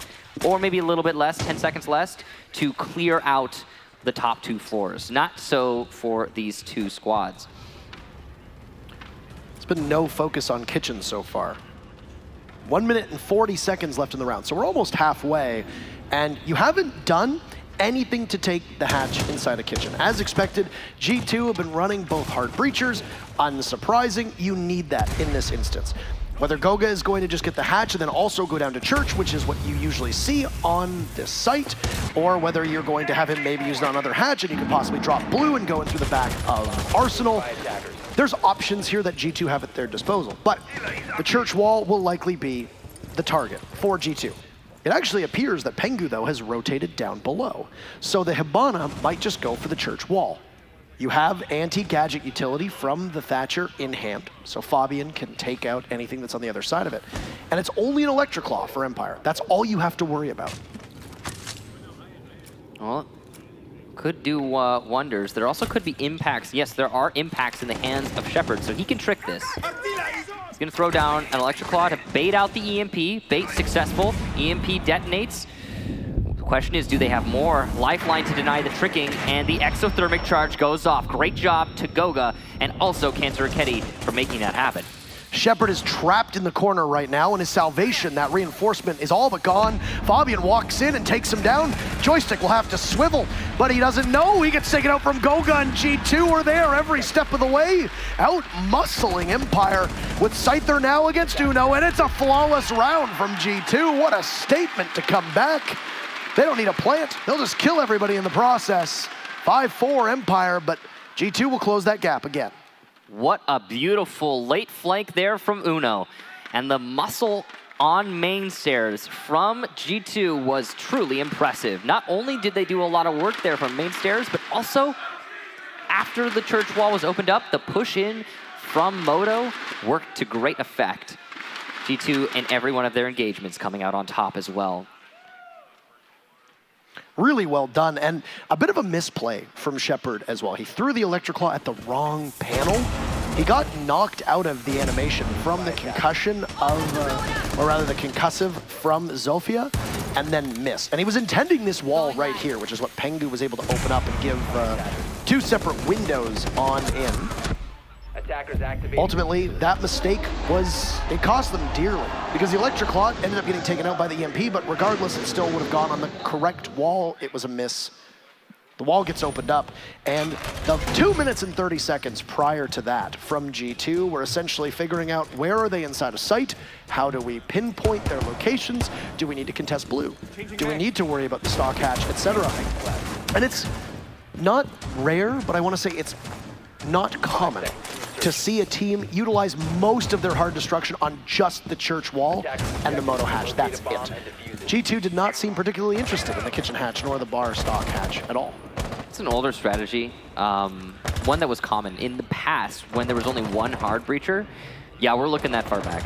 [SPEAKER 12] or maybe a little bit less, 10 seconds less, to clear out the top 2 floors. Not so for these 2 squads.
[SPEAKER 4] There's been no focus on Kitchen so far. 1 minute and 40 seconds left in the round, so we're almost halfway, and you haven't done anything to take the hatch inside a Kitchen. As expected, G2 have been running both hard breachers. Unsurprising, you need that in this instance. Whether Goga is going to just get the hatch and then also go down to church, which is what you usually see on this site, or whether you're going to have him maybe use another hatch and you could possibly drop blue and go in through the back of Arsenal. There's options here that G2 have at their disposal, but the church wall will likely be the target for G2. It actually appears that Pengu, though, has rotated down below, so the Hibana might just go for the church wall. You have anti-gadget utility from the Thatcher in hand, so Fabian can take out anything that's on the other side of it. And it's only an Electric Claw for Empire. That's all you have to worry about.
[SPEAKER 12] Well, could do wonders. There also could be impacts. Yes, there are impacts in the hands of Shepard, so he can trick this. He's going to throw down an Electric Claw to bait out the EMP. Bait successful. EMP detonates. The question is, do they have more? Lifeline to deny the tricking, and the exothermic charge goes off. Great job to Goga, and also Cancer Raketi for making that happen.
[SPEAKER 4] Shepard is trapped in the corner right now, and his salvation, that reinforcement, is all but gone. Fabian walks in and takes him down. Joystick will have to swivel, but he doesn't know. He gets taken out from Goga, and G2 are there every step of the way, out-muscling Empire with Scyther now against Uno, and it's a flawless round from G2. What a statement to come back. They don't need a plant. They'll just kill everybody in the process. 5-4 Empire, but G2 will close that gap again.
[SPEAKER 12] What a beautiful late flank there from Uno. And the muscle on main stairs from G2 was truly impressive. Not only did they do a lot of work there from main stairs, but also after the church wall was opened up, the push in from Moto worked to great effect. G2 and every one of their engagements coming out on top as well.
[SPEAKER 4] Really well done, and a bit of a misplay from Shepard as well. He threw the Electroclaw at the wrong panel. He got knocked out of the animation from the concussion of, or rather the concussive from Zofia, and then missed. And he was intending this wall right here, which is what Pengu was able to open up and give 2 separate windows on in. Ultimately, that mistake it cost them dearly, because the Electroclaw ended up getting taken out by the EMP, but regardless, it still would have gone on the correct wall. It was a miss. The wall gets opened up, and the 2 minutes and 30 seconds prior to that from G2 were essentially figuring out where are they inside of sight, how do we pinpoint their locations, do we need to contest blue, do we need to worry about the stock hatch, etc. And it's not rare, but I want to say it's not common to see a team utilize most of their hard destruction on just the church wall and the moto hatch. That's it. G2 did not seem particularly interested in the kitchen hatch nor the bar stock hatch at all.
[SPEAKER 12] It's an older strategy, one that was common in the past when there was only one hard breacher. Yeah, we're looking that far back.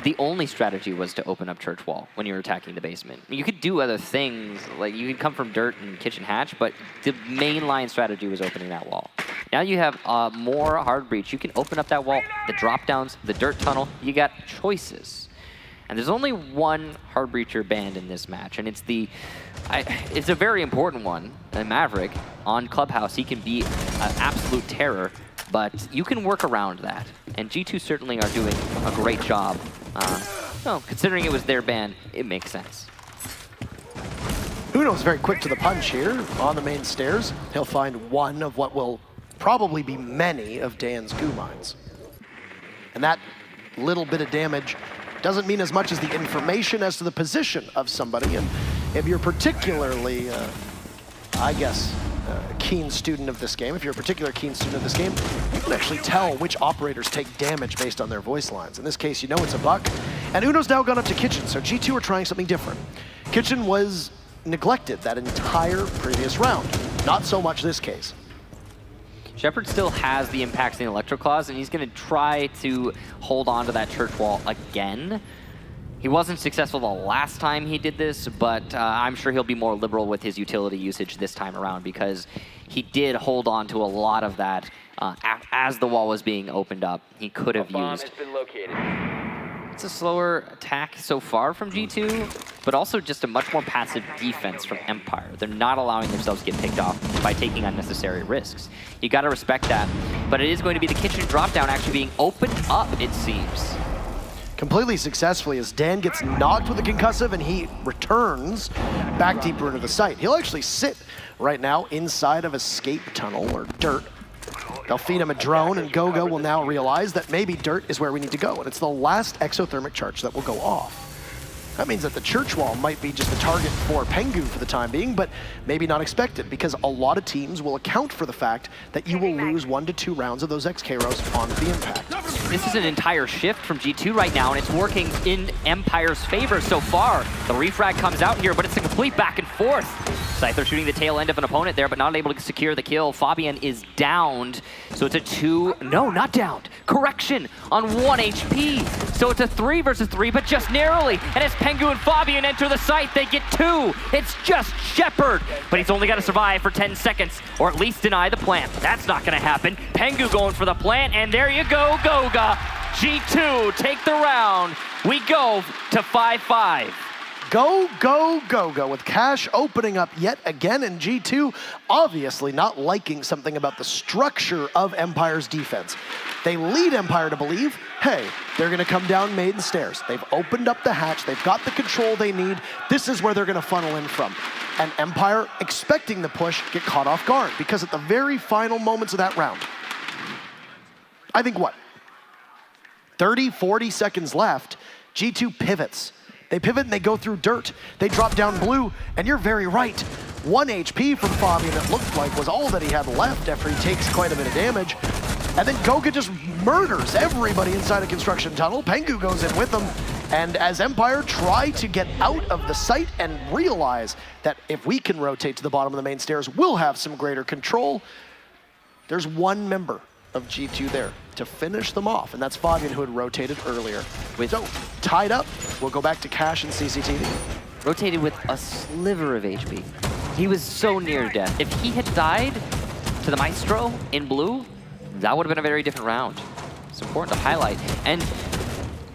[SPEAKER 12] The only strategy was to open up church wall when you were attacking the basement. You could do other things, like you could come from dirt and kitchen hatch, but the mainline strategy was opening that wall. Now you have more hard breach. You can open up that wall, the drop downs, the dirt tunnel. You got choices. And there's only one hard breacher banned in this match, and it's a very important one. Maverick on Clubhouse, he can be an absolute terror, but you can work around that. And G2 certainly are doing a great job. Considering it was their ban, it makes sense.
[SPEAKER 4] Uno's very quick to the punch here on the main stairs. He'll find one of what will probably be many of Dan's goo mines. And that little bit of damage doesn't mean as much as the information as to the position of somebody. And if you're particularly, I guess, a keen student of this game, if you're a particular keen student of this game, you can actually tell which operators take damage based on their voice lines. In this case, you know it's a buck. And Uno's now gone up to Kitchen, so G2 are trying something different. Kitchen was neglected that entire previous round. Not so much this case.
[SPEAKER 12] Shepard still has the impacts in the Electroclaws, and he's going to try to hold on to that church wall again. He wasn't successful the last time he did this, but I'm sure he'll be more liberal with his utility usage this time around, because he did hold on to a lot of that as the wall was being opened up. He could have used. It's a slower attack so far from G2, but also just a much more passive defense from Empire. They're not allowing themselves to get picked off by taking unnecessary risks. You got to respect that, but it is going to be the kitchen dropdown actually being opened up, it seems.
[SPEAKER 4] Completely successfully, as Dan gets knocked with a concussive and he returns back deeper into the site. He'll actually sit right now inside of escape tunnel or dirt. They'll feed him a drone, and Gogo will now realize that maybe dirt is where we need to go, and it's the last exothermic charge that will go off. That means that the church wall might be just a target for Pengu for the time being, but maybe not expected, because a lot of teams will account for the fact that you will lose 1 to 2 rounds of those XKROs on the impact.
[SPEAKER 12] This is an entire shift from G2 right now, and it's working in Empire's favor so far. The refrag comes out here, but it's a complete back and forth. Scyther shooting the tail end of an opponent there, but not able to secure the kill. Fabian is downed, so it's a 2, no, not downed. Correction, on 1 HP. So it's a 3 versus 3, but just narrowly. And as Pengu and Fabian enter the site, they get 2. It's just Shepard, but he's only got to survive for 10 seconds, or at least deny the plant. That's not gonna happen. Pengu going for the plant, and there you go, Goga. G2 take the round. We go to 5-5.
[SPEAKER 4] Go, go, go, go, with Cash opening up yet again, and G2 obviously not liking something about the structure of Empire's defense. They lead Empire to believe, hey, they're gonna come down maiden stairs. They've opened up the hatch, they've got the control they need. This is where they're gonna funnel in from. And Empire, expecting the push, get caught off guard, because at the very final moments of that round, I think what, 30, 40 seconds left, G2 pivots. They pivot and they go through dirt. They drop down blue, and you're very right. 1 HP from Fabian, it looked like, was all that he had left after he takes quite a bit of damage. And then Goga just murders everybody inside a construction tunnel. Pengu goes in with them. And as Empire try to get out of the site and realize that if we can rotate to the bottom of the main stairs, we'll have some greater control, there's one member of G2 there to finish them off, and that's Fabian, who had rotated earlier. So, tied up, we'll go back to Cash and CCTV.
[SPEAKER 12] rotated with a sliver of HP. He was so near death. If he had died to the Maestro in blue, that would have been a very different round. It's important to highlight. And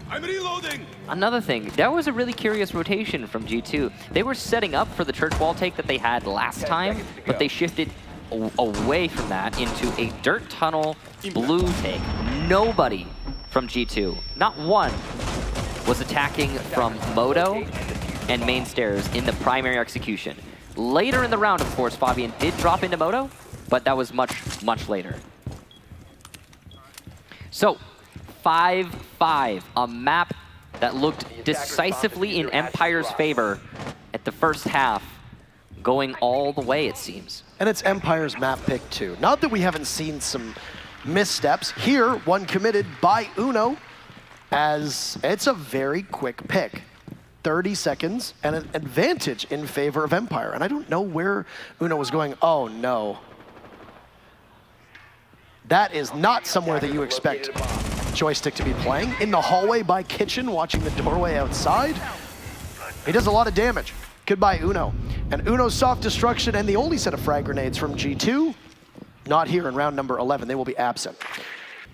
[SPEAKER 21] I'm reloading!
[SPEAKER 12] another thing, that was a really curious rotation from G2. They were setting up for the church wall take that they had last time, but they shifted away from that into a dirt tunnel blue take. Nobody from G2, not one, was attacking from Moto and main stairs in the primary execution. Later in the round, of course, Fabian did drop into Moto, but that was much, much later. So, 5-5, a map that looked decisively in Empire's favor at the first half, going all the way, it seems.
[SPEAKER 4] And it's Empire's map pick too. Not that we haven't seen some missteps. Here, one committed by Uno, as it's a very quick pick. 30 seconds and an advantage in favor of Empire. And I don't know where Uno was going. Oh no. That is not somewhere that you expect Joystick to be playing. In the hallway by Kitchen, watching the doorway outside. He does a lot of damage. Goodbye, Uno. And Uno's soft destruction and the only set of frag grenades from G2, not here in round number 11. They will be absent.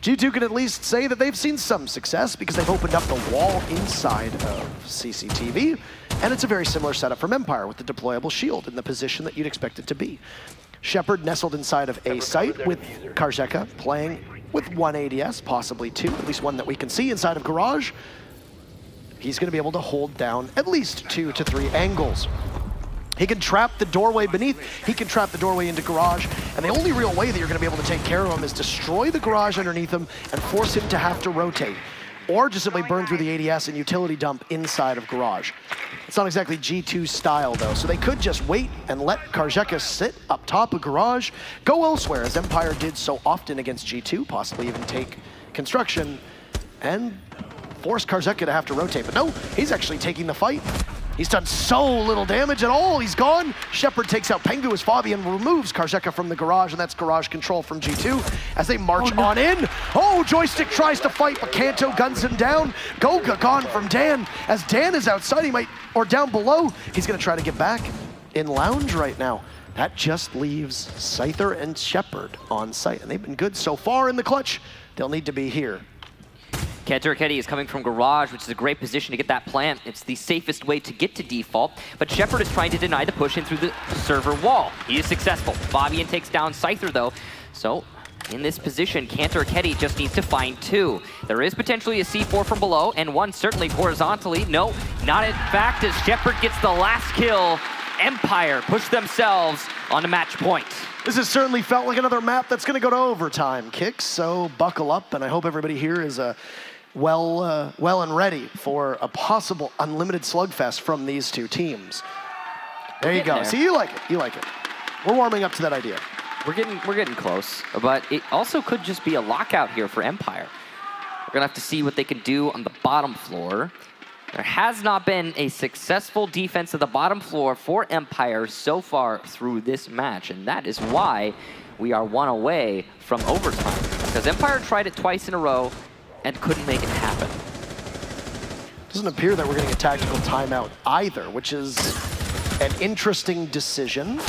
[SPEAKER 4] G2 can at least say that they've seen some success because they've opened up the wall inside of CCTV, and it's a very similar setup from Empire with the deployable shield in the position that you'd expect it to be. Shepard nestled inside of A site with Karzeka playing with one ADS, possibly two, at least one that we can see inside of Garage. He's going to be able to hold down at least 2 to 3 angles. He can trap the doorway beneath, he can trap the doorway into Garage, and the only real way that you're going to be able to take care of him is destroy the Garage underneath him and force him to have to rotate. Or just simply burn through the ADS and utility dump inside of Garage. It's not exactly G2's style though, so they could just wait and let Karzeka sit up top of Garage, go elsewhere as Empire did so often against G2, possibly even take construction, and force Karzeka to have to rotate. But no, he's actually taking the fight. He's done so little damage at all. He's gone. Shepard takes out Pengu as Fabian removes Karzeka from the Garage, and that's Garage control from G2 as they march on in. Oh, Joystick tries to fight, but Kanto guns him down. Goga gone from Dan. As Dan is outside, he might, or down below, he's gonna try to get back in Lounge right now. That just leaves Scyther and Shepard on site, and they've been good so far in the clutch. They'll need to be here.
[SPEAKER 12] Kanto is coming from Garage, which is a great position to get that plant. It's the safest way to get to default, but Shepard is trying to deny the push in through the server wall. He is successful. Fabian takes down Scyther though, so in this position, Kanto just needs to find 2. There is potentially a C4 from below, and one certainly horizontally. No, not in fact, as Shepard gets the last kill. Empire push themselves on a match point.
[SPEAKER 4] This has certainly felt like another map that's gonna go to overtime, Kicks, so buckle up, and I hope everybody here is well and ready for a possible unlimited slugfest from these two teams. There you go. See, you like it. You like it. We're warming up to that idea.
[SPEAKER 12] We're getting close, but it also could just be a lockout here for Empire. We're gonna have to see what they can do on the bottom floor. There has not been a successful defense of the bottom floor for Empire so far through this match, and that is why we are 1 away from overtime. Because Empire tried it twice in a row and couldn't make it happen.
[SPEAKER 4] Doesn't appear that we're getting a tactical timeout either, which is an interesting decision.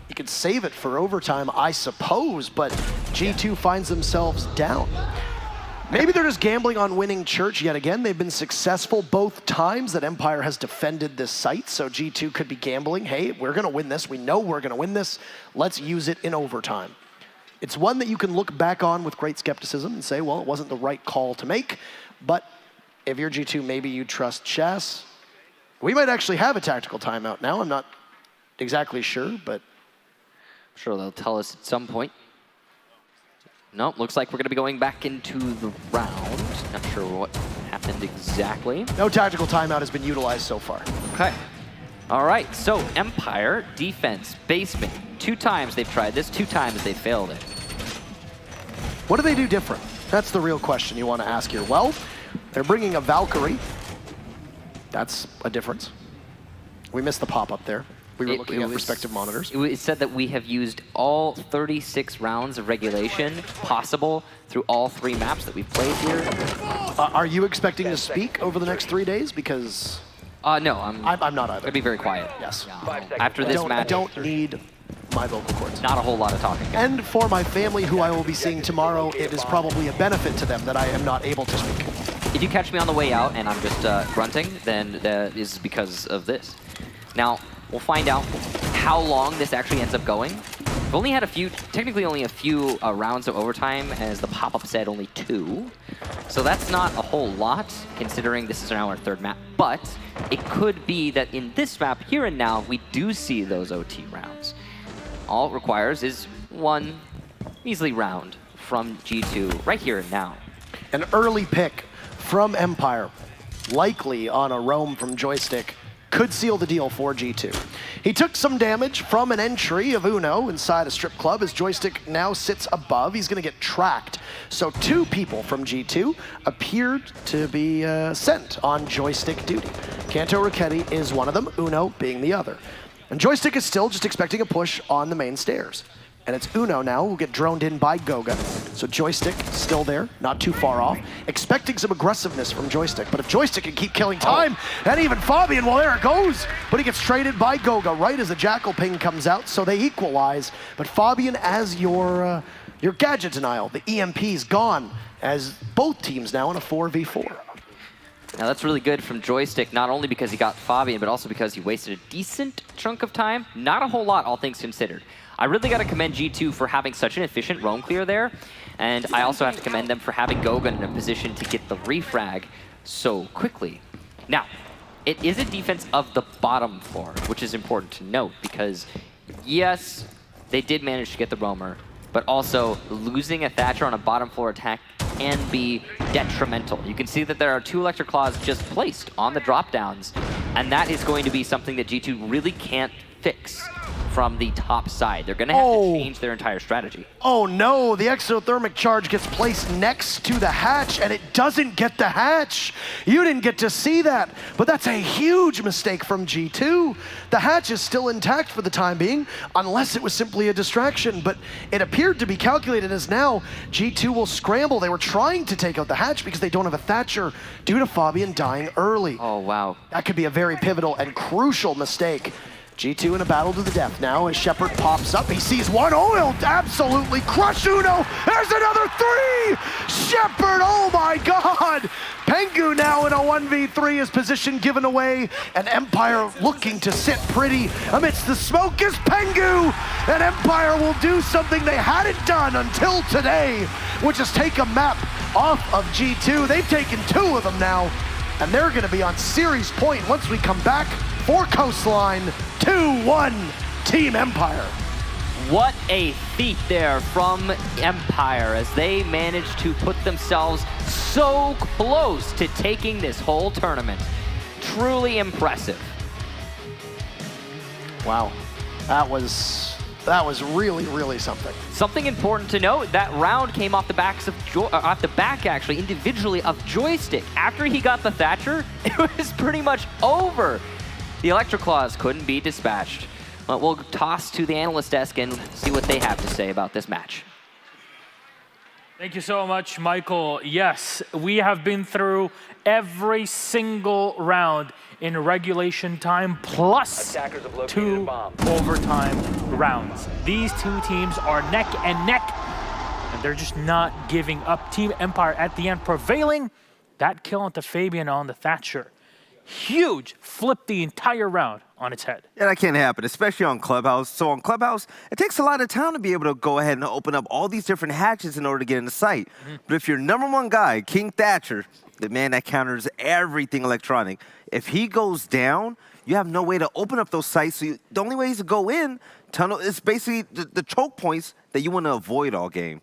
[SPEAKER 4] You could save it for overtime, I suppose, but G2 finds themselves down. Maybe they're just gambling on winning Church yet again. They've been successful both times that Empire has defended this site, so G2 could be gambling, hey, we're gonna win this, we know we're gonna win this, let's use it in overtime. It's one that you can look back on with great skepticism and say, well, it wasn't the right call to make, but if you're G2, maybe you trust Chess. We might actually have a tactical timeout now, I'm not exactly sure, but
[SPEAKER 12] I'm sure they'll tell us at some point. No, looks like we're going to be going back into the round. Not sure what happened exactly.
[SPEAKER 4] No tactical timeout has been utilized so far.
[SPEAKER 12] Okay. All right, so Empire, defense, basement. 2 times they've tried this, 2 times they failed it.
[SPEAKER 4] What do they do different? That's the real question you want to ask here. Well, they're bringing a Valkyrie. That's a difference. We missed the pop-up there. We were looking at respective monitors.
[SPEAKER 12] It said that we have used all 36 rounds of regulation possible through all 3 maps that we've played here.
[SPEAKER 4] Are you expecting to speak over the next 3 days? Because
[SPEAKER 12] No, I'm
[SPEAKER 4] not either.
[SPEAKER 12] Gonna be very quiet.
[SPEAKER 4] Yes.
[SPEAKER 12] After this match,
[SPEAKER 4] I don't need my vocal cords.
[SPEAKER 12] not a whole lot of talking.
[SPEAKER 4] And for my family, who I will be seeing tomorrow, it is probably a benefit to them that I am not able to speak.
[SPEAKER 12] If you catch me on the way out and I'm just grunting, then that is because of this. Now, we'll find out how long this actually ends up going. We've only had technically only a few rounds of overtime, as the pop-up said only 2. So that's not a whole lot, considering this is now our 3rd map. But it could be that in this map, here and now, we do see those OT rounds. All it requires is one measly round from G2 right here and now.
[SPEAKER 4] An early pick from Empire, likely on a roam from Joystick, could seal the deal for G2. He took some damage from an entry of Uno inside a strip club as Joystick now sits above. He's going to get tracked. So 2 people from G2 appeared to be sent on Joystick duty. Kanto Ricchetti is one of them, Uno being the other. And Joystick is still just expecting a push on the main stairs. And it's Uno now who will get droned in by Goga. So Joystick still there, not too far off. Expecting some aggressiveness from Joystick, but if Joystick can keep killing time, and even Fabian, well, there it goes. But he gets traded by Goga right as the Jackal ping comes out, so they equalize. But Fabian as your gadget denial. The EMP's gone, as both teams now in a 4v4.
[SPEAKER 12] Now that's really good from Joystick, not only because he got Fabian, but also because he wasted a decent chunk of time. Not a whole lot, all things considered. I really got to commend G2 for having such an efficient roam clear there, and I also have to commend them for having Gogan in a position to get the refrag so quickly. Now, it is a defense of the bottom floor, which is important to note, because yes, they did manage to get the roamer, but also losing a Thatcher on a bottom floor attack can be detrimental. You can see that there are 2 Electric Claws just placed on the drop downs, and that is going to be something that G2 really can't fix from the top side. They're going to have to change their entire strategy.
[SPEAKER 4] Oh no, the exothermic charge gets placed next to the hatch, and it doesn't get the hatch. You didn't get to see that, but that's a huge mistake from G2. The hatch is still intact for the time being, unless it was simply a distraction, but it appeared to be calculated as now G2 will scramble. They were trying to take out the hatch because they don't have a Thatcher due to Fabian dying early.
[SPEAKER 12] Oh, wow.
[SPEAKER 4] That could be a very pivotal and crucial mistake. G2 in a battle to the death now as Shepard pops up. He sees one. Oh, he'll absolutely crush Uno. There's another 3! Shepard, oh my God! Pengu now in a 1v3, his position given away, and Empire looking to sit pretty amidst the smoke is Pengu! And Empire will do something they hadn't done until today, which is take a map off of G2. They've taken 2 of them now, and they're gonna be on series point once we come back for Coastline. 2-1 Team Empire.
[SPEAKER 12] What a feat there from Empire as they managed to put themselves so close to taking this whole tournament. Truly impressive.
[SPEAKER 4] Wow, that was really, really something.
[SPEAKER 12] Something important to note, that round came off the back actually, individually of Joystick. After he got the Thatcher, it was pretty much over. The Electric Claws couldn't be dispatched. But we'll toss to the analyst desk and see what they have to say about this match.
[SPEAKER 5] Thank you so much, Michael. Yes, we have been through every single round in regulation time plus 2 overtime rounds. These 2 teams are neck and neck, and they're just not giving up. Team Empire at the end prevailing. That kill onto Fabian on the Thatcher. Huge, flipped the entire round on its head.
[SPEAKER 6] Yeah, that can't happen, especially on Clubhouse. So on Clubhouse, it takes a lot of time to be able to go ahead and open up all these different hatches in order to get into sight. But if your #1 guy, King Thatcher, the man that counters everything electronic, if he goes down, you have no way to open up those sights. So the only way is to go in, tunnel. It's basically the choke points that you want to avoid all game.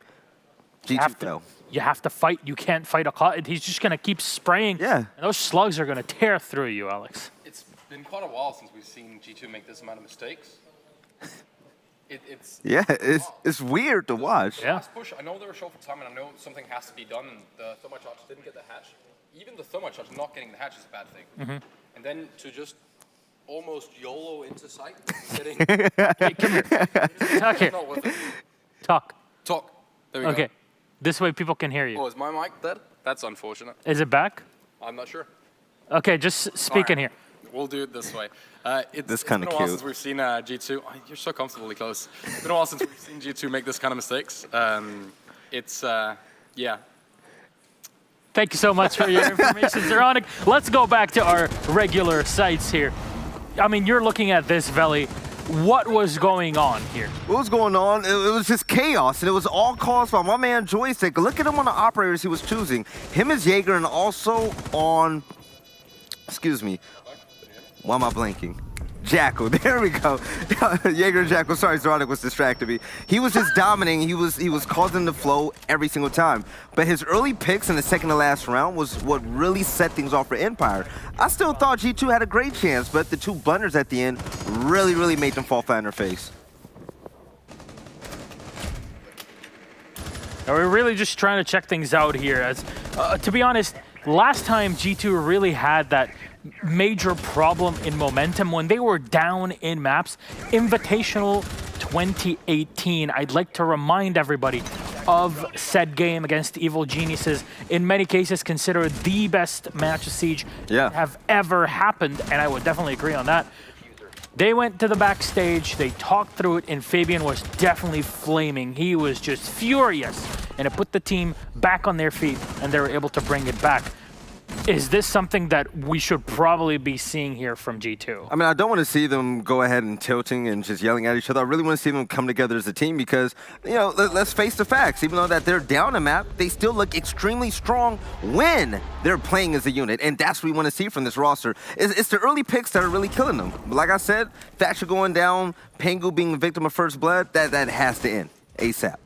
[SPEAKER 5] You have to fight. You can't fight a cloud. He's just going to keep spraying.
[SPEAKER 6] Yeah.
[SPEAKER 5] And those slugs are going to tear through you, Alex.
[SPEAKER 23] It's been quite a while since we've seen G2 make this amount of mistakes.
[SPEAKER 6] It's weird to watch.
[SPEAKER 5] Yeah.
[SPEAKER 23] Last push, I know they were short for time, and I know something has to be done, and the thermal charge didn't get the hatch. Even the thermal charge not getting the hatch is a bad thing. And then to just almost YOLO into sight, getting...
[SPEAKER 5] Hey, come here. Talk here. Talk.
[SPEAKER 23] There we go.
[SPEAKER 5] Okay. This way people can hear you.
[SPEAKER 23] Oh, is my mic dead? That's unfortunate.
[SPEAKER 5] Is it back?
[SPEAKER 23] I'm not sure.
[SPEAKER 5] Okay, just speak in here.
[SPEAKER 23] We'll do it this way.
[SPEAKER 6] This
[SPEAKER 23] It's been
[SPEAKER 6] kinda
[SPEAKER 23] a while
[SPEAKER 6] cute.
[SPEAKER 23] since we've seen G2. Oh, you're so comfortably close. It's been a while since we've seen G2 make this kind of mistakes. Yeah.
[SPEAKER 5] Thank you so much for your information, Zeronic. Let's go back to our regular sites here. I mean, you're looking at this, Veli. What was going on here?
[SPEAKER 6] What was going on? It was just chaos, and it was all caused by my man Joystick. Look at him on the operators he was choosing. Him as Jaeger, and also on, excuse me, why am I blanking? Jackal, there we go. Jaeger and Jackal, sorry, Zeronic was distracting me. He was just dominating, he was causing the flow every single time. But his early picks in the second to last round was what really set things off for Empire. I still thought G2 had a great chance, but the two blunders at the end really made them fall flat on their face.
[SPEAKER 5] We're really just trying to check things out here. As to be honest, last time G2 really had that major problem in momentum when they were down in maps. Invitational 2018. I'd like to remind everybody of said game against Evil Geniuses. In many cases, considered the best match of Siege that have ever happened, and I would definitely agree on that. They went to the backstage, they talked through it, and Fabian was definitely flaming. He was just furious, and it put the team back on their feet, and they were able to bring it back. Is this something that we should probably be seeing here from G2?
[SPEAKER 6] I mean, I don't want to see them go ahead and tilting and just yelling at each other. I really want to see them come together as a team because, you know, let's face the facts. Even though that they're down a map, they still look extremely strong when they're playing as a unit, and that's what we want to see from this roster. It's the early picks that are really killing them. But like I said, Thatcher going down, Pengu being the victim of first blood, that has to end ASAP.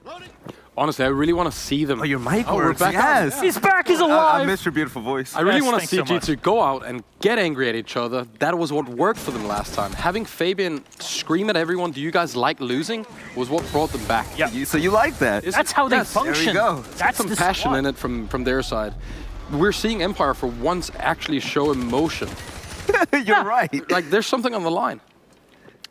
[SPEAKER 23] Honestly, I really want to see them.
[SPEAKER 6] Oh, your mic
[SPEAKER 23] we're
[SPEAKER 6] works,
[SPEAKER 23] back on.
[SPEAKER 6] yes.
[SPEAKER 5] He's back, he's alive.
[SPEAKER 6] I missed your beautiful voice.
[SPEAKER 23] I really want to
[SPEAKER 5] thanks
[SPEAKER 23] see
[SPEAKER 5] so much.
[SPEAKER 23] G2 go out and get angry at each other. That was what worked for them last time. Having Fabian scream at everyone, do you guys like losing, was what brought them back.
[SPEAKER 5] Yeah.
[SPEAKER 6] So you like that?
[SPEAKER 5] That's how they function.
[SPEAKER 6] There you go.
[SPEAKER 5] That's
[SPEAKER 23] some
[SPEAKER 5] the
[SPEAKER 23] passion
[SPEAKER 5] squad.
[SPEAKER 23] in it from their side. We're seeing Empire for once actually show emotion.
[SPEAKER 6] You're right.
[SPEAKER 23] Like there's something on the line.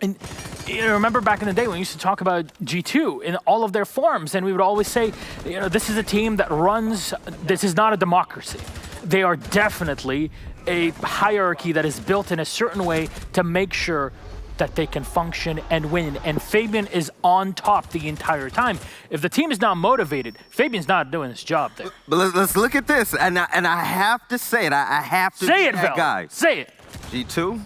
[SPEAKER 5] And you know, remember back in the day when we used to talk about G2 in all of their forms, and we would always say, you know, this is a team that runs, this is not a democracy. They are definitely a hierarchy that is built in a certain way to make sure that they can function and win. And Fabian is on top the entire time. If the team is not motivated, Fabian's not doing his job there.
[SPEAKER 6] But let's look at this, and I have to say it. I have to
[SPEAKER 5] say it,
[SPEAKER 6] that
[SPEAKER 5] Vel.
[SPEAKER 6] guy.
[SPEAKER 5] Say it.
[SPEAKER 6] G2,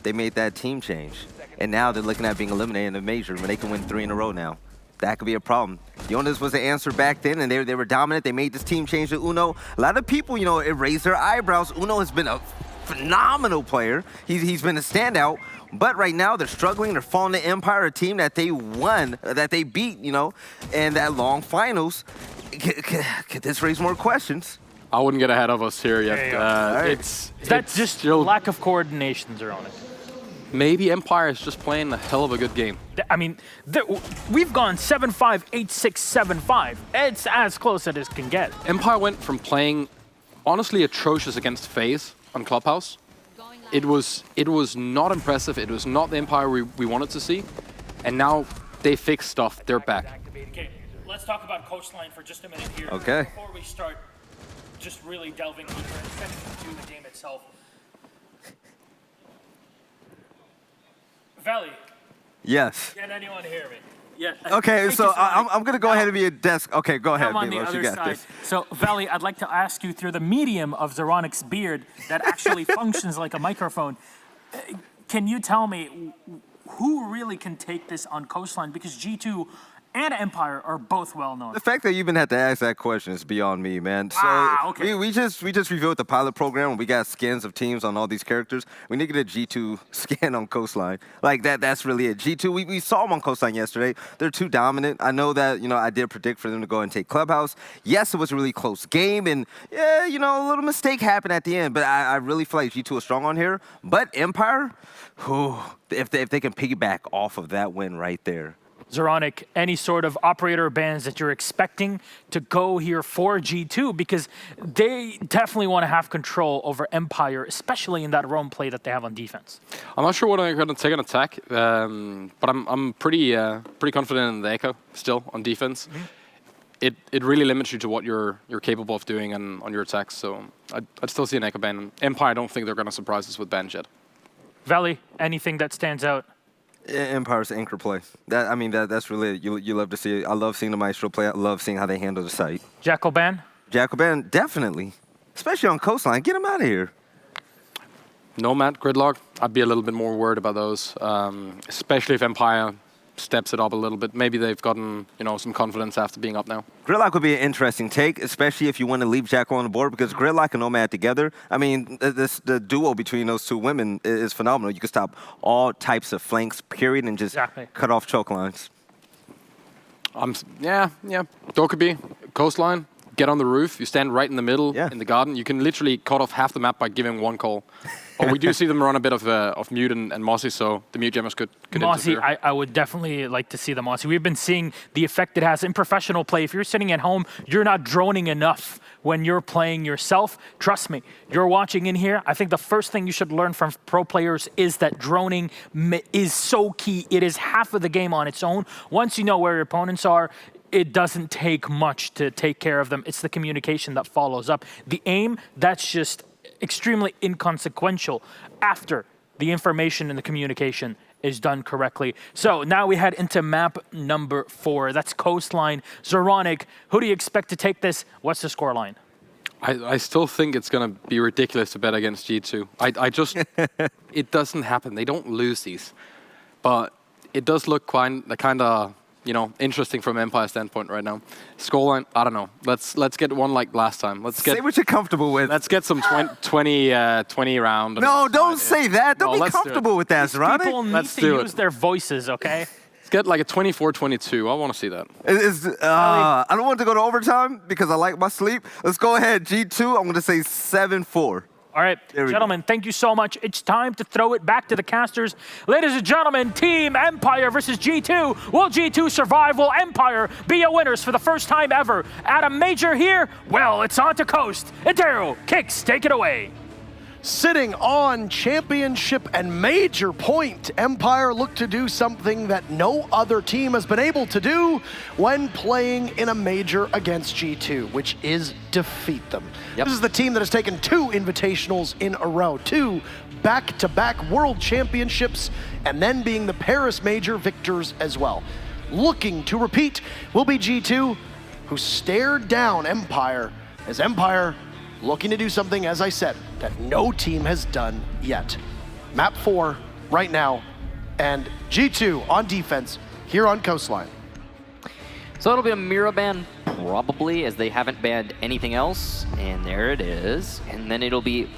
[SPEAKER 6] they made that team change. And now they're looking at being eliminated in the major when they can win 3 in a row now. That could be a problem. Jonas was the answer back then, and they were dominant. They made this team change to Uno. A lot of people, you know, it raised their eyebrows. Uno has been a phenomenal player. He's been a standout. But right now, they're struggling. They're falling to Empire, a team that they won, that they beat, you know, in that long finals. Could this raise more questions?
[SPEAKER 23] I wouldn't get ahead of us here yet.
[SPEAKER 5] Is that just
[SPEAKER 23] still
[SPEAKER 5] lack of coordination, Zeronic?
[SPEAKER 23] Maybe Empire is just playing a hell of a good game.
[SPEAKER 5] I mean, we've gone 7-5, 8-6, 7-5. It's as close as it can get.
[SPEAKER 23] Empire went from playing honestly atrocious against FaZe on Clubhouse. It was not impressive. It was not the Empire we wanted to see. And now they fixed stuff. They're back.
[SPEAKER 5] Okay, let's talk about Coastline for just a minute here.
[SPEAKER 6] Okay.
[SPEAKER 5] Before we start just really delving deeper into the game itself. Veli.
[SPEAKER 6] Yes.
[SPEAKER 5] Can anyone hear me? Yeah.
[SPEAKER 6] Okay,
[SPEAKER 5] Thank
[SPEAKER 6] so
[SPEAKER 5] you, Zeronic.
[SPEAKER 6] I'm going to go ahead and be a desk. Okay, go ahead,
[SPEAKER 5] I'm on the
[SPEAKER 6] Milos, you
[SPEAKER 5] other
[SPEAKER 6] got
[SPEAKER 5] side.
[SPEAKER 6] this.
[SPEAKER 5] So, Veli, I'd like to ask you through the medium of Zeronic's beard that actually functions like a microphone. Can you tell me who really can take this on Coastline? Because G2 and Empire are both well known.
[SPEAKER 6] The fact that you even had to ask that question is beyond me, man. So
[SPEAKER 5] okay.
[SPEAKER 6] we just revealed the pilot program and we got skins of teams on all these characters. We need to get a G2 skin on Coastline. Like that's really it. G2, we saw them on Coastline yesterday. They're too dominant. I know that, you know, I did predict for them to go and take Clubhouse. Yes, it was a really close game and yeah, you know, a little mistake happened at the end, but I really feel like G2 is strong on here. But Empire, if they can piggyback off of that win right there.
[SPEAKER 5] Zeronic, any sort of operator bans that you're expecting to go here for G2, because they definitely want to have control over Empire, especially in that roam play that they have on defense.
[SPEAKER 23] I'm not sure what I'm going to take on attack, but I'm pretty confident in the Echo still on defense. Mm-hmm. It really limits you to what you're capable of doing on your attacks. So I'd still see an Echo ban. Empire, I don't think they're going to surprise us with bans yet.
[SPEAKER 5] Valley, anything that stands out?
[SPEAKER 6] Empire's anchor play. That's really you love to see it. I love seeing the Maestro play. I love seeing how they handle the site.
[SPEAKER 5] Jackalban?
[SPEAKER 6] Jackalban, definitely. Especially on coastline. Get him out of here.
[SPEAKER 23] Nomad, Gridlock, I'd be a little bit more worried about those, especially if Empire steps it up a little bit. Maybe they've gotten, some confidence after being up now.
[SPEAKER 6] Gridlock would be an interesting take, especially if you want to leave Jackal on the board, because Gridlock and Nomad together, the duo between those two women is phenomenal. You can stop all types of flanks, period, and just cut off choke lines.
[SPEAKER 23] Yeah. Dokubi, coastline, get on the roof. You stand right in the middle in the garden. You can literally cut off half the map by giving one call. But we do see them run a bit of Mute and Mossy, so the Mute Gemmers could
[SPEAKER 5] Mossy,
[SPEAKER 23] interfere.
[SPEAKER 5] I would definitely like to see the Mossy. We've been seeing the effect it has in professional play. If you're sitting at home, you're not droning enough when you're playing yourself. Trust me, you're watching in here. I think the first thing you should learn from pro players is that droning is so key. It is half of the game on its own. Once you know where your opponents are, it doesn't take much to take care of them. It's the communication that follows up. The aim, that's just extremely inconsequential after the information and the communication is done correctly. So now we head into map number 4. That's coastline. Zoronic, who do you expect to take this? What's the scoreline?
[SPEAKER 23] I still think it's going to be ridiculous to bet against G2. I just, it doesn't happen. They don't lose these. But it does look kind of, interesting from Empire standpoint right now. Scoreline, I don't know. Let's get one like last time.
[SPEAKER 6] Say what you're comfortable with.
[SPEAKER 23] Let's get some 20 round.
[SPEAKER 6] No, don't say that. Don't be comfortable with that, Zoronic.
[SPEAKER 5] People need to use their voices, okay?
[SPEAKER 23] Let's get like a 24-22. I want to see that.
[SPEAKER 6] I don't want to go to overtime because I like my sleep. Let's go ahead. G2, I'm going to say 7-4.
[SPEAKER 5] All right, gentlemen, thank you so much. It's time to throw it back to the casters. Ladies and gentlemen, Team Empire versus G2. Will G2 survive? Will Empire be a winners for the first time ever at a major here? Well, it's on to Coast. Intero, Kicks, take it away.
[SPEAKER 4] Sitting on championship and major point, Empire looked to do something that no other team has been able to do when playing in a major against G2, which is defeat them. This is the team that has taken 2 invitationals in a row, 2 back-to-back world championships, and then being the Paris major victors as well. Looking to repeat will be G2, who stared down Empire as Empire looking to do something, as I said, that no team has done yet. Map 4 right now, and G2 on defense here on Coastline.
[SPEAKER 12] So it'll be a Mira ban, probably, as they haven't banned anything else. And there it is. And then it'll be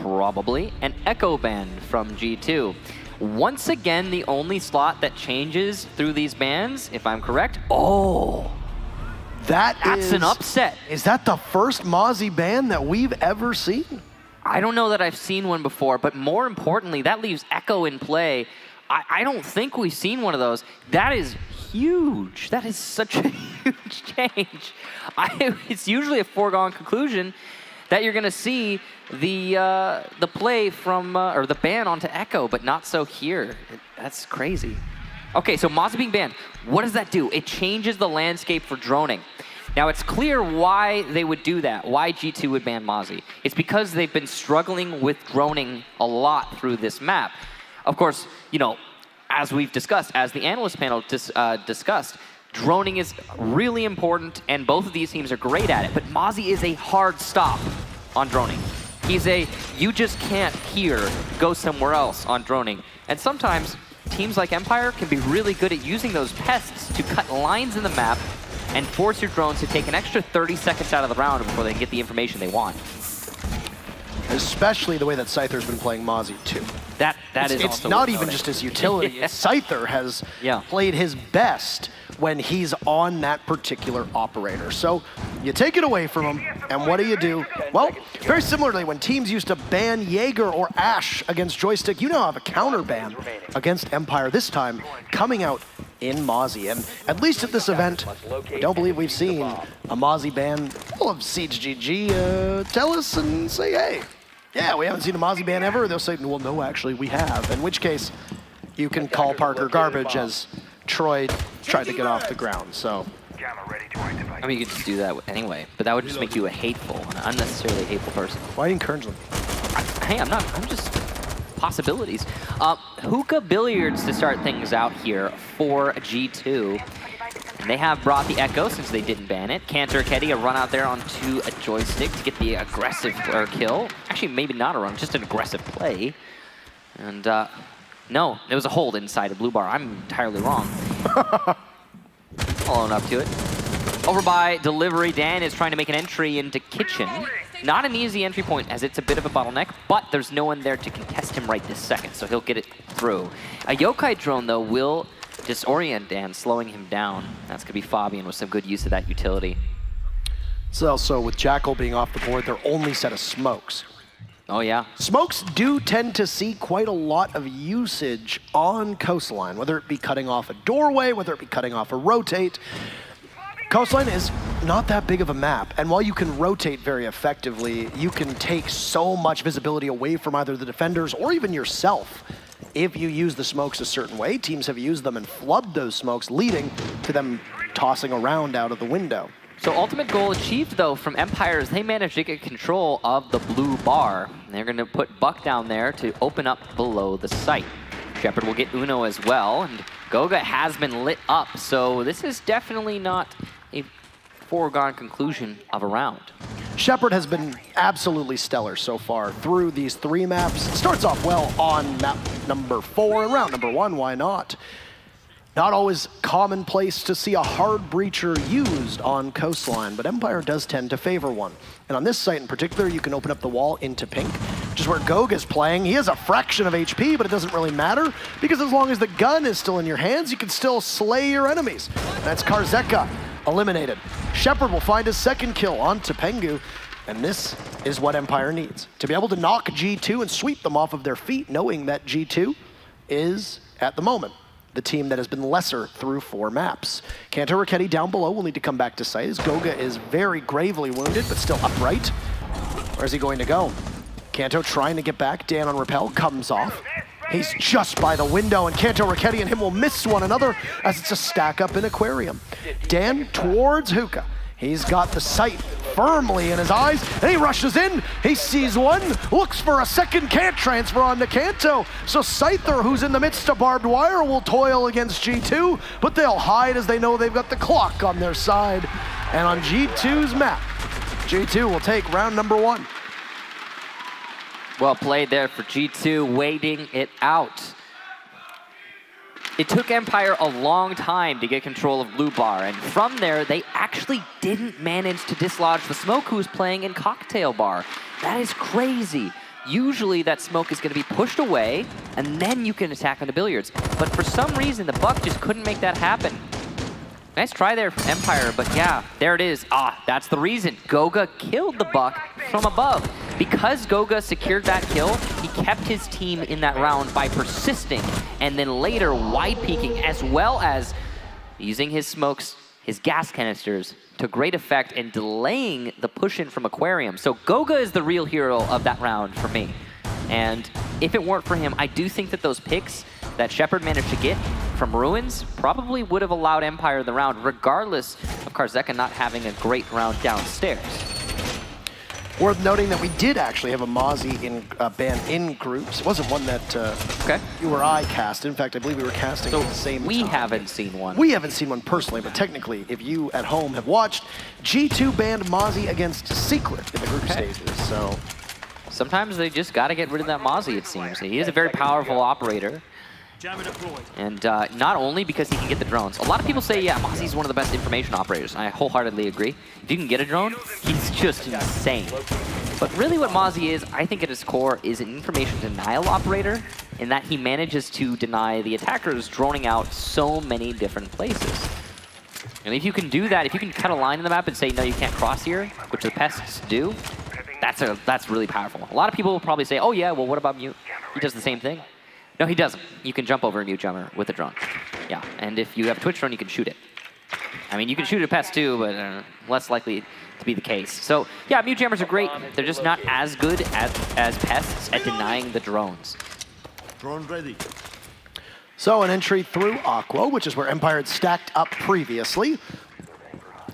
[SPEAKER 12] probably an Echo ban from G2. Once again, the only slot that changes through these bans, if I'm correct. Oh! That's an upset.
[SPEAKER 4] Is that the first Mozzie ban that we've ever seen?
[SPEAKER 12] I don't know that I've seen one before, but more importantly, that leaves Echo in play. I don't think we've seen one of those. That is huge. That is such a huge change. It's usually a foregone conclusion that you're going to see the play from, or the ban onto Echo, but not so here. That's crazy. Okay, so Mozzie being banned, what does that do? It changes the landscape for droning. Now, it's clear why they would do that, why G2 would ban Mozzie. It's because they've been struggling with droning a lot through this map. Of course, as we've discussed, as the analyst panel discussed, droning is really important, and both of these teams are great at it, but Mozzie is a hard stop on droning. He's you just can't hear, go somewhere else on droning. And sometimes, teams like Empire can be really good at using those pests to cut lines in the map and force your drones to take an extra 30 seconds out of the round before they get the information they want.
[SPEAKER 4] Especially the way that Scyther's been playing Mozzie too.
[SPEAKER 12] It's
[SPEAKER 4] not even just his utility. Scyther has played his best when he's on that particular operator. So you take it away from him, and what do? Well, very similarly, when teams used to ban Jaeger or Ashe against Joystick, you now have a counter ban against Empire, this time coming out in Mozzie. And at least at this event, I don't believe we've seen a Mozzie ban. We'll have Siege GG tell us and say, hey, yeah, we haven't seen a Mozzie ban ever. They'll say, well, no, actually, we have. In which case, you can call Parker garbage as Troy tried to get off the ground, so.
[SPEAKER 12] I mean, you could just do that anyway, but that would just make you an unnecessarily hateful person.
[SPEAKER 4] Why do you encourage them?
[SPEAKER 12] Hey, I'm just possibilities. Hookah Billiards to start things out here for G2. And they have brought the Echo since they didn't ban it. Cantor Ketty, a run out there onto a joystick to get the aggressive kill. Actually, maybe not a run, just an aggressive play. And no, there was a hold inside a blue bar. I'm entirely wrong. I'll own up to it. Over by Delivery, Dan is trying to make an entry into Kitchen. Not an easy entry point as it's a bit of a bottleneck, but there's no one there to contest him right this second, so he'll get it through. A Yokai drone, though, will disorient Dan, slowing him down. That's going to be Fabian with some good use of that utility.
[SPEAKER 4] So also with Jackal being off the board, their only set of smokes.
[SPEAKER 12] Oh, yeah.
[SPEAKER 4] Smokes do tend to see quite a lot of usage on Coastline, whether it be cutting off a doorway, whether it be cutting off a rotate. Coastline is not that big of a map, and while you can rotate very effectively, you can take so much visibility away from either the defenders or even yourself. If you use the smokes a certain way, teams have used them and flubbed those smokes, leading to them tossing around out of the window.
[SPEAKER 12] So ultimate goal achieved, though, from Empire is they managed to get control of the blue bar. And they're going to put Buck down there to open up below the site. Shepard will get Uno as well, and Goga has been lit up, so this is definitely not a foregone conclusion of a round.
[SPEAKER 4] Shepard has been absolutely stellar so far through these 3 maps. Starts off well on map number 4 and round number 1, why not? Not always commonplace to see a hard breacher used on Coastline, but Empire does tend to favor one. And on this site in particular, you can open up the wall into pink, which is where Goga's playing. He has a fraction of HP, but it doesn't really matter, because as long as the gun is still in your hands, you can still slay your enemies. That's Karzeka eliminated. Shepard will find his second kill on Tepengu, and this is what Empire needs. To be able to knock G2 and sweep them off of their feet, knowing that G2 is, at the moment, the team that has been lesser through 4 maps. Cantor Raketti down below will need to come back to site as Goga is very gravely wounded, but still upright. Where's he going to go? Kanto trying to get back. Dan on rappel comes off. He's just by the window, and Cantor Raketti and him will miss one another as it's a stack up in Aquarium. Dan towards Hookah. He's got the sight firmly in his eyes, and he rushes in. He sees one, looks for a second, can't transfer on to Kanto. So Scyther, who's in the midst of barbed wire, will toil against G2, but they'll hide as they know they've got the clock on their side. And on G2's map, G2 will take round number 1.
[SPEAKER 12] Well played there for G2, waiting it out. It took Empire a long time to get control of Blue Bar, and from there, they actually didn't manage to dislodge the Smoke, who was playing in Cocktail Bar. That is crazy. Usually that Smoke is going to be pushed away, and then you can attack on the Billiards. But for some reason, the Buck just couldn't make that happen. Nice try there from Empire, but yeah, there it is. That's the reason. Goga killed the Buck from above. Because Goga secured that kill, he kept his team in that round by persisting, and then later wide peeking, as well as using his smokes, his gas canisters, to great effect and delaying the push-in from Aquarium. So Goga is the real hero of that round for me. And if it weren't for him, I do think that those picks that Shepard managed to get from Ruins probably would have allowed Empire the round, regardless of Karzeka not having a great round downstairs.
[SPEAKER 4] Worth noting that we did actually have a Mozzie in ban in groups. It wasn't one that you or I cast. In fact, I believe we were casting at the same time.
[SPEAKER 12] We haven't seen one.
[SPEAKER 4] We haven't seen one personally, but technically, if you at home have watched, G2 banned Mozzie against Secret in the group stages, so.
[SPEAKER 12] Sometimes they just got to get rid of that Mozzie, it seems. He is a very powerful operator. And not only because he can get the drones. A lot of people say, yeah, Mozzie's one of the best information operators. And I wholeheartedly agree. If you can get a drone, he's just insane. But really what Mozzie is, I think at his core, is an information denial operator, in that he manages to deny the attackers droning out so many different places. And if you can do that, if you can cut a line in the map and say, no, you can't cross here, which the pests do, that's really powerful. A lot of people will probably say, oh yeah, well what about Mute? He does the same thing. No, he doesn't. You can jump over a Mute Jammer with a drone. Yeah, and if you have a Twitch drone, you can shoot it. I mean, you can shoot a pest too, but less likely to be the case. So, yeah, Mute Jammers are great. They're just not as good as pests at denying the drones.
[SPEAKER 10] Drone ready.
[SPEAKER 4] So an entry through Aqua, which is where Empire had stacked up previously.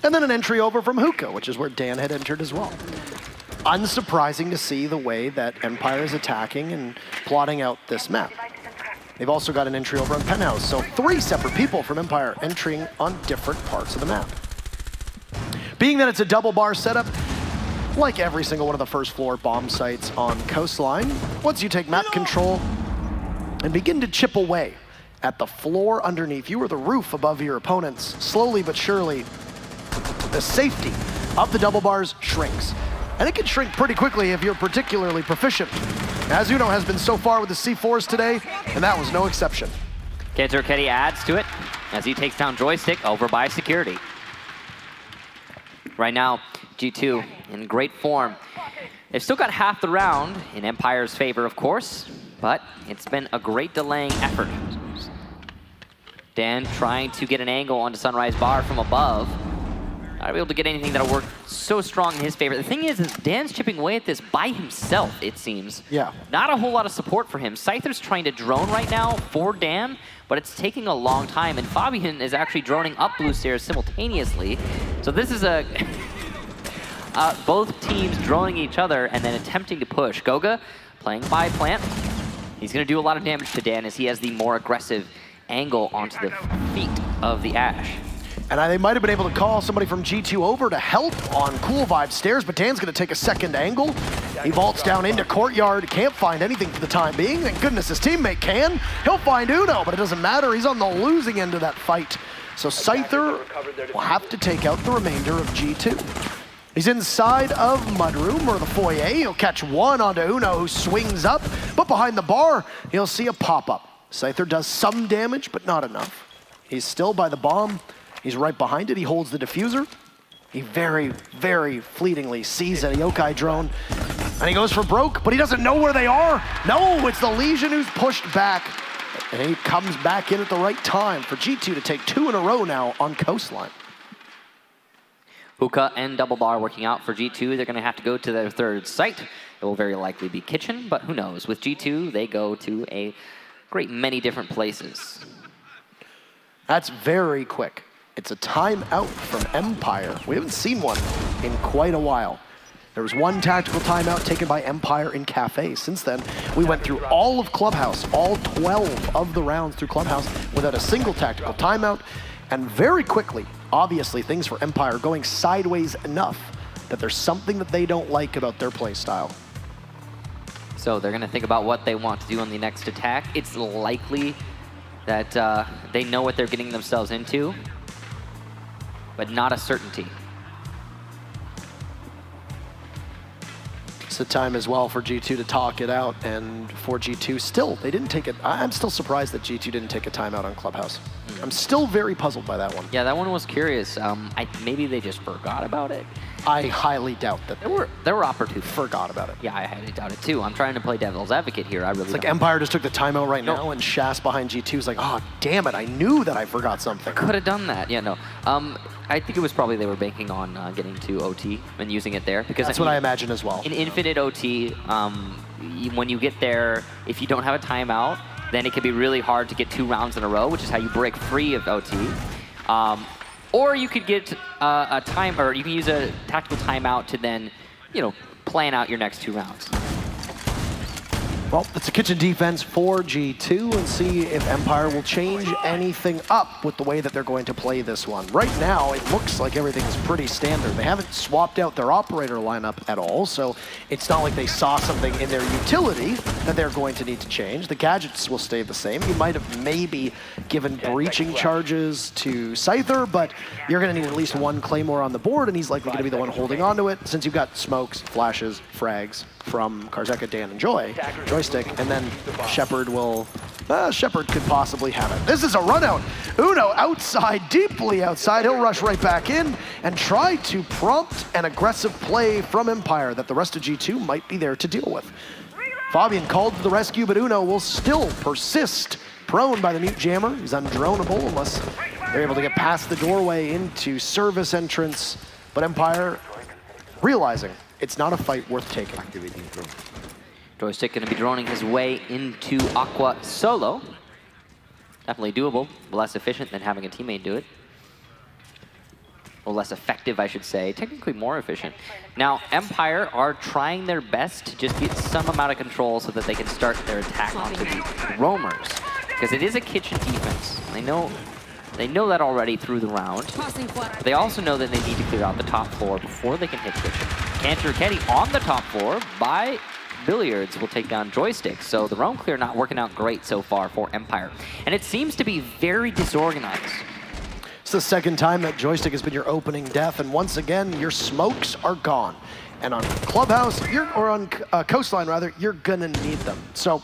[SPEAKER 4] And then an entry over from Hookah, which is where Dan had entered as well. unsurprising to see the way that Empire is attacking and plotting out this map. They've also got an entry over on Penthouse, so 3 separate people from Empire entering on different parts of the map. Being that it's a double bar setup, like every single one of the first floor bomb sites on Coastline, once you take map control and begin to chip away at the floor underneath you or the roof above your opponents, slowly but surely, the safety of the double bars shrinks. And it can shrink pretty quickly if you're particularly proficient, as Uno has been so far with the C4s today, and that was no exception.
[SPEAKER 12] Kedry adds to it as he takes down Joystick over by security. Right now, G2 in great form. They've still got half the round in Empire's favor, of course, but it's been a great delaying effort. Dan trying to get an angle onto Sunrise Bar from above. Not able to get anything that'll work so strong in his favor. The thing is Dan's chipping away at this by himself, it seems.
[SPEAKER 4] Yeah.
[SPEAKER 12] Not a whole lot of support for him. Scyther's trying to drone right now for Dan, but it's taking a long time, and Fabian is actually droning up blue stairs simultaneously. So this is a both teams droning each other and then attempting to push. Goga playing by plant. He's going to do a lot of damage to Dan as he has the more aggressive angle onto the feet of the Ash.
[SPEAKER 4] And they might have been able to call somebody from G2 over to help on Cool Vibe stairs, but Dan's going to take a second angle. He vaults down into Courtyard, can't find anything for the time being. Thank goodness his teammate can. He'll find Uno, but it doesn't matter. He's on the losing end of that fight. So Scyther will have to take out the remainder of G2. He's inside of Mudroom, or the foyer. He'll catch one onto Uno, who swings up, but behind the bar, he'll see a pop-up. Scyther does some damage, but not enough. He's still by the bomb. He's right behind it. He holds the diffuser. He very, very fleetingly sees a yokai drone, and he goes for broke, but he doesn't know where they are. No, it's the Legion who's pushed back, and he comes back in at the right time for G2 to take 2 in a row now on Coastline.
[SPEAKER 12] Hookah and Double Bar working out for G2. They're going to have to go to their third site. It will very likely be Kitchen, but who knows? With G2, they go to a great many different places.
[SPEAKER 4] That's very quick. It's a timeout from Empire. We haven't seen one in quite a while. There was one tactical timeout taken by Empire in Cafe. Since then, we went through all of Clubhouse, all 12 of the rounds through Clubhouse without a single tactical timeout. And very quickly, obviously, things for Empire are going sideways enough that there's something that they don't like about their play style.
[SPEAKER 12] So they're going to think about what they want to do on the next attack. It's likely that they know what they're getting themselves into, but not a certainty.
[SPEAKER 4] It's the time as well for G2 to talk it out, and for G2 still, they didn't take it. I'm still surprised that G2 didn't take a timeout on Clubhouse. I'm still very puzzled by that one.
[SPEAKER 12] Yeah, that one was curious. Maybe they just forgot about it.
[SPEAKER 4] I highly doubt that
[SPEAKER 12] there were opportunities.
[SPEAKER 4] Forgot about it.
[SPEAKER 12] Yeah, I highly doubt it too. I'm trying to play devil's advocate here. I really
[SPEAKER 4] It's like Empire just took the timeout right now, and Shas behind G2 is like, oh, damn it, I knew that I forgot something.
[SPEAKER 12] Could have done that. Yeah, no. I think it was probably they were banking on getting to OT and using it there. Because
[SPEAKER 4] that's what I imagine as well.
[SPEAKER 12] In Infinite OT, when you get there, if you don't have a timeout, then it can be really hard to get 2 rounds in a row, which is how you break free of OT. Or you could get a time, or you can use a tactical timeout to then, plan out your next 2 rounds.
[SPEAKER 4] Well, it's a kitchen defense for G2, and see if Empire will change anything up with the way that they're going to play this one. Right now, it looks like everything is pretty standard. They haven't swapped out their operator lineup at all, so it's not like they saw something in their utility that they're going to need to change. The gadgets will stay the same. You might have maybe given breaching charges to Scyther, but you're going to need at least 1 Claymore on the board, and he's likely going to be the one holding onto it, since you've got smokes, flashes, frags from Karzeka, Dan, and Joystick, and then Shepard will... Shepard could possibly have it. This is a run out. Uno outside, deeply outside. He'll rush right back in and try to prompt an aggressive play from Empire that the rest of G2 might be there to deal with. Fabian called to the rescue, but Uno will still persist. Prone by the mute jammer. He's undronable unless they're able to get past the doorway into service entrance. But Empire realizing it's not a fight worth taking.
[SPEAKER 12] Joystick going to be droning his way into Aqua solo. Definitely doable, but less efficient than having a teammate do it. or less effective, I should say, technically more efficient. Now, Empire are trying their best to just get some amount of control so that they can start their attack onto the roamers, because it is a kitchen defense. They know that already through the round. They also know that they need to clear out the top floor before they can hit kitchen. Cantor Kenny on the top floor by Billiards will take down Joystick, so the roam clear not working out great so far for Empire. And it seems to be very disorganized.
[SPEAKER 4] It's the second time that Joystick has been your opening death, and once again, your smokes are gone. And on Clubhouse, or on Coastline rather, you're gonna need them. So,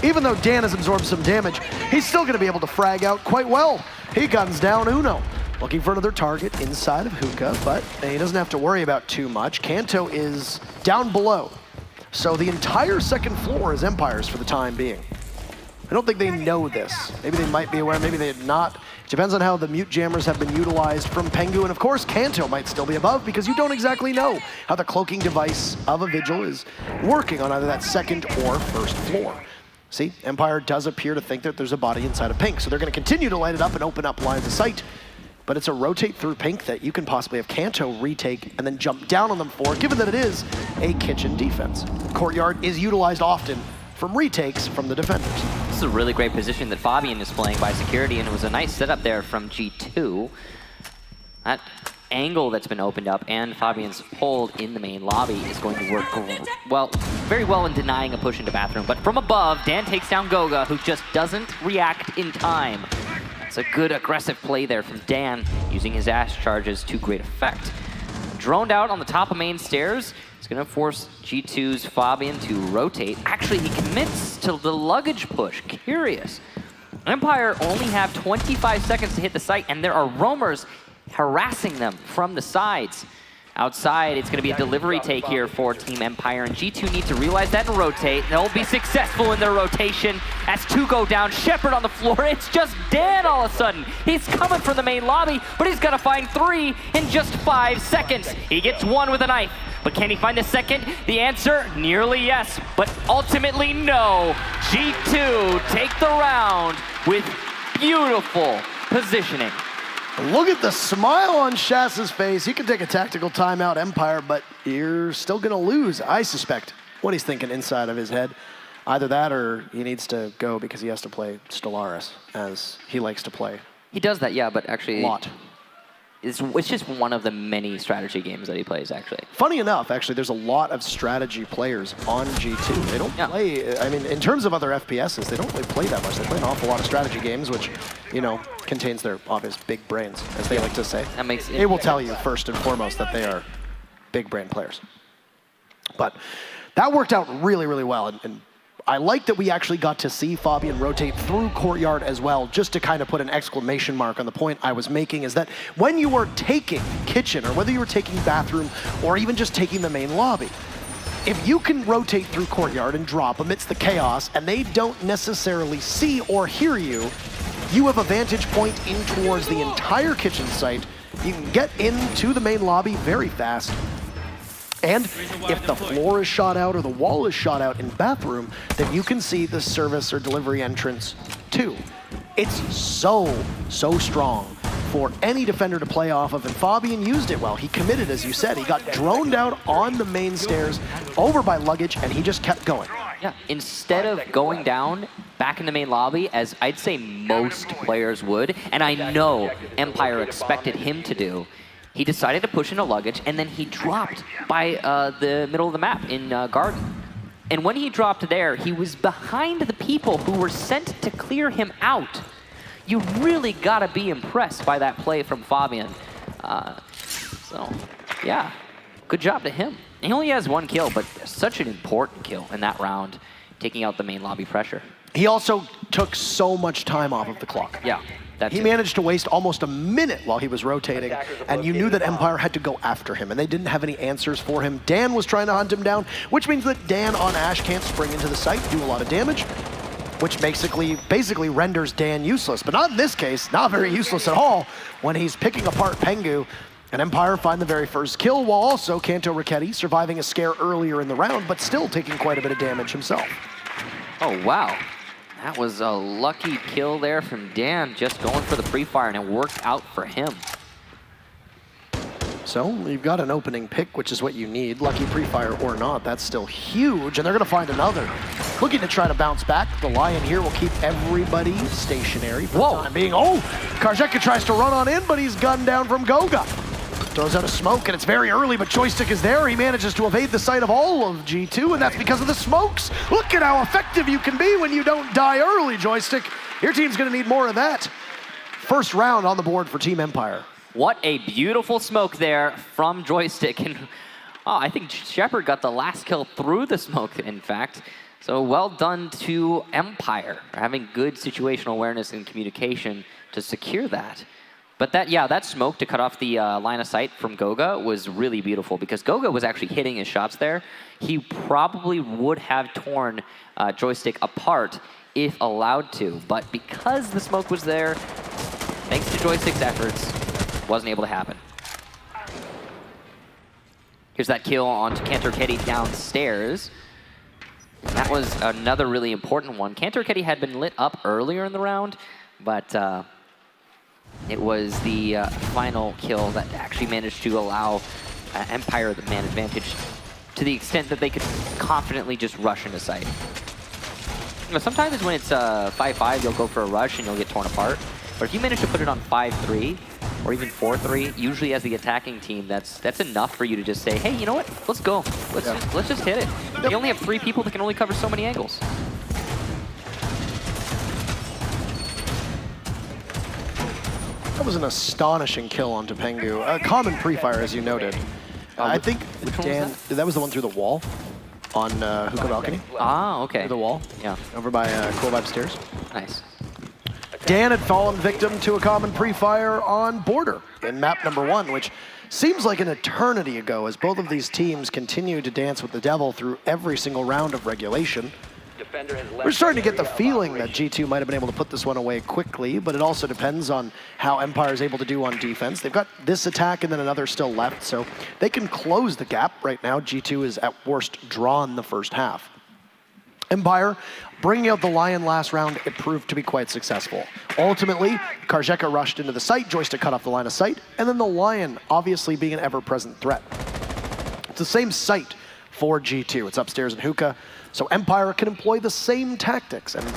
[SPEAKER 4] even though Dan has absorbed some damage, he's still gonna be able to frag out quite well. He guns down Uno, looking for another target inside of Hookah, but he doesn't have to worry about too much. Kanto is down below. So the entire second floor is Empire's for the time being. I don't think they know this. Maybe they might be aware, maybe they're not. It depends on how the mute jammers have been utilized from Pengu, and of course Kanto might still be above because you don't exactly know how the cloaking device of a Vigil is working on either that second or first floor. See, Empire does appear to think that there's a body inside of Pink, so they're gonna continue to light it up and open up lines of sight. But it's a rotate through Pink that you can possibly have Kanto retake and then jump down on them for, given that it is a kitchen defense. Courtyard is utilized often from retakes from the defenders.
[SPEAKER 12] This is a really great position that Fabian is playing by security, and it was a nice setup there from G2. That angle that's been opened up and Fabian's hold in the main lobby is going to work very well in denying a push into bathroom. But from above, Dan takes down Goga, who just doesn't react in time. It's a good aggressive play there from Dan, using his Ash charges to great effect. Droned out on the top of main stairs. It's going to force G2's Fabian to rotate. Actually, he commits to the luggage push. Curious. Empire only have 25 seconds to hit the site, and there are roamers harassing them from the sides. Outside, it's going to be a delivery take here for Team Empire, and G2 need to realize that and rotate. They'll be successful in their rotation as two go down. Shepard on the floor. It's just Dan all of a sudden. He's coming from the main lobby, but he's got to find three in just 5 seconds. He gets one with a knife, but can he find a second? The answer, nearly yes, but ultimately no. G2 take the round with beautiful positioning.
[SPEAKER 4] Look at the smile on Shaz's face. He can take a tactical timeout, Empire, but you're still going to lose, I suspect, what he's thinking inside of his head. Either that or he needs to go because he has to play Stellaris, as he likes to play.
[SPEAKER 12] He does that, yeah, but actually...
[SPEAKER 4] A lot.
[SPEAKER 12] It's just one of the many strategy games that he plays, actually.
[SPEAKER 4] Funny enough, actually, there's a lot of strategy players on G2. They don't play, I mean, in terms of other FPSs, they don't really play that much. They play an awful lot of strategy games, which, you know, contains their obvious big brains, as they like to say.
[SPEAKER 12] That makes it.
[SPEAKER 4] They will tell you, first and foremost, that they are big brain players. But that worked out really, really well. And I like that we actually got to see Fabian rotate through Courtyard as well, just to kind of put an exclamation mark on the point I was making, is that when you are taking Kitchen, or whether you were taking Bathroom, or even just taking the main lobby, if you can rotate through Courtyard and drop amidst the chaos, and they don't necessarily see or hear you, you have a vantage point in towards the entire Kitchen site. You can get into the main lobby very fast. And if the floor is shot out or the wall is shot out in Bathroom, then you can see the service or delivery entrance too. It's so strong for any defender to play off of, and Fabian used it well. He committed, as you said. He got droned out on the main stairs, over by luggage, and he just kept going.
[SPEAKER 12] Yeah, instead of going down back in the main lobby, as I'd say most players would, and I know Empire expected him to do, he decided to push into luggage, and then he dropped by the middle of the map in Garden. And when he dropped there, he was behind the people who were sent to clear him out. You really gotta be impressed by that play from Fabian. So, yeah, good job to him. He only has one kill, but such an important kill in that round, taking out the main lobby pressure.
[SPEAKER 4] He also took so much time off of the clock.
[SPEAKER 12] Yeah.
[SPEAKER 4] He managed to waste almost a minute while he was rotating, and you knew that Empire had to go after him, and they didn't have any answers for him. Dan was trying to hunt him down, which means that Dan on Ash can't spring into the site, do a lot of damage, which basically renders Dan useless. But not in this case, not very useless at all, when he's picking apart Pengu, and Empire find the very first kill, while also Kanto Ricchetti surviving a scare earlier in the round, but still taking quite a bit of damage himself.
[SPEAKER 12] Oh, wow. That was a lucky kill there from Dan, just going for the pre-fire, and it worked out for him.
[SPEAKER 4] So you've got an opening pick, which is what you need. Lucky pre-fire or not, that's still huge. And they're going to find another. Looking to try to bounce back. The Lion here will keep everybody stationary for the time being. Oh, Karzeka tries to run on in, but he's gunned down from Goga. Throws out a smoke, and it's very early, but Joystick is there. He manages to evade the sight of all of G2, and that's because of the smokes. Look at how effective you can be when you don't die early, Joystick. Your team's going to need more of that. First round on the board for Team Empire.
[SPEAKER 12] What a beautiful smoke there from Joystick. And I think Shepard got the last kill through the smoke, in fact. So well done to Empire for having good situational awareness and communication to secure that. But that smoke to cut off the line of sight from Goga was really beautiful because Goga was actually hitting his shots there. He probably would have torn Joystick apart if allowed to. But because the smoke was there, thanks to Joystick's efforts, wasn't able to happen. Here's that kill onto Cantor downstairs. And that was another really important one. Cantor had been lit up earlier in the round, but it was the final kill that actually managed to allow Empire the man advantage to the extent that they could confidently just rush into sight. You know, sometimes when it's 5-5, you'll go for a rush and you'll get torn apart. But if you manage to put it on 5-3, or even 4-3, usually as the attacking team, that's enough for you to just say, hey, you know what? Let's go. Let's just hit it. You only have 3 people that can only cover so many angles.
[SPEAKER 4] That was an astonishing kill onto Pengu. A common pre-fire, as you noted. I think Dan, that was the one through the wall on Hookah Balcony.
[SPEAKER 12] Ah, okay.
[SPEAKER 4] Through the wall.
[SPEAKER 12] Yeah.
[SPEAKER 4] Over by Cool Vibe Stairs.
[SPEAKER 12] Nice.
[SPEAKER 4] Dan had fallen victim to a common pre-fire on Border in map number 1, which seems like an eternity ago as both of these teams continue to dance with the devil through every single round of regulation. We're starting to get the feeling that G2 might have been able to put this one away quickly, but it also depends on how Empire is able to do on defense. They've got this attack and then another still left, so they can close the gap. Right now, G2 is at worst drawn the first half. Empire, bringing out the Lion last round, it proved to be quite successful. Ultimately, Karzeka rushed into the site, Joystick cut off the line of sight, and then the Lion obviously being an ever-present threat. It's the same site for G2. It's upstairs in Hookah, so Empire can employ the same tactics and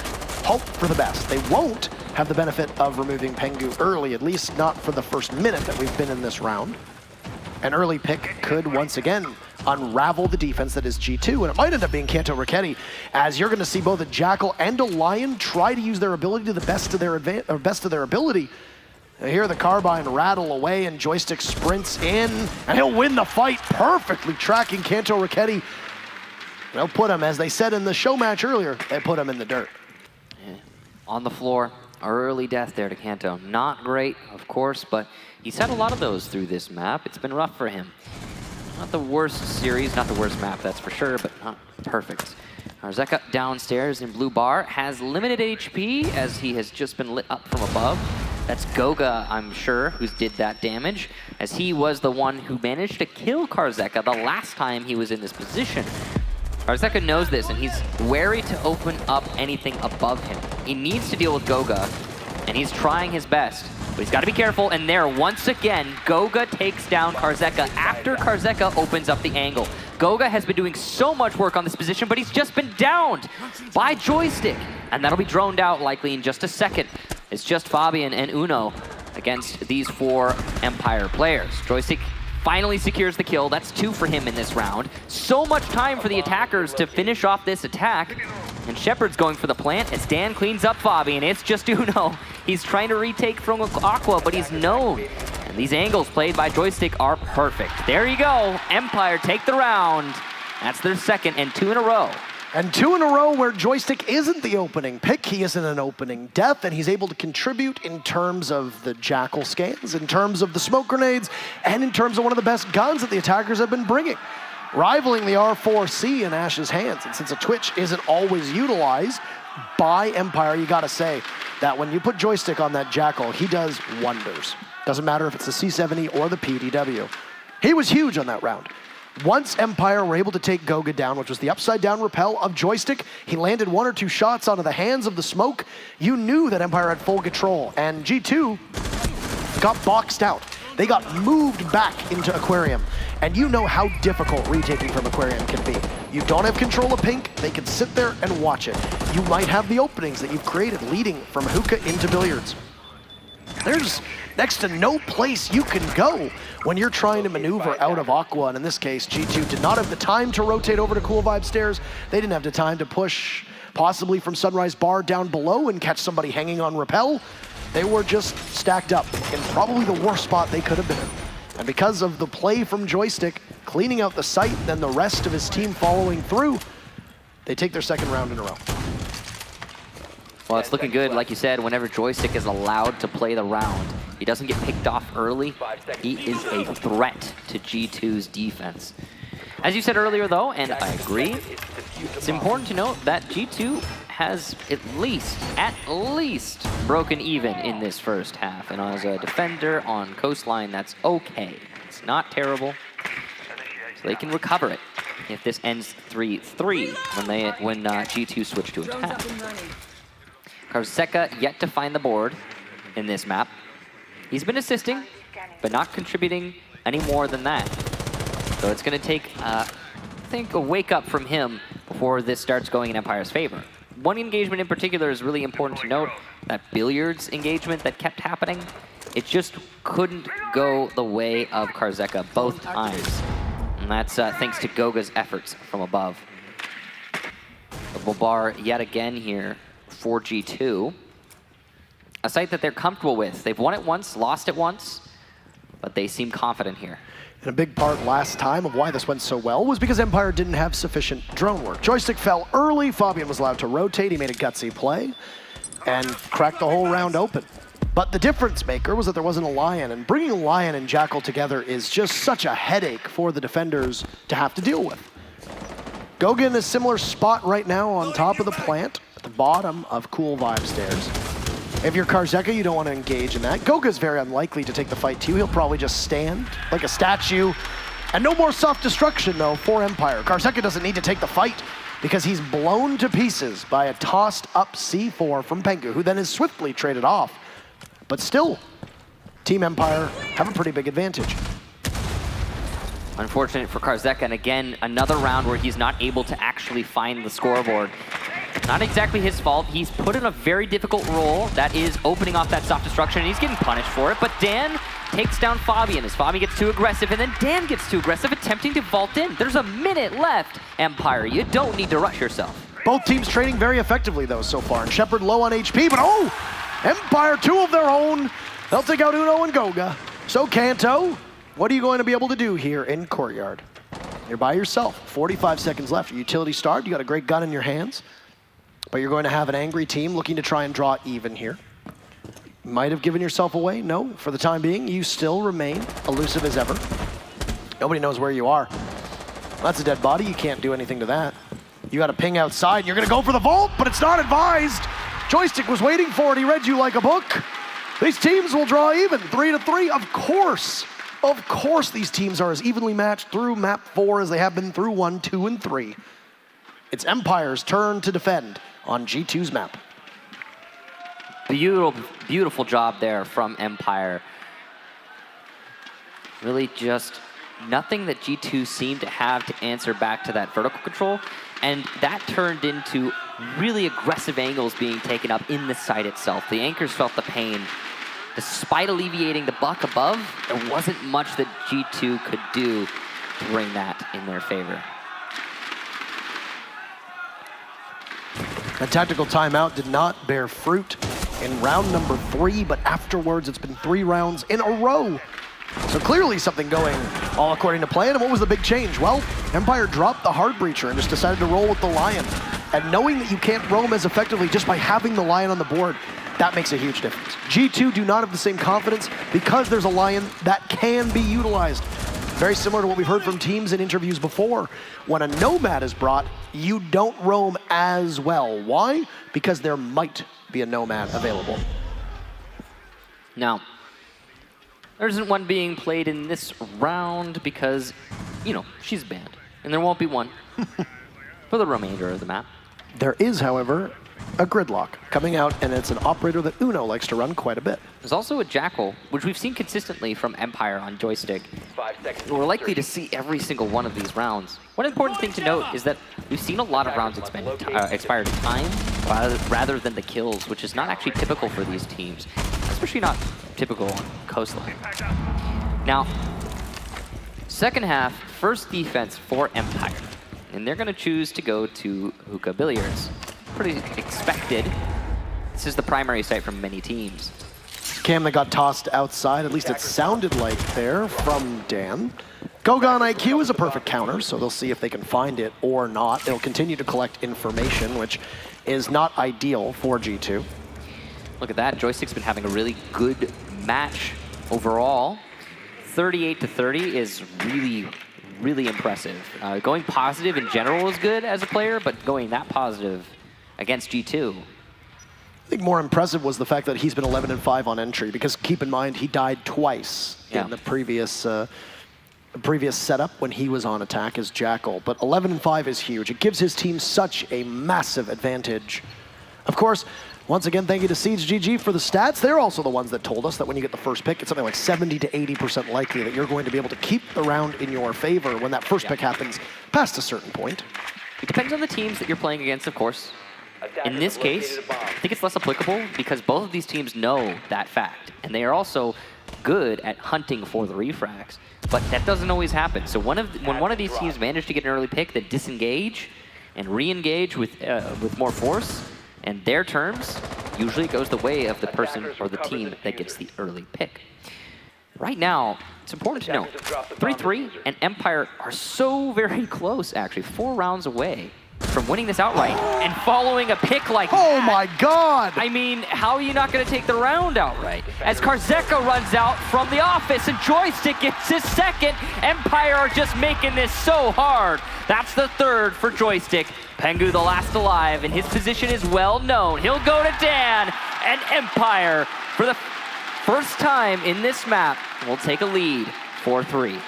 [SPEAKER 4] hope for the best. They won't have the benefit of removing Pengu early, at least not for the first minute that we've been in this round. An early pick could once again unravel the defense that is G2, and it might end up being Kanto Raketti, as you're going to see both a Jackal and a Lion try to use their ability to the best of their ability. And here the Carbine rattle away, and Joystick sprints in, and he'll win the fight, perfectly tracking Kanto Raketti. They'll put him, as they said in the show match earlier, they put him in the dirt.
[SPEAKER 12] Yeah. On the floor, early death there to Kanto. Not great, of course, but he's had a lot of those through this map. It's been rough for him. Not the worst series, not the worst map, that's for sure, but not perfect. Karzeka downstairs in blue bar has limited HP as he has just been lit up from above. That's Goga, I'm sure, who did that damage, as he was the one who managed to kill Karzeka the last time he was in this position. Karzeka knows this, and he's wary to open up anything above him. He needs to deal with Goga, and he's trying his best. But he's got to be careful, and there, once again, Goga takes down Karzeka after Karzeka opens up the angle. Goga has been doing so much work on this position, but he's just been downed by Joystick. And that'll be droned out likely in just a second. It's just Fabian and Uno against these 4 Empire players. Joystick finally secures the kill. That's 2 for him in this round. So much time for the attackers to finish off this attack. And Shepard's going for the plant as Dan cleans up Fabian. It's just Uno. He's trying to retake from Aqua, but he's known. And these angles played by Joystick are perfect. There you go. Empire take the round. That's their second and 2 in a row.
[SPEAKER 4] And 2 in a row where Joystick isn't the opening pick, he isn't an opening death, and he's able to contribute in terms of the Jackal scans, in terms of the smoke grenades, and in terms of one of the best guns that the attackers have been bringing, rivaling the R4C in Ash's hands. And since a Twitch isn't always utilized by Empire, you gotta say that when you put Joystick on that Jackal, he does wonders. Doesn't matter if it's the C70 or the PDW. He was huge on that round. Once Empire were able to take Goga down, which was the upside down rappel of Joystick, he landed 1 or 2 shots onto the hands of the smoke. You knew that Empire had full control, and G2 got boxed out. They got moved back into Aquarium. And you know how difficult retaking from Aquarium can be. You don't have control of pink, they can sit there and watch it. You might have the openings that you've created leading from hookah into billiards. There's next to no place you can go when you're trying to maneuver out of Aqua, and in this case, G2 did not have the time to rotate over to Cool Vibe Stairs. They didn't have the time to push possibly from Sunrise Bar down below and catch somebody hanging on rappel. They were just stacked up in probably the worst spot they could have been in. And because of the play from Joystick, cleaning out the site, then the rest of his team following through, they take their second round in a row.
[SPEAKER 12] Well, it's looking good, like you said, whenever Joystick is allowed to play the round. He doesn't get picked off early. He is a threat to G2's defense. As you said earlier, though, and I agree, it's important to note that G2 has at least broken even in this first half. And as a defender on Coastline, that's okay. It's not terrible. So they can recover it if this ends 3-3 when G2 switch to attack. Karzeka yet to find the board in this map. He's been assisting, but not contributing any more than that. So it's going to take, I think, a wake up from him before this starts going in Empire's favor. One engagement in particular is really important to note, that billiards engagement that kept happening. It just couldn't go the way of Karzeka both times. And that's thanks to Goga's efforts from above. Double bar yet again here for G2. A site that they're comfortable with. They've won it once, lost it once, but they seem confident here.
[SPEAKER 4] And a big part last time of why this went so well was because Empire didn't have sufficient drone work. Joystick fell early, Fabian was allowed to rotate, he made a gutsy play, and cracked the whole round open. But the difference maker was that there wasn't a Lion, and bringing Lion and Jackal together is just such a headache for the defenders to have to deal with. Goga in a similar spot right now on top of the plant, at the bottom of Cool Vibe Stairs. If you're Karzeka, you don't want to engage in that. Goga's very unlikely to take the fight too. He'll probably just stand like a statue. And no more self-destruction though for Empire. Karzeka doesn't need to take the fight because he's blown to pieces by a tossed up C4 from Pengu, who then is swiftly traded off. But still, Team Empire have a pretty big advantage.
[SPEAKER 12] Unfortunate for Karzeka, and again, another round where he's not able to actually find the scoreboard. Not exactly his fault. He's put in a very difficult role that is opening off that self-destruction, and he's getting punished for it. But Dan takes down Fabian as Fabian gets too aggressive, and then Dan gets too aggressive, attempting to vault in. There's a minute left, Empire. You don't need to rush yourself.
[SPEAKER 4] Both teams trading very effectively, though, so far. And Shepard low on HP, but oh! Empire, two of their own. They'll take out Uno and Goga. So, Kanto, what are you going to be able to do here in Courtyard? You're by yourself. 45 seconds left. Your utility starred. You got a great gun in your hands. But you're going to have an angry team looking to try and draw even here. Might have given yourself away. No, for the time being, you still remain elusive as ever. Nobody knows where you are. That's a dead body. You can't do anything to that. You got to ping outside. And you're going to go for the vault, but it's not advised. Joystick was waiting for it. He read you like a book. These teams will draw even, 3-3. Of course these teams are as evenly matched through map 4 as they have been through 1, 2, and 3. It's Empire's turn to defend on G2's map.
[SPEAKER 12] Beautiful job there from Empire. Really just nothing that G2 seemed to have to answer back to that vertical control, and that turned into really aggressive angles being taken up in the site itself. The anchors felt the pain. Despite alleviating the buck above, there wasn't much that G2 could do to bring that in their favor.
[SPEAKER 4] A tactical timeout did not bear fruit in round number 3, but afterwards it's been 3 rounds in a row. So clearly something going all according to plan. And what was the big change? Well, Empire dropped the hard breacher and just decided to roll with the Lion. And knowing that you can't roam as effectively just by having the Lion on the board, that makes a huge difference. G2 do not have the same confidence because there's a Lion that can be utilized. Very similar to what we've heard from teams in interviews before. When a Nomad is brought, you don't roam as well. Why? Because there might be a Nomad available.
[SPEAKER 12] Now, there isn't one being played in this round because, she's banned. And there won't be one for the remainder of the map.
[SPEAKER 4] There is, however, a gridlock coming out, and it's an operator that Uno likes to run quite a bit.
[SPEAKER 12] There's also a Jackal, which we've seen consistently from Empire on joystick. We're likely to see every single one of these rounds. One important thing to note is that we've seen a lot of rounds expire time rather than the kills, which is not actually typical for these teams, especially not typical on Coastline. Now, second half, first defense for Empire, and they're going to choose to go to Hookah Billiards. Pretty expected. This is the primary site from many teams.
[SPEAKER 4] Cam that got tossed outside, at least it sounded like there from Dan. Gogon IQ is a perfect counter, so they'll see if they can find it or not. It'll continue to collect information, which is not ideal for G2.
[SPEAKER 12] Look at that, Joystick's been having a really good match overall. 38-30 is really impressive. Going positive in general is good as a player, but going that positive against G2.
[SPEAKER 4] I think more impressive was the fact that he's been 11-5 on entry, because keep in mind he died twice in the previous setup when he was on attack as Jackal. But 11-5 is huge. It gives his team such a massive advantage. Of course, once again, thank you to Siege GG for the stats. They're also the ones that told us that when you get the first pick, it's something like 70 to 80% likely that you're going to be able to keep the round in your favor when that first pick happens past a certain point.
[SPEAKER 12] It depends on the teams that you're playing against, of course. In this case, I think it's less applicable because both of these teams know that fact, and they are also good at hunting for the refrags. But that doesn't always happen. So when one of these teams manage to get an early pick, they disengage and re-engage with more force, and their terms, usually it goes the way of the person or the team that gets the early pick. Right now, it's important to note, 3-3 and Empire are so very close, actually, 4 rounds away from winning this outright and following a pick like that.
[SPEAKER 4] Oh my God!
[SPEAKER 12] I mean, how are you not going to take the round outright? As Karzeka runs out from the office and Joystick gets his second, Empire are just making this so hard. That's the third for Joystick. Pengu the last alive, and his position is well known. He'll go to Dan, and Empire, for the first time in this map, will take a lead, 4-3.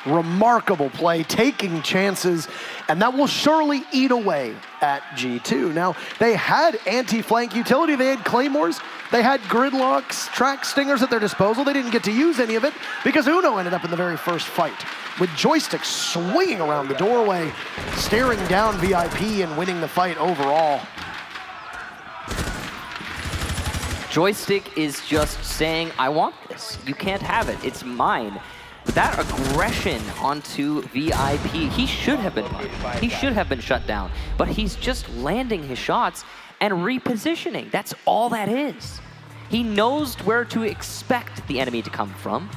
[SPEAKER 4] Remarkable play, taking chances, and that will surely eat away at G2. Now, they had anti-flank utility, they had claymores, they had gridlocks, track stingers at their disposal. They didn't get to use any of it because Uno ended up in the very first fight, with Joystick swinging around the doorway, staring down VIP and winning the fight overall.
[SPEAKER 12] Joystick is just saying, I want this. You can't have it, it's mine. That aggression onto VIP, he should have been punished. He should have been shut down. But he's just landing his shots and repositioning. That's all that is. He knows where to expect the enemy to come from,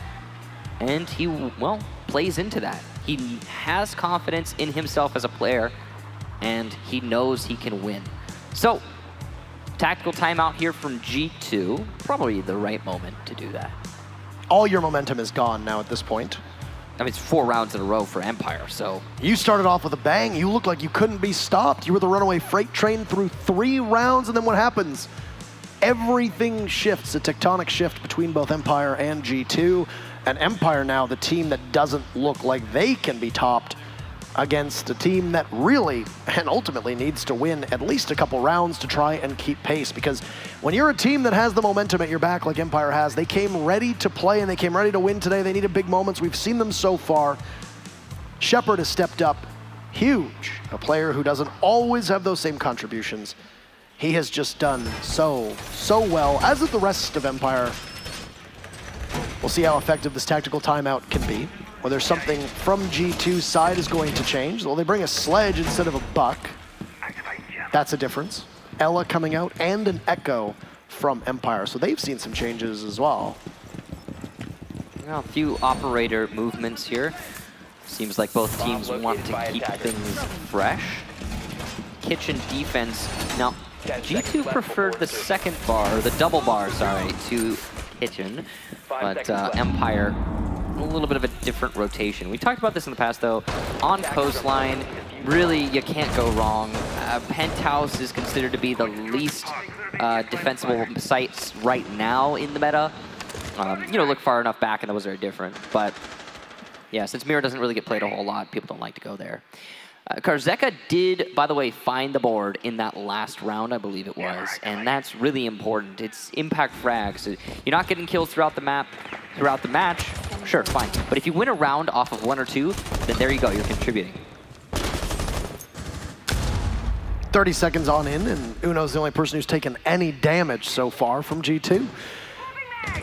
[SPEAKER 12] and he, well, plays into that. He has confidence in himself as a player, and he knows he can win. So, tactical timeout here from G2, probably the right moment to do that.
[SPEAKER 4] All your momentum is gone now at this point.
[SPEAKER 12] I mean, it's 4 rounds in a row for Empire, so.
[SPEAKER 4] You started off with a bang. You looked like you couldn't be stopped. You were the runaway freight train through 3 rounds, and then what happens? Everything shifts, a tectonic shift between both Empire and G2. And Empire now, the team that doesn't look like they can be topped against a team that really and ultimately needs to win at least a couple rounds to try and keep pace, because when you're a team that has the momentum at your back like Empire has, they came ready to play and they came ready to win today. They needed big moments. We've seen them so far. Shepard has stepped up huge, a player who doesn't always have those same contributions. He has just done so well, as of the rest of Empire. We'll see how effective this tactical timeout can be. Whether something from G2's side is going to change. Well, they bring a sledge instead of a buck. That's a difference. Ella coming out and an Echo from Empire. So they've seen some changes as well.
[SPEAKER 12] Well, a few operator movements here. Seems like both teams want to keep things fresh. Kitchen defense. Now, G2 preferred the second bar, the double bar, sorry, to Kitchen. But Empire, a little bit of a different rotation. We talked about this in the past, though. On Coastline, really, you can't go wrong. Penthouse is considered to be the least defensible sites right now in the meta. You know, look far enough back and those are different. But yeah, since Mirror doesn't really get played a whole lot, people don't like to go there. Karzeka did, by the way, find the board in that last round, I believe it was, and that's really important. It's impact frags. So you're not getting kills throughout the map, throughout the match, sure, fine. But if you win a round off of 1 or 2, then there you go, you're contributing.
[SPEAKER 4] 30 seconds on in, and Uno's the only person who's taken any damage so far from G2.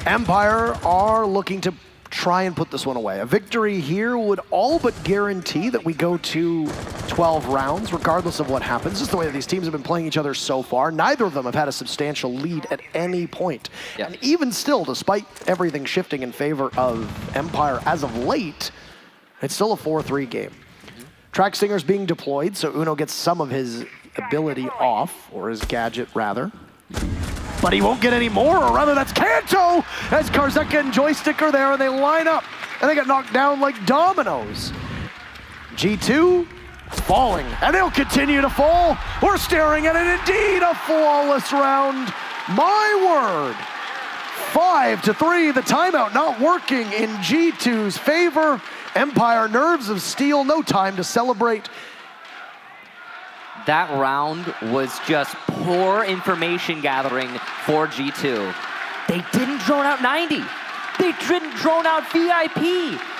[SPEAKER 4] Empire are looking to try and put this one away. A victory here would all but guarantee that we go to 12 rounds, regardless of what happens. Just the way that these teams have been playing each other so far. Neither of them have had a substantial lead at any point. Yeah. And even still, despite everything shifting in favor of Empire as of late, it's still a 4-3 game. Track Stinger's being deployed, so Uno gets some of his ability off, or his gadget rather. But he won't get any more, or rather that's Kanto, as Karzeka and Joystick are there and they line up and they get knocked down like dominoes. G2 falling, and they'll continue to fall. We're staring at it, indeed, a flawless round. My word. 5-3, the timeout not working in G2's favor. Empire nerves of steel, no time to celebrate.
[SPEAKER 12] That round was just poor information gathering for G2. They didn't drone out 90. They didn't drone out VIP.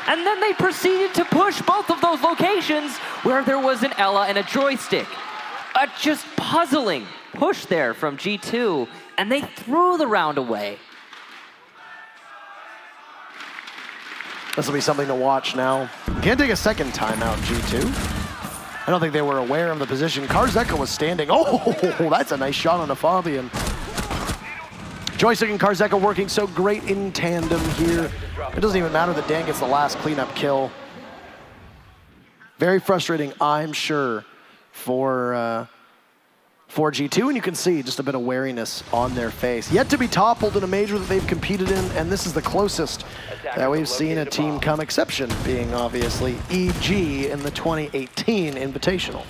[SPEAKER 12] And then they proceeded to push both of those locations where there was an Ella and a Joystick. A just puzzling push there from G2, and they threw the round away.
[SPEAKER 4] This will be something to watch now. Can't take a second timeout, G2. I don't think they were aware of the position. Karzeka was standing. Oh, that's a nice shot on a Fabian. Joystick and Karzeka working so great in tandem here. It doesn't even matter that Dan gets the last cleanup kill. Very frustrating, I'm sure, for G2, and you can see just a bit of wariness on their face. Yet to be toppled in a major that they've competed in, and this is the closest that we've seen a team come, exception being obviously EG in the 2018 Invitational.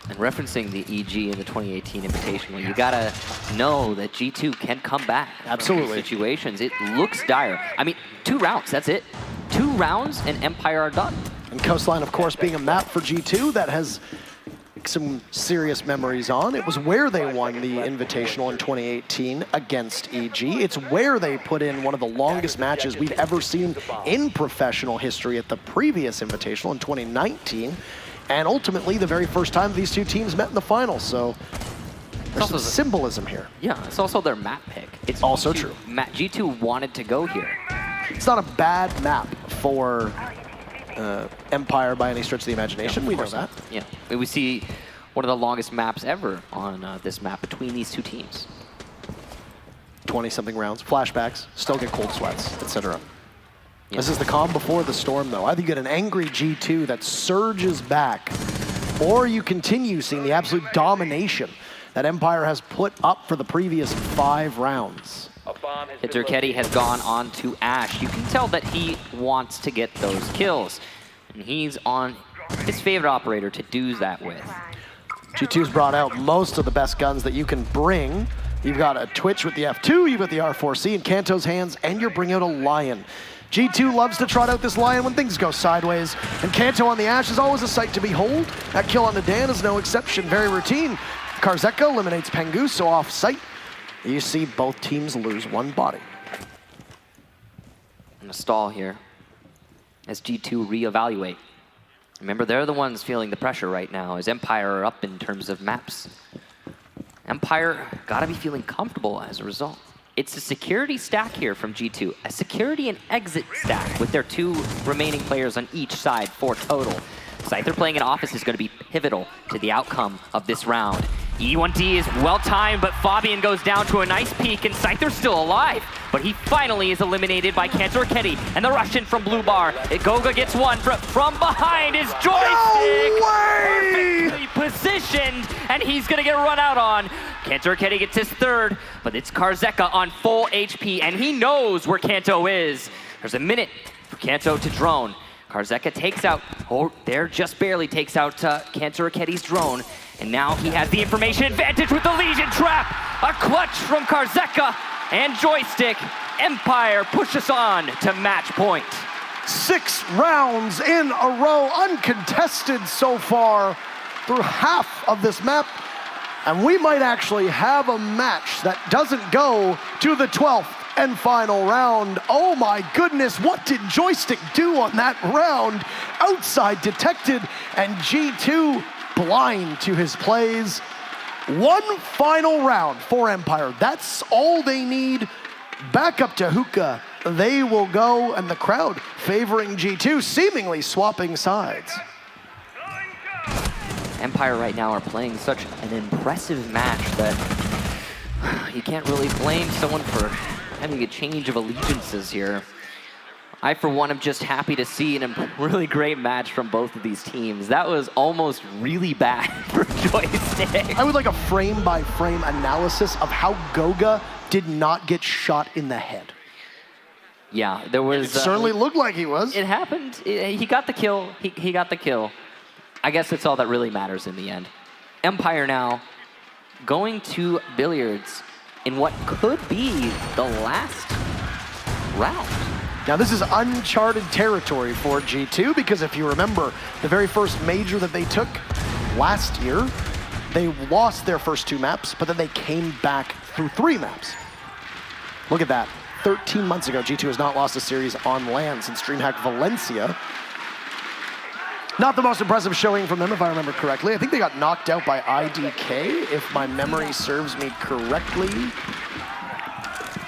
[SPEAKER 12] And referencing the EG in the 2018 Invitational, you gotta know that G2 can come back.
[SPEAKER 4] Absolutely.
[SPEAKER 12] From these situations. It looks dire. I mean, 2 rounds, that's it. 2 rounds and Empire are done.
[SPEAKER 4] And Coastline, of course, being a map for G2 that has some serious memories on. It was where they won the Invitational in 2018 against EG. It's where they put in one of the longest matches we've ever seen in professional history at the previous Invitational in 2019. And ultimately, the very first time these two teams met in the finals. So there's some symbolism here.
[SPEAKER 12] Yeah, it's also their map pick. It's
[SPEAKER 4] also
[SPEAKER 12] G2,
[SPEAKER 4] true.
[SPEAKER 12] G2 wanted to go here.
[SPEAKER 4] It's not a bad map for Empire by any stretch of the imagination.
[SPEAKER 12] Yeah,
[SPEAKER 4] we know that.
[SPEAKER 12] Yeah, we see one of the longest maps ever on this map between these two teams.
[SPEAKER 4] 20-something rounds, flashbacks, still get cold sweats, etc.
[SPEAKER 12] Yeah.
[SPEAKER 4] This is the calm before the storm, though. Either you get an angry G2 that surges back, or you continue seeing the absolute domination that Empire has put up for the previous 5 rounds.
[SPEAKER 12] Turketti has gone on to Ash. You can tell that he wants to get those kills. And he's on his favorite operator to do that with.
[SPEAKER 4] G2's brought out most of the best guns that you can bring. You've got a Twitch with the F2, you've got the R4C in Kanto's hands, and you're bringing out a Lion. G2 loves to trot out this Lion when things go sideways, and Kanto on the Ash is always a sight to behold. That kill on the Dan is no exception, very routine. Karzeka eliminates Pengu, so off site. You see both teams lose 1 body.
[SPEAKER 12] In a stall here, as G2 reevaluate. Remember, they're the ones feeling the pressure right now, as Empire are up in terms of maps. Empire gotta be feeling comfortable as a result. It's a security stack here from G2, a security and exit stack with their 2 remaining players on each side for total. Scyther playing in Office is going to be pivotal to the outcome of this round. E1D is well-timed, but Fabian goes down to a nice peek, and Scyther's still alive. But he finally is eliminated by Turketti and the Russian from Blue Bar. Goga gets one from behind his Joystick. Perfectly positioned, and he's going to get run out on. Turketti gets his 3rd, but it's Karzeka on full HP, and he knows where Kanto is. There's a minute for Kanto to drone. Karzeka takes out, there just barely takes out Turketti's drone. And now he has the information advantage with the Legion Trap. A clutch from Karzeka and Joystick. Empire pushes on to match point.
[SPEAKER 4] 6 rounds in a row, uncontested so far through half of this map. And we might actually have a match that doesn't go to the 12th and final round. Oh my goodness, what did Joystick do on that round? Outside detected, and G2 blind to his plays. One final round for Empire. That's all they need. Back up to hookah they will go, and the crowd favoring G2, seemingly swapping sides.
[SPEAKER 12] Empire right now are playing such an impressive match that you can't really blame someone for having a change of allegiances here. I, for one, am just happy to see a really great match from both of these teams. That was almost really bad for Joystick.
[SPEAKER 4] I would like a frame-by-frame analysis of how Goga did not get shot in the head.
[SPEAKER 12] Yeah, there was...
[SPEAKER 4] It certainly looked like he was.
[SPEAKER 12] It happened. He got the kill. He got the kill. I guess that's all that really matters in the end. Empire now going to billiards in what could be the last round.
[SPEAKER 4] Now this is uncharted territory for G2, because if you remember, the very first major that they took last year, they lost their first 2 maps, but then they came back through 3 maps. Look at that. 13 months ago, G2 has not lost a series on land since DreamHack Valencia. Not the most impressive showing from them, if I remember correctly. I think they got knocked out by IDK, if my memory serves me correctly,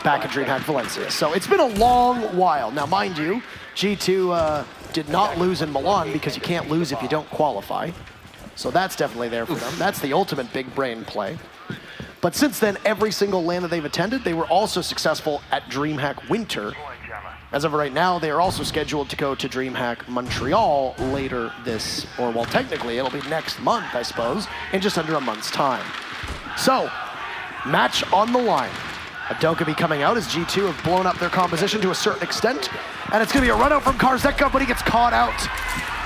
[SPEAKER 4] back at DreamHack Valencia. So it's been a long while. Now, mind you, G2 did not lose in Milan because you can't lose if you don't qualify. So that's definitely there for them. That's the ultimate big brain play. But since then, every single LAN that they've attended, they were also successful at DreamHack Winter. As of right now, they are also scheduled to go to DreamHack Montreal later this, or well, technically it'll be next month, I suppose, in just under a month's time. So, match on the line. Adokabi coming out as G2 have blown up their composition to a certain extent, and it's going to be a run out from Karzeka, but he gets caught out.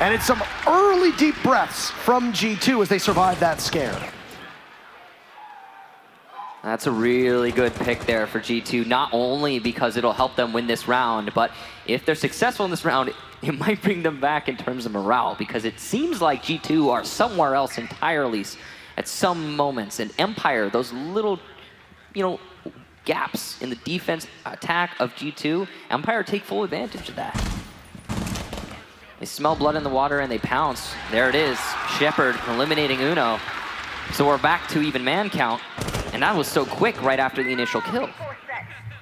[SPEAKER 4] And it's some early deep breaths from G2 as they survive that scare.
[SPEAKER 12] That's a really good pick there for G2, not only because it'll help them win this round, but if they're successful in this round, it might bring them back in terms of morale, because it seems like G2 are somewhere else entirely at some moments. And Empire, those little, gaps in the defense attack of G2, Empire take full advantage of that. They smell blood in the water and they pounce. There it is, Shepard eliminating Uno. So we're back to even man count. And that was so quick right after the initial kill.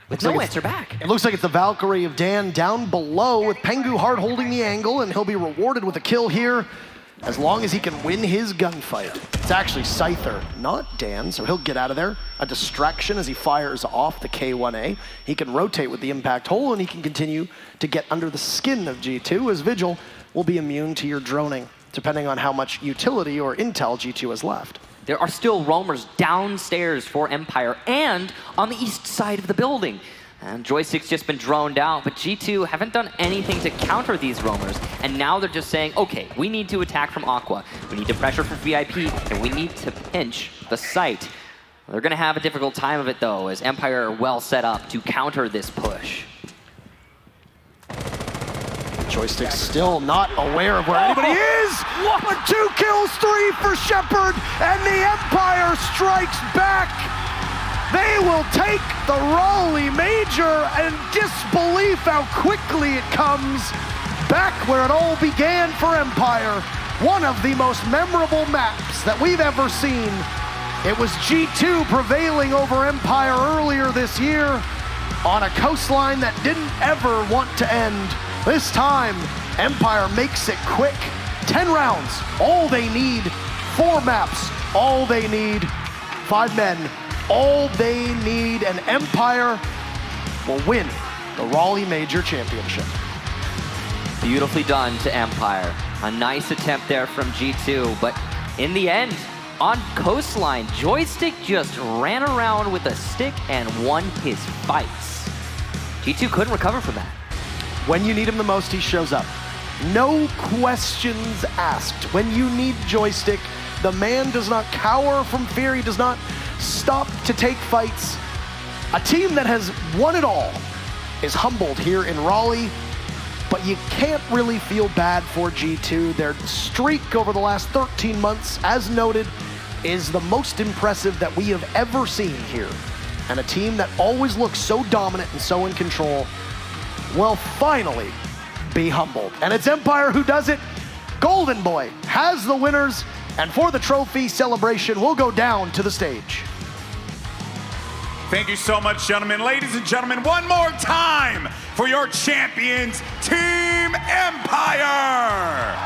[SPEAKER 12] With no answer back.
[SPEAKER 4] It looks like it's the Valkyrie of Dan down below, with Pengu hard holding the angle, and he'll be rewarded with a kill here as long as he can win his gunfight. It's actually Scyther, not Dan, so he'll get out of there. A distraction as he fires off the K1A. He can rotate with the impact hole, and he can continue to get under the skin of G2, as Vigil will be immune to your droning, depending on how much utility or intel G2 has left.
[SPEAKER 12] There are still roamers downstairs for Empire and on the east side of the building. And Joystick's just been droned out, but G2 haven't done anything to counter these roamers. And now they're just saying, okay, we need to attack from Aqua. We need to pressure from VIP, and we need to pinch the site. They're gonna have a difficult time of it though, as Empire are well set up to counter this push.
[SPEAKER 4] Joystick still not aware of where anybody is. But 2 kills, 3 for Shepard, and the Empire strikes back. They will take the Raleigh Major, and disbelief how quickly it comes back where it all began for Empire. One of the most memorable maps that we've ever seen. It was G2 prevailing over Empire earlier this year on a coastline that didn't ever want to end. This time, Empire makes it quick. 10 rounds, all they need. 4 maps, all they need. 5 men, all they need. And Empire will win the Raleigh Major Championship.
[SPEAKER 12] Beautifully done to Empire. A nice attempt there from G2, but in the end, on coastline, Joystick just ran around with a stick and won his fights. G2 couldn't recover from that.
[SPEAKER 4] When you need him the most, he shows up. No questions asked. When you need Joystick, the man does not cower from fear. He does not stop to take fights. A team that has won it all is humbled here in Raleigh. but you can't really feel bad for G2. Their streak over the last 13 months, as noted, is the most impressive that we have ever seen here. And a team that always looks so dominant and so in control will finally be humbled. And it's Empire who does it. Golden Boy has the winners, and for the trophy celebration, we'll go down to the stage.
[SPEAKER 1] Thank you so much, gentlemen. Ladies and gentlemen, one more time for your champions, Team Empire!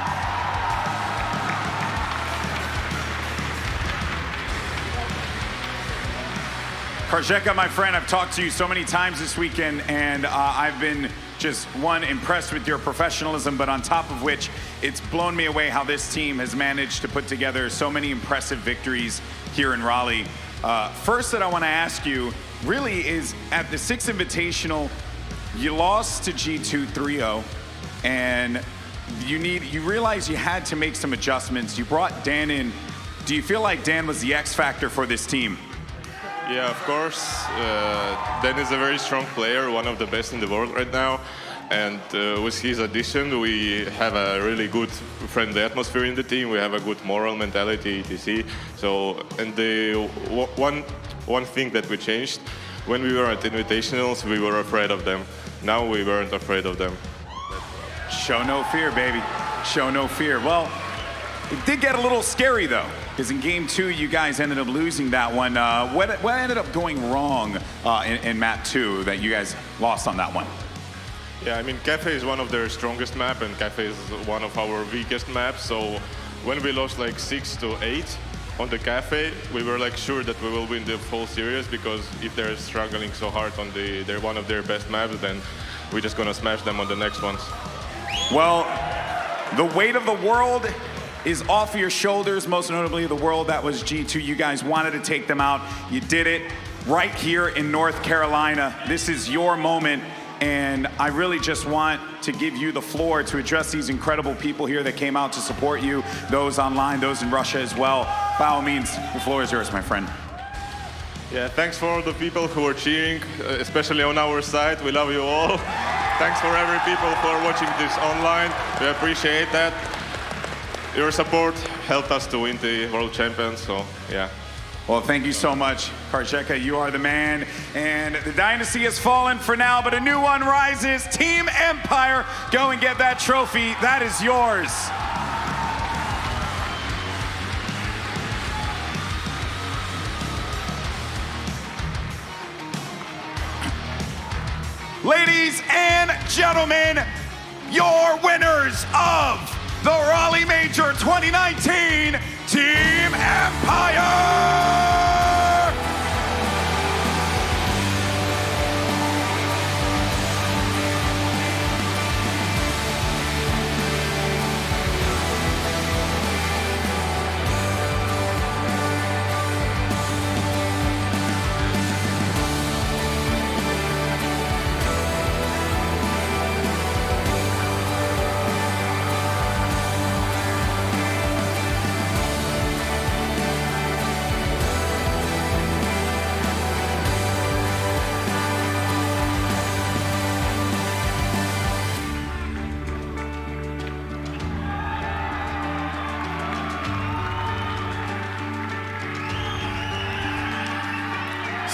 [SPEAKER 1] Karjeka, my friend, I've talked to you so many times this weekend, and I've been just, one, impressed with your professionalism, but on top of which, it's blown me away how this team has managed to put together so many impressive victories here in Raleigh. First that I want to ask you really is, at the 6th Invitational, you lost to G2 3-0, and you realized you had to make some adjustments. You brought Dan in. Do you feel like Dan was the X factor for this team?
[SPEAKER 10] Yeah, of course. Dan is a very strong player, one of the best in the world right now. And with his addition, we have a really good friendly atmosphere in the team. We have a good moral mentality, etc. So, and the one thing that we changed, when we were at Invitationals, we were afraid of them. Now we weren't afraid of them.
[SPEAKER 1] Show no fear, baby. Show no fear. Well, it did get a little scary, though, because in Game 2, you guys ended up losing that one. What ended up going wrong in Map 2 that you guys lost on that one?
[SPEAKER 10] Yeah, I mean, Cafe is one of their strongest maps, and Cafe is one of our weakest maps. So when we lost like 6-8 on the Cafe, we were like sure that we will win the full series, because if they're struggling so hard on they're one of their best maps, then we're just gonna smash them on the next ones.
[SPEAKER 1] Well, the weight of the world is off your shoulders, most notably the world that was G2. You guys wanted to take them out. You did it right here in North Carolina. This is your moment, and I really just want to give you the floor to address these incredible people here that came out to support you, those online, those in Russia as well. By all means, the floor is yours, my friend.
[SPEAKER 10] Yeah, thanks for all the people who are cheering, especially on our side. We love you all. Thanks for every people who are watching this online. We appreciate that. Your support helped us to win the World Champions, so yeah.
[SPEAKER 1] Well, thank you so much, Karjeka. You are the man. And the dynasty has fallen for now, but a new one rises. Team Empire, go and get that trophy. That is yours. Ladies and gentlemen, your winners of the Raleigh Major 2019, Team Empire!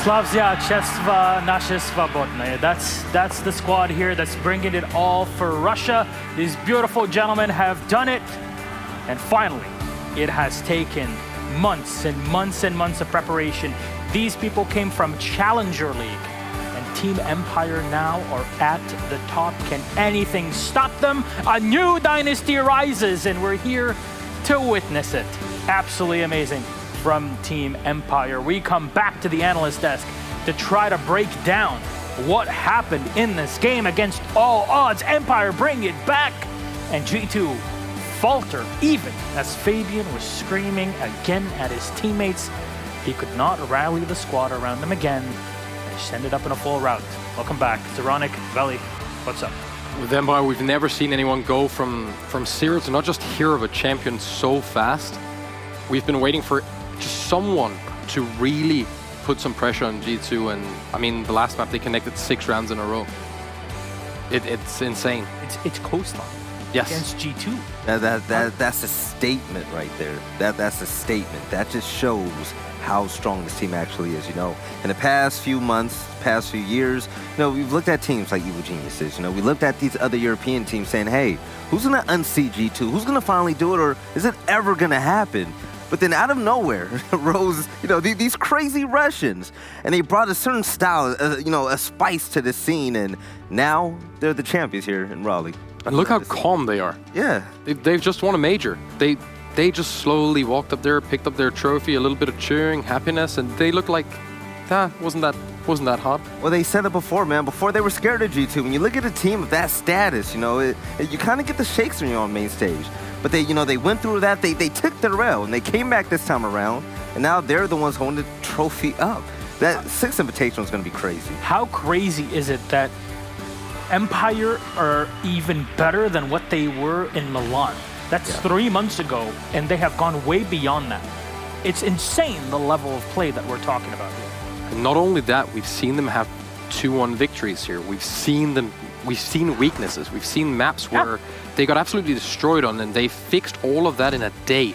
[SPEAKER 5] Slavia Chestva Nasze Svobodne. That's the squad here that's bringing it all for Russia. These beautiful gentlemen have done it. And finally, it has taken months and months and months of preparation. These people came from Challenger League, and Team Empire now are at the top. Can anything stop them? A new dynasty rises, and we're here to witness it. Absolutely amazing. From Team Empire, we come back to the analyst desk to try to break down what happened in this game. Against all odds, Empire bring it back, and G2 falter even as Fabian was screaming again at his teammates. He could not rally the squad around them again. They just ended up in a full rout. Welcome back. Zeronic, Veli, what's up?
[SPEAKER 23] With Empire, we've never seen anyone go from zero to not just hero but champion so fast. We've been waiting for just someone to really put some pressure on G2, and I mean, the last map they connected 6 rounds in a row. It's insane.
[SPEAKER 5] It's coastline.
[SPEAKER 23] Yes.
[SPEAKER 5] Against G2.
[SPEAKER 6] That's a statement right there. That's a statement. That just shows how strong this team actually is, you know. In the past few months, past few years, you know, we've looked at teams like Evil Geniuses, you know, we looked at these other European teams saying, hey, who's gonna unseat G2? Who's gonna finally do it, or is it ever gonna happen? But then out of nowhere rose, you know, these crazy Russians, and they brought a certain style, you know, a spice to the scene, and now they're the champions here in Raleigh.
[SPEAKER 23] And look how calm they are.
[SPEAKER 6] Yeah.
[SPEAKER 23] They've just won a major. They just slowly walked up there, picked up their trophy, a little bit of cheering, happiness, and they look like, wasn't that hot?
[SPEAKER 6] Well, they said it before, man. Before they were scared of G2. When you look at a team of that status, you know, you kind of get the shakes when you're on main stage. But they, you know, they went through that. They took their L, and they came back this time around, and now they're the ones holding the trophy up. That 6th Invitational is going to be crazy.
[SPEAKER 5] How crazy is it that Empire are even better than what they were in Milan? That's 3 months ago, and they have gone way beyond that. It's insane, the level of play that we're talking about here.
[SPEAKER 23] And not only that, we've seen them have 2-1 victories here. We've seen weaknesses. We've seen maps where they got absolutely destroyed on, and they fixed all of that in a day.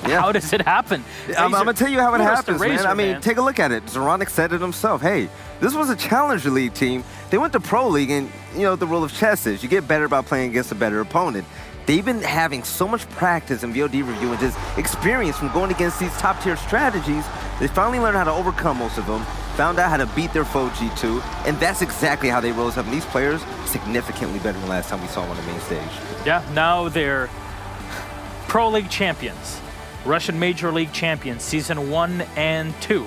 [SPEAKER 6] Yeah.
[SPEAKER 5] How does it happen?
[SPEAKER 6] I'm going to tell you how it happens,
[SPEAKER 5] Razor,
[SPEAKER 6] man. I mean, take a look at it. Zoronic said it himself. Hey, this was a Challenger League team. They went to Pro League, and, you know, the rule of chess is you get better by playing against a better opponent. They've been having so much practice in VOD review and just experience from going against these top-tier strategies. They finally learned how to overcome most of them, found out how to beat their foe G2, and that's exactly how they rose up. And these players, significantly better than last time we saw them on the main stage.
[SPEAKER 5] Yeah, now they're Pro League champions. Russian Major League champions, Season 1 and 2.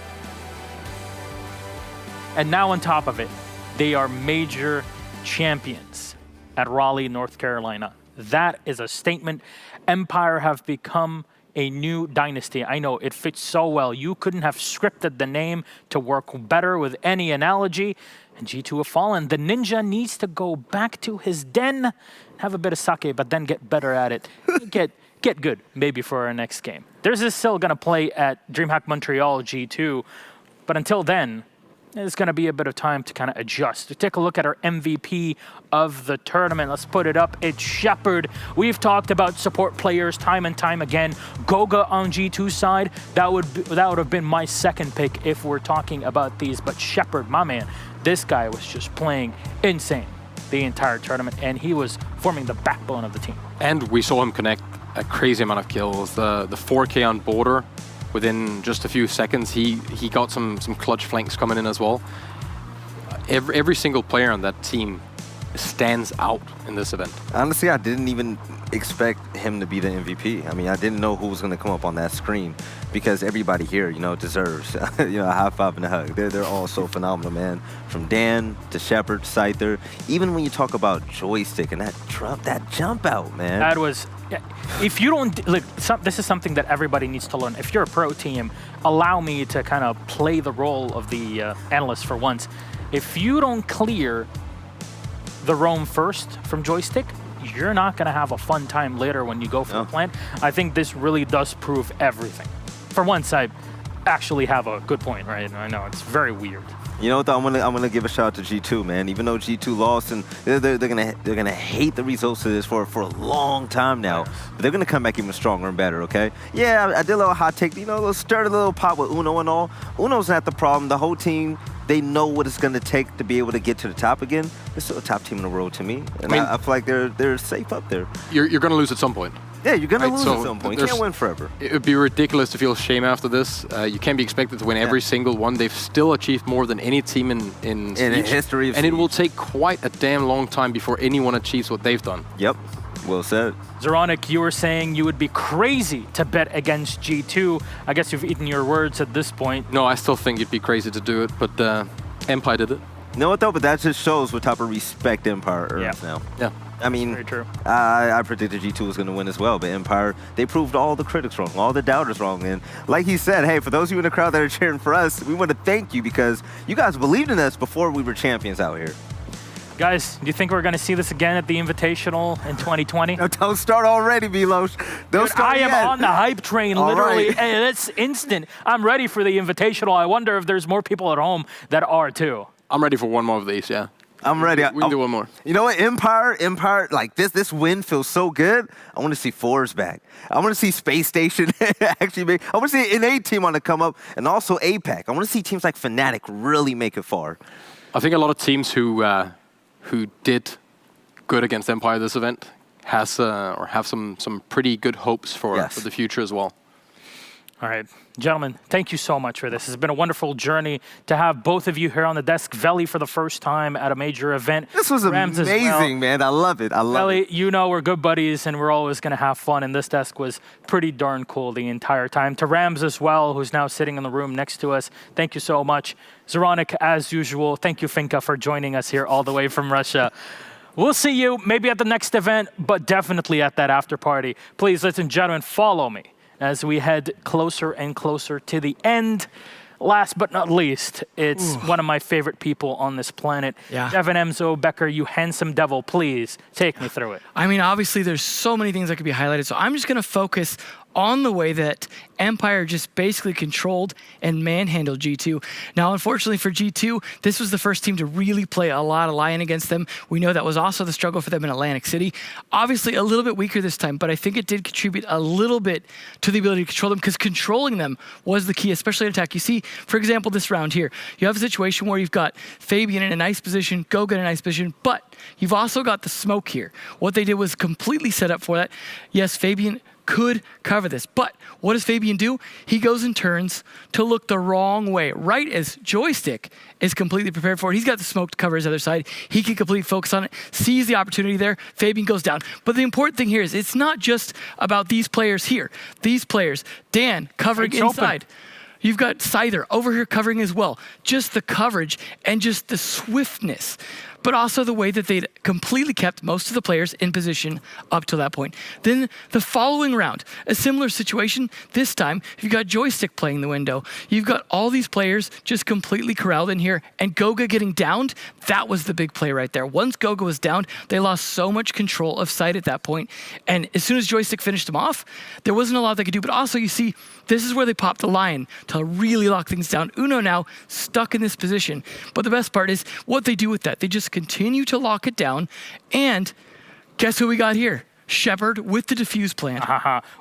[SPEAKER 5] And now on top of it, they are major champions at Raleigh, North Carolina. That is a statement. Empire have become a new dynasty. I know, it fits so well. You couldn't have scripted the name to work better with any analogy. And G2 have fallen. The ninja needs to go back to his den, have a bit of sake, but then get better at it. Get good, maybe for our next game. There's still going to play at DreamHack Montreal G2, but until then, it's going to be a bit of time to kind of adjust. To take a look at our MVP of the tournament. Let's put it up. It's Shepard. We've talked about support players time and time again. Goga on G2 side, that would have been my second pick if we're talking about these. But Shepard, my man, this guy was just playing insane the entire tournament, and he was forming the backbone of the team.
[SPEAKER 23] And we saw him connect a crazy amount of kills. The 4K on border, within just a few seconds, he got some clutch flanks coming in as well. Every single player on that team stands out in this event.
[SPEAKER 6] Honestly, I didn't even expect him to be the MVP. I mean, I didn't know who was going to come up on that screen, because everybody here, you know, deserves you know, a high five and a hug. They're all so phenomenal, man. From Dan to Shepard, Scyther, even when you talk about joystick and that jump out, man.
[SPEAKER 5] That was, if you don't, look, this is something that everybody needs to learn. If you're a pro team, allow me to kind of play the role of the analyst for once. If you don't clear the roam first from joystick, you're not going to have a fun time later when you go for the plant. I think this really does prove everything. For once, I actually have a good point, right? I know, it's very weird.
[SPEAKER 6] You know what, though? I'm gonna give a shout out to G2, man. Even though G2 lost, and they're gonna hate the results of this for a long time now, but they're gonna come back even stronger and better. Okay? Yeah, I did a little hot take, you know, a little stirred a little pot with Uno and all. Uno's not the problem. The whole team, they know what it's gonna take to be able to get to the top again. They're still a top team in the world to me, and I feel like they're safe up there.
[SPEAKER 23] You're gonna lose at some point.
[SPEAKER 6] Yeah, you're going to lose at some point. You can't win forever.
[SPEAKER 23] It would be ridiculous to feel shame after this. You can't be expected to win every single one. They've still achieved more than any team in
[SPEAKER 6] history of
[SPEAKER 23] and it will take quite a damn long time before anyone achieves what they've done.
[SPEAKER 6] Yep, well said.
[SPEAKER 5] Zoronic, you were saying you would be crazy to bet against G2. I guess you've eaten your words at this point.
[SPEAKER 23] No, I still think you'd be crazy to do it, but Empire did it.
[SPEAKER 6] You know what, though? But that just shows what type of respect Empire earns now.
[SPEAKER 23] Yeah.
[SPEAKER 6] I mean,
[SPEAKER 5] very true.
[SPEAKER 6] I predicted G2 was going to win as well, but Empire, they proved all the critics wrong, all the doubters wrong. And like he said, hey, for those of you in the crowd that are cheering for us, we want to thank you because you guys believed in us before we were champions out here.
[SPEAKER 5] Guys, do you think we're going to see this again at the Invitational in 2020?
[SPEAKER 6] No, don't start already, Milos. Don't start
[SPEAKER 5] I am
[SPEAKER 6] yet.
[SPEAKER 5] on the hype train,
[SPEAKER 6] All
[SPEAKER 5] literally.
[SPEAKER 6] right.
[SPEAKER 5] Hey, that's instant. I'm ready for the Invitational. I wonder if there's more people at home that are too.
[SPEAKER 23] I'm ready for one more of these, yeah.
[SPEAKER 6] I'm ready.
[SPEAKER 23] We can do one more.
[SPEAKER 6] You know what? Empire, like this win feels so good. I want to see Fours back. I want to see Space Station actually make. I want to see an A team on the come up, and also APAC. I want to see teams like Fnatic really make it far.
[SPEAKER 23] I think a lot of teams who did good against Empire this event have some pretty good hopes for the future as well.
[SPEAKER 5] All right, gentlemen, thank you so much for this. It's been a wonderful journey to have both of you here on the desk. Veli for the first time at a major event.
[SPEAKER 6] This was
[SPEAKER 5] Rams
[SPEAKER 6] amazing,
[SPEAKER 5] as well.
[SPEAKER 6] man. I love it. I love
[SPEAKER 5] Veli,
[SPEAKER 6] it.
[SPEAKER 5] you know we're good buddies and we're always going to have fun, and this desk was pretty darn cool the entire time. To Rams as well, who's now sitting in the room next to us, thank you so much. Zoronik, as usual, thank you, Finka, for joining us here all the way from Russia. We'll see you maybe at the next event, but definitely at that after party. Please, ladies and gentlemen, follow me as we head closer and closer to the end. Last but not least, it's one of my favorite people on this planet. Devin Emzo Becker, you handsome devil, please take me through it.
[SPEAKER 8] I mean, obviously, there's so many things that could be highlighted, so I'm just going to focus on the way that Empire just basically controlled and manhandled G2. Now, unfortunately for G2, this was the first team to really play a lot of Lion against them. We know that was also the struggle for them in Atlantic City. Obviously, a little bit weaker this time, but I think it did contribute a little bit to the ability to control them, because controlling them was the key, especially in attack. You see, for example, this round here, you have a situation where you've got Fabian in a nice position, Goga in a nice position, but you've also got the smoke here. What they did was completely set up for that. Yes, Fabian could cover this, but what does Fabian do? He goes and turns to look the wrong way, right as Joystick is completely prepared for it. He's got the smoke to cover his other side. He can completely focus on it, sees the opportunity there. Fabian goes down. But the important thing here is it's not just about these players here. These players, Dan covering inside. You've got Scyther over here covering as well. Just the coverage and just the swiftness, but also the way that they'd completely kept most of the players in position up to that point. Then the following round, a similar situation. This time, you've got Joystick playing the window. You've got all these players just completely corralled in here, and Goga getting downed. That was the big play right there. Once Goga was downed, they lost so much control of sight at that point. And as soon as Joystick finished him off, there wasn't a lot they could do. But also, you see, this is where they popped the Lion to really lock things down. Uno now stuck in this position. But the best part is what they do with that. They just continue to lock it down. And guess who we got here? Shepard with the defuse plant.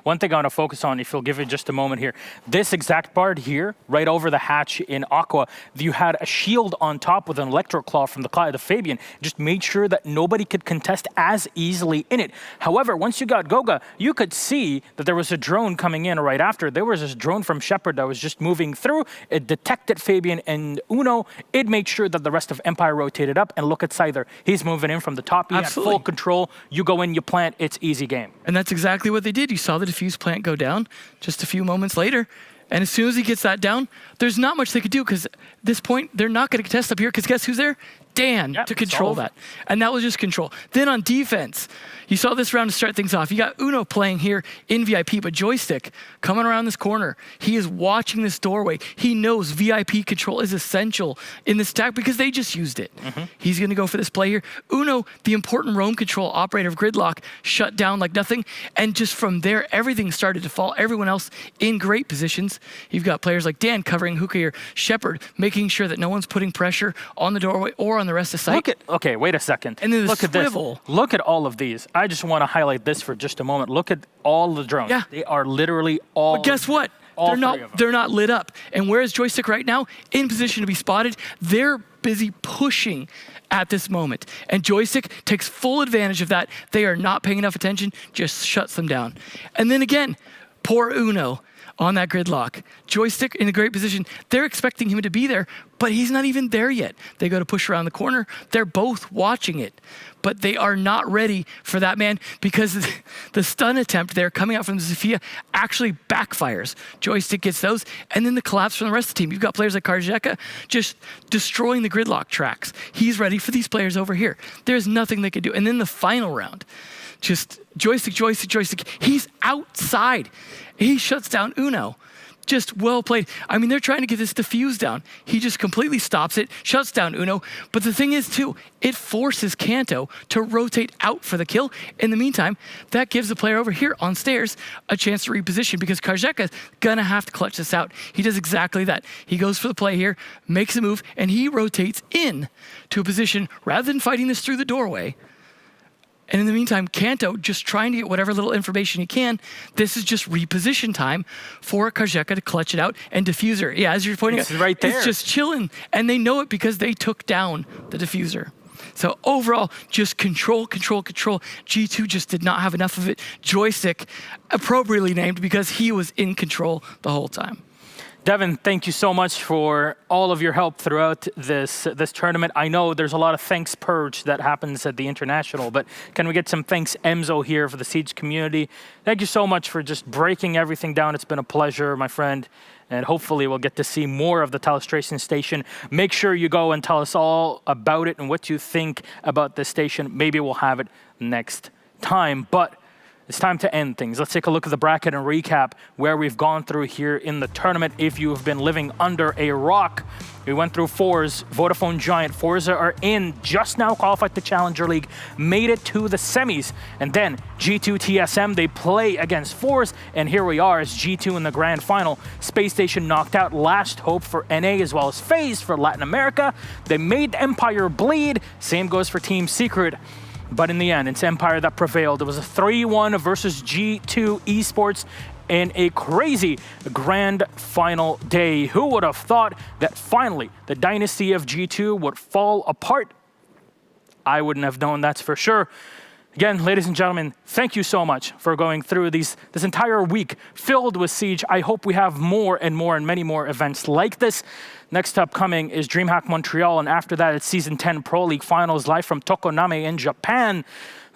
[SPEAKER 5] One thing I want to focus on, if you'll give it just a moment here. This exact part here, right over the hatch in Aqua, you had a shield on top with an electro claw from the Clyde of Fabian. Just made sure that nobody could contest as easily in it. However, once you got Goga, you could see that there was a drone coming in right after. There was this drone from Shepard that was just moving through. It detected Fabian and Uno. It made sure that the rest of Empire rotated up. And look at Scyther. He's moving in from the top. He had full control. You go in, you plant. It's easy game.
[SPEAKER 8] And that's exactly what they did. You saw the defuse plant go down just a few moments later. And as soon as he gets that down, there's not much they could do, because at this point, they're not going to contest up here, because guess who's there? Dan to control that. And that was just control. Then on defense, you saw this round to start things off. You got Uno playing here in VIP, but Joystick coming around this corner. He is watching this doorway. He knows VIP control is essential in this attack because they just used it. He's going to go for this play here. Uno, the important roam control operator of Gridlock, shut down like nothing. And just from there, everything started to fall. Everyone else in great positions. You've got players like Dan covering Hookah here. Shepard making sure that no one's putting pressure on the doorway or on the rest of site.
[SPEAKER 5] Okay, wait a second.
[SPEAKER 8] And then the
[SPEAKER 5] look
[SPEAKER 8] swivel.
[SPEAKER 5] At this. Look at all of these. I just want to highlight this for just a moment. Look at all the drones. They are literally all.
[SPEAKER 8] But guess what? They're not lit up. And whereas Joystick right now in position to be spotted, they're busy pushing at this moment. And Joystick takes full advantage of that. They are not paying enough attention, just shuts them down. And then again, poor Uno on that Gridlock. Joystick in a great position. They're expecting him to be there, but he's not even there yet. They go to push around the corner. They're both watching it, but they are not ready for that man, because the stun attempt there coming out from Zofia actually backfires. Joystick gets those, and then the collapse from the rest of the team. You've got players like Karjeka just destroying the Gridlock tracks. He's ready for these players over here. There's nothing they can do. And then the final round, just Joystick. He's outside. He shuts down Uno. Just well played. I mean, they're trying to get this defuse down. He just completely stops it, shuts down Uno. But the thing is, too, it forces Kanto to rotate out for the kill. In the meantime, that gives the player over here on stairs a chance to reposition because Karjeka's gonna have to clutch this out. He does exactly that. He goes for the play here, makes a move, and he rotates in to a position rather than fighting this through the doorway. And in the meantime, Kanto just trying to get whatever little information he can. This is just reposition time for Karjeka to clutch it out and diffuser. Yeah, as you're pointing out,
[SPEAKER 5] right there.
[SPEAKER 8] It's just chilling. And they know it because they took down the diffuser. So overall, just control, control, control. G2 just did not have enough of it. Joystick, appropriately named because he was in control the whole time.
[SPEAKER 5] Devin, thank you so much for all of your help throughout this tournament. I know there's a lot of thanks purge that happens at the International, but can we get some thanks Emzo here for the Siege community? Thank you so much for just breaking everything down. It's been a pleasure, my friend, and hopefully we'll get to see more of the Telestration station. Make sure you go and tell us all about it and what you think about this station. Maybe we'll have it next time, but it's time to end things. Let's take a look at the bracket and recap where we've gone through here in the tournament. If you have been living under a rock, we went through Fours, Vodafone Giant. Forza are in, just now qualified to Challenger League, made it to the semis. And then G2 TSM, they play against Fours, and here we are as G2 in the grand final. Space Station knocked out Last Hope for NA as well as FaZe for Latin America. They made Empire bleed. Same goes for Team Secret. But in the end, it's Empire that prevailed. It was a 3-1 versus G2 Esports in a crazy grand final day. Who would have thought that finally the dynasty of G2 would fall apart? I wouldn't have known, that's for sure. Again, ladies and gentlemen, thank you so much for going through this entire week filled with Siege. I hope we have more and more and many more events like this. Next up coming is DreamHack Montreal, and after that it's Season 10 Pro League Finals live from Tokoname in Japan.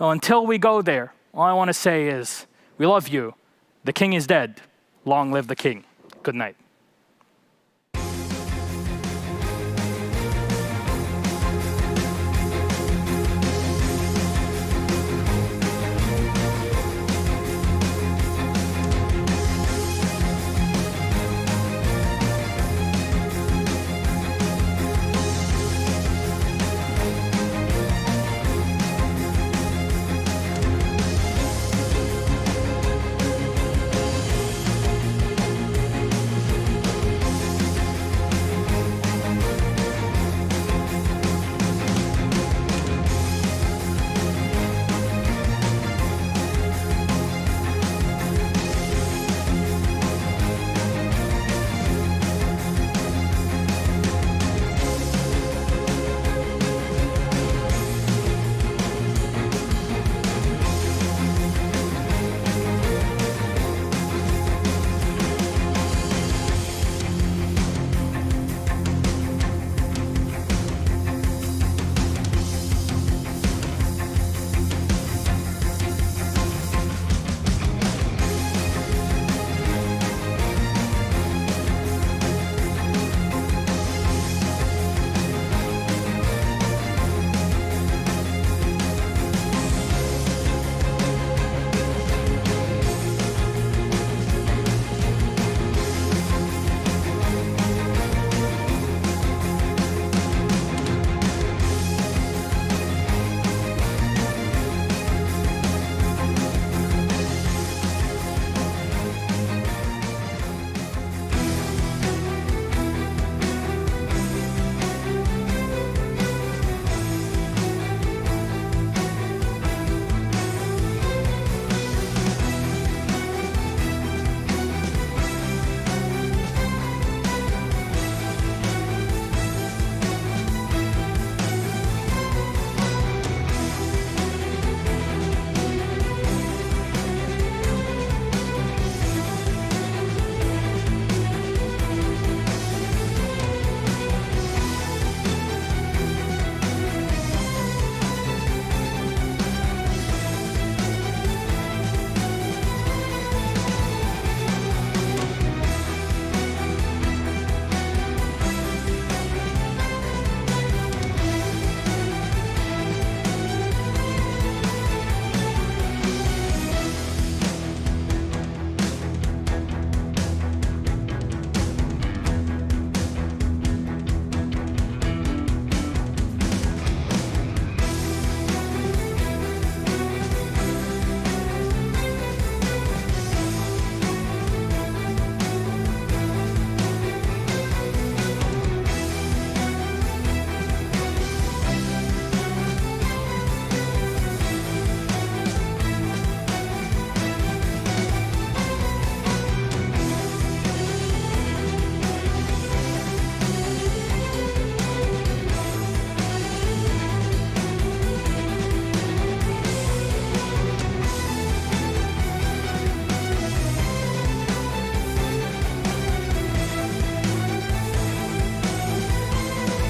[SPEAKER 5] Well, until we go there, all I want to say is we love you. The king is dead. Long live the king. Good night.